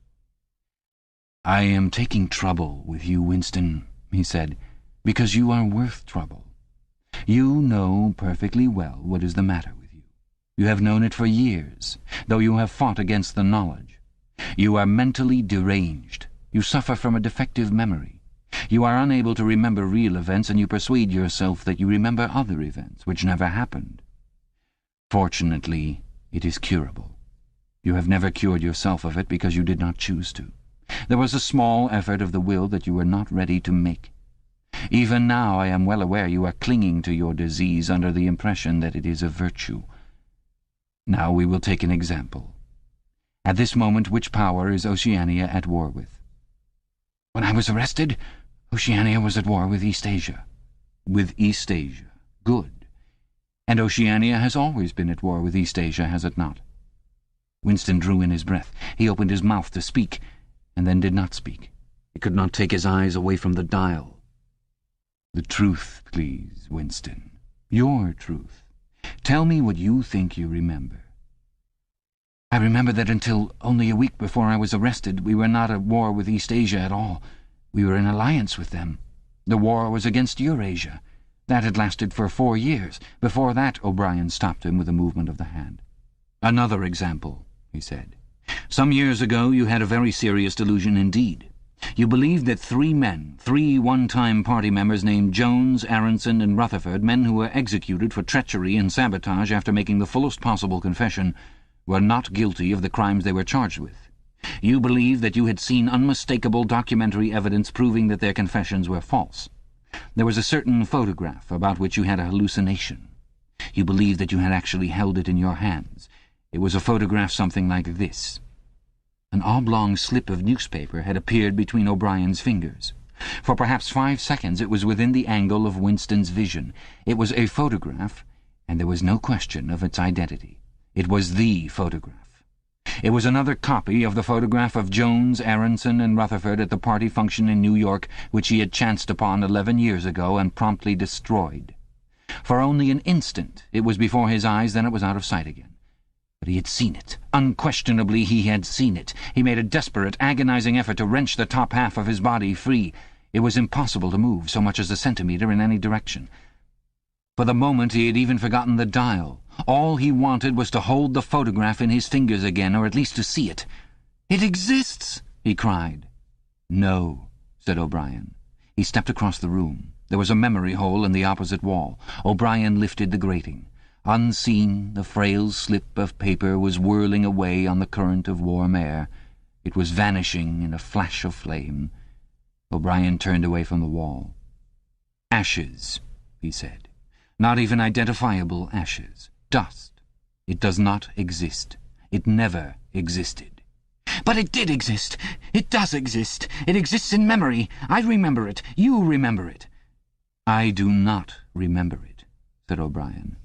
S2: "I am taking trouble with you, Winston," he said, "because you are worth trouble. You know perfectly well what is the matter with you. You have known it for years, though you have fought against the knowledge. You are mentally deranged. You suffer from a defective memory. You are unable to remember real events, and you persuade yourself that you remember other events which never happened. Fortunately, it is curable. You have never cured yourself of it because you did not choose to. There was a small effort of the will that you were not ready to make. Even now I am well aware you are clinging to your disease under the impression that it is a virtue. Now we will take an example. At this moment, which power is Oceania at war with? When I was arrested, Oceania was at war with East Asia. With East Asia. Good. And Oceania has always been at war with East Asia, has it not? Winston drew in his breath. He opened his mouth to speak, and then did not speak. He could not take his eyes away from the dial. The truth, please, Winston. Your truth. Tell me what you think you remember. I remember that until only a week before I was arrested, we were not at war with East Asia at all. We were in alliance with them. The war was against Eurasia. That had lasted for 4 years. Before that, O'Brien stopped him with a movement of the hand. Another example, he said. Some years ago you had a very serious delusion indeed. You believed that 3 men, 3 one-time party members named Jones, Aronson, and Rutherford, men who were executed for treachery and sabotage after making the fullest possible confession, were not guilty of the crimes they were charged with. You believed that you had seen unmistakable documentary evidence proving that their confessions were false. There was a certain photograph about which you had a hallucination. You believed that you had actually held it in your hands. It was a photograph something like this. An oblong slip of newspaper had appeared between O'Brien's fingers. For perhaps 5 seconds it was within the angle of Winston's vision. It was a photograph, and there was no question of its identity. It was the photograph. It was another copy of the photograph of Jones, Aronson, and Rutherford at the party function in New York, which he had chanced upon 11 years ago and promptly destroyed. For only an instant it was before his eyes, then it was out of sight again. But he had seen it. Unquestionably he had seen it. He made a desperate, agonizing effort to wrench the top half of his body free. It was impossible to move so much as a centimetre in any direction. For the moment he had even forgotten the dial. All he wanted was to hold the photograph in his fingers again, or at least to see it. "It exists!" he cried. "No," said O'Brien. He stepped across the room. There was a memory hole in the opposite wall. O'Brien lifted the grating. Unseen, the frail slip of paper was whirling away on the current of warm air. It was vanishing in a flash of flame. O'Brien turned away from the wall. "Ashes," he said. "Not even identifiable ashes. Dust. It does not exist. It never existed." "But it did exist. It does exist. It exists in memory. I remember it. You remember it." "I do not remember it," said O'Brien.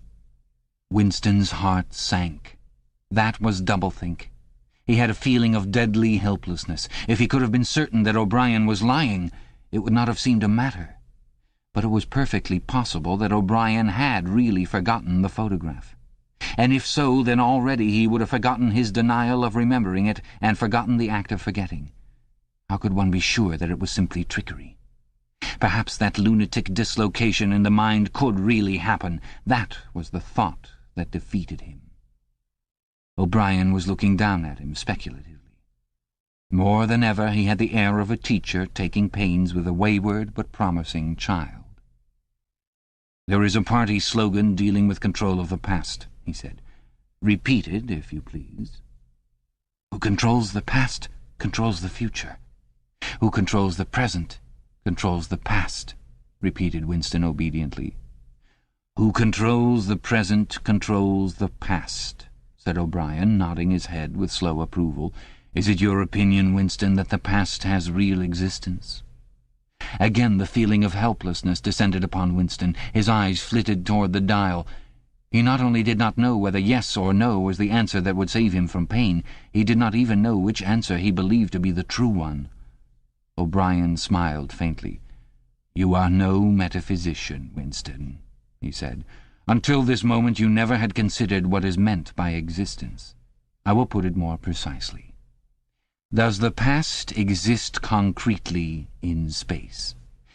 S2: Winston's heart sank. That was doublethink. He had a feeling of deadly helplessness. If he could have been certain that O'Brien was lying, it would not have seemed to matter. But it was perfectly possible that O'Brien had really forgotten the photograph. And if so, then already he would have forgotten his denial of remembering it and forgotten the act of forgetting. How could one be sure that it was simply trickery? Perhaps that lunatic dislocation in the mind could really happen. That was the thought that defeated him. O'Brien was looking down at him speculatively. More than ever he had the air of a teacher taking pains with a wayward but promising child. "There is a party slogan dealing with control of the past," he said. "Repeat it, if you please." "Who controls the past controls the future. Who controls the present controls the past," repeated Winston obediently. "Who controls the present controls the past," said O'Brien, nodding his head with slow approval. "Is it your opinion, Winston, that the past has real existence?" Again the feeling of helplessness descended upon Winston. His eyes flitted toward the dial. He not only did not know whether yes or no was the answer that would save him from pain, he did not even know which answer he believed to be the true one. O'Brien smiled faintly. "You are no metaphysician, Winston," he said. "Until this moment you never had considered what is meant by existence. I will put it more precisely. Does the past exist concretely in space?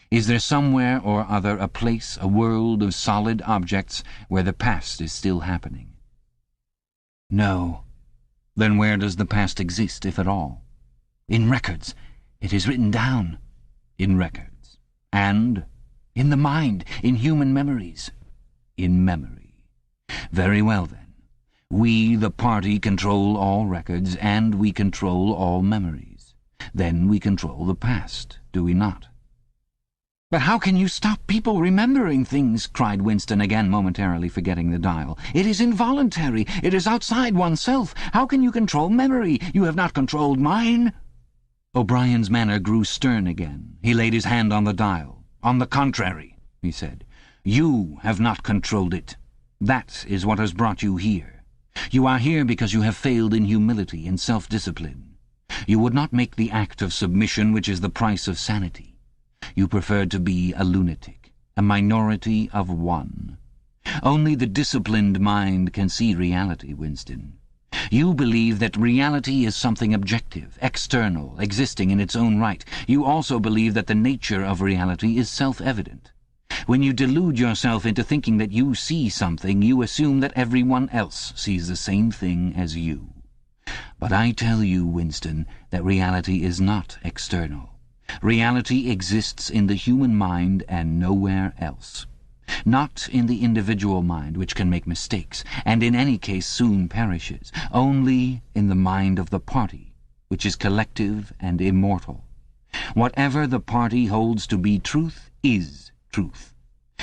S2: Is there somewhere or other a place, a world of solid objects where the past is still happening?" "No." "Then where does the past exist, if at all?" "In records. It is written down." "In records. And in the mind, in human memories. In memory. Very well, then. We, the party, control all records, and we control all memories. Then we control the past, do we not? "But how can you stop people remembering things?" cried Winston, again momentarily forgetting the dial. "It is involuntary. It is outside oneself. How can you control memory? You have not controlled mine." O'Brien's manner grew stern again. He laid his hand on the dial. "On the contrary," he said, "you have not controlled it. That is what has brought you here. You are here because you have failed in humility and self-discipline. You would not make the act of submission which is the price of sanity. You preferred to be a lunatic, a minority of one. Only the disciplined mind can see reality, Winston. You believe that reality is something objective, external, existing in its own right. You also believe that the nature of reality is self-evident. When you delude yourself into thinking that you see something, you assume that everyone else sees the same thing as you. But I tell you, Winston, that reality is not external. Reality exists in the human mind and nowhere else. Not in the individual mind, which can make mistakes, and in any case soon perishes. Only in the mind of the party, which is collective and immortal. Whatever the party holds to be truth is truth.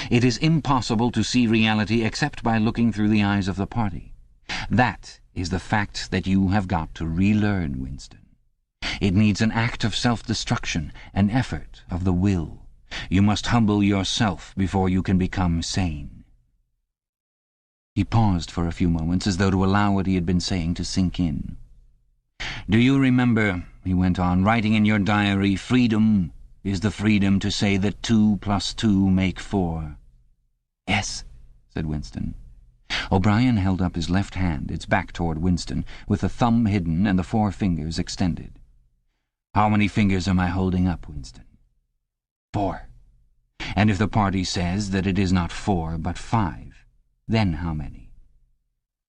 S2: It is impossible to see reality except by looking through the eyes of the party. That is the fact that you have got to relearn, Winston. It needs an act of self-destruction, an effort of the will. You must humble yourself before you can become sane." He paused for a few moments, as though to allow what he had been saying to sink in. "Do you remember," he went on, "writing in your diary, 'Freedom is the freedom to say that 2 + 2 make 4'? "Yes," said Winston. O'Brien held up his left hand, its back toward Winston, with the thumb hidden and the 4 fingers extended. "How many fingers am I holding up, Winston?" 4. "And if the party says that it is not 4 but 5, then how many?"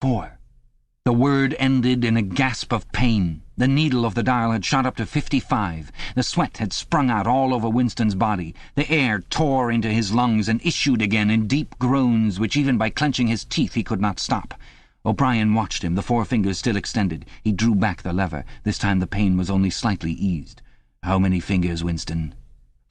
S2: 4. The word ended in a gasp of pain. The needle of the dial had shot up to 55. The sweat had sprung out all over Winston's body. The air tore into his lungs and issued again in deep groans which even by clenching his teeth he could not stop. O'Brien watched him, the 4 fingers still extended. He drew back the lever. This time the pain was only slightly eased. "How many fingers, Winston?"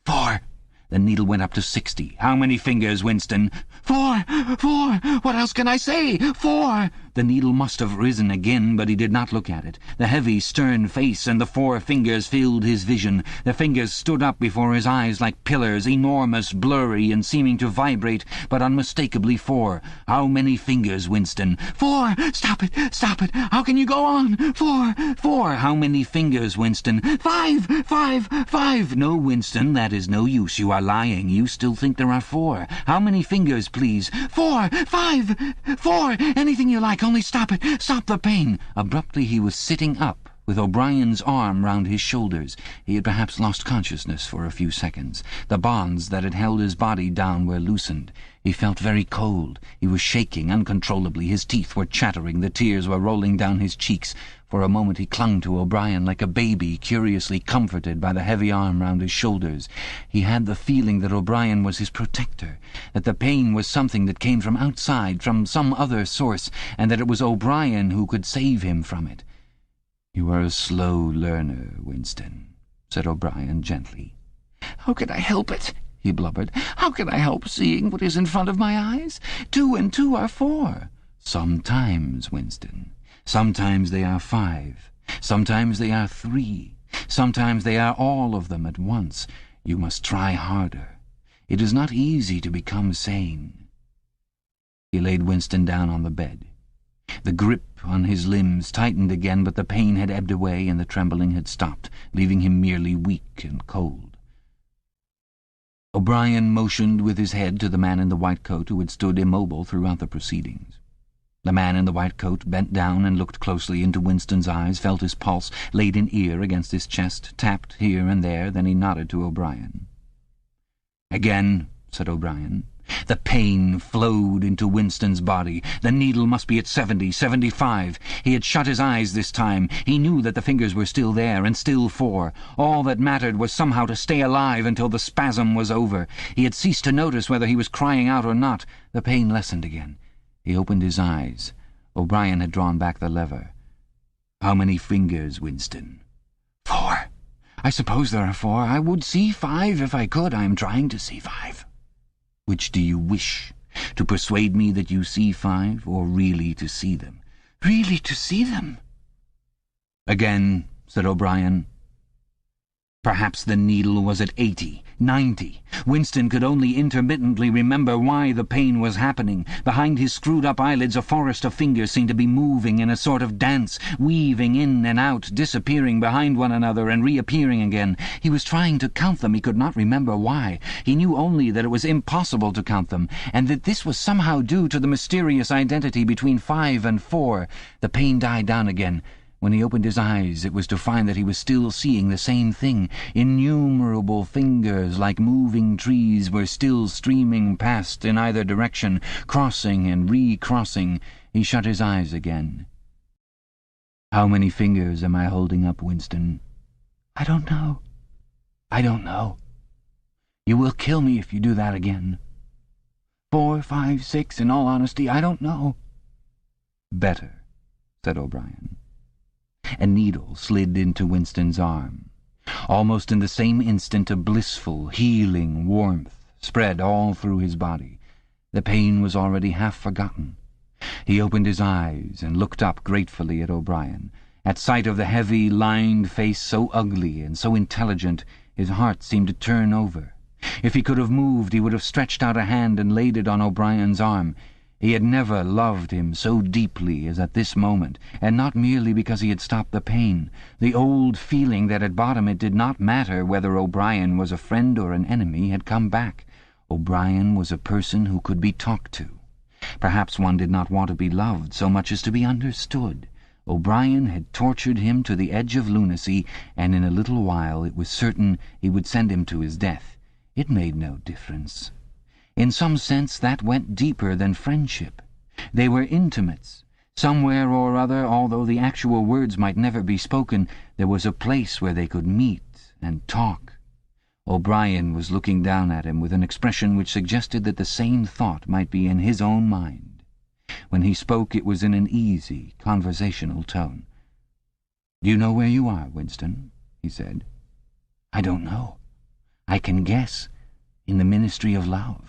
S2: 4. The needle went up to 60. "How many fingers, Winston?" 4! 4! What else can I say? 4! The needle must have risen again, but he did not look at it. The heavy, stern face and the 4 fingers filled his vision. The fingers stood up before his eyes like pillars, enormous, blurry, and seeming to vibrate, but unmistakably 4. "How many fingers, Winston?" 4! Stop it! Stop it! How can you go on? 4! 4! How many fingers, Winston? 5! 5! 5! No, Winston, that is no use. You are lying. You still think there are 4. How many fingers, please? 4! 5! 4! Anything you like, only stop it! Stop the pain! Abruptly he was sitting up, with O'Brien's arm round his shoulders. He had perhaps lost consciousness for a few seconds. The bonds that had held his body down were loosened. He felt very cold. He was shaking uncontrollably. His teeth were chattering. The tears were rolling down his cheeks. For a moment he clung to O'Brien like a baby, curiously comforted by the heavy arm round his shoulders. He had the feeling that O'Brien was his protector, that the pain was something that came from outside, from some other source, and that it was O'Brien who could save him from it. "You are a slow learner, Winston," said O'Brien gently. "How can I help it?" he blubbered. "How can I help seeing what is in front of my eyes? 2 and 2 are 4. "Sometimes, Winston. Sometimes they are 5. Sometimes they are 3. Sometimes they are all of them at once. You must try harder. It is not easy to become sane." He laid Winston down on the bed. The grip on his limbs tightened again, but the pain had ebbed away and the trembling had stopped, leaving him merely weak and cold. O'Brien motioned with his head to the man in the white coat who had stood immobile throughout the proceedings. The man in the white coat bent down and looked closely into Winston's eyes, felt his pulse, laid an ear against his chest, tapped here and there, then he nodded to O'Brien. "Again," said O'Brien,
S3: The pain flowed into Winston's body. The needle must be at 70, 75. He had shut his eyes this time. He knew that the fingers were still there, and still 4. All that mattered was somehow to stay alive until the spasm was over. He had ceased to notice whether he was crying out or not. The pain lessened again. He opened his eyes. O'Brien had drawn back the lever. "How many fingers, Winston?" "4. I suppose there are 4. I would see 5 if I could. I am trying to see 5. "Which do you wish? To persuade me that you see 5, or really to see them?" "Really to see them." "Again," said O'Brien. Perhaps the needle was at 80, 90. Winston could only intermittently remember why the pain was happening. Behind his screwed-up eyelids a forest of fingers seemed to be moving in a sort of dance, weaving in and out, disappearing behind one another and reappearing again. He was trying to count them. He could not remember why. He knew only that it was impossible to count them, and that this was somehow due to the mysterious identity between 5 and 4. The pain died down again. When he opened his eyes, it was to find that he was still seeing the same thing. Innumerable fingers, like moving trees, were still streaming past in either direction, crossing and recrossing. He shut his eyes again. "How many fingers am I holding up, Winston?" "I don't know. I don't know. You will kill me if you do that again. 4, 5, 6, in all honesty, I don't know." "Better," said O'Brien. A needle slid into Winston's arm. Almost in the same instant a blissful, healing warmth spread all through his body. The pain was already half forgotten. He opened his eyes and looked up gratefully at O'Brien. At sight of the heavy, lined face, so ugly and so intelligent, his heart seemed to turn over. If he could have moved, he would have stretched out a hand and laid it on O'Brien's arm. He had never loved him so deeply as at this moment, and not merely because he had stopped the pain. The old feeling that at bottom it did not matter whether O'Brien was a friend or an enemy had come back. O'Brien was a person who could be talked to. Perhaps one did not want to be loved so much as to be understood. O'Brien had tortured him to the edge of lunacy, and in a little while it was certain he would send him to his death. It made no difference. In some sense that went deeper than friendship. They were intimates. Somewhere or other, although the actual words might never be spoken, there was a place where they could meet and talk. O'Brien was looking down at him with an expression which suggested that the same thought might be in his own mind. When he spoke, it was in an easy, conversational tone. "Do you know where you are, Winston?" he said. "I don't know. I can guess. In the Ministry of Love."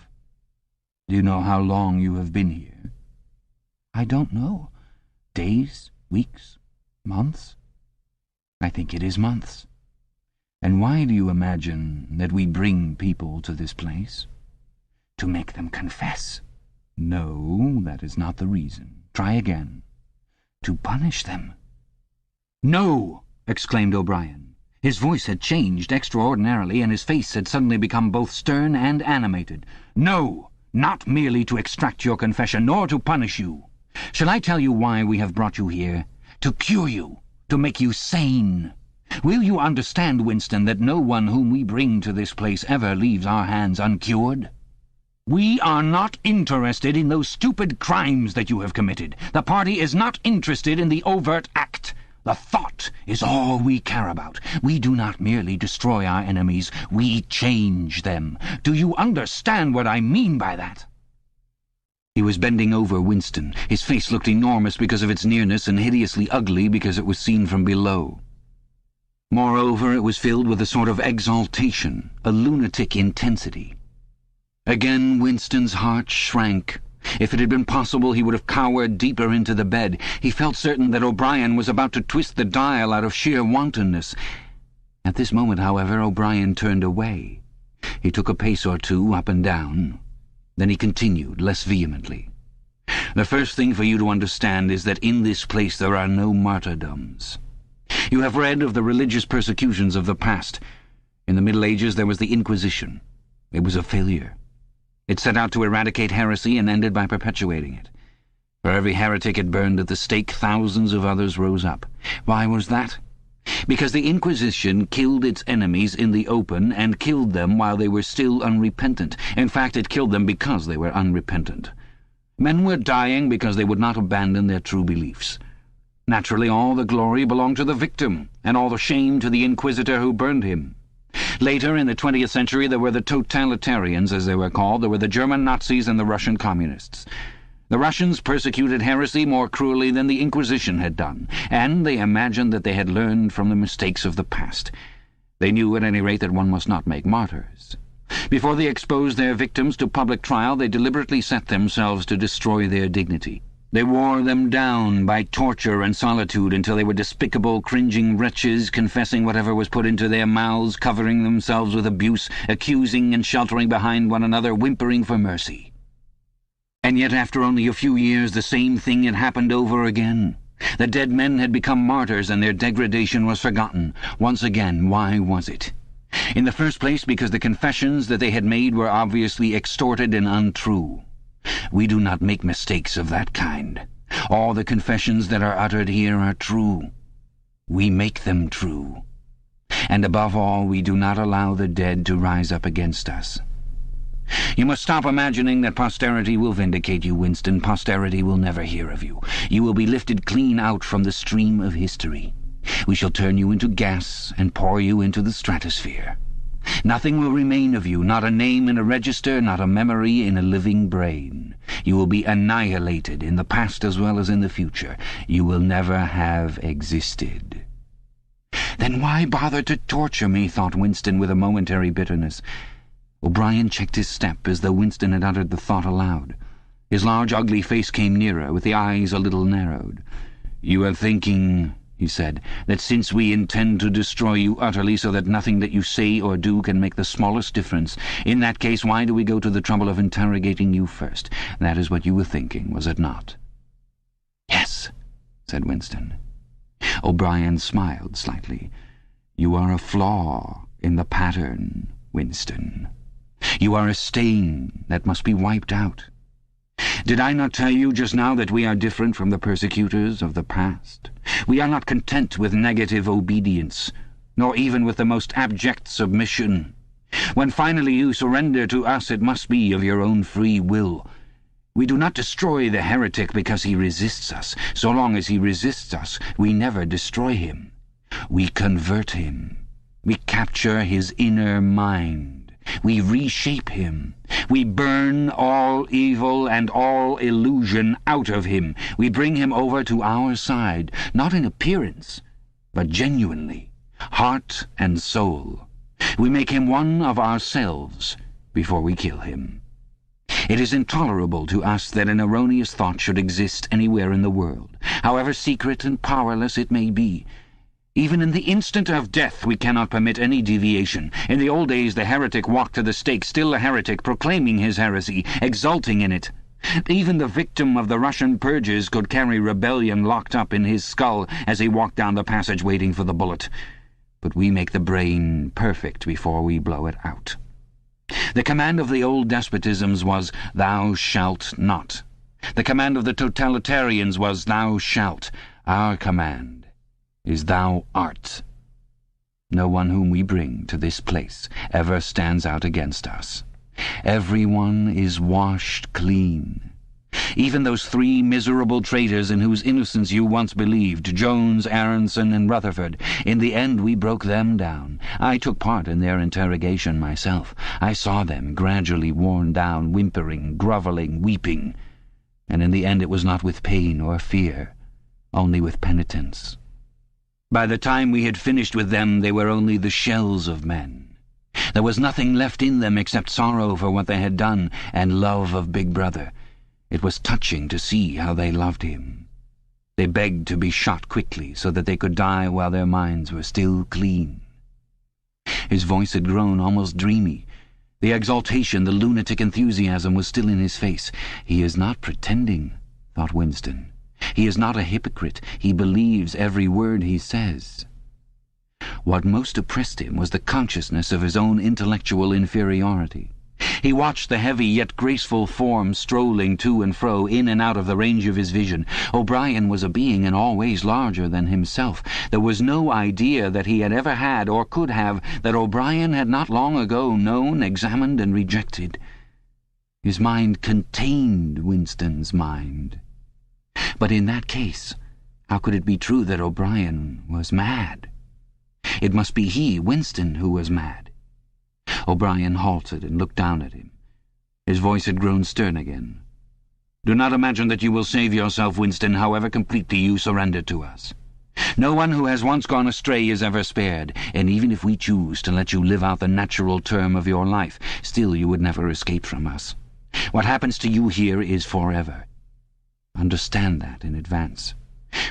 S3: "Do you know how long you have been here?" "I don't know. Days, weeks, months? I think it is months." "And why do you imagine that we bring people to this place?" "To make them confess." "No, that is not the reason. Try again." "To punish them." "No!" exclaimed O'Brien. His voice had changed extraordinarily, and his face had suddenly become both stern and animated. "No! Not merely to extract your confession, nor to punish you. Shall I tell you why we have brought you here? To cure you, to make you sane. Will you understand, Winston, that no one whom we bring to this place ever leaves our hands uncured? We are not interested in those stupid crimes that you have committed. The party is not interested in the overt act. The thought is all we care about. We do not merely destroy our enemies, we change them. Do you understand what I mean by that?" He was bending over Winston. His face looked enormous because of its nearness and hideously ugly because it was seen from below. Moreover, it was filled with a sort of exaltation, a lunatic intensity. Again Winston's heart shrank. If it had been possible, he would have cowered deeper into the bed. He felt certain that O'Brien was about to twist the dial out of sheer wantonness. At this moment, however, O'Brien turned away. He took a pace or two up and down. Then he continued, less vehemently. "The first thing for you to understand is that in this place there are no martyrdoms. You have read of the religious persecutions of the past. In the Middle Ages there was the Inquisition. It was a failure. It set out to eradicate heresy and ended by perpetuating it. For every heretic it burned at the stake, thousands of others rose up. Why was that? Because the Inquisition killed its enemies in the open and killed them while they were still unrepentant. In fact, it killed them because they were unrepentant. Men were dying because they would not abandon their true beliefs. Naturally, all the glory belonged to the victim, and all the shame to the inquisitor who burned him. Later, in the 20th century, there were the totalitarians, as they were called. There were the German Nazis and the Russian communists. The Russians persecuted heresy more cruelly than the Inquisition had done, and they imagined that they had learned from the mistakes of the past. They knew, at any rate, that one must not make martyrs. Before they exposed their victims to public trial, they deliberately set themselves to destroy their dignity. They wore them down by torture and solitude until they were despicable, cringing wretches, confessing whatever was put into their mouths, covering themselves with abuse, accusing and sheltering behind one another, whimpering for mercy. And yet, after only a few years, the same thing had happened over again. The dead men had become martyrs, and their degradation was forgotten. Once again, why was it? In the first place, because the confessions that they had made were obviously extorted and untrue. We do not make mistakes of that kind. All the confessions that are uttered here are true. We make them true. And above all, we do not allow the dead to rise up against us. You must stop imagining that posterity will vindicate you, Winston. Posterity will never hear of you. You will be lifted clean out from the stream of history. We shall turn you into gas and pour you into the stratosphere. Nothing will remain of you, not a name in a register, not a memory in a living brain. You will be annihilated in the past as well as in the future. You will never have existed. Then why bother to torture me, thought Winston with a momentary bitterness. O'Brien checked his step as though Winston had uttered the thought aloud. His large, ugly face came nearer, with the eyes a little narrowed. "You are thinking," he said, "that since we intend to destroy you utterly so that nothing that you say or do can make the smallest difference, in that case why do we go to the trouble of interrogating you first? That is what you were thinking, was it not?" "Yes," said Winston. O'Brien smiled slightly. "You are a flaw in the pattern, Winston. You are a stain that must be wiped out. Did I not tell you just now that we are different from the persecutors of the past? We are not content with negative obedience, nor even with the most abject submission. When finally you surrender to us, it must be of your own free will. We do not destroy the heretic because he resists us. So long as he resists us, we never destroy him. We convert him. We capture his inner mind. We reshape him. We burn all evil and all illusion out of him. We bring him over to our side, not in appearance, but genuinely, heart and soul. We make him one of ourselves before we kill him. It is intolerable to us that an erroneous thought should exist anywhere in the world, however secret and powerless it may be. Even in the instant of death we cannot permit any deviation. In the old days the heretic walked to the stake, still a heretic, proclaiming his heresy, exulting in it. Even the victim of the Russian purges could carry rebellion locked up in his skull as he walked down the passage waiting for the bullet. But we make the brain perfect before we blow it out. The command of the old despotisms was, "Thou shalt not." The command of the totalitarians was, "Thou shalt." Our command is "Thou art." No one whom we bring to this place ever stands out against us. Everyone is washed clean. Even those 3 miserable traitors in whose innocence you once believed, Jones, Aronson, and Rutherford, in the end we broke them down. I took part in their interrogation myself. I saw them gradually worn down, whimpering, grovelling, weeping. And in the end it was not with pain or fear, only with penitence. By the time we had finished with them, they were only the shells of men. There was nothing left in them except sorrow for what they had done and love of Big Brother. It was touching to see how they loved him. They begged to be shot quickly so that they could die while their minds were still clean. His voice had grown almost dreamy. The exaltation, the lunatic enthusiasm was still in his face. He is not pretending, thought Winston. He is not a hypocrite. He believes every word he says. What most oppressed him was the consciousness of his own intellectual inferiority.
S2: He watched the heavy yet graceful form strolling to and fro, in and out of the range of his vision. O'Brien was a being in all ways larger than himself. There was no idea that he had ever had, or could have, that O'Brien had not long ago known, examined, and rejected. His mind contained Winston's mind. But in that case, how could it be true that O'Brien was mad? It must be he, Winston, who was mad. O'Brien halted and looked down at him. His voice had grown stern again. "Do not imagine that you will save yourself, Winston, however completely you surrender to us. No one who has once gone astray is ever spared, and even if we choose to let you live out the natural term of your life, still you would never escape from us. What happens to you here is forever. Understand that in advance.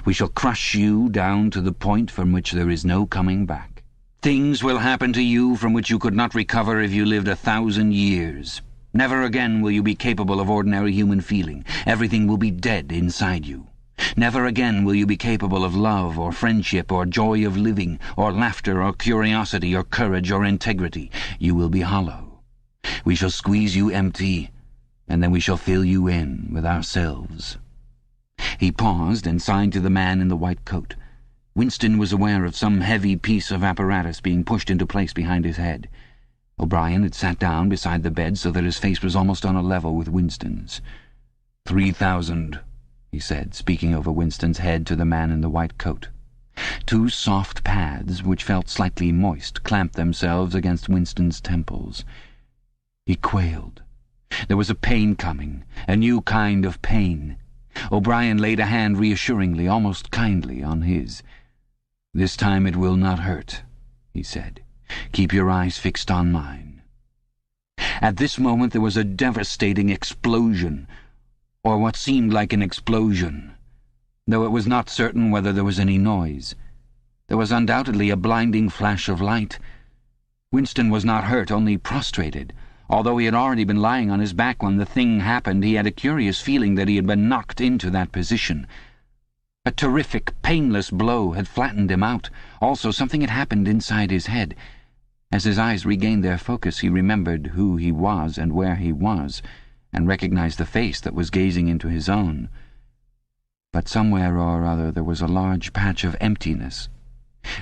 S2: We shall crush you down to the point from which there is no coming back. Things will happen to you from which you could not recover if you lived 1,000 years. Never again will you be capable of ordinary human feeling. Everything will be dead inside you. Never again will you be capable of love or friendship or joy of living or laughter or curiosity or courage or integrity. You will be hollow. We shall squeeze you empty, and then we shall fill you in with ourselves." He paused and signed to the man in the white coat. Winston was aware of some heavy piece of apparatus being pushed into place behind his head. O'Brien had sat down beside the bed so that his face was almost on a level with Winston's. 3,000, he said, speaking over Winston's head to the man in the white coat. Two soft pads, which felt slightly moist, clamped themselves against Winston's temples. He quailed. There was a pain coming, a new kind of pain. O'Brien laid a hand reassuringly, almost kindly, on his. "This time it will not hurt," he said. "Keep your eyes fixed on mine." At this moment there was a devastating explosion, or what seemed like an explosion, though it was not certain whether there was any noise. There was undoubtedly a blinding flash of light. Winston was not hurt, only prostrated. Although he had already been lying on his back when the thing happened, he had a curious feeling that he had been knocked into that position. A terrific, painless blow had flattened him out. Also, something had happened inside his head. As his eyes regained their focus, he remembered who he was and where he was, and recognized the face that was gazing into his own. But somewhere or other there was a large patch of emptiness,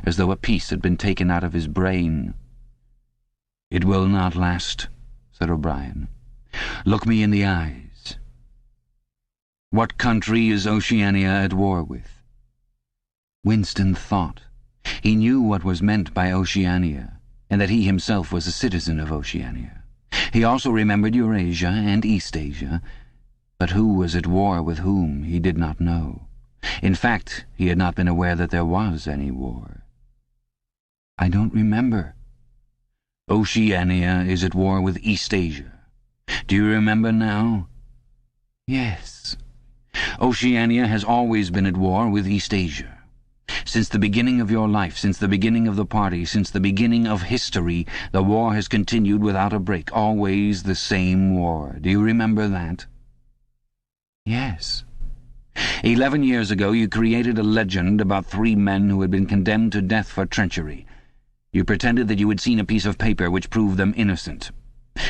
S2: as though a piece had been taken out of his brain. "It will not last," said O'Brien. "Look me in the eyes. What country is Oceania at war with?" Winston thought. He knew what was meant by Oceania, and that he himself was a citizen of Oceania. He also remembered Eurasia and Eastasia, but who was at war with whom he did not know. In fact, he had not been aware that there was any war. "I don't remember." "Oceania is at war with Eastasia. Do you remember now?" "Yes." "Oceania has always been at war with Eastasia. Since the beginning of your life, since the beginning of the party, since the beginning of history, the war has continued without a break, always the same war. Do you remember that?" "Yes." 11 years ago you created a legend about 3 men who had been condemned to death for treachery. You pretended that you had seen a piece of paper which proved them innocent.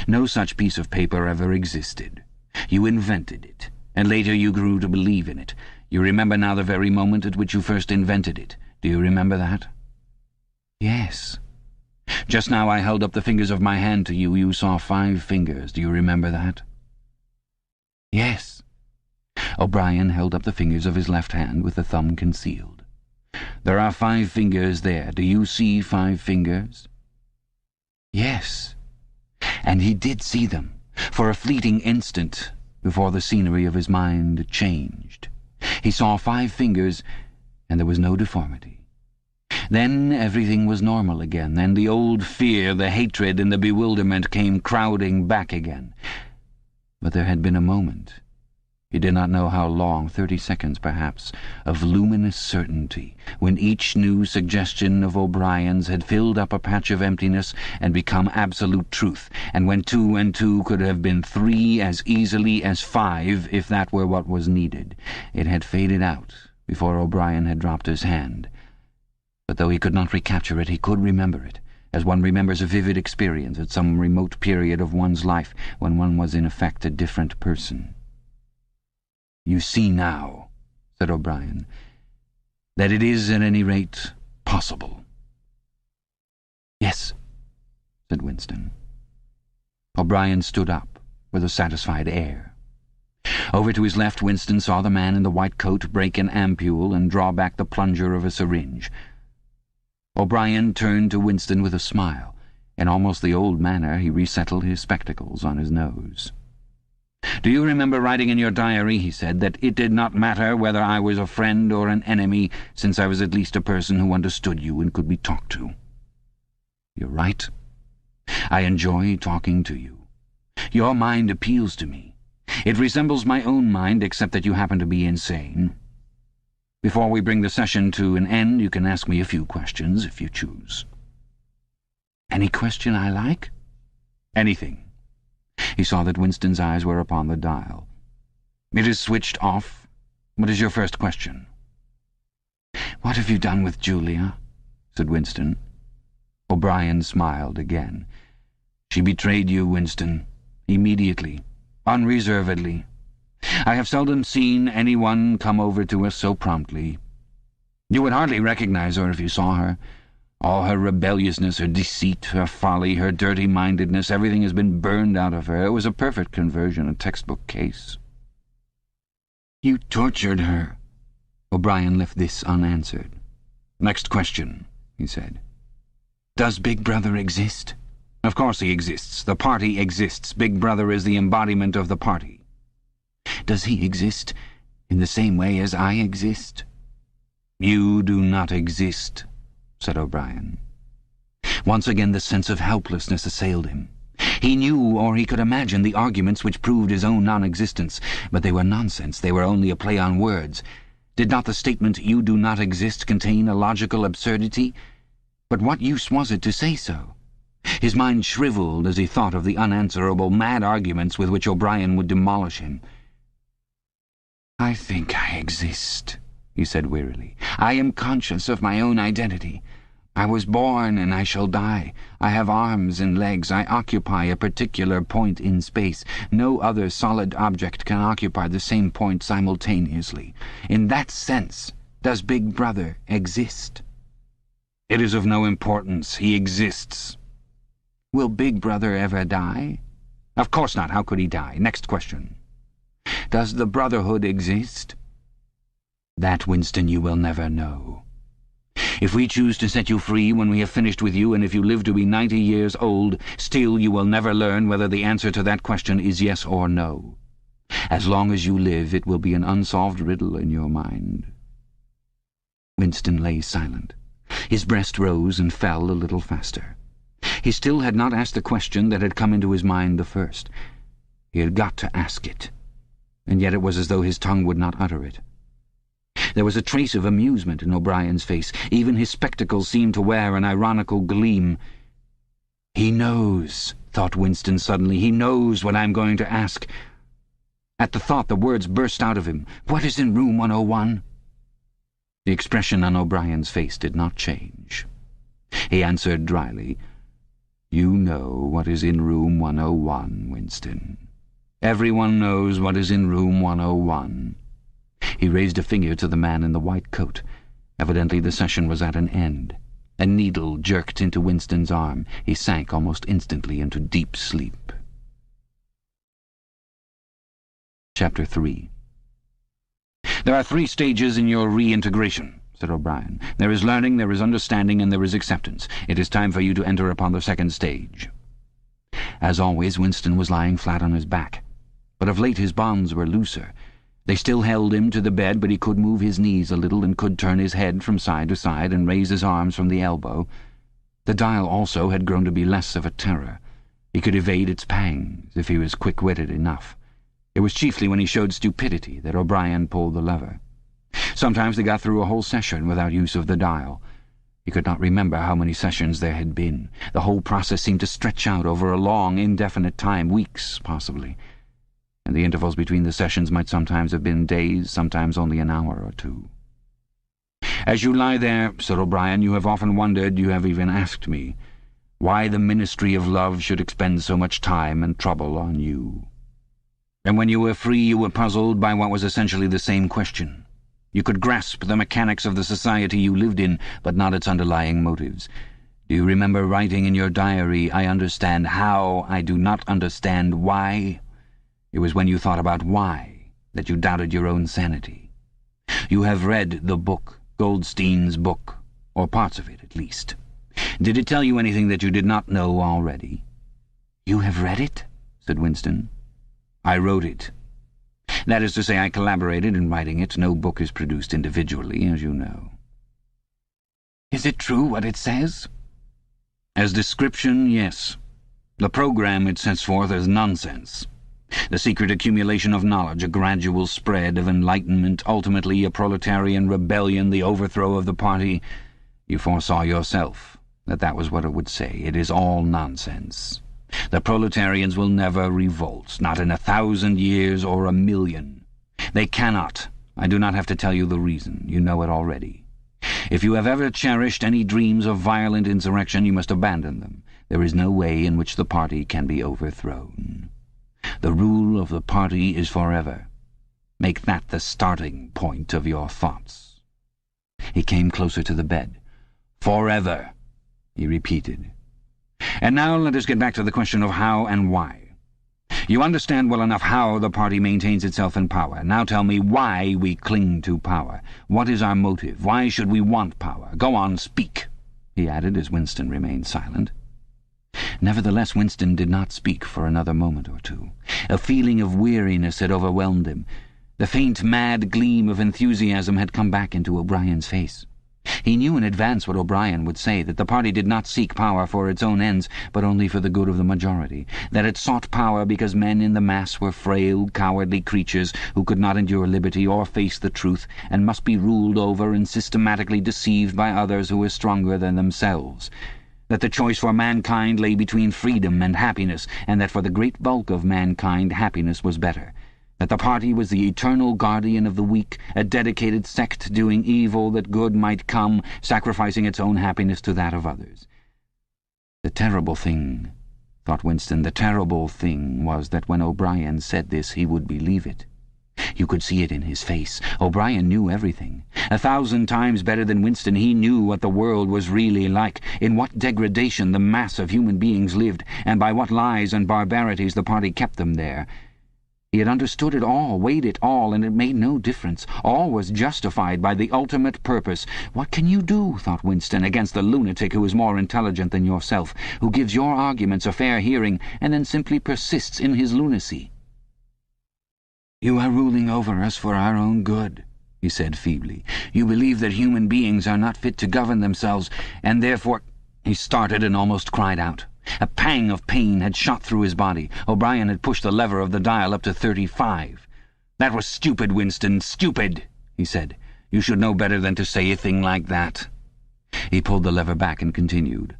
S2: No such piece of paper ever existed. You invented it, and later you grew to believe in it. You remember now the very moment at which you first invented it. Do you remember that?" "Yes." "Just now I held up the fingers of my hand to you. You saw 5 fingers. Do you remember that?" "Yes." O'Brien held up the fingers of his left hand with the thumb concealed. "There are 5 fingers there. Do you see 5 fingers?" "Yes." And he did see them, for a fleeting instant, before the scenery of his mind changed. He saw 5 fingers, and there was no deformity. Then everything was normal again, and the old fear, the hatred, and the bewilderment came crowding back again. But there had been a moment, he did not know how long, 30 seconds perhaps, of luminous certainty, when each new suggestion of O'Brien's had filled up a patch of emptiness and become absolute truth, and when 2 and 2 could have been 3 as easily as 5 if that were what was needed. It had faded out before O'Brien had dropped his hand. But though he could not recapture it, he could remember it, as one remembers a vivid experience at some remote period of one's life when one was in effect a different person. "You see now," said O'Brien, "that it is at any rate possible." "Yes," said Winston. O'Brien stood up with a satisfied air. Over to his left, Winston saw the man in the white coat break an ampule and draw back the plunger of a syringe. O'Brien turned to Winston with a smile. In almost the old manner, he resettled his spectacles on his nose. "Do you remember writing in your diary," he said, "that it did not matter whether I was a friend or an enemy, since I was at least a person who understood you and could be talked to? You're right. I enjoy talking to you. Your mind appeals to me. It resembles my own mind, except that you happen to be insane. Before we bring the session to an end, you can ask me a few questions, if you choose." "Any question I like?" "Anything." He saw that Winston's eyes were upon the dial. "It is switched off. What is your first question?" "What have you done with Julia?" said Winston. O'Brien smiled again. "She betrayed you, Winston. Immediately. Unreservedly. I have seldom seen anyone come over to us so promptly. You would hardly recognize her if you saw her. All her rebelliousness, her deceit, her folly, her dirty-mindedness, everything has been burned out of her. It was a perfect conversion, a textbook case." "You tortured her." O'Brien left this unanswered. "Next question," he said. "Does Big Brother exist?" "Of course he exists. The party exists. Big Brother is the embodiment of the party." "Does he exist in the same way as I exist?" "You do not exist," said O'Brien. Once again the sense of helplessness assailed him. He knew, or he could imagine, the arguments which proved his own non-existence, but they were nonsense. They were only a play on words. Did not the statement, "You do not exist," contain a logical absurdity? But what use was it to say so? His mind shriveled as he thought of the unanswerable, mad arguments with which O'Brien would demolish him. "I think I exist," he said wearily. "I am conscious of my own identity. I was born and I shall die. I have arms and legs. I occupy a particular point in space. No other solid object can occupy the same point simultaneously. In that sense, does Big Brother exist?" "It is of no importance. He exists." "Will Big Brother ever die?" "Of course not. How could he die? Next question." "Does the Brotherhood exist?" "That, Winston, you will never know. If we choose to set you free when we have finished with you, and if you live to be 90 years old, still you will never learn whether the answer to that question is yes or no. As long as you live, it will be an unsolved riddle in your mind." Winston lay silent. His breast rose and fell a little faster. He still had not asked the question that had come into his mind the first. He had got to ask it, and yet it was as though his tongue would not utter it. There was a trace of amusement in O'Brien's face. Even his spectacles seemed to wear an ironical gleam. "He knows," thought Winston suddenly. "He knows what I'm going to ask." At the thought, the words burst out of him. "What is in room 101? The expression on O'Brien's face did not change. He answered dryly, "You know what is in room 101, Winston. Everyone knows what is in room 101. He raised a finger to the man in the white coat. Evidently the session was at an end. A needle jerked into Winston's arm. He sank almost instantly into deep sleep. Chapter 3. "There are 3 stages in your reintegration," said O'Brien. "There is learning, there is understanding, and there is acceptance. It is time for you to enter upon the 2nd stage." As always, Winston was lying flat on his back. But of late his bonds were looser. They still held him to the bed, but he could move his knees a little and could turn his head from side to side and raise his arms from the elbow. The dial also had grown to be less of a terror. He could evade its pangs if he was quick-witted enough. It was chiefly when he showed stupidity that O'Brien pulled the lever. Sometimes they got through a whole session without use of the dial. He could not remember how many sessions there had been. The whole process seemed to stretch out over a long, indefinite time, weeks, possibly. And the intervals between the sessions might sometimes have been days, sometimes only an hour or 2. "As you lie there," said O'Brien, "you have often wondered, you have even asked me,
S3: why the ministry of love should expend so much time and trouble on you. And when you were free, you were puzzled by what was essentially the same question. You could grasp the mechanics of the society you lived in, but not its underlying motives. Do you remember writing in your diary, "I understand how, I do not understand why"? It was when you thought about why that you doubted your own sanity. You have read the book, Goldstein's book, or parts of it at least. Did it tell you anything that you did not know already? "You have read it?" said Winston. "I wrote it. That is to say, I collaborated in writing it. No book is produced individually, as you know." "Is it true what it says?" "As description, yes. The program it sets forth is nonsense. The secret accumulation of knowledge, a gradual spread of enlightenment, ultimately a proletarian rebellion, the overthrow of the party. You foresaw yourself that was what it would say. It is all nonsense. The proletarians will never revolt, not in 1,000 years or 1,000,000. They cannot. I do not have to tell you the reason. You know it already. If you have ever cherished any dreams of violent insurrection, you must abandon them. There is no way in which the party can be overthrown. The rule of the party is forever. Make that the starting point of your thoughts." He came closer to the bed. "Forever," he repeated. "And now let us get back to the question of how and why. You understand well enough how the party maintains itself in power. Now tell me why we cling to power. What is our motive? Why should we want power? Go on, speak," he added as Winston remained silent. Nevertheless, Winston did not speak for another moment or two. A feeling of weariness had overwhelmed him. The faint, mad gleam of enthusiasm had come back into O'Brien's face. He knew in advance what O'Brien would say, that the party did not seek power for its own ends, but only for the good of the majority, that it sought power because men in the mass were frail, cowardly creatures who could not endure liberty or face the truth, and must be ruled over and systematically deceived by others who were stronger than themselves, that the choice for mankind lay between freedom and happiness, and that for the great bulk of mankind happiness was better, that the party was the eternal guardian of the weak, a dedicated sect doing evil that good might come, sacrificing its own happiness to that of others. The terrible thing, thought Winston, the terrible thing was that when O'Brien said this he would believe it. You could see it in his face. O'Brien knew everything. 1,000 times better than Winston, he knew what the world was really like, in what degradation the mass of human beings lived, and by what lies and barbarities the party kept them there. He had understood it all, weighed it all, and it made no difference. All was justified by the ultimate purpose. What can you do, thought Winston, against the lunatic who is more intelligent than yourself, who gives your arguments a fair hearing, and then simply persists in his lunacy? "You are ruling over us for our own good," he said feebly. "You believe that human beings are not fit to govern themselves, and therefore—" He started and almost cried out. A pang of pain had shot through his body. O'Brien had pushed the lever of the dial up to 35. "That was stupid, Winston, stupid," he said. "You should know better than to say a thing like that." He pulled the lever back and continued.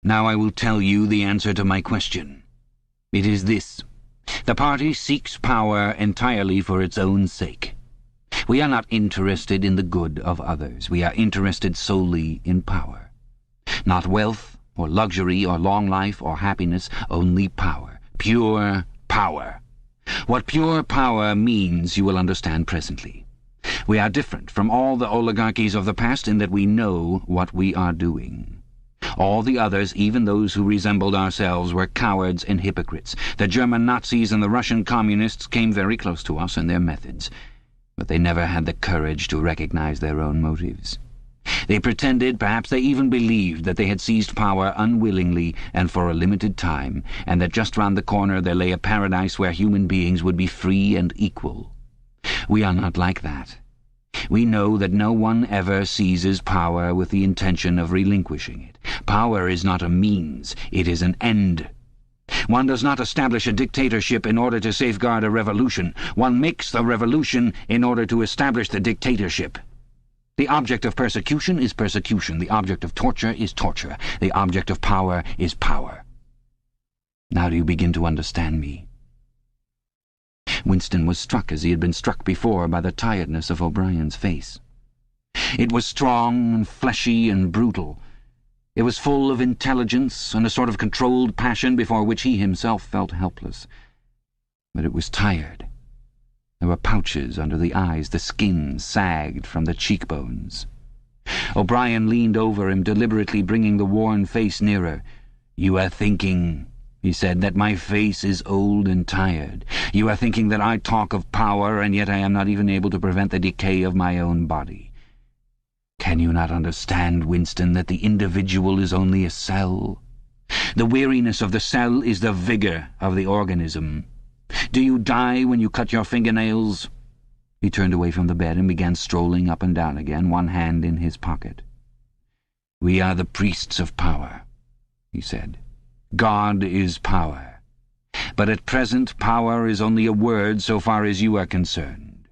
S3: "Now I will tell you the answer to my question. It is this. The party seeks power entirely for its own sake. We are not interested in the good of others. We are interested solely in power. Not wealth, or luxury, or long life, or happiness, only power. Pure power. What pure power means you will understand presently. We are different from all the oligarchies of the past in that we know what we are doing. All the others, even those who resembled ourselves, were cowards and hypocrites. The German Nazis and the Russian communists came very close to us in their methods, but they never had the courage to recognize their own motives. They pretended, perhaps they even believed, that they had seized power unwillingly and for a limited time, and that just round the corner there lay a paradise where human beings would be free and equal. We are not like that. We know that no one ever seizes power with the intention of relinquishing it. Power is not a means, it is an end. One does not establish a dictatorship in order to safeguard a revolution. One makes the revolution in order to establish the dictatorship. The object of persecution is persecution. The object of torture is torture. The object of power is power. Now do you begin to understand me?" Winston was struck as he had been struck before by the tiredness of O'Brien's face. It was strong and fleshy and brutal.
S2: It was full of intelligence and a sort of controlled passion before which he himself felt helpless. But it was tired. There were pouches under the eyes, the skin sagged from the cheekbones. O'Brien leaned over him, deliberately bringing the worn face nearer. "You are thinking," he said, "that my face is old and tired. You are thinking that I talk of power, and yet I am not even able to prevent the decay of my own body. Can you not understand, Winston, that the individual is only a cell? The weariness of the cell is the vigor of the organism. Do you die when you cut your fingernails?" He turned away from the bed and began strolling up and down again, one hand in his pocket. "We are the priests of power," he said. "God is power. But at present power is only a word so far as you are concerned.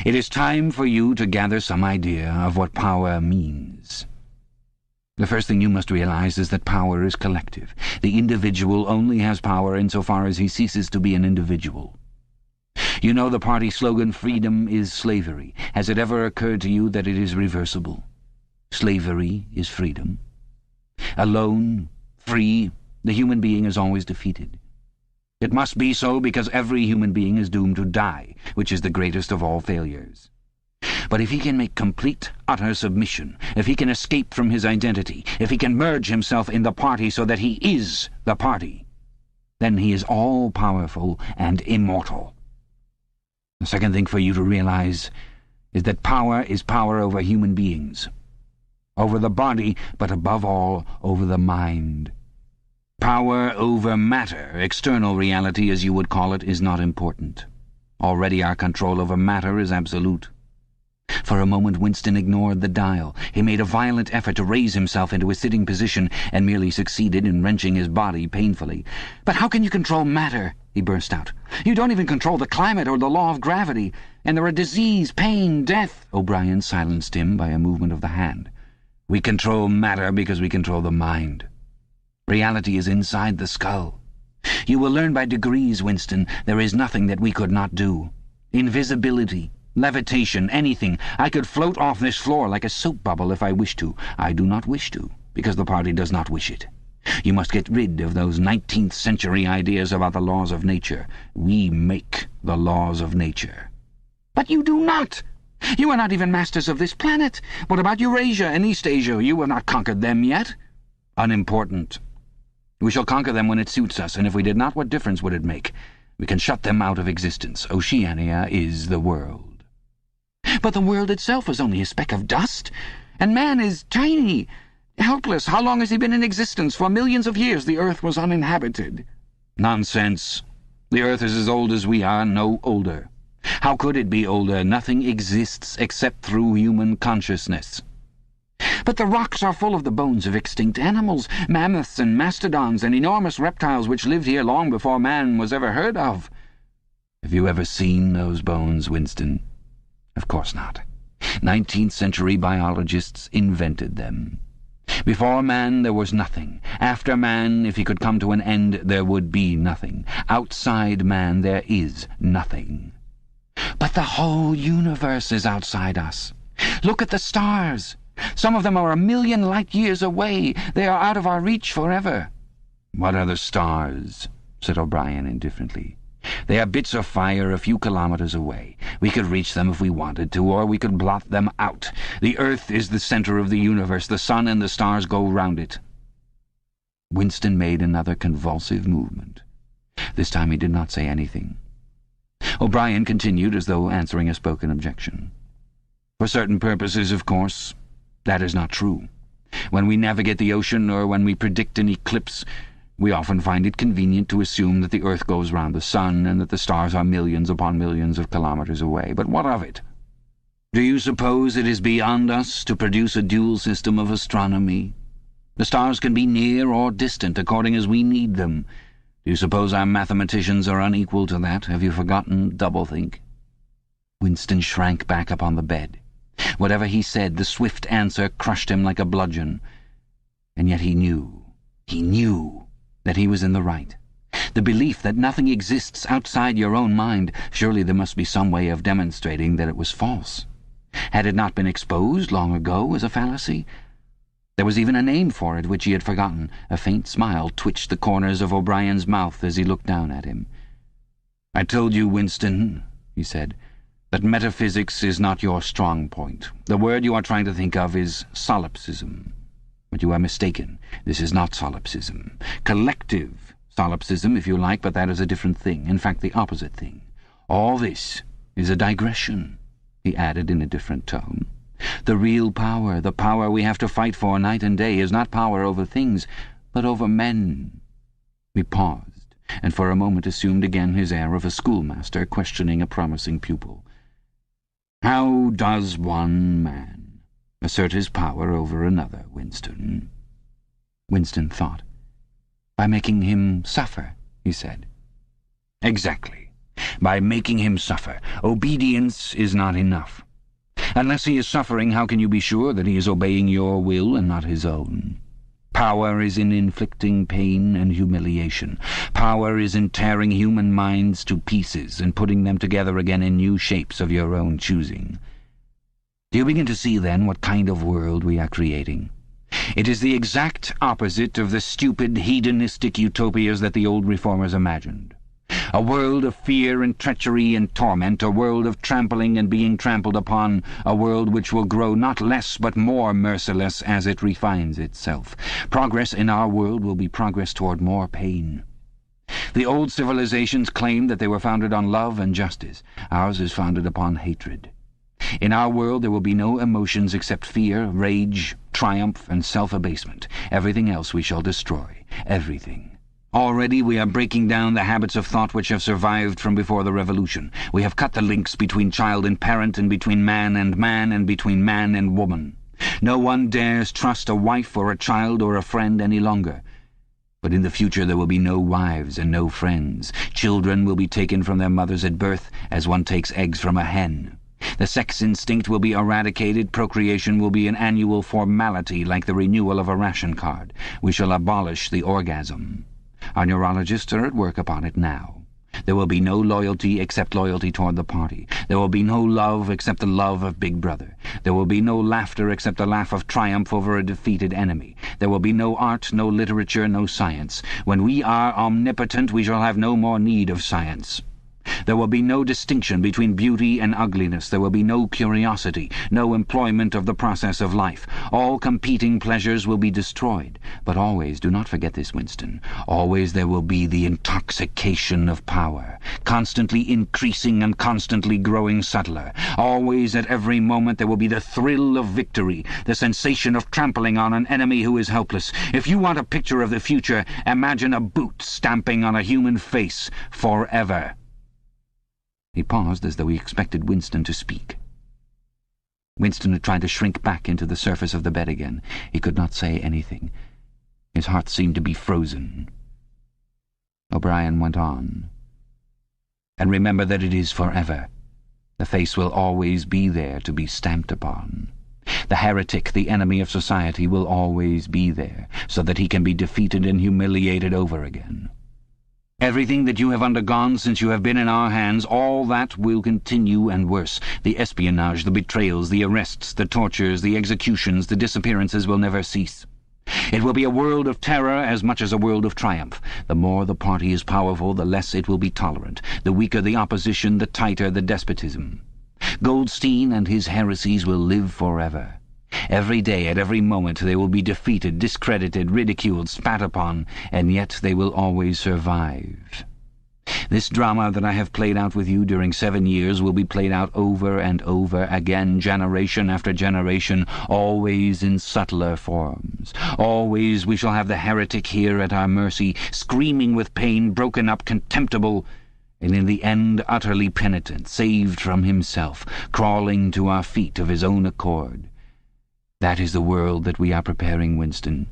S2: It is time for you to gather some idea of what power means. The first thing you must realize is that power is collective. The individual only has power insofar as he ceases to be an individual. You know the party slogan, 'Freedom is slavery.' Has it ever occurred to you that it is reversible? Slavery is freedom. Alone, free, the human being is always defeated. It must be so because every human being is doomed to die, which is the greatest of all failures. But if he can make complete, utter submission, if he can escape from his identity, if he can merge himself in the party so that he is the party, then he is all-powerful and immortal. The second thing for you to realize is that power is power over human beings, over the body, but above all, over the mind. Power over matter, external reality as you would call it, is not important. Already our control over matter is absolute. For a moment Winston ignored the dial. He made a violent effort to raise himself into a sitting position and merely succeeded in wrenching his body painfully. "But how can you control matter?" he burst out. "You don't even control the climate or the law of gravity. And there are disease, pain, death." O'Brien silenced him by a movement of the hand. "We control matter because we control the mind. Reality is inside the skull. You will learn by degrees, Winston, there is nothing that we could not do. Invisibility, levitation, anything. I could float off this floor like a soap bubble if I wished to. I do not wish to, because the party does not wish it. You must get rid of those 19th century ideas about the laws of nature. We make the laws of nature." "But you do not! You are not even masters of this planet. What about Eurasia and East Asia? You have not conquered them yet." "Unimportant. We shall conquer them when it suits us, and if we did not, what difference would it make? We can shut them out of existence. Oceania is the world." "But the world itself is only a speck of dust, and man is tiny, helpless. How long has he been in existence? For millions of years the earth was uninhabited." "Nonsense. The earth is as old as we are, no older. How could it be older? Nothing exists except through human consciousness." "But the rocks are full of the bones of extinct animals, mammoths and mastodons and enormous reptiles which lived here long before man was ever heard of." "Have you ever seen those bones, Winston? Of course not. 19th century biologists invented them. Before man there was nothing. After man, if he could come to an end, there would be nothing. Outside man there is nothing." "But the whole universe is outside us. Look at the stars. Some of them are 1,000,000 light-years away. They are out of our reach forever." "What are the stars?" said O'Brien indifferently. "They are bits of fire a few kilometers away. We could reach them if we wanted to, or we could blot them out. The earth is the center of the universe. The sun and the stars go round it." Winston made another convulsive movement. This time he did not say anything. O'Brien continued as though answering a spoken objection. "For certain purposes, of course, that is not true. When we navigate the ocean or when we predict an eclipse, we often find it convenient to assume that the earth goes round the sun and that the stars are millions upon millions of kilometers away. But what of it? Do you suppose it is beyond us to produce a dual system of astronomy? The stars can be near or distant according as we need them. Do you suppose our mathematicians are unequal to that? Have you forgotten doublethink?" Winston shrank back upon the bed. Whatever he said, the swift answer crushed him like a bludgeon. And yet he knew that he was in the right. The belief that nothing exists outside your own mind, surely there must be some way of demonstrating that it was false. Had it not been exposed long ago as a fallacy? There was even a name for it which he had forgotten. A faint smile twitched the corners of O'Brien's mouth as he looked down at him. "I told you, Winston," he said, "that metaphysics is not your strong point. The word you are trying to think of is solipsism. But you are mistaken. This is not solipsism. Collective solipsism, if you like, but that is a different thing. In fact, the opposite thing. All this is a digression," he added in a different tone. "The real power, the power we have to fight for night and day, is not power over things, but over men." He paused, and for a moment assumed again his air of a schoolmaster questioning a promising pupil. "How does one man assert his power over another, Winston?" Winston thought. "By making him suffer," he said. "Exactly. By making him suffer. Obedience is not enough. Unless he is suffering, how can you be sure that he is obeying your will and not his own? Power is in inflicting pain and humiliation. Power is in tearing human minds to pieces and putting them together again in new shapes of your own choosing. Do you begin to see, then, what kind of world we are creating? It is the exact opposite of the stupid, hedonistic utopias that the old reformers imagined. A world of fear and treachery and torment, a world of trampling and being trampled upon, a world which will grow not less but more merciless as it refines itself. Progress in our world will be progress toward more pain. The old civilizations claimed that they were founded on love and justice. Ours is founded upon hatred. In our world there will be no emotions except fear, rage, triumph, and self-abasement. Everything else we shall destroy. Everything. Already we are breaking down the habits of thought which have survived from before the Revolution. We have cut the links between child and parent, and between man, and between man and woman. No one dares trust a wife or a child or a friend any longer. But in the future there will be no wives and no friends. Children will be taken from their mothers at birth, as one takes eggs from a hen. The sex instinct will be eradicated. Procreation will be an annual formality like the renewal of a ration card. We shall abolish the orgasm. Our neurologists are at work upon it now. There will be no loyalty except loyalty toward the party. There will be no love except the love of Big Brother. There will be no laughter except the laugh of triumph over a defeated enemy. There will be no art, no literature, no science. When we are omnipotent, we shall have no more need of science. There will be no distinction between beauty and ugliness. There will be no curiosity, no employment of the process of life. All competing pleasures will be destroyed. But always, do not forget this, Winston, always there will be the intoxication of power, constantly increasing and constantly growing subtler. Always, at every moment, there will be the thrill of victory, the sensation of trampling on an enemy who is helpless. If you want a picture of the future, imagine a boot stamping on a human face forever." He paused as though he expected Winston to speak. Winston had tried to shrink back into the surface of the bed again. He could not say anything. His heart seemed to be frozen. O'Brien went on. "And remember that it is forever. The face will always be there to be stamped upon. The heretic, the enemy of society, will always be there, so that he can be defeated and humiliated over again. Everything that you have undergone since you have been in our hands, all that will continue and worse. The espionage, the betrayals, the arrests, the tortures, the executions, the disappearances will never cease. It will be a world of terror as much as a world of triumph. The more the party is powerful, the less it will be tolerant. The weaker the opposition, the tighter the despotism. Goldstein and his heresies will live forever. Every day, at every moment, they will be defeated, discredited, ridiculed, spat upon, and yet they will always survive. This drama that I have played out with you during 7 years will be played out over and over again, generation after generation, always in subtler forms. Always we shall have the heretic here at our mercy, screaming with pain, broken up, contemptible, and in the end utterly penitent, saved from himself, crawling to our feet of his own accord. That is the world that we are preparing, Winston.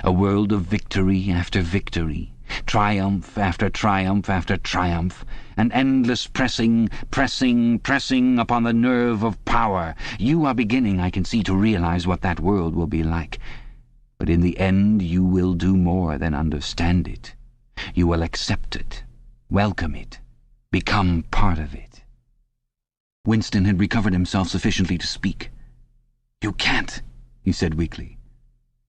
S2: A world of victory after victory, triumph after triumph after triumph, an endless pressing upon the nerve of power. You are beginning, I can see, to realize what that world will be like. But in the end you will do more than understand it. You will accept it, welcome it, become part of it. Winston had recovered himself sufficiently to speak. "You can't," he said weakly.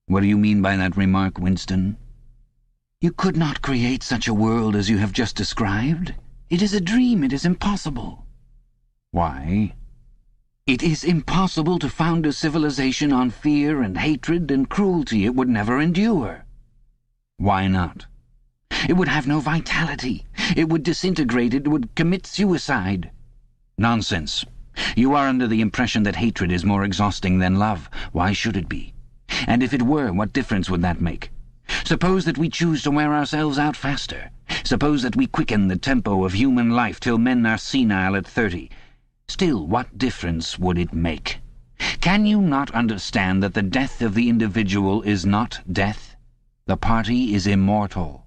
S3: What do you mean by that remark, Winston?
S2: You could not create such a world as you have just described. It is a dream. It is impossible.
S3: Why?
S2: It is impossible to found a civilization on fear and hatred and cruelty. It would never endure.
S3: Why not?
S2: It would have no vitality. It would disintegrate. It would commit suicide.
S3: Nonsense. You are under the impression that hatred is more exhausting than love. Why should it be? And if it were, what difference would that make? Suppose that we choose to wear ourselves out faster. Suppose that we quicken the tempo of human life till men are senile at 30. Still, what difference would it make? Can you not understand that the death of the individual is not death? The party is immortal.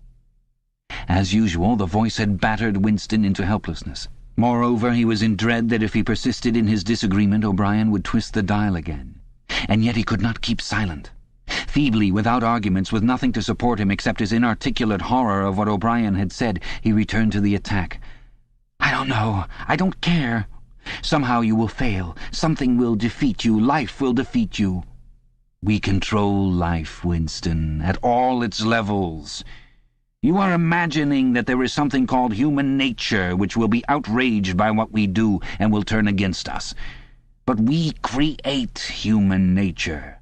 S3: As usual, the voice had battered Winston into helplessness. Moreover, he was in dread that if he persisted in his disagreement, O'Brien would twist the dial again. And yet he could not keep silent. Feebly, without arguments, with nothing to support him except his inarticulate horror of what O'Brien had said, he returned to the attack.
S2: I don't know. I don't care. Somehow you will fail. Something will defeat you. Life will defeat you.
S3: We control life, Winston, at all its levels. You are imagining that there is something called human nature which will be outraged by what we do and will turn against us. But we create human nature.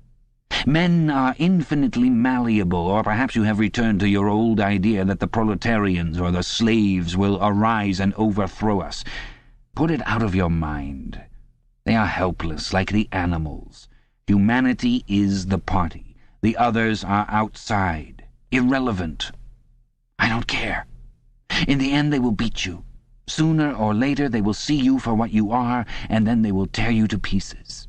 S3: Men are infinitely malleable, or perhaps you have returned to your old idea that the proletarians or the slaves will arise and overthrow us. Put it out of your mind. They are helpless, like the animals. Humanity is the party. The others are outside, irrelevant.
S2: I don't care. In the end they will beat you. Sooner or later they will see you for what you are, and then they will tear you to pieces.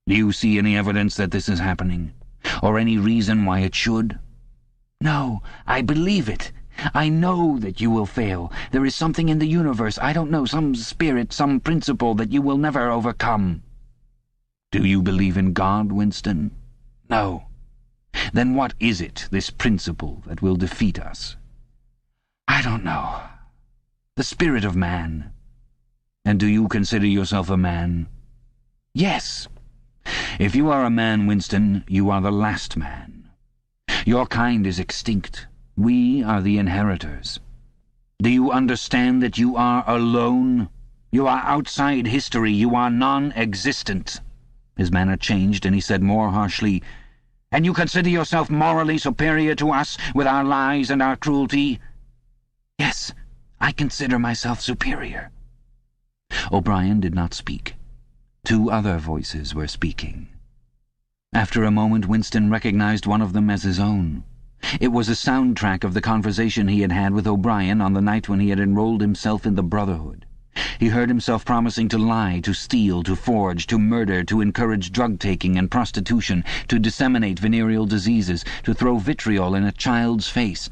S3: Do you see any evidence that this is happening? Or any reason why it should?
S2: No, I believe it. I know that you will fail. There is something in the universe, I don't know, some spirit, some principle that you will never overcome.
S3: Do you believe in God, Winston?
S2: No.
S3: Then what is it, this principle, that will defeat us?
S2: I don't know. The spirit of man.
S3: And do you consider yourself a man?
S2: Yes.
S3: If you are a man, Winston, you are the last man. Your kind is extinct. We are the inheritors. Do you understand that you are alone? You are outside history. You are non-existent. His manner changed, and he said more harshly, "And you consider yourself morally superior to us, with our lies and our cruelty?"
S2: "Yes, I consider myself superior."
S3: O'Brien did not speak. Two other voices were speaking. After a moment, Winston recognized one of them as his own. It was a soundtrack of the conversation he had had with O'Brien on the night when he had enrolled himself in the Brotherhood. He heard himself promising to lie, to steal, to forge, to murder, to encourage drug-taking and prostitution, to disseminate venereal diseases, to throw vitriol in a child's face.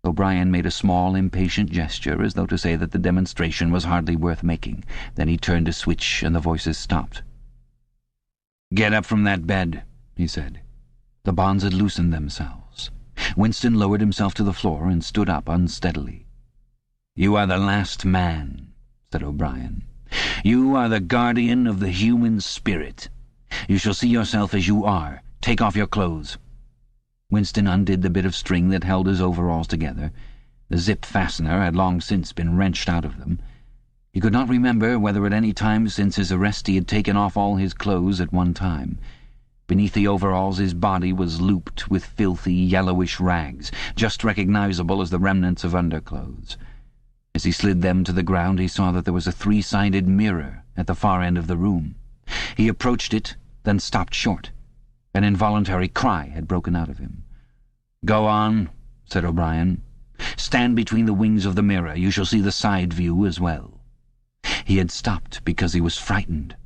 S3: O'Brien made a small, impatient gesture, as though to say that the demonstration was hardly worth making. Then he turned a switch, and the voices stopped. "Get up from that bed," he said. The bonds had loosened themselves. Winston lowered himself to the floor and stood up unsteadily. "You are the last man," said O'Brien. "You are the guardian of the human spirit. You shall see yourself as you are. Take off your clothes." Winston undid the bit of string that held his overalls together. The zip fastener had long since been wrenched out of them. He could not remember whether at any time since his arrest he had taken off all his clothes at one time. Beneath the overalls his body was looped with filthy, yellowish rags, just recognizable as the remnants of underclothes. As he slid them to the ground, he saw that there was a three-sided mirror at the far end of the room. He approached it, then stopped short. An involuntary cry had broken out of him. "Go on," said O'Brien. "Stand between the wings of the mirror. You shall see the side view as well." He had stopped because he was frightened.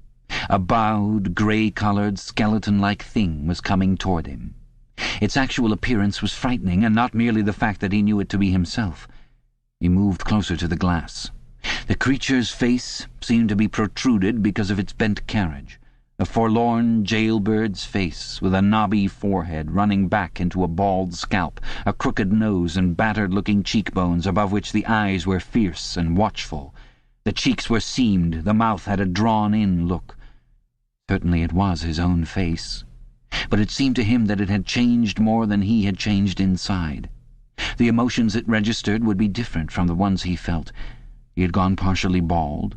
S3: A bowed, grey-coloured, skeleton-like thing was coming toward him. Its actual appearance was frightening, and not merely the fact that he knew it to be himself. He moved closer to the glass. The creature's face seemed to be protruded because of its bent carriage. A forlorn jailbird's face, with a knobby forehead running back into a bald scalp, a crooked nose and battered-looking cheekbones above which the eyes were fierce and watchful. The cheeks were seamed, the mouth had a drawn-in look. Certainly it was his own face.
S2: but it seemed to him that it had changed more than he had changed inside. The emotions it registered would be different from the ones he felt. He had gone partially bald.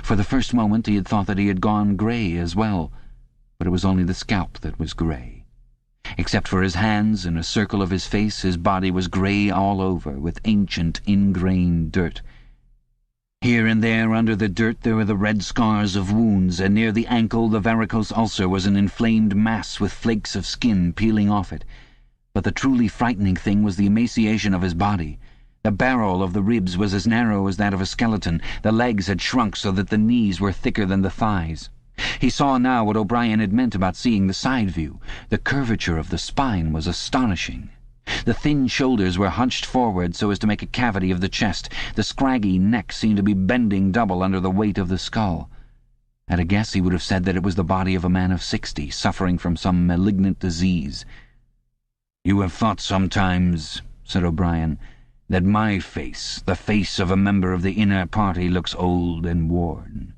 S2: For the first moment he had thought that he had gone grey as well, but it was only the scalp that was grey. Except for his hands and a circle of his face, his body was grey all over, with ancient ingrained dirt. Here and there under the dirt there were the red scars of wounds, and near the ankle the varicose ulcer was an inflamed mass with flakes of skin peeling off it. But the truly frightening thing was the emaciation of his body. The barrel of the ribs was as narrow as that of a skeleton. The legs had shrunk so that the knees were thicker than the thighs. He saw now what O'Brien had meant about seeing the side view. The curvature of the spine was astonishing. The thin shoulders were hunched forward so as to make a cavity of the chest. The scraggy neck seemed to be bending double under the weight of the skull. At a guess he would have said that it was the body of a man of 60, suffering from some malignant disease. "You have thought sometimes," said O'Brien, "that my face, the face of a member of the inner party, looks old and worn.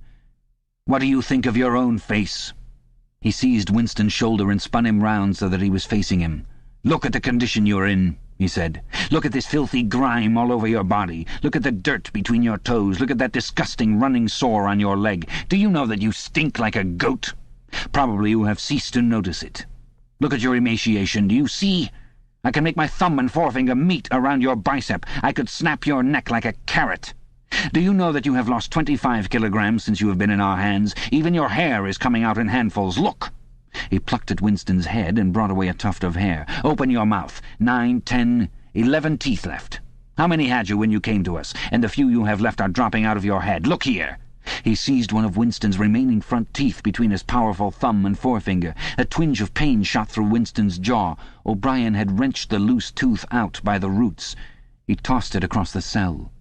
S2: What do you think of your own face?" He seized Winston's shoulder and spun him round so that he was facing him. "Look at the condition you're in," he said. "Look at this filthy grime all over your body. Look at the dirt between your toes. Look at that disgusting running sore on your leg. Do you know that you stink like a goat? Probably you have ceased to notice it. Look at your emaciation. Do you see? I can make my thumb and forefinger meet around your bicep. I could snap your neck like a carrot. Do you know that you have lost 25 kilograms since you have been in our hands? Even your hair is coming out in handfuls. Look!" He plucked at Winston's head and brought away a tuft of hair. "Open your mouth. 9, 10, 11 teeth left. How many had you when you came to us? And the few you have left are dropping out of your head. Look here!" He seized one of Winston's remaining front teeth between his powerful thumb and forefinger. A twinge of pain shot through Winston's jaw. O'Brien had wrenched the loose tooth out by the roots. He tossed it across the cell.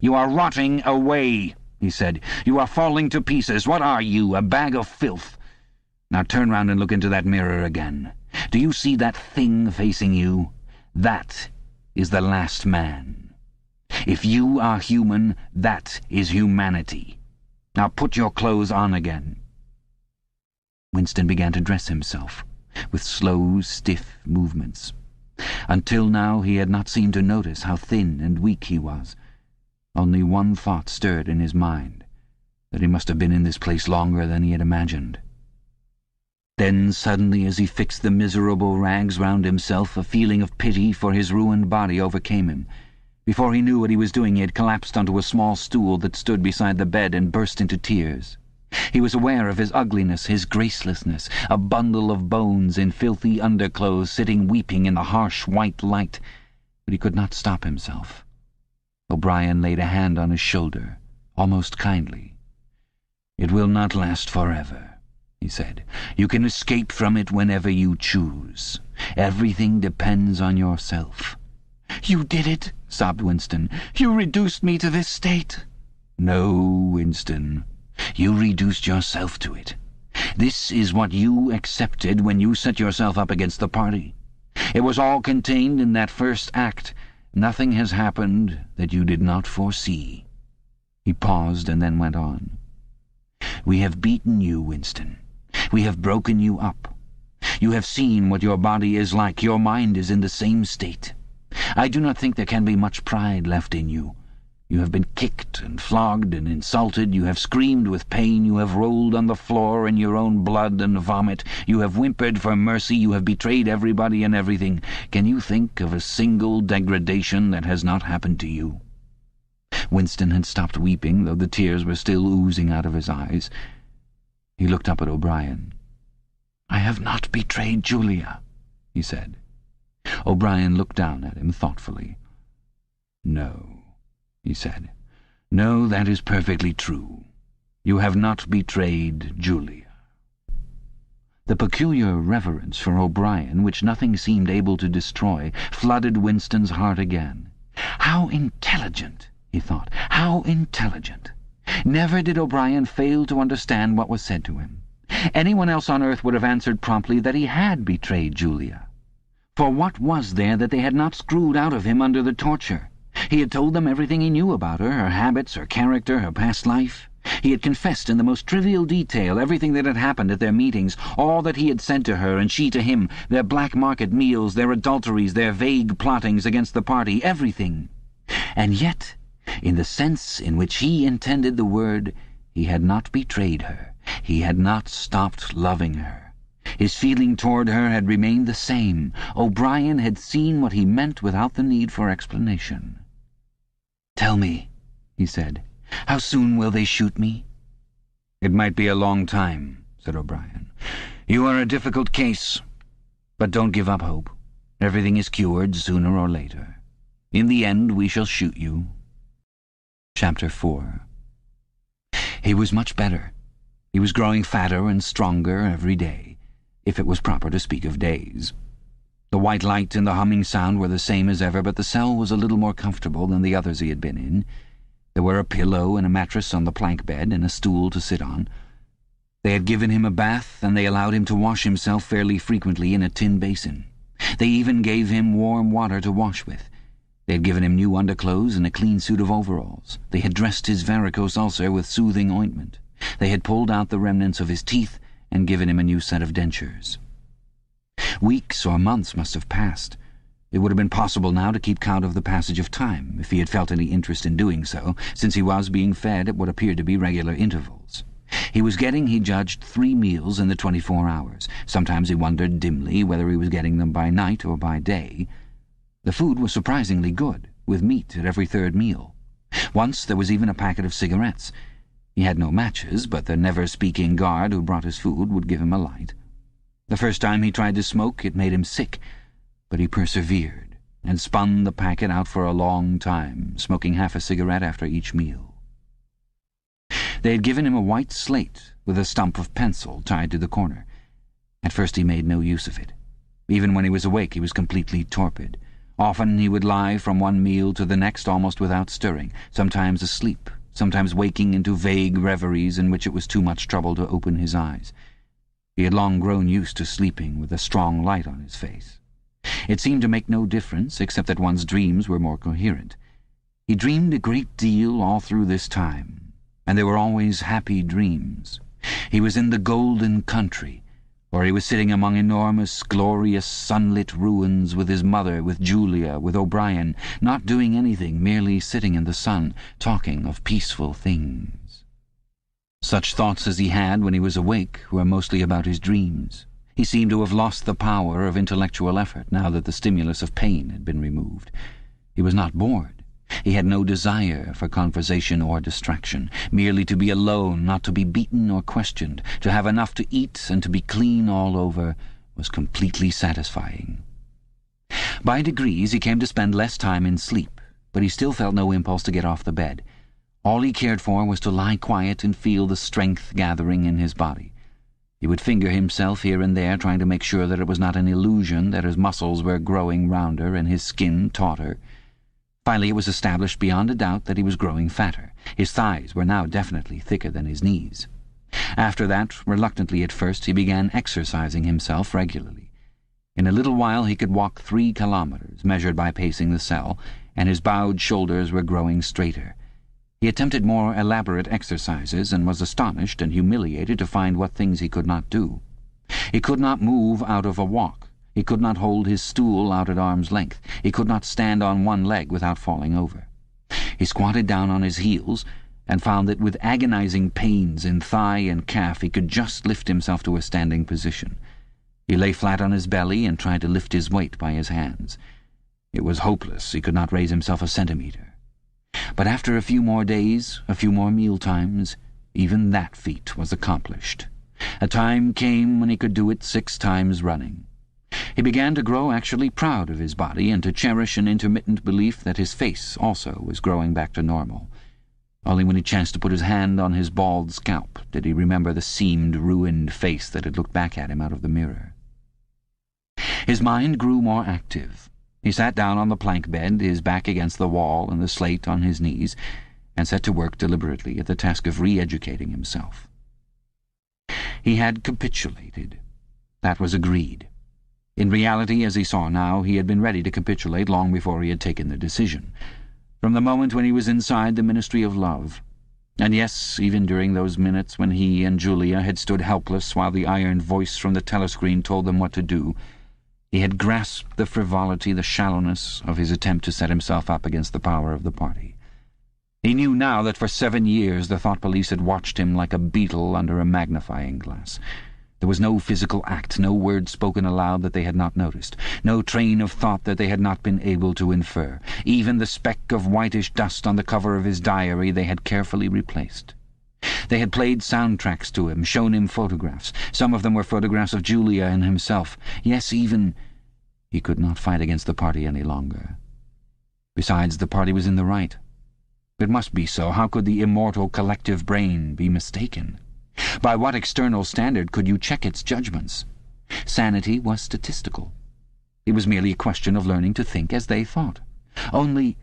S2: "You are rotting away," he said. "You are falling to pieces. What are you, a bag of filth? Now turn round and look into that mirror again. Do you see that thing facing you? That is the last man. If you are human, that is humanity. Now put your clothes on again." Winston began to dress himself, with slow, stiff movements. Until now he had not seemed to notice how thin and weak he was. Only one thought stirred in his mind, that he must have been in this place longer than he had imagined. Then suddenly, as he fixed the miserable rags round himself, a feeling of pity for his ruined body overcame him. Before he knew what he was doing, he had collapsed onto a small stool that stood beside the bed and burst into tears. He was aware of his ugliness, his gracelessness, a bundle of bones in filthy underclothes sitting weeping in the harsh white light, but he could not stop himself. O'Brien laid a hand on his shoulder, almost kindly. "It will not last forever," he said. "You can escape from it whenever you choose. Everything depends on yourself." "You did it," sobbed Winston. "You reduced me to this state." "No, Winston. You reduced yourself to it. This is what you accepted when you set yourself up against the party. It was all contained in that first act. Nothing has happened that you did not foresee." He paused and then went on. "We have beaten you, Winston. We have broken you up. You have seen what your body is like. Your mind is in the same state. I do not think there can be much pride left in you. You have been kicked and flogged and insulted. You have screamed with pain. You have rolled on the floor in your own blood and vomit. You have whimpered for mercy. You have betrayed everybody and everything. Can you think of a single degradation that has not happened to you?" Winston had stopped weeping, though the tears were still oozing out of his eyes. He looked up at O'Brien. "I have not betrayed Julia," he said. O'Brien looked down at him thoughtfully. "No," he said. "No, that is perfectly true. You have not betrayed Julia." The peculiar reverence for O'Brien, which nothing seemed able to destroy, flooded Winston's heart again. How intelligent, he thought, how intelligent. Never did O'Brien fail to understand what was said to him. Anyone else on earth would have answered promptly that he had betrayed Julia. For what was there that they had not screwed out of him under the torture? He had told them everything he knew about her habits, her character, her past life.
S3: He had confessed in the most trivial detail everything that had happened at their meetings, all that he had said to her and she to him, their black market meals, their adulteries, their vague plottings against the party, everything. And yet, in the sense in which he intended the word, he had not betrayed her. He had not stopped loving her. His feeling toward her had remained the same. O'Brien had seen what he meant without the need for explanation. "Tell me," he said, "how soon will they shoot me?" "It might be a long time," said O'Brien. "You are a difficult case. But don't give up hope. Everything is cured sooner or later. In the end we shall shoot you." Chapter 4. He was much better. He was growing fatter and stronger every day, if it was proper to speak of days. The white light and the humming sound were the same as ever, but the cell was a little more comfortable than the others he had been in. There were a pillow and a mattress on the plank bed and a stool to sit on. They had given him a bath, and they allowed him to wash himself fairly frequently in a tin basin. They even gave him warm water to wash with. They had given him new underclothes and a clean suit of overalls. They had dressed his varicose ulcer with soothing ointment. They had pulled out the remnants of his teeth and given him a new set of dentures. Weeks or months must have passed. It would have been possible now to keep count of the passage of time, if he had felt any interest in doing so, since he was being fed at what appeared to be regular intervals. He was getting, he judged, 3 meals in the 24 hours. Sometimes he wondered dimly whether he was getting them by night or by day. The food was surprisingly good, with meat at every 3rd meal. Once there was even a packet of cigarettes. He had no matches, but the never-speaking guard who brought his food would give him a light. The first time he tried to smoke, it made him sick, but he persevered and spun the packet out for a long time, smoking half a cigarette after each meal. They had given him a white slate with a stump of pencil tied to the corner. At first he made no use of it. Even when he was awake he was completely torpid. Often he would lie from one meal to the next almost without stirring, sometimes asleep, sometimes waking into vague reveries in which it was too much trouble to open his eyes. He had long grown used to sleeping with a strong light on his face. It seemed to make no difference, except that one's dreams were more coherent. He dreamed a great deal all through this time, and they were always happy dreams. He was in the golden country, or he was sitting among enormous, glorious, sunlit ruins with his mother, with Julia, with O'Brien, not doing anything, merely sitting in the sun, talking of peaceful things. Such thoughts as he had when he was awake were mostly about his dreams. He seemed to have lost the power of intellectual effort now that the stimulus of pain had been removed. He was not bored. He had no desire for conversation or distraction. Merely to be alone, not to be beaten or questioned, to have enough to eat and to be clean all over, was completely satisfying. By degrees he came to spend less time in sleep, but he still felt no impulse to get off the bed. All he cared for was to lie quiet and feel the strength gathering in his body. He would finger himself here and there, trying to make sure that it was not an illusion, that his muscles were growing rounder and his skin tauter. Finally it was established beyond a doubt that he was growing fatter. His thighs were now definitely thicker than his knees. After that, reluctantly at first, he began exercising himself regularly. In a little while he could walk 3 kilometers, measured by pacing the cell, and his bowed shoulders were growing straighter. He attempted more elaborate exercises and was astonished and humiliated to find what things he could not do. He could not move out of a walk. He could not hold his stool out at arm's length. He could not stand on one leg without falling over. He squatted down on his heels and found that with agonizing pains in thigh and calf he could just lift himself to a standing position. He lay flat on his belly and tried to lift his weight by his hands. It was hopeless. He could not raise himself a centimeter. But after a few more days, a few more meal times, even that feat was accomplished. A time came when he could do it 6 times running. He began to grow actually proud of his body and to cherish an intermittent belief that his face also was growing back to normal. Only when he chanced to put his hand on his bald scalp did he remember the seamed, ruined face that had looked back at him out of the mirror. His mind grew more active. He sat down on the plank bed, his back against the wall and the slate on his knees, and set to work deliberately at the task of re-educating himself. He had capitulated. That was agreed. In reality, as he saw now, he had been ready to capitulate long before he had taken the decision. From the moment when he was inside the Ministry of Love,
S2: And yes, even during those minutes when he and Julia had stood helpless while the iron voice from the telescreen told them what to do, he had grasped the frivolity, the shallowness of his attempt to set himself up against the power of the party. He knew now that for 7 years the thought police had watched him like a beetle under a magnifying glass. There was no physical act, no word spoken aloud that they had not noticed, no train of thought that they had not been able to infer. Even the speck of whitish dust on the cover of his diary they had carefully replaced. They had played soundtracks to him, shown him photographs. Some of them were photographs of Julia and himself. Yes, even... He could not fight against the party any longer. Besides, the party was in the right. It must be so. How could the immortal collective brain be mistaken? By what external standard could you check its judgments? Sanity was statistical. It was merely a question of learning to think as they thought. Only...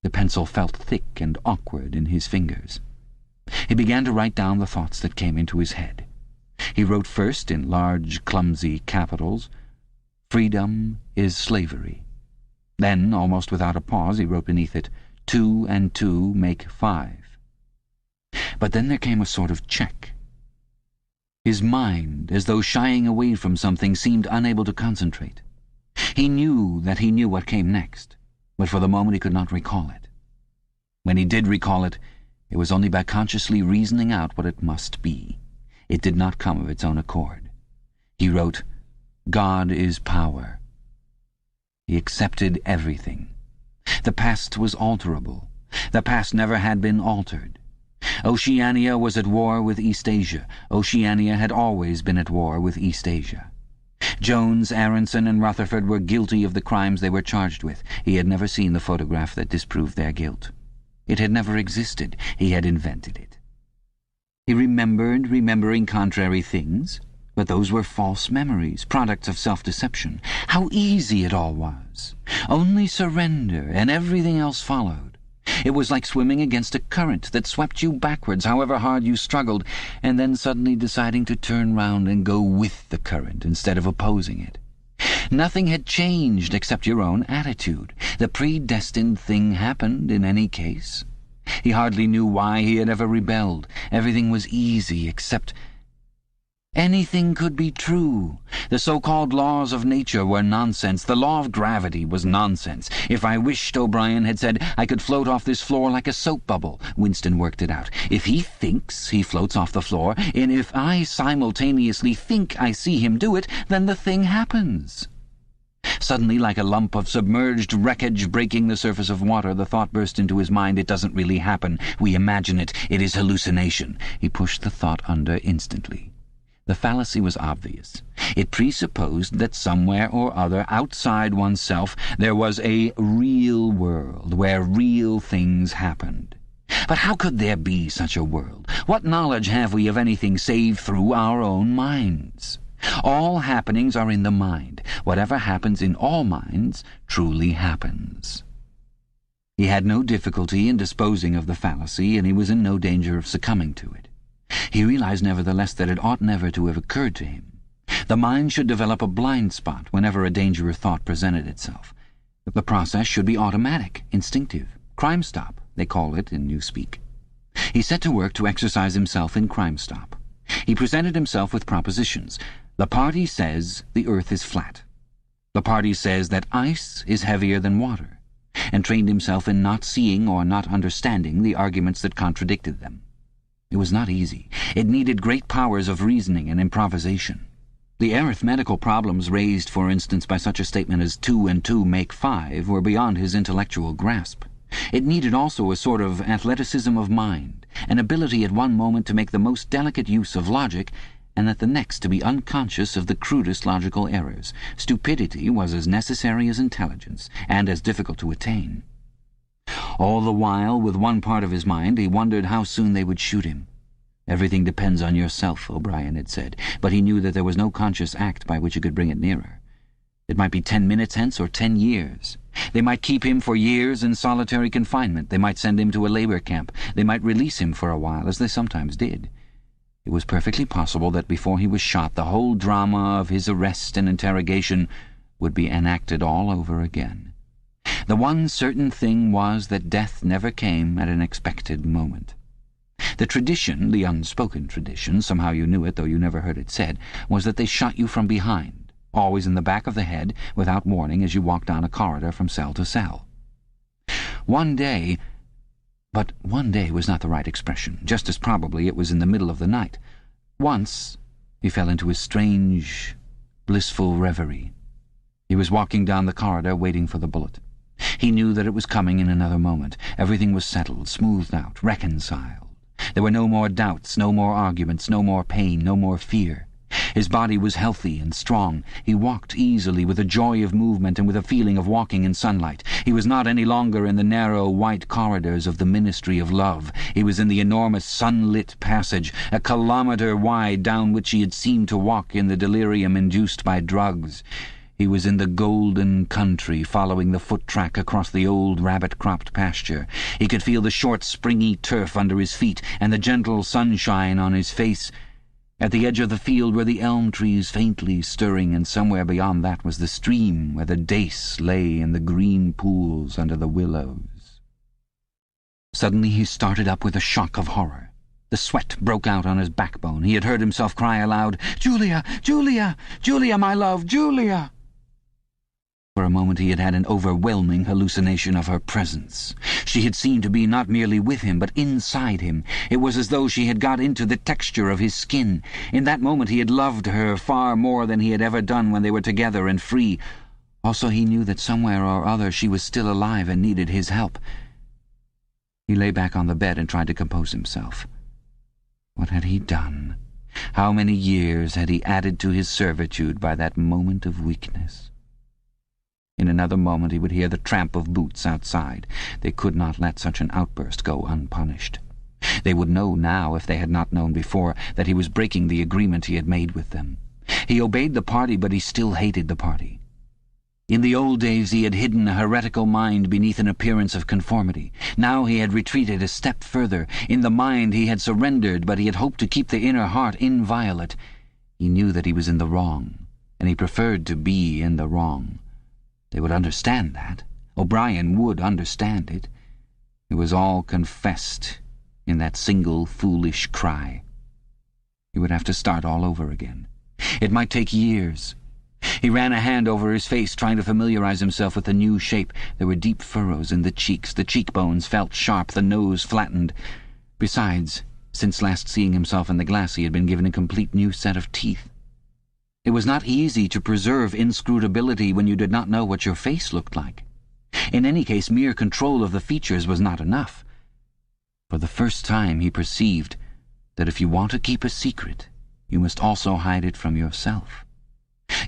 S2: The pencil felt thick and awkward in his fingers. He began to write down the thoughts that came into his head. He wrote first, in large, clumsy capitals, "Freedom is slavery." Then, almost without a pause, he wrote beneath it, 2 and 2 make 5. But then there came a sort of check. His mind, as though shying away from something, seemed unable to concentrate. He knew that he knew what came next, but for the moment he could not recall it. When he did recall it, it was only by consciously reasoning out what it must be. It did not come of its own accord. He wrote, "God is power." He accepted everything. The past was alterable. The past never had been altered. Oceania was at war with East Asia. Oceania had always been at war with East Asia. Jones, Aronson, and Rutherford were guilty of the crimes they were charged with. He had never seen the photograph that disproved their guilt. It had never existed. He had invented it. He remembered remembering contrary things, but those were false memories, products of self-deception. How easy it all was. Only surrender, and everything else followed. It was like swimming against a current that swept you backwards, however hard you struggled, and then suddenly deciding to turn round and go with the current instead of opposing it. Nothing had changed except your own attitude. The predestined thing happened in any case. He hardly knew why he had ever rebelled. Everything was easy except... Anything could be true. The so-called laws of nature were nonsense. The law of gravity was nonsense. If I wished, O'Brien had said, I could float off this floor like a soap bubble. Winston worked it out. If he thinks, he floats off the floor, and if I simultaneously think I see him do it, then the thing happens. Suddenly, like a lump of submerged wreckage breaking the surface of water, the thought burst into his mind, it doesn't really happen. We imagine it. It is hallucination. He pushed the thought under instantly. The fallacy was obvious. It presupposed that somewhere or other, outside oneself, there was a real world where real things happened. But how could there be such a world? What knowledge have we of anything save through our own minds? All happenings are in the mind. Whatever happens in all minds truly happens. He had no difficulty in disposing of the fallacy, and he was in no danger of succumbing to it. He realized nevertheless that it ought never to have occurred to him. The mind should develop a blind spot whenever a dangerous thought presented itself. The process should be automatic, instinctive. Crime Stop, they call it in Newspeak. He set to work to exercise himself in Crime Stop. He presented himself with propositions. The party says the earth is flat. The party says that ice is heavier than water, and trained himself in not seeing or not understanding the arguments that contradicted them. It was not easy. It needed great powers of reasoning and improvisation. The arithmetical problems raised, for instance, by such a statement as 2 and 2 make 5 were beyond his intellectual grasp. It needed also a sort of athleticism of mind, an ability at one moment to make the most delicate use of logic, and at the next to be unconscious of the crudest logical errors. Stupidity was as necessary as intelligence, and as difficult to attain. All the while, with one part of his mind, he wondered how soon they would shoot him. Everything depends on yourself, O'Brien had said, but he knew that there was no conscious act by which he could bring it nearer. It might be 10 minutes hence or 10 years. They might keep him for years in solitary confinement. They might send him to a labor camp. They might release him for a while, as they sometimes did. It was perfectly possible that before he was shot, the whole drama of his arrest and interrogation would be enacted all over again. The one certain thing was that death never came at an expected moment. The tradition, the unspoken tradition, somehow you knew it though you never heard it said, was that they shot you from behind, always in the back of the head, without warning as you walked down a corridor from cell to cell. One day was not the right expression. Just as probably it was in the middle of the night. Once he fell into a strange, blissful reverie. He was walking down the corridor waiting for the bullet. He knew that it was coming in another moment. Everything was settled, smoothed out, reconciled. There were no more doubts, no more arguments, no more pain, no more fear. His body was healthy and strong. He walked easily, with a joy of movement and with a feeling of walking in sunlight. He was not any longer in the narrow white corridors of the Ministry of Love. He was in the enormous sunlit passage, a kilometre wide, down which he had seemed to walk in the delirium induced by drugs. He was in the golden country, following the foot-track across the old rabbit-cropped pasture. He could feel the short, springy turf under his feet and the gentle sunshine on his face. At the edge of the field were the elm trees faintly stirring, and somewhere beyond that was the stream where the dace lay in the green pools under the willows. Suddenly he started up with a shock of horror. The sweat broke out on his backbone. He had heard himself cry aloud, "Julia! Julia! Julia, my love! Julia!" For a moment he had had an overwhelming hallucination of her presence. She had seemed to be not merely with him, but inside him. It was as though she had got into the texture of his skin. In that moment he had loved her far more than he had ever done when they were together and free. Also he knew that somewhere or other she was still alive and needed his help. He lay back on the bed and tried to compose himself. What had he done? How many years had he added to his servitude by that moment of weakness? In another moment he would hear the tramp of boots outside. They could not let such an outburst go unpunished. They would know now, if they had not known before, that he was breaking the agreement he had made with them. He obeyed the party, but he still hated the party. In the old days he had hidden a heretical mind beneath an appearance of conformity. Now he had retreated a step further. In the mind he had surrendered, but he had hoped to keep the inner heart inviolate. He knew that he was in the wrong, and he preferred to be in the wrong. They would understand that. O'Brien would understand it. It was all confessed in that single foolish cry. He would have to start all over again. It might take years. He ran a hand over his face, trying to familiarize himself with the new shape. There were deep furrows in the cheeks. The cheekbones felt sharp, the nose flattened. Besides, since last seeing himself in the glass, he had been given a complete new set of teeth. It was not easy to preserve inscrutability when you did not know what your face looked like. In any case, mere control of the features was not enough. For the first time he perceived that if you want to keep a secret, you must also hide it from yourself.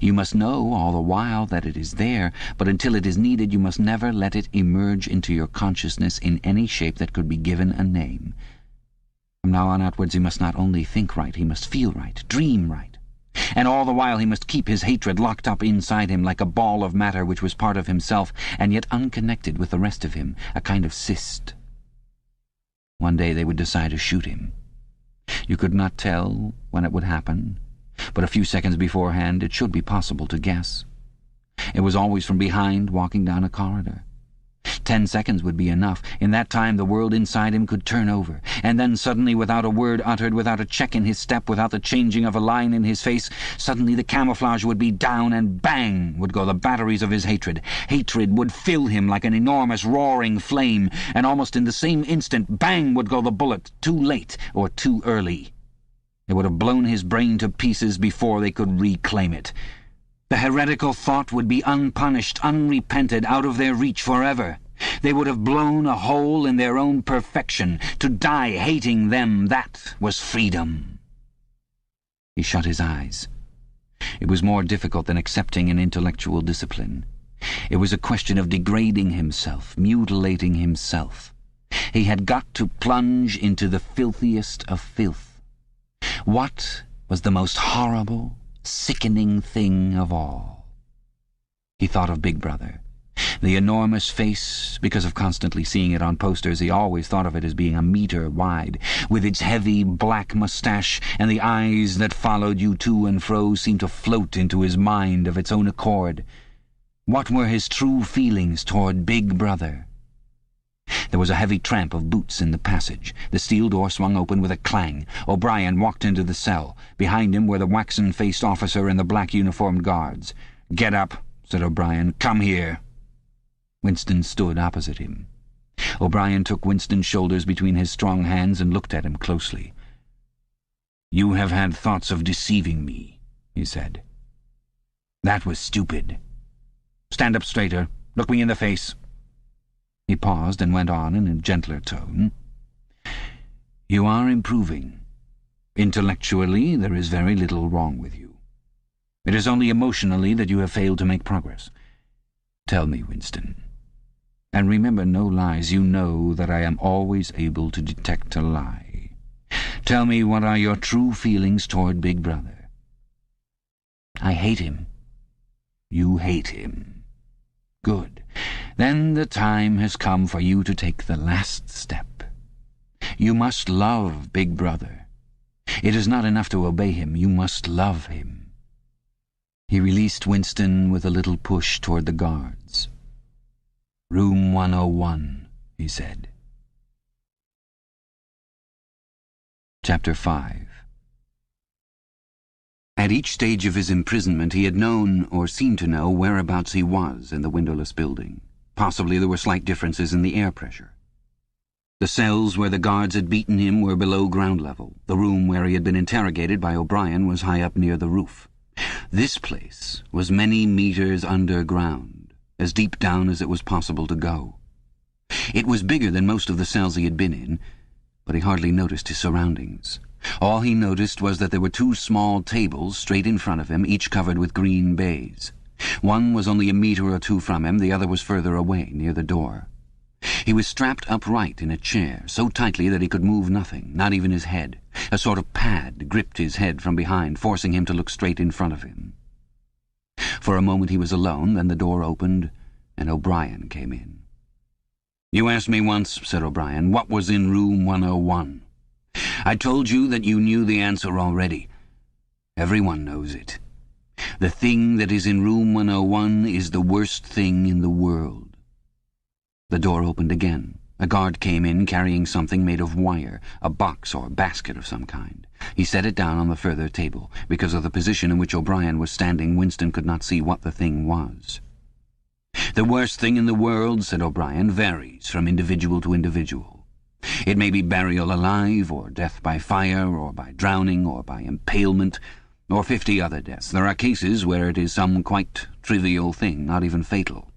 S2: You must know all the while that it is there, but until it is needed you must never let it emerge into your consciousness in any shape that could be given a name. From now on outwards he must not only think right, he must feel right, dream right. And all the while he must keep his hatred locked up inside him like a ball of matter which was part of himself and yet unconnected with the rest of him, a kind of cyst. One day they would decide to shoot him. You could not tell when it would happen, but a few seconds beforehand it should be possible to guess. It was always from behind, walking down a corridor. 10 seconds would be enough. In that time the world inside him could turn over, and then suddenly, without a word uttered, without a check in his step, without the changing of a line in his face, suddenly the camouflage would be down, and bang would go the batteries of his hatred. Hatred would fill him like an enormous roaring flame, and almost in the same instant, bang would go the bullet, too late or too early. It would have blown his brain to pieces before they could reclaim it. The heretical thought would be unpunished, unrepented, out of their reach forever. They would have blown a hole in their own perfection. To die hating them, that was freedom. He shut his eyes. It was more difficult than accepting an intellectual discipline. It was a question of degrading himself, mutilating himself. He had got to plunge into the filthiest of filth. What was the most horrible, sickening thing of all? He thought of Big Brother. The enormous face, because of constantly seeing it on posters, he always thought of it as being a metre wide, with its heavy black moustache, and the eyes that followed you to and fro seemed to float into his mind of its own accord. What were his true feelings toward Big Brother?
S3: There was a heavy tramp of boots in the passage. The steel door swung open with a clang. O'Brien walked into the cell. Behind him were the waxen-faced officer and the black-uniformed guards. "Get up," said O'Brien. "Come here." Winston stood opposite him. O'Brien took Winston's shoulders between his strong hands and looked at him closely. "You have had thoughts of deceiving me," he said. "That was stupid. Stand up straighter. Look me in the face." He paused and went on in a gentler tone. "You are improving. Intellectually, there is very little wrong with you. It is only emotionally that you have failed to make progress. Tell me, Winston. And remember no lies. You know that I am always able to detect a lie. Tell me, what are your true feelings toward Big Brother?" "I hate him." "You hate him. Good. Then the time has come for you to take the last step. You must love Big Brother. It is not enough to obey him. You must love him." He released Winston with a little push toward the guards. "Room 101, he said. Chapter 5. At each stage of his imprisonment he had known, or seemed to know, whereabouts he was in the windowless building. Possibly there were slight differences in the air pressure. The cells where the guards had beaten him were below ground level. The room where he had been interrogated by O'Brien was high up near the roof. This place was many meters underground, as deep down as it was possible to go. It was bigger than most of the cells he had been in, but he hardly noticed his surroundings. All he noticed was that there were two small tables straight in front of him, each covered with green baize. One was only a meter or two from him, the other was further away, near the door. He was strapped upright in a chair, so tightly that he could move nothing, not even his head. A sort of pad gripped his head from behind, forcing him to look straight in front of him. For a moment he was alone, then the door opened, and O'Brien came in. "You asked me once," said O'Brien, "what was in room 101. I told you that you knew the answer already. Everyone knows it. The thing that is in room 101 is the worst thing in the world." The door opened again. A guard came in carrying something made of wire, a box or basket of some kind. He set it down on the further table. Because of the position in which O'Brien was standing, Winston could not see what the thing was. "The worst thing in the world," said O'Brien, "varies from individual to individual. It may be burial alive, or death by fire, or by drowning, or by impalement, or 50 other deaths. There are cases where it is some quite trivial thing, not even fatal."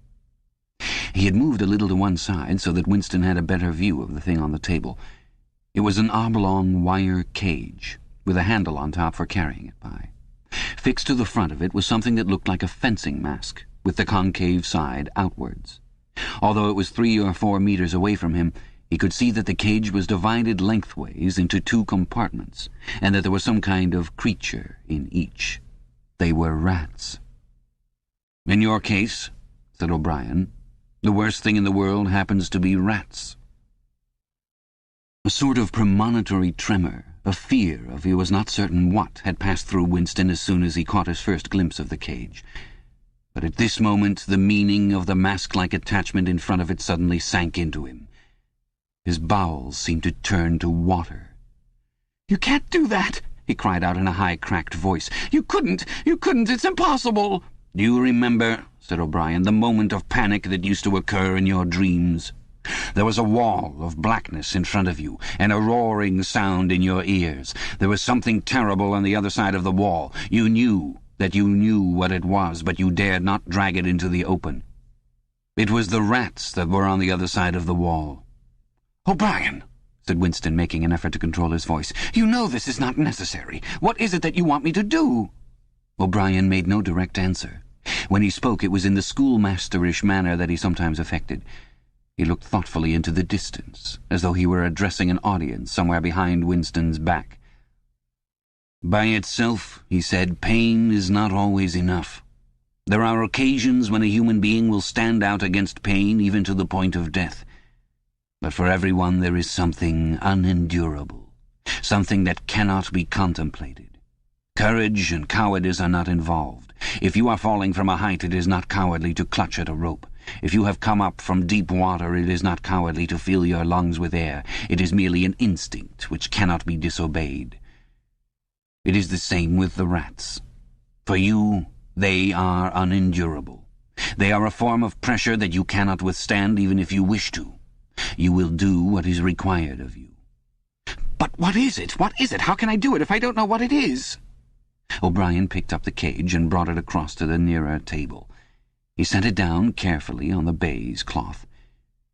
S3: He had moved a little to one side so that Winston had a better view of the thing on the table. It was an oblong wire cage, with a handle on top for carrying it by. Fixed to the front of it was something that looked like a fencing mask, with the concave side outwards. Although it was 3 or 4 meters away from him, he could see that the cage was divided lengthways into 2 compartments, and that there was some kind of creature in each. They were rats. "In your case," said O'Brien, "the worst thing in the world happens to be rats." A sort of premonitory tremor, a fear of he was not certain what, had passed through Winston as soon as he caught his first glimpse of the cage. But at this moment the meaning of the mask-like attachment in front of it suddenly sank into him. His bowels seemed to turn to water. "You can't do that!" he cried out in a high, cracked voice. You couldn't! It's impossible!" "Do you remember," said O'Brien, "the moment of panic that used to occur in your dreams? There was a wall of blackness in front of you, and a roaring sound in your ears. There was something terrible on the other side of the wall. You knew that you knew what it was, but you dared not drag it into the open. It was the rats that were on the other side of the wall." "O'Brien," said Winston, making an effort to control his voice, "you know this is not necessary. What is it that you want me to do?" O'Brien made no direct answer. When he spoke, it was in the schoolmasterish manner that he sometimes affected. He looked thoughtfully into the distance, as though he were addressing an audience somewhere behind Winston's back. "By itself," he said, "pain is not always enough. There are occasions when a human being will stand out against pain even to the point of death. But for everyone there is something unendurable, something that cannot be contemplated. Courage and cowardice are not involved. If you are falling from a height, it is not cowardly to clutch at a rope. If you have come up from deep water, it is not cowardly to fill your lungs with air. It is merely an instinct which cannot be disobeyed. It is the same with the rats. For you, they are unendurable. They are a form of pressure that you cannot withstand even if you wish to. You will do what is required of you.
S2: But what is it? What is it? How can I do it if I don't know what it is?
S3: O'Brien picked up the cage and brought it across to the nearer table. He set it down carefully on the baize cloth.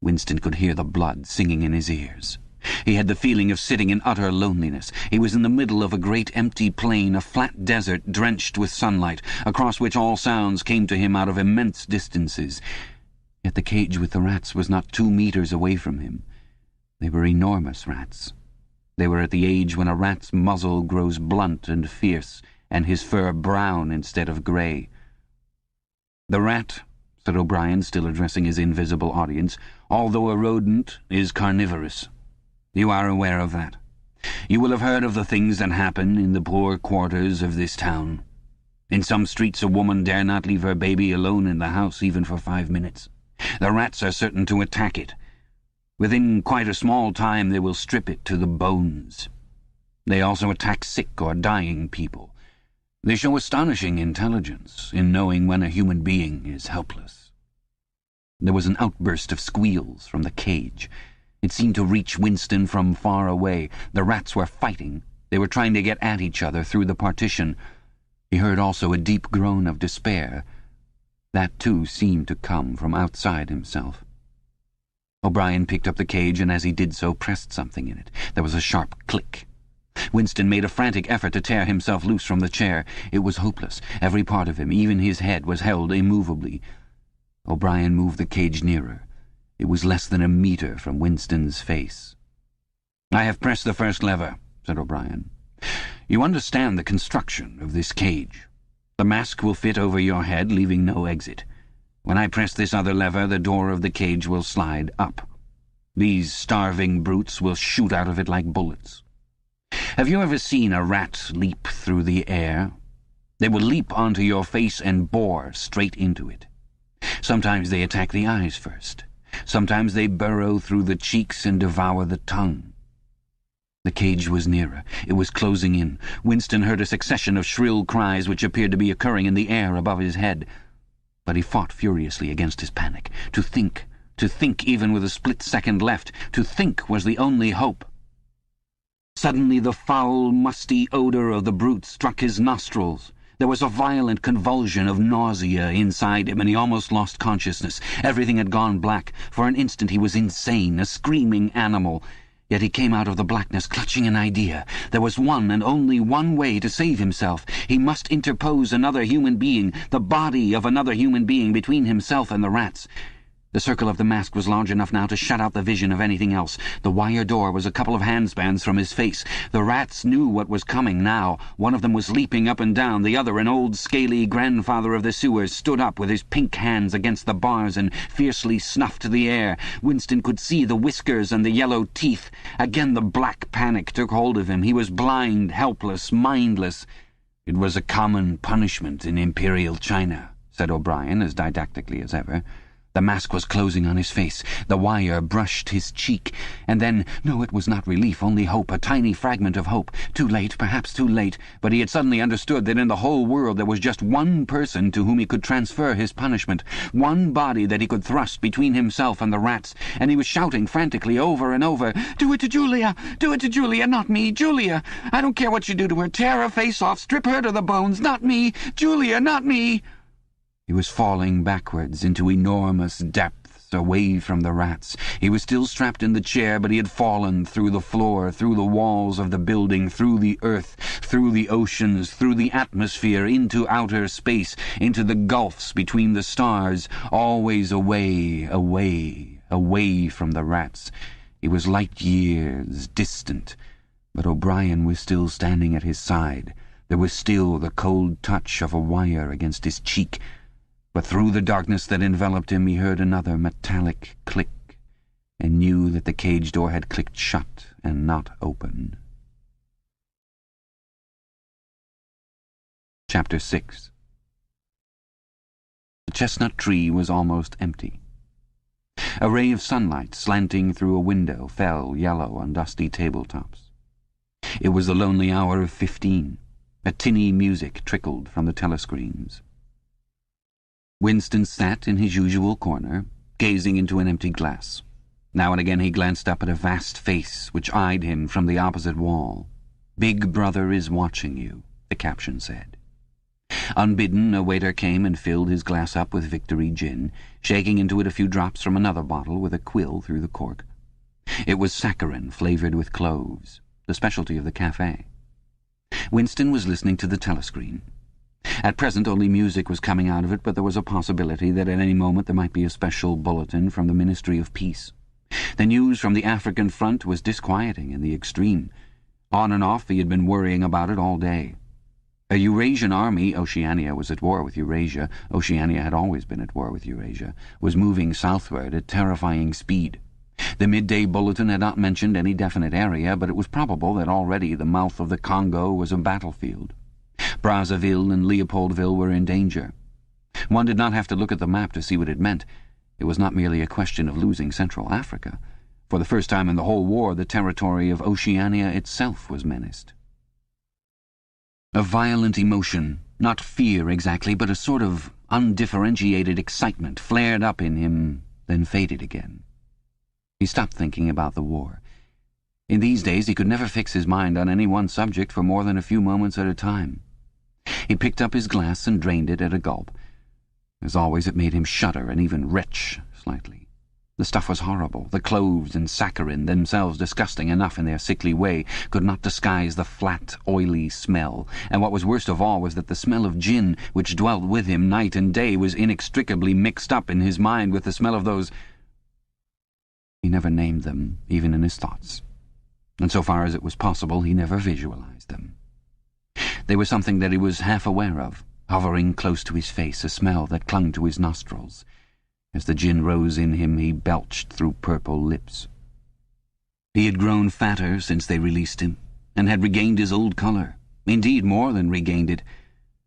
S3: Winston could hear the blood singing in his ears. He had the feeling of sitting in utter loneliness. He was in the middle of a great empty plain, a flat desert drenched with sunlight, across which all sounds came to him out of immense distances. Yet the cage with the rats was not 2 meters away from him. They were enormous rats. They were at the age when a rat's muzzle grows blunt and fierce, and his fur brown instead of grey. "The rat," said O'Brien, still addressing his invisible audience, "although a rodent, is carnivorous. You are aware of that. You will have heard of the things that happen in the poor quarters of this town. In some streets a woman dare not leave her baby alone in the house even for 5 minutes. The rats are certain to attack it. Within quite a small time they will strip it to the bones. They also attack sick or dying people. They show astonishing intelligence in knowing when a human being is helpless." There was an outburst of squeals from the cage. It seemed to reach Winston from far away. The rats were fighting. They were trying to get at each other through the partition. He heard also a deep groan of despair. That, too, seemed to come from outside himself. O'Brien picked up the cage and as he did so pressed something in it. There was a sharp click. Winston made a frantic effort to tear himself loose from the chair. It was hopeless. Every part of him, even his head, was held immovably. O'Brien moved the cage nearer. It was less than a meter from Winston's face. "I have pressed the first lever," said O'Brien. "You understand the construction of this cage. The mask will fit over your head, leaving no exit. When I press this other lever, the door of the cage will slide up. These starving brutes will shoot out of it like bullets. Have you ever seen a rat leap through the air? They will leap onto your face and bore straight into it. Sometimes they attack the eyes first. Sometimes they burrow through the cheeks and devour the tongue." The cage was nearer. It was closing in. Winston heard a succession of shrill cries which appeared to be occurring in the air above his head. But he fought furiously against his panic. To think even with a split second left, to think was the only hope. Suddenly the foul, musty odour of the brute struck his nostrils. There was a violent convulsion of nausea inside him, and he almost lost consciousness. Everything had gone black. For an instant he was insane, a screaming animal. Yet he came out of the blackness clutching an idea. There was one and only one way to save himself. He must interpose another human being, the body of another human being, between himself and the rats. The circle of the mask was large enough now to shut out the vision of anything else. The wire door was a couple of handspans from his face. The rats knew what was coming now. One of them was leaping up and down. The other, an old, scaly grandfather of the sewers, stood up with his pink hands against the bars and fiercely snuffed the air. Winston could see the whiskers and the yellow teeth. Again the black panic took hold of him. He was blind, helpless, mindless. "It was a common punishment in Imperial China," said O'Brien, as didactically as ever. The mask was closing on his face. The wire brushed his cheek. And then, no, it was not relief, only hope, a tiny fragment of hope. Too late, perhaps too late, but he had suddenly understood that in the whole world there was just one person to whom he could transfer his punishment, one body that he could thrust between himself and the rats, and he was shouting frantically over and over, "Do it to Julia! Do it to Julia! Not me! Julia! I don't care what you do to her! Tear her face off! Strip her to the bones! Not me! Julia! Not me!" He was falling backwards into enormous depths away from the rats. He was still strapped in the chair, but he had fallen through the floor, through the walls of the building, through the earth, through the oceans, through the atmosphere, into outer space, into the gulfs between the stars, always away, away, away from the rats. He was light years distant, but O'Brien was still standing at his side. There was still the cold touch of a wire against his cheek. But through the darkness that enveloped him he heard another metallic click, and knew that the cage door had clicked shut and not open. Chapter 6. The chestnut tree was almost empty.
S2: A ray of sunlight slanting through a window fell yellow on dusty tabletops. It was the lonely hour of 15. A tinny music trickled from the telescreens. Winston sat in his usual corner, gazing into an empty glass. Now and again he glanced up at a vast face which eyed him from the opposite wall. "Big Brother is watching you," the caption said. Unbidden, a waiter came and filled his glass up with Victory gin, shaking into it a few drops from another bottle with a quill through the cork. It was saccharin flavoured with cloves, the specialty of the cafe. Winston was listening to the telescreen. At present only music was coming out of it, but there was a possibility that at any moment there might be a special bulletin from the Ministry of Peace. The news from the African front was disquieting in the extreme. On and off he had been worrying about it all day. A Eurasian army, Oceania was at war with Eurasia, Oceania had always been at war with Eurasia, was moving southward at terrifying speed. The midday bulletin had not mentioned any definite area, but it was probable that already the mouth of the Congo was a battlefield. Brazzaville and Leopoldville were in danger. One did not have to look at the map to see what it meant. It was not merely a question of losing Central Africa. For the first time in the whole war, the territory of Oceania itself was menaced. A violent emotion, not fear exactly, but a sort of undifferentiated excitement flared up in him, then faded again. He stopped thinking about the war. In these days he could never fix his mind on any one subject for more than a few moments at a time. He picked up his glass and drained it at a gulp. As always, it made him shudder and even retch slightly. The stuff was horrible. The cloves and saccharin, themselves disgusting enough in their sickly way, could not disguise the flat, oily smell, and what was worst of all was that the smell of gin, which dwelt with him night and day, was inextricably mixed up in his mind with the smell of those— He never named them, even in his thoughts, and so far as it was possible he never visualized them. They were something that he was half aware of, hovering close to his face, a smell that clung to his nostrils. As the gin rose in him, he belched through purple lips. He had grown fatter since they released him, and had regained his old colour. Indeed, more than regained it.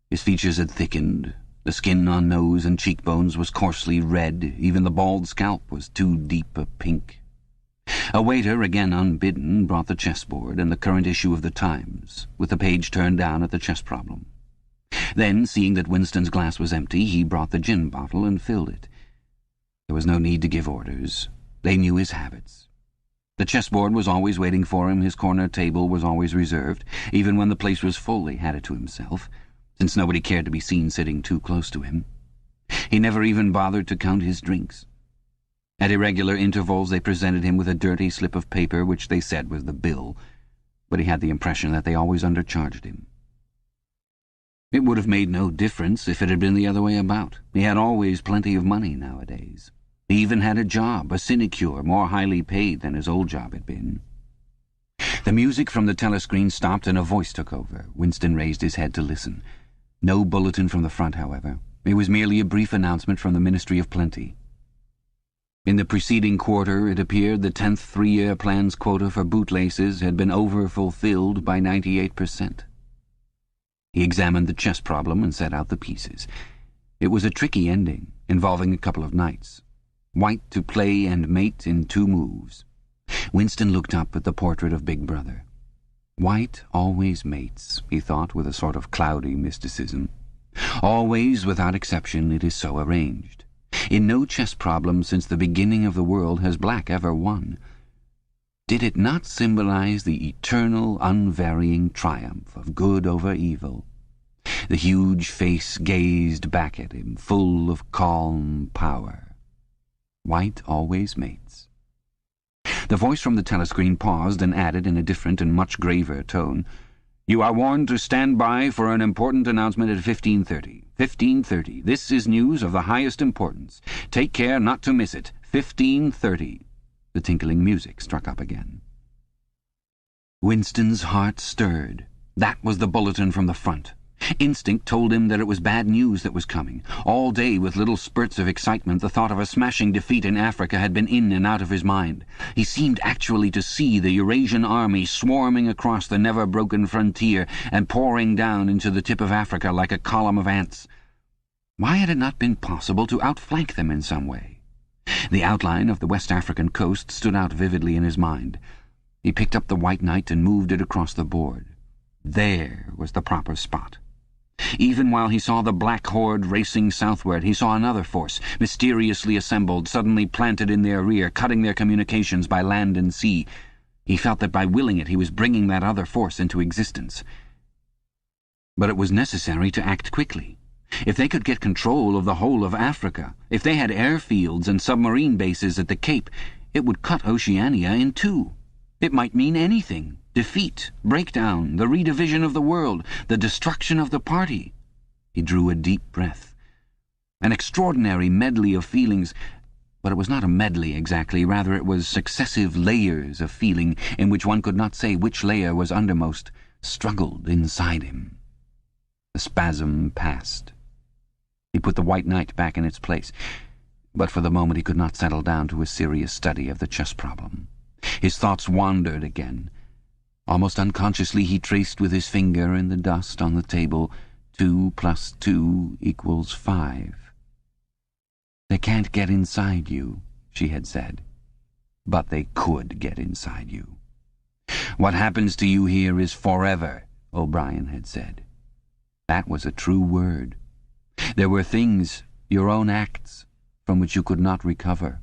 S2: His features had thickened. The skin on nose and cheekbones was coarsely red. Even the bald scalp was too deep a pink. A waiter, again unbidden, brought the chessboard and the current issue of the Times, with the page turned down at the chess problem. Then, seeing that Winston's glass was empty, he brought the gin bottle and filled it. There was no need to give orders. They knew his habits. The chessboard was always waiting for him, his corner table was always reserved. Even when the place was full, he had it to himself, since nobody cared to be seen sitting too close to him. He never even bothered to count his drinks. At irregular intervals they presented him with a dirty slip of paper which they said was the bill, but he had the impression that they always undercharged him. It would have made no difference if it had been the other way about. He had always plenty of money nowadays. He even had a job, a sinecure, more highly paid than his old job had been. The music from the telescreen stopped and a voice took over. Winston raised his head to listen. No bulletin from the front, however. It was merely a brief announcement from the Ministry of Plenty. In the preceding quarter, it appeared the 10th three-year plan's quota for bootlaces had been over-fulfilled by 98%. He examined the chess problem and set out the pieces. It was a tricky ending, involving a couple of knights. White to play and mate in 2 moves. Winston looked up at the portrait of Big Brother. White always mates, he thought with a sort of cloudy mysticism. Always, without exception, it is so arranged. In no chess problem since the beginning of the world has black ever won. Did it not symbolize the eternal, unvarying triumph of good over evil? The huge face gazed back at him, full of calm power. White always mates. The voice from the telescreen paused and added in a different and much graver tone, "You are warned to stand by for an important announcement at 15:30. 15:30. This is news of the highest importance. Take care not to miss it. 15:30. The tinkling music struck up again. Winston's heart stirred. That was the bulletin from the front. Instinct told him that it was bad news that was coming. All day, with little spurts of excitement, the thought of a smashing defeat in Africa had been in and out of his mind. He seemed actually to see the Eurasian army swarming across the never-broken frontier and pouring down into the tip of Africa like a column of ants. Why had it not been possible to outflank them in some way? The outline of the West African coast stood out vividly in his mind. He picked up the white knight and moved it across the board. There was the proper spot. Even while he saw the black horde racing southward, he saw another force, mysteriously assembled, suddenly planted in their rear, cutting their communications by land and sea. He felt that by willing it he was bringing that other force into existence. But it was necessary to act quickly. If they could get control of the whole of Africa, if they had airfields and submarine bases at the Cape, it would cut Oceania in two. It might mean anything. Defeat, breakdown, the redivision of the world, the destruction of the party. He drew a deep breath. An extraordinary medley of feelings, but it was not a medley exactly, rather it was successive layers of feeling in which one could not say which layer was undermost, struggled inside him. The spasm passed. He put the white knight back in its place, but for the moment he could not settle down to a serious study of the chess problem. His thoughts wandered again. Almost unconsciously he traced with his finger in the dust on the table 2 + 2 = 5. "They can't get inside you," she had said. "But they could get inside you. What happens to you here is forever," O'Brien had said. That was a true word. There were things, your own acts, from which you could not recover.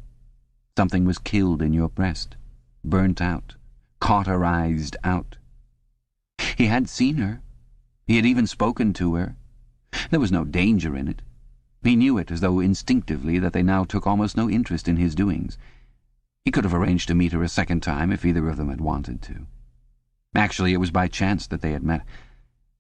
S2: Something was killed in your breast, burnt out, cauterized out. He had seen her. He had even spoken to her. There was no danger in it. He knew it as though instinctively that they now took almost no interest in his doings. He could have arranged to meet her a second time if either of them had wanted to. Actually, it was by chance that they had met.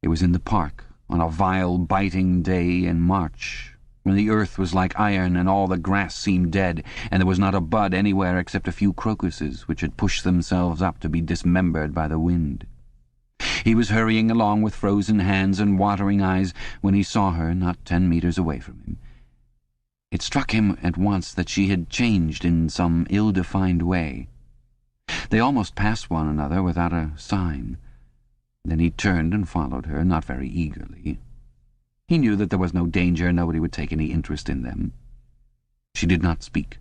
S2: It was in the park, on a vile, biting day in March, when the earth was like iron and all the grass seemed dead, and there was not a bud anywhere except a few crocuses which had pushed themselves up to be dismembered by the wind. He was hurrying along with frozen hands and watering eyes when he saw her not 10 meters away from him. It struck him at once that she had changed in some ill-defined way. They almost passed one another without a sign. Then he turned and followed her, not very eagerly. He knew that there was no danger, nobody would take any interest in them. She did not speak.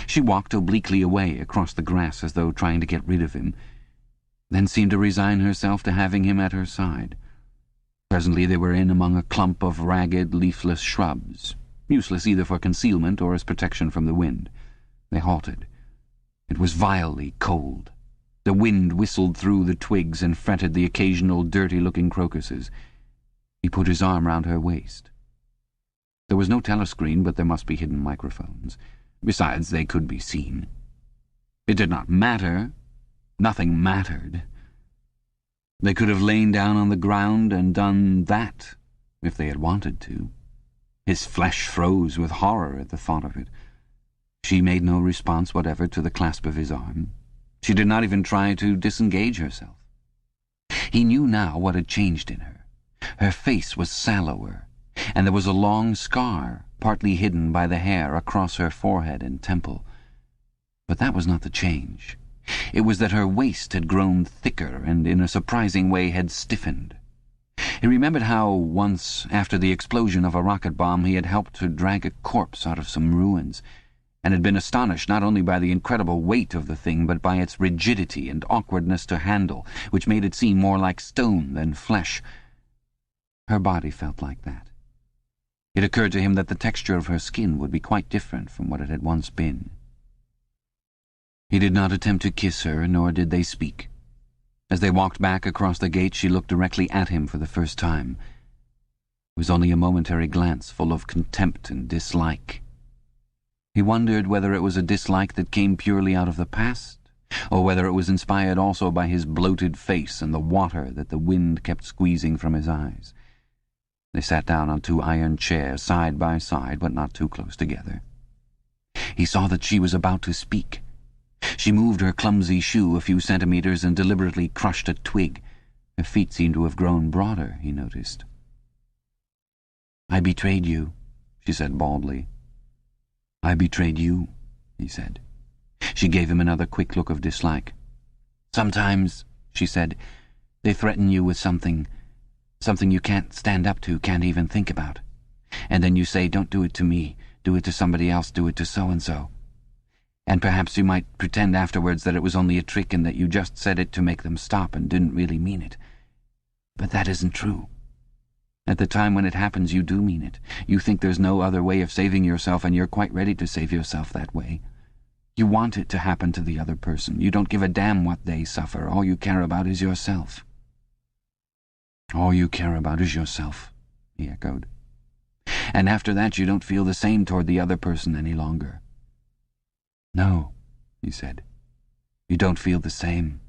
S2: She walked obliquely away across the grass as though trying to get rid of him, then seemed to resign herself to having him at her side. Presently they were in among a clump of ragged, leafless shrubs, useless either for concealment or as protection from the wind. They halted. It was vilely cold. The wind whistled through the twigs and fretted the occasional dirty-looking crocuses. He put his arm round her waist. There was no telescreen, but there must be hidden microphones. Besides, they could be seen. It did not matter. Nothing mattered. They could have lain down on the ground and done that, if they had wanted to. His flesh froze with horror at the thought of it. She made no response whatever to the clasp of his arm. She did not even try to disengage herself. He knew now what had changed in her. Her face was sallower, and there was a long scar, partly hidden by the hair across her forehead and temple. But that was not the change. It was that her waist had grown thicker and in a surprising way had stiffened. He remembered how, once, after the explosion of a rocket bomb, he had helped to drag a corpse out of some ruins, and had been astonished not only by the incredible weight of the thing, but by its rigidity and awkwardness to handle, which made it seem more like stone than flesh. Her body felt like that. It occurred to him that the texture of her skin would be quite different from what it had once been. He did not attempt to kiss her, nor did they speak. As they walked back across the gate, she looked directly at him for the first time. It was only a momentary glance full of contempt and dislike. He wondered whether it was a dislike that came purely out of the past, or whether it was inspired also by his bloated face and the water that the wind kept squeezing from his eyes. They sat down on 2 iron chairs, side by side, but not too close together. He saw that she was about to speak. She moved her clumsy shoe a few centimeters and deliberately crushed a twig. Her feet seemed to have grown broader, he noticed. "I betrayed you," she said baldly. "I betrayed you," he said. She gave him another quick look of dislike. "Sometimes," she said, "they threaten you with something you can't stand up to, can't even think about. And then you say, 'Don't do it to me, do it to somebody else, do it to so-and-so.' And perhaps you might pretend afterwards that it was only a trick and that you just said it to make them stop and didn't really mean it. But that isn't true. At the time when it happens, you do mean it. You think there's no other way of saving yourself, and you're quite ready to save yourself that way. You want it to happen to the other person. You don't give a damn what they suffer. All you care about is yourself. All you care about is yourself, he echoed. And after that you don't feel the same toward the other person any longer. No, he said. You don't feel the same.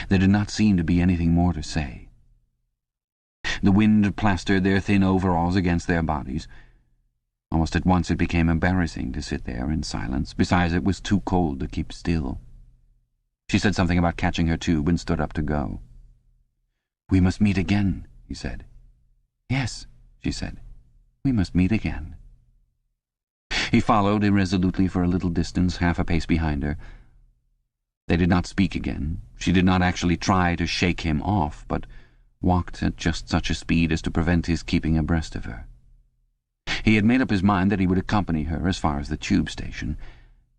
S2: There did not seem to be anything more to say. The wind plastered their thin overalls against their bodies. Almost at once it became embarrassing to sit there in silence. Besides, it was too cold to keep still. She said something about catching her tube and stood up to go. "We must meet again," he said. "Yes," she said. "We must meet again." He followed irresolutely for a little distance, half a pace behind her. They did not speak again. She did not actually try to shake him off, but walked at just such a speed as to prevent his keeping abreast of her. He had made up his mind that he would accompany her as far as the tube station,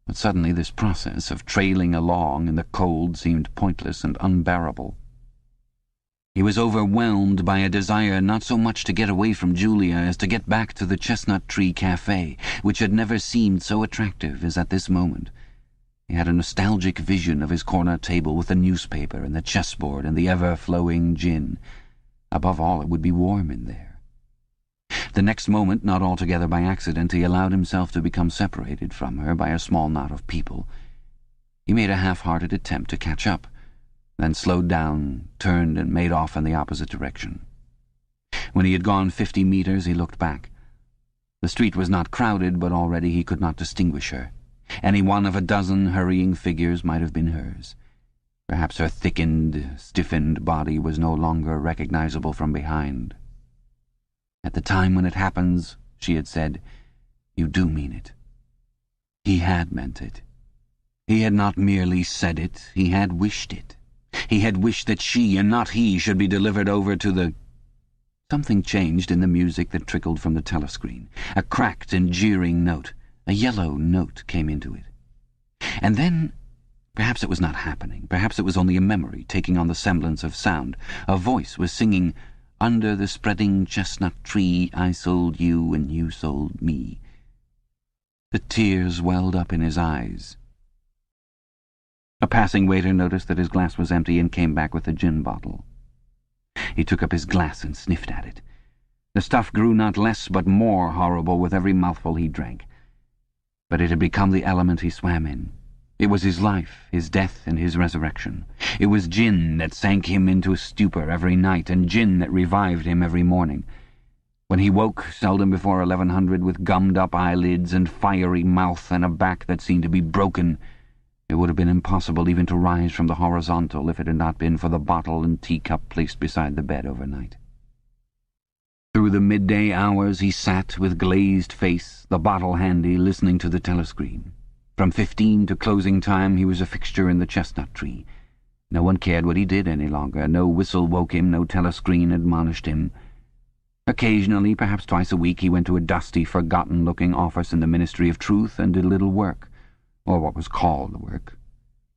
S2: but suddenly this process of trailing along in the cold seemed pointless and unbearable. He was overwhelmed by a desire not so much to get away from Julia as to get back to the Chestnut Tree Cafe, which had never seemed so attractive as at this moment. He had a nostalgic vision of his corner table with the newspaper and the chessboard and the ever-flowing gin. Above all, it would be warm in there. The next moment, not altogether by accident, he allowed himself to become separated from her by a small knot of people. He made a half-hearted attempt to catch up, then slowed down, turned, and made off in the opposite direction. When he had gone 50 meters, he looked back. The street was not crowded, but already he could not distinguish her. Any one of a dozen hurrying figures might have been hers. Perhaps her thickened, stiffened body was no longer recognizable from behind. "At the time when it happens," she had said, "you do mean it." He had meant it. He had not merely said it, he had wished it. He had wished that she, and not he, should be delivered over to the... Something changed in the music that trickled from the telescreen. A cracked and jeering note, a yellow note, came into it. And then, perhaps it was not happening, perhaps it was only a memory taking on the semblance of sound, a voice was singing, "Under the spreading chestnut tree I sold you and you sold me." The tears welled up in his eyes. A passing waiter noticed that his glass was empty and came back with a gin bottle. He took up his glass and sniffed at it. The stuff grew not less but more horrible with every mouthful he drank. But it had become the element he swam in. It was his life, his death, and his resurrection. It was gin that sank him into a stupor every night, and gin that revived him every morning. When he woke, seldom before 1100, with gummed-up eyelids and fiery mouth and a back that seemed to be broken, it would have been impossible even to rise from the horizontal if it had not been for the bottle and teacup placed beside the bed overnight. Through the midday hours he sat with glazed face, the bottle handy, listening to the telescreen. From 15 to closing time he was a fixture in the chestnut tree. No one cared what he did any longer. No whistle woke him, no telescreen admonished him. Occasionally, perhaps twice a week, he went to a dusty, forgotten-looking office in the Ministry of Truth and did little work, or what was called work.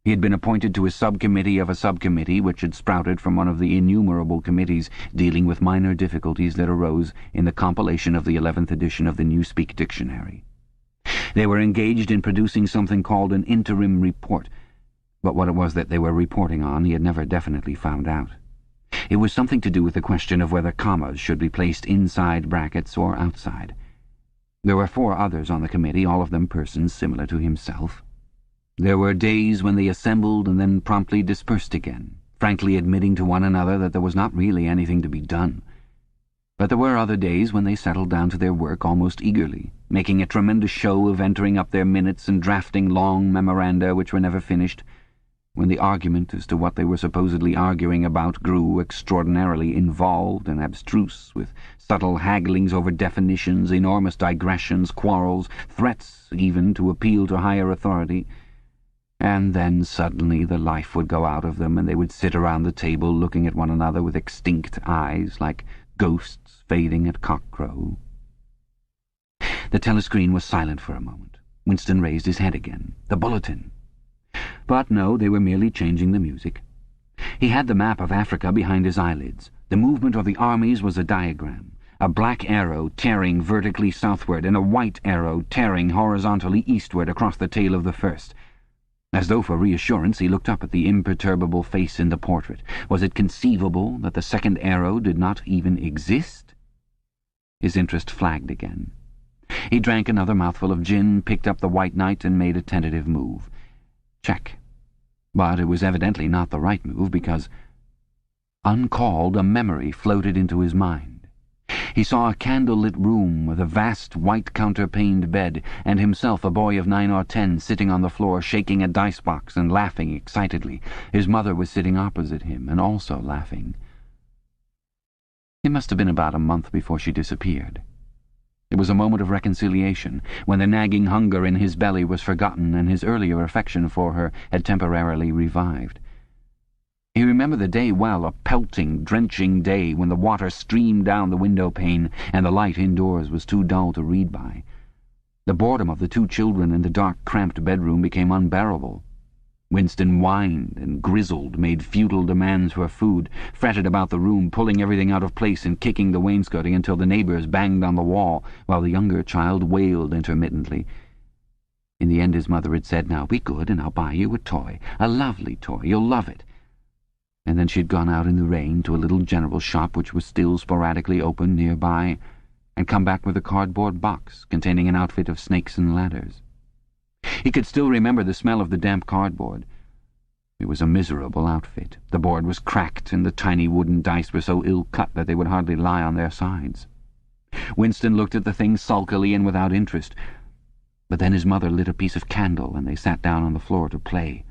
S2: He had been appointed to a subcommittee of a subcommittee which had sprouted from one of the innumerable committees dealing with minor difficulties that arose in the compilation of the 11th edition of the Newspeak Dictionary. They were engaged in producing something called an interim report, but what it was that they were reporting on he had never definitely found out. It was something to do with the question of whether commas should be placed inside brackets or outside. There were 4 others on the committee, all of them persons similar to himself. There were days when they assembled and then promptly dispersed again, frankly admitting to one another that there was not really anything to be done. But there were other days when they settled down to their work almost eagerly, making a tremendous show of entering up their minutes and drafting long memoranda which were never finished, when the argument as to what they were supposedly arguing about grew extraordinarily involved and abstruse, with subtle hagglings over definitions, enormous digressions, quarrels, threats even to appeal to higher authority. And then suddenly the life would go out of them, and they would sit around the table looking at one another with extinct eyes, like ghosts fading at cockcrow. The telescreen was silent for a moment. Winston raised his head again. The bulletin. But no, they were merely changing the music. He had the map of Africa behind his eyelids. The movement of the armies was a diagram. A black arrow tearing vertically southward and a white arrow tearing horizontally eastward across the tail of the first. As though for reassurance, he looked up at the imperturbable face in the portrait. Was it conceivable that the second arrow did not even exist? His interest flagged again. He drank another mouthful of gin, picked up the White Knight, and made a tentative move. Check. But it was evidently not the right move, because, uncalled, a memory floated into his mind. He saw a candle-lit room with a vast white counterpaned bed, and himself, a boy of 9 or 10, sitting on the floor, shaking a dice-box and laughing excitedly. His mother was sitting opposite him, and also laughing. It must have been about a month before she disappeared. It was a moment of reconciliation, when the nagging hunger in his belly was forgotten and his earlier affection for her had temporarily revived. He remembered the day well, a pelting, drenching day when the water streamed down the window-pane and the light indoors was too dull to read by. The boredom of the two children in the dark, cramped bedroom became unbearable. Winston whined and grizzled, made futile demands for food, fretted about the room, pulling everything out of place and kicking the wainscoting until the neighbours banged on the wall, while the younger child wailed intermittently. In the end his mother had said, "Now be good and I'll buy you a toy, a lovely toy, you'll love it." And then she had gone out in the rain to a little general shop which was still sporadically open nearby, and come back with a cardboard box containing an outfit of snakes and ladders. He could still remember the smell of the damp cardboard. It was a miserable outfit. The board was cracked, and the tiny wooden dice were so ill-cut that they would hardly lie on their sides. Winston looked at the thing sulkily and without interest, but then his mother lit a piece of candle, and they sat down on the floor to play.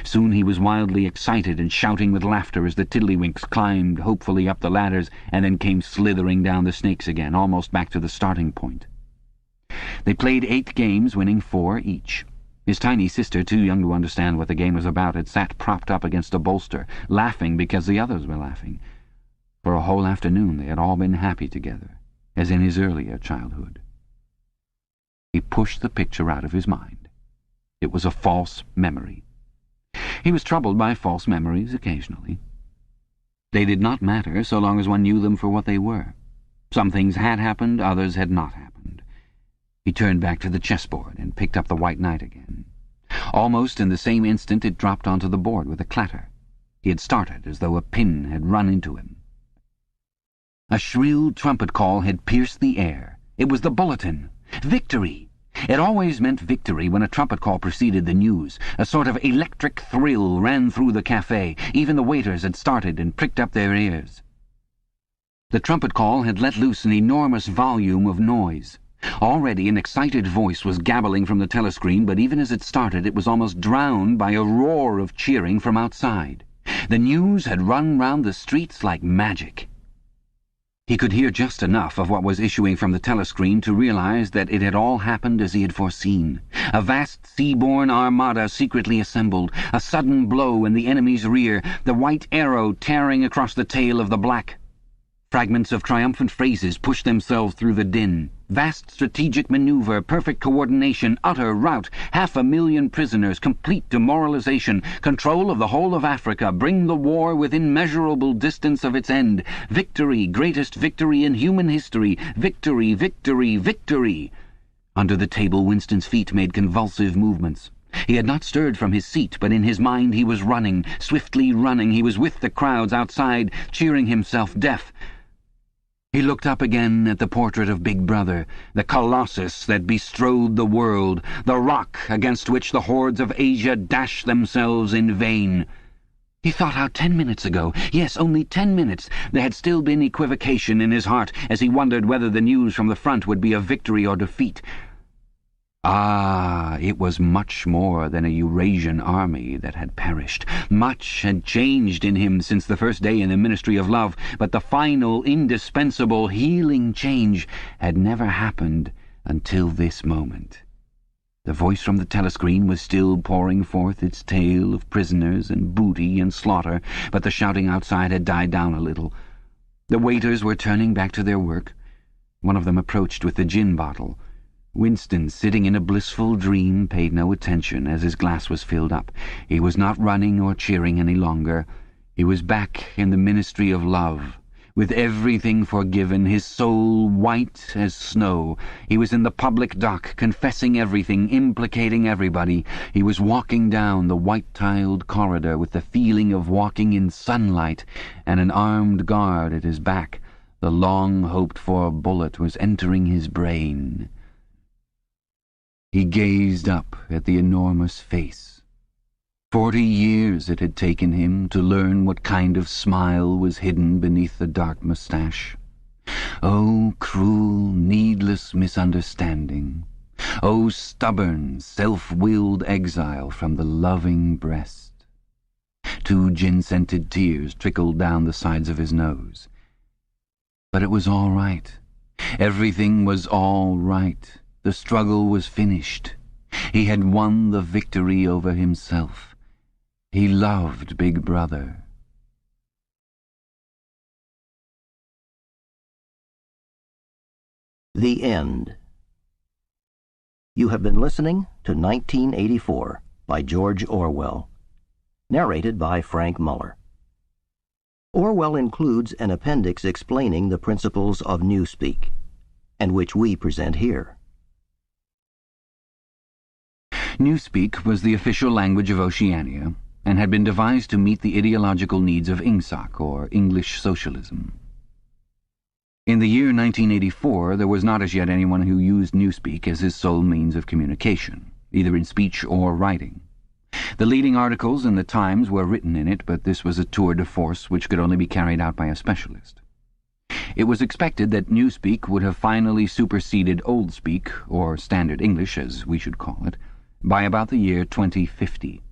S2: Soon he was wildly excited and shouting with laughter as the tiddlywinks climbed hopefully up the ladders and then came slithering down the snakes again, almost back to the starting point. They played 8 games, winning 4 each. His tiny sister, too young to understand what the game was about, had sat propped up against a bolster, laughing because the others were laughing. For a whole afternoon they had all been happy together, as in his earlier childhood. He pushed the picture out of his mind. It was a false memory. He was troubled by false memories occasionally. They did not matter so long as one knew them for what they were. Some things had happened, others had not happened. He turned back to the chessboard and picked up the White Knight again. Almost in the same instant it dropped onto the board with a clatter. He had started as though a pin had run into him. A shrill trumpet call had pierced the air. It was the bulletin. Victory! It always meant victory when a trumpet call preceded the news. A sort of electric thrill ran through the cafe. Even the waiters had started and pricked up their ears. The trumpet call had let loose an enormous volume of noise. Already an excited voice was gabbling from the telescreen, but even as it started it was almost drowned by a roar of cheering from outside. The news had run round the streets like magic. He could hear just enough of what was issuing from the telescreen to realize that it had all happened as he had foreseen. A vast sea-borne armada secretly assembled, a sudden blow in the enemy's rear, the white arrow tearing across the tail of the black. Fragments of triumphant phrases pushed themselves through the din. Vast strategic maneuver, perfect coordination, utter rout, 500,000 prisoners, complete demoralization, control of the whole of Africa, bring the war within measurable distance of its end. Victory, greatest victory in human history. Victory, victory, victory. Under the table Winston's feet made convulsive movements. He had not stirred from his seat, but in his mind he was running, swiftly running. He was with the crowds outside, cheering himself deaf. He looked up again at the portrait of Big Brother, the colossus that bestrode the world, the rock against which the hordes of Asia dashed themselves in vain. He thought how 10 minutes ago, yes, only 10 minutes, there had still been equivocation in his heart as he wondered whether the news from the front would be of victory or defeat. Ah, it was much more than a Eurasian army that had perished. Much had changed in him since the first day in the Ministry of Love, but the final, indispensable, healing change had never happened until this moment. The voice from the telescreen was still pouring forth its tale of prisoners and booty and slaughter, but the shouting outside had died down a little. The waiters were turning back to their work. One of them approached with the gin bottle. Winston, sitting in a blissful dream, paid no attention as his glass was filled up. He was not running or cheering any longer. He was back in the ministry of love, with everything forgiven, his soul white as snow. He was in the public dock, confessing everything, implicating everybody. He was walking down the white-tiled corridor with the feeling of walking in sunlight and an armed guard at his back. The long-hoped-for bullet was entering his brain. He gazed up at the enormous face. 40 years it had taken him to learn what kind of smile was hidden beneath the dark moustache. Oh, cruel, needless misunderstanding. Oh, stubborn, self-willed exile from the loving breast. 2 gin-scented tears trickled down the sides of his nose. But it was all right. Everything was all right. The struggle was finished. He had won the victory over himself. He loved Big Brother.
S1: The End. You have been listening to 1984 by George Orwell, narrated by Frank Muller. Orwell includes an appendix explaining the principles of Newspeak, and which we present here.
S2: Newspeak was the official language of Oceania and had been devised to meet the ideological needs of Ingsoc, or English socialism. In the year 1984, there was not as yet anyone who used Newspeak as his sole means of communication, either in speech or writing. The leading articles in the Times were written in it, but this was a tour de force which could only be carried out by a specialist. It was expected that Newspeak would have finally superseded Oldspeak, or Standard English as we should call it, by about the year 2050.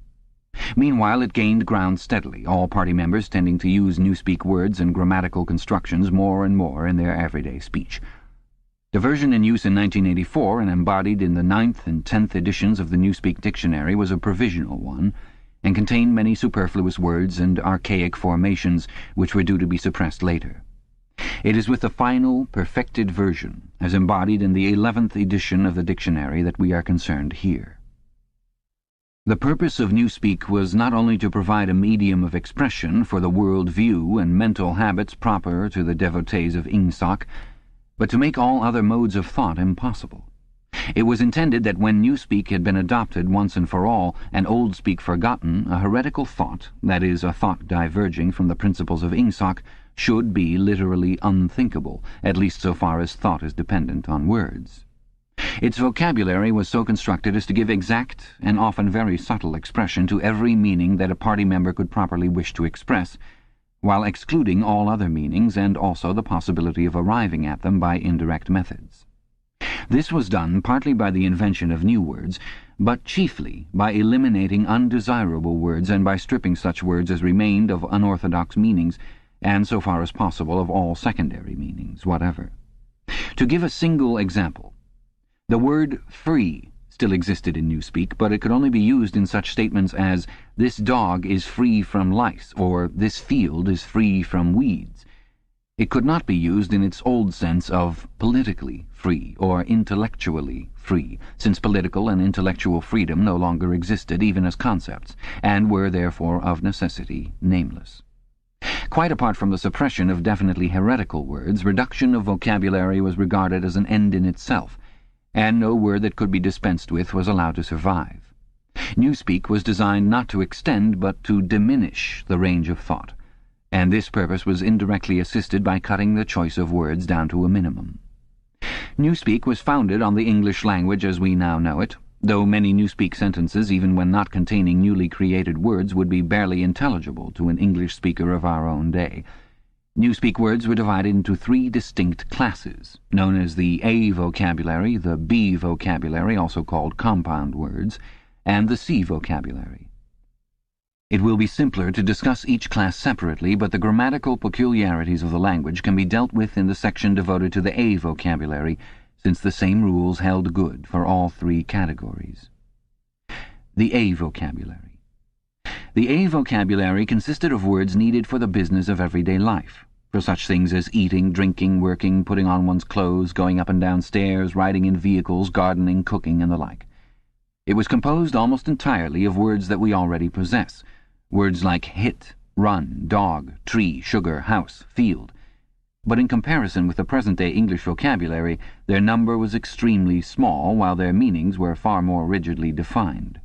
S2: Meanwhile, it gained ground steadily, all party members tending to use Newspeak words and grammatical constructions more and more in their everyday speech. The version in use in 1984 and embodied in the 9th and 10th editions of the Newspeak Dictionary was a provisional one, and contained many superfluous words and archaic formations which were due to be suppressed later. It is with the final, perfected version, as embodied in the 11th edition of the dictionary, that we are concerned here. The purpose of Newspeak was not only to provide a medium of expression for the world view and mental habits proper to the devotees of Ingsoc, but to make all other modes of thought impossible. It was intended that when Newspeak had been adopted once and for all, and Oldspeak forgotten, a heretical thought, that is, a thought diverging from the principles of Ingsoc, should be literally unthinkable, at least so far as thought is dependent on words. Its vocabulary was so constructed as to give exact and often very subtle expression to every meaning that a party member could properly wish to express, while excluding all other meanings and also the possibility of arriving at them by indirect methods. This was done partly by the invention of new words, but chiefly by eliminating undesirable words and by stripping such words as remained of unorthodox meanings, and so far as possible of all secondary meanings whatever. To give a single example, the word free still existed in Newspeak, but it could only be used in such statements as, "This dog is free from lice," or "This field is free from weeds." It could not be used in its old sense of politically free or intellectually free, since political and intellectual freedom no longer existed even as concepts, and were therefore of necessity nameless. Quite apart from the suppression of definitely heretical words, reduction of vocabulary was regarded as an end in itself, and no word that could be dispensed with was allowed to survive. Newspeak was designed not to extend but to diminish the range of thought, and this purpose was indirectly assisted by cutting the choice of words down to a minimum. Newspeak was founded on the English language as we now know it, though many Newspeak sentences, even when not containing newly created words, would be barely intelligible to an English speaker of our own day. Newspeak words were divided into 3 distinct classes, known as the A vocabulary, the B vocabulary, also called compound words, and the C vocabulary. It will be simpler to discuss each class separately, but the grammatical peculiarities of the language can be dealt with in the section devoted to the A vocabulary, since the same rules held good for all 3 categories. The A vocabulary. The A vocabulary consisted of words needed for the business of everyday life, for such things as eating, drinking, working, putting on one's clothes, going up and down stairs, riding in vehicles, gardening, cooking, and the like. It was composed almost entirely of words that we already possess, words like hit, run, dog, tree, sugar, house, field. But in comparison with the present-day English vocabulary, their number was extremely small, while their meanings were far more rigidly defined.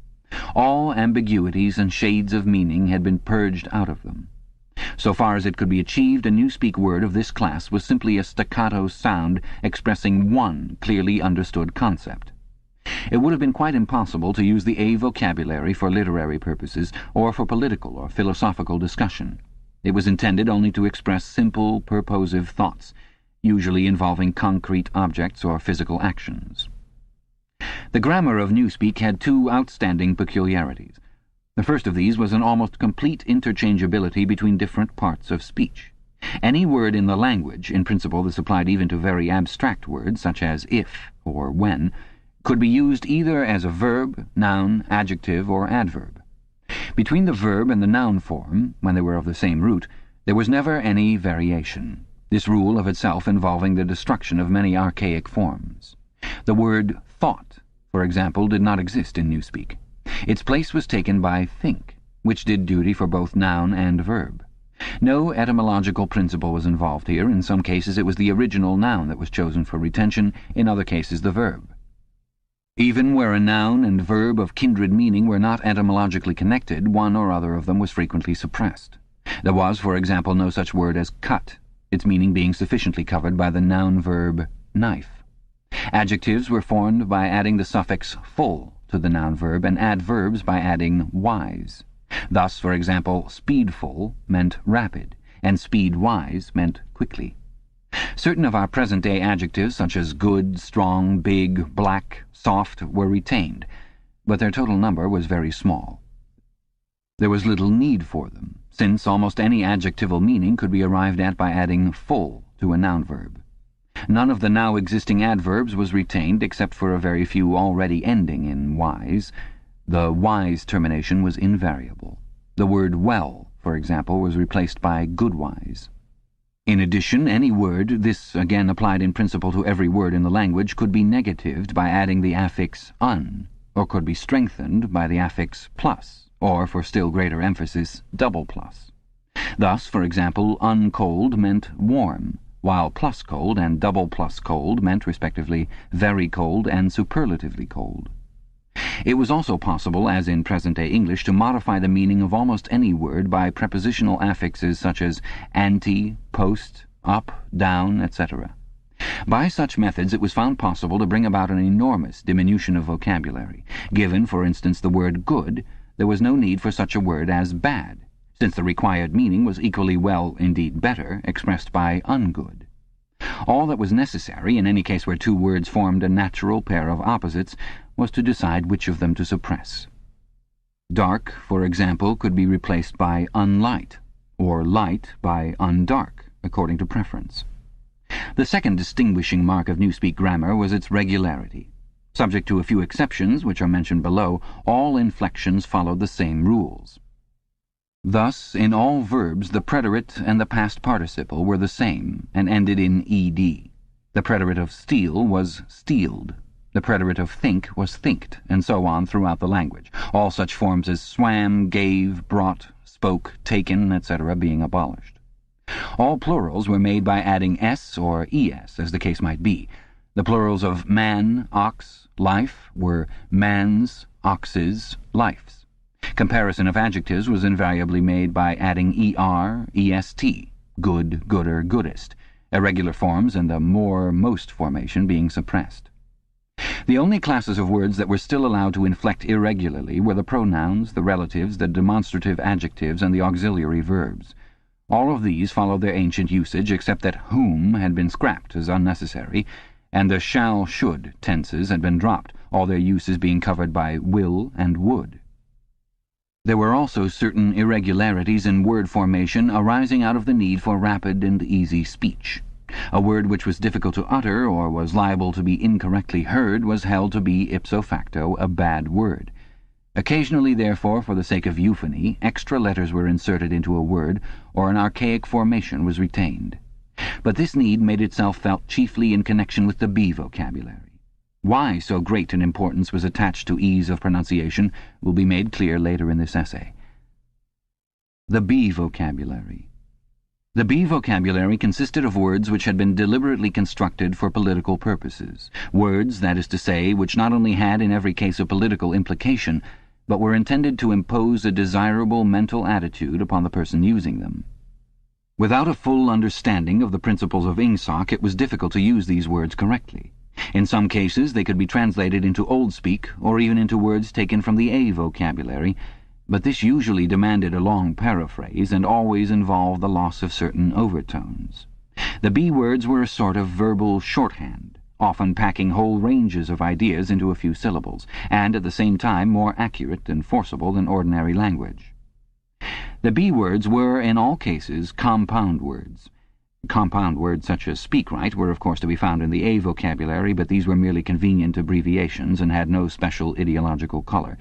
S2: All ambiguities and shades of meaning had been purged out of them. So far as it could be achieved, a Newspeak word of this class was simply a staccato sound expressing one clearly understood concept. It would have been quite impossible to use the A vocabulary for literary purposes or for political or philosophical discussion. It was intended only to express simple, purposive thoughts, usually involving concrete objects or physical actions. The grammar of Newspeak had two outstanding peculiarities. The first of these was an almost complete interchangeability between different parts of speech. Any word in the language, in principle this applied even to very abstract words such as if or when, could be used either as a verb, noun, adjective, or adverb. Between the verb and the noun form, when they were of the same root, there was never any variation, this rule of itself involving the destruction of many archaic forms. The word thought, for example, did not exist in Newspeak. Its place was taken by think, which did duty for both noun and verb. No etymological principle was involved here. In some cases it was the original noun that was chosen for retention, in other cases the verb. Even where a noun and verb of kindred meaning were not etymologically connected, one or other of them was frequently suppressed. There was, for example, no such word as cut, its meaning being sufficiently covered by the noun-verb knife. Adjectives were formed by adding the suffix full to the noun-verb, and adverbs by adding wise. Thus, for example, speedful meant rapid, and speedwise meant quickly. Certain of our present-day adjectives, such as good, strong, big, black, soft, were retained, but their total number was very small. There was little need for them, since almost any adjectival meaning could be arrived at by adding full to a noun-verb. None of the now existing adverbs was retained except for a very few already ending in wise. The wise termination was invariable. The word well, for example, was replaced by goodwise. In addition, any word, this again applied in principle to every word in the language, could be negatived by adding the affix un, or could be strengthened by the affix plus, or, for still greater emphasis, double plus. Thus, for example, uncold meant warm, while plus cold and double plus cold meant, respectively, very cold and superlatively cold. It was also possible, as in present-day English, to modify the meaning of almost any word by prepositional affixes such as ante, post, up, down, etc. By such methods it was found possible to bring about an enormous diminution of vocabulary. Given, for instance, the word good, there was no need for such a word as bad, since the required meaning was equally well, indeed better, expressed by ungood. All that was necessary, in any case where two words formed a natural pair of opposites, was to decide which of them to suppress. Dark, for example, could be replaced by unlight, or light by undark, according to preference. The second distinguishing mark of Newspeak grammar was its regularity. Subject to a few exceptions, which are mentioned below, all inflections followed the same rules. Thus, in all verbs, the preterite and the past participle were the same, and ended in ed. The preterite of steal was stealed. The preterite of think was thinked, and so on throughout the language, all such forms as swam, gave, brought, spoke, taken, etc. being abolished. All plurals were made by adding s or es, as the case might be. The plurals of man, ox, life were mans, oxes, lifes. Comparison of adjectives was invariably made by adding er, est, good, gooder, goodest, irregular forms and the more, most formation being suppressed. The only classes of words that were still allowed to inflect irregularly were the pronouns, the relatives, the demonstrative adjectives, and the auxiliary verbs. All of these followed their ancient usage, except that whom had been scrapped as unnecessary, and the shall, should tenses had been dropped, all their uses being covered by will and would. There were also certain irregularities in word formation arising out of the need for rapid and easy speech. A word which was difficult to utter or was liable to be incorrectly heard was held to be ipso facto a bad word. Occasionally, therefore, for the sake of euphony, extra letters were inserted into a word, or an archaic formation was retained. But this need made itself felt chiefly in connection with the B vocabulary. Why so great an importance was attached to ease of pronunciation will be made clear later in this essay. The B vocabulary. The B vocabulary consisted of words which had been deliberately constructed for political purposes. Words, that is to say, which not only had in every case a political implication, but were intended to impose a desirable mental attitude upon the person using them. Without a full understanding of the principles of Ingsoc, it was difficult to use these words correctly. In some cases they could be translated into Old Speak, or even into words taken from the A vocabulary, but this usually demanded a long paraphrase and always involved the loss of certain overtones. The B words were a sort of verbal shorthand, often packing whole ranges of ideas into a few syllables, and at the same time more accurate and forcible than ordinary language. The B words were, in all cases, compound words. Compound words such as speak right were of course to be found in the A vocabulary, but these were merely convenient abbreviations and had no special ideological color.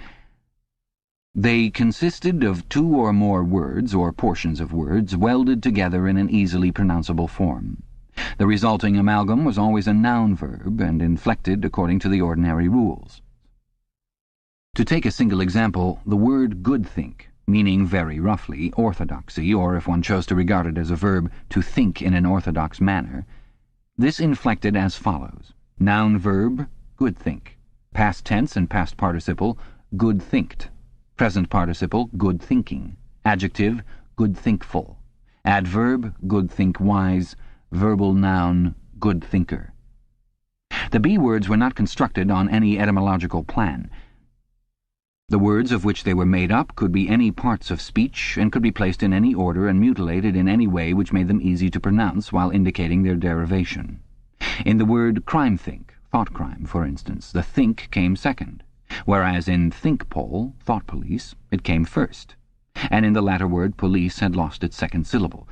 S2: They consisted of two or more words, or portions of words, welded together in an easily pronounceable form. The resulting amalgam was always a noun verb, and inflected according to the ordinary rules. To take a single example, the word goodthink, meaning very roughly orthodoxy, or if one chose to regard it as a verb, to think in an orthodox manner, this inflected as follows. Noun verb, goodthink. Past tense and past participle, goodthinked. Present participle, good thinking. Adjective, good thinkful. Adverb, good think wise. Verbal noun, good thinker. The B words were not constructed on any etymological plan. The words of which they were made up could be any parts of speech and could be placed in any order and mutilated in any way which made them easy to pronounce while indicating their derivation. In the word crime-think, thought crime, for instance, the think came second, whereas in think-pol, thought police, it came first, and in the latter word police had lost its second syllable.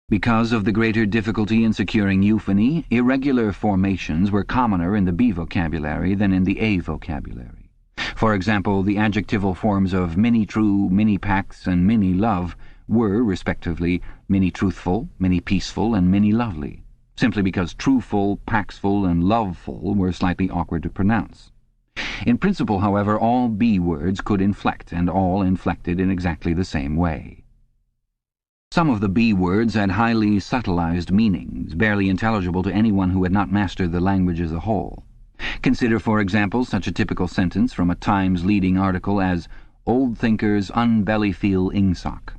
S2: Because of the greater difficulty in securing euphony, irregular formations were commoner in the B vocabulary than in the A vocabulary. For example, the adjectival forms of mini-true, mini-pax, and mini-love were, respectively, mini-truthful, mini-peaceful, and mini-lovely, simply because truthful, paxful, and loveful were slightly awkward to pronounce. In principle, however, all B words could inflect, and all inflected in exactly the same way. Some of the B words had highly subtilized meanings, barely intelligible to anyone who had not mastered the language as a whole. Consider, for example, such a typical sentence from a Times leading article as "Old thinkers unbellyfeel Ingsoc."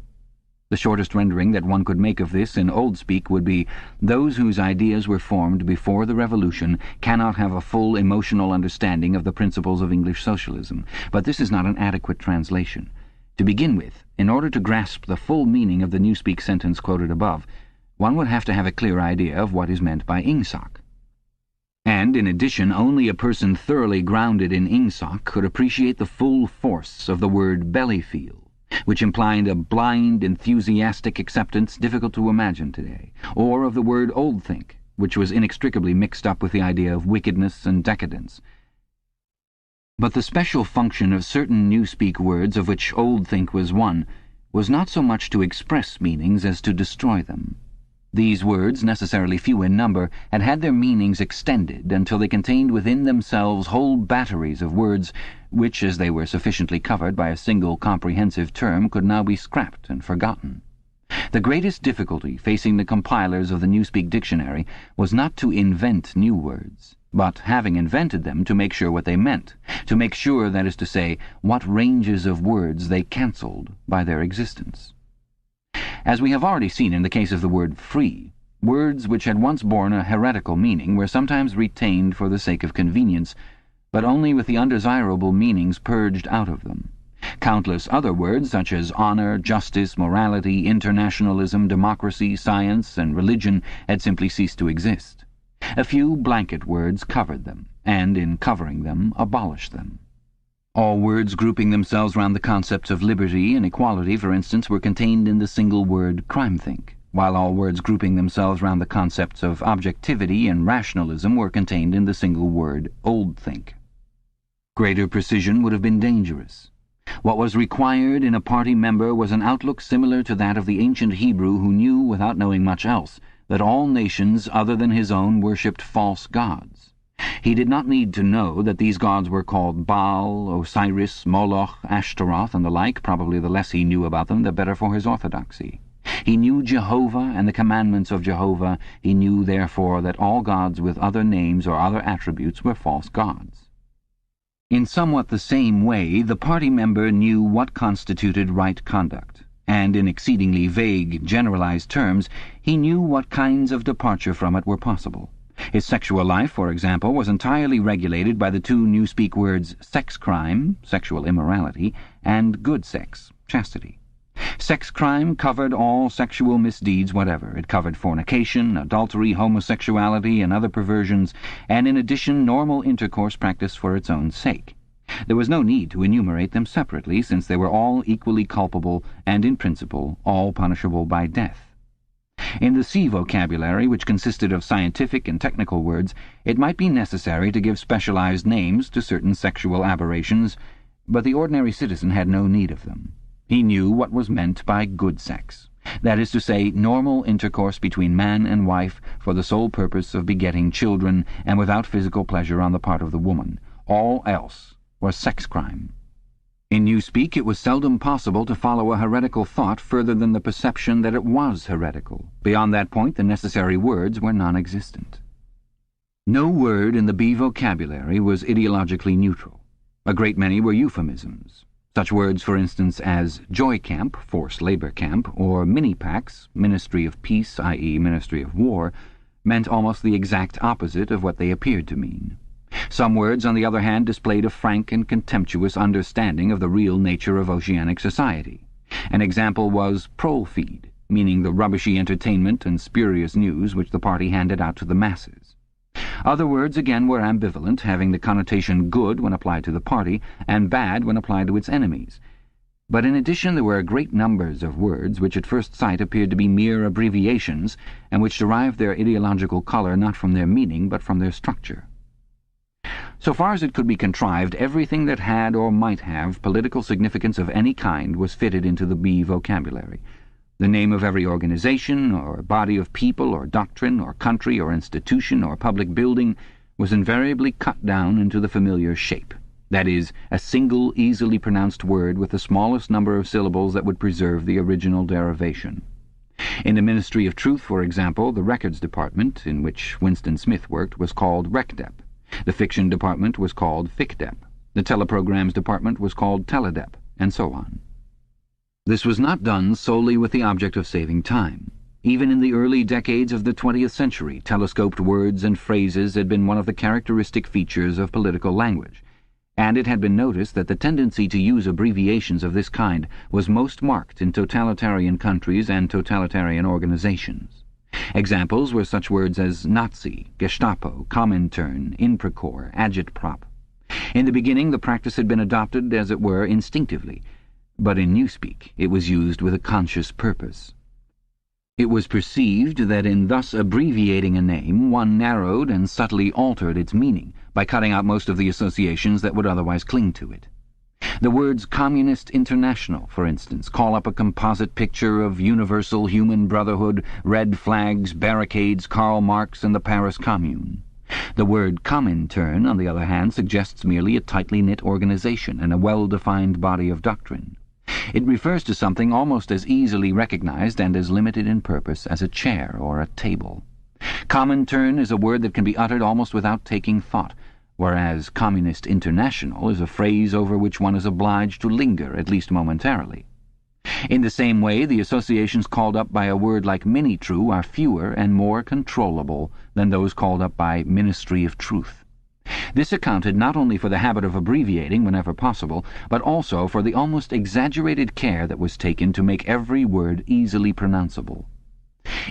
S2: The shortest rendering that one could make of this in Old Speak would be, "Those whose ideas were formed before the Revolution cannot have a full emotional understanding of the principles of English socialism." But this is not an adequate translation. To begin with, in order to grasp the full meaning of the Newspeak sentence quoted above, one would have to have a clear idea of what is meant by Ingsoc. And, in addition, only a person thoroughly grounded in Ingsoc could appreciate the full force of the word bellyfeel, which implied a blind, enthusiastic acceptance difficult to imagine today, or of the word oldthink, which was inextricably mixed up with the idea of wickedness and decadence. But the special function of certain Newspeak words, of which oldthink was one, was not so much to express meanings as to destroy them. These words, necessarily few in number, had had their meanings extended until they contained within themselves whole batteries of words which, as they were sufficiently covered by a single comprehensive term, could now be scrapped and forgotten. The greatest difficulty facing the compilers of the Newspeak Dictionary was not to invent new words, but, having invented them, to make sure what they meant, to make sure, that is to say, what ranges of words they cancelled by their existence. As we have already seen in the case of the word free, words which had once borne a heretical meaning were sometimes retained for the sake of convenience, but only with the undesirable meanings purged out of them. Countless other words, such as honor, justice, morality, internationalism, democracy, science, and religion, had simply ceased to exist. A few blanket words covered them, and in covering them abolished them. All words grouping themselves round the concepts of liberty and equality, for instance, were contained in the single word crime-think, while all words grouping themselves round the concepts of objectivity and rationalism were contained in the single word old-think. Greater precision would have been dangerous. What was required in a party member was an outlook similar to that of the ancient Hebrew who knew, without knowing much else, that all nations other than his own worshipped false gods. He did not need to know that these gods were called Baal, Osiris, Moloch, Ashtaroth, and the like. Probably the less he knew about them, the better for his orthodoxy. He knew Jehovah and the commandments of Jehovah. He knew, therefore, that all gods with other names or other attributes were false gods. In somewhat the same way, the party member knew what constituted right conduct, and in exceedingly vague, generalized terms, he knew what kinds of departure from it were possible. His sexual life, for example, was entirely regulated by the two newspeak words sex crime, sexual immorality, and good sex, chastity. Sex crime covered all sexual misdeeds whatever. It covered fornication, adultery, homosexuality, and other perversions, and in addition normal intercourse practiced for its own sake. There was no need to enumerate them separately, since they were all equally culpable and, in principle, all punishable by death. In the C vocabulary, which consisted of scientific and technical words, it might be necessary to give specialized names to certain sexual aberrations, but the ordinary citizen had no need of them. He knew what was meant by good sex, that is to say, normal intercourse between man and wife for the sole purpose of begetting children and without physical pleasure on the part of the woman. All else was sex crime. In newspeak, it was seldom possible to follow a heretical thought further than the perception that it was heretical. Beyond that point, the necessary words were non-existent. No word in the B vocabulary was ideologically neutral. A great many were euphemisms. Such words, for instance, as joy camp, forced labor camp, or mini-pax, ministry of peace, i.e. ministry of war, meant almost the exact opposite of what they appeared to mean. Some words, on the other hand, displayed a frank and contemptuous understanding of the real nature of oceanic society. An example was prole feed, meaning the rubbishy entertainment and spurious news which the party handed out to the masses. Other words, again, were ambivalent, having the connotation good when applied to the party and bad when applied to its enemies. But in addition there were great numbers of words which at first sight appeared to be mere abbreviations and which derived their ideological colour not from their meaning but from their structure. So far as it could be contrived, everything that had or might have political significance of any kind was fitted into the B vocabulary. The name of every organization, or body of people, or doctrine, or country, or institution, or public building was invariably cut down into the familiar shape. That is, a single, easily pronounced word with the smallest number of syllables that would preserve the original derivation. In the Ministry of Truth, for example, the Records Department, in which Winston Smith worked, was called RecDep. The Fiction Department was called FicDep. The Teleprograms Department was called Teledep, and so on. This was not done solely with the object of saving time. Even in the early decades of the 20th century, telescoped words and phrases had been one of the characteristic features of political language, and it had been noticed that the tendency to use abbreviations of this kind was most marked in totalitarian countries and totalitarian organizations. Examples were such words as Nazi, Gestapo, Comintern, Inprecore, Agitprop. In the beginning the practice had been adopted, as it were, instinctively, but in newspeak it was used with a conscious purpose. It was perceived that in thus abbreviating a name one narrowed and subtly altered its meaning by cutting out most of the associations that would otherwise cling to it. The words Communist International, for instance, call up a composite picture of universal human brotherhood, red flags, barricades, Karl Marx, and the Paris Commune. The word Comintern, on the other hand, suggests merely a tightly knit organization and a well-defined body of doctrine. It refers to something almost as easily recognized and as limited in purpose as a chair or a table. Comintern is a word that can be uttered almost without taking thought, whereas Communist International is a phrase over which one is obliged to linger, at least momentarily. In the same way, the associations called up by a word like Mini-True are fewer and more controllable than those called up by Ministry of Truth. This accounted not only for the habit of abbreviating whenever possible, but also for the almost exaggerated care that was taken to make every word easily pronounceable.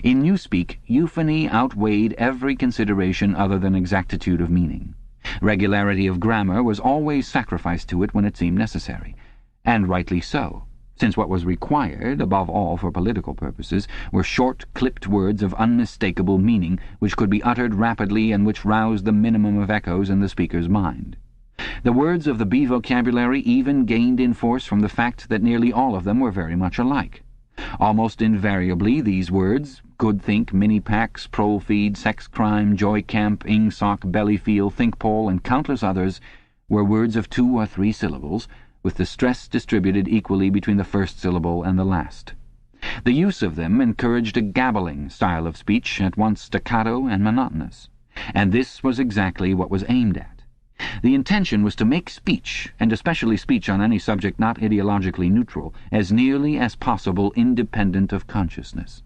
S2: In newspeak, euphony outweighed every consideration other than exactitude of meaning. Regularity of grammar was always sacrificed to it when it seemed necessary, and rightly so, since what was required, above all for political purposes, were short, clipped words of unmistakable meaning, which could be uttered rapidly and which roused the minimum of echoes in the speaker's mind. The words of the B vocabulary even gained in force from the fact that nearly all of them were very much alike. Almost invariably these words, good think, mini-packs, prole-feed, sex crime, joy camp, ing-sock, belly-feel, think-pole, and countless others, were words of 2 or 3 syllables, with the stress distributed equally between the first syllable and the last. The use of them encouraged a gabbling style of speech, at once staccato and monotonous, and this was exactly what was aimed at. The intention was to make speech, and especially speech on any subject not ideologically neutral, as nearly as possible independent of consciousness.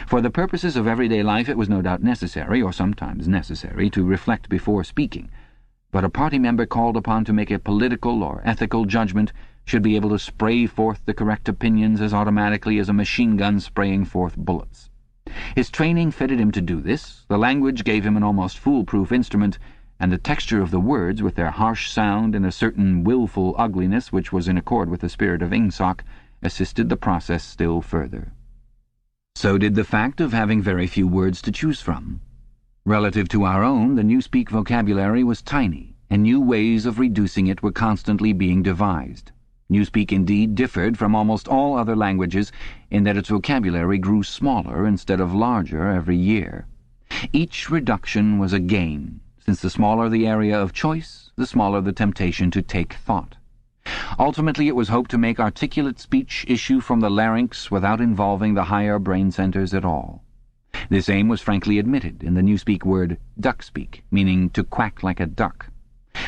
S2: For the purposes of everyday life it was no doubt necessary, or sometimes necessary, to reflect before speaking, but a party member called upon to make a political or ethical judgment should be able to spray forth the correct opinions as automatically as a machine gun spraying forth bullets. His training fitted him to do this, the language gave him an almost foolproof instrument, and the texture of the words, with their harsh sound and a certain willful ugliness which was in accord with the spirit of ing-sock, assisted the process still further. So did the fact of having very few words to choose from. Relative to our own, the Newspeak vocabulary was tiny, and new ways of reducing it were constantly being devised. Newspeak indeed differed from almost all other languages in that its vocabulary grew smaller instead of larger every year. Each reduction was a gain, since the smaller the area of choice, the smaller the temptation to take thought. Ultimately it was hoped to make articulate speech issue from the larynx without involving the higher brain centers at all. This aim was frankly admitted in the Newspeak word duck-speak, meaning to quack like a duck.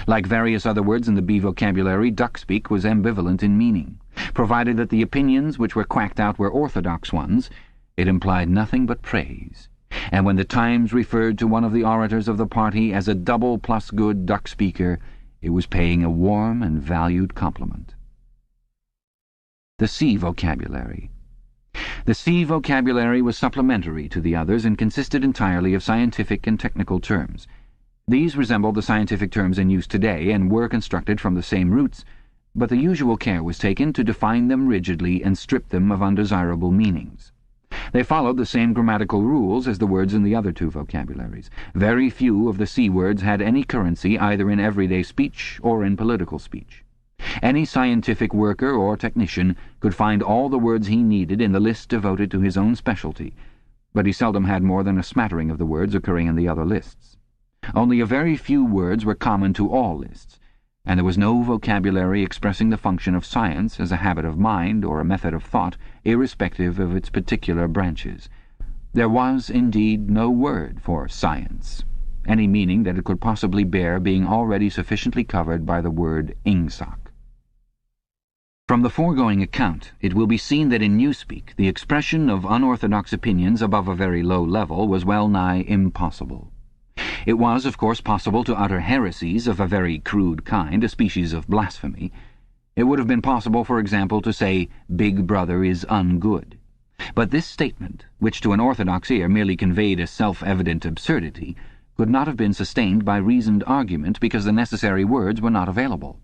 S2: Like various other words in the B vocabulary, duck-speak was ambivalent in meaning. Provided that the opinions which were quacked out were orthodox ones, it implied nothing but praise. And when the Times referred to one of the orators of the party as a double plus good duck speaker, it was paying a warm and valued compliment. The C vocabulary. The C vocabulary was supplementary to the others and consisted entirely of scientific and technical terms. These resembled the scientific terms in use today and were constructed from the same roots, but the usual care was taken to define them rigidly and strip them of undesirable meanings. They followed the same grammatical rules as the words in the other 2 vocabularies. Very few of the C words had any currency either in everyday speech or in political speech. Any scientific worker or technician could find all the words he needed in the list devoted to his own specialty, but he seldom had more than a smattering of the words occurring in the other lists. Only a very few words were common to all lists, and there was no vocabulary expressing the function of science as a habit of mind or a method of thought, irrespective of its particular branches. There was, indeed, no word for science, any meaning that it could possibly bear being already sufficiently covered by the word ing-sock. From the foregoing account, it will be seen that in Newspeak the expression of unorthodox opinions above a very low level was well nigh impossible. It was, of course, possible to utter heresies of a very crude kind, a species of blasphemy. It would have been possible, for example, to say, Big Brother is ungood. But this statement, which to an orthodox ear merely conveyed a self-evident absurdity, could not have been sustained by reasoned argument because the necessary words were not available.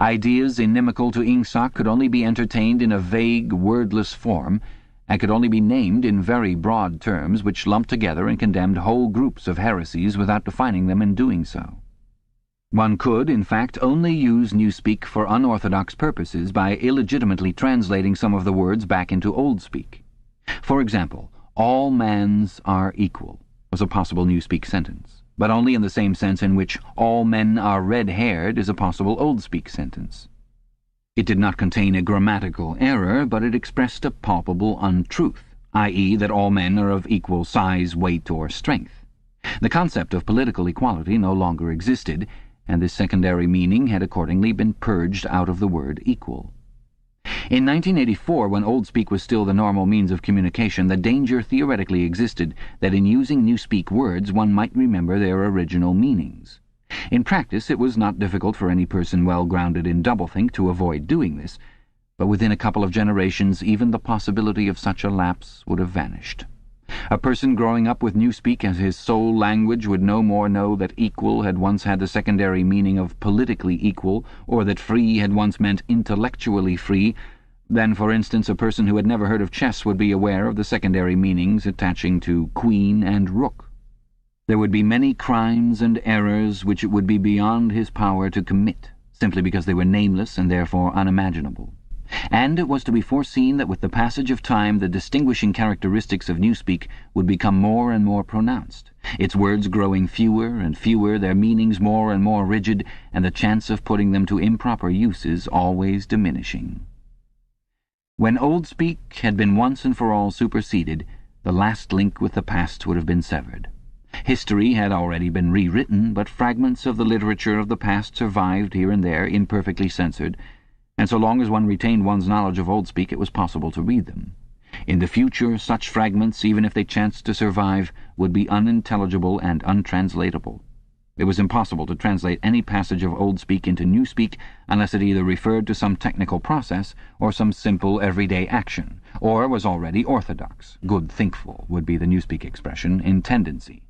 S2: Ideas inimical to ing-sock could only be entertained in a vague, wordless form, and could only be named in very broad terms which lumped together and condemned whole groups of heresies without defining them in doing so. One could, in fact, only use Newspeak for unorthodox purposes by illegitimately translating some of the words back into Old Speak. For example, all mans are equal was a possible Newspeak sentence, but only in the same sense in which all men are red-haired is a possible Old Speak sentence. It did not contain a grammatical error, but it expressed a palpable untruth, i.e. that all men are of equal size, weight, or strength. The concept of political equality no longer existed, and this secondary meaning had accordingly been purged out of the word equal. In 1984, when Old Speak was still the normal means of communication, the danger theoretically existed that in using Newspeak words one might remember their original meanings. In practice it was not difficult for any person well grounded in doublethink to avoid doing this, but within a couple of generations even the possibility of such a lapse would have vanished. A person growing up with Newspeak as his sole language would no more know that equal had once had the secondary meaning of politically equal, or that free had once meant intellectually free, than, for instance, a person who had never heard of chess would be aware of the secondary meanings attaching to queen and rook. There would be many crimes and errors which it would be beyond his power to commit, simply because they were nameless and therefore unimaginable. And it was to be foreseen that with the passage of time the distinguishing characteristics of Newspeak would become more and more pronounced, its words growing fewer and fewer, their meanings more and more rigid, and the chance of putting them to improper uses always diminishing. When Oldspeak had been once and for all superseded, the last link with the past would have been severed. History had already been rewritten, but fragments of the literature of the past survived here and there, imperfectly censored, and so long as one retained one's knowledge of Oldspeak it was possible to read them. In the future, such fragments, even if they chanced to survive, would be unintelligible and untranslatable. It was impossible to translate any passage of Oldspeak into Newspeak unless it either referred to some technical process or some simple everyday action, or was already orthodox. Good thinkful would be the Newspeak expression, in tendency.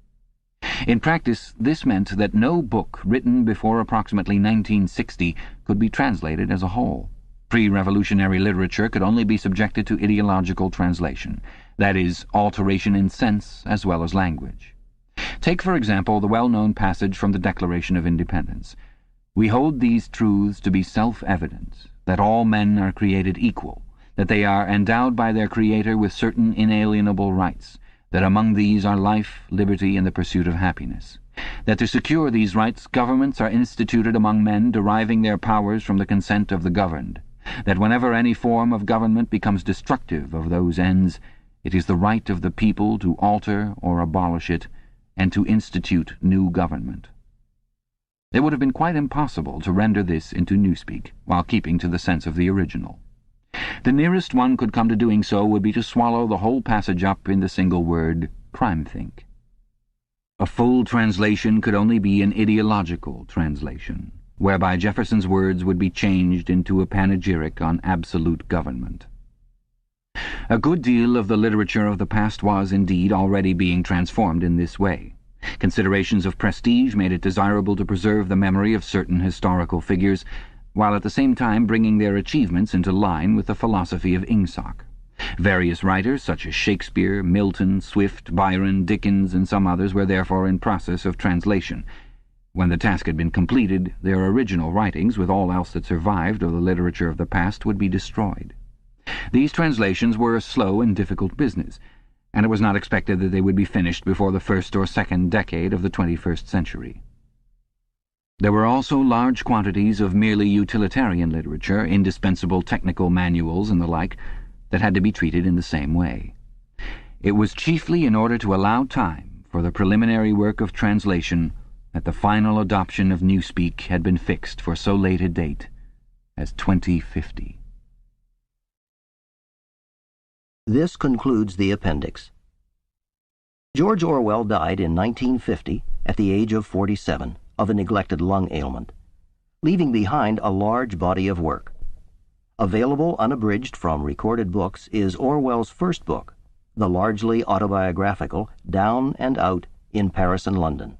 S2: In practice, this meant that no book written before approximately 1960 could be translated as a whole. Pre-revolutionary literature could only be subjected to ideological translation, that is, alteration in sense as well as language. Take, for example, the well-known passage from the Declaration of Independence. "We hold these truths to be self-evident, that all men are created equal, that they are endowed by their Creator with certain inalienable rights, that among these are life, liberty, and the pursuit of happiness, that to secure these rights governments are instituted among men deriving their powers from the consent of the governed, that whenever any form of government becomes destructive of those ends, it is the right of the people to alter or abolish it, and to institute new government." It would have been quite impossible to render this into Newspeak, while keeping to the sense of the original. The nearest one could come to doing so would be to swallow the whole passage up in the single word, crime-think. A full translation could only be an ideological translation, whereby Jefferson's words would be changed into a panegyric on absolute government. A good deal of the literature of the past was, indeed, already being transformed in this way. Considerations of prestige made it desirable to preserve the memory of certain historical figures, while at the same time bringing their achievements into line with the philosophy of Ingsoc. Various writers, such as Shakespeare, Milton, Swift, Byron, Dickens, and some others, were therefore in process of translation. When the task had been completed, their original writings, with all else that survived of the literature of the past, would be destroyed. These translations were a slow and difficult business, and it was not expected that they would be finished before the first or second decade of the 21st century. There were also large quantities of merely utilitarian literature, indispensable technical manuals and the like, that had to be treated in the same way. It was chiefly in order to allow time for the preliminary work of translation that the final adoption of Newspeak had been fixed for so late a date as 2050.
S1: This concludes the appendix. George Orwell died in 1950 at the age of 47 of a neglected lung ailment, leaving behind a large body of work. Available unabridged from recorded books is Orwell's first book, the largely autobiographical Down and Out in Paris and London.